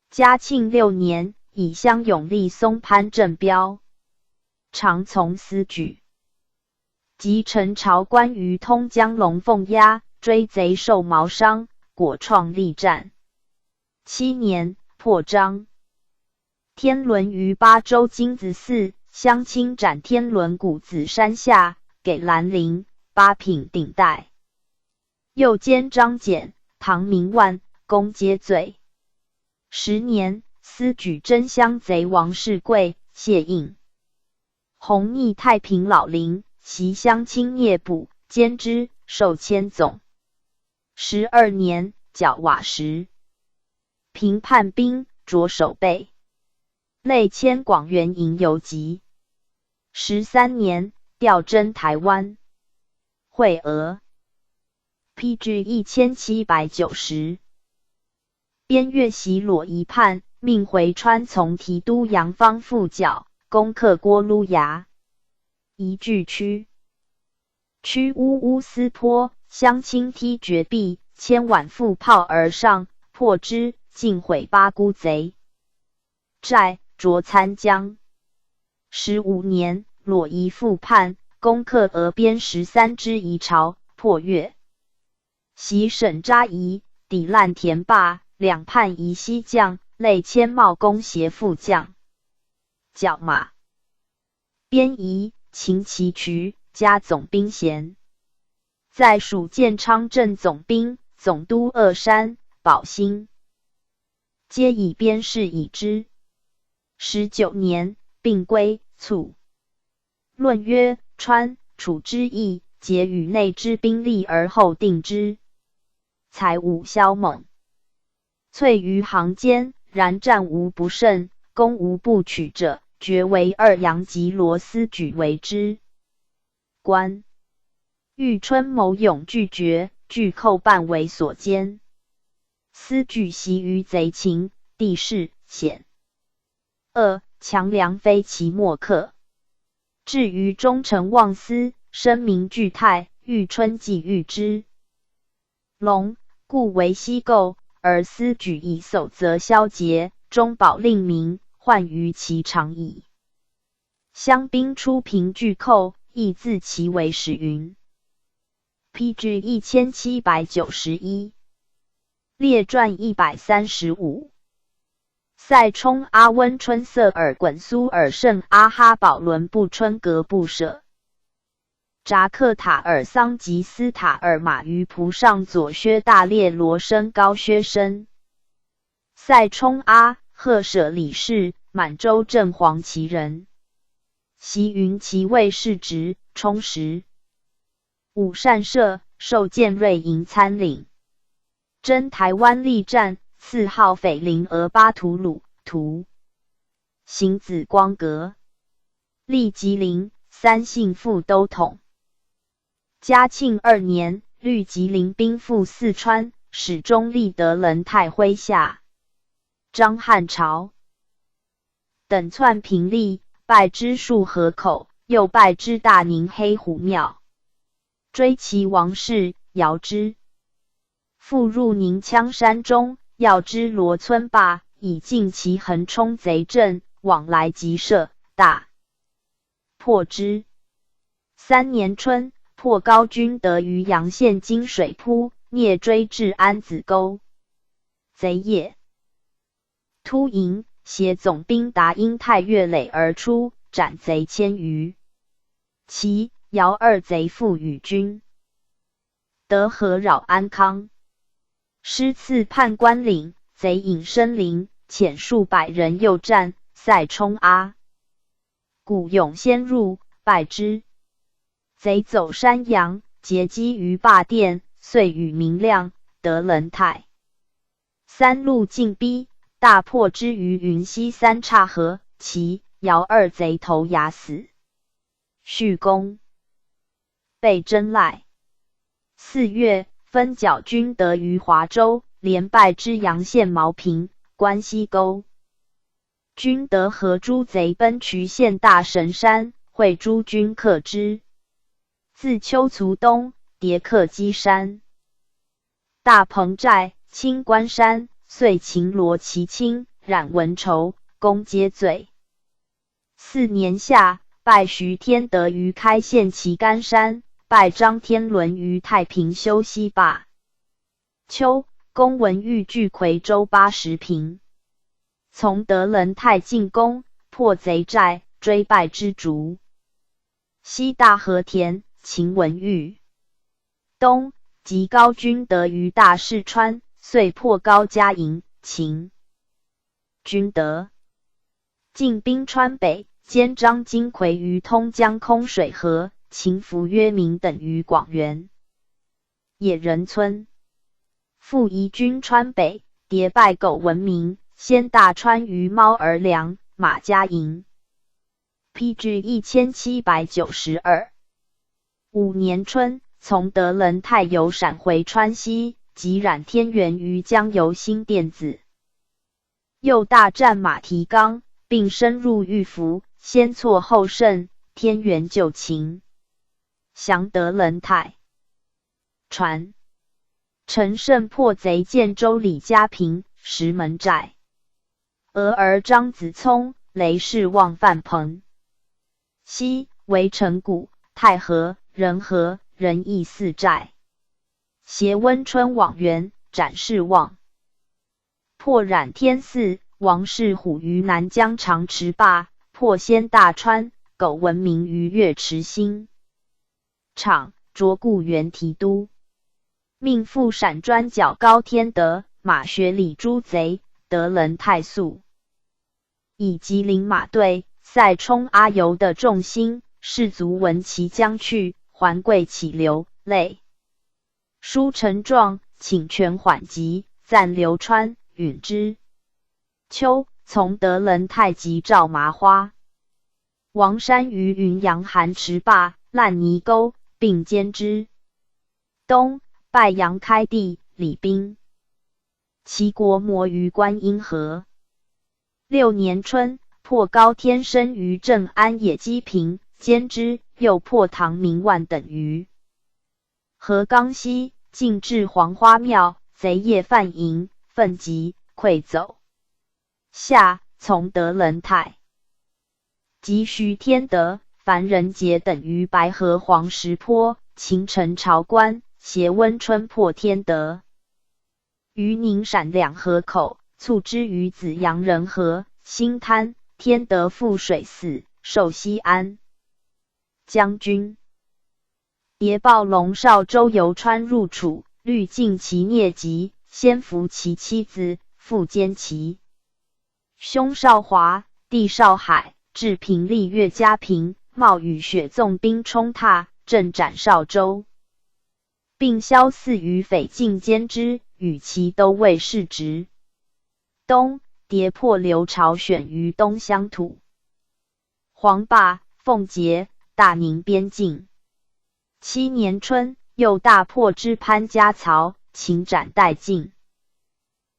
嘉庆6年，以乡勇立松潘镇标，常从司举。及陈朝关于通江龙凤押，追贼受毛伤，果创力战。7年，破章。天伦于巴州金子寺，襄清斩天伦谷子山下，给兰陵、八品顶戴。又兼张简、唐明万，公皆罪。10年，司举真乡贼王世贵、谢应。弘逆太平老陵，袭襄清聂捕，监之，授千总。12年，剿瓦石。平叛兵，着守备。累迁广元营游击。13年，调征台湾。会俄。PG 1790。边越袭裸夷叛，命回川从提督杨方副剿，攻克郭噜崖。一据区乌乌斯坡，襄清踢绝壁，千碗覆炮而上，破之，尽毁八姑贼寨，着参江。15年，裸夷复叛，攻克俄边13支夷巢，破越。袭沈扎夷，抵烂田坝，两叛夷西将，累迁茂公协副将。剿马。边夷，秦其渠，加总兵衔。在属建昌镇总兵、总督鄂山、保兴，皆以边事以之。19年，并归，卒。论曰：川、楚之役，皆与内之兵力而后定之。才武骁猛，粹于行间，然战无不胜，攻无不取者，决为二杨及罗斯举为之。官玉春谋勇拒绝，拒寇半为所歼。司举袭于贼情，地势险。强梁非其莫克。至于忠臣忘私，声名俱泰，玉春既遇之。龙故为西构，而司举以守则消竭，中保令民，患于其长矣。襄兵出平拒寇，亦自其为始云。PG 1791。列传135。塞冲阿温春色尔衮苏尔圣阿哈宝伦布春格布舍。扎克塔尔桑吉斯塔尔马于蒲上左薛大列罗生高薛生。塞冲阿，贺舍李氏，满洲正黄旗人。袭云骑尉世职，充实。武善射，授建瑞营参领。征台湾力战，赐号斐灵俄巴图鲁图。行子光阁。历吉林、三姓副都统。嘉庆2年，率吉林兵赴四川，始终立德仁泰麾下。张汉朝等窜平吏，拜知束河口，又拜知大宁黑虎庙。追其王室，遥之。复入宁羌山中，要之罗村坝，以尽其横冲贼阵，往来急涉，大破之。3年春，破高君德于阳县金水铺，聂追至安子沟。贼也突营，携总兵达英泰越垒而出，斩贼1000余。其姚二贼复与军。德和扰安康。师赐判官领，贼隐深林，遣数百人诱战，塞冲阿。古勇先入，败之。贼走山阳，截击于坝店，遂与明亮、德仁泰3路进逼，大破之于云溪3岔河，其姚二贼投崖死。续公被征赖。4月，分剿军得于华州，连败之阳县毛坪、关西沟。军得合诸贼奔衢县大神山，会诸军克之。自丘卒东，迭克基山、大棚寨、清关山，遂擒罗其清、冉文筹，攻皆罪。4年夏，拜徐天德于开县旗杆山，拜张天伦于太平修西坝。秋，公文玉据夔州80坪。从德仁泰进攻，破贼寨，追败之卒。西大和田，秦文玉。冬，及高君得于大士川，遂破高家营，秦君得。进兵川北，兼张金奎于通江空水河，秦服约明等于广元。野人村。复移军川北，迭败苟文明，先大川于猫儿梁、马家营。PG 1792。5年春，从德仁泰由陕回川西，及冉天元于江油新店子。又大战马蹄冈，并深入玉福，先挫后胜，天元救秦，降德仁泰。传陈胜破贼建州李家坪、石门寨。俄儿张子聪、雷氏望范鹏。西为城谷、太和、仁和、仁义4寨。携温春往元，斩士望。破冉天寺、王世虎于南江长池坝，破先大川、苟文明于月池兴。场卓固原提督。命副陕专剿高天德、马学礼诸贼，德仁泰肃。以吉林马队、塞冲阿尤的众心，士卒闻其将去，还贵起流泪。书陈状，请权缓急，暂留川、允之。秋，从德仁泰及赵麻花。王山于云阳韩池坝、烂泥沟，并歼之。冬，拜杨开帝、李彬。齐国磨于观音河。6年春，破高天生于镇安野鸡坪，歼之，又破唐明万等余。河冈西，进至黄花庙，贼夜犯营，奋急溃走。夏，从德仁泰及徐天德、樊仁杰等于白河黄石坡，秦城朝关，携温春破天德。于宁陕2河口，促之于子阳人河、新滩，天德覆水死，受西安将军。谍报龙少周游川入楚，虑尽其疟疾，先俘其妻子，父兼其兄少华，弟少海，至平历越嘉平，冒雨雪纵兵冲踏，阵斩少州，并萧四于匪境兼之，与其都尉世职。冬，跌破刘朝选于东乡土。黄霸、奉节、大宁边境。7年春，又大破之潘家曹，擒斩殆尽。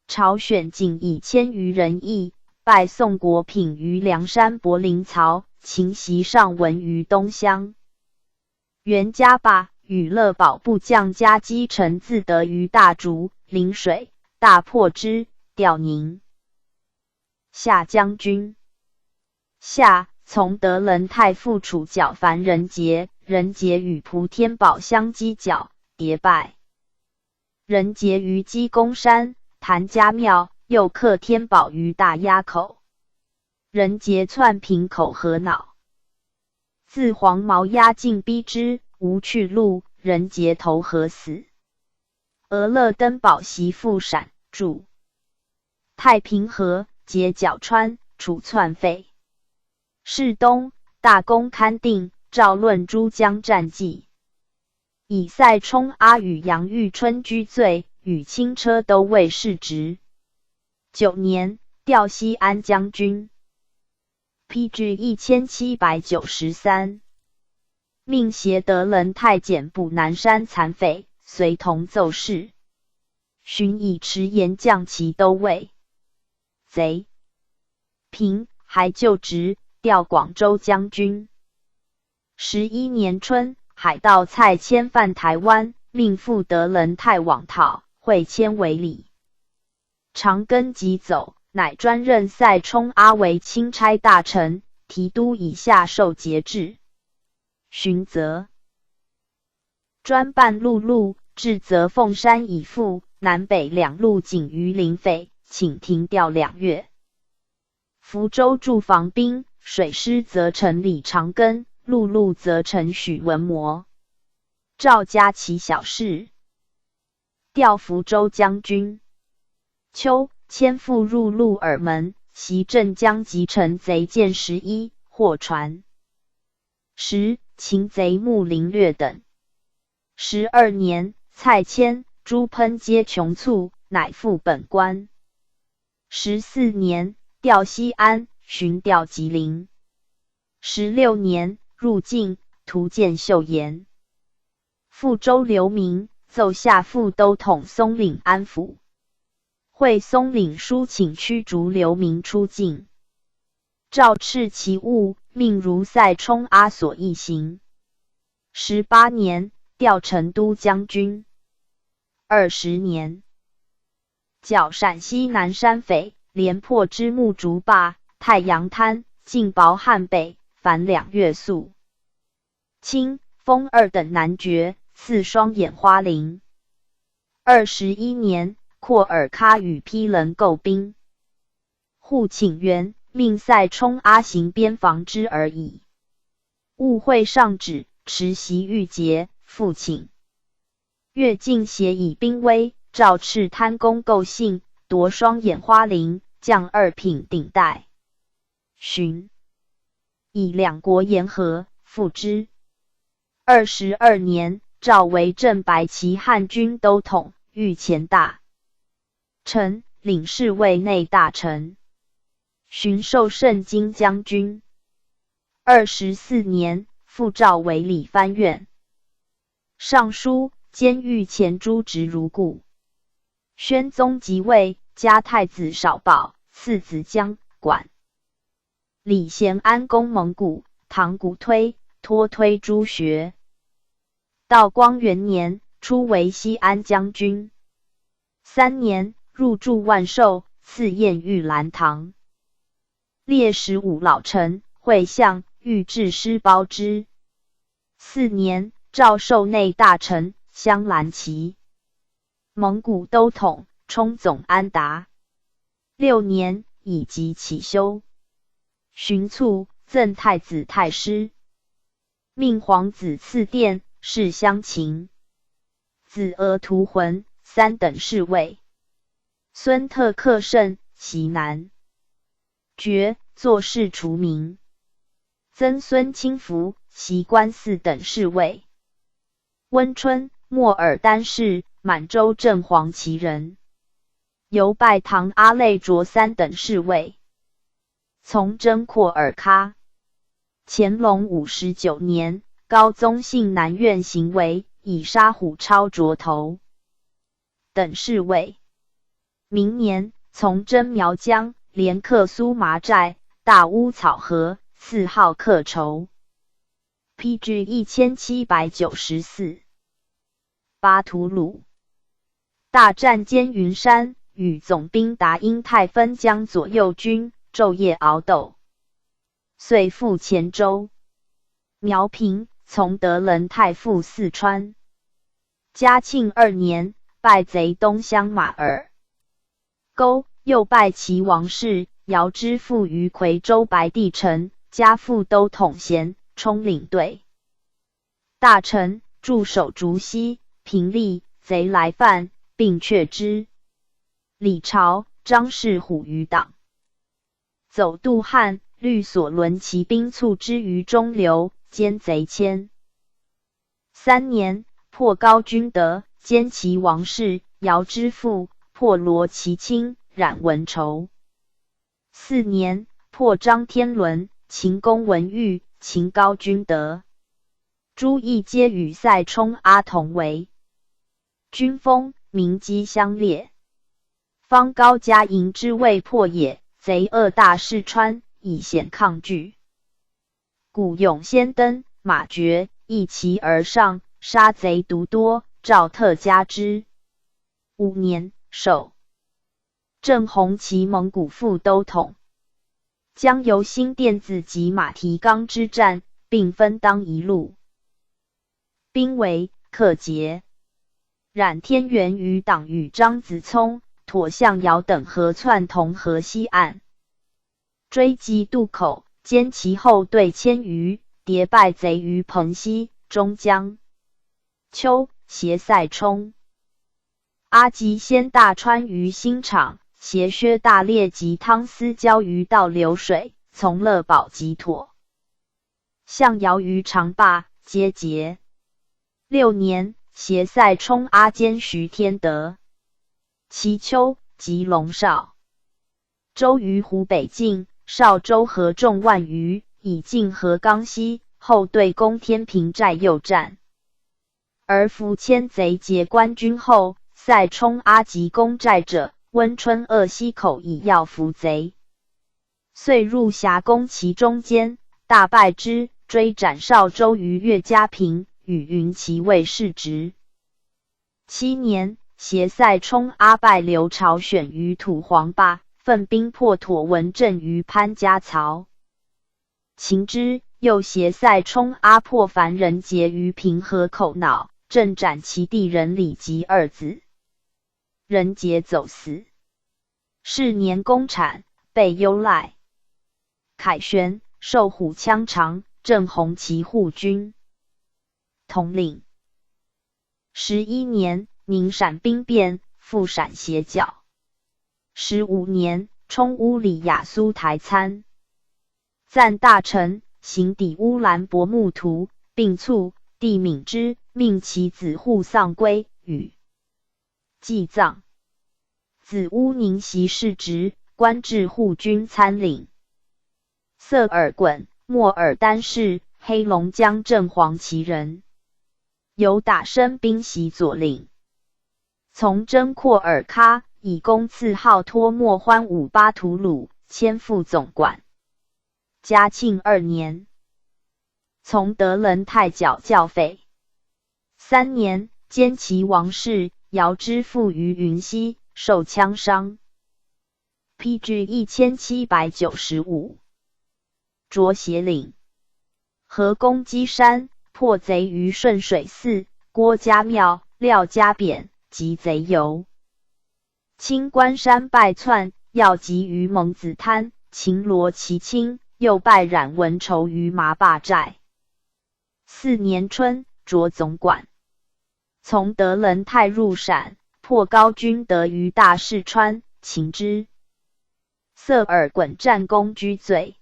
朝选仅以1000余人役，败宋国品于梁山柏林曹，擒袭上文于东乡。袁家霸、与乐保部将家击陈自得于大竹、临水，大破之，调宁。夏将军。夏，从德仁太傅处剿樊仁杰，仁杰与蒲天宝相击剿，迭败。仁杰于鸡公山、谭家庙，又克天宝于大垭口。仁杰窜平口河恼，自黄毛押进逼之，无去路，仁杰投河死。俄勒登堡袭复闪，注太平河，截角川，楚窜废。世东，大公勘定，赵论诸江战绩。以塞冲阿与杨玉春居罪，与轻车都尉世职。9年，调西安将军。PG 1793。命协德仁太监捕南山残匪，随同奏事。寻以迟延降其都尉。贼。平，还就职，调广州将军。11年春，海盗蔡迁犯台湾，命复德仁太往讨，会迁为礼。长庚即走，乃专任塞冲阿为钦差大臣，提督以下受节制。巡责。专办陆路，至则凤山以附，南北两路仅于临匪，请停调2月。福州驻防兵，水师则成李长庚，陆路则成许文模。赵家其小事。调福州将军。秋，迁赴入鹿耳门，袭镇江及城贼见11，获传。10，擒贼木林略等。12年，蔡迁、朱喷皆穷卒，乃复本官。14年，调西安，巡调吉林。16年，入晋，图见秀妍。复州刘明奏下副都统松岭安抚。会松岭书请驱逐刘明出境。诏斥其物，命如塞冲阿所一行。18年，调成都将军。20年，剿陕西南山匪，连破之木竹坝、太阳滩，进保汉北，凡2月宿。清，封2等男爵，赐双眼花翎。21年，扩尔喀与丕仁构兵。户请元，命塞冲阿行边防之而已。误会上旨，持袭欲节，复请。越境协以兵威，诏斥贪功构信，夺双眼花翎，降2品顶戴。寻。以两国言和，复之。22年，诏为镇白旗汉军都统，御前大臣，领侍卫内大臣。巡授圣经将军。24年，复召为理藩院尚书，兼御前诸职如故。宣宗即位，加太子少保，次子江管。李贤安公蒙古，唐古推、托推诸学。道光元年，初为西安将军。3年，入驻万寿，赐宴御兰堂。列15老臣，会相，御制诗包之。4年，诏授内大臣，镶蓝旗。蒙古都统，充总安达。6年，以疾起修。寻卒，赠太子太师。命皇子赐殿，侍乡勤。子额图浑，3等侍卫。孙特克胜，袭南爵，作事除名。曾孙清福，袭官司等侍卫。温春，莫尔丹氏，满洲正黄旗人，由拜唐阿累卓三等侍卫。从征廓尔喀。乾隆59年，高宗信南院行为，以杀虎超斫头等侍卫。明年，从征苗疆，连克苏麻寨、大乌草河，4号克仇。PG 1794。巴图鲁大战歼云山，与总兵达因泰分江左右军，昼夜鏖斗，遂赴黔州。苗平，从德仁泰赴四川。嘉庆2年，败贼东乡马尔沟，又拜齐王氏、姚之父于夔州白帝城，加副都统衔，充领队。大臣驻守竹溪，平利贼来犯，并却之。李朝、张氏虎余党走渡汉，律所轮骑兵促之于中流，歼贼千。3年，破高君德，歼齐王氏、姚之父，破罗其卿、冉文筹。4年，破张天伦、秦公文玉、秦高君德。诸义皆与塞冲阿同为军锋，名机相列。方高嘉营之未破也，贼恶大势川，以险抗拒。古勇先登，马绝，一骑而上，杀贼独多，诏特加之。5年，授正红旗蒙古副都统。将由新店子及马蹄冈之战，并分当一路。兵为克节。冉天元余党与张子聪、妥相尧等合窜同河西岸，追击渡口，歼其后队1000余，迭败贼于彭溪、中江。秋，携塞冲。阿吉先大川于新场，携薛大烈及汤思交于道流水，从乐宝及妥。相尧于长坝，皆捷。6年，携塞冲阿坚徐天德。其秋，及龙少州于湖北境，少州合众万余，以进河冈西，后对攻天平寨右战。而伏迁贼劫官军后，塞冲阿及攻寨者，温春鄂溪口以要伏贼，遂入峡攻其中间，大败之，追斩少州于岳家坪，与云骑尉世职。7年，携塞冲阿败刘朝选于土黄坝，奋兵破妥文镇于潘家槽。秦之，又携塞冲阿破樊人劫于平河口脑，正斩其弟人李及2子。人劫走死。是年公产，被优赖。凯旋，授虎羌长，正红旗护军统领。11年，宁陕兵变，复陕斜角。15年，充乌里雅苏台参赞大臣，行抵乌兰博木图，并卒，帝敏之，命其子护丧归，与祭葬。子乌宁袭世职，官至护军参领。色尔衮，莫尔丹氏，黑龙江正黄旗人，由打升兵袭左领。从征廓尔喀，以功赐号托莫欢武巴图鲁，迁副总管。嘉庆2年，从德仁泰剿教匪。3年，歼齐王氏、姚之父于云溪，受枪伤。PG 1795。卓协领。河攻基山，破贼于顺水寺、郭家庙、廖家匾，及贼游。清关山败窜，要集于蒙子滩，秦罗其卿，又拜冉文筹于麻坝寨。4年春，擢总管。从德仁泰入陕，破高君得于大士川，擒之。色尔衮战功居罪。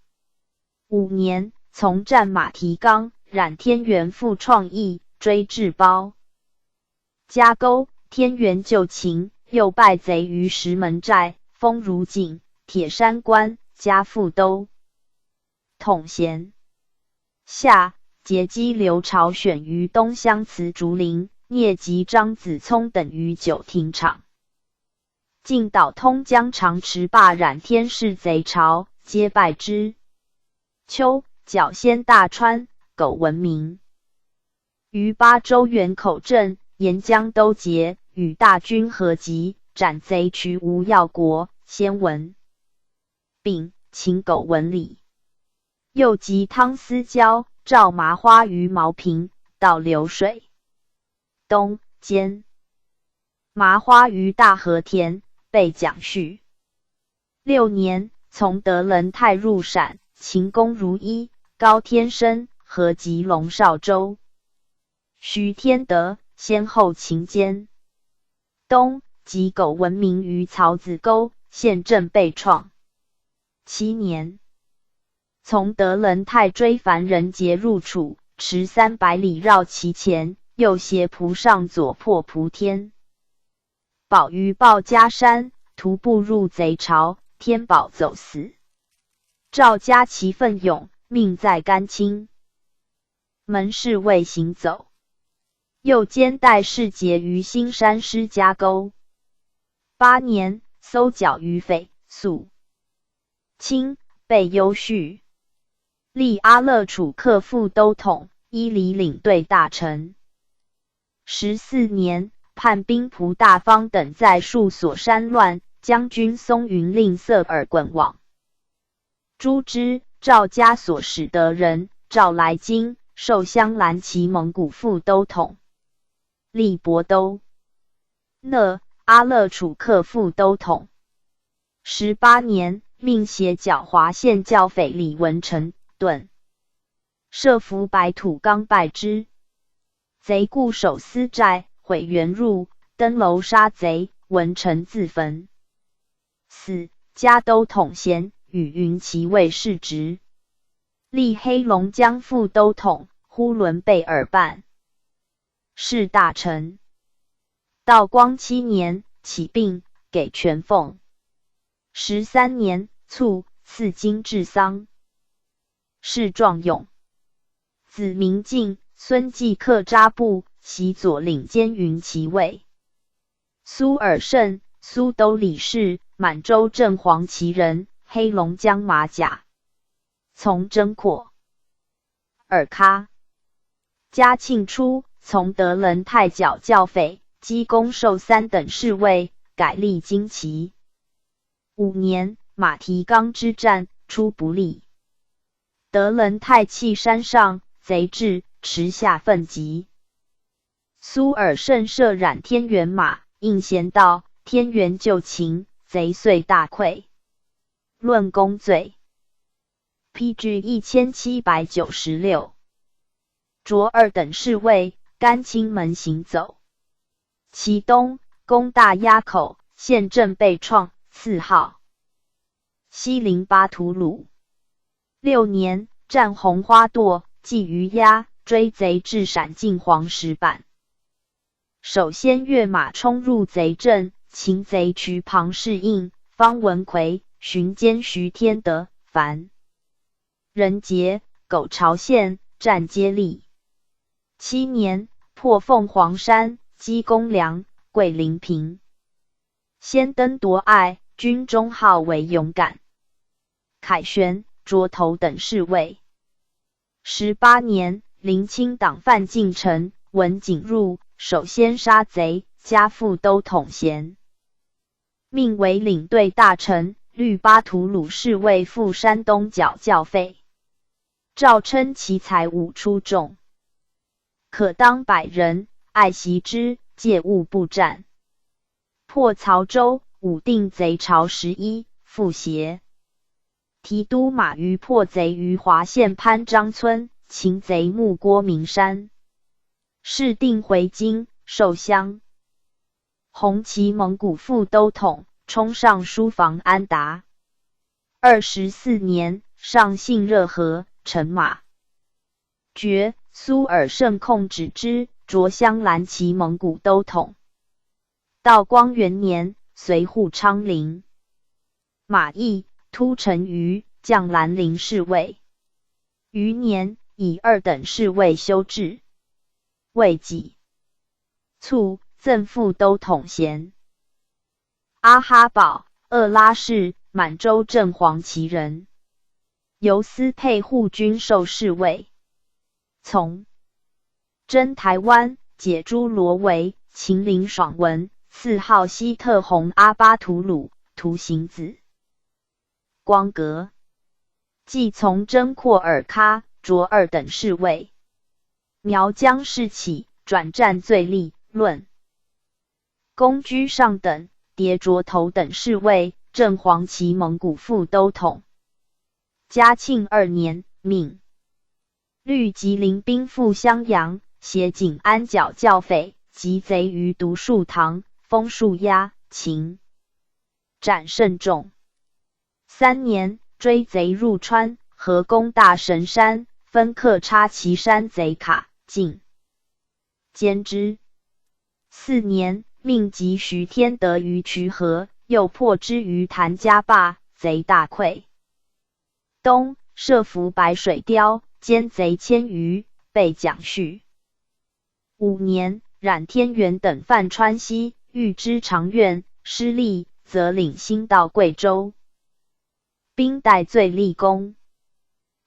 5年，从战马蹄冈，冉天元复创意，追至包家沟，天元救秦，又败贼于石门寨，封如景、铁山关，加副都统衔。夏，节击刘朝选于东乡祠竹林，聂及张子聪等于九庭场。晋导通江长池坝冉天氏贼巢，皆败之。秋，剿先大川，苟闻名。于巴州原口镇，沿江都节，与大军合集，斩贼渠吴耀国，先闻。丙，请苟闻礼。又及汤思交，召麻花于茅坪，到流水。冬，兼麻花于大和田，被蒋绪。6年，从德仁泰入陕，秦公如一、高天生合集龙少州。徐天德先后秦监。冬，即苟闻名于曹子沟，县镇被创。7年，从德仁泰追樊人节入楚，持300里绕其前，又携蒲上左破蒲天保于鲍家山，徒步入贼巢，天保走死。赵家其奋勇，命在甘青。门士未行走。又兼代士节于新山施家沟。8年，搜剿于匪，肃清，被优叙。立阿勒楚客副都统，伊犁领队大臣。14年，叛兵蒲大方等在戍所山乱，将军松云令色尔衮往诛之。赵家所使得人，召来京，授镶蓝旗蒙古副都统。立亳都讷阿勒楚客副都统。18年，命协剿华县教匪李文成顿设伏白土冈，败之。贼固守私寨，毁园入，登楼杀贼，文成自焚。死，加都统衔，与云骑尉世职。立黑龙江副都统，呼伦贝尔办事大臣。道光7年，起病，给全俸。13年，卒，赐金至丧。谥壮勇。子明敬、孙继克扎布，袭左领监云骑尉。苏尔胜，苏都理事，满洲正黄旗人，黑龙江马甲。从征阔。尔喀。嘉庆初，从德仁泰剿教匪，击攻寿三等侍卫，改立旌旗。5年，马蹄冈之战，出不利。德仁泰弃山上，贼至，池下奋击。苏尔胜射冉天元马，应贤道，天元救秦，贼遂大溃。论功罪。PG 1796。卓二等侍卫，甘青门行走。其东，攻大垭口，县镇被创，赐号西陵巴图鲁。6年，战红花垛，继于押，追贼至陕境黄石板。首先跃马冲入贼阵，擒贼渠庞士应、方文奎、巡监徐天德、樊仁杰、苟朝县，战接力。7年，破凤凰山，击公梁、桂林平。先登夺隘，军中号为勇敢。凯旋、卓头等侍卫。18年，临清党犯进城，闻景入，首先杀贼，加副都统衔。命为领队大臣，律巴图鲁侍卫赴山东剿教匪。诏称其才武出众，可当100人，爱惜之，戒勿不战。破曹州，武定贼巢11，复协。提督马于破贼于华县潘张村，擒贼木郭明山。事定回京，受乡。红旗蒙古副都统，冲上书房安达。24年，上信热河，乘马爵苏尔胜控制之，着镶蓝旗蒙古都统。道光元年，随护昌陵。马邑突臣于降兰陵侍卫。余年，以2等侍卫修治。未几，卒，赠副都统衔。阿哈宝，鄂拉氏，满洲正黄旗人，由司配护军授侍卫。从征台湾，解诸罗维，秦陵爽文，赐号西特洪阿巴图鲁，图行子。光格，即从征廓尔喀，着2等侍卫。苗疆事起，转战罪吏，论公居上等，迭着头等侍卫，正黄旗蒙古副都统。嘉庆2年，命律吉林兵赴襄阳，挟景安剿教匪，及贼于独树堂，封树押，擒斩甚众。3年，追贼入川，合攻大神山，分克插旗山贼卡，尽歼之。4年，命击徐天德于渠河，又破之于谭家坝，贼大溃。冬，设伏白水雕，歼贼1000余，被蒋绪。5年，冉天元等犯川西，欲知长院，失利，则领新到贵州。兵逮罪立功。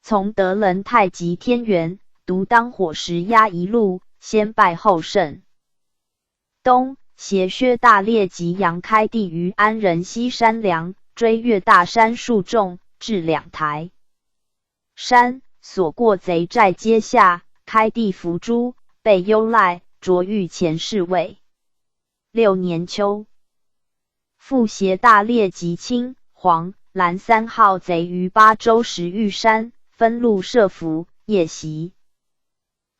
从德仁太极天元，独当火石压一路，先败后胜。冬，携薛大烈及杨开地于安仁西山梁，追越大山数众，至2台山，所过贼寨皆下，开地伏诛，被忧赖，着御前侍卫。6年秋，复携大烈及青、黄、蓝3号贼于巴州石玉山，分路设伏，夜袭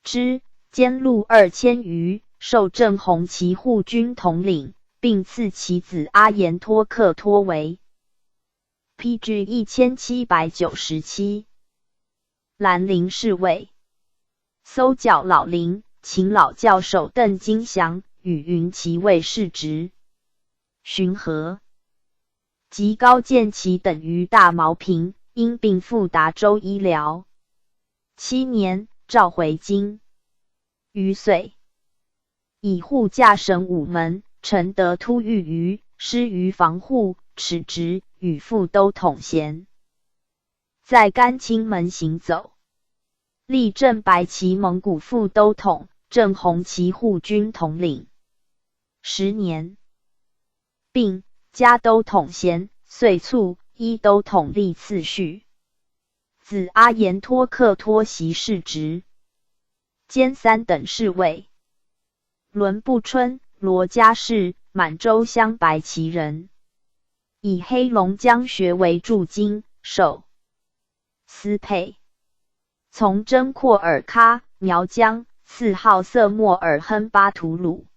之，歼虏2000余，授正红旗护军统领，并赐其子阿延托克托为 PG 1797。兰陵侍卫。搜剿老林，秦老教授邓金祥与云骑尉世职。巡河。及高渐其等于大毛平，因病赴达州医疗。7年，召回京。余岁，以护驾省午门，承德突遇于，失于防护，耻职，与副都统衔。在甘青门行走，历正白旗蒙古副都统，正红旗护军统领。10年，并加都统衔，岁卒，一都统立次序。子阿延托克托袭世职，兼3等侍卫。伦不春，罗家氏，满洲镶白旗人，以黑龙江学为驻京，授司配。从征廓尔喀，苗疆，赐号色莫尔亨巴图鲁，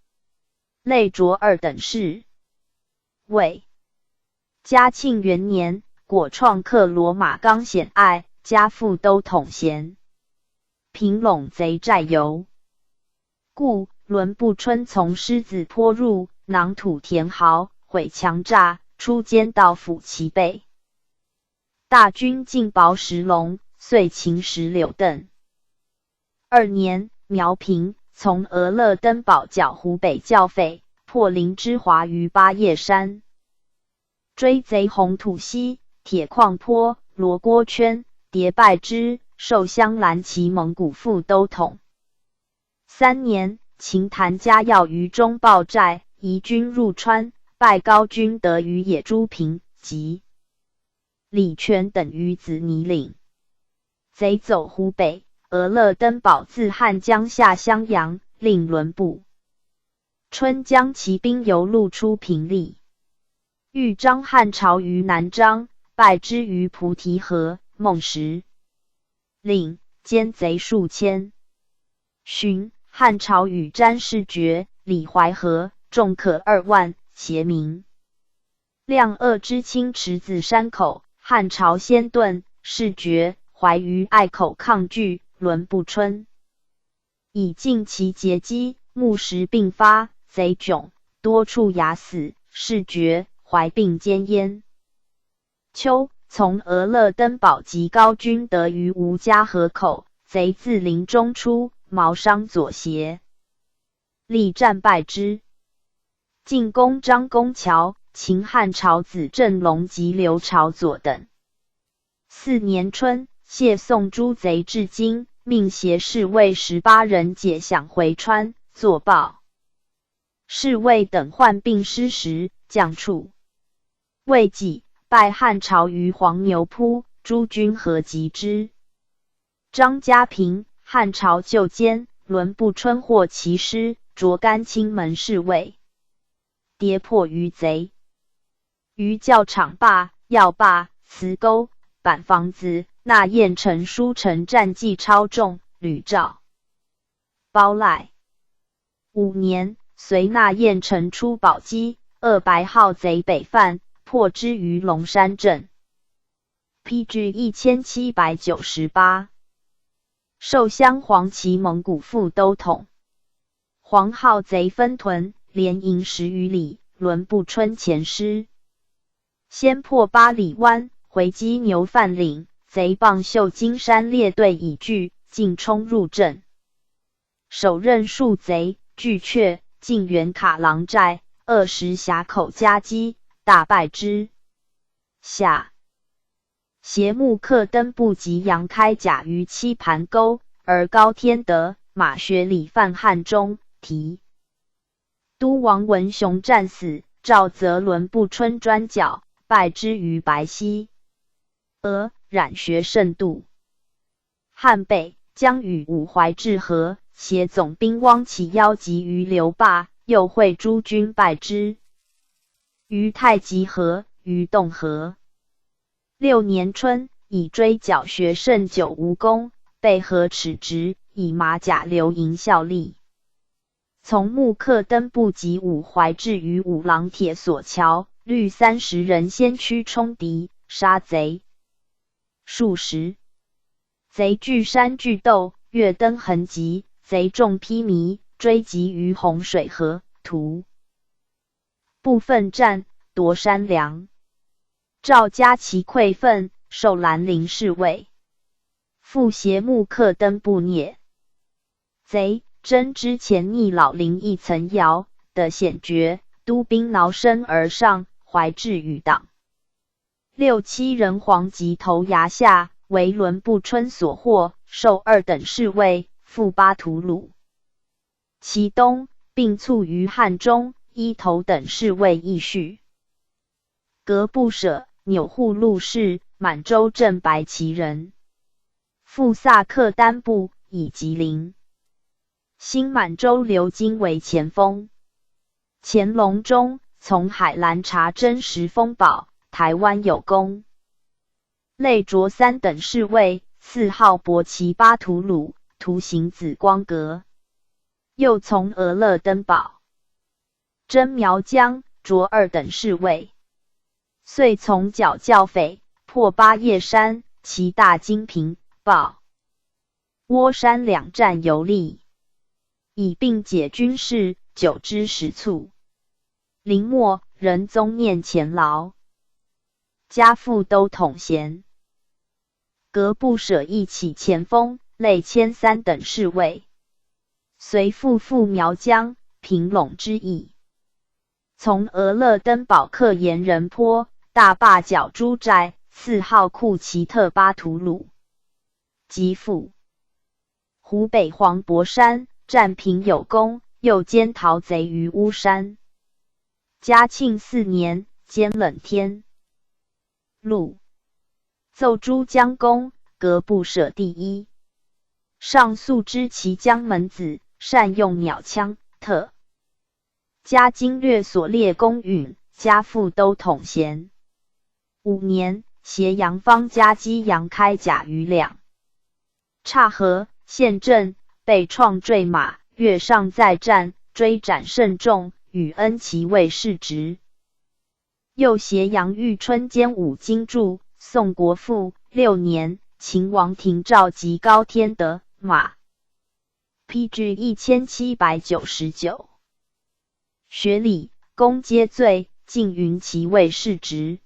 类着2等侍卫。嘉庆元年，果创克罗马刚显爱，加副都统衔。平陇贼寨游，故伦不春从狮子坡入，囊土填壕，毁墙栅，出监到府其背。大军进薄石龙，遂擒石榴邓。2年，苗平，从俄勒登堡剿湖北教匪，破林之华于巴叶山。追贼红土溪、铁矿坡、罗锅圈，迭败之，授镶蓝旗蒙古副都统。3年，秦谭家要于中报寨，移军入川，败高君德于野猪坪及李全等于子泥岭。贼走湖北，俄勒登堡自汉江下襄阳，令伦部春将骑兵由路出平利。豫章汉朝于南章，败之于菩提河、孟石岭，歼贼数千。寻汉朝与詹事爵、李怀和重可2万，协名。亮鄂之清池子山口，汉朝先遁，事绝，怀于隘口抗拒，伦不春。以尽其节机，木石并发，贼窘，多处牙死，事绝，怀并兼焉。秋，从俄勒登堡及高君得于吴家河口，贼自林中出，毛伤左胁，力战败之。进攻张公桥，秦汉朝子郑龙及刘朝左等。4年春，谢宋诸贼至京，命携侍卫18人解饷回川，作报。侍卫等患病失食，将处。未几，败汉朝于黄牛铺，诸军合击之。张家平，汉朝旧监，伦不春获其师，擢甘青门侍卫，跌破于贼。于教场坝、要坝、祠沟、板房子、纳燕城书城战绩超重，屡召包赖。5年，随纳燕城出宝鸡，恶白号贼北犯，破之于龙山镇。PG 1798。授镶黄旗蒙古副都统。黄号贼分屯，连营10余里，伦不春前师。先破八里湾，回击牛饭岭，贼傍秀金山列队已拒，尽冲入镇。首任戍贼，拒却，进援卡郎寨，20峡口夹击，大败之。下，携木刻登部及杨开甲于七盘沟，而高天德、马学礼犯汉中，提。都王文雄战死，赵则伦不春专剿，败之于白溪。冉学甚度。汉北，将与武怀至河，携总兵汪其邀集于刘坝，又会诸军败之。于太极河，于洞河。6年春，以追剿学甚久无功，被河耻职，以马甲留营效力。从木刻登部及武怀至于五郎铁索桥，率30人先驱冲敌，杀贼数十。贼据山据斗，越登痕迹，贼众披靡，追击于洪水河图。部奋战，夺山梁。赵家其溃奋，受兰陵侍卫。复携木刻登部聂。贼真之前逆老陵一层摇的险绝，都兵挠身而上，怀至与党。6、7人黄及头崖下，为伦不春所获，受2等侍卫，复巴图鲁。其东，并卒于汉中，依头等侍卫亦续。革不舍，钮祜禄氏，满洲镇白旗人。复萨克丹部，以吉林。新满洲刘金为前锋。乾隆中，从海兰察真实封宝，台湾有功。累擢3等侍卫，4号伯旗巴图鲁，图行紫光阁。又从俄勒登堡征苗疆，擢2等侍卫。遂从剿教匪，破巴叶山，其大金平、豹、窝山2战游历，以并解军事，久之食卒。临末，仁宗念前劳，加副都统衔。革不舍亦起前锋，累迁3等侍卫。随复苗疆，平陇之役。从俄勒登堡克盐人坡，大坝剿诸寨，4号库奇特巴图鲁。即复湖北黄柏山，战平有功，又兼逃贼于巫山。嘉庆4年，兼冷天禄，奏诸将功，革不舍第一。上素知其江门子，善用鸟枪，特加经略所列公允，加副都统衔。5年，携杨方夹击杨开甲于两岔河县镇，被创坠马，越上再战，追斩甚众，与恩其位世职。又携杨玉春兼五经注。宋国父6年，秦王庭诏及高天德马。PG 1799。学礼，公皆罪，尽云其位世职。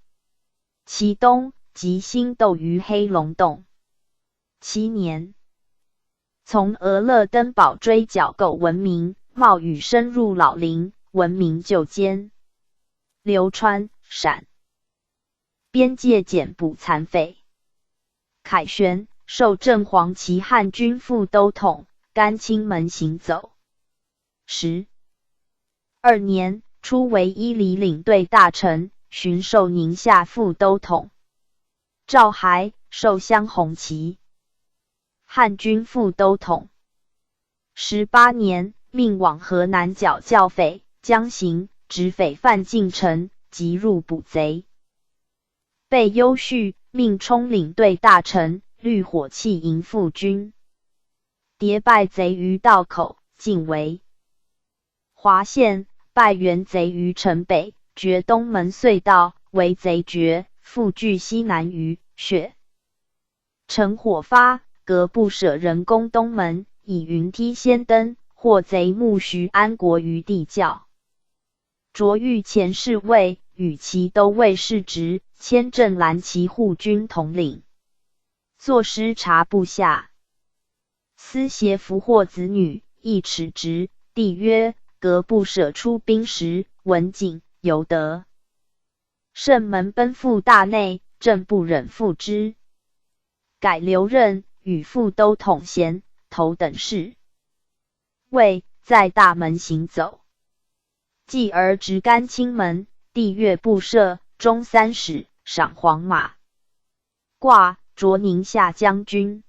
其东即兴斗于黑龙洞。7年，从俄勒登堡追剿狗闻名，冒雨深入老林，闻名就歼。流川、陕边界简捕残匪。凯旋，授正黄旗汉军副都统，甘青门行走。12年，初为伊犁领队大臣，巡授宁夏副都统。赵还，授镶红旗，汉军副都统。18年，命往河南剿教匪，将行执匪犯进城，即入捕贼。被优叙，命充领队大臣，律火器营副军。谍败贼于道口，进为华县，败原贼于城北，绝东门隧道，为贼绝，复据西南隅穴。乘火发，革不舍人攻东门，以云梯先登，获贼目徐安国于地窖。卓遇前侍卫，与其都尉世职，迁镇蓝旗护军统领。作师察部下。司协俘获子女，亦耻职。帝曰：革不舍出兵时，文景、尤德。圣门奔赴大内，朕不忍复之。改留任，与副都统衔头等事。谓在大门行走。继而直甘青门，帝阅布设，中三使，赏黄马。挂着宁夏将军。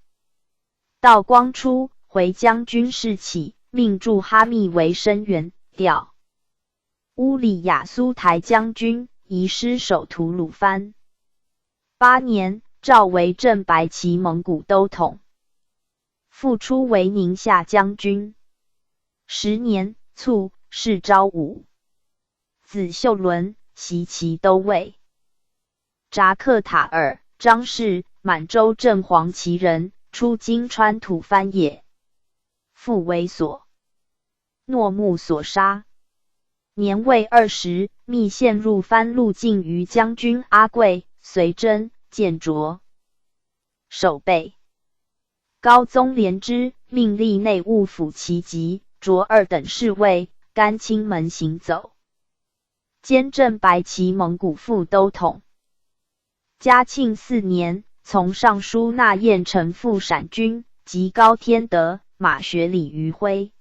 道光初，回将军事起，命驻哈密为声援调。乌里雅苏台将军，移师守吐鲁番。8年，召为正白旗蒙古都统。复出为宁夏将军。10年，卒，谥昭武。子秀伦，袭其都尉。札克塔尔，张氏，满洲正黄旗人，出金川吐蕃也。父为所诺木所杀。年未20，密陷入番路进于将军阿贵、随真、建卓。守备。高宗怜之，命吏内务府旗籍，着2等侍卫，甘青门行走。兼正白旗蒙古副都统。嘉庆4年，从尚书纳彦臣赴陕军，及高天德、马学礼于徽。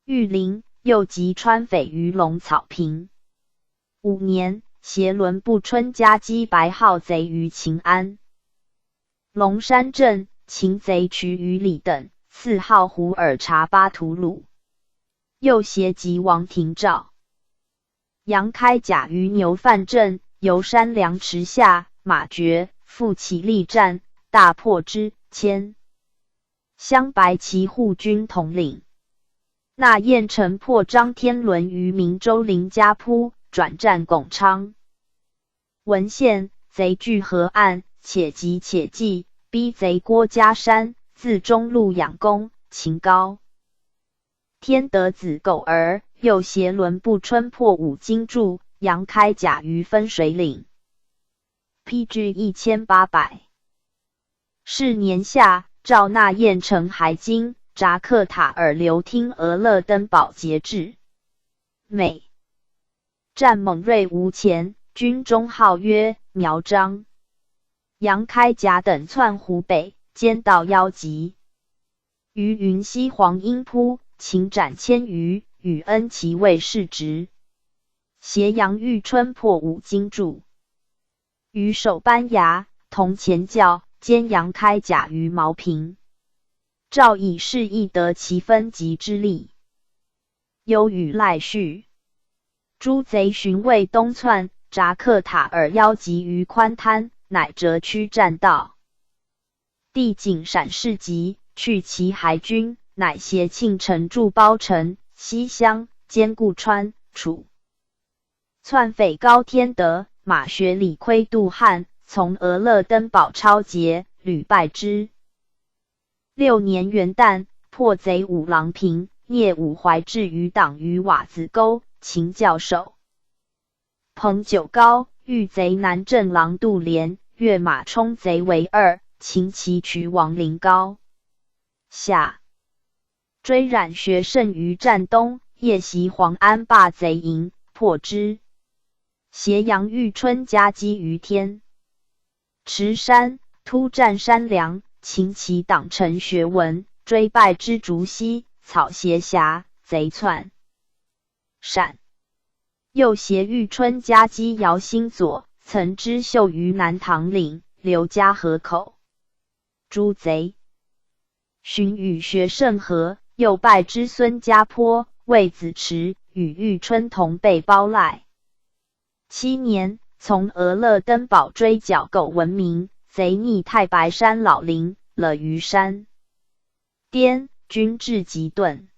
玉林，又及川匪于龙草坪。5年，携伦部春加击白号贼于秦安。龙山镇，秦贼瞿于里等，赐号胡尔察巴图鲁。又携及王廷照。杨开甲于牛范镇，游山梁池下，马绝，复起力战，大破之，迁镶白旗护军统领。纳彦臣破张天伦于明州林家铺，转战巩昌。文献，贼据河岸，且急且计，逼贼郭家山，自中路养功，秦高。天德子狗儿，又携伦部春破五经注，杨开甲于分水岭。PG 1800。是年夏，召纳彦臣还京，札克塔尔留听俄勒登堡节制。美战猛锐无前，军中号曰苗章。杨开甲等窜湖北，兼到邀集。于云西黄阴铺，擒斩1000余，与恩其位世职。携杨玉春破五经注。于守班牙，同前教，兼杨开甲于毛平。诏以示亦得其分级之力。忧与赖续。诸贼寻卫东窜，札克塔尔邀集于宽滩，乃折曲栈道。帝景陕市集，去其海军，乃携庆城驻包城、西乡、兼顾川、楚。篡匪高天德、马学礼窥杜汉，从俄勒登堡抄劫，屡败之。6年元旦，破贼五郎平，聂武怀置余党于瓦子沟，秦教首。彭九高遇贼南镇郎杜连，跃马冲贼为二，擒其渠王陵高。夏，追冉学胜于战东，夜袭黄安霸贼营，破之。斜阳玉春夹击于天池山，突占山梁，擒其党臣学文，追败之竹溪，草斜峡，贼窜闪。又挟玉春夹击姚兴左，曾之秀于南唐岭，刘家河口，诛贼。荀与学胜和，又败之孙家坡、魏子池，与玉春同被包赖。7年，从俄勒登堡追剿狗闻名，贼逆太白山老林，了于山巅，军至急顿。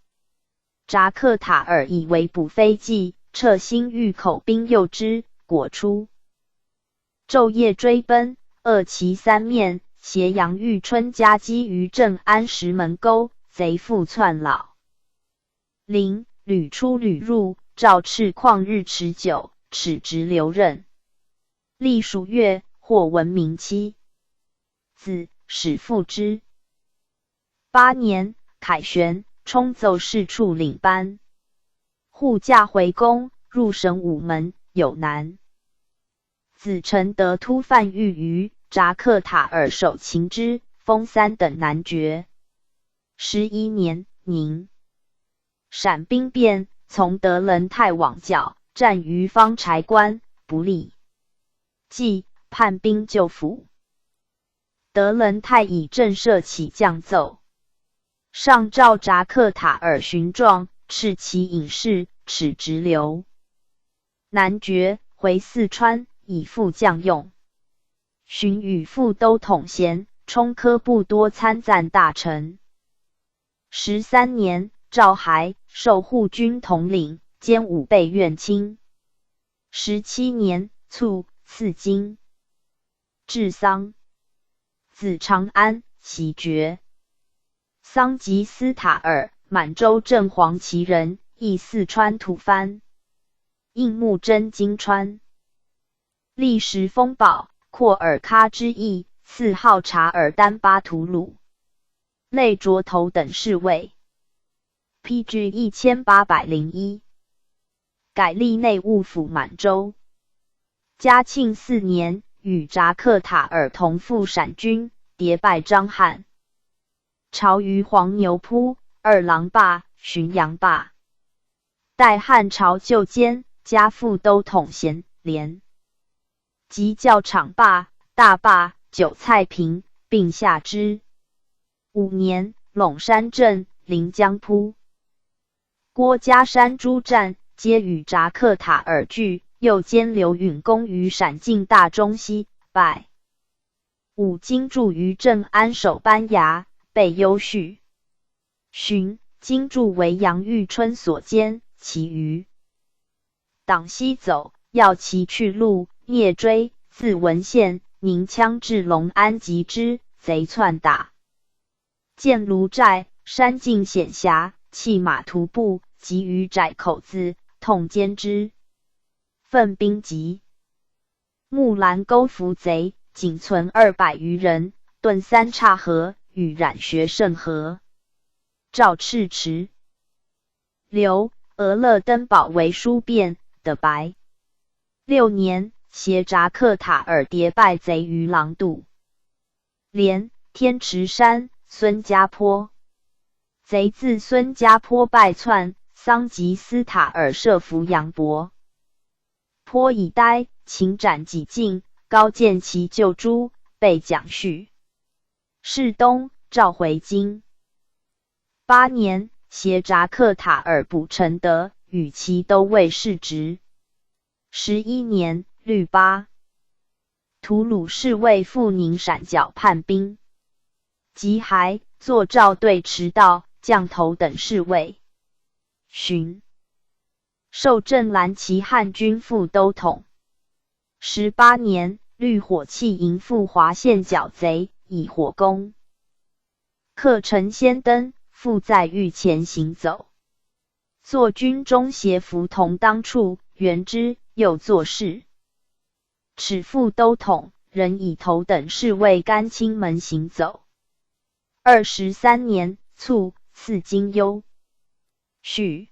扎克塔尔以为捕非计，撤新峪口兵诱之，果出。昼夜追奔，扼其三面，斜阳玉春夹击于正安石门沟，贼复窜老林，屡出屡入，照赤旷日持久，齿直留任。历数月，或闻名期。子始复之。8年，凯旋，冲奏事处领班。护驾回宫，入省午门，有难。子承德突犯御余，扎克塔尔守擒之，封3等男爵。11年，宁陕兵变，从德仁泰往剿，战于方柴关，不利。即叛兵救府。德仁泰以震慑起降奏，上诏扎克塔尔寻状，斥其隐士，齿直流。男爵回四川，以复将用。荀与副都统衔，充科部多参赞大臣。13年，赵还授护军统领，兼武备院卿。17年，卒，赐金。治丧。子长安，袭爵。桑吉斯塔尔，满洲正黄旗人，亦四川吐蕃。应木真金川。历时风暴，廓尔喀之役，赐号察尔丹巴图鲁。类卓头等侍卫。PG 1801。改隶内务府满洲。嘉庆4年，与扎克塔尔同赴陕军，迭败张翰。朝于黄牛铺、二郎坝、浔阳坝。待汉朝旧监，加副都统衔连。及教场坝、大坝、韭菜坪，并下之。5年，陇山镇、临江铺、郭家山诸战，皆与扎克塔尔拒，又兼刘允攻于陕境大中西，败。武经驻于镇安守班牙，被优叙。荀经驻为杨玉春所监，其余党西走，要其去路，聂追，自文县、宁羌至隆安及之，贼窜打。见卢寨，山径险狭，弃马徒步，及于窄口子，痛歼之。奋兵急。木兰沟伏贼，仅存200余人，遁三岔河，与冉学胜和。赵赤池。刘俄勒登堡为书变，的白。6年，携扎克塔尔迭败贼于郎渡。连天池山、孙家坡。贼自孙家坡败窜，桑吉斯塔尔设伏杨伯。坡以呆，擒斩几尽，高见其救诛，被蒋续。世东，召回京。8年，携扎克塔尔捕承德，与其都尉世职。11年，律巴。吐鲁侍卫赴宁陕剿叛兵。及还坐诏对迟道、降头等侍卫。荀授正蓝旗汉军副都统。18年，绿火器营赴华县剿贼，以火攻。克陈先登，复在御前行走。坐军中协服同当处，原之，又作事。齿副都统，仍以头等侍卫甘青门行走。23年卒，赐金攸。许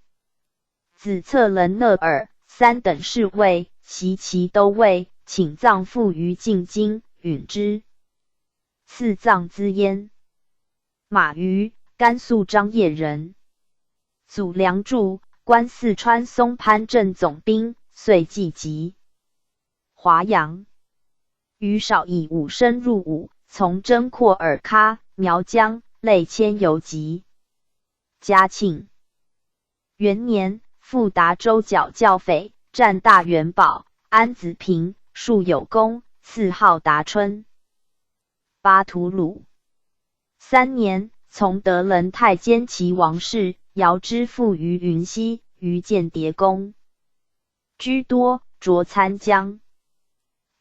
子策人讷尔3等侍卫，袭其都尉，请葬父于进京，允之。赐葬资焉。马瑜，甘肃张掖人。祖梁柱，官四川松潘镇总兵，遂继籍。华阳。余少以武深入伍，从征廓尔喀、苗疆，累迁游籍。嘉庆元年，赴达州剿教匪，占大元堡、安子平，数有功，赐号达春。巴图鲁3年，从德仁太监齐王氏，遥之父于云溪，于间谍功居多，着参将。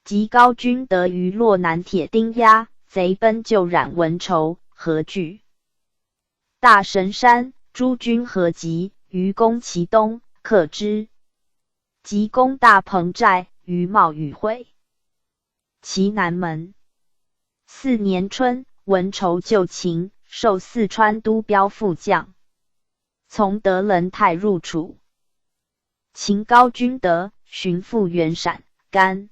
及高君得于洛南铁钉押，贼奔就染文筹，何惧？大神山，诸军合集，于攻其东，克之。即攻大彭寨，于冒雨会。其南门。4年春，文筹就秦，授四川都标副将。从德仁太入楚。秦高君德，寻复原陕，甘。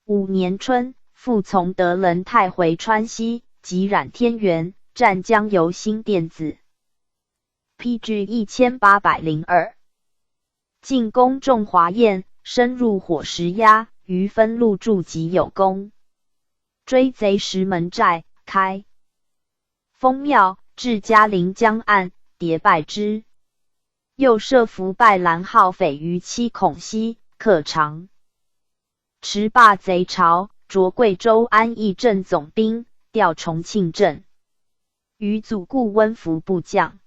5年春，复从德仁太回川西，即冉天元，占江油新店子。PG 1802。进攻仲华堰，深入火石崖，于分路筑及有功。追贼石门寨，开封庙，至嘉陵江岸，迭败之。又设伏拜兰号匪于七孔溪，克长。持罢贼巢，着贵州安义镇总兵，调重庆镇。于祖顾温服部将。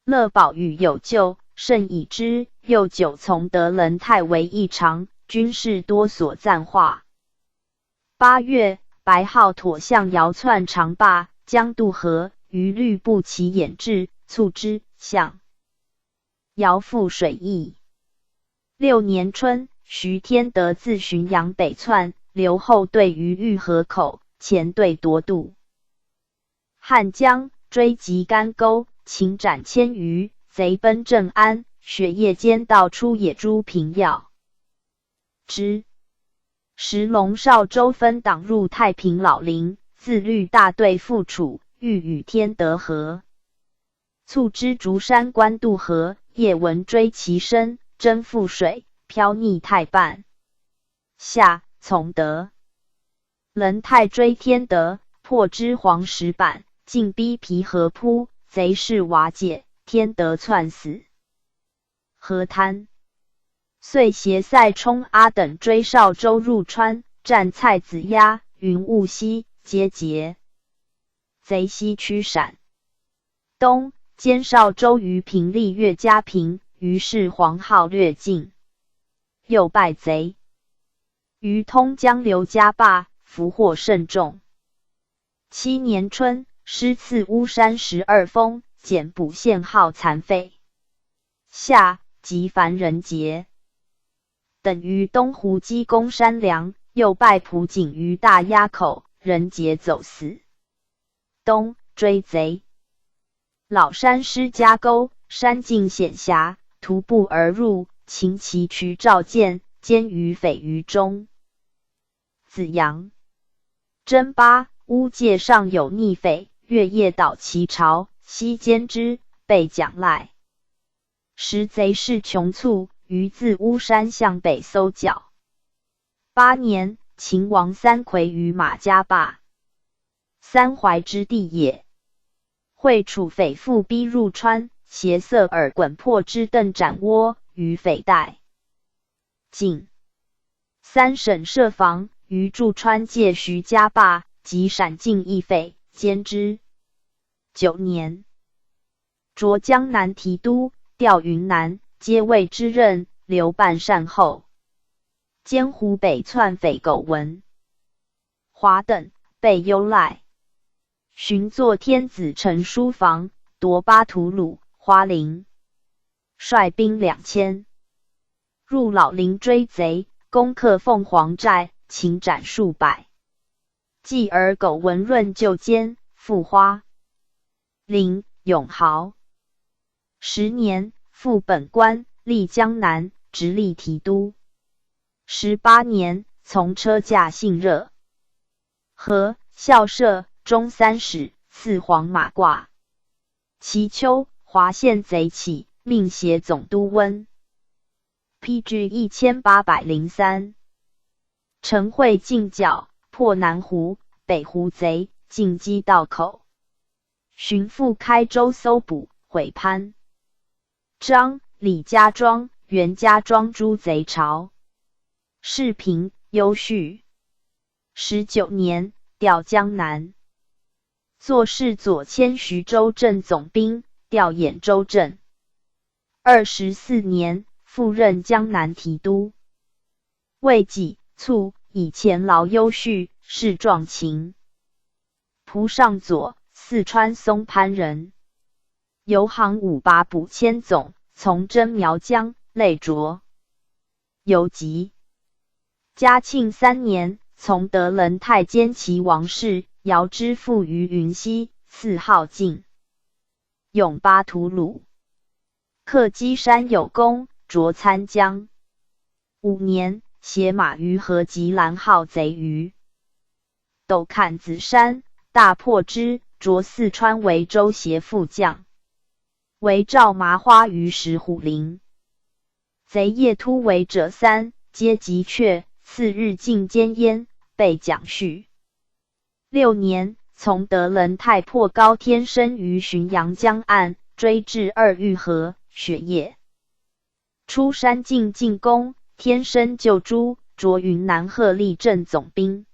乐宝与有救，甚以之，又久从德仁太为异常，军事多所赞化。8月，白号妥相姚窜长坝，将渡河，于律部其掩至，促之，相。姚复水役。6年春，徐天德自浔阳北窜，留后队于玉河口，前队夺渡。汉江，追及干沟，擒斩1000余，贼奔镇安，雪夜间盗出野猪平药。之。时龙少州分党入太平老林，自律大队赴楚，欲与天德和。促之竹山关渡河，夜闻追其身，争覆水，飘溺太半。夏，从德仁太追天德，破之黄石板，进逼皮河铺，贼势瓦解，天德窜死。河滩。遂携塞冲阿等追少州入川，战蔡子押、云雾溪，皆捷。贼西驱闪。冬，兼少州于平利越嘉平，于是黄号略尽。又败贼。于通江流家坝，俘获甚众。7年春，师赐巫山12封，减补县号残废。夏，即凡人节。等于东湖击攻山梁，又拜蒲景于大垭口，人节走死。冬，追贼。老山师家沟，山径险狭，徒步而入，擒其渠照见，奸于匪于中。子阳。征8，乌界上有逆匪，月夜捣其巢，悉歼之，被奖赖。时贼势穷促，于自巫山向北搜剿。8年，秦王三魁于马家坝，三淮之地也。会楚匪复逼入川，携塞尔衮破之邓斩窝，于匪带。晋。3省设防，于驻川界徐家坝，及陕境一匪，歼之。9年，着江南提督，调云南，皆谓之任，留办善后。兼湖北窜匪苟文、华等被优赖，寻作天子陈书房，夺巴图鲁、花陵，率兵2000入老陵追贼，攻克凤凰寨，擒斩数百。继而苟文润就监，复花陵、永豪。10年，复本官，历江南，直隶提督。18年，从车驾幸热和校舍，中三使，赐黄马褂。其秋，华县贼起，命协总督温。PG 1803。陈会进剿，破南湖、北湖贼，进击道口。寻复开州搜捕，毁潘、张、李家庄、袁家庄诸贼巢。世平、优叙。19年，调江南，作事左迁徐州镇总兵，调兖州镇。24年，复任江南提督。魏己卒，以前劳优叙，仕壮勤。蒲上左，四川松潘人。游行五把补千总，从征苗疆，累卓。游籍。嘉庆3年，从德仁太监齐王氏，遥之父于云溪，赐号进。永巴图鲁。克基山有功，擢参将。5年，携马于河及兰号贼于斗坎子山，大破之，擢四川维州协副将。为赵麻花于石虎陵。贼夜突围者3，皆击却。次日进监焉，被蒋续。6年，从德仁太破高天生于浔阳江岸，追至2玉河、雪夜。出山进进攻，天生救诸，擢云南鹤立镇总兵。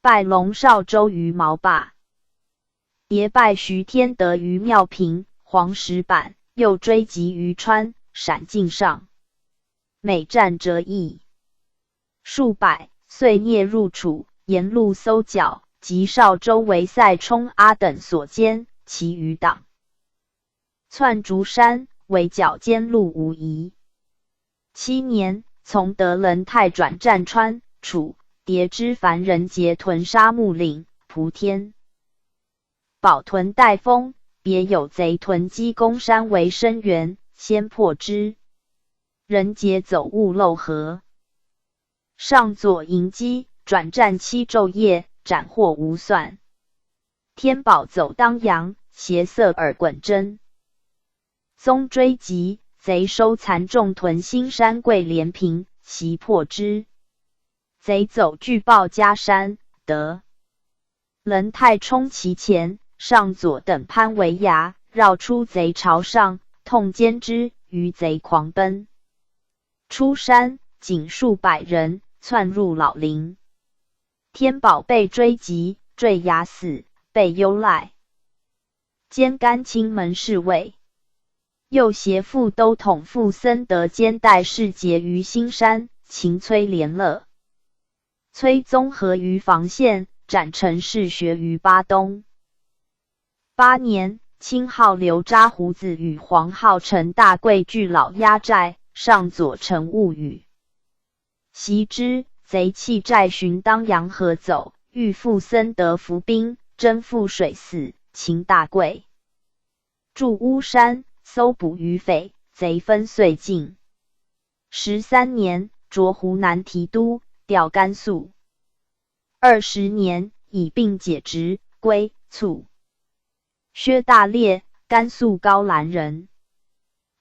拜龙少州于毛坝。迭拜徐天德于庙平、黄石板，又追击于川、陕境上。每战折翼。数百，遂聂入楚，沿路搜剿，及邵州为塞冲阿等所歼，其余党窜竹山，围剿监路无疑。7年，从德仁太转战川、楚，迭之凡人劫屯沙木岭、蒲天、保屯带风，别有贼屯积公山为生源，先破之。人劫走误漏河。上左迎击，转战7昼夜，斩获无算。天宝走当阳，携色尔滚征。宗追急，贼收残众屯新山桂连平，袭破之。贼走拒报家山，德仁太冲其前，上左等攀围崖，绕出贼巢上，痛歼之，余贼狂奔。出山，仅数百人，窜入老陵。天宝被追击，坠崖死，被优赖。兼甘青门侍卫。又携副都统傅森德兼代事结于新山，擒崔连乐。崔宗合于房县，斩陈氏学于巴东。8年，清号刘扎胡子与黄浩成大贵聚老鸭寨，上左陈物语。袭之，贼弃寨寻当阳河走，欲傅森德伏兵，征覆水泗，擒大贵。驻巫山，搜捕余匪，贼分遂尽。13年，擢湖南提督，调甘肃。20年，以病解职，归卒。薛大烈，甘肃高兰人。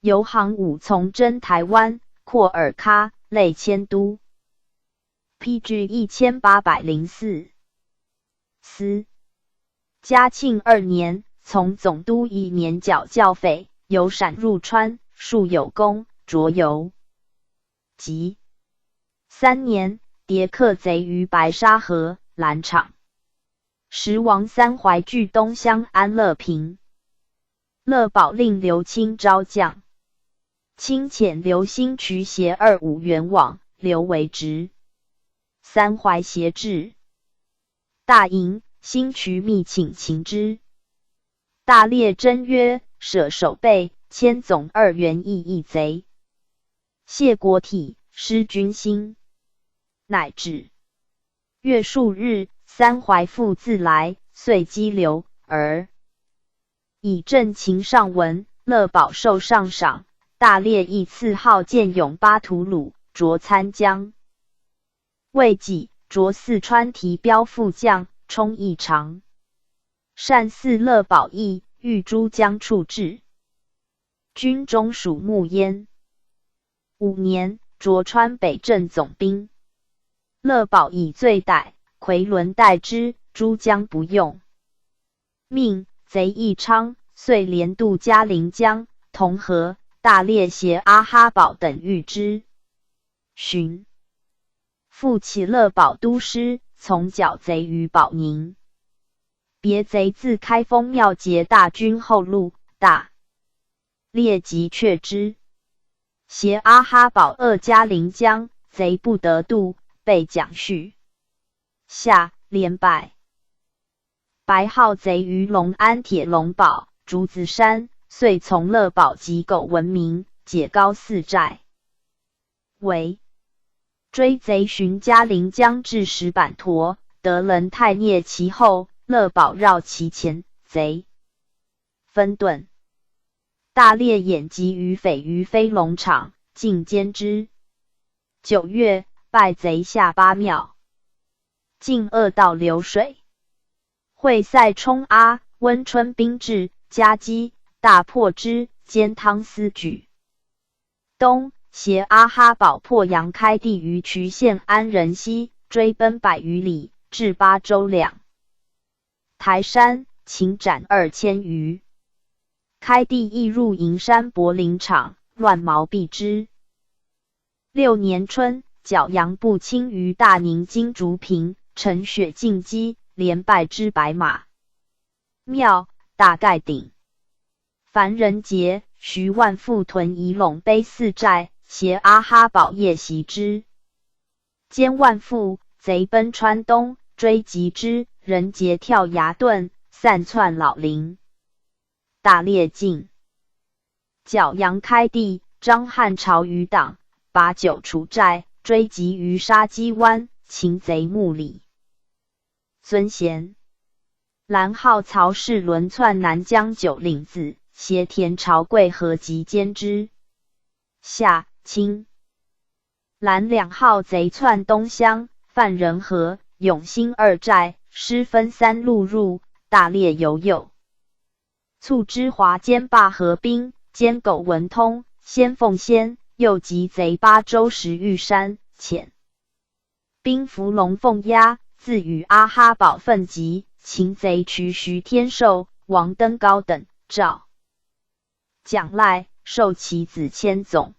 游行武从征台湾，廓尔喀，累迁都。PG 1804。司。嘉庆2年，从总督以年剿教匪，由陕入川，数有功，擢游籍。3年，迭克贼于白沙河、兰场。时王三怀据东乡安乐平。乐宝令刘钦招将。清遣刘兴渠携25员往，刘为直。三淮协至，大营，兴渠密请擒之。大烈真曰：舍守备，迁总2员役贼。谢国体，失军心，乃止。月数日，三淮复自来，遂击刘而以镇秦上文，乐保受上赏。大烈亦赐号建勇巴图鲁，擢参将。未几，擢四川提标副将，充议长。善祀乐保义，欲诸将处置。军中属牧焉。5年，擢川北镇总兵。乐保以罪逮，夔伦代之，诸将不用。命贼义昌，遂连渡嘉陵江、同河。大烈携阿哈保等遇之，寻复起乐保都师，从剿贼于保宁。别贼自开封庙劫大军后路，大烈即却之。携阿哈保扼嘉陵江，贼不得渡，被蒋续。下连败。白号贼于隆安铁笼堡、竹子山。遂从乐保及狗闻名，解高4寨。为追贼寻嘉陵江至石板坨，得人太聂其后，乐保绕其前，贼分遁。大烈掩击于匪于飞龙场，尽歼之。9月，败贼下8庙，进2道流水。会塞冲阿、温春兵至，夹击。大破之，兼汤思举。冬，携阿哈保破杨开地于渠县安仁西，追奔100余里，至巴州两台山，擒斩2000余。开地亦入营山柏林场，乱毛避之。6年春，剿杨步侵于大宁金竹坪，陈雪进击，连败之白马庙、大盖顶。凡人节，徐万复屯以陇碑4寨，携阿哈保夜袭之。兼万复，贼奔川东，追击之，人节跳崖遁，散窜老林。大烈尽。剿杨开地，张汉朝余党，把9除寨，追击于沙基湾，擒贼牧里。孙贤，蓝号曹氏轮窜南江9岭子。挟田朝贵合及歼之。夏，清。蓝2号贼窜东乡、范仁和、永兴2寨，师分3路入，大烈犹有。促之华兼罢河兵，兼苟文通、先奉先，又击贼巴州石玉山，遣兵伏龙凤压，自与阿哈保奋击，擒贼渠徐天寿、王登高等，赵蒋赖，授其子千总。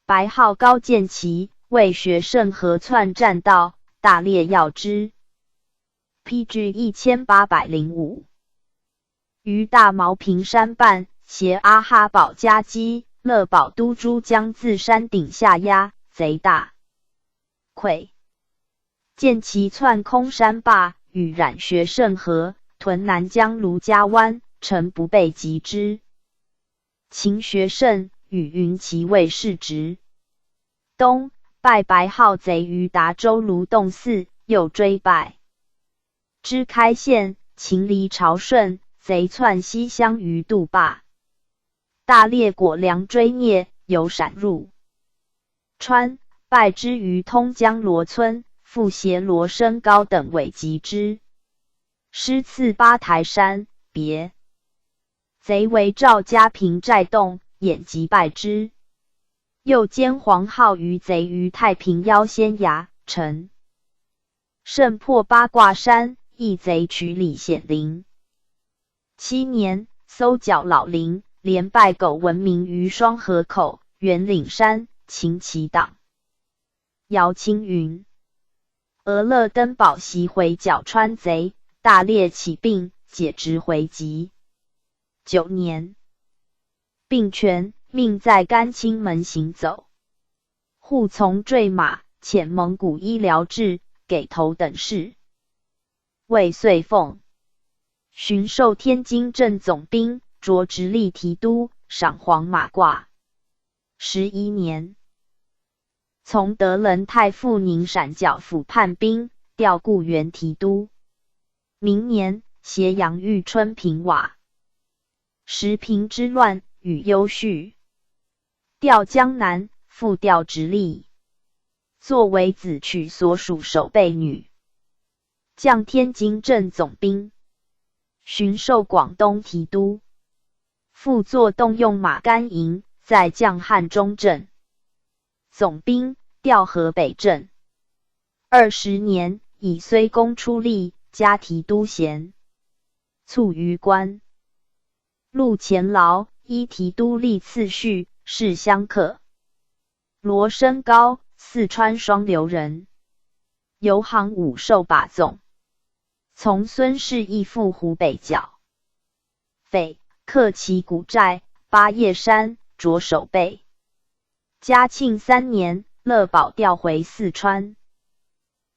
白号高渐骑，为学胜河窜栈道，大烈要之。PG 1805。于大毛坪山畔，携阿哈保夹击，乐保都诸将自山顶下压，贼大溃。见其窜空山坝，与冉学胜河，屯南江卢家湾，诚不备击之。秦学胜与云骑卫士职。冬，败白号贼于达州卢洞寺，又追败支开县，秦离朝顺，贼窜西乡于杜坝。大烈果粮追聂，有闪入川，败之于通江罗村，复携罗生高等尾击之。师次八台山，别。贼为赵家坪寨洞，掩击败之。又兼黄号于贼于太平腰仙崖，陈胜破八卦山，一贼取李显灵。7年，搜剿老林，连败苟闻名于双河口、圆岭山，擒其党。姚青云，俄勒登堡袭回剿川贼，大烈起病，解职回籍。9年，并权，命在甘青门行走，护从坠马，遣蒙古医疗制，给头等事。魏遂奉巡授天津镇总兵，擢直隶提督，赏黄马褂。11年，从德仁太傅宁陕剿抚叛兵，调固原提督。明年，携杨玉春平瓦。时平之乱，与忧绪，调江南，复调直隶，作为子取所属守备女，降天津镇总兵，巡授广东提督，复作动用马杆营，在降汉中镇总兵，调河北镇。20年，以睢公出力，加提督衔，卒于官。录前劳，依提督历次序，是相克。罗升高，四川双流人，游行武授把总。从孙氏义父湖北剿匪，克其古寨，八叶山，着守备。嘉庆3年，乐宝调回四川。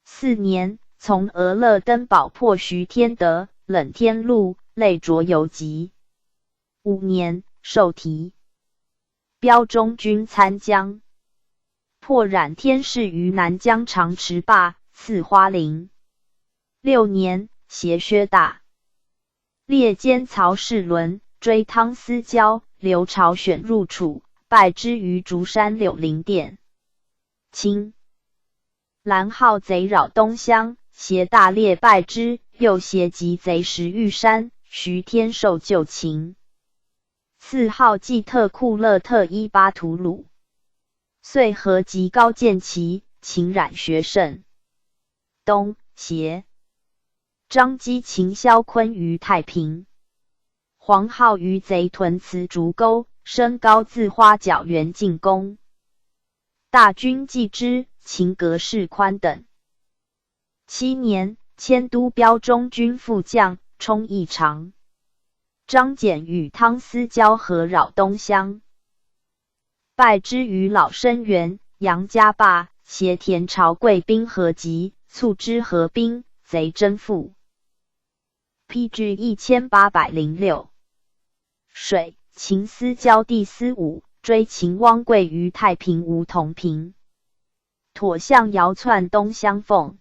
4年，从俄勒登堡破徐天德，冷天禄，累着游击。5年，授提标中军参将，破冉天氏于南疆长池坝，赐花翎。6年，携薛大列兼曹世伦，追汤思交，刘朝选入楚，败之于竹山柳林殿。清蓝号贼扰东乡，携大列败之，又携击贼石玉山，徐天寿救秦。赐号济特库勒特伊巴图鲁，遂合击高渐齐，秦冉学胜。东协张基秦萧坤于太平，黄皓于贼屯磁竹沟，升高自花角原进攻。大军继之，秦革势宽等。7年，迁都标中军副将，充义长。张简与汤思交合扰东乡，败之于老生源，杨家坝，携田朝贵兵合击，促之合兵，贼征复。PG 1806。水，秦思交弟思武，追秦汪贵于太平梧桐坪。妥向遥窜东乡凤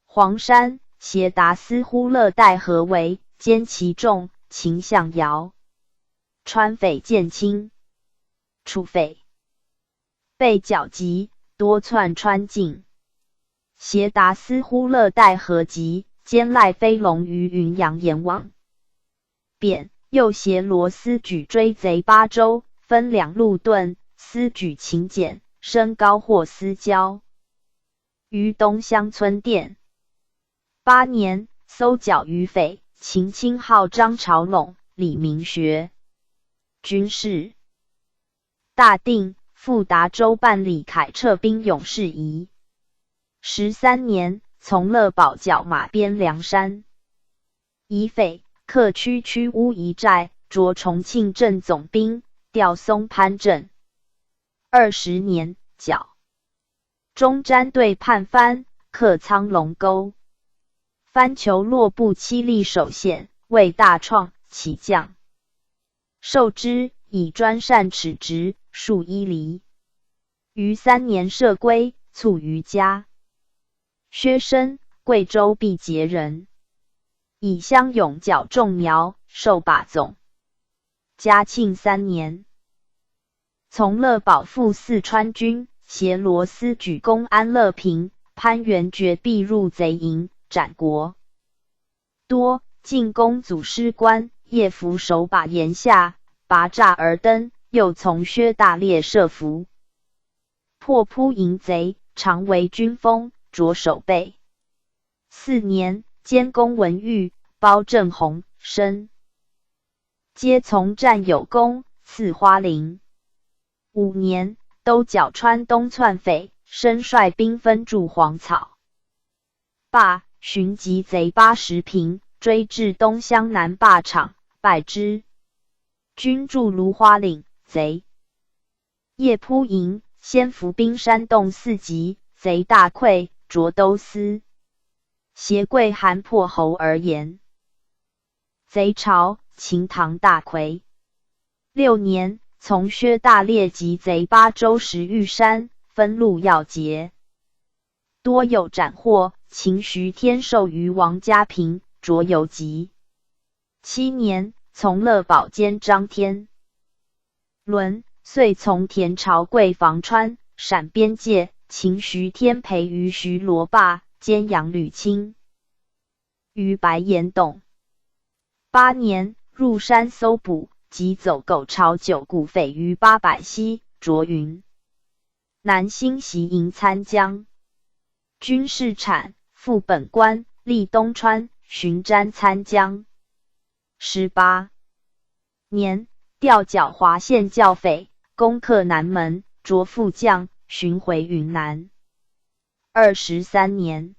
黄山，携达斯忽勒代合围，歼其众。秦向遥川匪见轻，楚匪被剿击，多窜川境。携达斯忽勒代合击，歼赖飞龙于云阳阎王。便又携罗斯举追贼巴州，分2路遁，思举秦简，升高获思交于东乡村店。8年，搜剿于匪。秦清号张朝陇、李明学。军事大定，赴达州办理凯撤兵勇事宜。13年，从乐宝剿马边梁山，以匪，克区区乌一寨，擢重庆镇总兵，调松潘镇。20年，剿中詹对叛藩，克苍龙沟。藩求洛部七力守县，为大创，起将受之，以专善尺直，数1厘。于3年赦归，卒于家。薛生，贵州毕节人，以乡勇剿仲苗，授把总。嘉庆3年，从乐保赴四川军，携罗斯举攻安乐平，潘元觉必入贼营，斩国多，进攻祖师关，叶伏手把檐下，拔栅而登，又从薛大烈设伏，破扑营贼，常为军锋，着守备。4年，监攻文玉、包正弘、申皆从战有功，赐花翎。5年，都剿川东窜匪，申率兵分驻黄草坝，寻击贼80坪，追至东乡南坝场，败之。军驻芦花岭，贼夜扑营，先伏兵山洞4级，贼大溃，着都司。挟桂韩破侯而言。贼朝，秦唐大魁。6年，从薛大列及贼8州石玉山，分路要劫，多有斩获。秦徐天授于王家平，着有疾。7年，从乐保监张天伦，遂从田朝贵房川，陕边界。秦徐天培于徐罗坝，兼杨吕清于白岩洞。8年，入山搜捕，即走狗朝9股匪于800西，着云南兴习营参将军事产，副本官，历东川，巡瞻参将。18年，调剿华县教匪，攻克南门，着副将，巡回云南。23年，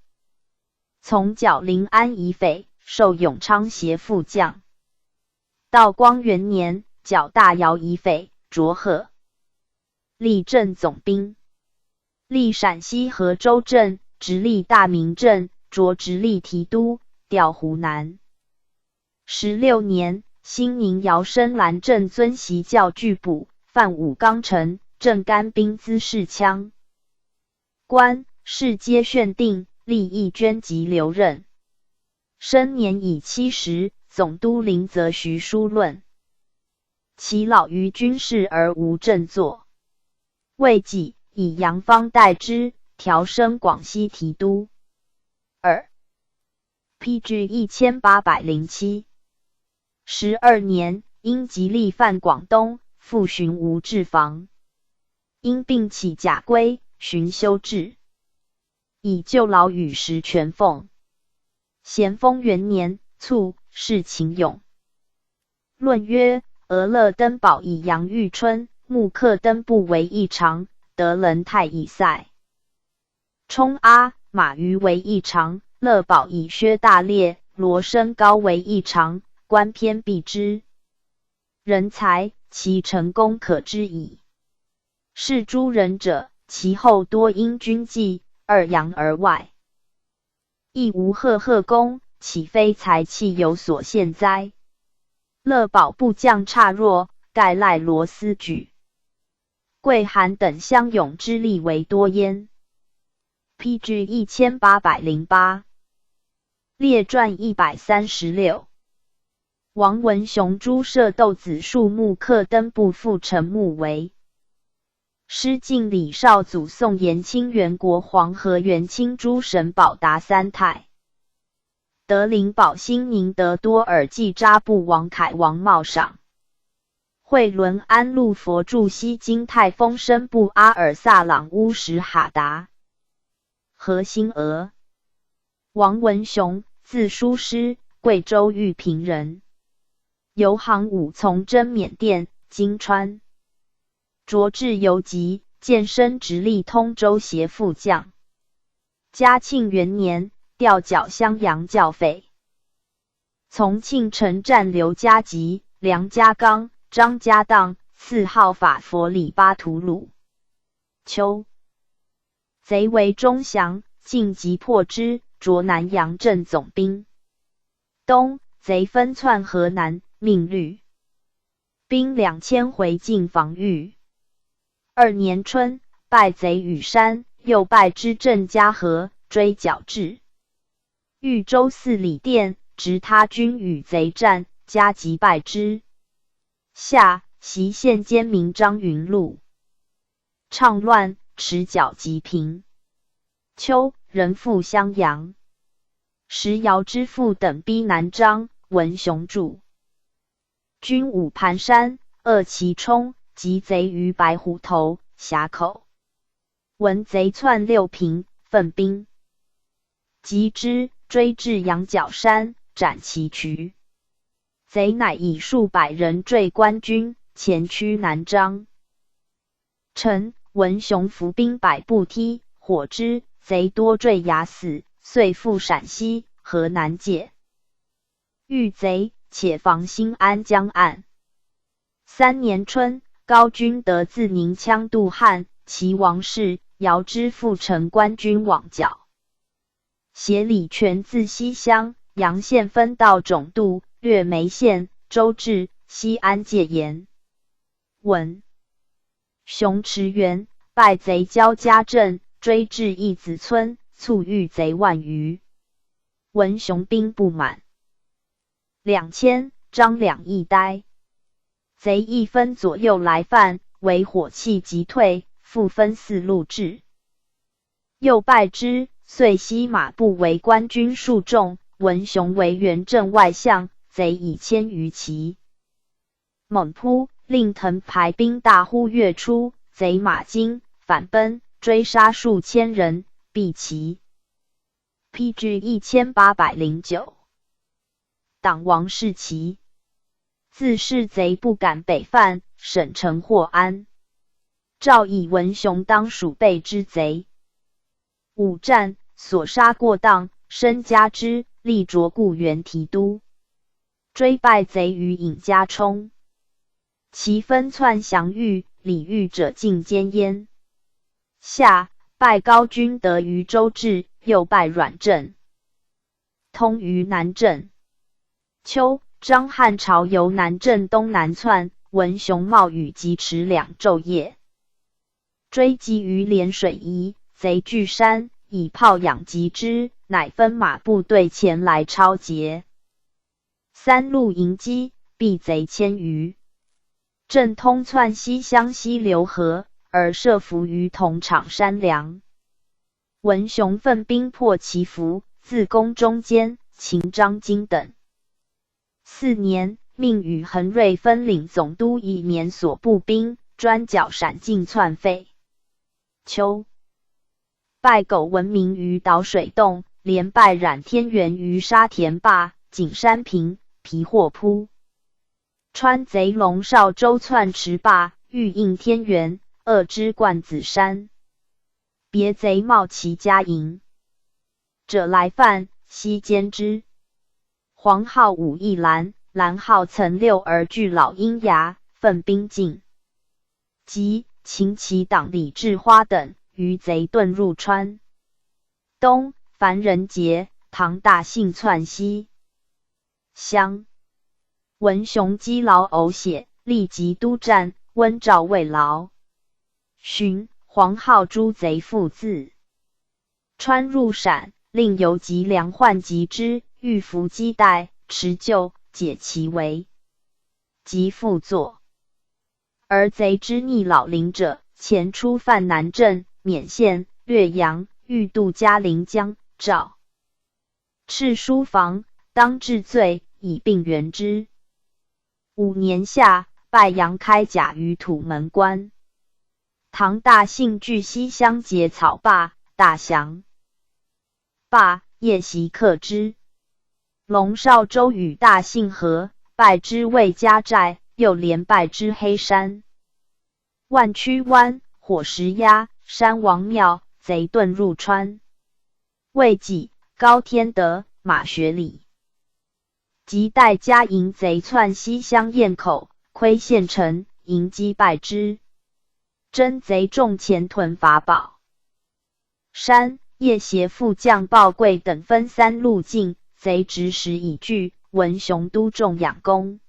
从剿临安夷匪，授永昌协副将。道光元年，剿大姚夷匪，着贺历镇总兵。历陕西河州镇，直隶大名镇，着直隶提督，调湖南。16年，兴宁姚深兰镇遵袭教拒捕，犯武冈城，镇干兵资士羌。官事皆宣定，立义捐及留任。生年已70，总督临泽徐书论。其老于军事而无政作。未几，以杨芳代之，调升广西提督。PG 1807。12年，因疾力犯广东，复寻吴治防。因病起甲归，寻修治。以旧劳与时全奉。咸丰元年，卒，谥秦勇。论曰：俄勒登堡以杨玉春，木刻登布为异常，德仁泰以塞。冲阿、马于为异常，乐保以薛大烈、罗升高为异常，官偏避之。人才，其成功可知矣。是诸人者，其后多因军纪，二扬而外。亦无赫功，岂非才气有所限哉？乐保部将差弱，盖赖罗斯举。贵韩等相勇之力为多焉。PG 1808。列传136。王文雄诸设斗子树木刻登布复成木为。诗晋李少祖宋延清元国黄河元清诸神宝达3太。德灵宝兴宁德多尔济扎布王凯王茂赏。惠伦安陆佛住西京泰丰申布阿尔萨朗乌什哈达。何兴娥。王文雄，字叔师，贵州玉平人。游行武从征缅甸、金川。着至游籍，荐升直隶通州协副将。嘉庆元年，调剿襄阳教匪。从庆城战刘家吉、梁家刚、张家当，4号法佛里巴图鲁。秋，贼为中降，晋即破之，着南阳镇总兵。冬，贼分窜河南，命律兵2000回晋防御。2年春，败贼羽山，又败之镇嘉禾，追剿至豫州4里店，执他军与贼战，加急败之。夏，袭县监民张云禄，倡乱，持剿即平。秋，人赴襄阳。时姚之父等逼南张，文雄著。军伍盘山，扼其冲，击贼于白虎头峡口。闻贼窜6平，奋兵击之，追至羊角山，斩其渠。贼乃以数百人坠官军，前驱南张。臣文雄伏兵百步梯，火之，贼多坠崖死，遂赴陕西、河南界。遇贼，且防新安江岸。3年春，高君德自宁羌渡汉，其王氏遥之复成官军往角。协理权自西乡阳县分道总督，略眉县、州治、西安戒严。文熊池元败贼交家镇，追至义子村，卒遇贼万余。文雄兵不满2000，张两翼呆。贼一分左右来犯，为火气急退，复分四路至。又败之，遂西马步为官军数众，文雄为元镇外相，贼以1000余骑。猛扑，令藤排兵大呼跃出，贼马惊，反奔，追杀数千人，毙其。PG 1809。党王士奇自是贼不敢北犯，省城获安。诏以文雄当属备之贼。五战所杀过当，身加之，力着故原提督。追败贼于尹家冲，其分窜降狱，李狱者尽歼焉。夏败高君德于州治，又败阮镇，通于南镇。秋张汉朝由南镇东南窜，文雄冒雨疾驰2昼夜，追击于涟水夷，贼据山，以炮养击之，乃分马部队前来抄截。3路迎击，毙贼1000余。镇通窜西乡西流河，而设伏于同场山梁。文雄奋兵破其伏，自攻中间，擒张京等。4年，命与恒瑞分领总督以免所部兵，专剿闪尽窜匪。秋败苟闻名于岛水洞，连败冉天元于沙田坝、景山坪、皮货铺。川贼龙少州窜池坝，欲应天元，扼之灌子山。别贼冒其家营者来犯，悉歼之。黄号武义兰，兰号曾六而据老鹰崖，奋兵进。即秦其党李志花等于贼遁入川东，凡人节，唐大信窜西乡。文雄积劳呕血，立即督战，温诏慰劳。寻黄号诸贼复自川入陕，令游击粮患及之，欲伏击带，持救，解其围，即复作。而贼之逆老陵者，前出犯南镇、勉县、略阳，欲渡嘉陵江，诏敕书房，当治罪，以并原之。5年夏，拜杨开甲于土门关。唐大信据西乡结草坝，大降。坝夜袭克之。龙少州与大信合，败之魏家寨，又连败之黑山。万曲湾，火石崖，山王庙，贼遁入川。魏己、高天德、马学礼即带家营贼窜西乡堰口，窥县城，迎击败之。征贼众前屯法宝山，夜协副将鲍贵等分3路进，贼执时已据，文雄督众养攻。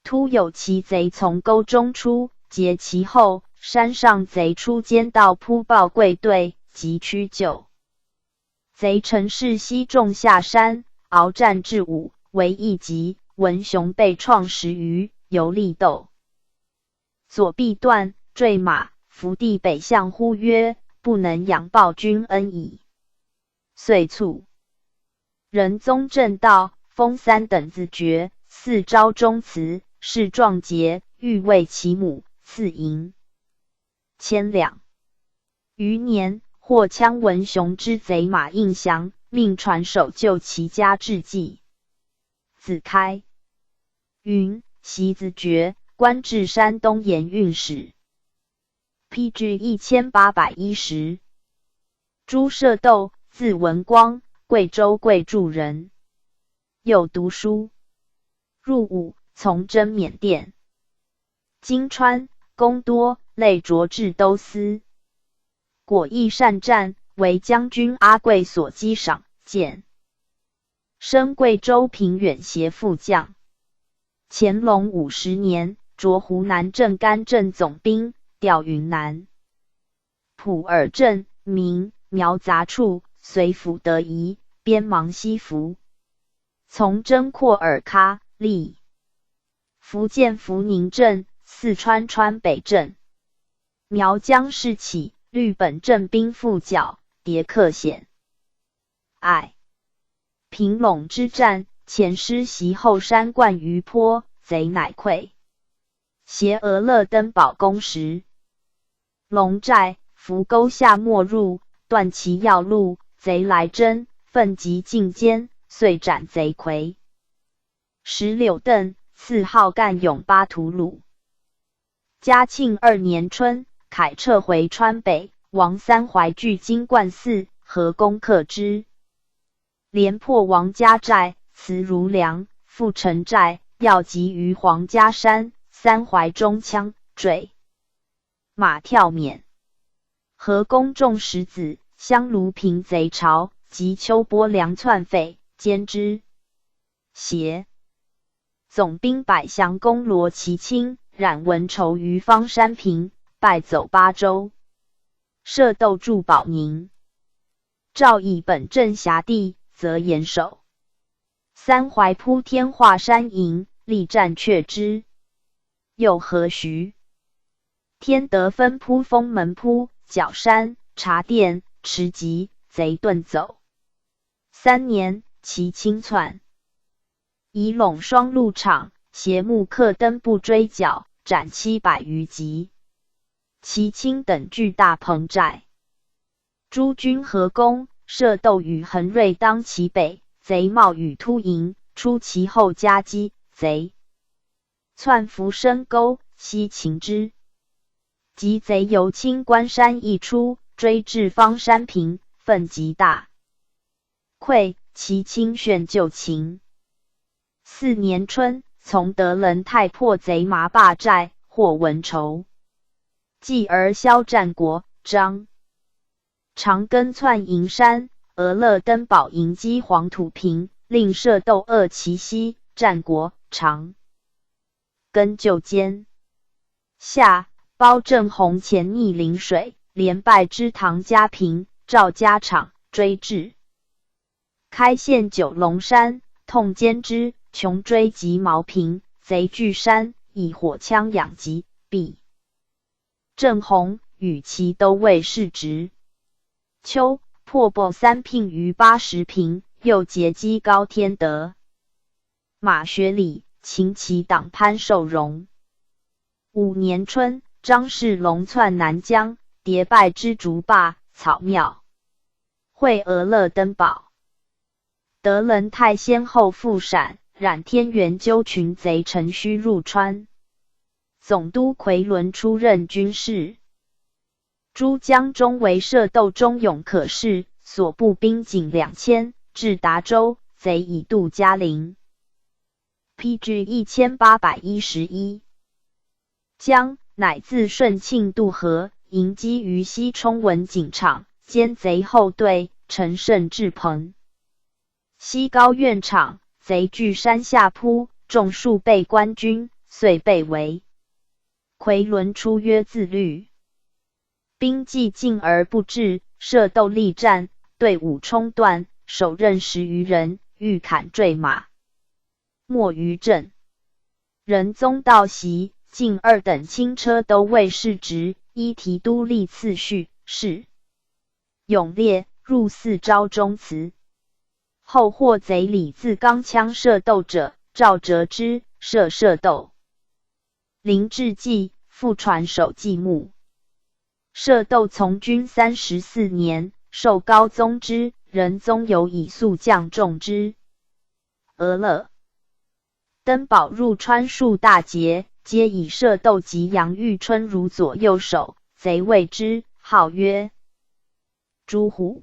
突有其贼从沟中出，截其后，山上贼出间道扑鲍贵队，即驱救。贼乘势西众下山，鏖战至午，为一击，文雄被创10余，犹力斗。左臂断，坠马，伏地北向呼曰：“不能仰报君恩矣。”遂卒。仁宗正道，封3等子爵，4昭忠祠，谥壮节，欲为其母，赐银1000两。余年，获羌文雄之贼马应降，命传首救其家至济。子开云，袭子爵，官至山东盐运使。PG 1810。朱射斗，字文光，贵州贵柱人。又读书，入伍，从征缅甸。金川，功多，累擢至都司。果毅善战，为将军阿贵所击赏，见。升贵州平远协副将。乾隆50年，擢湖南镇甘镇总兵，调云南普洱镇明苗杂处，随府得宜，边芒西服。从征廓尔喀历。福建福宁镇、四川川北镇。苗疆事起，律本镇兵副角，迭克显。平陇之战，前师袭后山灌于坡，贼乃溃。携俄勒登堡攻时，龙寨、浮沟下没入，断其要路，贼来征，奋击进坚，遂斩贼魁。石榴邓赐号干勇巴图鲁。嘉庆2年春，凯撤回川北，王三怀据金冠寺，合攻克之。连破王家寨，辞如梁，复城寨，要集于黄家山，三怀中枪坠。马跳免。合攻众石子，香炉平贼巢，及秋波梁篡匪，歼之。协总兵百降攻罗其清，冉文筹于方山平，败走巴州。设斗驻保宁。诏以本镇辖地，则严守。三怀扑天华山营，力战却之。又何徐天德分扑封门扑、角山、茶店、池集，贼遁走。3年，其清窜。以陇双路场，携木刻登部追剿，斩700余级。其清等据大棚寨。诸军合攻，设斗与恒瑞当其北，贼冒雨突营，出其后夹击，贼窜伏深沟，西擒之。及贼由清关山一出，追至方山平，奋极大溃，其清旋就擒。4年春，从德仁泰破贼麻坝寨，获文筹。继而萧战国、张长庚窜营山，俄勒登堡迎击黄土坪，令设斗扼其西，战国、长庚就歼。夏，包正弘前逆临水，连败之唐家平、赵家场，追至。开县九龙山，痛歼之，穷追及茅坪，贼据山，以火枪养疾，毙。郑弘与其都尉世职。秋，破帛3聘于80坪，又截击高天德。马学礼，秦其党潘寿荣。5年春，张世龙窜南疆，迭败之竹坝、草庙，会俄勒登堡。德仁泰先后复陕，冉天元纠群贼乘虚入川。总督奎伦出任军事。珠江中为设斗忠勇可恃，所部兵仅2000，至达州，贼已渡嘉陵。PG 1811。江乃自顺庆渡河，迎击于西冲文景场，歼贼后队，乘胜至彭。西高院场，贼据山下扑，众数倍官军，遂被围。奎伦出曰自律。兵既进而不至，设斗力战，队伍冲断，手刃10余人，欲砍坠马。没于阵。仁宗道袭，进2等轻车都尉世职，依提督历次序，是勇烈，入寺昭中祠。后获贼李自钢枪设斗者，赵折之，设斗。林志纪，复传首纪目。设斗从军34年，受高宗之，仁宗有以速将重之。俄勒登堡入川数大捷，皆以设斗及杨玉春如左右手，贼谓之，号曰朱虎。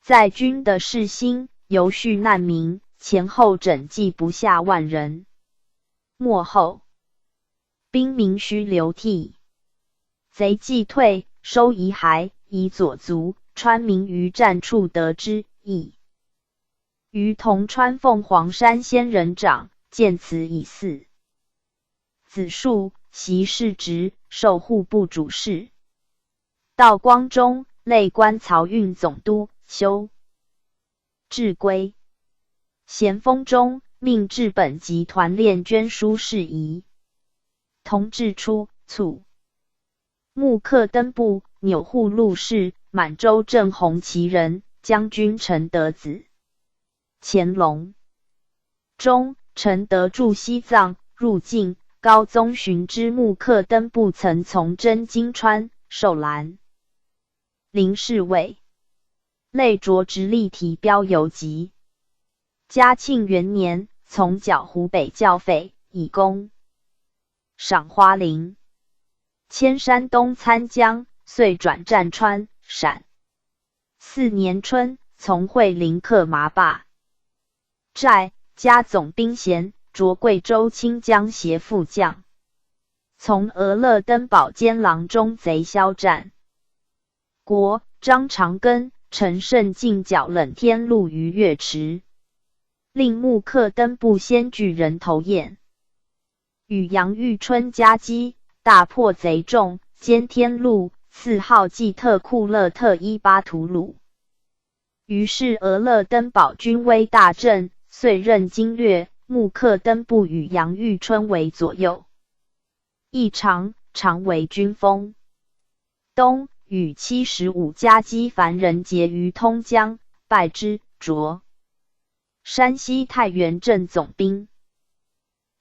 在军的士心，犹恤难民，前后整计不下万人。末后，兵民须流涕。贼既退，收遗骸，以左卒，川民于战处得之，矣。于同川凤凰山仙人掌，见此以祀。子述，袭世职，授户部主事。道光中，累官漕运总督，修治规。咸丰中，命治本集团练捐书事宜。同治初，卒。穆克登部钮祜禄氏，满洲正红旗人，将军陈德子。乾隆中，陈德驻西藏，入境，高宗询知穆克登部曾从征金川，授蓝林侍卫，累着直隶提标游籍。嘉庆元年，从剿湖北剿匪，以功赏花翎。迁山东参将，遂转战川、陕。4年春，从会临克麻坝寨，加总兵衔，擢贵州清江协副将。从俄勒登堡监郎中贼骁战。国张长庚、陈胜进剿冷天禄于月池，令穆克登部先举人头雁，与杨玉春夹击，大破贼众，歼天禄，赐号济特库勒特伊巴图鲁。于是俄勒登堡军威大振，遂任经略。穆克登部与杨玉春为左右，义常为军锋。冬，与75夹击樊人结于通江，败之，擢山西太原镇总兵。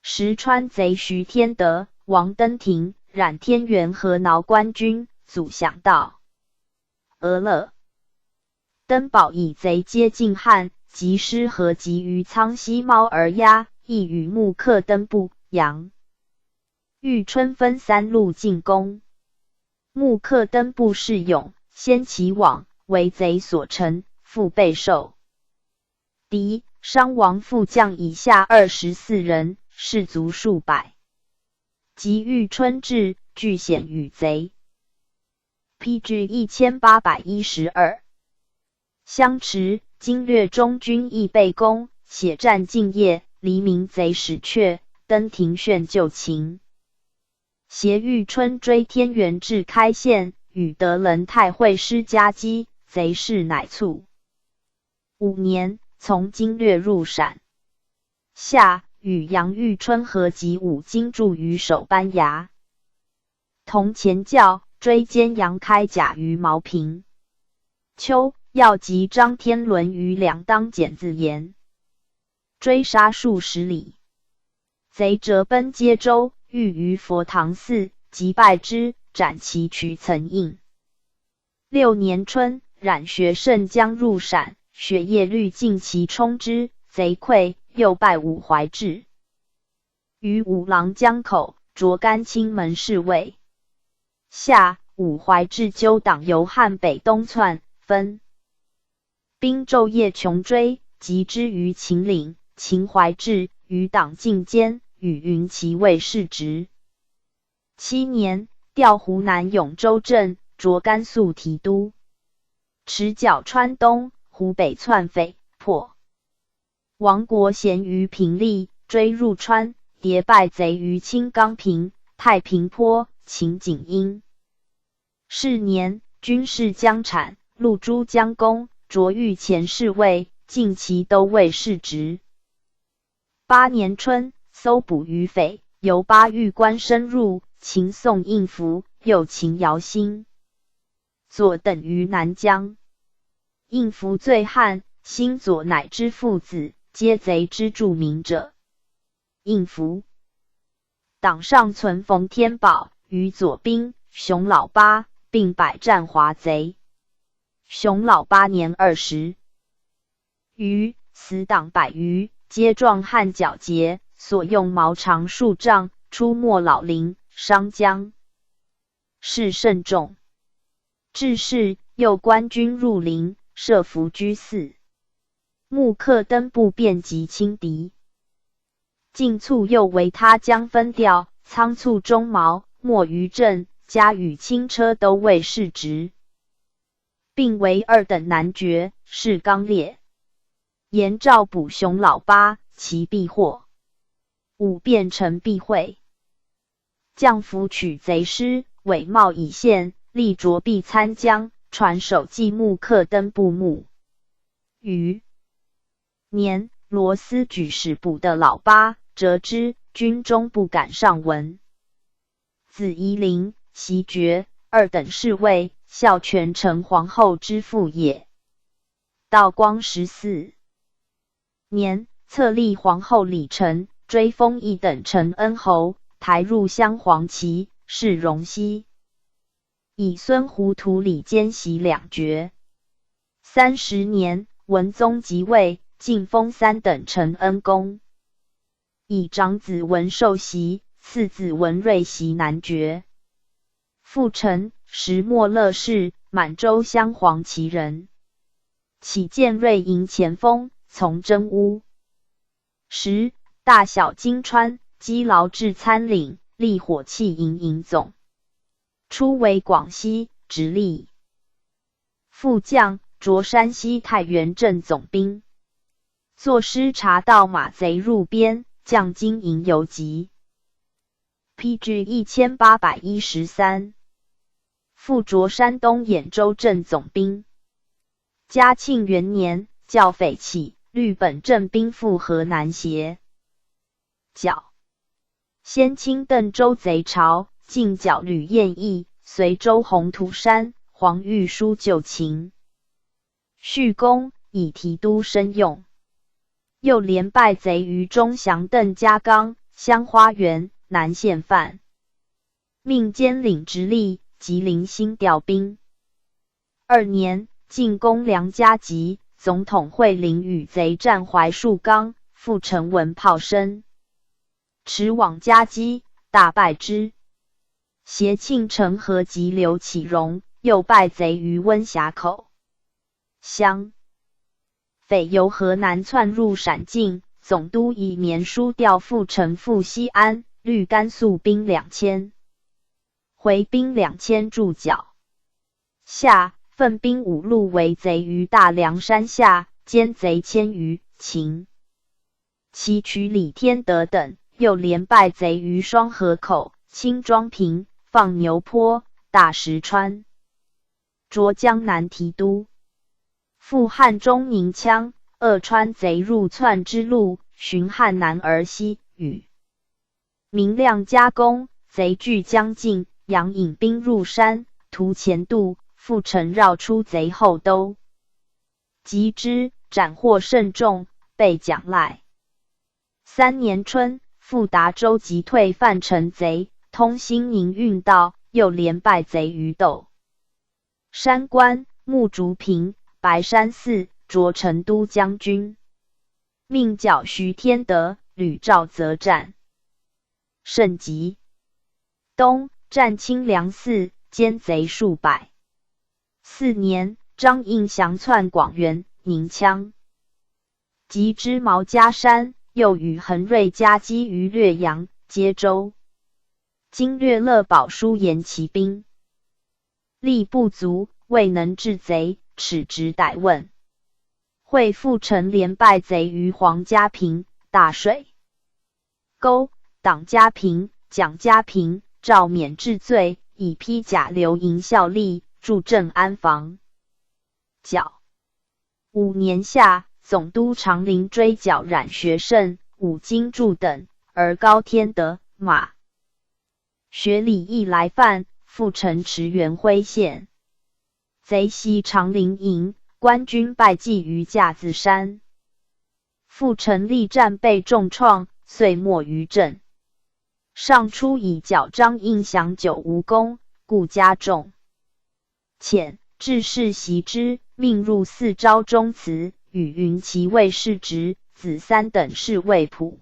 时川贼徐天德、王登庭、冉天元和挠官军，阻降道。俄勒登堡以贼接近汉，及师合集于苍溪猫而压，亦与穆克登部、杨玉春分3路进攻。穆克登部势勇，先其往，为贼所乘，复备受敌，伤亡副将以下24人，士卒数百。及玉春至，据险与贼。PG 1812。相持，经略中军亦被攻，血战尽夜，黎明贼始却，登庭炫救情。携玉春追天元至开县，与德仁太会师夹击，贼势乃促。5年，从经略入陕。夏，与杨玉春合集5精驻于守班牙。同前教，追歼杨开甲于茅坪。秋，要集张天伦于两当剪字岩，追杀数十里。贼折奔接州，遇于佛堂寺，即败之，斩其渠曾印。6年春，冉学胜将入陕，雪夜律尽其冲之，贼溃，又败武怀志。于五郎江口，擢甘青门侍卫。夏，武怀志纠党由汉北东窜，分兵昼夜穷追，及之于秦岭。秦怀志与党进歼，与云骑尉世职。7年，调湖南永州镇，擢甘肃提督。持剿川东、湖北窜匪，破王国贤于平利，追入川，迭败贼于青冈坪、太平坡、秦景阴。是年，军事将产，入珠江宫，擢御前侍卫，进其都尉世职。8年春，搜捕余匪，由巴玉关深入，秦宋应服，又秦姚兴左等于南疆。应服罪汉，兴左乃之父子，皆贼之著名者。应服党上存冯天宝、与左兵、熊老八，并百战华贼。熊老8年20，余死党100余，皆壮汉矫捷，所用矛长数丈，出没老林、商江，事甚重。至是，又官军入林，设伏居寺。穆克登部遍及轻敌，进卒又为他将分调，仓促中毛，没于政，加与轻车都未世职，并为二等男爵，是刚烈。延诏补雄老八，其避祸。武变成避讳，将服取贼师，伪冒以县，立着必参将，传首记木刻登布幕。余年，罗斯举使补的老八，折之，军中不敢上文。子夷陵，袭爵，二等侍卫，孝全成皇后之父也。道光14年，册立皇后李宸，追封一等承恩侯，抬入镶黄旗，是荣熙。以孙胡图里兼袭两爵。30年，文宗即位，晋封三等承恩公。以长子文寿袭，次子文瑞袭男爵。父陈，时莫乐氏，满洲镶黄旗人。起建瑞营前锋，从征乌。时，大小金川，积劳至参领，立火器营营总。初为广西直隶副将，着山西太原镇总兵。作师察到马贼入边，将金营游击。PG 1813。复着山东兖州镇总兵。嘉庆元年，教匪起，律本镇兵赴河南协剿。先清邓州贼巢，进剿吕彦义，随周宏屠山，黄玉书旧情。续功，以提督申用。又连败贼于中祥邓家岗、香花园、南县犯，命兼领直隶、吉林新调兵。2年，进攻梁家集，总统会领与贼战怀树冈，复成文炮声，驰往嘉基，大败之。协庆成和及刘启荣，又败贼于温峡口。湘匪由河南窜入陕境，总督以绵书调赴城赴西安，率甘肃兵2000，回兵2000驻剿。夏，奋兵5路围贼于大凉山下，歼贼1000余，擒。其取李天德等，又连败贼于双河口、青庄坪、放牛坡、大石川，着江南提督。复汉中宁羌、鄂川贼入窜之路，循汉南而西，与明亮夹攻，贼据将近，杨引兵入山，图前渡，复城绕出贼后兜，击之，斩获甚众，被奖赖。3年春，复达州击退范城贼，通兴宁运道，又连败贼于斗山关、木竹坪、白山寺，着成都将军。命剿徐天德、吕兆则战，甚急。冬，战清凉寺，歼贼数百。4年，张应降窜广元、宁羌，及之毛家山，又与恒瑞夹击于略阳、接州。今略乐宝书言其兵力不足，未能制贼，耻直逮问。会复城连败贼于黄家坪、大水沟、党家坪、蒋家坪，诏免治罪，以披甲留营效力，驻镇安防。剿。5年夏，总督长陵追剿冉学胜、武金柱等，而高天德、马学礼亦来犯，复城池元辉县。贼袭长陵营，官军败绩于架子山。复城力战被重创，遂没于阵。上初以剿张应降久无功，故加重。遣致仕袭之，命入4昭中祠，与云其卫士职，子3等侍卫仆。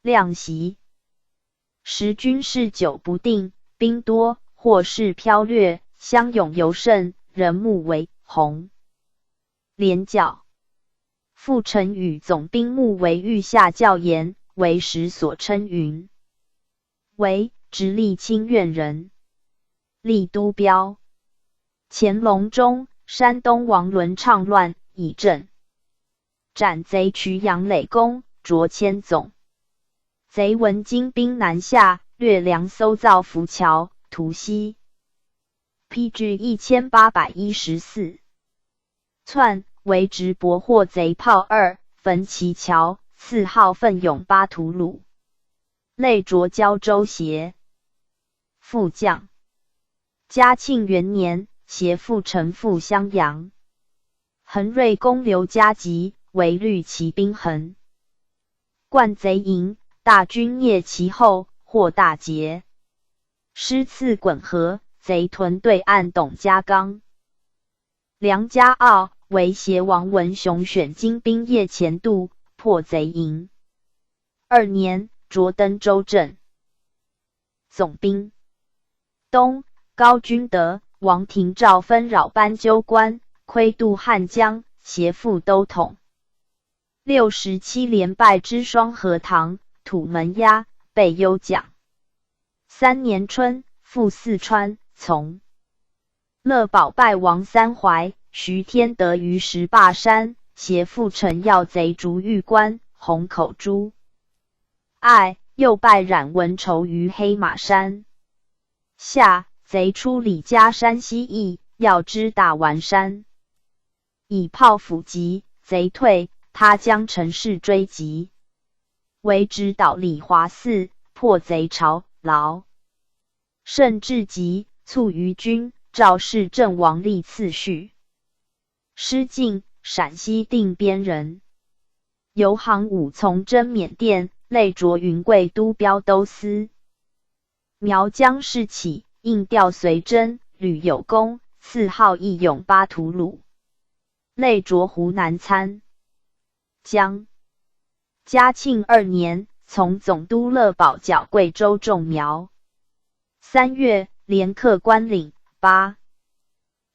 量袭。时军事久不定，兵多，或是飘掠，乡勇尤甚，人目为红。连剿。复臣与总兵目为御下校言，为时所称云。为直隶清苑人，历都标。乾隆中，山东王伦倡乱，以镇斩贼衢杨累公，擢千总。贼闻金兵南下，掠粮搜造浮桥，图西。PG 1814。窜为直博获贼炮2，焚其桥，赐号奋勇巴图鲁。累擢胶州协副将。嘉庆元年，协副丞赴襄阳。恒瑞公刘嘉吉为绿骑兵衡。灌贼营，大军蹑其后，获大捷。师次滚河，贼屯对岸董家岗。梁家傲为协王文雄选精兵谒前渡，破贼营。2年，擢登州镇总兵。东，高君德、王廷照纷扰班纠官，窥渡汉江，协副都统。67连败之双河塘，土门押，被优奖。3年春，赴四川，从乐保败王三怀、徐天德于石坝山，协副城要贼逐玉关、虹口诸隘，又败冉文筹于黑马山。夏，贼出李家山西邑，要之大丸山。以炮斧击，贼退，他将陈氏追击。为直捣李华寺，破贼巢，劳甚至急，卒于军，赵氏郑王立次序。失敬，陕西定边人。游行武从征缅甸，累擢云贵都标都司。苗疆事起，应调随征，屡有功，赐号义勇巴图鲁。累擢湖南参将。嘉庆2年，从总督乐保剿贵州种苗。3月，连克关岭、巴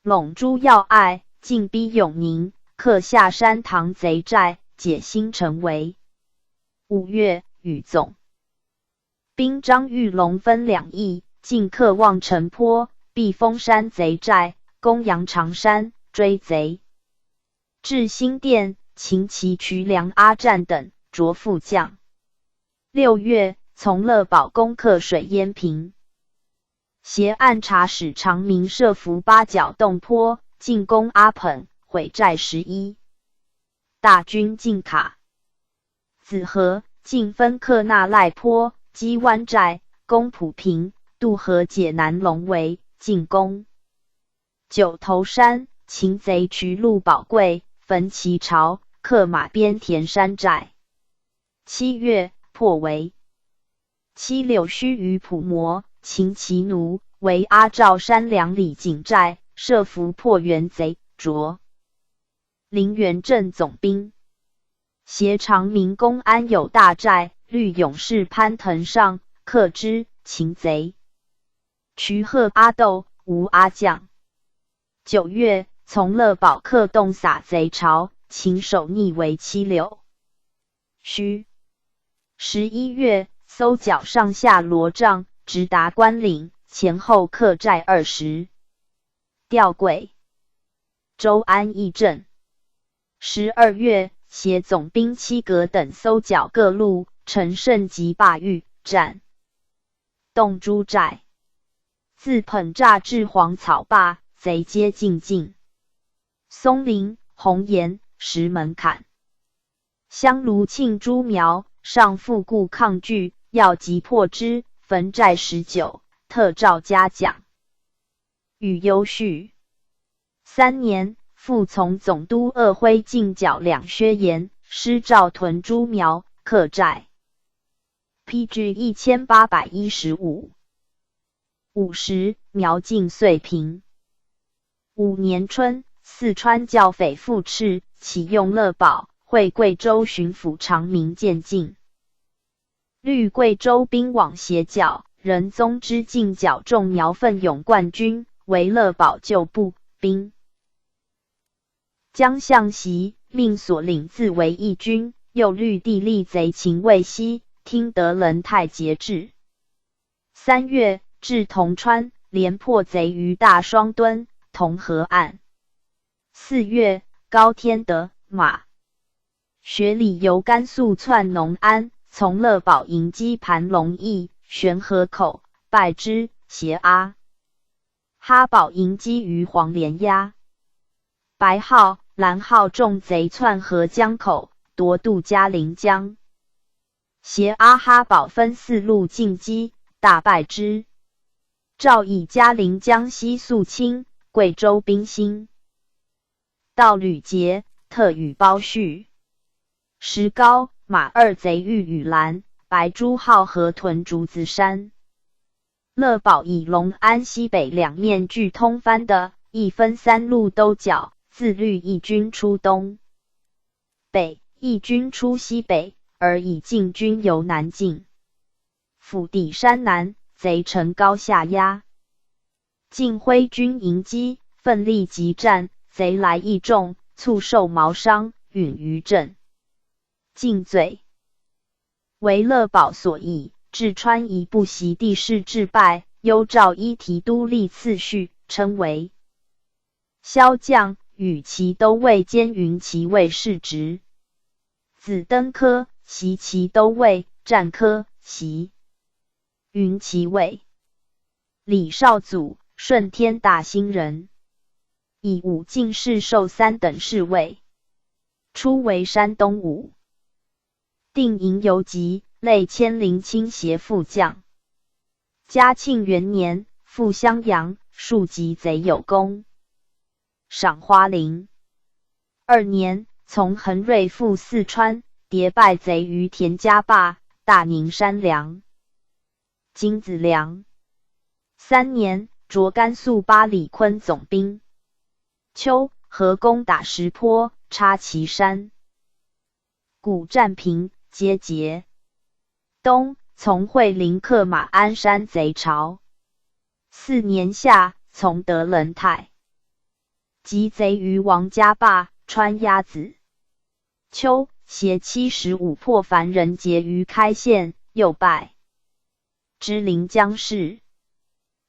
陇诸要隘，进逼永宁，克下山塘贼寨，解新城围。5月，与总兵张玉龙分2翼，进克望城坡、避风山贼寨，攻阳长山，追贼。至新店，擒其渠梁阿战等，擢副将。6月，从乐保攻克水淹平。协按察使长明设伏八角洞坡，进攻阿彭，毁寨11。大军进卡子河，进分克那赖坡，击湾寨，攻普平，渡河解南龙围，进攻九头山，擒贼衢路宝贵，焚其巢，克马边田山寨。7月，破围。7柳须于普摩，擒其奴，为阿赵山2里井寨，设伏破原贼，擢临源镇总兵。协长明公安有大寨，律勇士潘腾上，克之，擒贼。衢贺阿斗，吴阿将。9月，从乐保克洞撒贼巢，擒守逆为7柳须。11月，搜剿上下罗帐，直达关岭，前后克寨20。吊贵周安义镇。12月，协总兵七格等搜剿各路，乘胜击罢豫，战洞诸寨。自捧栅至黄草坝，贼皆进尽。松林、红岩、石门槛。香炉庆诸苗，上复故抗拒，要急破之，焚寨19，特诏嘉奖。与优叙。3年，复从总督鄂辉进剿2薛岩，师赵屯诸苗，克寨。PG 1815。50，苗尽遂平。5年春，四川教匪傅赤启用乐保，会贵州巡抚长明渐进。虑贵州兵往协剿，仁宗之进剿众苗奋勇冠军，为乐保旧部兵。将相袭，命所领自为义军，又虑地利贼秦未息，听得人太节制。3月，至铜川，连破贼于大双墩、同河岸。4月，高天德、马学礼由甘肃窜农安，从乐宝迎击盘龙驿、玄河口，败之，携阿哈宝迎击于黄连崖。白号、蓝号众贼窜河江口，夺渡嘉陵江。携阿哈宝分4路进击，大败之。赵以嘉陵江西肃清，贵州兵兴。到吕节，特与包叙。石膏、马二贼遇雨兰、白珠号河屯竹子山。乐宝以隆安西北两面俱通番的，一分3路兜剿，自律义军出东北，义军出西北，而以晋军由南进。府邸山南，贼城高下压。晋徽军迎击，奋力急战，贼来益众，卒受毛伤，陨于阵。晋罪为乐宝所役，至川夷不习地势致败，幽诏依提督立次序，称为骁将，与其都尉兼云骑尉世职。子登科，袭骑都尉，战科，袭云骑尉。李少祖，顺天大兴人，以武进士授3等侍卫。初为山东武定营游击，类千陵倾斜副将。嘉庆元年，赴襄阳，数击贼有功，赏花翎。2年，从恒瑞赴四川，迭败贼于田家坝、大宁山梁、金子梁。3年，着甘肃巴里坤总兵。秋，合攻打石坡、插旗山。古占平，皆捷。冬，从会临克马鞍山贼巢。4年夏，从德仁泰击贼于王家坝、川鸭子。秋，携75破樊人劫于开县，又败之临江市。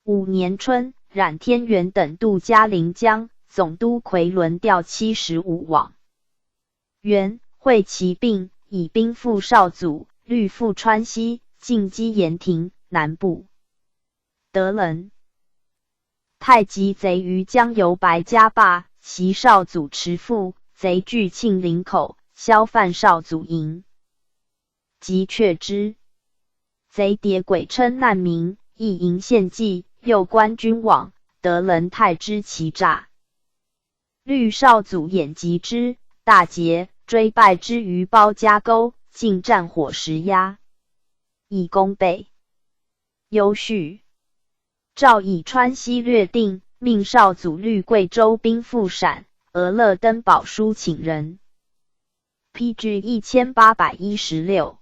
5年春，冉天元等渡嘉陵江，总督奎伦调75往。元，会其病，以兵赴少祖，律赴川西，进击延亭南部。德仁太击贼于江油白家坝，袭少祖持父，贼据庆陵口，削犯少祖营，即却之。贼谍鬼称难民，亦营献计，诱官军往，德仁太知其诈，律少祖掩击之，大捷，追败之于包家沟，尽战火石压，以攻备。优叙诏以川西略定，命少祖律贵州兵赴陕，俄勒登宝书请人。PG 1816。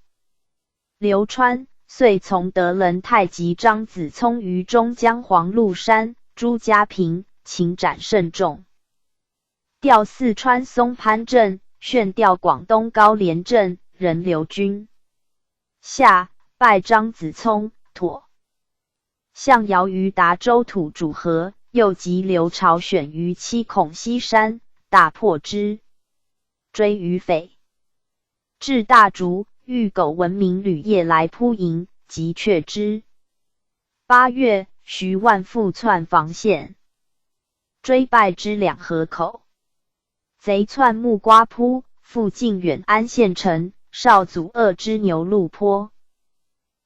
刘川遂从德仁太及张子聪于中江黄鹿山、朱家坪，请斩甚众。调四川松潘镇，炫调广东高廉镇，人刘军。夏，拜张子聪，妥。向遥于达州土主和，又及刘朝选于七孔溪山，大破之，追于匪。至大竹，遇狗闻名旅夜来扑营，即却之。8月，徐万复窜防县，追败之两河口。贼窜木瓜铺，附近远安县城，少祖恶之牛鹿坡。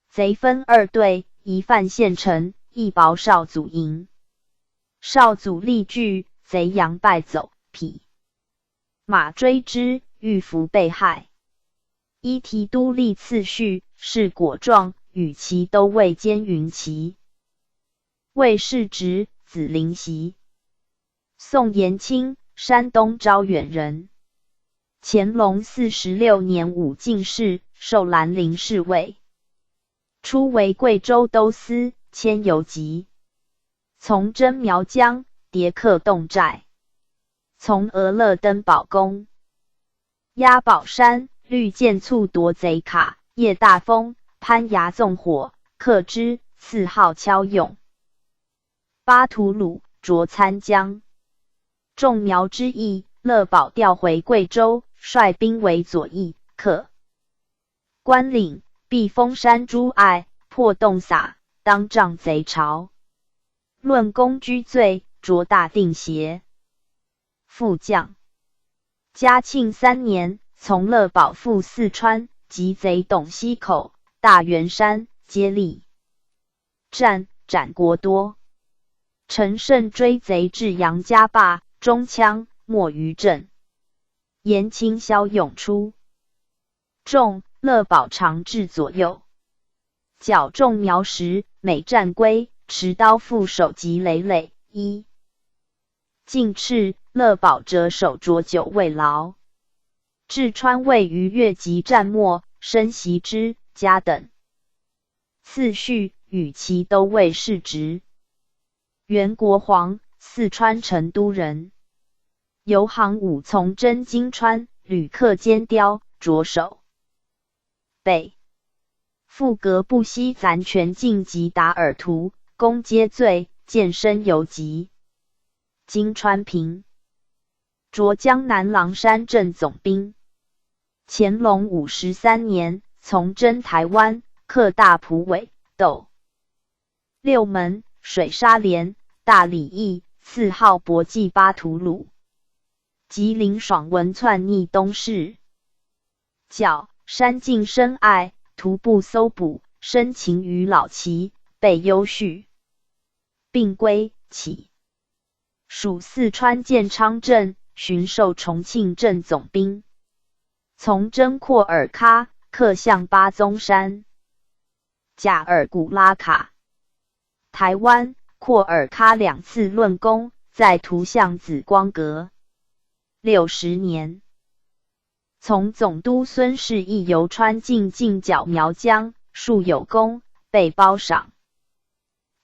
贼分2队，一犯县城，一保少祖营。少祖力拒，贼佯败走，匹马追之，欲伏被害。依提督立次序，是果状，与其都尉兼云骑。尉世职，子灵袭。宋延卿，山东招远人。乾隆46年武进士，授兰陵侍卫。初为贵州都司，迁游籍。从征苗疆，迭克洞寨。从俄勒登堡攻。押宝山，律见卒夺贼卡，夜大风，攀崖纵火，克之，赐号骁勇。巴图鲁着参将，仲苗之役，乐宝调回贵州，率兵为左翼，克关岭、避风山诸隘，破洞撒，当仗贼巢。论功居罪，着大定协。副将。嘉庆3年，从乐宝赴四川，击贼董溪口、大元山，接力战，斩国多。陈胜追贼至杨家坝，中枪，没于阵。颜清骁勇出，众乐宝常至左右，剿仲苗时，每战归，持刀负首级累累。一进赤，乐宝折手着酒未劳。至川魏于越级战末，身袭之家等。次序与其都尉世职。元国皇，四川成都人。游行伍从征金川，旅客兼雕，着手。北复革不惜暂全晋及达尔图，攻皆罪，见身游疾。金川平。着江南狼山镇总兵。乾隆53年，从征台湾，克大埔尾、斗六门、水沙连、大里驿，赐号博济巴图鲁。吉林爽文窜逆东市，较山径深隘，徒步搜捕，生擒于老齐，被优叙，并归起。属四川建昌镇，巡狩重庆镇总兵。从征廓尔喀，克向巴宗山。贾尔古拉卡。台湾、廓尔喀2次论功，在图像紫光阁。60年，从总督孙氏亦游川进进剿苗疆，数有功，被褒赏。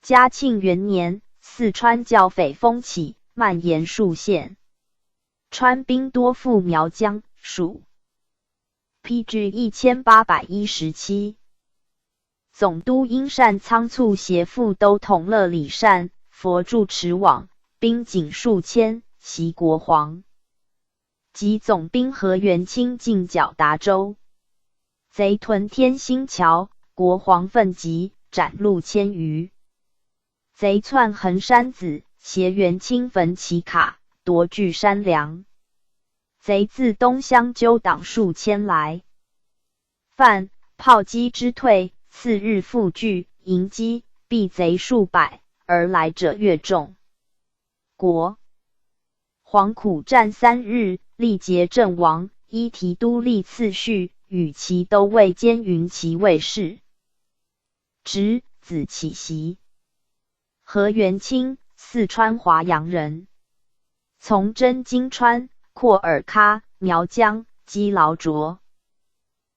嘉庆元年，四川剿匪风起，蔓延数县，川兵多赴苗疆，属。PG 1817。总督因善仓促携赴都统乐礼善，佛住持网，兵警数千，袭国皇。及总兵何元清进剿达州，贼屯天兴桥，国皇奋急，斩戮1000余。贼窜衡山子，挟元清焚其卡，夺据山梁。贼自东乡纠党数千来，犯炮击之退，次日复聚，迎击，毙贼数百，而来者越众。国皇苦战3日，力竭阵亡，依提督立次序，与其都尉兼云骑卫士。侄子启袭。何元清，四川华阳人，从征金川、廓尔喀、苗疆，击劳卓。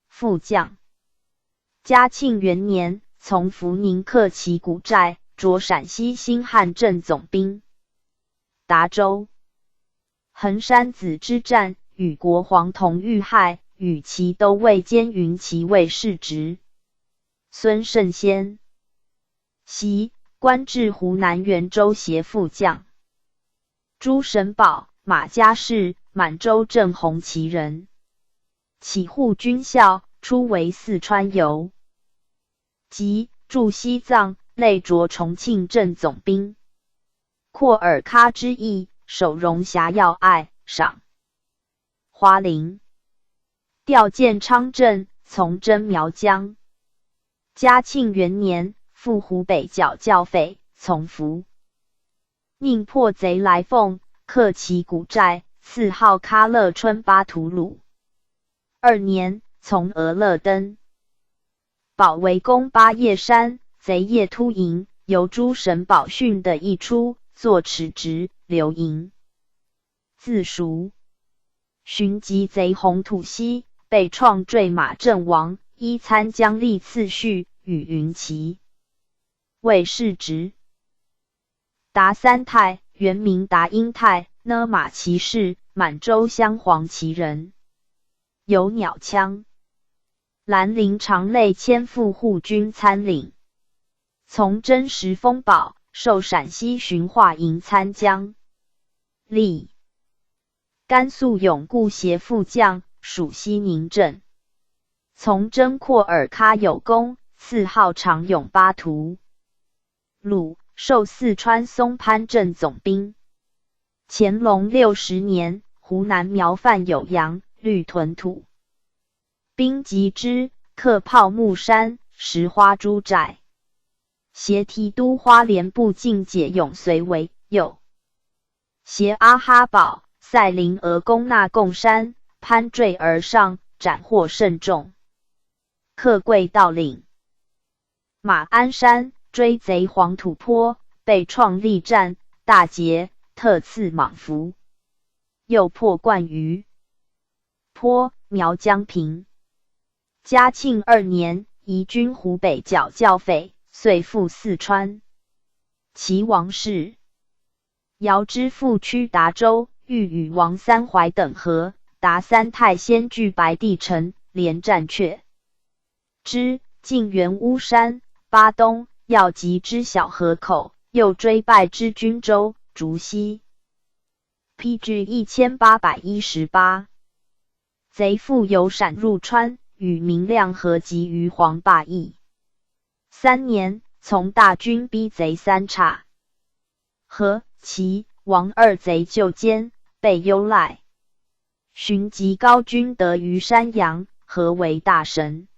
副将。嘉庆元年，从福宁克旗鼓寨，着陕西兴汉镇总兵。达州。衡山子之战，与国皇同遇害，与其都尉兼云骑卫士职。孙胜先。袭，官至湖南袁州协副将。朱神宝，马家氏，满洲镇红旗人。起护军校，初为四川游。即驻西藏，累着重庆镇总兵。廓尔喀之役，守荣峡要隘，赏。花翎。调建昌镇，从征苗疆。嘉庆元年，赴湖北剿剿匪，从服。宁破贼来奉，克其鼓寨，赐号喀勒春巴图鲁。2年，从俄勒登。保围攻巴叶山，贼夜突营，由朱神宝训的一出，作持职，留营。自赎。寻击贼红土溪，被创坠马阵亡，依参将立次序，与云骑。卫士职。达三太，原名达英太，呢马骑士，满洲镶黄旗人。有鸟枪。兰陵长类千副护军参领。从真实封宝，授陕西巡化营参将。历甘肃永固协副将，属西宁镇。从征廓尔喀有功，赐号长勇巴图。鲁，授四川松潘镇总兵。乾隆60年，湖南苗范酉阳，绿屯土。兵及之，克炮木山、石花诸寨。携提督花莲部进解永绥为右。携阿哈堡、塞林额攻纳贡山，攀坠而上，斩获甚众。克贵道岭。马鞍山，追贼黄土坡，被创立战，大捷，特赐蟒服。又破灌鱼坡，苗疆平。嘉庆2年，移军湖北剿教匪，遂赴四川。其王氏。遥知父驱达州，欲与王三怀等合，达三太先据白帝城，连战却之。进援巫山、巴东，要及之小河口，又追败之均州、竹溪。PG 1818。贼复由陕入川，与明亮合集于黄坝驿。3年，从大军逼贼三岔。何、齐、王二贼就歼，被忧赖。寻及高君得于山阳，何为大神。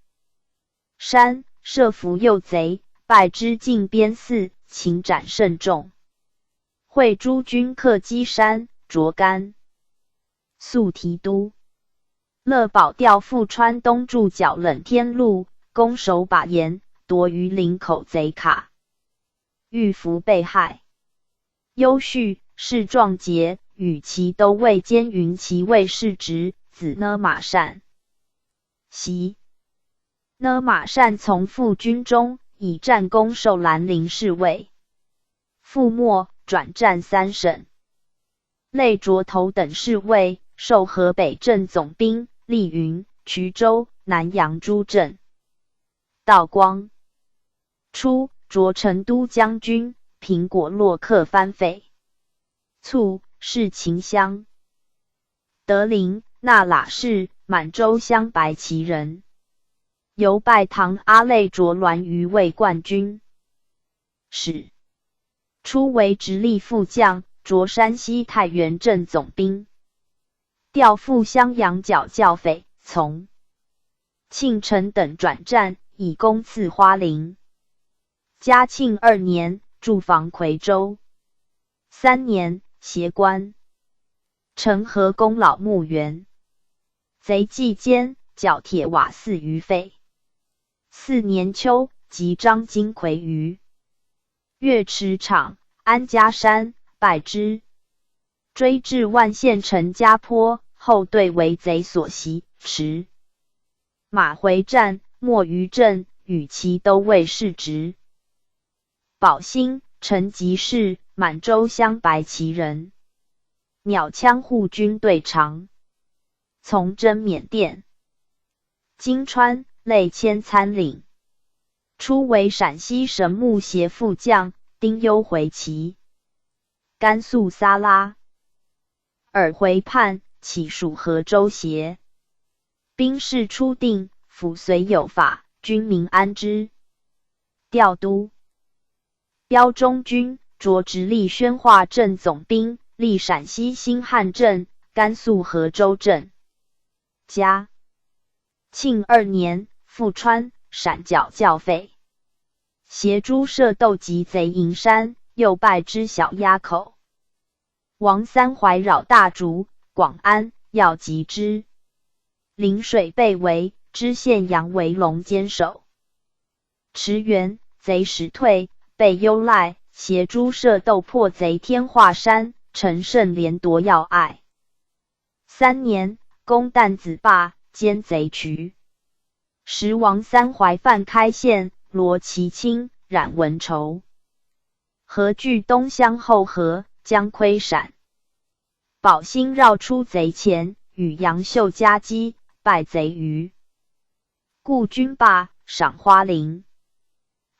山设伏诱贼，败之进边寺，擒斩甚众。会诸军克基山、卓干。肃提督。乐保调赴川东驻剿冷天路，攻守把严，夺于林口贼卡。遇伏被害。优绪，是壮杰，与其都尉兼云骑尉世职，子呢马善。袭。呢马善从父军中，以战功授兰陵侍卫。父没，转战3省。类卓头等侍卫，授河北镇总兵，历云、衢州、南阳诸镇。道光初，擢成都将军，平果洛克藩匪。卒，世秦乡。德陵、那喇氏、满洲乡白旗人。由拜唐阿累卓栾于卫冠军。使。初为直隶副将，擢山西太原镇总兵。调赴襄阳剿教匪，从庆城等转战，以攻赐花陵。嘉庆2年，驻防夔州。3年，协官。承和宫老墓园。贼计歼，剿铁瓦寺于废。4年秋，即张金魁于岳池场、安家山，败之。追至万县城家坡，后队为贼所袭，持马回战，没于阵，与其都尉世职。宝兴，陈吉士，满洲乡白旗人。鸟枪护军队长。从征缅甸。金川，类迁参领。初为陕西省木协副将，丁忧回旗。甘肃撒拉。尔回叛，起属河州协。兵事初定，抚绥有法，军民安之。调都。标中军，擢直隶宣化镇总兵，历陕西新汉镇、甘肃河州镇。嘉庆2年，赴川、陕剿教匪。协诸设斗击贼营山，又败之小垭口。王三怀扰大竹、广安，要击之。临水被围，知县杨维龙坚守。驰援，贼始退，被忧赖，协诸设斗破贼天化山，乘胜连夺要隘。3年，攻担子坝，歼贼渠。时王三怀犯开县，罗其清、冉文筹。何据东乡后河，将窥陕。宝兴绕出贼前，与杨秀夹击，败贼于固军坝、赏花林。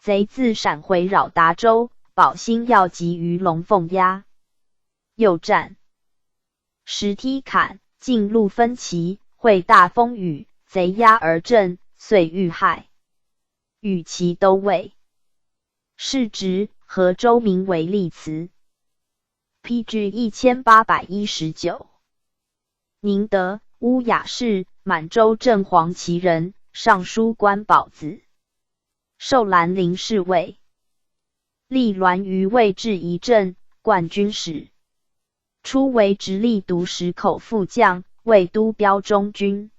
贼自陕回扰达州，保兴要急于龙凤压。又战石梯坎，进路分歧，会大风雨，贼压而阵，遂遇害。与其都尉世职，河州名为立祠。PG 1819。宁德乌雅氏，满洲正黄旗人，尚书官宝子，授兰陵侍卫，历滦余卫至仪镇，冠军使。初为直隶读10口副将，为都标中军。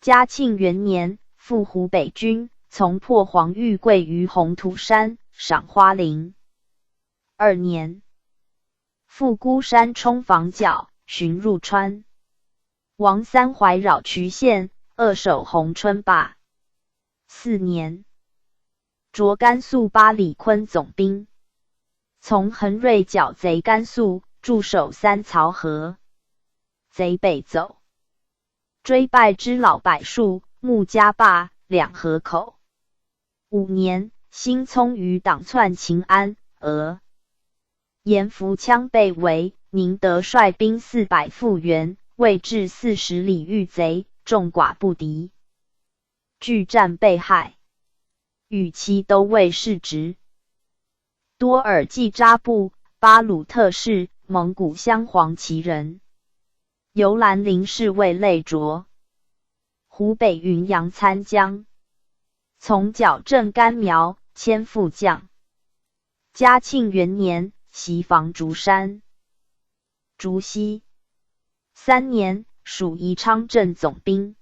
嘉庆元年，赴湖北军，从破黄玉桂于红土山，赏花林。2年，赴孤山冲防角，寻入川。王三怀扰渠县，扼守红春坝。4年，着甘肃巴里坤总兵，从恒瑞剿贼甘肃，驻守三曹河。贼北走，追败之老百数，穆家坝、两河口。5年，兴聪余党窜秦安、俄。严福羌被围，宁德率兵400复援，未至40里遇贼，众寡不敌，拒战被害。与其都尉世职。多尔济扎布，巴鲁特氏，蒙古镶黄旗人，由兰陵侍卫累擢。湖北云阳参将，从剿镇甘苗，迁副将。嘉庆元年，袭防竹山。竹溪。3年，属宜昌镇总兵，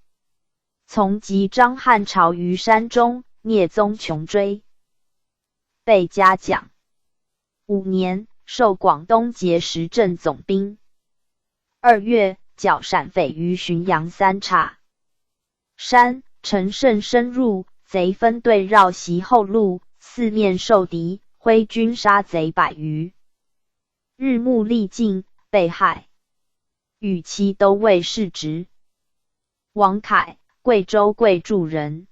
从及张汉朝于山中，聂宗穷追，被嘉奖。5年，授广东节石镇总兵。2月，剿陕匪于浔阳3岔。山陈胜深入，贼分队绕袭后路，四面受敌，挥军杀贼100余。日暮力尽，被害。与其都尉世职。王凯，贵州贵柱人，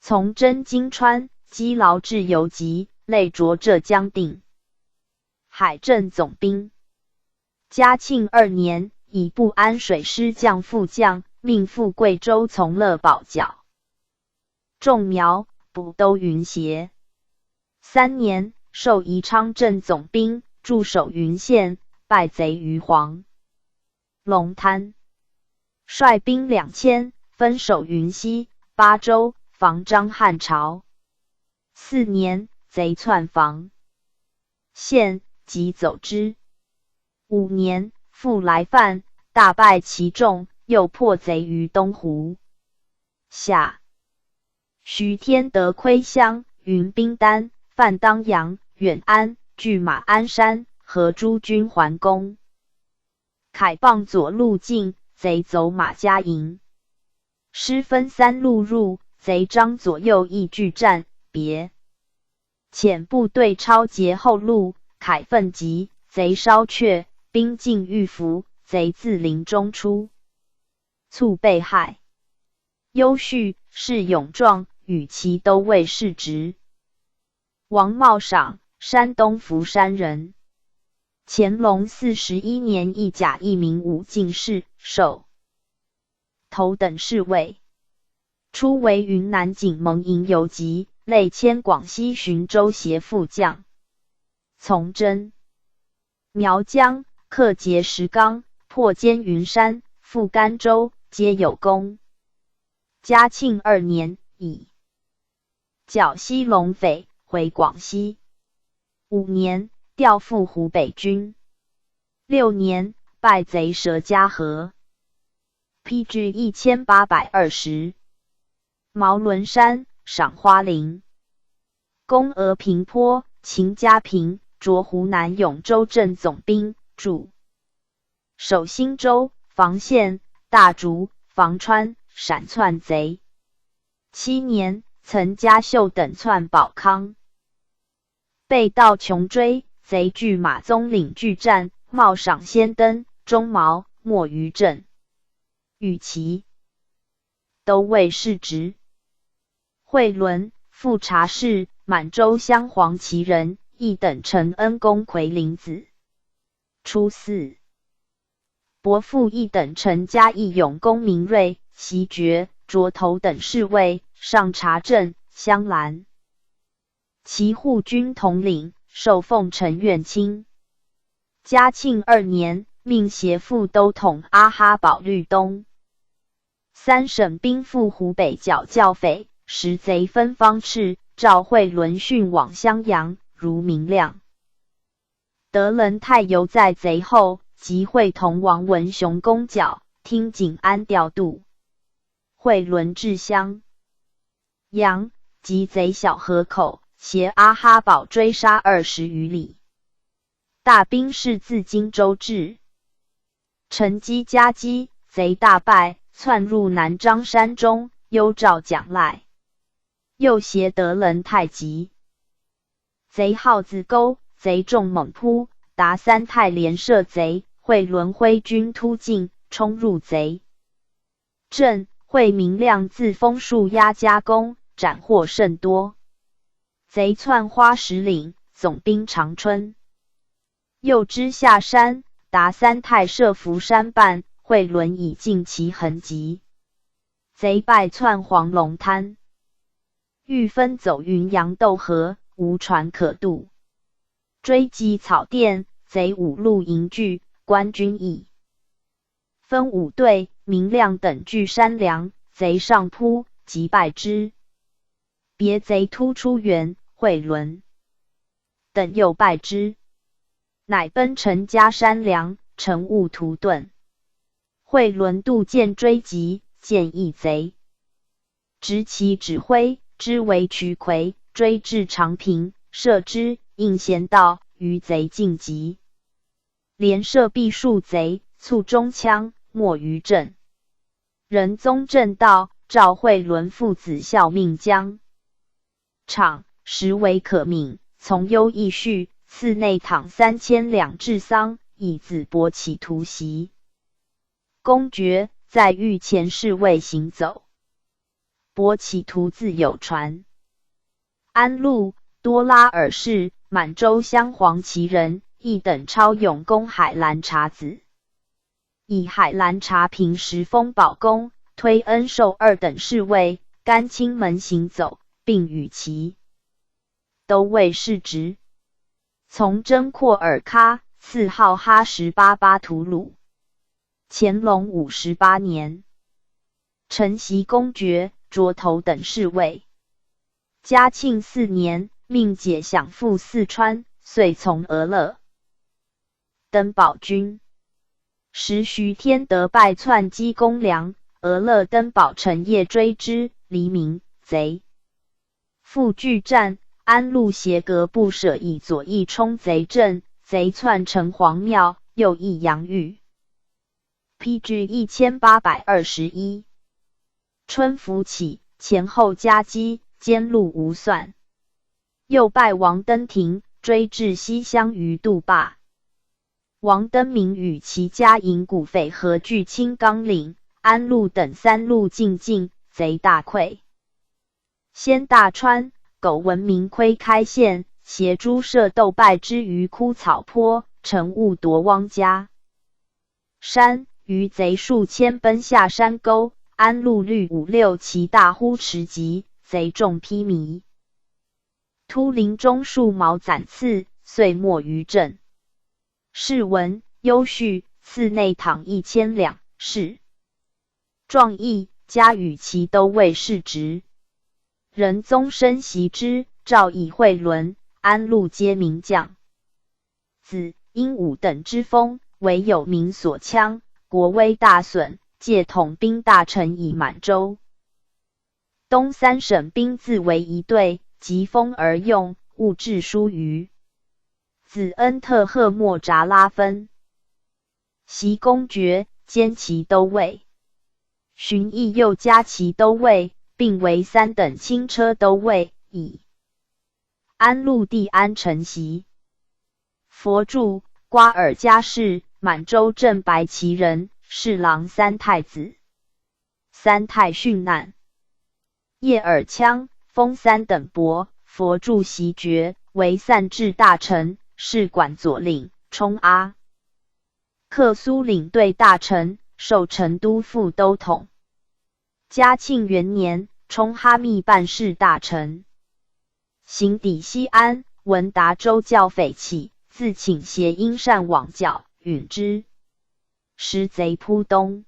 从征金川，积劳至游籍，累擢浙江定海镇总兵。嘉庆2年，以不安水师将副将，命赴贵州从乐保剿。仲苗，补都云协。3年，授宜昌镇总兵，驻守云县，败贼于黄龙滩，率兵2000，分守云西、巴州，防张汉朝。4年，贼窜防县，即走之。5年，复来犯，大败其众，又破贼于东湖。夏，徐天德窥乡，云兵丹、范当阳、远安、据马鞍山，和诸军还攻。凯傍左路进，贼走马家营。师分3路入，贼张左右亦拒战，别。遣部队抄截后路，凯奋急，贼烧却，兵尽欲伏，贼自林中出，卒被害。优叙，是勇壮，与其都尉世职。王茂赏，山东福山人。乾隆41年一甲一名武进士，授头等侍卫。初为云南景蒙营游击，累迁广西浔州协副将。从征苗疆，克节石冈，破坚云山，赴甘州，皆有功。嘉庆2年，以剿西陇匪，回广西。5年，调赴湖北军。6年，败贼佘家河。PG 1820。毛伦山，赏花林。攻峨平坡，秦家平，着湖南永州镇总兵，驻守新州、防县、大竹、防川，闪窜贼。7年，曾嘉秀等窜保康。被盗穷追，贼据马宗岭拒战，冒赏先登，中毛没于阵。与其都尉世职。惠伦，复察氏，满洲镶黄旗人，一等承恩公奎林子。初四，伯父一等承嘉义永公明瑞、袭爵、涿头等侍卫，上察镇、镶蓝骑护军统领，受奉承院卿。嘉庆2年，命协副都统阿哈保律东。三省兵赴湖北剿教匪，时贼分方斥，赵惠伦训往襄阳，如明亮。德仁太犹在贼后，即会同王文雄攻剿，听景安调度。惠伦至襄阳，及贼小河口，携阿哈保追杀20余里。大兵士自荆州至，乘机夹击，贼大败，窜入南漳山中，幽召蒋赖。又携德仁太急，贼号自沟，贼众猛扑，达三太连射贼，惠伦挥军突进，冲入贼阵，惠明亮自枫树压加攻，斩获甚多。贼窜花石岭，总兵长春。又知下山，达三太射伏山半，惠伦已尽其痕迹。贼败窜黄龙滩，欲分走云阳斗河，无船可渡。追击草甸，贼五路营聚，官军已分5队，明亮等据山梁，贼上扑，即败之。别贼突出援，惠伦等又败之，乃奔陈家山梁，乘雾屠遁。惠伦渡舰追击，见一贼，执其指挥，知为渠魁，追至长平，射之，应贤道，于贼尽击。连射必数贼，卒中枪，没于阵。仁宗正道，召惠伦父子效命将场，实为可悯，从优义序，赐内躺3000两治丧，以子伯起突袭。公爵在御前侍卫行走。伯起图自有传。安陆、多拉尔氏，满洲镶黄旗人，一等超勇攻海兰察子。以海兰察平时封宝公，推恩授2等侍卫，甘青门行走，并与其都尉世职。从征廓尔喀，赐号哈18巴图鲁。乾隆58年，承袭公爵、涿头等侍卫。嘉庆4年，命解享赴四川，遂从俄勒登堡军。时徐天德败窜击公粮，俄勒登堡乘夜追之，黎明，贼复拒战。安陆协阁不舍以左翼冲贼阵，贼窜城隍庙，右翼杨峪。PG 1821。春伏起，前后夹击，兼路无算。又败王登庭，追至西乡于渡坝。王登明与其家营骨匪合据青冈岭、安陆等3路进境，贼大溃。先大川、苟闻明窥开县，携诸射斗败之于枯草坡，乘雾夺汪家山，余贼数千奔下山沟。安陆率5、6骑大呼驰急，贼众披靡。突林中数矛斩刺，遂没于阵。是文优序，赐内躺1000两，是壮义，加与其都尉世职。仁宗深习之，诏以惠伦、安陆皆名将。子鹦鹉等之封，唯有民所羌，国威大损，借统兵大臣以满洲。东3省兵自为一队，疾风而用，勿致疏虞。子恩特赫莫札拉分，袭公爵，兼其都尉。荀彧又加其都尉，并为3等轻车都尉，以安陆帝安承袭。佛著瓜尔佳氏，满洲镇白旗人，侍郎3太子。3太殉难。叶尔羌，封3等伯，佛著袭爵，为散治大臣，侍管左领，充阿克苏领队大臣，授成都副都统。嘉庆元年，充哈密办事大臣。行抵西安，闻达州教匪起，自请携阴善往剿，允之。时贼扑东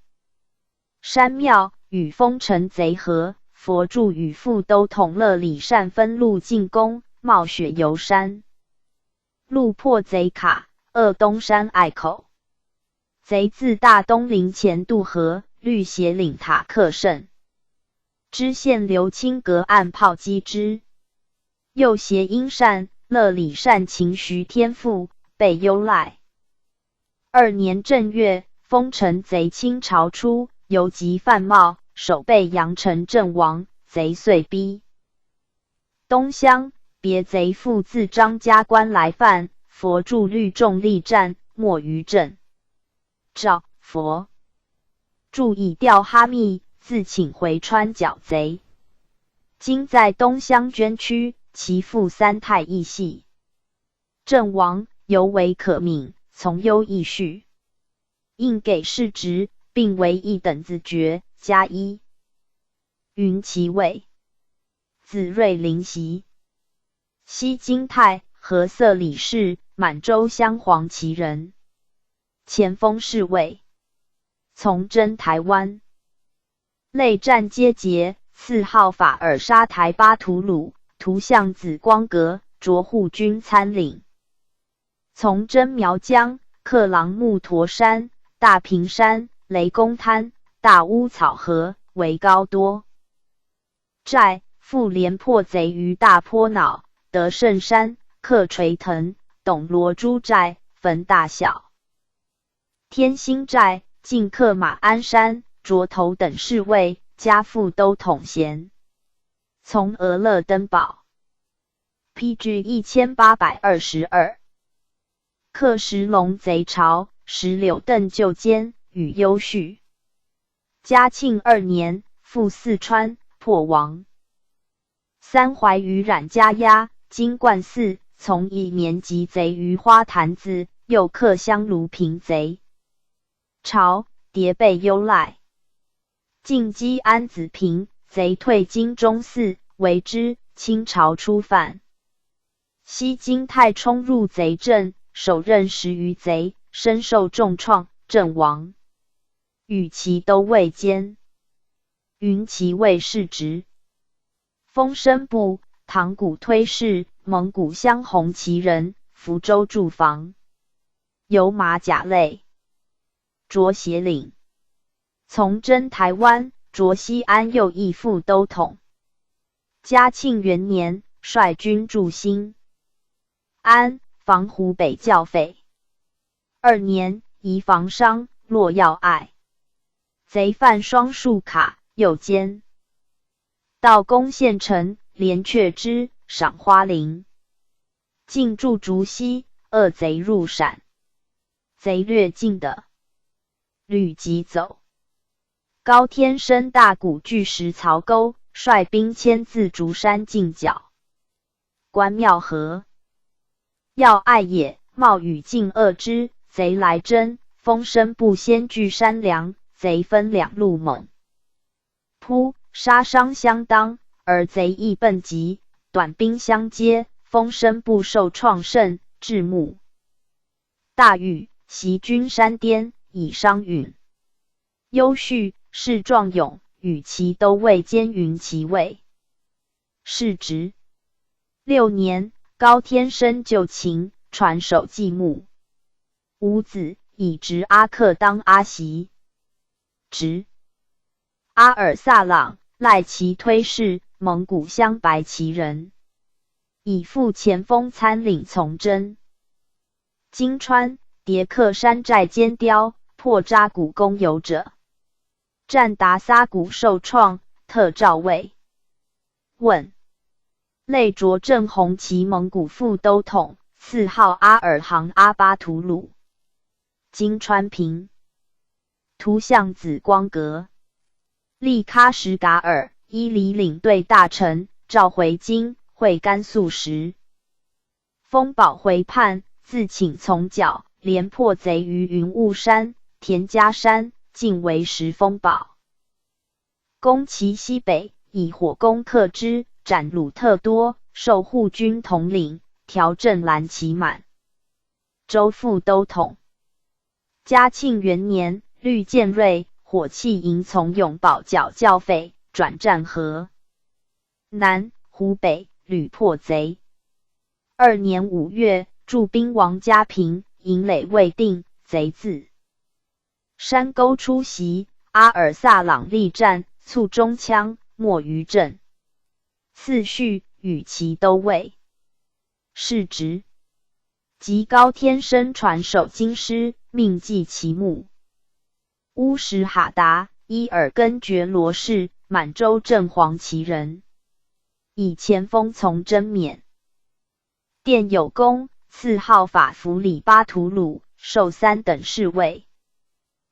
山庙，与封臣贼合，佛著与副都统乐礼善分路进攻，冒雪游山，路破贼卡，扼东山隘口。贼自大东陵前渡河，绿斜岭塔克胜。知县刘清隔岸炮击之。又挟阴善、乐礼善擒徐天富，被忧赖。2年正月，封臣贼侵朝出，游击范茂，守备阳城阵亡，贼遂逼东乡，别贼复自张家关来犯，佛著率众力战，没于阵。诏佛著以调哈密，自请回川剿贼。今在东乡捐区，其父3太义系。阵亡，犹为可悯，从优义序，应给世职，并为一等子爵，加1。云其位。子瑞临袭。西京太和色理事，满洲镶黄旗人。前锋侍卫，从征台湾，内战皆捷，赐号法尔沙台巴图鲁，图像紫光阁，着护军参领。从征苗疆，克朗木陀山、大平山、雷公滩、大乌草河，为高多寨，复连破贼于大坡脑、德胜山、克垂藤、董罗珠寨，分大小。天兴寨，进克马鞍山、涿头等侍卫，加副都统衔。从俄勒登堡。PG 1822。克石龙贼巢，石榴邓就监，与优叙。嘉庆2年，赴四川，破亡。3怀于冉家押，金冠寺，从一年级贼于花坛子，又克香炉平贼。朝迭被忧赖。进击安子平，贼退金钟寺，为之，清朝初犯。西京太冲入贼阵，手刃10余贼，身受重创，阵亡。与其都尉监。云其尉世职。封生部、唐古推事，蒙古镶红旗人，福州驻防。有马甲类。着协领。从征台湾，着西安右翼副都统。嘉庆元年，率军驻新安，防湖北教匪。2年，移防商，洛要隘。贼犯双树卡，右监。到攻县城，连却之，赏花林。进驻竹溪，恶贼入陕。贼略尽的。吕即走。高天生大古巨石槽沟，率兵迁自竹山进剿。关庙河。要隘也，冒雨进遏之，贼来征，封生部先据山梁，贼分2路猛扑，杀伤相当，而贼亦笨急，短兵相接，封生部受创甚，至暮。大雨，袭军山巅，以伤允。优叙，是壮勇，与其都尉兼云其尉。世职。6年，高天生就秦，传首继母。无子，以直阿克当阿袭。直。阿尔萨朗，赖其推事，蒙古镶白旗人。以副前锋参领从征。金川，迭克山寨坚雕，破扎古攻游者。战达撒古受创，特诏尉。问。内着正红旗蒙古副都统，赐号阿尔杭阿巴图鲁。金川平。图像紫光阁。利喀什噶尔，伊犁领队大臣，召回京，会甘肃时，封宝回叛，自请从剿，连破贼于云雾山、田家山，尽为时封宝。攻其西北，以火攻克之，斩鲁特多，授护军统领，调镇蓝旗满州副都统。嘉庆元年，绿建瑞火器营从永保剿剿匪，转战河南、湖北，屡破贼。2年5月，驻兵王家坪，营垒未定，贼自山沟出袭，阿尔萨朗力战，卒中枪，没于阵。次序，与其都尉世职。及高天生传首京师，命祭其墓。乌什哈达，伊尔根觉罗氏，满洲正黄旗人，以前锋从征免。殿有功，赐号法弗里巴图鲁，授3等侍卫。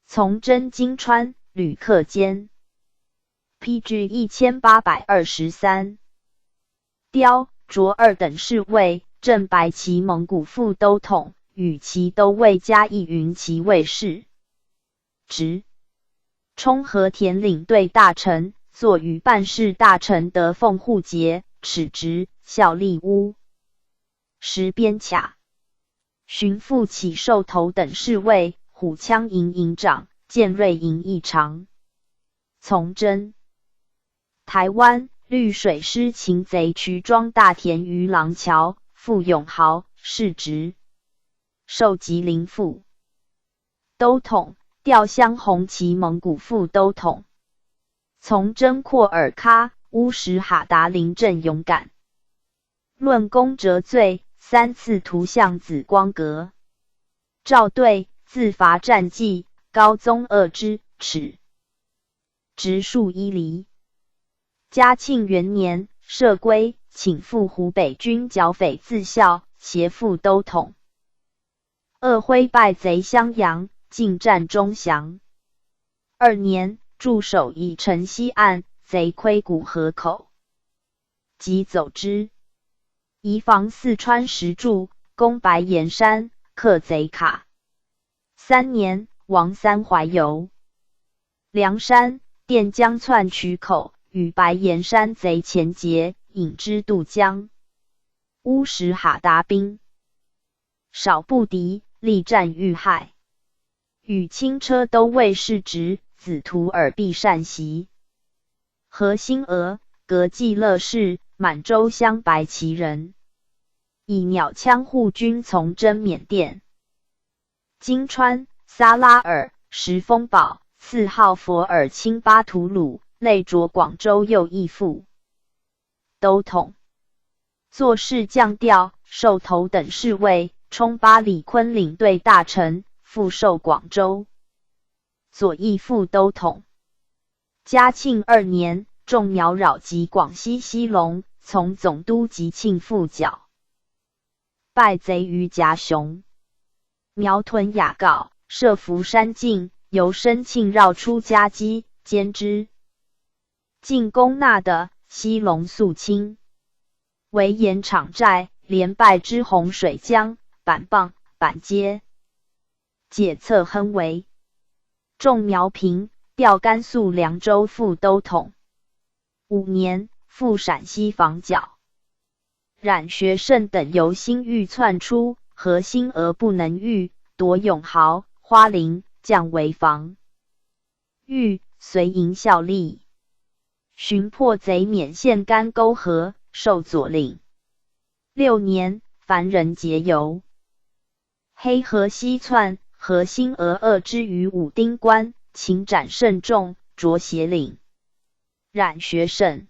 从征金川，旅客监。PG 1823。雕卓2等侍卫，正白旗蒙古副都统，与其都尉加一云骑卫士职。冲和田领队大臣，作与办事大臣德奉护节，齿职，效力乌石边卡。巡抚起寿头等侍卫，虎枪营营长，建瑞营议长。从征台湾，绿水师擒贼衢庄大田于廊桥，傅永豪，世职，授吉林副都统，调襄红旗蒙古副都统。从征廓尔喀，乌什哈达临阵勇敢，论功折罪，3次图像紫光阁。赵对，自伐战绩，高宗恶之，耻直数1厘。嘉庆元年，赦归，请赴湖北军剿匪自效，协副都统。鄂徽败贼襄阳，进占中降。2年，驻守以城西岸，贼窥古河口，即走之。移防四川石柱，攻白岩山，克贼卡。3年，亡3淮游。梁山、垫江窜渠口，与白岩山贼前结，引之渡江。乌什哈达兵少不敌，力战遇害。与轻车都尉世职，子图尔必善袭。何兴娥，格济乐氏，满洲镶白旗人，以鸟枪护军从征缅甸。金川、撒拉尔，时封宝，赐号佛尔钦巴图鲁，累着广州右翼副都统。作事降调，授头等侍卫，充巴里坤领队大臣，复授广州左翼副都统。嘉庆2年，众苗扰及广西西隆，从总督吉庆副剿，败贼于夹雄。苗屯雅告，设伏山境，由申庆绕出夹击，歼之。进攻纳的西隆肃清，为盐场寨，连败之洪水江、板棒、板街，解策亨为。众苗平，调甘肃凉州副都统。5年，赴陕西防剿。冉学胜等由新狱窜出，何兴娥不能御，夺永豪、花林，降为防御，随营效力。寻破贼缅县干沟河，授左领。6年，凡人结游。黑河西窜，何兴娥遏之于武丁关，擒斩甚众，着协领。冉学胜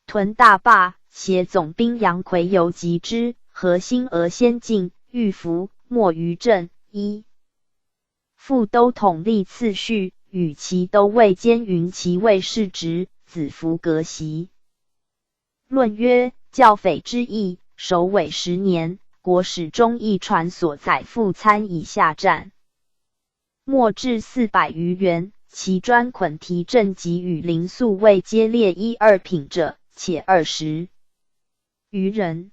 屯大坝，携总兵杨奎游击之，何兴娥先进，遇伏，没于阵。副都统立次序，与其都尉兼云骑卫士职，子服革袭。论曰：剿匪之役，首尾10年，国史中一传所载复参以下战，没至400余员，其专捆提政及与林宿卫皆列1、2品者，且20余人。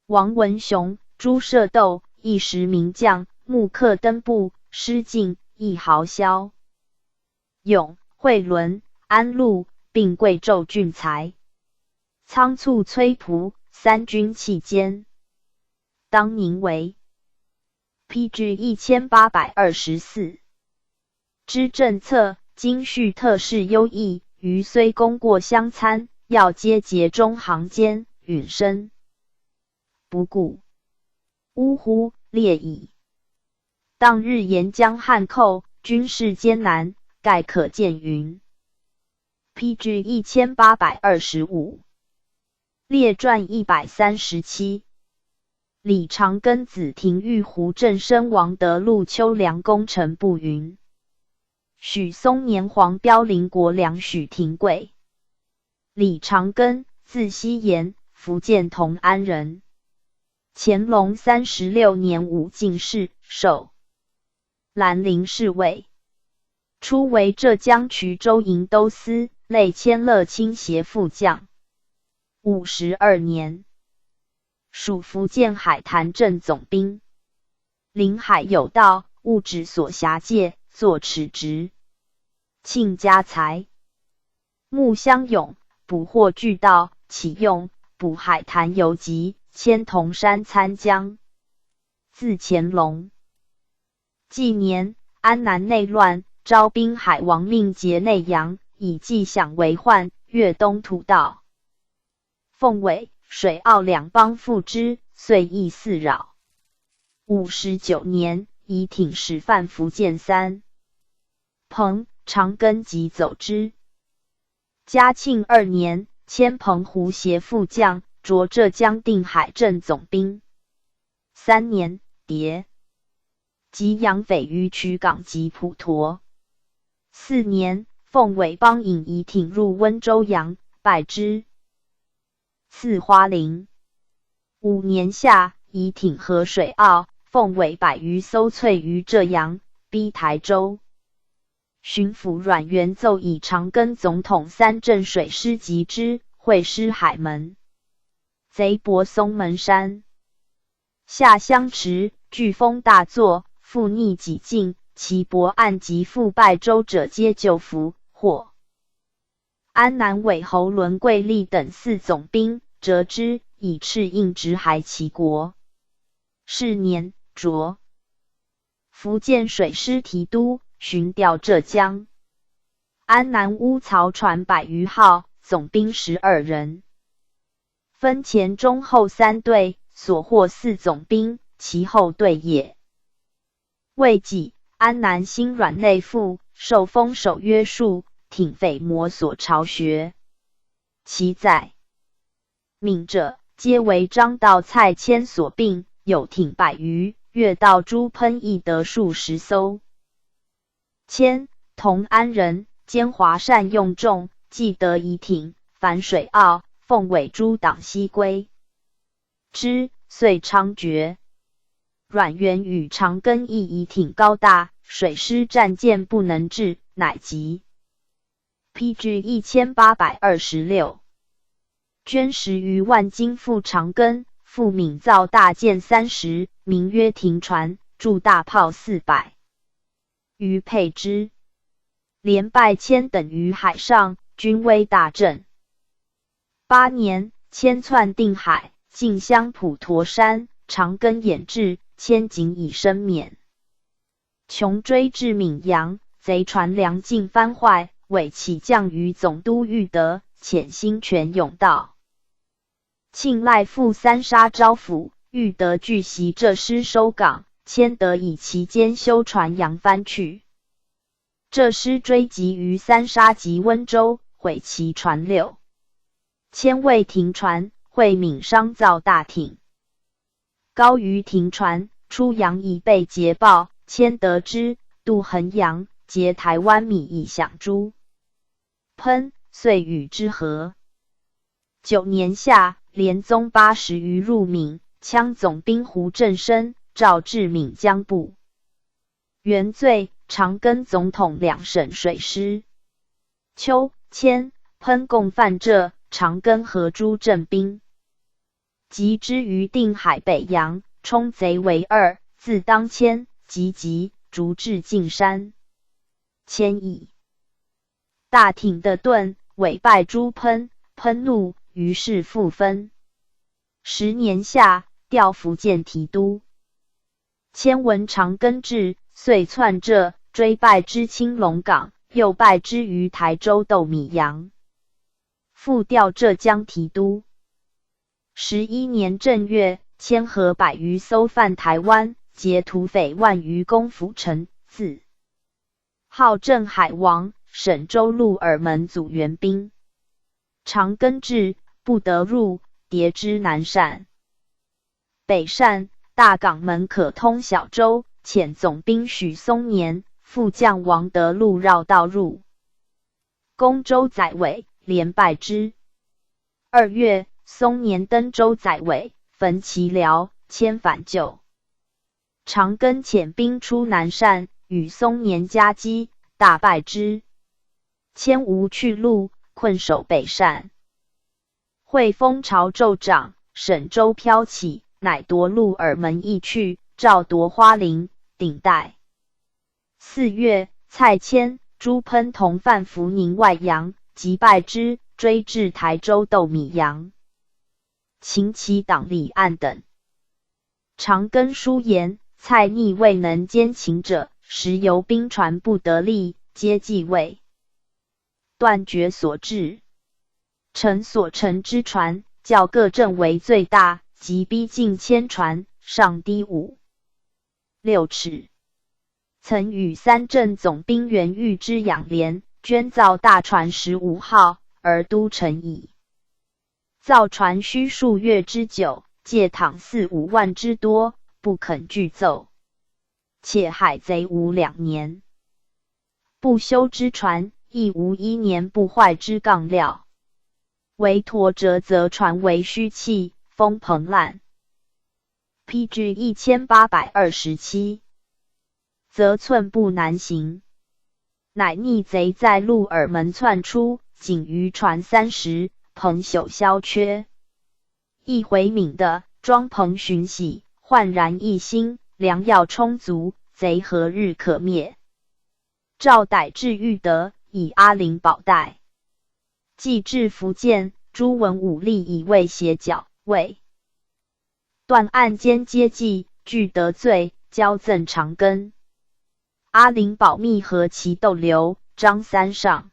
王文雄、朱射斗一时名将，木刻登部，失尽一毫骁。永、惠伦、安陆并贵胄俊才，仓促崔仆，三军弃坚。当宁为 PG 1824之政策，今叙特事优异，余虽功过相参，要皆节中行间，允生不顾。呜呼，烈矣！当日沿江汉寇，军事艰难，盖可见云。PG 1825列传137。李长庚子廷玉胡正生王德禄秋凉功臣不云。许嵩年黄标邻国梁许廷贵。李长庚，字希言，福建同安人。乾隆36年武进士，授兰陵侍卫。初为浙江衢州营都司，累迁乐清协副将。52年。属福建海坛镇总兵。临海有道，务指所辖界，作持职。庆家才。穆乡勇，捕获巨盗，启用，捕海坛游击，迁铜山参将。字乾隆。纪年，安南内乱，招滨海王命劫内洋，以计饷为患，越东土道。凤尾、水澳两邦附之，遂亦肆扰。59年，以挺使犯福建三彭、长庚即走之。嘉庆2年，迁澎湖协副将，擢浙江定海镇总兵。3年，迭及养匪于衢港及普陀。4年，凤尾帮引夷挺入温州洋，败之。赐花翎。5年夏，夷挺河水澳，凤尾100余艘瘁于浙阳，逼台州。巡抚阮元奏以长庚总统3镇水师击之，会师海门。贼泊松门山。下相持，飓风大作，复逆己境，其泊岸及复败州者皆救俘，获。安南韦侯伦贵利等4总兵，折之，以敕印直还其国。是年，擢福建水师提督，巡调浙江。安南乌曹船100余号，总兵12人。分前中后3队，所获4总兵，其后队也。未几，安南心软内附，受封守约束，挺匪魔所巢穴。其在闽者，皆为张道蔡迁所并，有挺100余，越道朱喷亦得数10艘。迁，同安人，兼华善用众，既得夷挺，反水澳，凤尾诸党西归之，遂猖獗。阮元与长庚亦夷挺高大，水师战舰不能至，乃急。PG 1826捐10余万金付长庚，复闽造大舰30，名曰停船，铸大炮400余配之。连败千等于海上，军威大振。8年，迁窜定海，进乡普陀山，长庚掩至，迁警以生免。穷追至闽阳，贼船粮尽翻坏，委起降于总督裕德，潜兴泉甬道。庆赖赴三沙招抚，裕德据袭浙师收港，迁得以其间修船扬帆去。浙师追击于三沙及温州，毁其船6。迁未停船，会闽商造大艇。高于停船，出洋已被捷报，迁得之，渡衡阳，劫台湾米以饷诸喷，遂与之和。9年夏，连宗80余入闽，羌总兵胡振生召至闽江部。原罪，长庚总统2省水师。秋，迁喷共犯浙，长庚和诸镇兵，及之于定海北洋，冲贼为二，自当迁，急逐至径山，迁邑。大挺的盾委败朱喷怒，于是复分。10年夏，调福建提督。迁闻长庚至，遂窜浙，追败之青龙岗，又败之于台州斗米阳。复调浙江提督。11年正月，迁河100余艘犯台湾，劫土匪万余，攻府城，自号镇海王，沈州鹿耳门组援兵。长庚至，不得入，迭之南善。北善，大港门可通小舟，遣总兵许松年、副将王德禄绕道入，攻州宰委，连败之。2月，松年登州宰委，焚其寮，迁反救。长庚遣兵出南善，与松年夹击，大败之，迁无去路，困守北善。会风潮骤涨，沈州飘起，乃夺鹿耳门邑去，赵夺花林、顶戴。4月，蔡谦、朱喷同犯福宁外洋，击败之，追至台州斗米阳，擒其党李岸等。长庚书言，蔡逆未能兼擒者，时由兵船不得力，皆继位，断绝所至。臣所乘之船，较各镇为最大，即逼近1000船，上低5、6尺。曾与3镇总兵袁玉之养廉，捐造大船15号，而都成矣。造船须数月之久，借倘4、5万之多，不肯具奏。且海贼无2年不修之船，亦无1年不坏之杠料。为驼折则船为虚气，风蓬烂。PG 1827，则寸步难行。乃逆贼在鹿耳门窜出，仅渔船30，棚朽消缺。一回闽的装棚巡洗，焕然一新，粮药充足，贼何日可灭？赵逮至裕德，以阿陵保代。既至福建，朱文武力以为胁剿，为断案间接济，俱得罪，交赠长庚。阿陵保密和其斗留，张三上。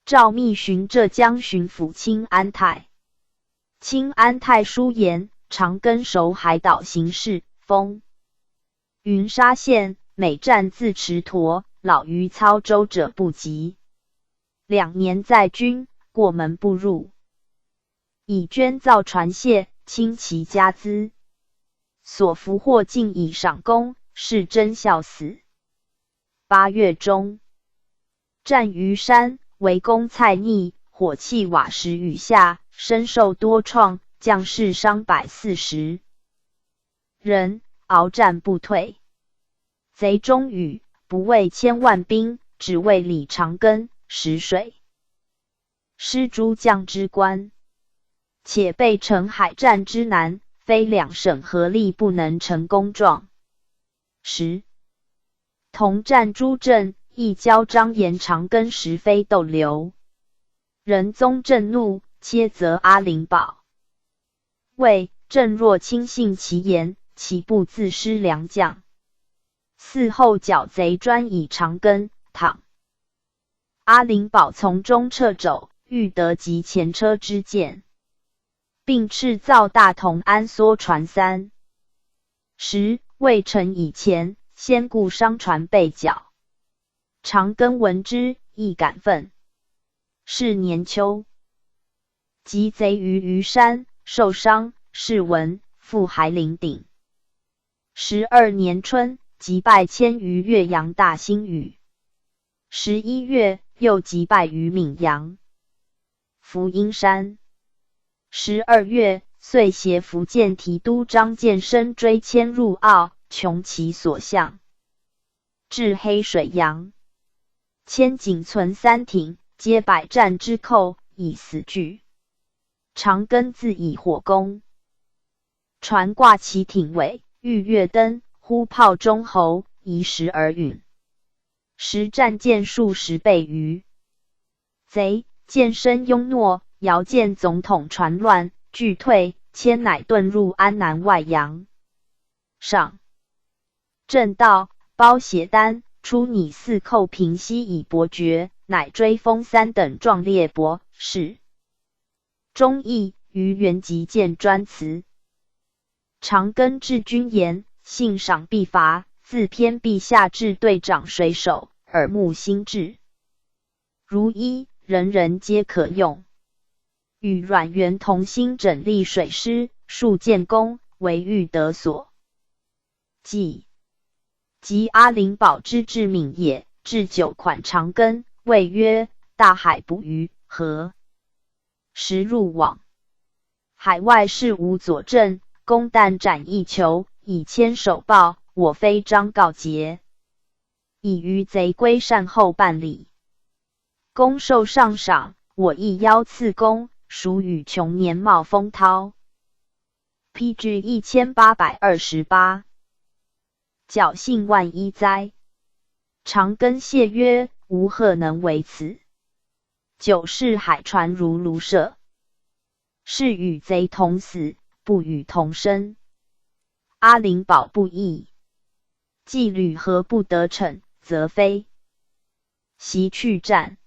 赵密寻浙江巡抚清安泰。清安泰书言，长庚守海岛行事，封云沙县，每战自持沱，老于操舟者不及。2年在军，过门不入，以捐造船械，倾其家资，所俘获尽以赏功，是真孝死。8月中，战于山，围攻蔡逆，火器瓦石雨下，身受多创，将士伤140人，鏖战不退。贼终与，不为1000万兵，只为李长庚、石水。失诸将之官，且被成海战之难，非2省合力不能成功状。10. 同战诸镇，亦交张延长庚时非斗留。仁宗震怒，切责阿陵保。谓朕若轻信其言，岂不自失良将？嗣后剿贼专以长庚、倘阿陵保从中掣肘，欲得及前车之鉴，并敕造大同安梭船3。10. 未成以前，先故商船被剿。长庚闻之，亦感愤。是年秋，击贼于虞山，受伤，是闻，复还陵鼎。12年春，击败迁于岳阳大兴屿。11月，又击败于闽阳福阴山。12月，遂携福建提督张建生追迁入澳，穷其所向，至黑水洋。迁仅存3艇，皆百战之寇，以死拒。长庚自以火攻，船挂其艇尾，欲跃登，忽炮中侯，移时而陨。时战舰数10倍余。贼见声拥诺，遥见总统船乱，俱退，迁乃遁入安南外洋。上正道，包写丹，出拟4寇平西以伯爵，乃追封3等壮烈博士。忠义于元吉见专词。长庚治军严，信赏必罚，自偏陛下至队长水手，耳目心智。如一，人人皆可用。与阮元同心整立水师，数建功，为欲得所。即阿灵宝之至敏也，置9款长庚，谓曰：大海捕鱼，何时入网？海外事无佐证，公但斩一球，以签手报，我非章告捷，以余贼归善后办理。公受上赏，我亦邀赐公，属与穷年冒风涛。PG 1828。侥幸万一哉！长庚谢曰：吾何能为此？久视海船如庐舍，是与贼同死，不与同生。阿灵宝不义，既履何不得逞，则非。袭去战，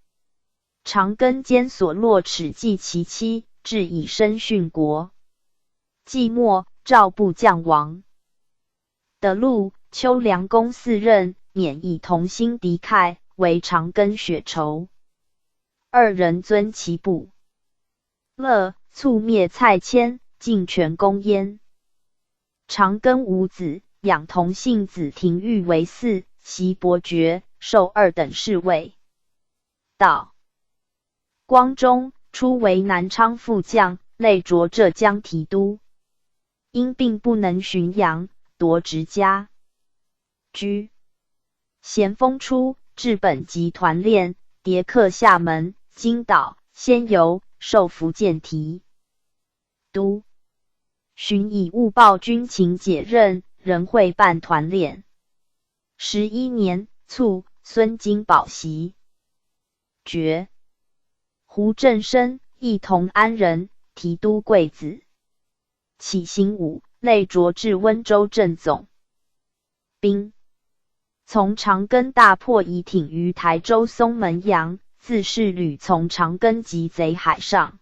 长庚坚所落齿计其妻，至以身殉国。季末，赵部将亡。德禄、丘良公4任，免以同心敌忾，为长庚血仇。2人尊其部。乐卒灭蔡谦，尽全公焉。长庚无子，养同姓子廷玉为嗣，袭伯爵，授2等侍卫。道光中，初为南昌副将，累擢浙江提督。因病不能巡洋，夺职家居。咸丰初，至本籍团练，迭克厦门、金岛、仙游，授福建提督。寻以误报军情解任，仍会办团练。11年卒，孙金宝袭爵。胡正生，亦同安人，提督贵子。起行武，累擢至温州镇总兵。从长庚大破夷挺于台州松门洋，自是屡从长庚击贼海上。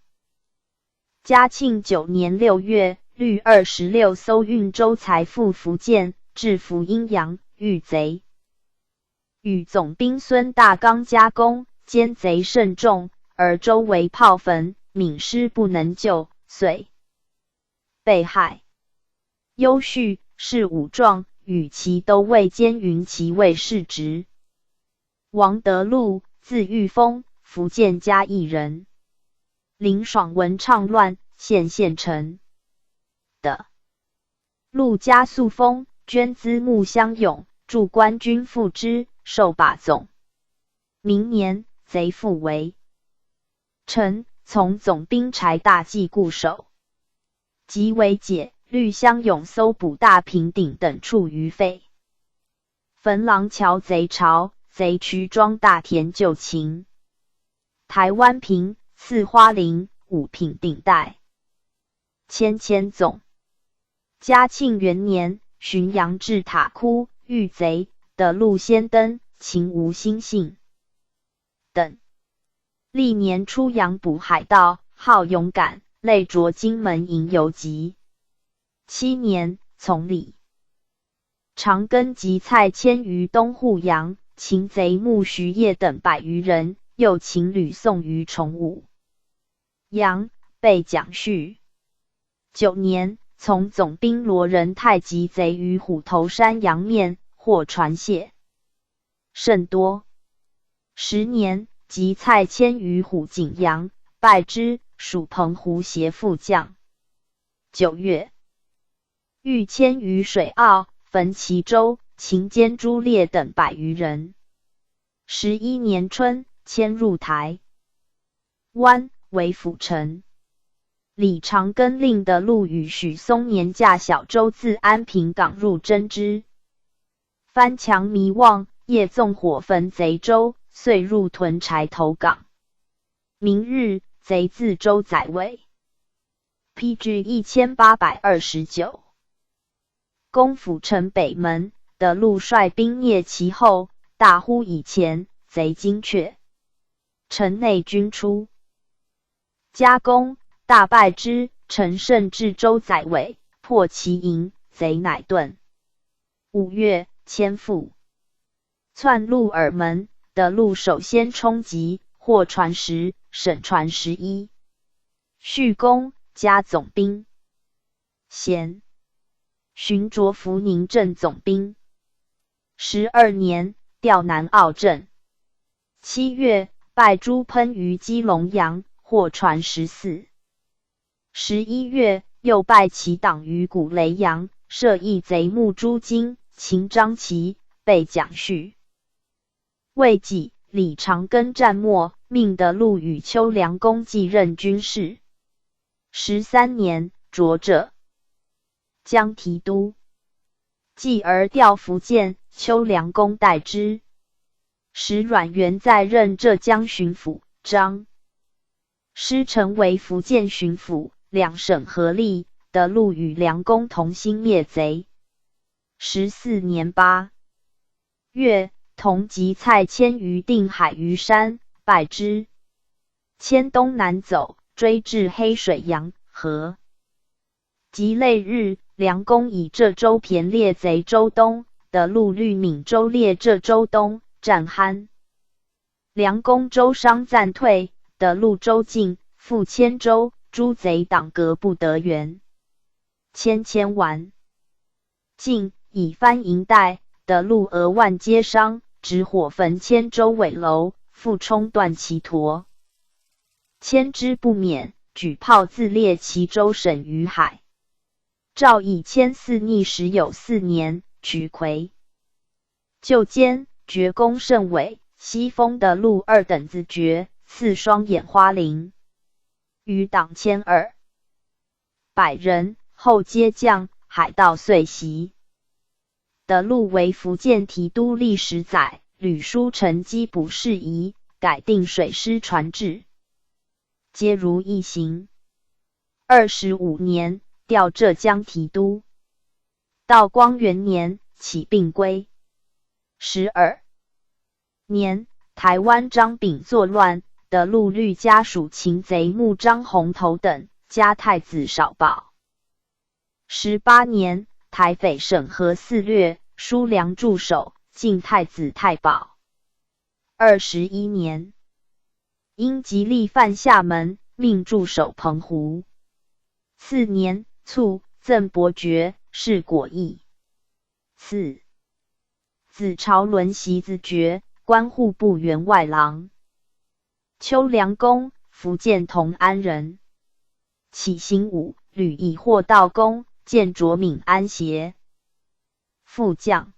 嘉庆9年6月，律26艘运州财赴福建，至福阴阳，遇贼。与总兵孙大刚加攻，奸贼甚众，而周围炮焚，闽师不能救，遂被害。优绪是武状，与其都尉兼云骑尉世职。王德禄，字玉峰，福建嘉义人。林爽文倡乱，献县城的。陆家素封，捐资募乡勇，驻官军复之，授把总。明年，贼复为臣，从总兵柴大计固守。即为解，律乡勇搜捕大平顶等处余废。汾廊桥贼巢，贼渠庄大田旧情。台湾平，四花林，五品顶带。千总。嘉庆元年，巡洋至塔窟，遇贼，得路先登，情无心性等。历年出洋捕海盗，好勇敢，累擢金门营游击。7年，从礼。长庚及蔡迁于东户洋，擒贼木徐业等100余人，又擒吕宋于崇武洋，被蒋绪。9年，从总兵罗仁泰击贼于虎头山洋面，获船械甚多。10年，及蔡迁于虎景阳，败之，属澎湖协副将。9月，欲迁于水澳，焚其州，擒奸朱烈等100余人。11年春，迁入台湾，为辅臣。李长庚令的陆与许嵩年驾小舟自安平港入征之，翻墙迷望，夜纵火焚贼舟，遂入屯柴头港。明日，贼自舟载尾。PG 1829。公府城北门，的陆率兵蹑其后，大呼以前，贼惊却。城内军出，加攻，大败之，乘胜至舟载尾，破其营，贼乃遁。5月，迁复。窜鹿耳门，的陆首先冲击，获船10，省船11。续攻，加总兵。咸，寻擢福宁镇总兵。12年，调南澳镇。7月，败朱喷于基隆洋，获船14。11月，又败其党于古雷洋，设一贼目朱金、秦张齐，被蒋绪。未几，李长庚战没，命的陆与邱良公继任军事。13年，擢浙江提督。继而调福建，邱良公代之。时阮元在任浙江巡抚，张师成为福建巡抚，两省合力，的陆与良公同心灭贼。14年8月，同及蔡迁于定海虞山，败之。迁东南走，追至黑水洋河。及累日，良公以浙州骈列贼州东，的陆律闽州列浙州东，战酣。良公州商暂退，的陆州进，复迁州，诸贼党革不得援。迁完。晋，以藩营带，的陆额万皆伤，执火焚迁州尾楼，复冲断其橐。迁之不免，举炮自列其州省于海。诏以迁嗣逆时有4年，取魁。就监，爵功甚伟，西封的陆2等子爵，赐双眼花翎。余党1200人，后皆降，海盗遂袭。的陆为福建提督历10载，屡书成机补事宜，改定水师船制，皆如一行。25年，调浙江提督。道光元年，起病归。12年，台湾张炳作乱，的陆律家属擒贼目张宏头等，加太子少保。18年，台匪审核肆掠，疏良驻守，进太子太保。21年，因极力犯厦门，命驻守澎湖。次年，卒，赠伯爵，是果毅。次子朝伦袭子爵，官户部员外郎。邱良公，福建同安人。起行5，屡以获道功，见着闽安协。副将。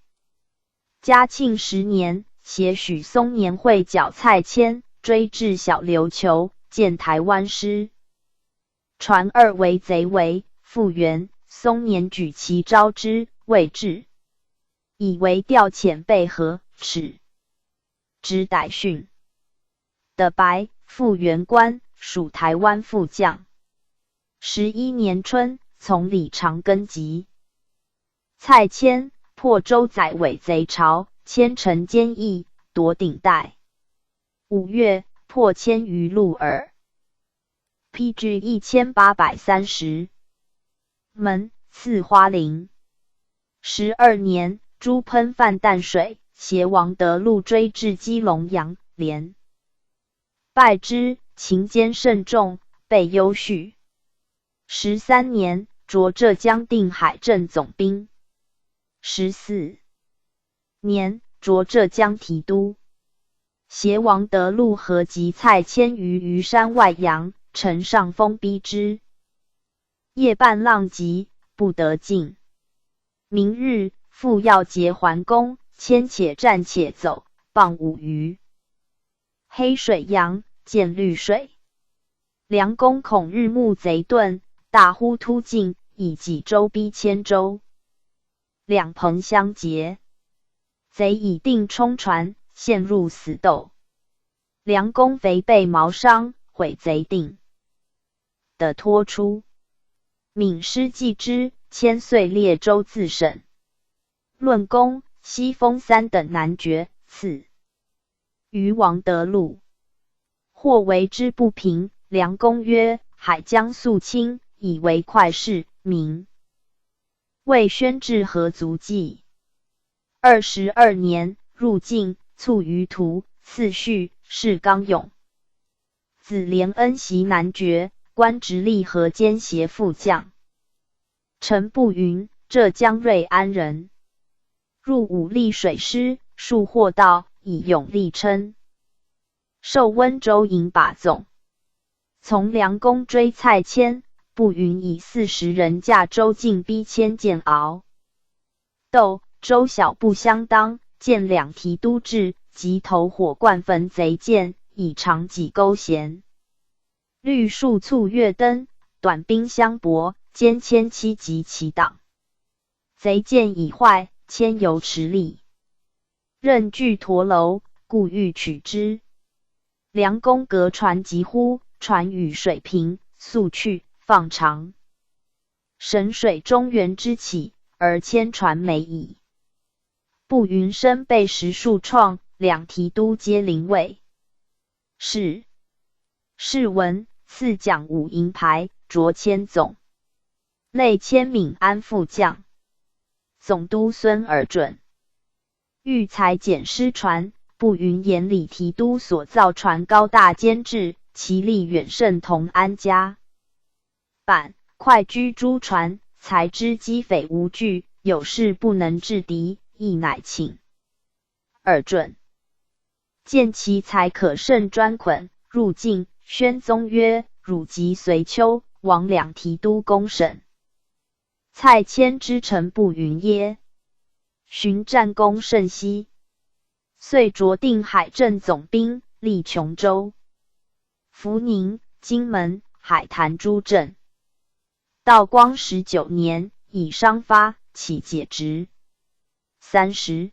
嘉庆10年，携许嵩年会剿蔡迁，追至小琉球，见台湾师。传2为贼为，复原，嵩年举旗招之，未至，以为调遣备和，耻。知逮训。的白，复原官，属台湾副将。11年春，从李长庚籍。蔡迁，破舟载尾贼巢，迁城坚毅，夺顶带。5月，破迁于鹿耳。PG 1830。门，赐花翎。12年，朱喷犯淡水，携王德禄追至基隆洋，连败之，秦坚甚众，被优叙。13年，擢浙江定海镇总兵。14年，擢浙江提督。携王德禄合及蔡迁于虞山外洋，城上封逼之。夜半浪急，不得进。明日，复要节还宫，迁且战且走，傍5余。黑水洋，见绿水。梁公恐日暮贼遁，大呼突进，以济州逼千州。两朋相结，贼以定冲船，陷入死斗。梁公肥被毛伤，毁贼定的拖出。闵师继之，千岁列州自审。论功，西封3等男爵，赐于王德禄。或为之不平，梁公曰：海将肃清，以为快事。明魏宣制何足计。22年，入晋，卒于途，次序，是刚勇。子连恩袭男爵，官直隶河间协副将。陈步云，浙江瑞安人。入武力水师，数获道，以勇立称。授温州营把总。从梁公追蔡牵，步云以40人驾州进逼迁建敖。斗州小不相当，见两提督至，即投火灌焚贼舰，以长戟钩弦。律数卒跃登，短兵相搏，兼千七及其党。贼舰已坏，牵犹持力。任据驼楼，故欲取之。梁公隔船疾呼，船与水平，速去，放长。神水中原之起，而牵船没矣。步云身被10数创，两提督皆临位。是文赐奖5银牌，擢千总。累迁闽安副将。总督孙尔准。欲裁减失船，步云眼里提督所造船高大坚质，其力远胜同安家。板快居诸船，才知击匪无惧，有事不能制敌，亦乃请尔准。见其才可胜专捆，入境。宣宗曰：汝即随丘、王两提督公审。蔡牵之臣步云耶？寻战功甚稀。遂擢定海镇总兵，历琼州、福宁、金门、海坛诸镇。道光19年，以商发，起解职。30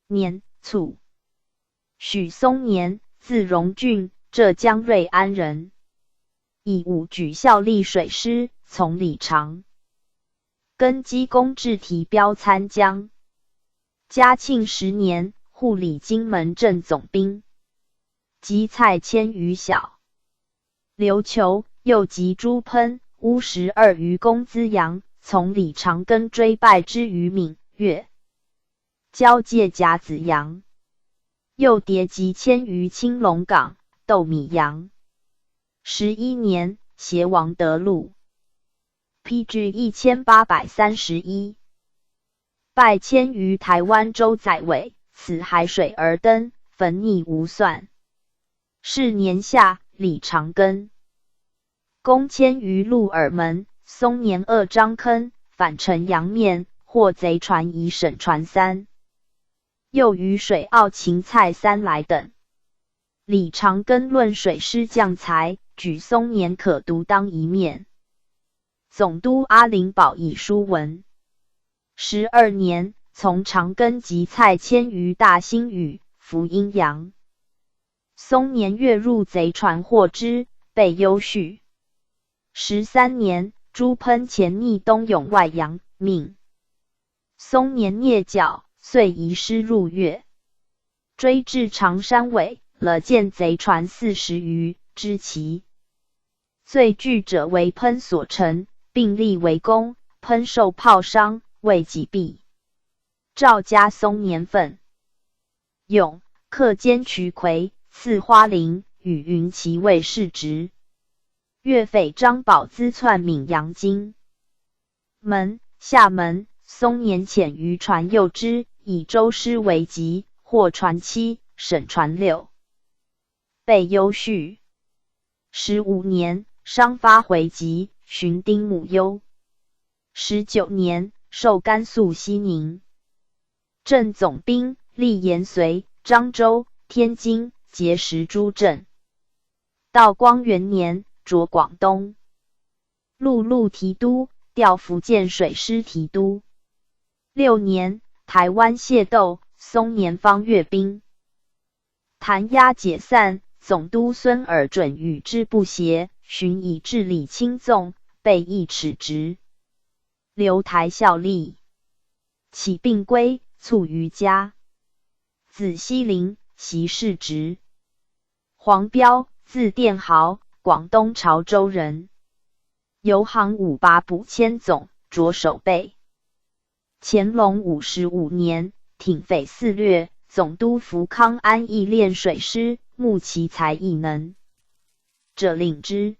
年卒。许嵩年，字荣俊，浙江瑞安人。以武举效力水师，从李常。根基公至提标参将。嘉庆10年，护理金门镇总兵。及蔡牵于小。刘求又及朱喷、乌12余公资阳，从李长庚追败之于闽、粤。交界甲子阳。又迭及迁于青龙港，斗米阳。11年，携王德禄。PG 1831。拜迁于台湾州宰委，此海水而登，焚溺无算。是年夏，李长庚。公迁于鹿耳门，松年2张坑，反城阳面，获贼船以审船3。又于水澳擒蔡三来等。李长庚论水师将才，举松年可独当一面。总督阿灵宝以书文。12年，从长庚及蔡牵于大兴屿，服阴阳。松年跃入贼船获之，被忧绪。13年，朱喷潜匿东永外阳，命松年蹑脚，遂移师入粤。追至长山尾，了见贼船40余，知其最惧者为喷所成，并立为功，喷受炮伤，未及毙。诏加松年份。永，克兼渠魁，赐花翎，与云骑尉世职。粤匪张宝资篡闽阳京门、厦门，松年遣渔船诱之，以舟师为急，获船7，审船6，被忧绪。15年，商发回籍，寻丁母忧。19年，授甘肃西宁镇总兵，历延绥、漳州、天津、碣石诸镇。道光元年，着广东陆路提督，调福建水师提督。6年，台湾械斗，松年方阅兵，弹压解散，总督孙尔准与之不协，寻以治理轻纵，被议斥职，留台效力。起病归，卒于家。子西陵，袭世职。黄标，字殿豪，广东潮州人，游行58补千总，着守备。乾隆55年，挺匪肆掠，总督福康安义练水师，慕其才艺能者领之。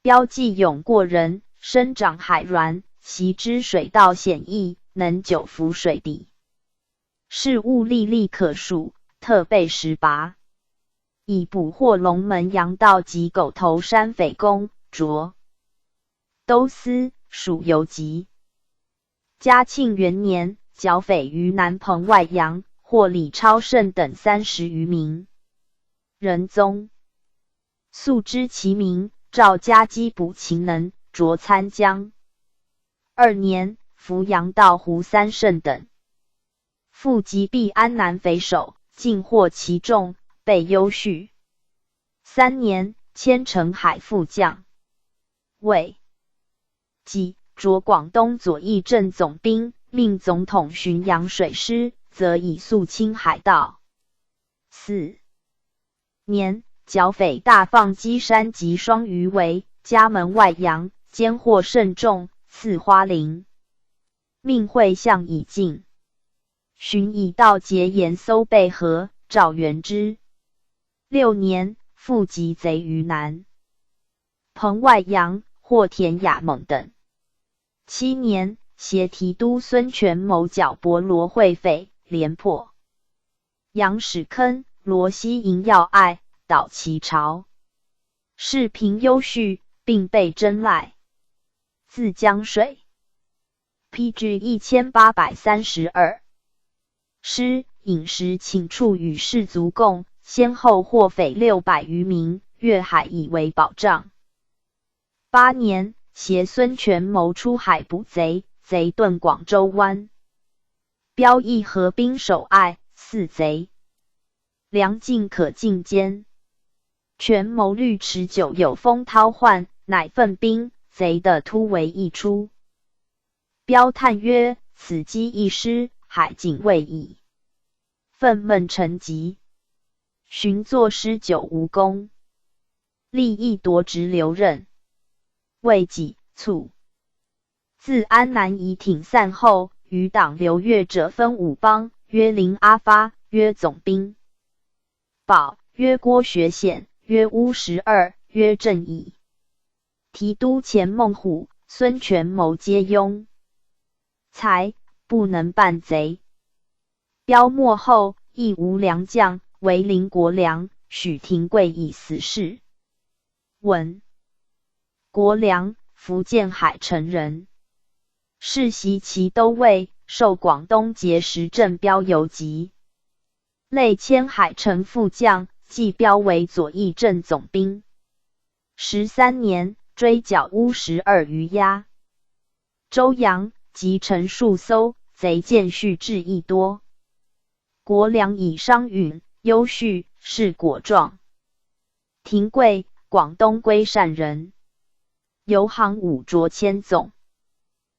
标记勇过人，生长海软，习之水道险易，能久服水底，事物历历可数，特备时拔，以捕获龙门洋盗及狗头山匪公，着都司属游击。嘉庆元年，剿匪于南彭外洋，获李超胜等30余名。仁宗素知其名，召嘉缉捕勤能，着参将。2年，扶洋盗胡三胜等，复击毙安南匪首，尽获其众，被优叙。3年，迁澄海副将，为己着广东左翼镇总兵，命总统巡洋水师，则以肃清海盗。4年，剿匪大放基山及双鱼围，家门外洋，奸获甚众，赐花翎。命会相以进，寻以盗劫盐搜备河，赵元之。6年，复击贼于南彭外洋，获田雅猛等。7年，携提督孙权谋剿博罗会匪，连破杨史坑、罗西营要隘，捣其巢。世平优叙，并被征赖。字江水。PG 1832。师饮食请处与士卒共，先后获匪600余名，越海以为保障。8年，携孙权谋出海捕贼，贼遁广州湾。标议合兵守隘，四贼。梁进可进监。权谋虑持久有风涛患，乃奋兵，贼的突围易出。标叹曰：此机一失，海警未矣。愤懑成疾，寻作师久无功，立意夺职留任。为己卒。自安南夷挺散后，余党流越者分5帮，曰林阿发，曰总兵保，曰郭学显，曰乌12，曰郑乙。提督前孟虎、孙权谋皆庸才，不能办贼。标没后，亦无良将，为林国良、许廷贵以死事。文国良，福建海城人，世袭其都尉，授广东节时镇标游击，累迁海城副将，继标为左翼镇总兵。13年，追剿乌12余押。周扬及陈数搜，贼见续至益多。国良以商允，优叙，是果状。廷贵，广东归善人，游行5着千总。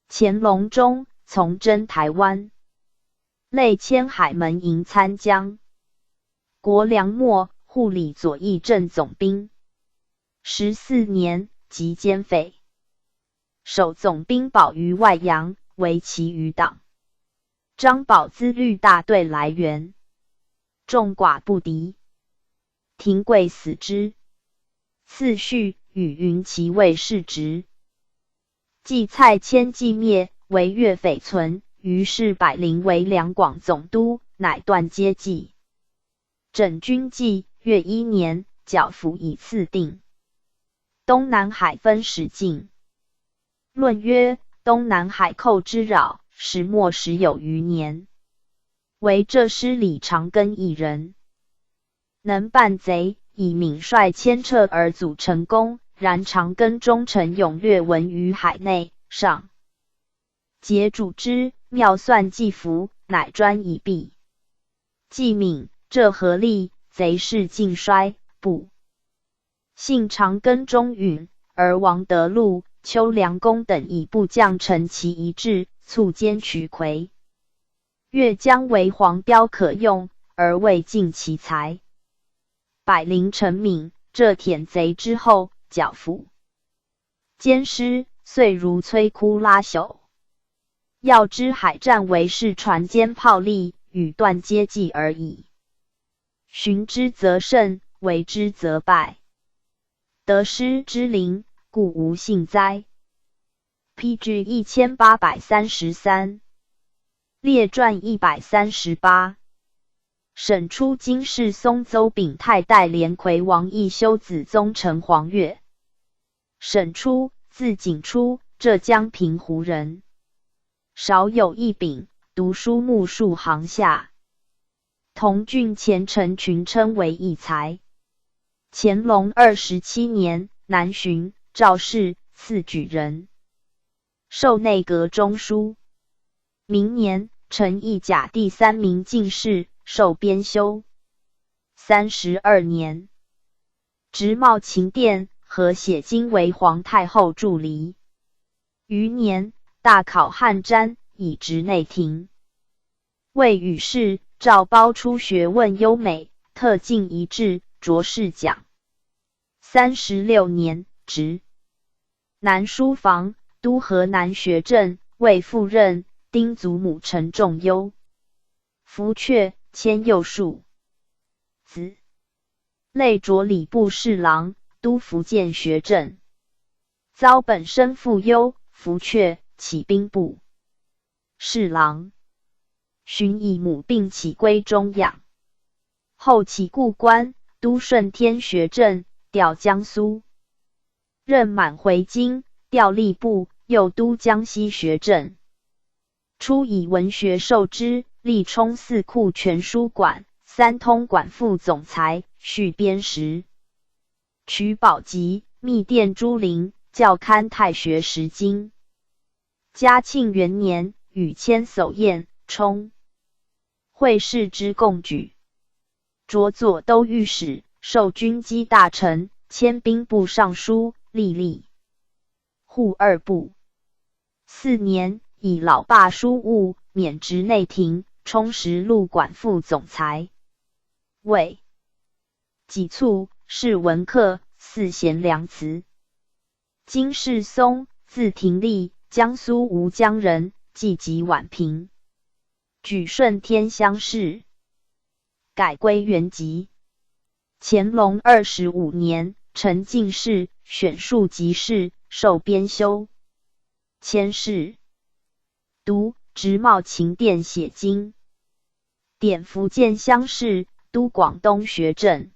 乾隆中，从征台湾，累迁海门营参将。国良末，护理左翼镇总兵。14年，即兼匪，守总兵保于外洋，为其余党。张宝资律大队来援，众寡不敌，廷贵死之。次序与云其位世职。继蔡迁继灭，为越匪存，于是百灵为两广总督，乃断接济。整军纪，越1年，剿抚以次定。东南海分始境。论曰：东南海寇之扰，始末10有余年。为浙师李长庚一人，能办贼，以闵帅牵掣而阻成功，然长庚中臣咏略闻于海内，上桀主之，妙算计服，乃专以避。季敏，这何利？贼势尽衰，不幸长庚中允，而王德禄、邱良公等以部将陈其一致，促奸取魁。越将为黄标可用，而未尽其才。百灵陈敏，这舔贼之后，剿抚奸师，遂如摧枯拉朽。要知海战为是船坚炮利，与断接济而已。寻之则胜，为之则败。得失之灵，故无幸哉。PG 1833列传138。审出金世松邹秉泰代连魁王义修子宗成黄钺。审出，字景初，浙江平湖人。少有一秉，读书目数行下。同郡前陈群称为义才。乾隆27年，南巡，赵氏，赐举人。授内阁中书。明年，承义甲第3名进士，授编修。32年，直茂勤殿和写经为皇太后助理。余年，大考翰詹，以职内廷。为与士，赵褒出学问优美，特进一制，擢士奖。36年，职南书房，都河南学政，为副任，丁祖母陈仲优。福阙，迁右庶。子累擢礼部侍郎，都福建学政。遭本身父忧，福阙，起兵部侍郎。寻以母病起归中养。后起故官，都顺天学政，调江苏。任满回京，调吏部，右都江西学政。初以文学授之，历充四库全书馆、三通馆副总裁，续编时。取宝籍，密殿朱陵，校勘太学十经。嘉庆元年，与迁叟宴，充会试之贡举。擢左都御史，授军机大臣，迁兵部尚书，历户二部。4年，以老罢书务，免职内廷，充实录馆副总裁。为己卒，是文客，祀贤良祠。金世松，字廷立，江苏吴江人，籍籍宛平。举顺天乡试，改归原籍。乾隆25年，承进士，选庶吉士，授编修。迁侍读直茂勤殿写经。典福建乡试，都广东学政。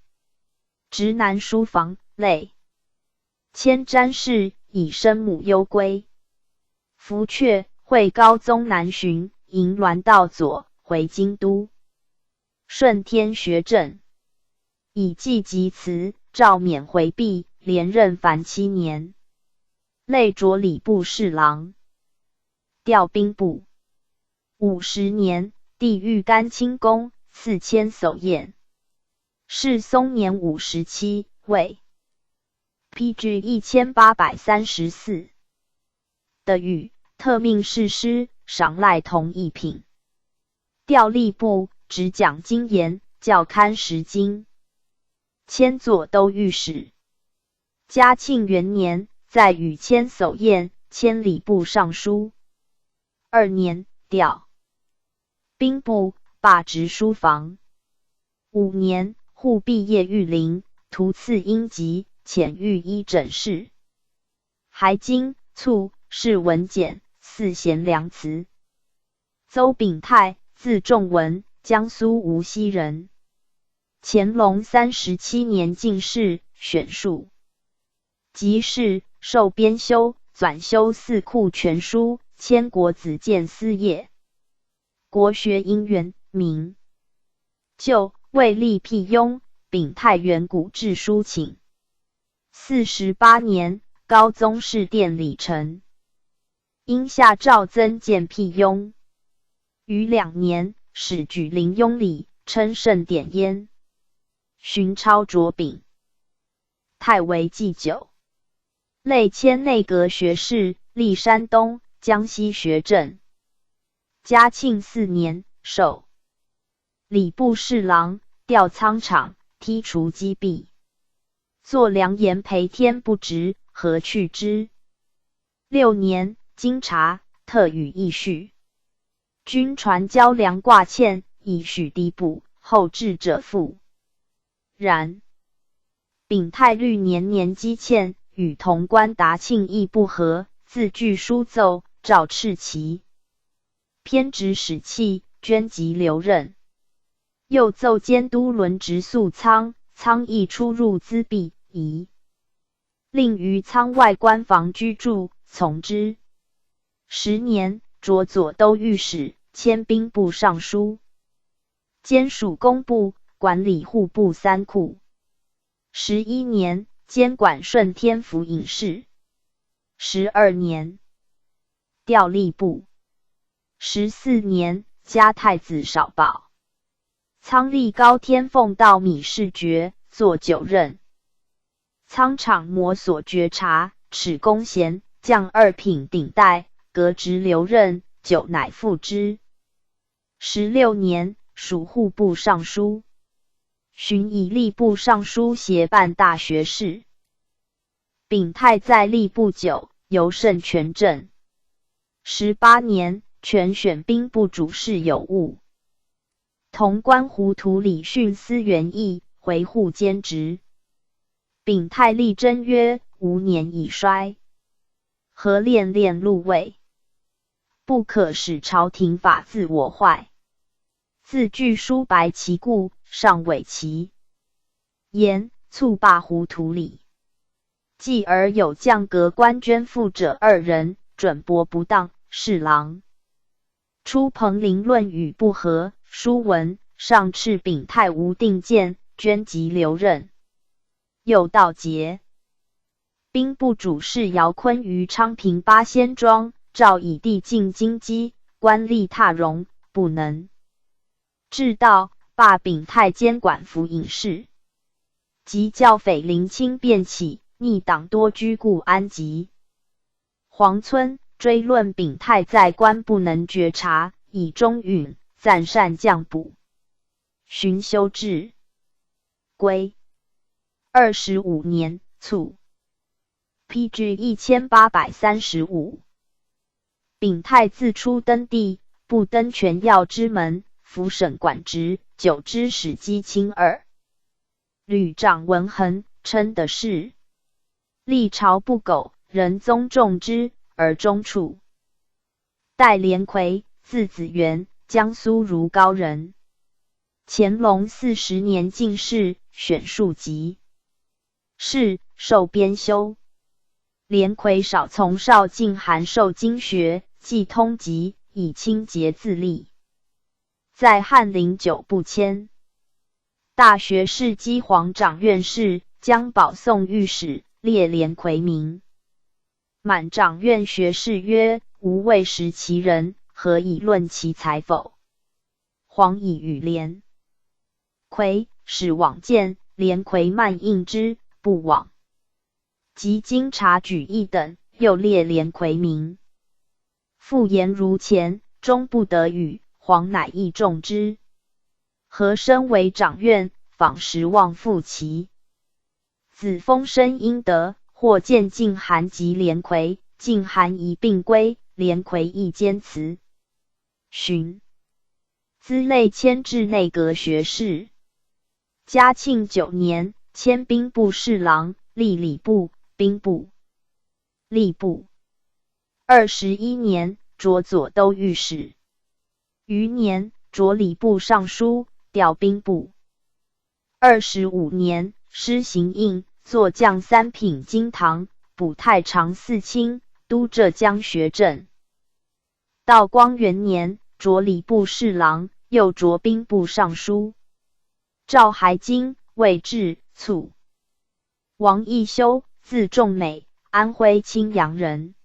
直南书房，类迁詹事，以生母忧归。福阙，会高宗南巡，迎銮道左，回京都。顺天学政，以记及辞，诏免回避，连任凡7年。累擢礼部侍郎。调兵部。50年，帝御甘清宫，赐迁叟宴。世松年57，位 PG 1834。的御，特命士师，赏赖同一品。调吏部，执讲经言，校勘十经。迁左都御史。嘉庆元年，在与迁叟宴，迁礼部尚书。2年，调兵部，罢职书房。5年，护毕业御林，图赐英籍，遣御医诊室。还经卒，是文简，祀贤良祠。邹秉泰，字仲文，江苏无锡人。乾隆37年进士，选庶吉士，授编修，纂修四库全书，迁国子监司业。国学因缘，名就为立辟雍，秉泰远古志书请。48年，高宗室殿礼臣，因下诏增建辟雍。余2年，始举临雍礼，称圣典焉。寻超卓丙，太为祭酒，累迁内阁学士，历山东、江西学政。嘉庆4年，授礼部侍郎，调仓场，剔除积弊。作良言培天不直，何去之？6年，经察，特予议叙。均传交粮挂欠，以许低补，后至者负。然秉太律年年积欠，与潼关达庆议不合，自具书奏，诏斥其。偏执使弃，捐籍留任。又奏监督轮值宿仓，仓役出入资弊，宜令于仓外官房居住，从之。10年，擢左都御史，迁兵部尚书，兼属工部，管理户部3库。11年，监管顺天府尹事。12年，调吏部。14年，加太子少保。仓吏高天奉道米士爵，作9任。仓场摩所觉察，齿公贤，降2品顶戴，革职留任，久乃复之。16年，属户部尚书。寻以吏部尚书协办大学士。秉太在吏部久，尤甚权政。18年，权选兵部主事有误。潼关胡图理训司元义，回护兼职。秉太力争曰：吾年已衰，何恋恋禄位？不可使朝廷法自我坏。自具书白其故，上委其言，促罢胡图理。继而有降阁官捐赋者2人，准驳不当，侍郎。初彭陵论语不合，书文，上敕秉太无定见，捐籍留任。又盗节。兵部主事姚坤于昌平8仙庄，诏以地进京畿，官吏踏荣，不能。至道，罢秉太监管府尹事。及教匪林清变起，逆党多居故安籍。黄村追论秉太在官不能觉察，以忠允，赞善降补。寻修治。归25年卒。PG 1835。秉太自出登第，不登权要之门，辅省管职，久之使姬卿耳。吕长文衡，称的是。历朝不苟，人宗重之，而终处。戴连魁，字子元，江苏如皋人。乾隆40年进士，选庶吉。仕，授编修。连魁少从少进函授经学，既通籍，以清节自立。在翰林久不迁。大学士姬黄掌院士，将保送御史，列连魁名。满掌院学士曰：吾未识其人，何以论其才否？黄以与连魁使往见，连魁慢应之，不往。及经察举义等，又列连魁名。复言如前，终不得语，黄乃益重之。和身为掌院，访时望复其子风声应得，或见进函及连魁，进函一并归，连魁亦坚辞。寻资类迁至内阁学士。嘉庆9年，迁兵部侍郎，历礼部、兵部、吏部。21年，擢左都御史。余年，擢礼部尚书，调兵部。25年，施行印，作将3品金堂，补太常侍卿，都浙江学政。道光元年，擢礼部侍郎，又擢兵部尚书。诏还京，未至，卒。王义修，字仲美，安徽青阳人。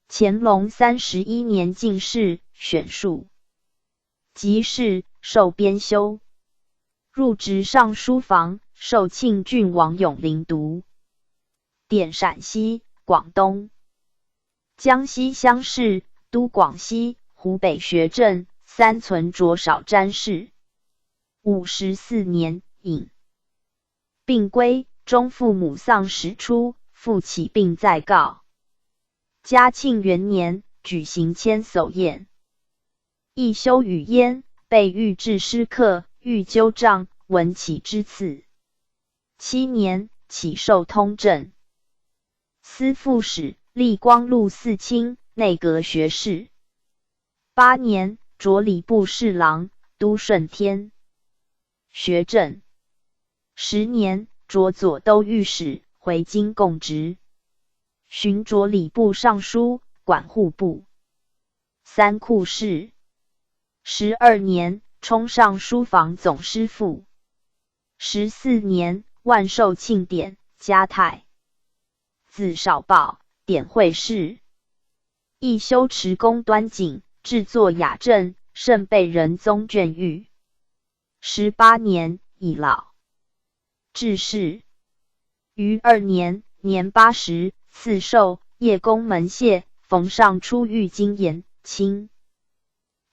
乾隆31年进士，选庶即仕，授编修，入职尚书房，授庆郡王永陵读，典陕西、广东、江西乡试，都广西、湖北学政，三存着少詹事。54年，隐病归，终父母丧时出，父起病在告。嘉庆元年，举行千叟宴，亦修与焉，被御制诗客，欲纠杖，闻其之赐。7年，起授通政司副使，历光禄寺卿，内阁学士。8年，着礼部侍郎，都顺天学政。10年，着左都御史，回京供职，巡着礼部尚书，管户部、三库事。12年，充上书房总师傅。14年，万寿庆典，嘉太子少保，典会事。亦修持宫端景，制作雅正，甚被仁宗眷誉。18年，已老，致仕。于2年，年80，赐授叶公门谢，逢上出御金言，卿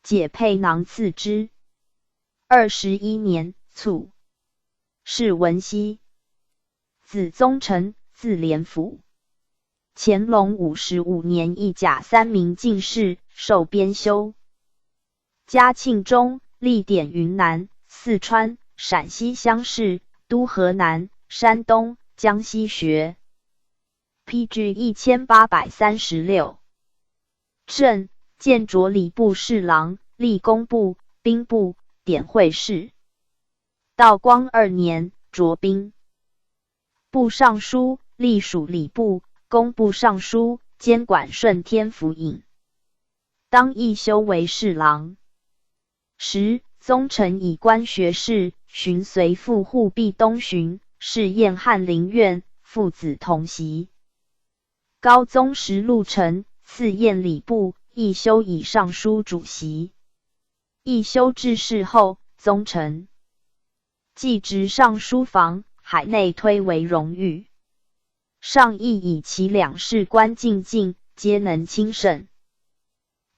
解佩囊赐之。21年，卒。谥文熙，子宗臣，字连甫。乾隆55年，一甲3名进士，授编修。嘉庆中，历典云南、四川、陕西乡试，都河南、山东、江西学。PG 1836。正建着礼部侍郎，历工部、兵部、典会事。道光2年，着兵部尚书，隶属礼部、工部尚书，监管顺天府尹。当亦修为侍郎。宗臣以官学士，寻随父护弼东巡，是燕翰林院，父子同席。高宗时陆臣，赐宴礼部，亦修以尚书主席。亦修致仕后，宗臣既职尚书房，海内推为荣誉。上亦以其两士官进进，皆能亲审，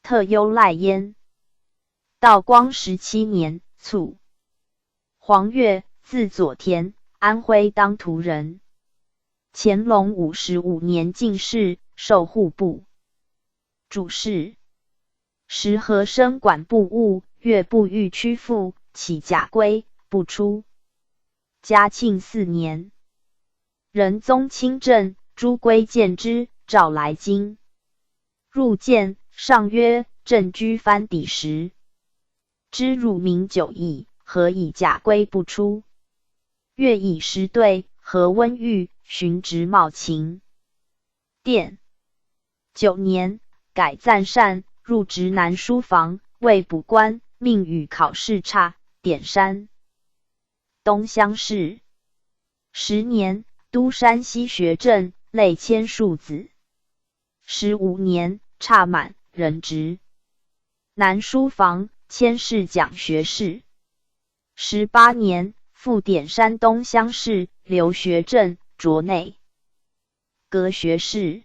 特优赖焉。道光17年，卒。黄岳，字佐田，安徽当涂人。乾隆55年进士，授户部主事。时和生管部务，岳不欲屈服，起假归，不出。嘉庆4年，仁宗亲政，朱圭见之，召来京。入见，上曰：朕居藩邸时，知汝民久矣，何以假归不出？岳以时对，何温御，寻职茂勤。殿9年，改赞善，入职南书房，为补官，命与考试差，典山东乡试。10年，都山西学政，累千数子。15年，差满，任职南书房，迁侍讲学士。18年，复典山东乡试，留学政，着内阁学士。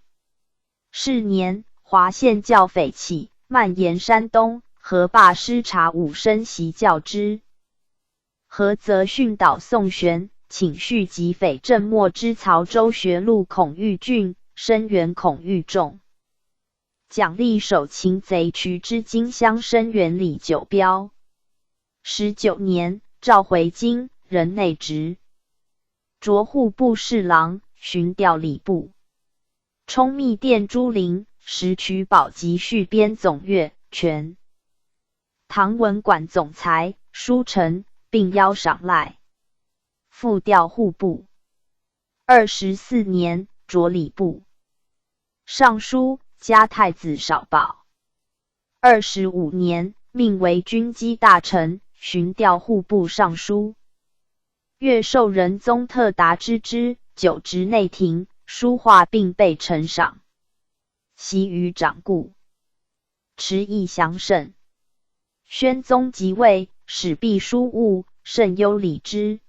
是年，华县教匪起，蔓延山东，何罢师察武生袭教之。何则训导宋玄，请续及匪正末之曹州学录孔玉俊，声援孔玉仲。奖励守擒贼渠之金乡生源李九标。19年，召回京，任内职，着户部侍郎，巡调礼部，充密殿朱陵，时取宝及续编总乐，全唐文馆总裁，书臣，并邀赏赖。复调户部。24年，着礼部尚书，加太子少保。25年，命为军机大臣，巡调户部尚书。越授仁宗特达之，久职内廷，书画并被呈赏，习于掌故，持意详慎。宣宗即位，始毕书务，甚优礼之。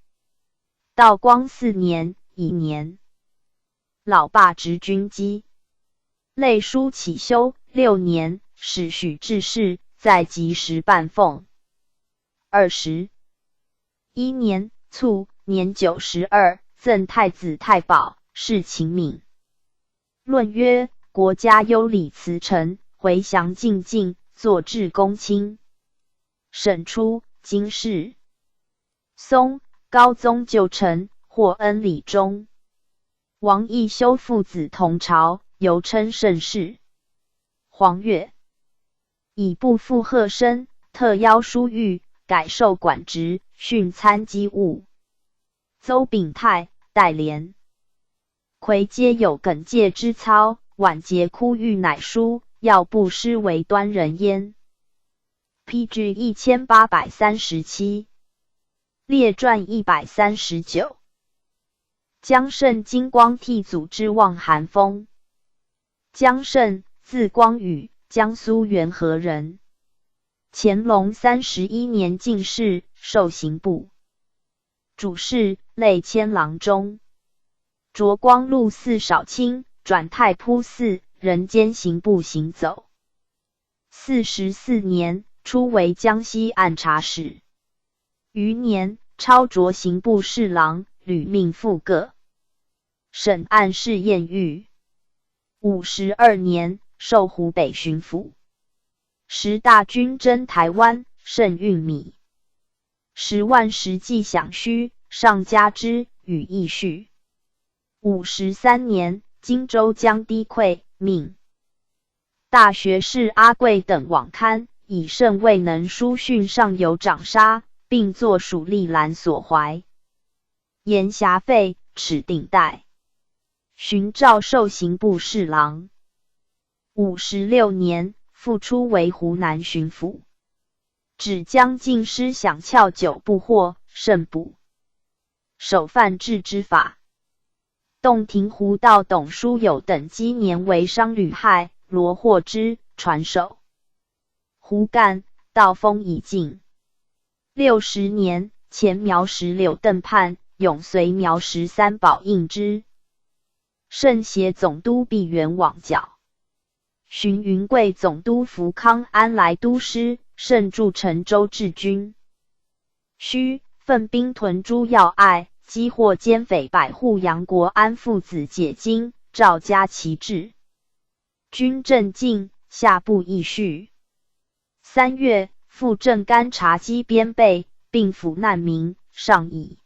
道光4年乙年，老罢执军机，类书起修。6年，使许治事，在即时半奉。21年卒，年92，赠太子太保，谥勤敏。论曰：国家优礼辞臣，回降进敬，坐至公卿。审出经世。宋高宗旧臣，获恩礼中。王义修父子同朝，犹称盛世。黄钺以不负贺申，特邀书狱，改授管职，训参机务。邹秉泰代廉。魁皆有耿介之操，晚节哭欲乃书，要不失为端人焉。PG 1837，列传139。姜胜金光替祖之望寒风。姜胜，字光宇，江苏元和人。乾隆31年进士，授刑部主事，类迁郎中。着光禄寺少卿，转太仆寺，人间刑部行走。44年，初为江西按察使。余年，超擢刑部侍郎，屡命复各。审案事验狱。52年，授湖北巡抚。时大军征台湾，甚运米10万石计饷须，上加之，与议叙。53年，荆州江堤溃，命大学士阿贵等往刊，以甚未能书训上有长沙，并作蜀历览所怀。言辖废，敕定代。寻诏授刑部侍郎。56年，复出为湖南巡抚。指将进师饷窍9不获，甚补。首犯治之法。洞庭湖道董书友等积年为商旅害，罗获之，传首。湖干，道风已尽。60年，前苗石柳邓判，永随苗石三宝应之。圣协总督毕原往剿。寻云贵总督福康安来都师，甚驻陈州治军。须奋兵屯诸要隘，击获奸匪百户，杨国安父子解经，赵家旗帜。军镇静，下部议叙。3月，复镇干察稽边备，并抚难民，上议。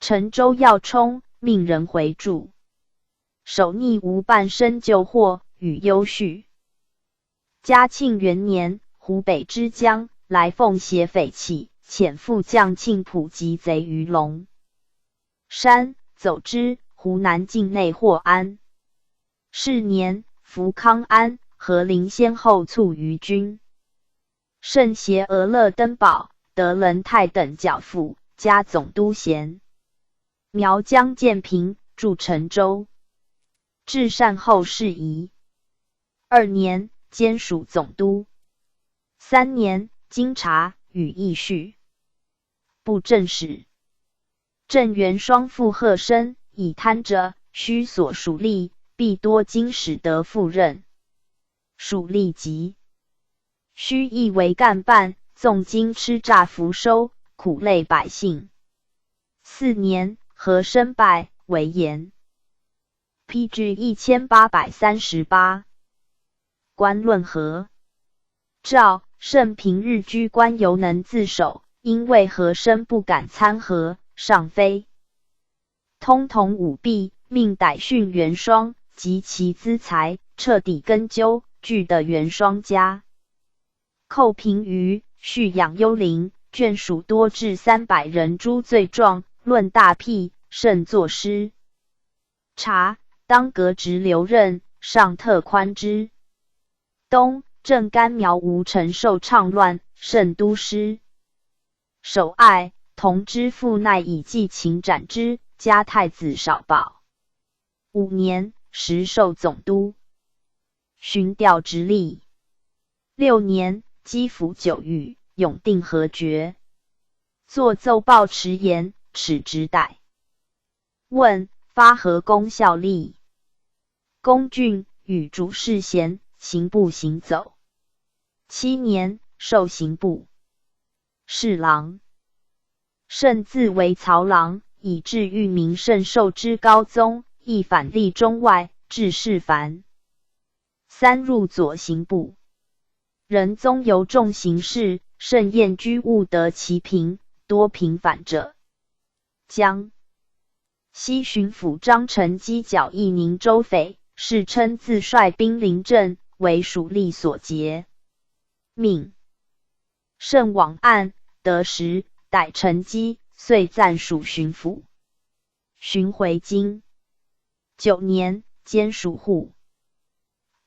陈州要冲，命人回驻。守逆无半身救获，与忧绪。嘉庆元年，湖北之江来奉携匪起，遣副将庆普击贼于龙山，走之，湖南境内获安。是年，福康安、何林先后卒于军。圣协俄勒登堡、德仁泰等剿抚，加总督衔。苗疆建平，驻陈州。至善后事宜。2年，兼署总督。3年，经察与议叙。布政使。郑元双父贺申，以贪者，须所属吏，必多经使得赴任。属吏急，须亦为干办，纵经吃诈浮收，苦累百姓。4年，和申败，为言。PG 1838。官论和。赵胜平日居官犹能自守，因为和珅不敢参和，上非通同舞弊，命逮训元双及其资财，彻底根究，俱得元双家。寇平于蓄养幽灵，眷属多至300人诸罪状，论大辟，甚作诗。察当革职留任，上特宽之。东正干苗吴承受倡乱，甚都师。守爱同知父奈以寄情斩之，加太子少保。5年，时授总督，巡调直隶。6年，击抚9狱，永定河爵。作奏报迟延，耻直逮。问发何功效力？公俊与主事贤，刑部行走。7年，授刑部侍郎。甚自为曹郎，以至御名甚受之高宗，亦反立中外，致事繁。3入左刑部。仁宗尤重刑事，甚厌居务得其平，多平反者。江西巡抚张承基剿义宁州匪，世称自率兵临镇，为属吏所劫。命甚往案，得时，逮承基，遂暂署巡抚。巡回京。9年，兼署户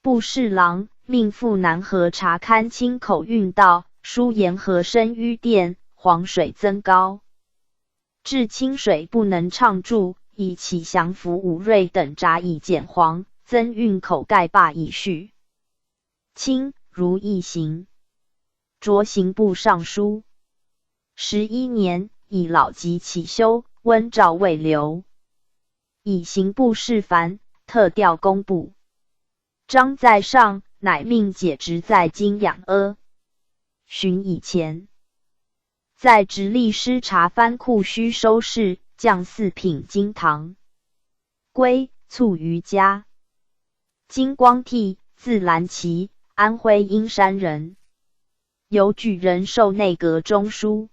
部侍郎，命赴南河查勘清口运道，疏沿河深淤甸，黄水增高，至清水不能畅注，以起降服武瑞等闸以减黄，增运口盖坝以续。清如一行。擢刑部尚书。11年，以老疾起休，温诏未留。以刑部事繁，特调工部。张在上，乃命解职在京养阿。巡以前，在直隶师察藩库须收拾，降4品京堂。归卒于家。金光悌，字兰奇，安徽阴山人。由举人授内阁中书。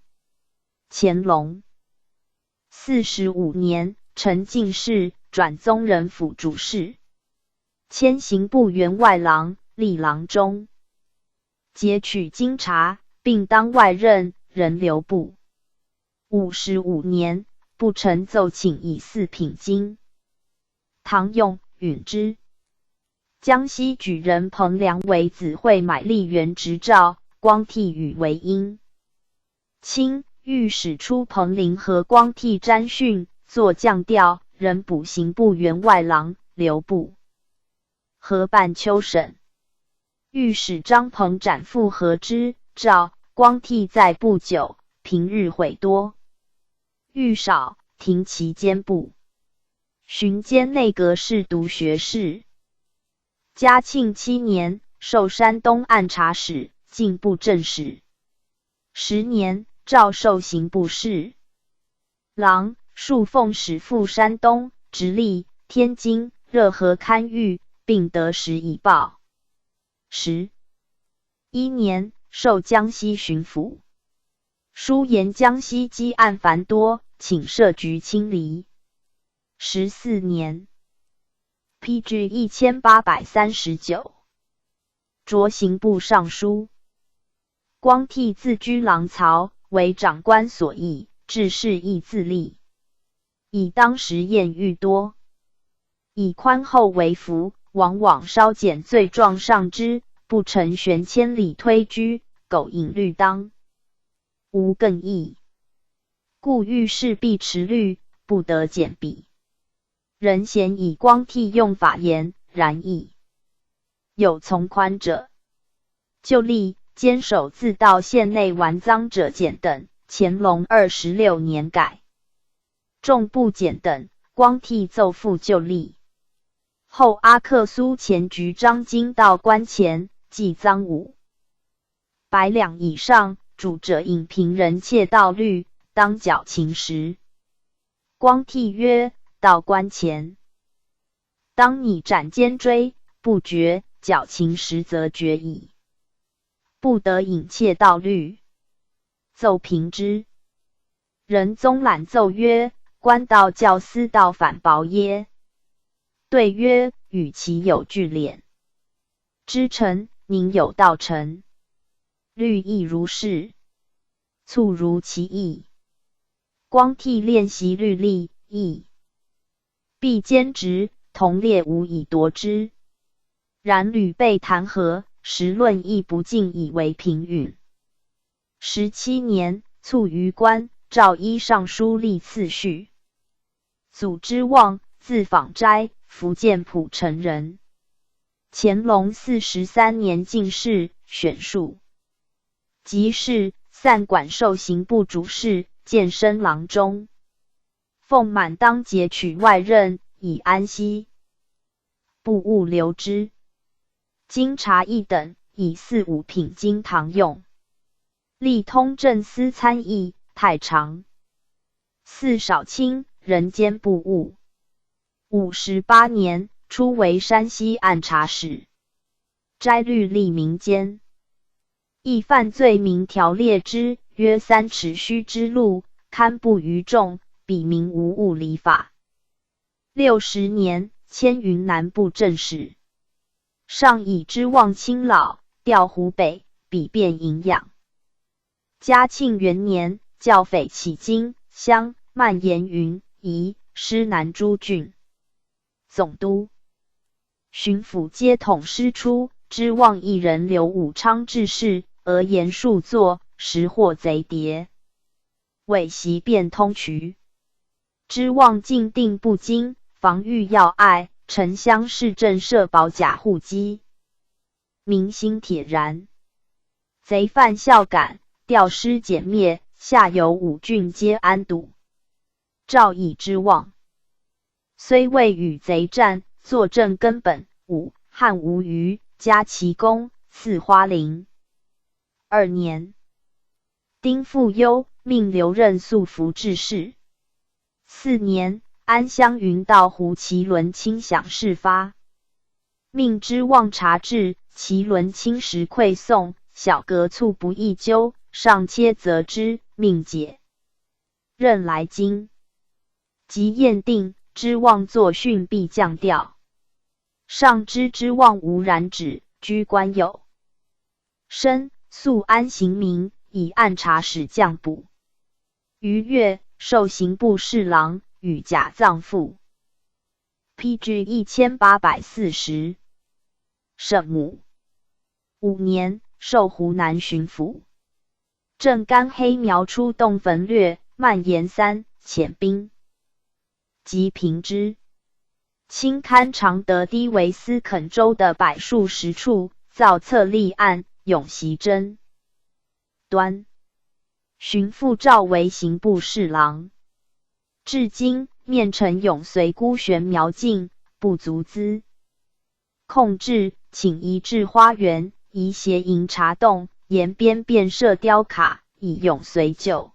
乾隆45年，承进士，转宗人府主事。迁刑部员外郎、吏郎中。节取京察，并当外任，人留部。55年，不臣奏请以4品京。唐用允之。江西举人彭良为子会买吏员执照，光替与为因。清御史出彭陵和光替詹训，作降调，仍补刑部员外郎，留部。河办秋审。御史张鹏斩复和之，诏光替在不久，平日悔多。欲少，停其监部。巡监内阁侍读学士。嘉庆7年，授山东按察使、进部正使。10年，诏授刑部侍郎，数奉使赴山东、直隶、天津、热河勘狱，并得时以报。11年，授江西巡抚。书言江西积案繁多，请设局清理。14年。PG 1839。擢刑部尚书。光替自居郎曹，为长官所议，治事亦自立。以当时验狱多，以宽厚为福，往往稍减罪状上之，不成悬千里推居，苟引律当，无更易。故遇事必持律，不得减笔。人咸以光替用法言，然亦有从宽者。就例监守自盗县内玩赃者减等，乾隆26年改。众不减等，光替奏复就例。后阿克苏前局张京到关前，计赃500两以上，主者引凭人窃盗律，当绞秦时。光替曰：到关前，当拟斩监追，不决，绞秦时则决矣。不得引窃盗律，奏平之。仁宗览奏曰：官道教私道反薄耶？对曰：与其有据敛。知臣宁有道臣？律亦如是，促如其意。光替练习律例，亦必兼职，同列无以夺之。然屡被弹劾，时论亦不尽以为平允。17年，卒于官，诏依尚书立次序。祖之望，字访斋，福建浦城人。乾隆43年进士，选庶即仕，散馆授刑部主事，监生郎中。奉满当节取外任，以安西部务留之。经察议等，以4、5品经堂用。历通政司参议、太常。4少卿，人监部务。58年，初为山西按察使。摘律吏民间。亦犯罪名条列之，约3尺虚之路，堪不于众，彼民无误礼法。60年，迁云南布政使。上以知望亲老，调湖北，比便营养。嘉庆元年，教匪起京、襄、蔓延云、宜、师南诸郡。总督、巡抚皆统师出，知望一人刘武昌致仕，俄言数作，时获贼谍。伪袭变通衢。知望进定不惊，防御要隘，城乡市镇设保甲护机，民心铁然。贼犯效感，调师歼灭，下游5郡皆安堵。诏以知望。虽未与贼战，坐镇根本。汉无虞，加其功，赐花翎。2年，丁复忧，命留任肃服致仕。4年，安乡云道胡其伦亲饷事发，命知望察治，其伦亲时馈送，小革促不易究，上切责之，命解。任来京，即验定，知望作训必降调。上知望无染指，居官有升，肃安刑民，以按察使降补。余月，授刑部侍郎，与甲葬父。PG 1840。圣母。5年，授湖南巡抚。正干黑苗出动焚掠，蔓延3，遣兵即平之。清勘常德低为司垦州的柏树10处，造册立案，永袭真端。巡抚赵为刑部侍郎。至今，面陈永随孤悬苗径，不足资控制，请移至花园，移斜营茶洞，沿边变设雕卡，以永随旧。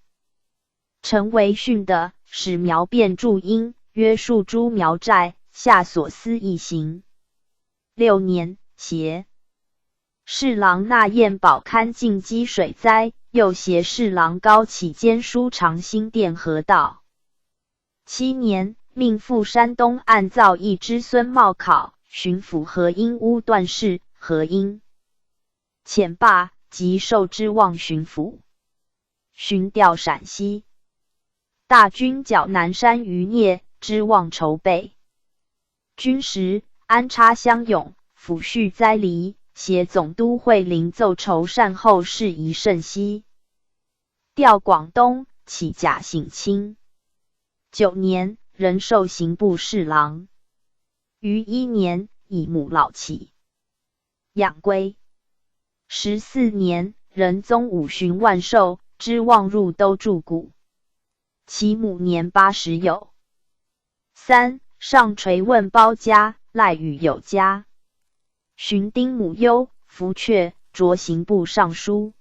陈为训的，使苗变注音，约束诸苗寨，下所思一行。6年，协侍郎纳彦宝勘进积水灾，又协侍郎高启兼书长兴店河道。7年，命赴山东按造一之孙茂考，巡抚河阴乌段事，河阴遣罢，即授知望巡抚。巡调陕西。大军剿南山余孽，知望筹备。军时，安插乡勇，抚恤灾黎，携总督惠临奏酬善后事宜甚稀。调广东，起甲省卿。9年，仍授刑部侍郎。于1年，以母老起，养归。14年，仁宗武巡万寿，知望入都驻谷。其母年80有。3. 上垂问包家，赖与有家。寻丁母忧，福阙，擢刑部尚书。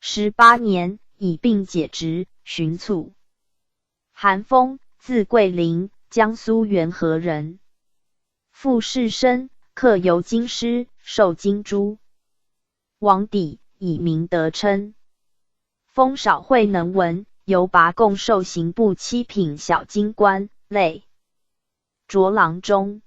18年，以病解职，巡卒。韩丰，字桂林，江苏元和人。父世生，客游京师，授金珠。王邸，以明得称。丰少会能文，由拔贡授刑部7品小京官，类擢郎中。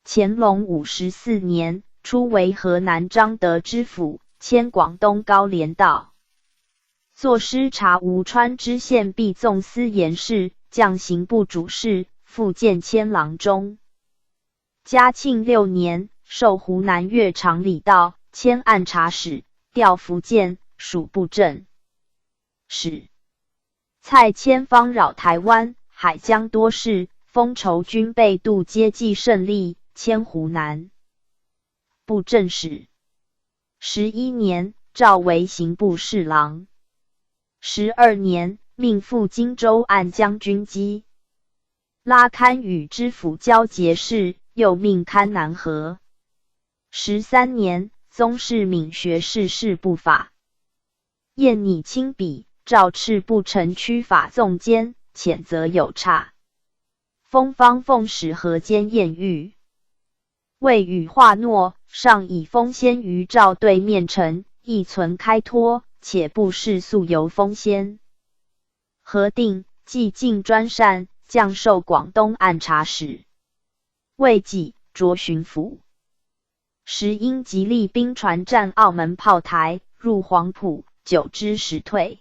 乾隆54年，初为河南张德知府，迁广东高廉道。作师察吴川知县毕纵司言事，降刑部主事，复建迁郎中。嘉庆6年，授湖南岳长礼道，迁按察使，调福建属布政使。蔡千方扰台湾、海疆多事，封筹军备度接济胜利，迁湖南布政使。11年，召为刑部侍郎。12年，命赴荆州按将军机。拉堪与知府交结事，又命堪南河。13年，宗室闵学士事部法。验拟亲笔，诏敕部丞区法纵监，谴责有差。封方奉使河间验狱。未与化诺，上以封先于诏对面陈，亦存开脱，且不事素由封先。核定，即进专善，降授广东按察使。未己，擢巡抚。时因极力兵船战澳门炮台，入黄埔，久之时退。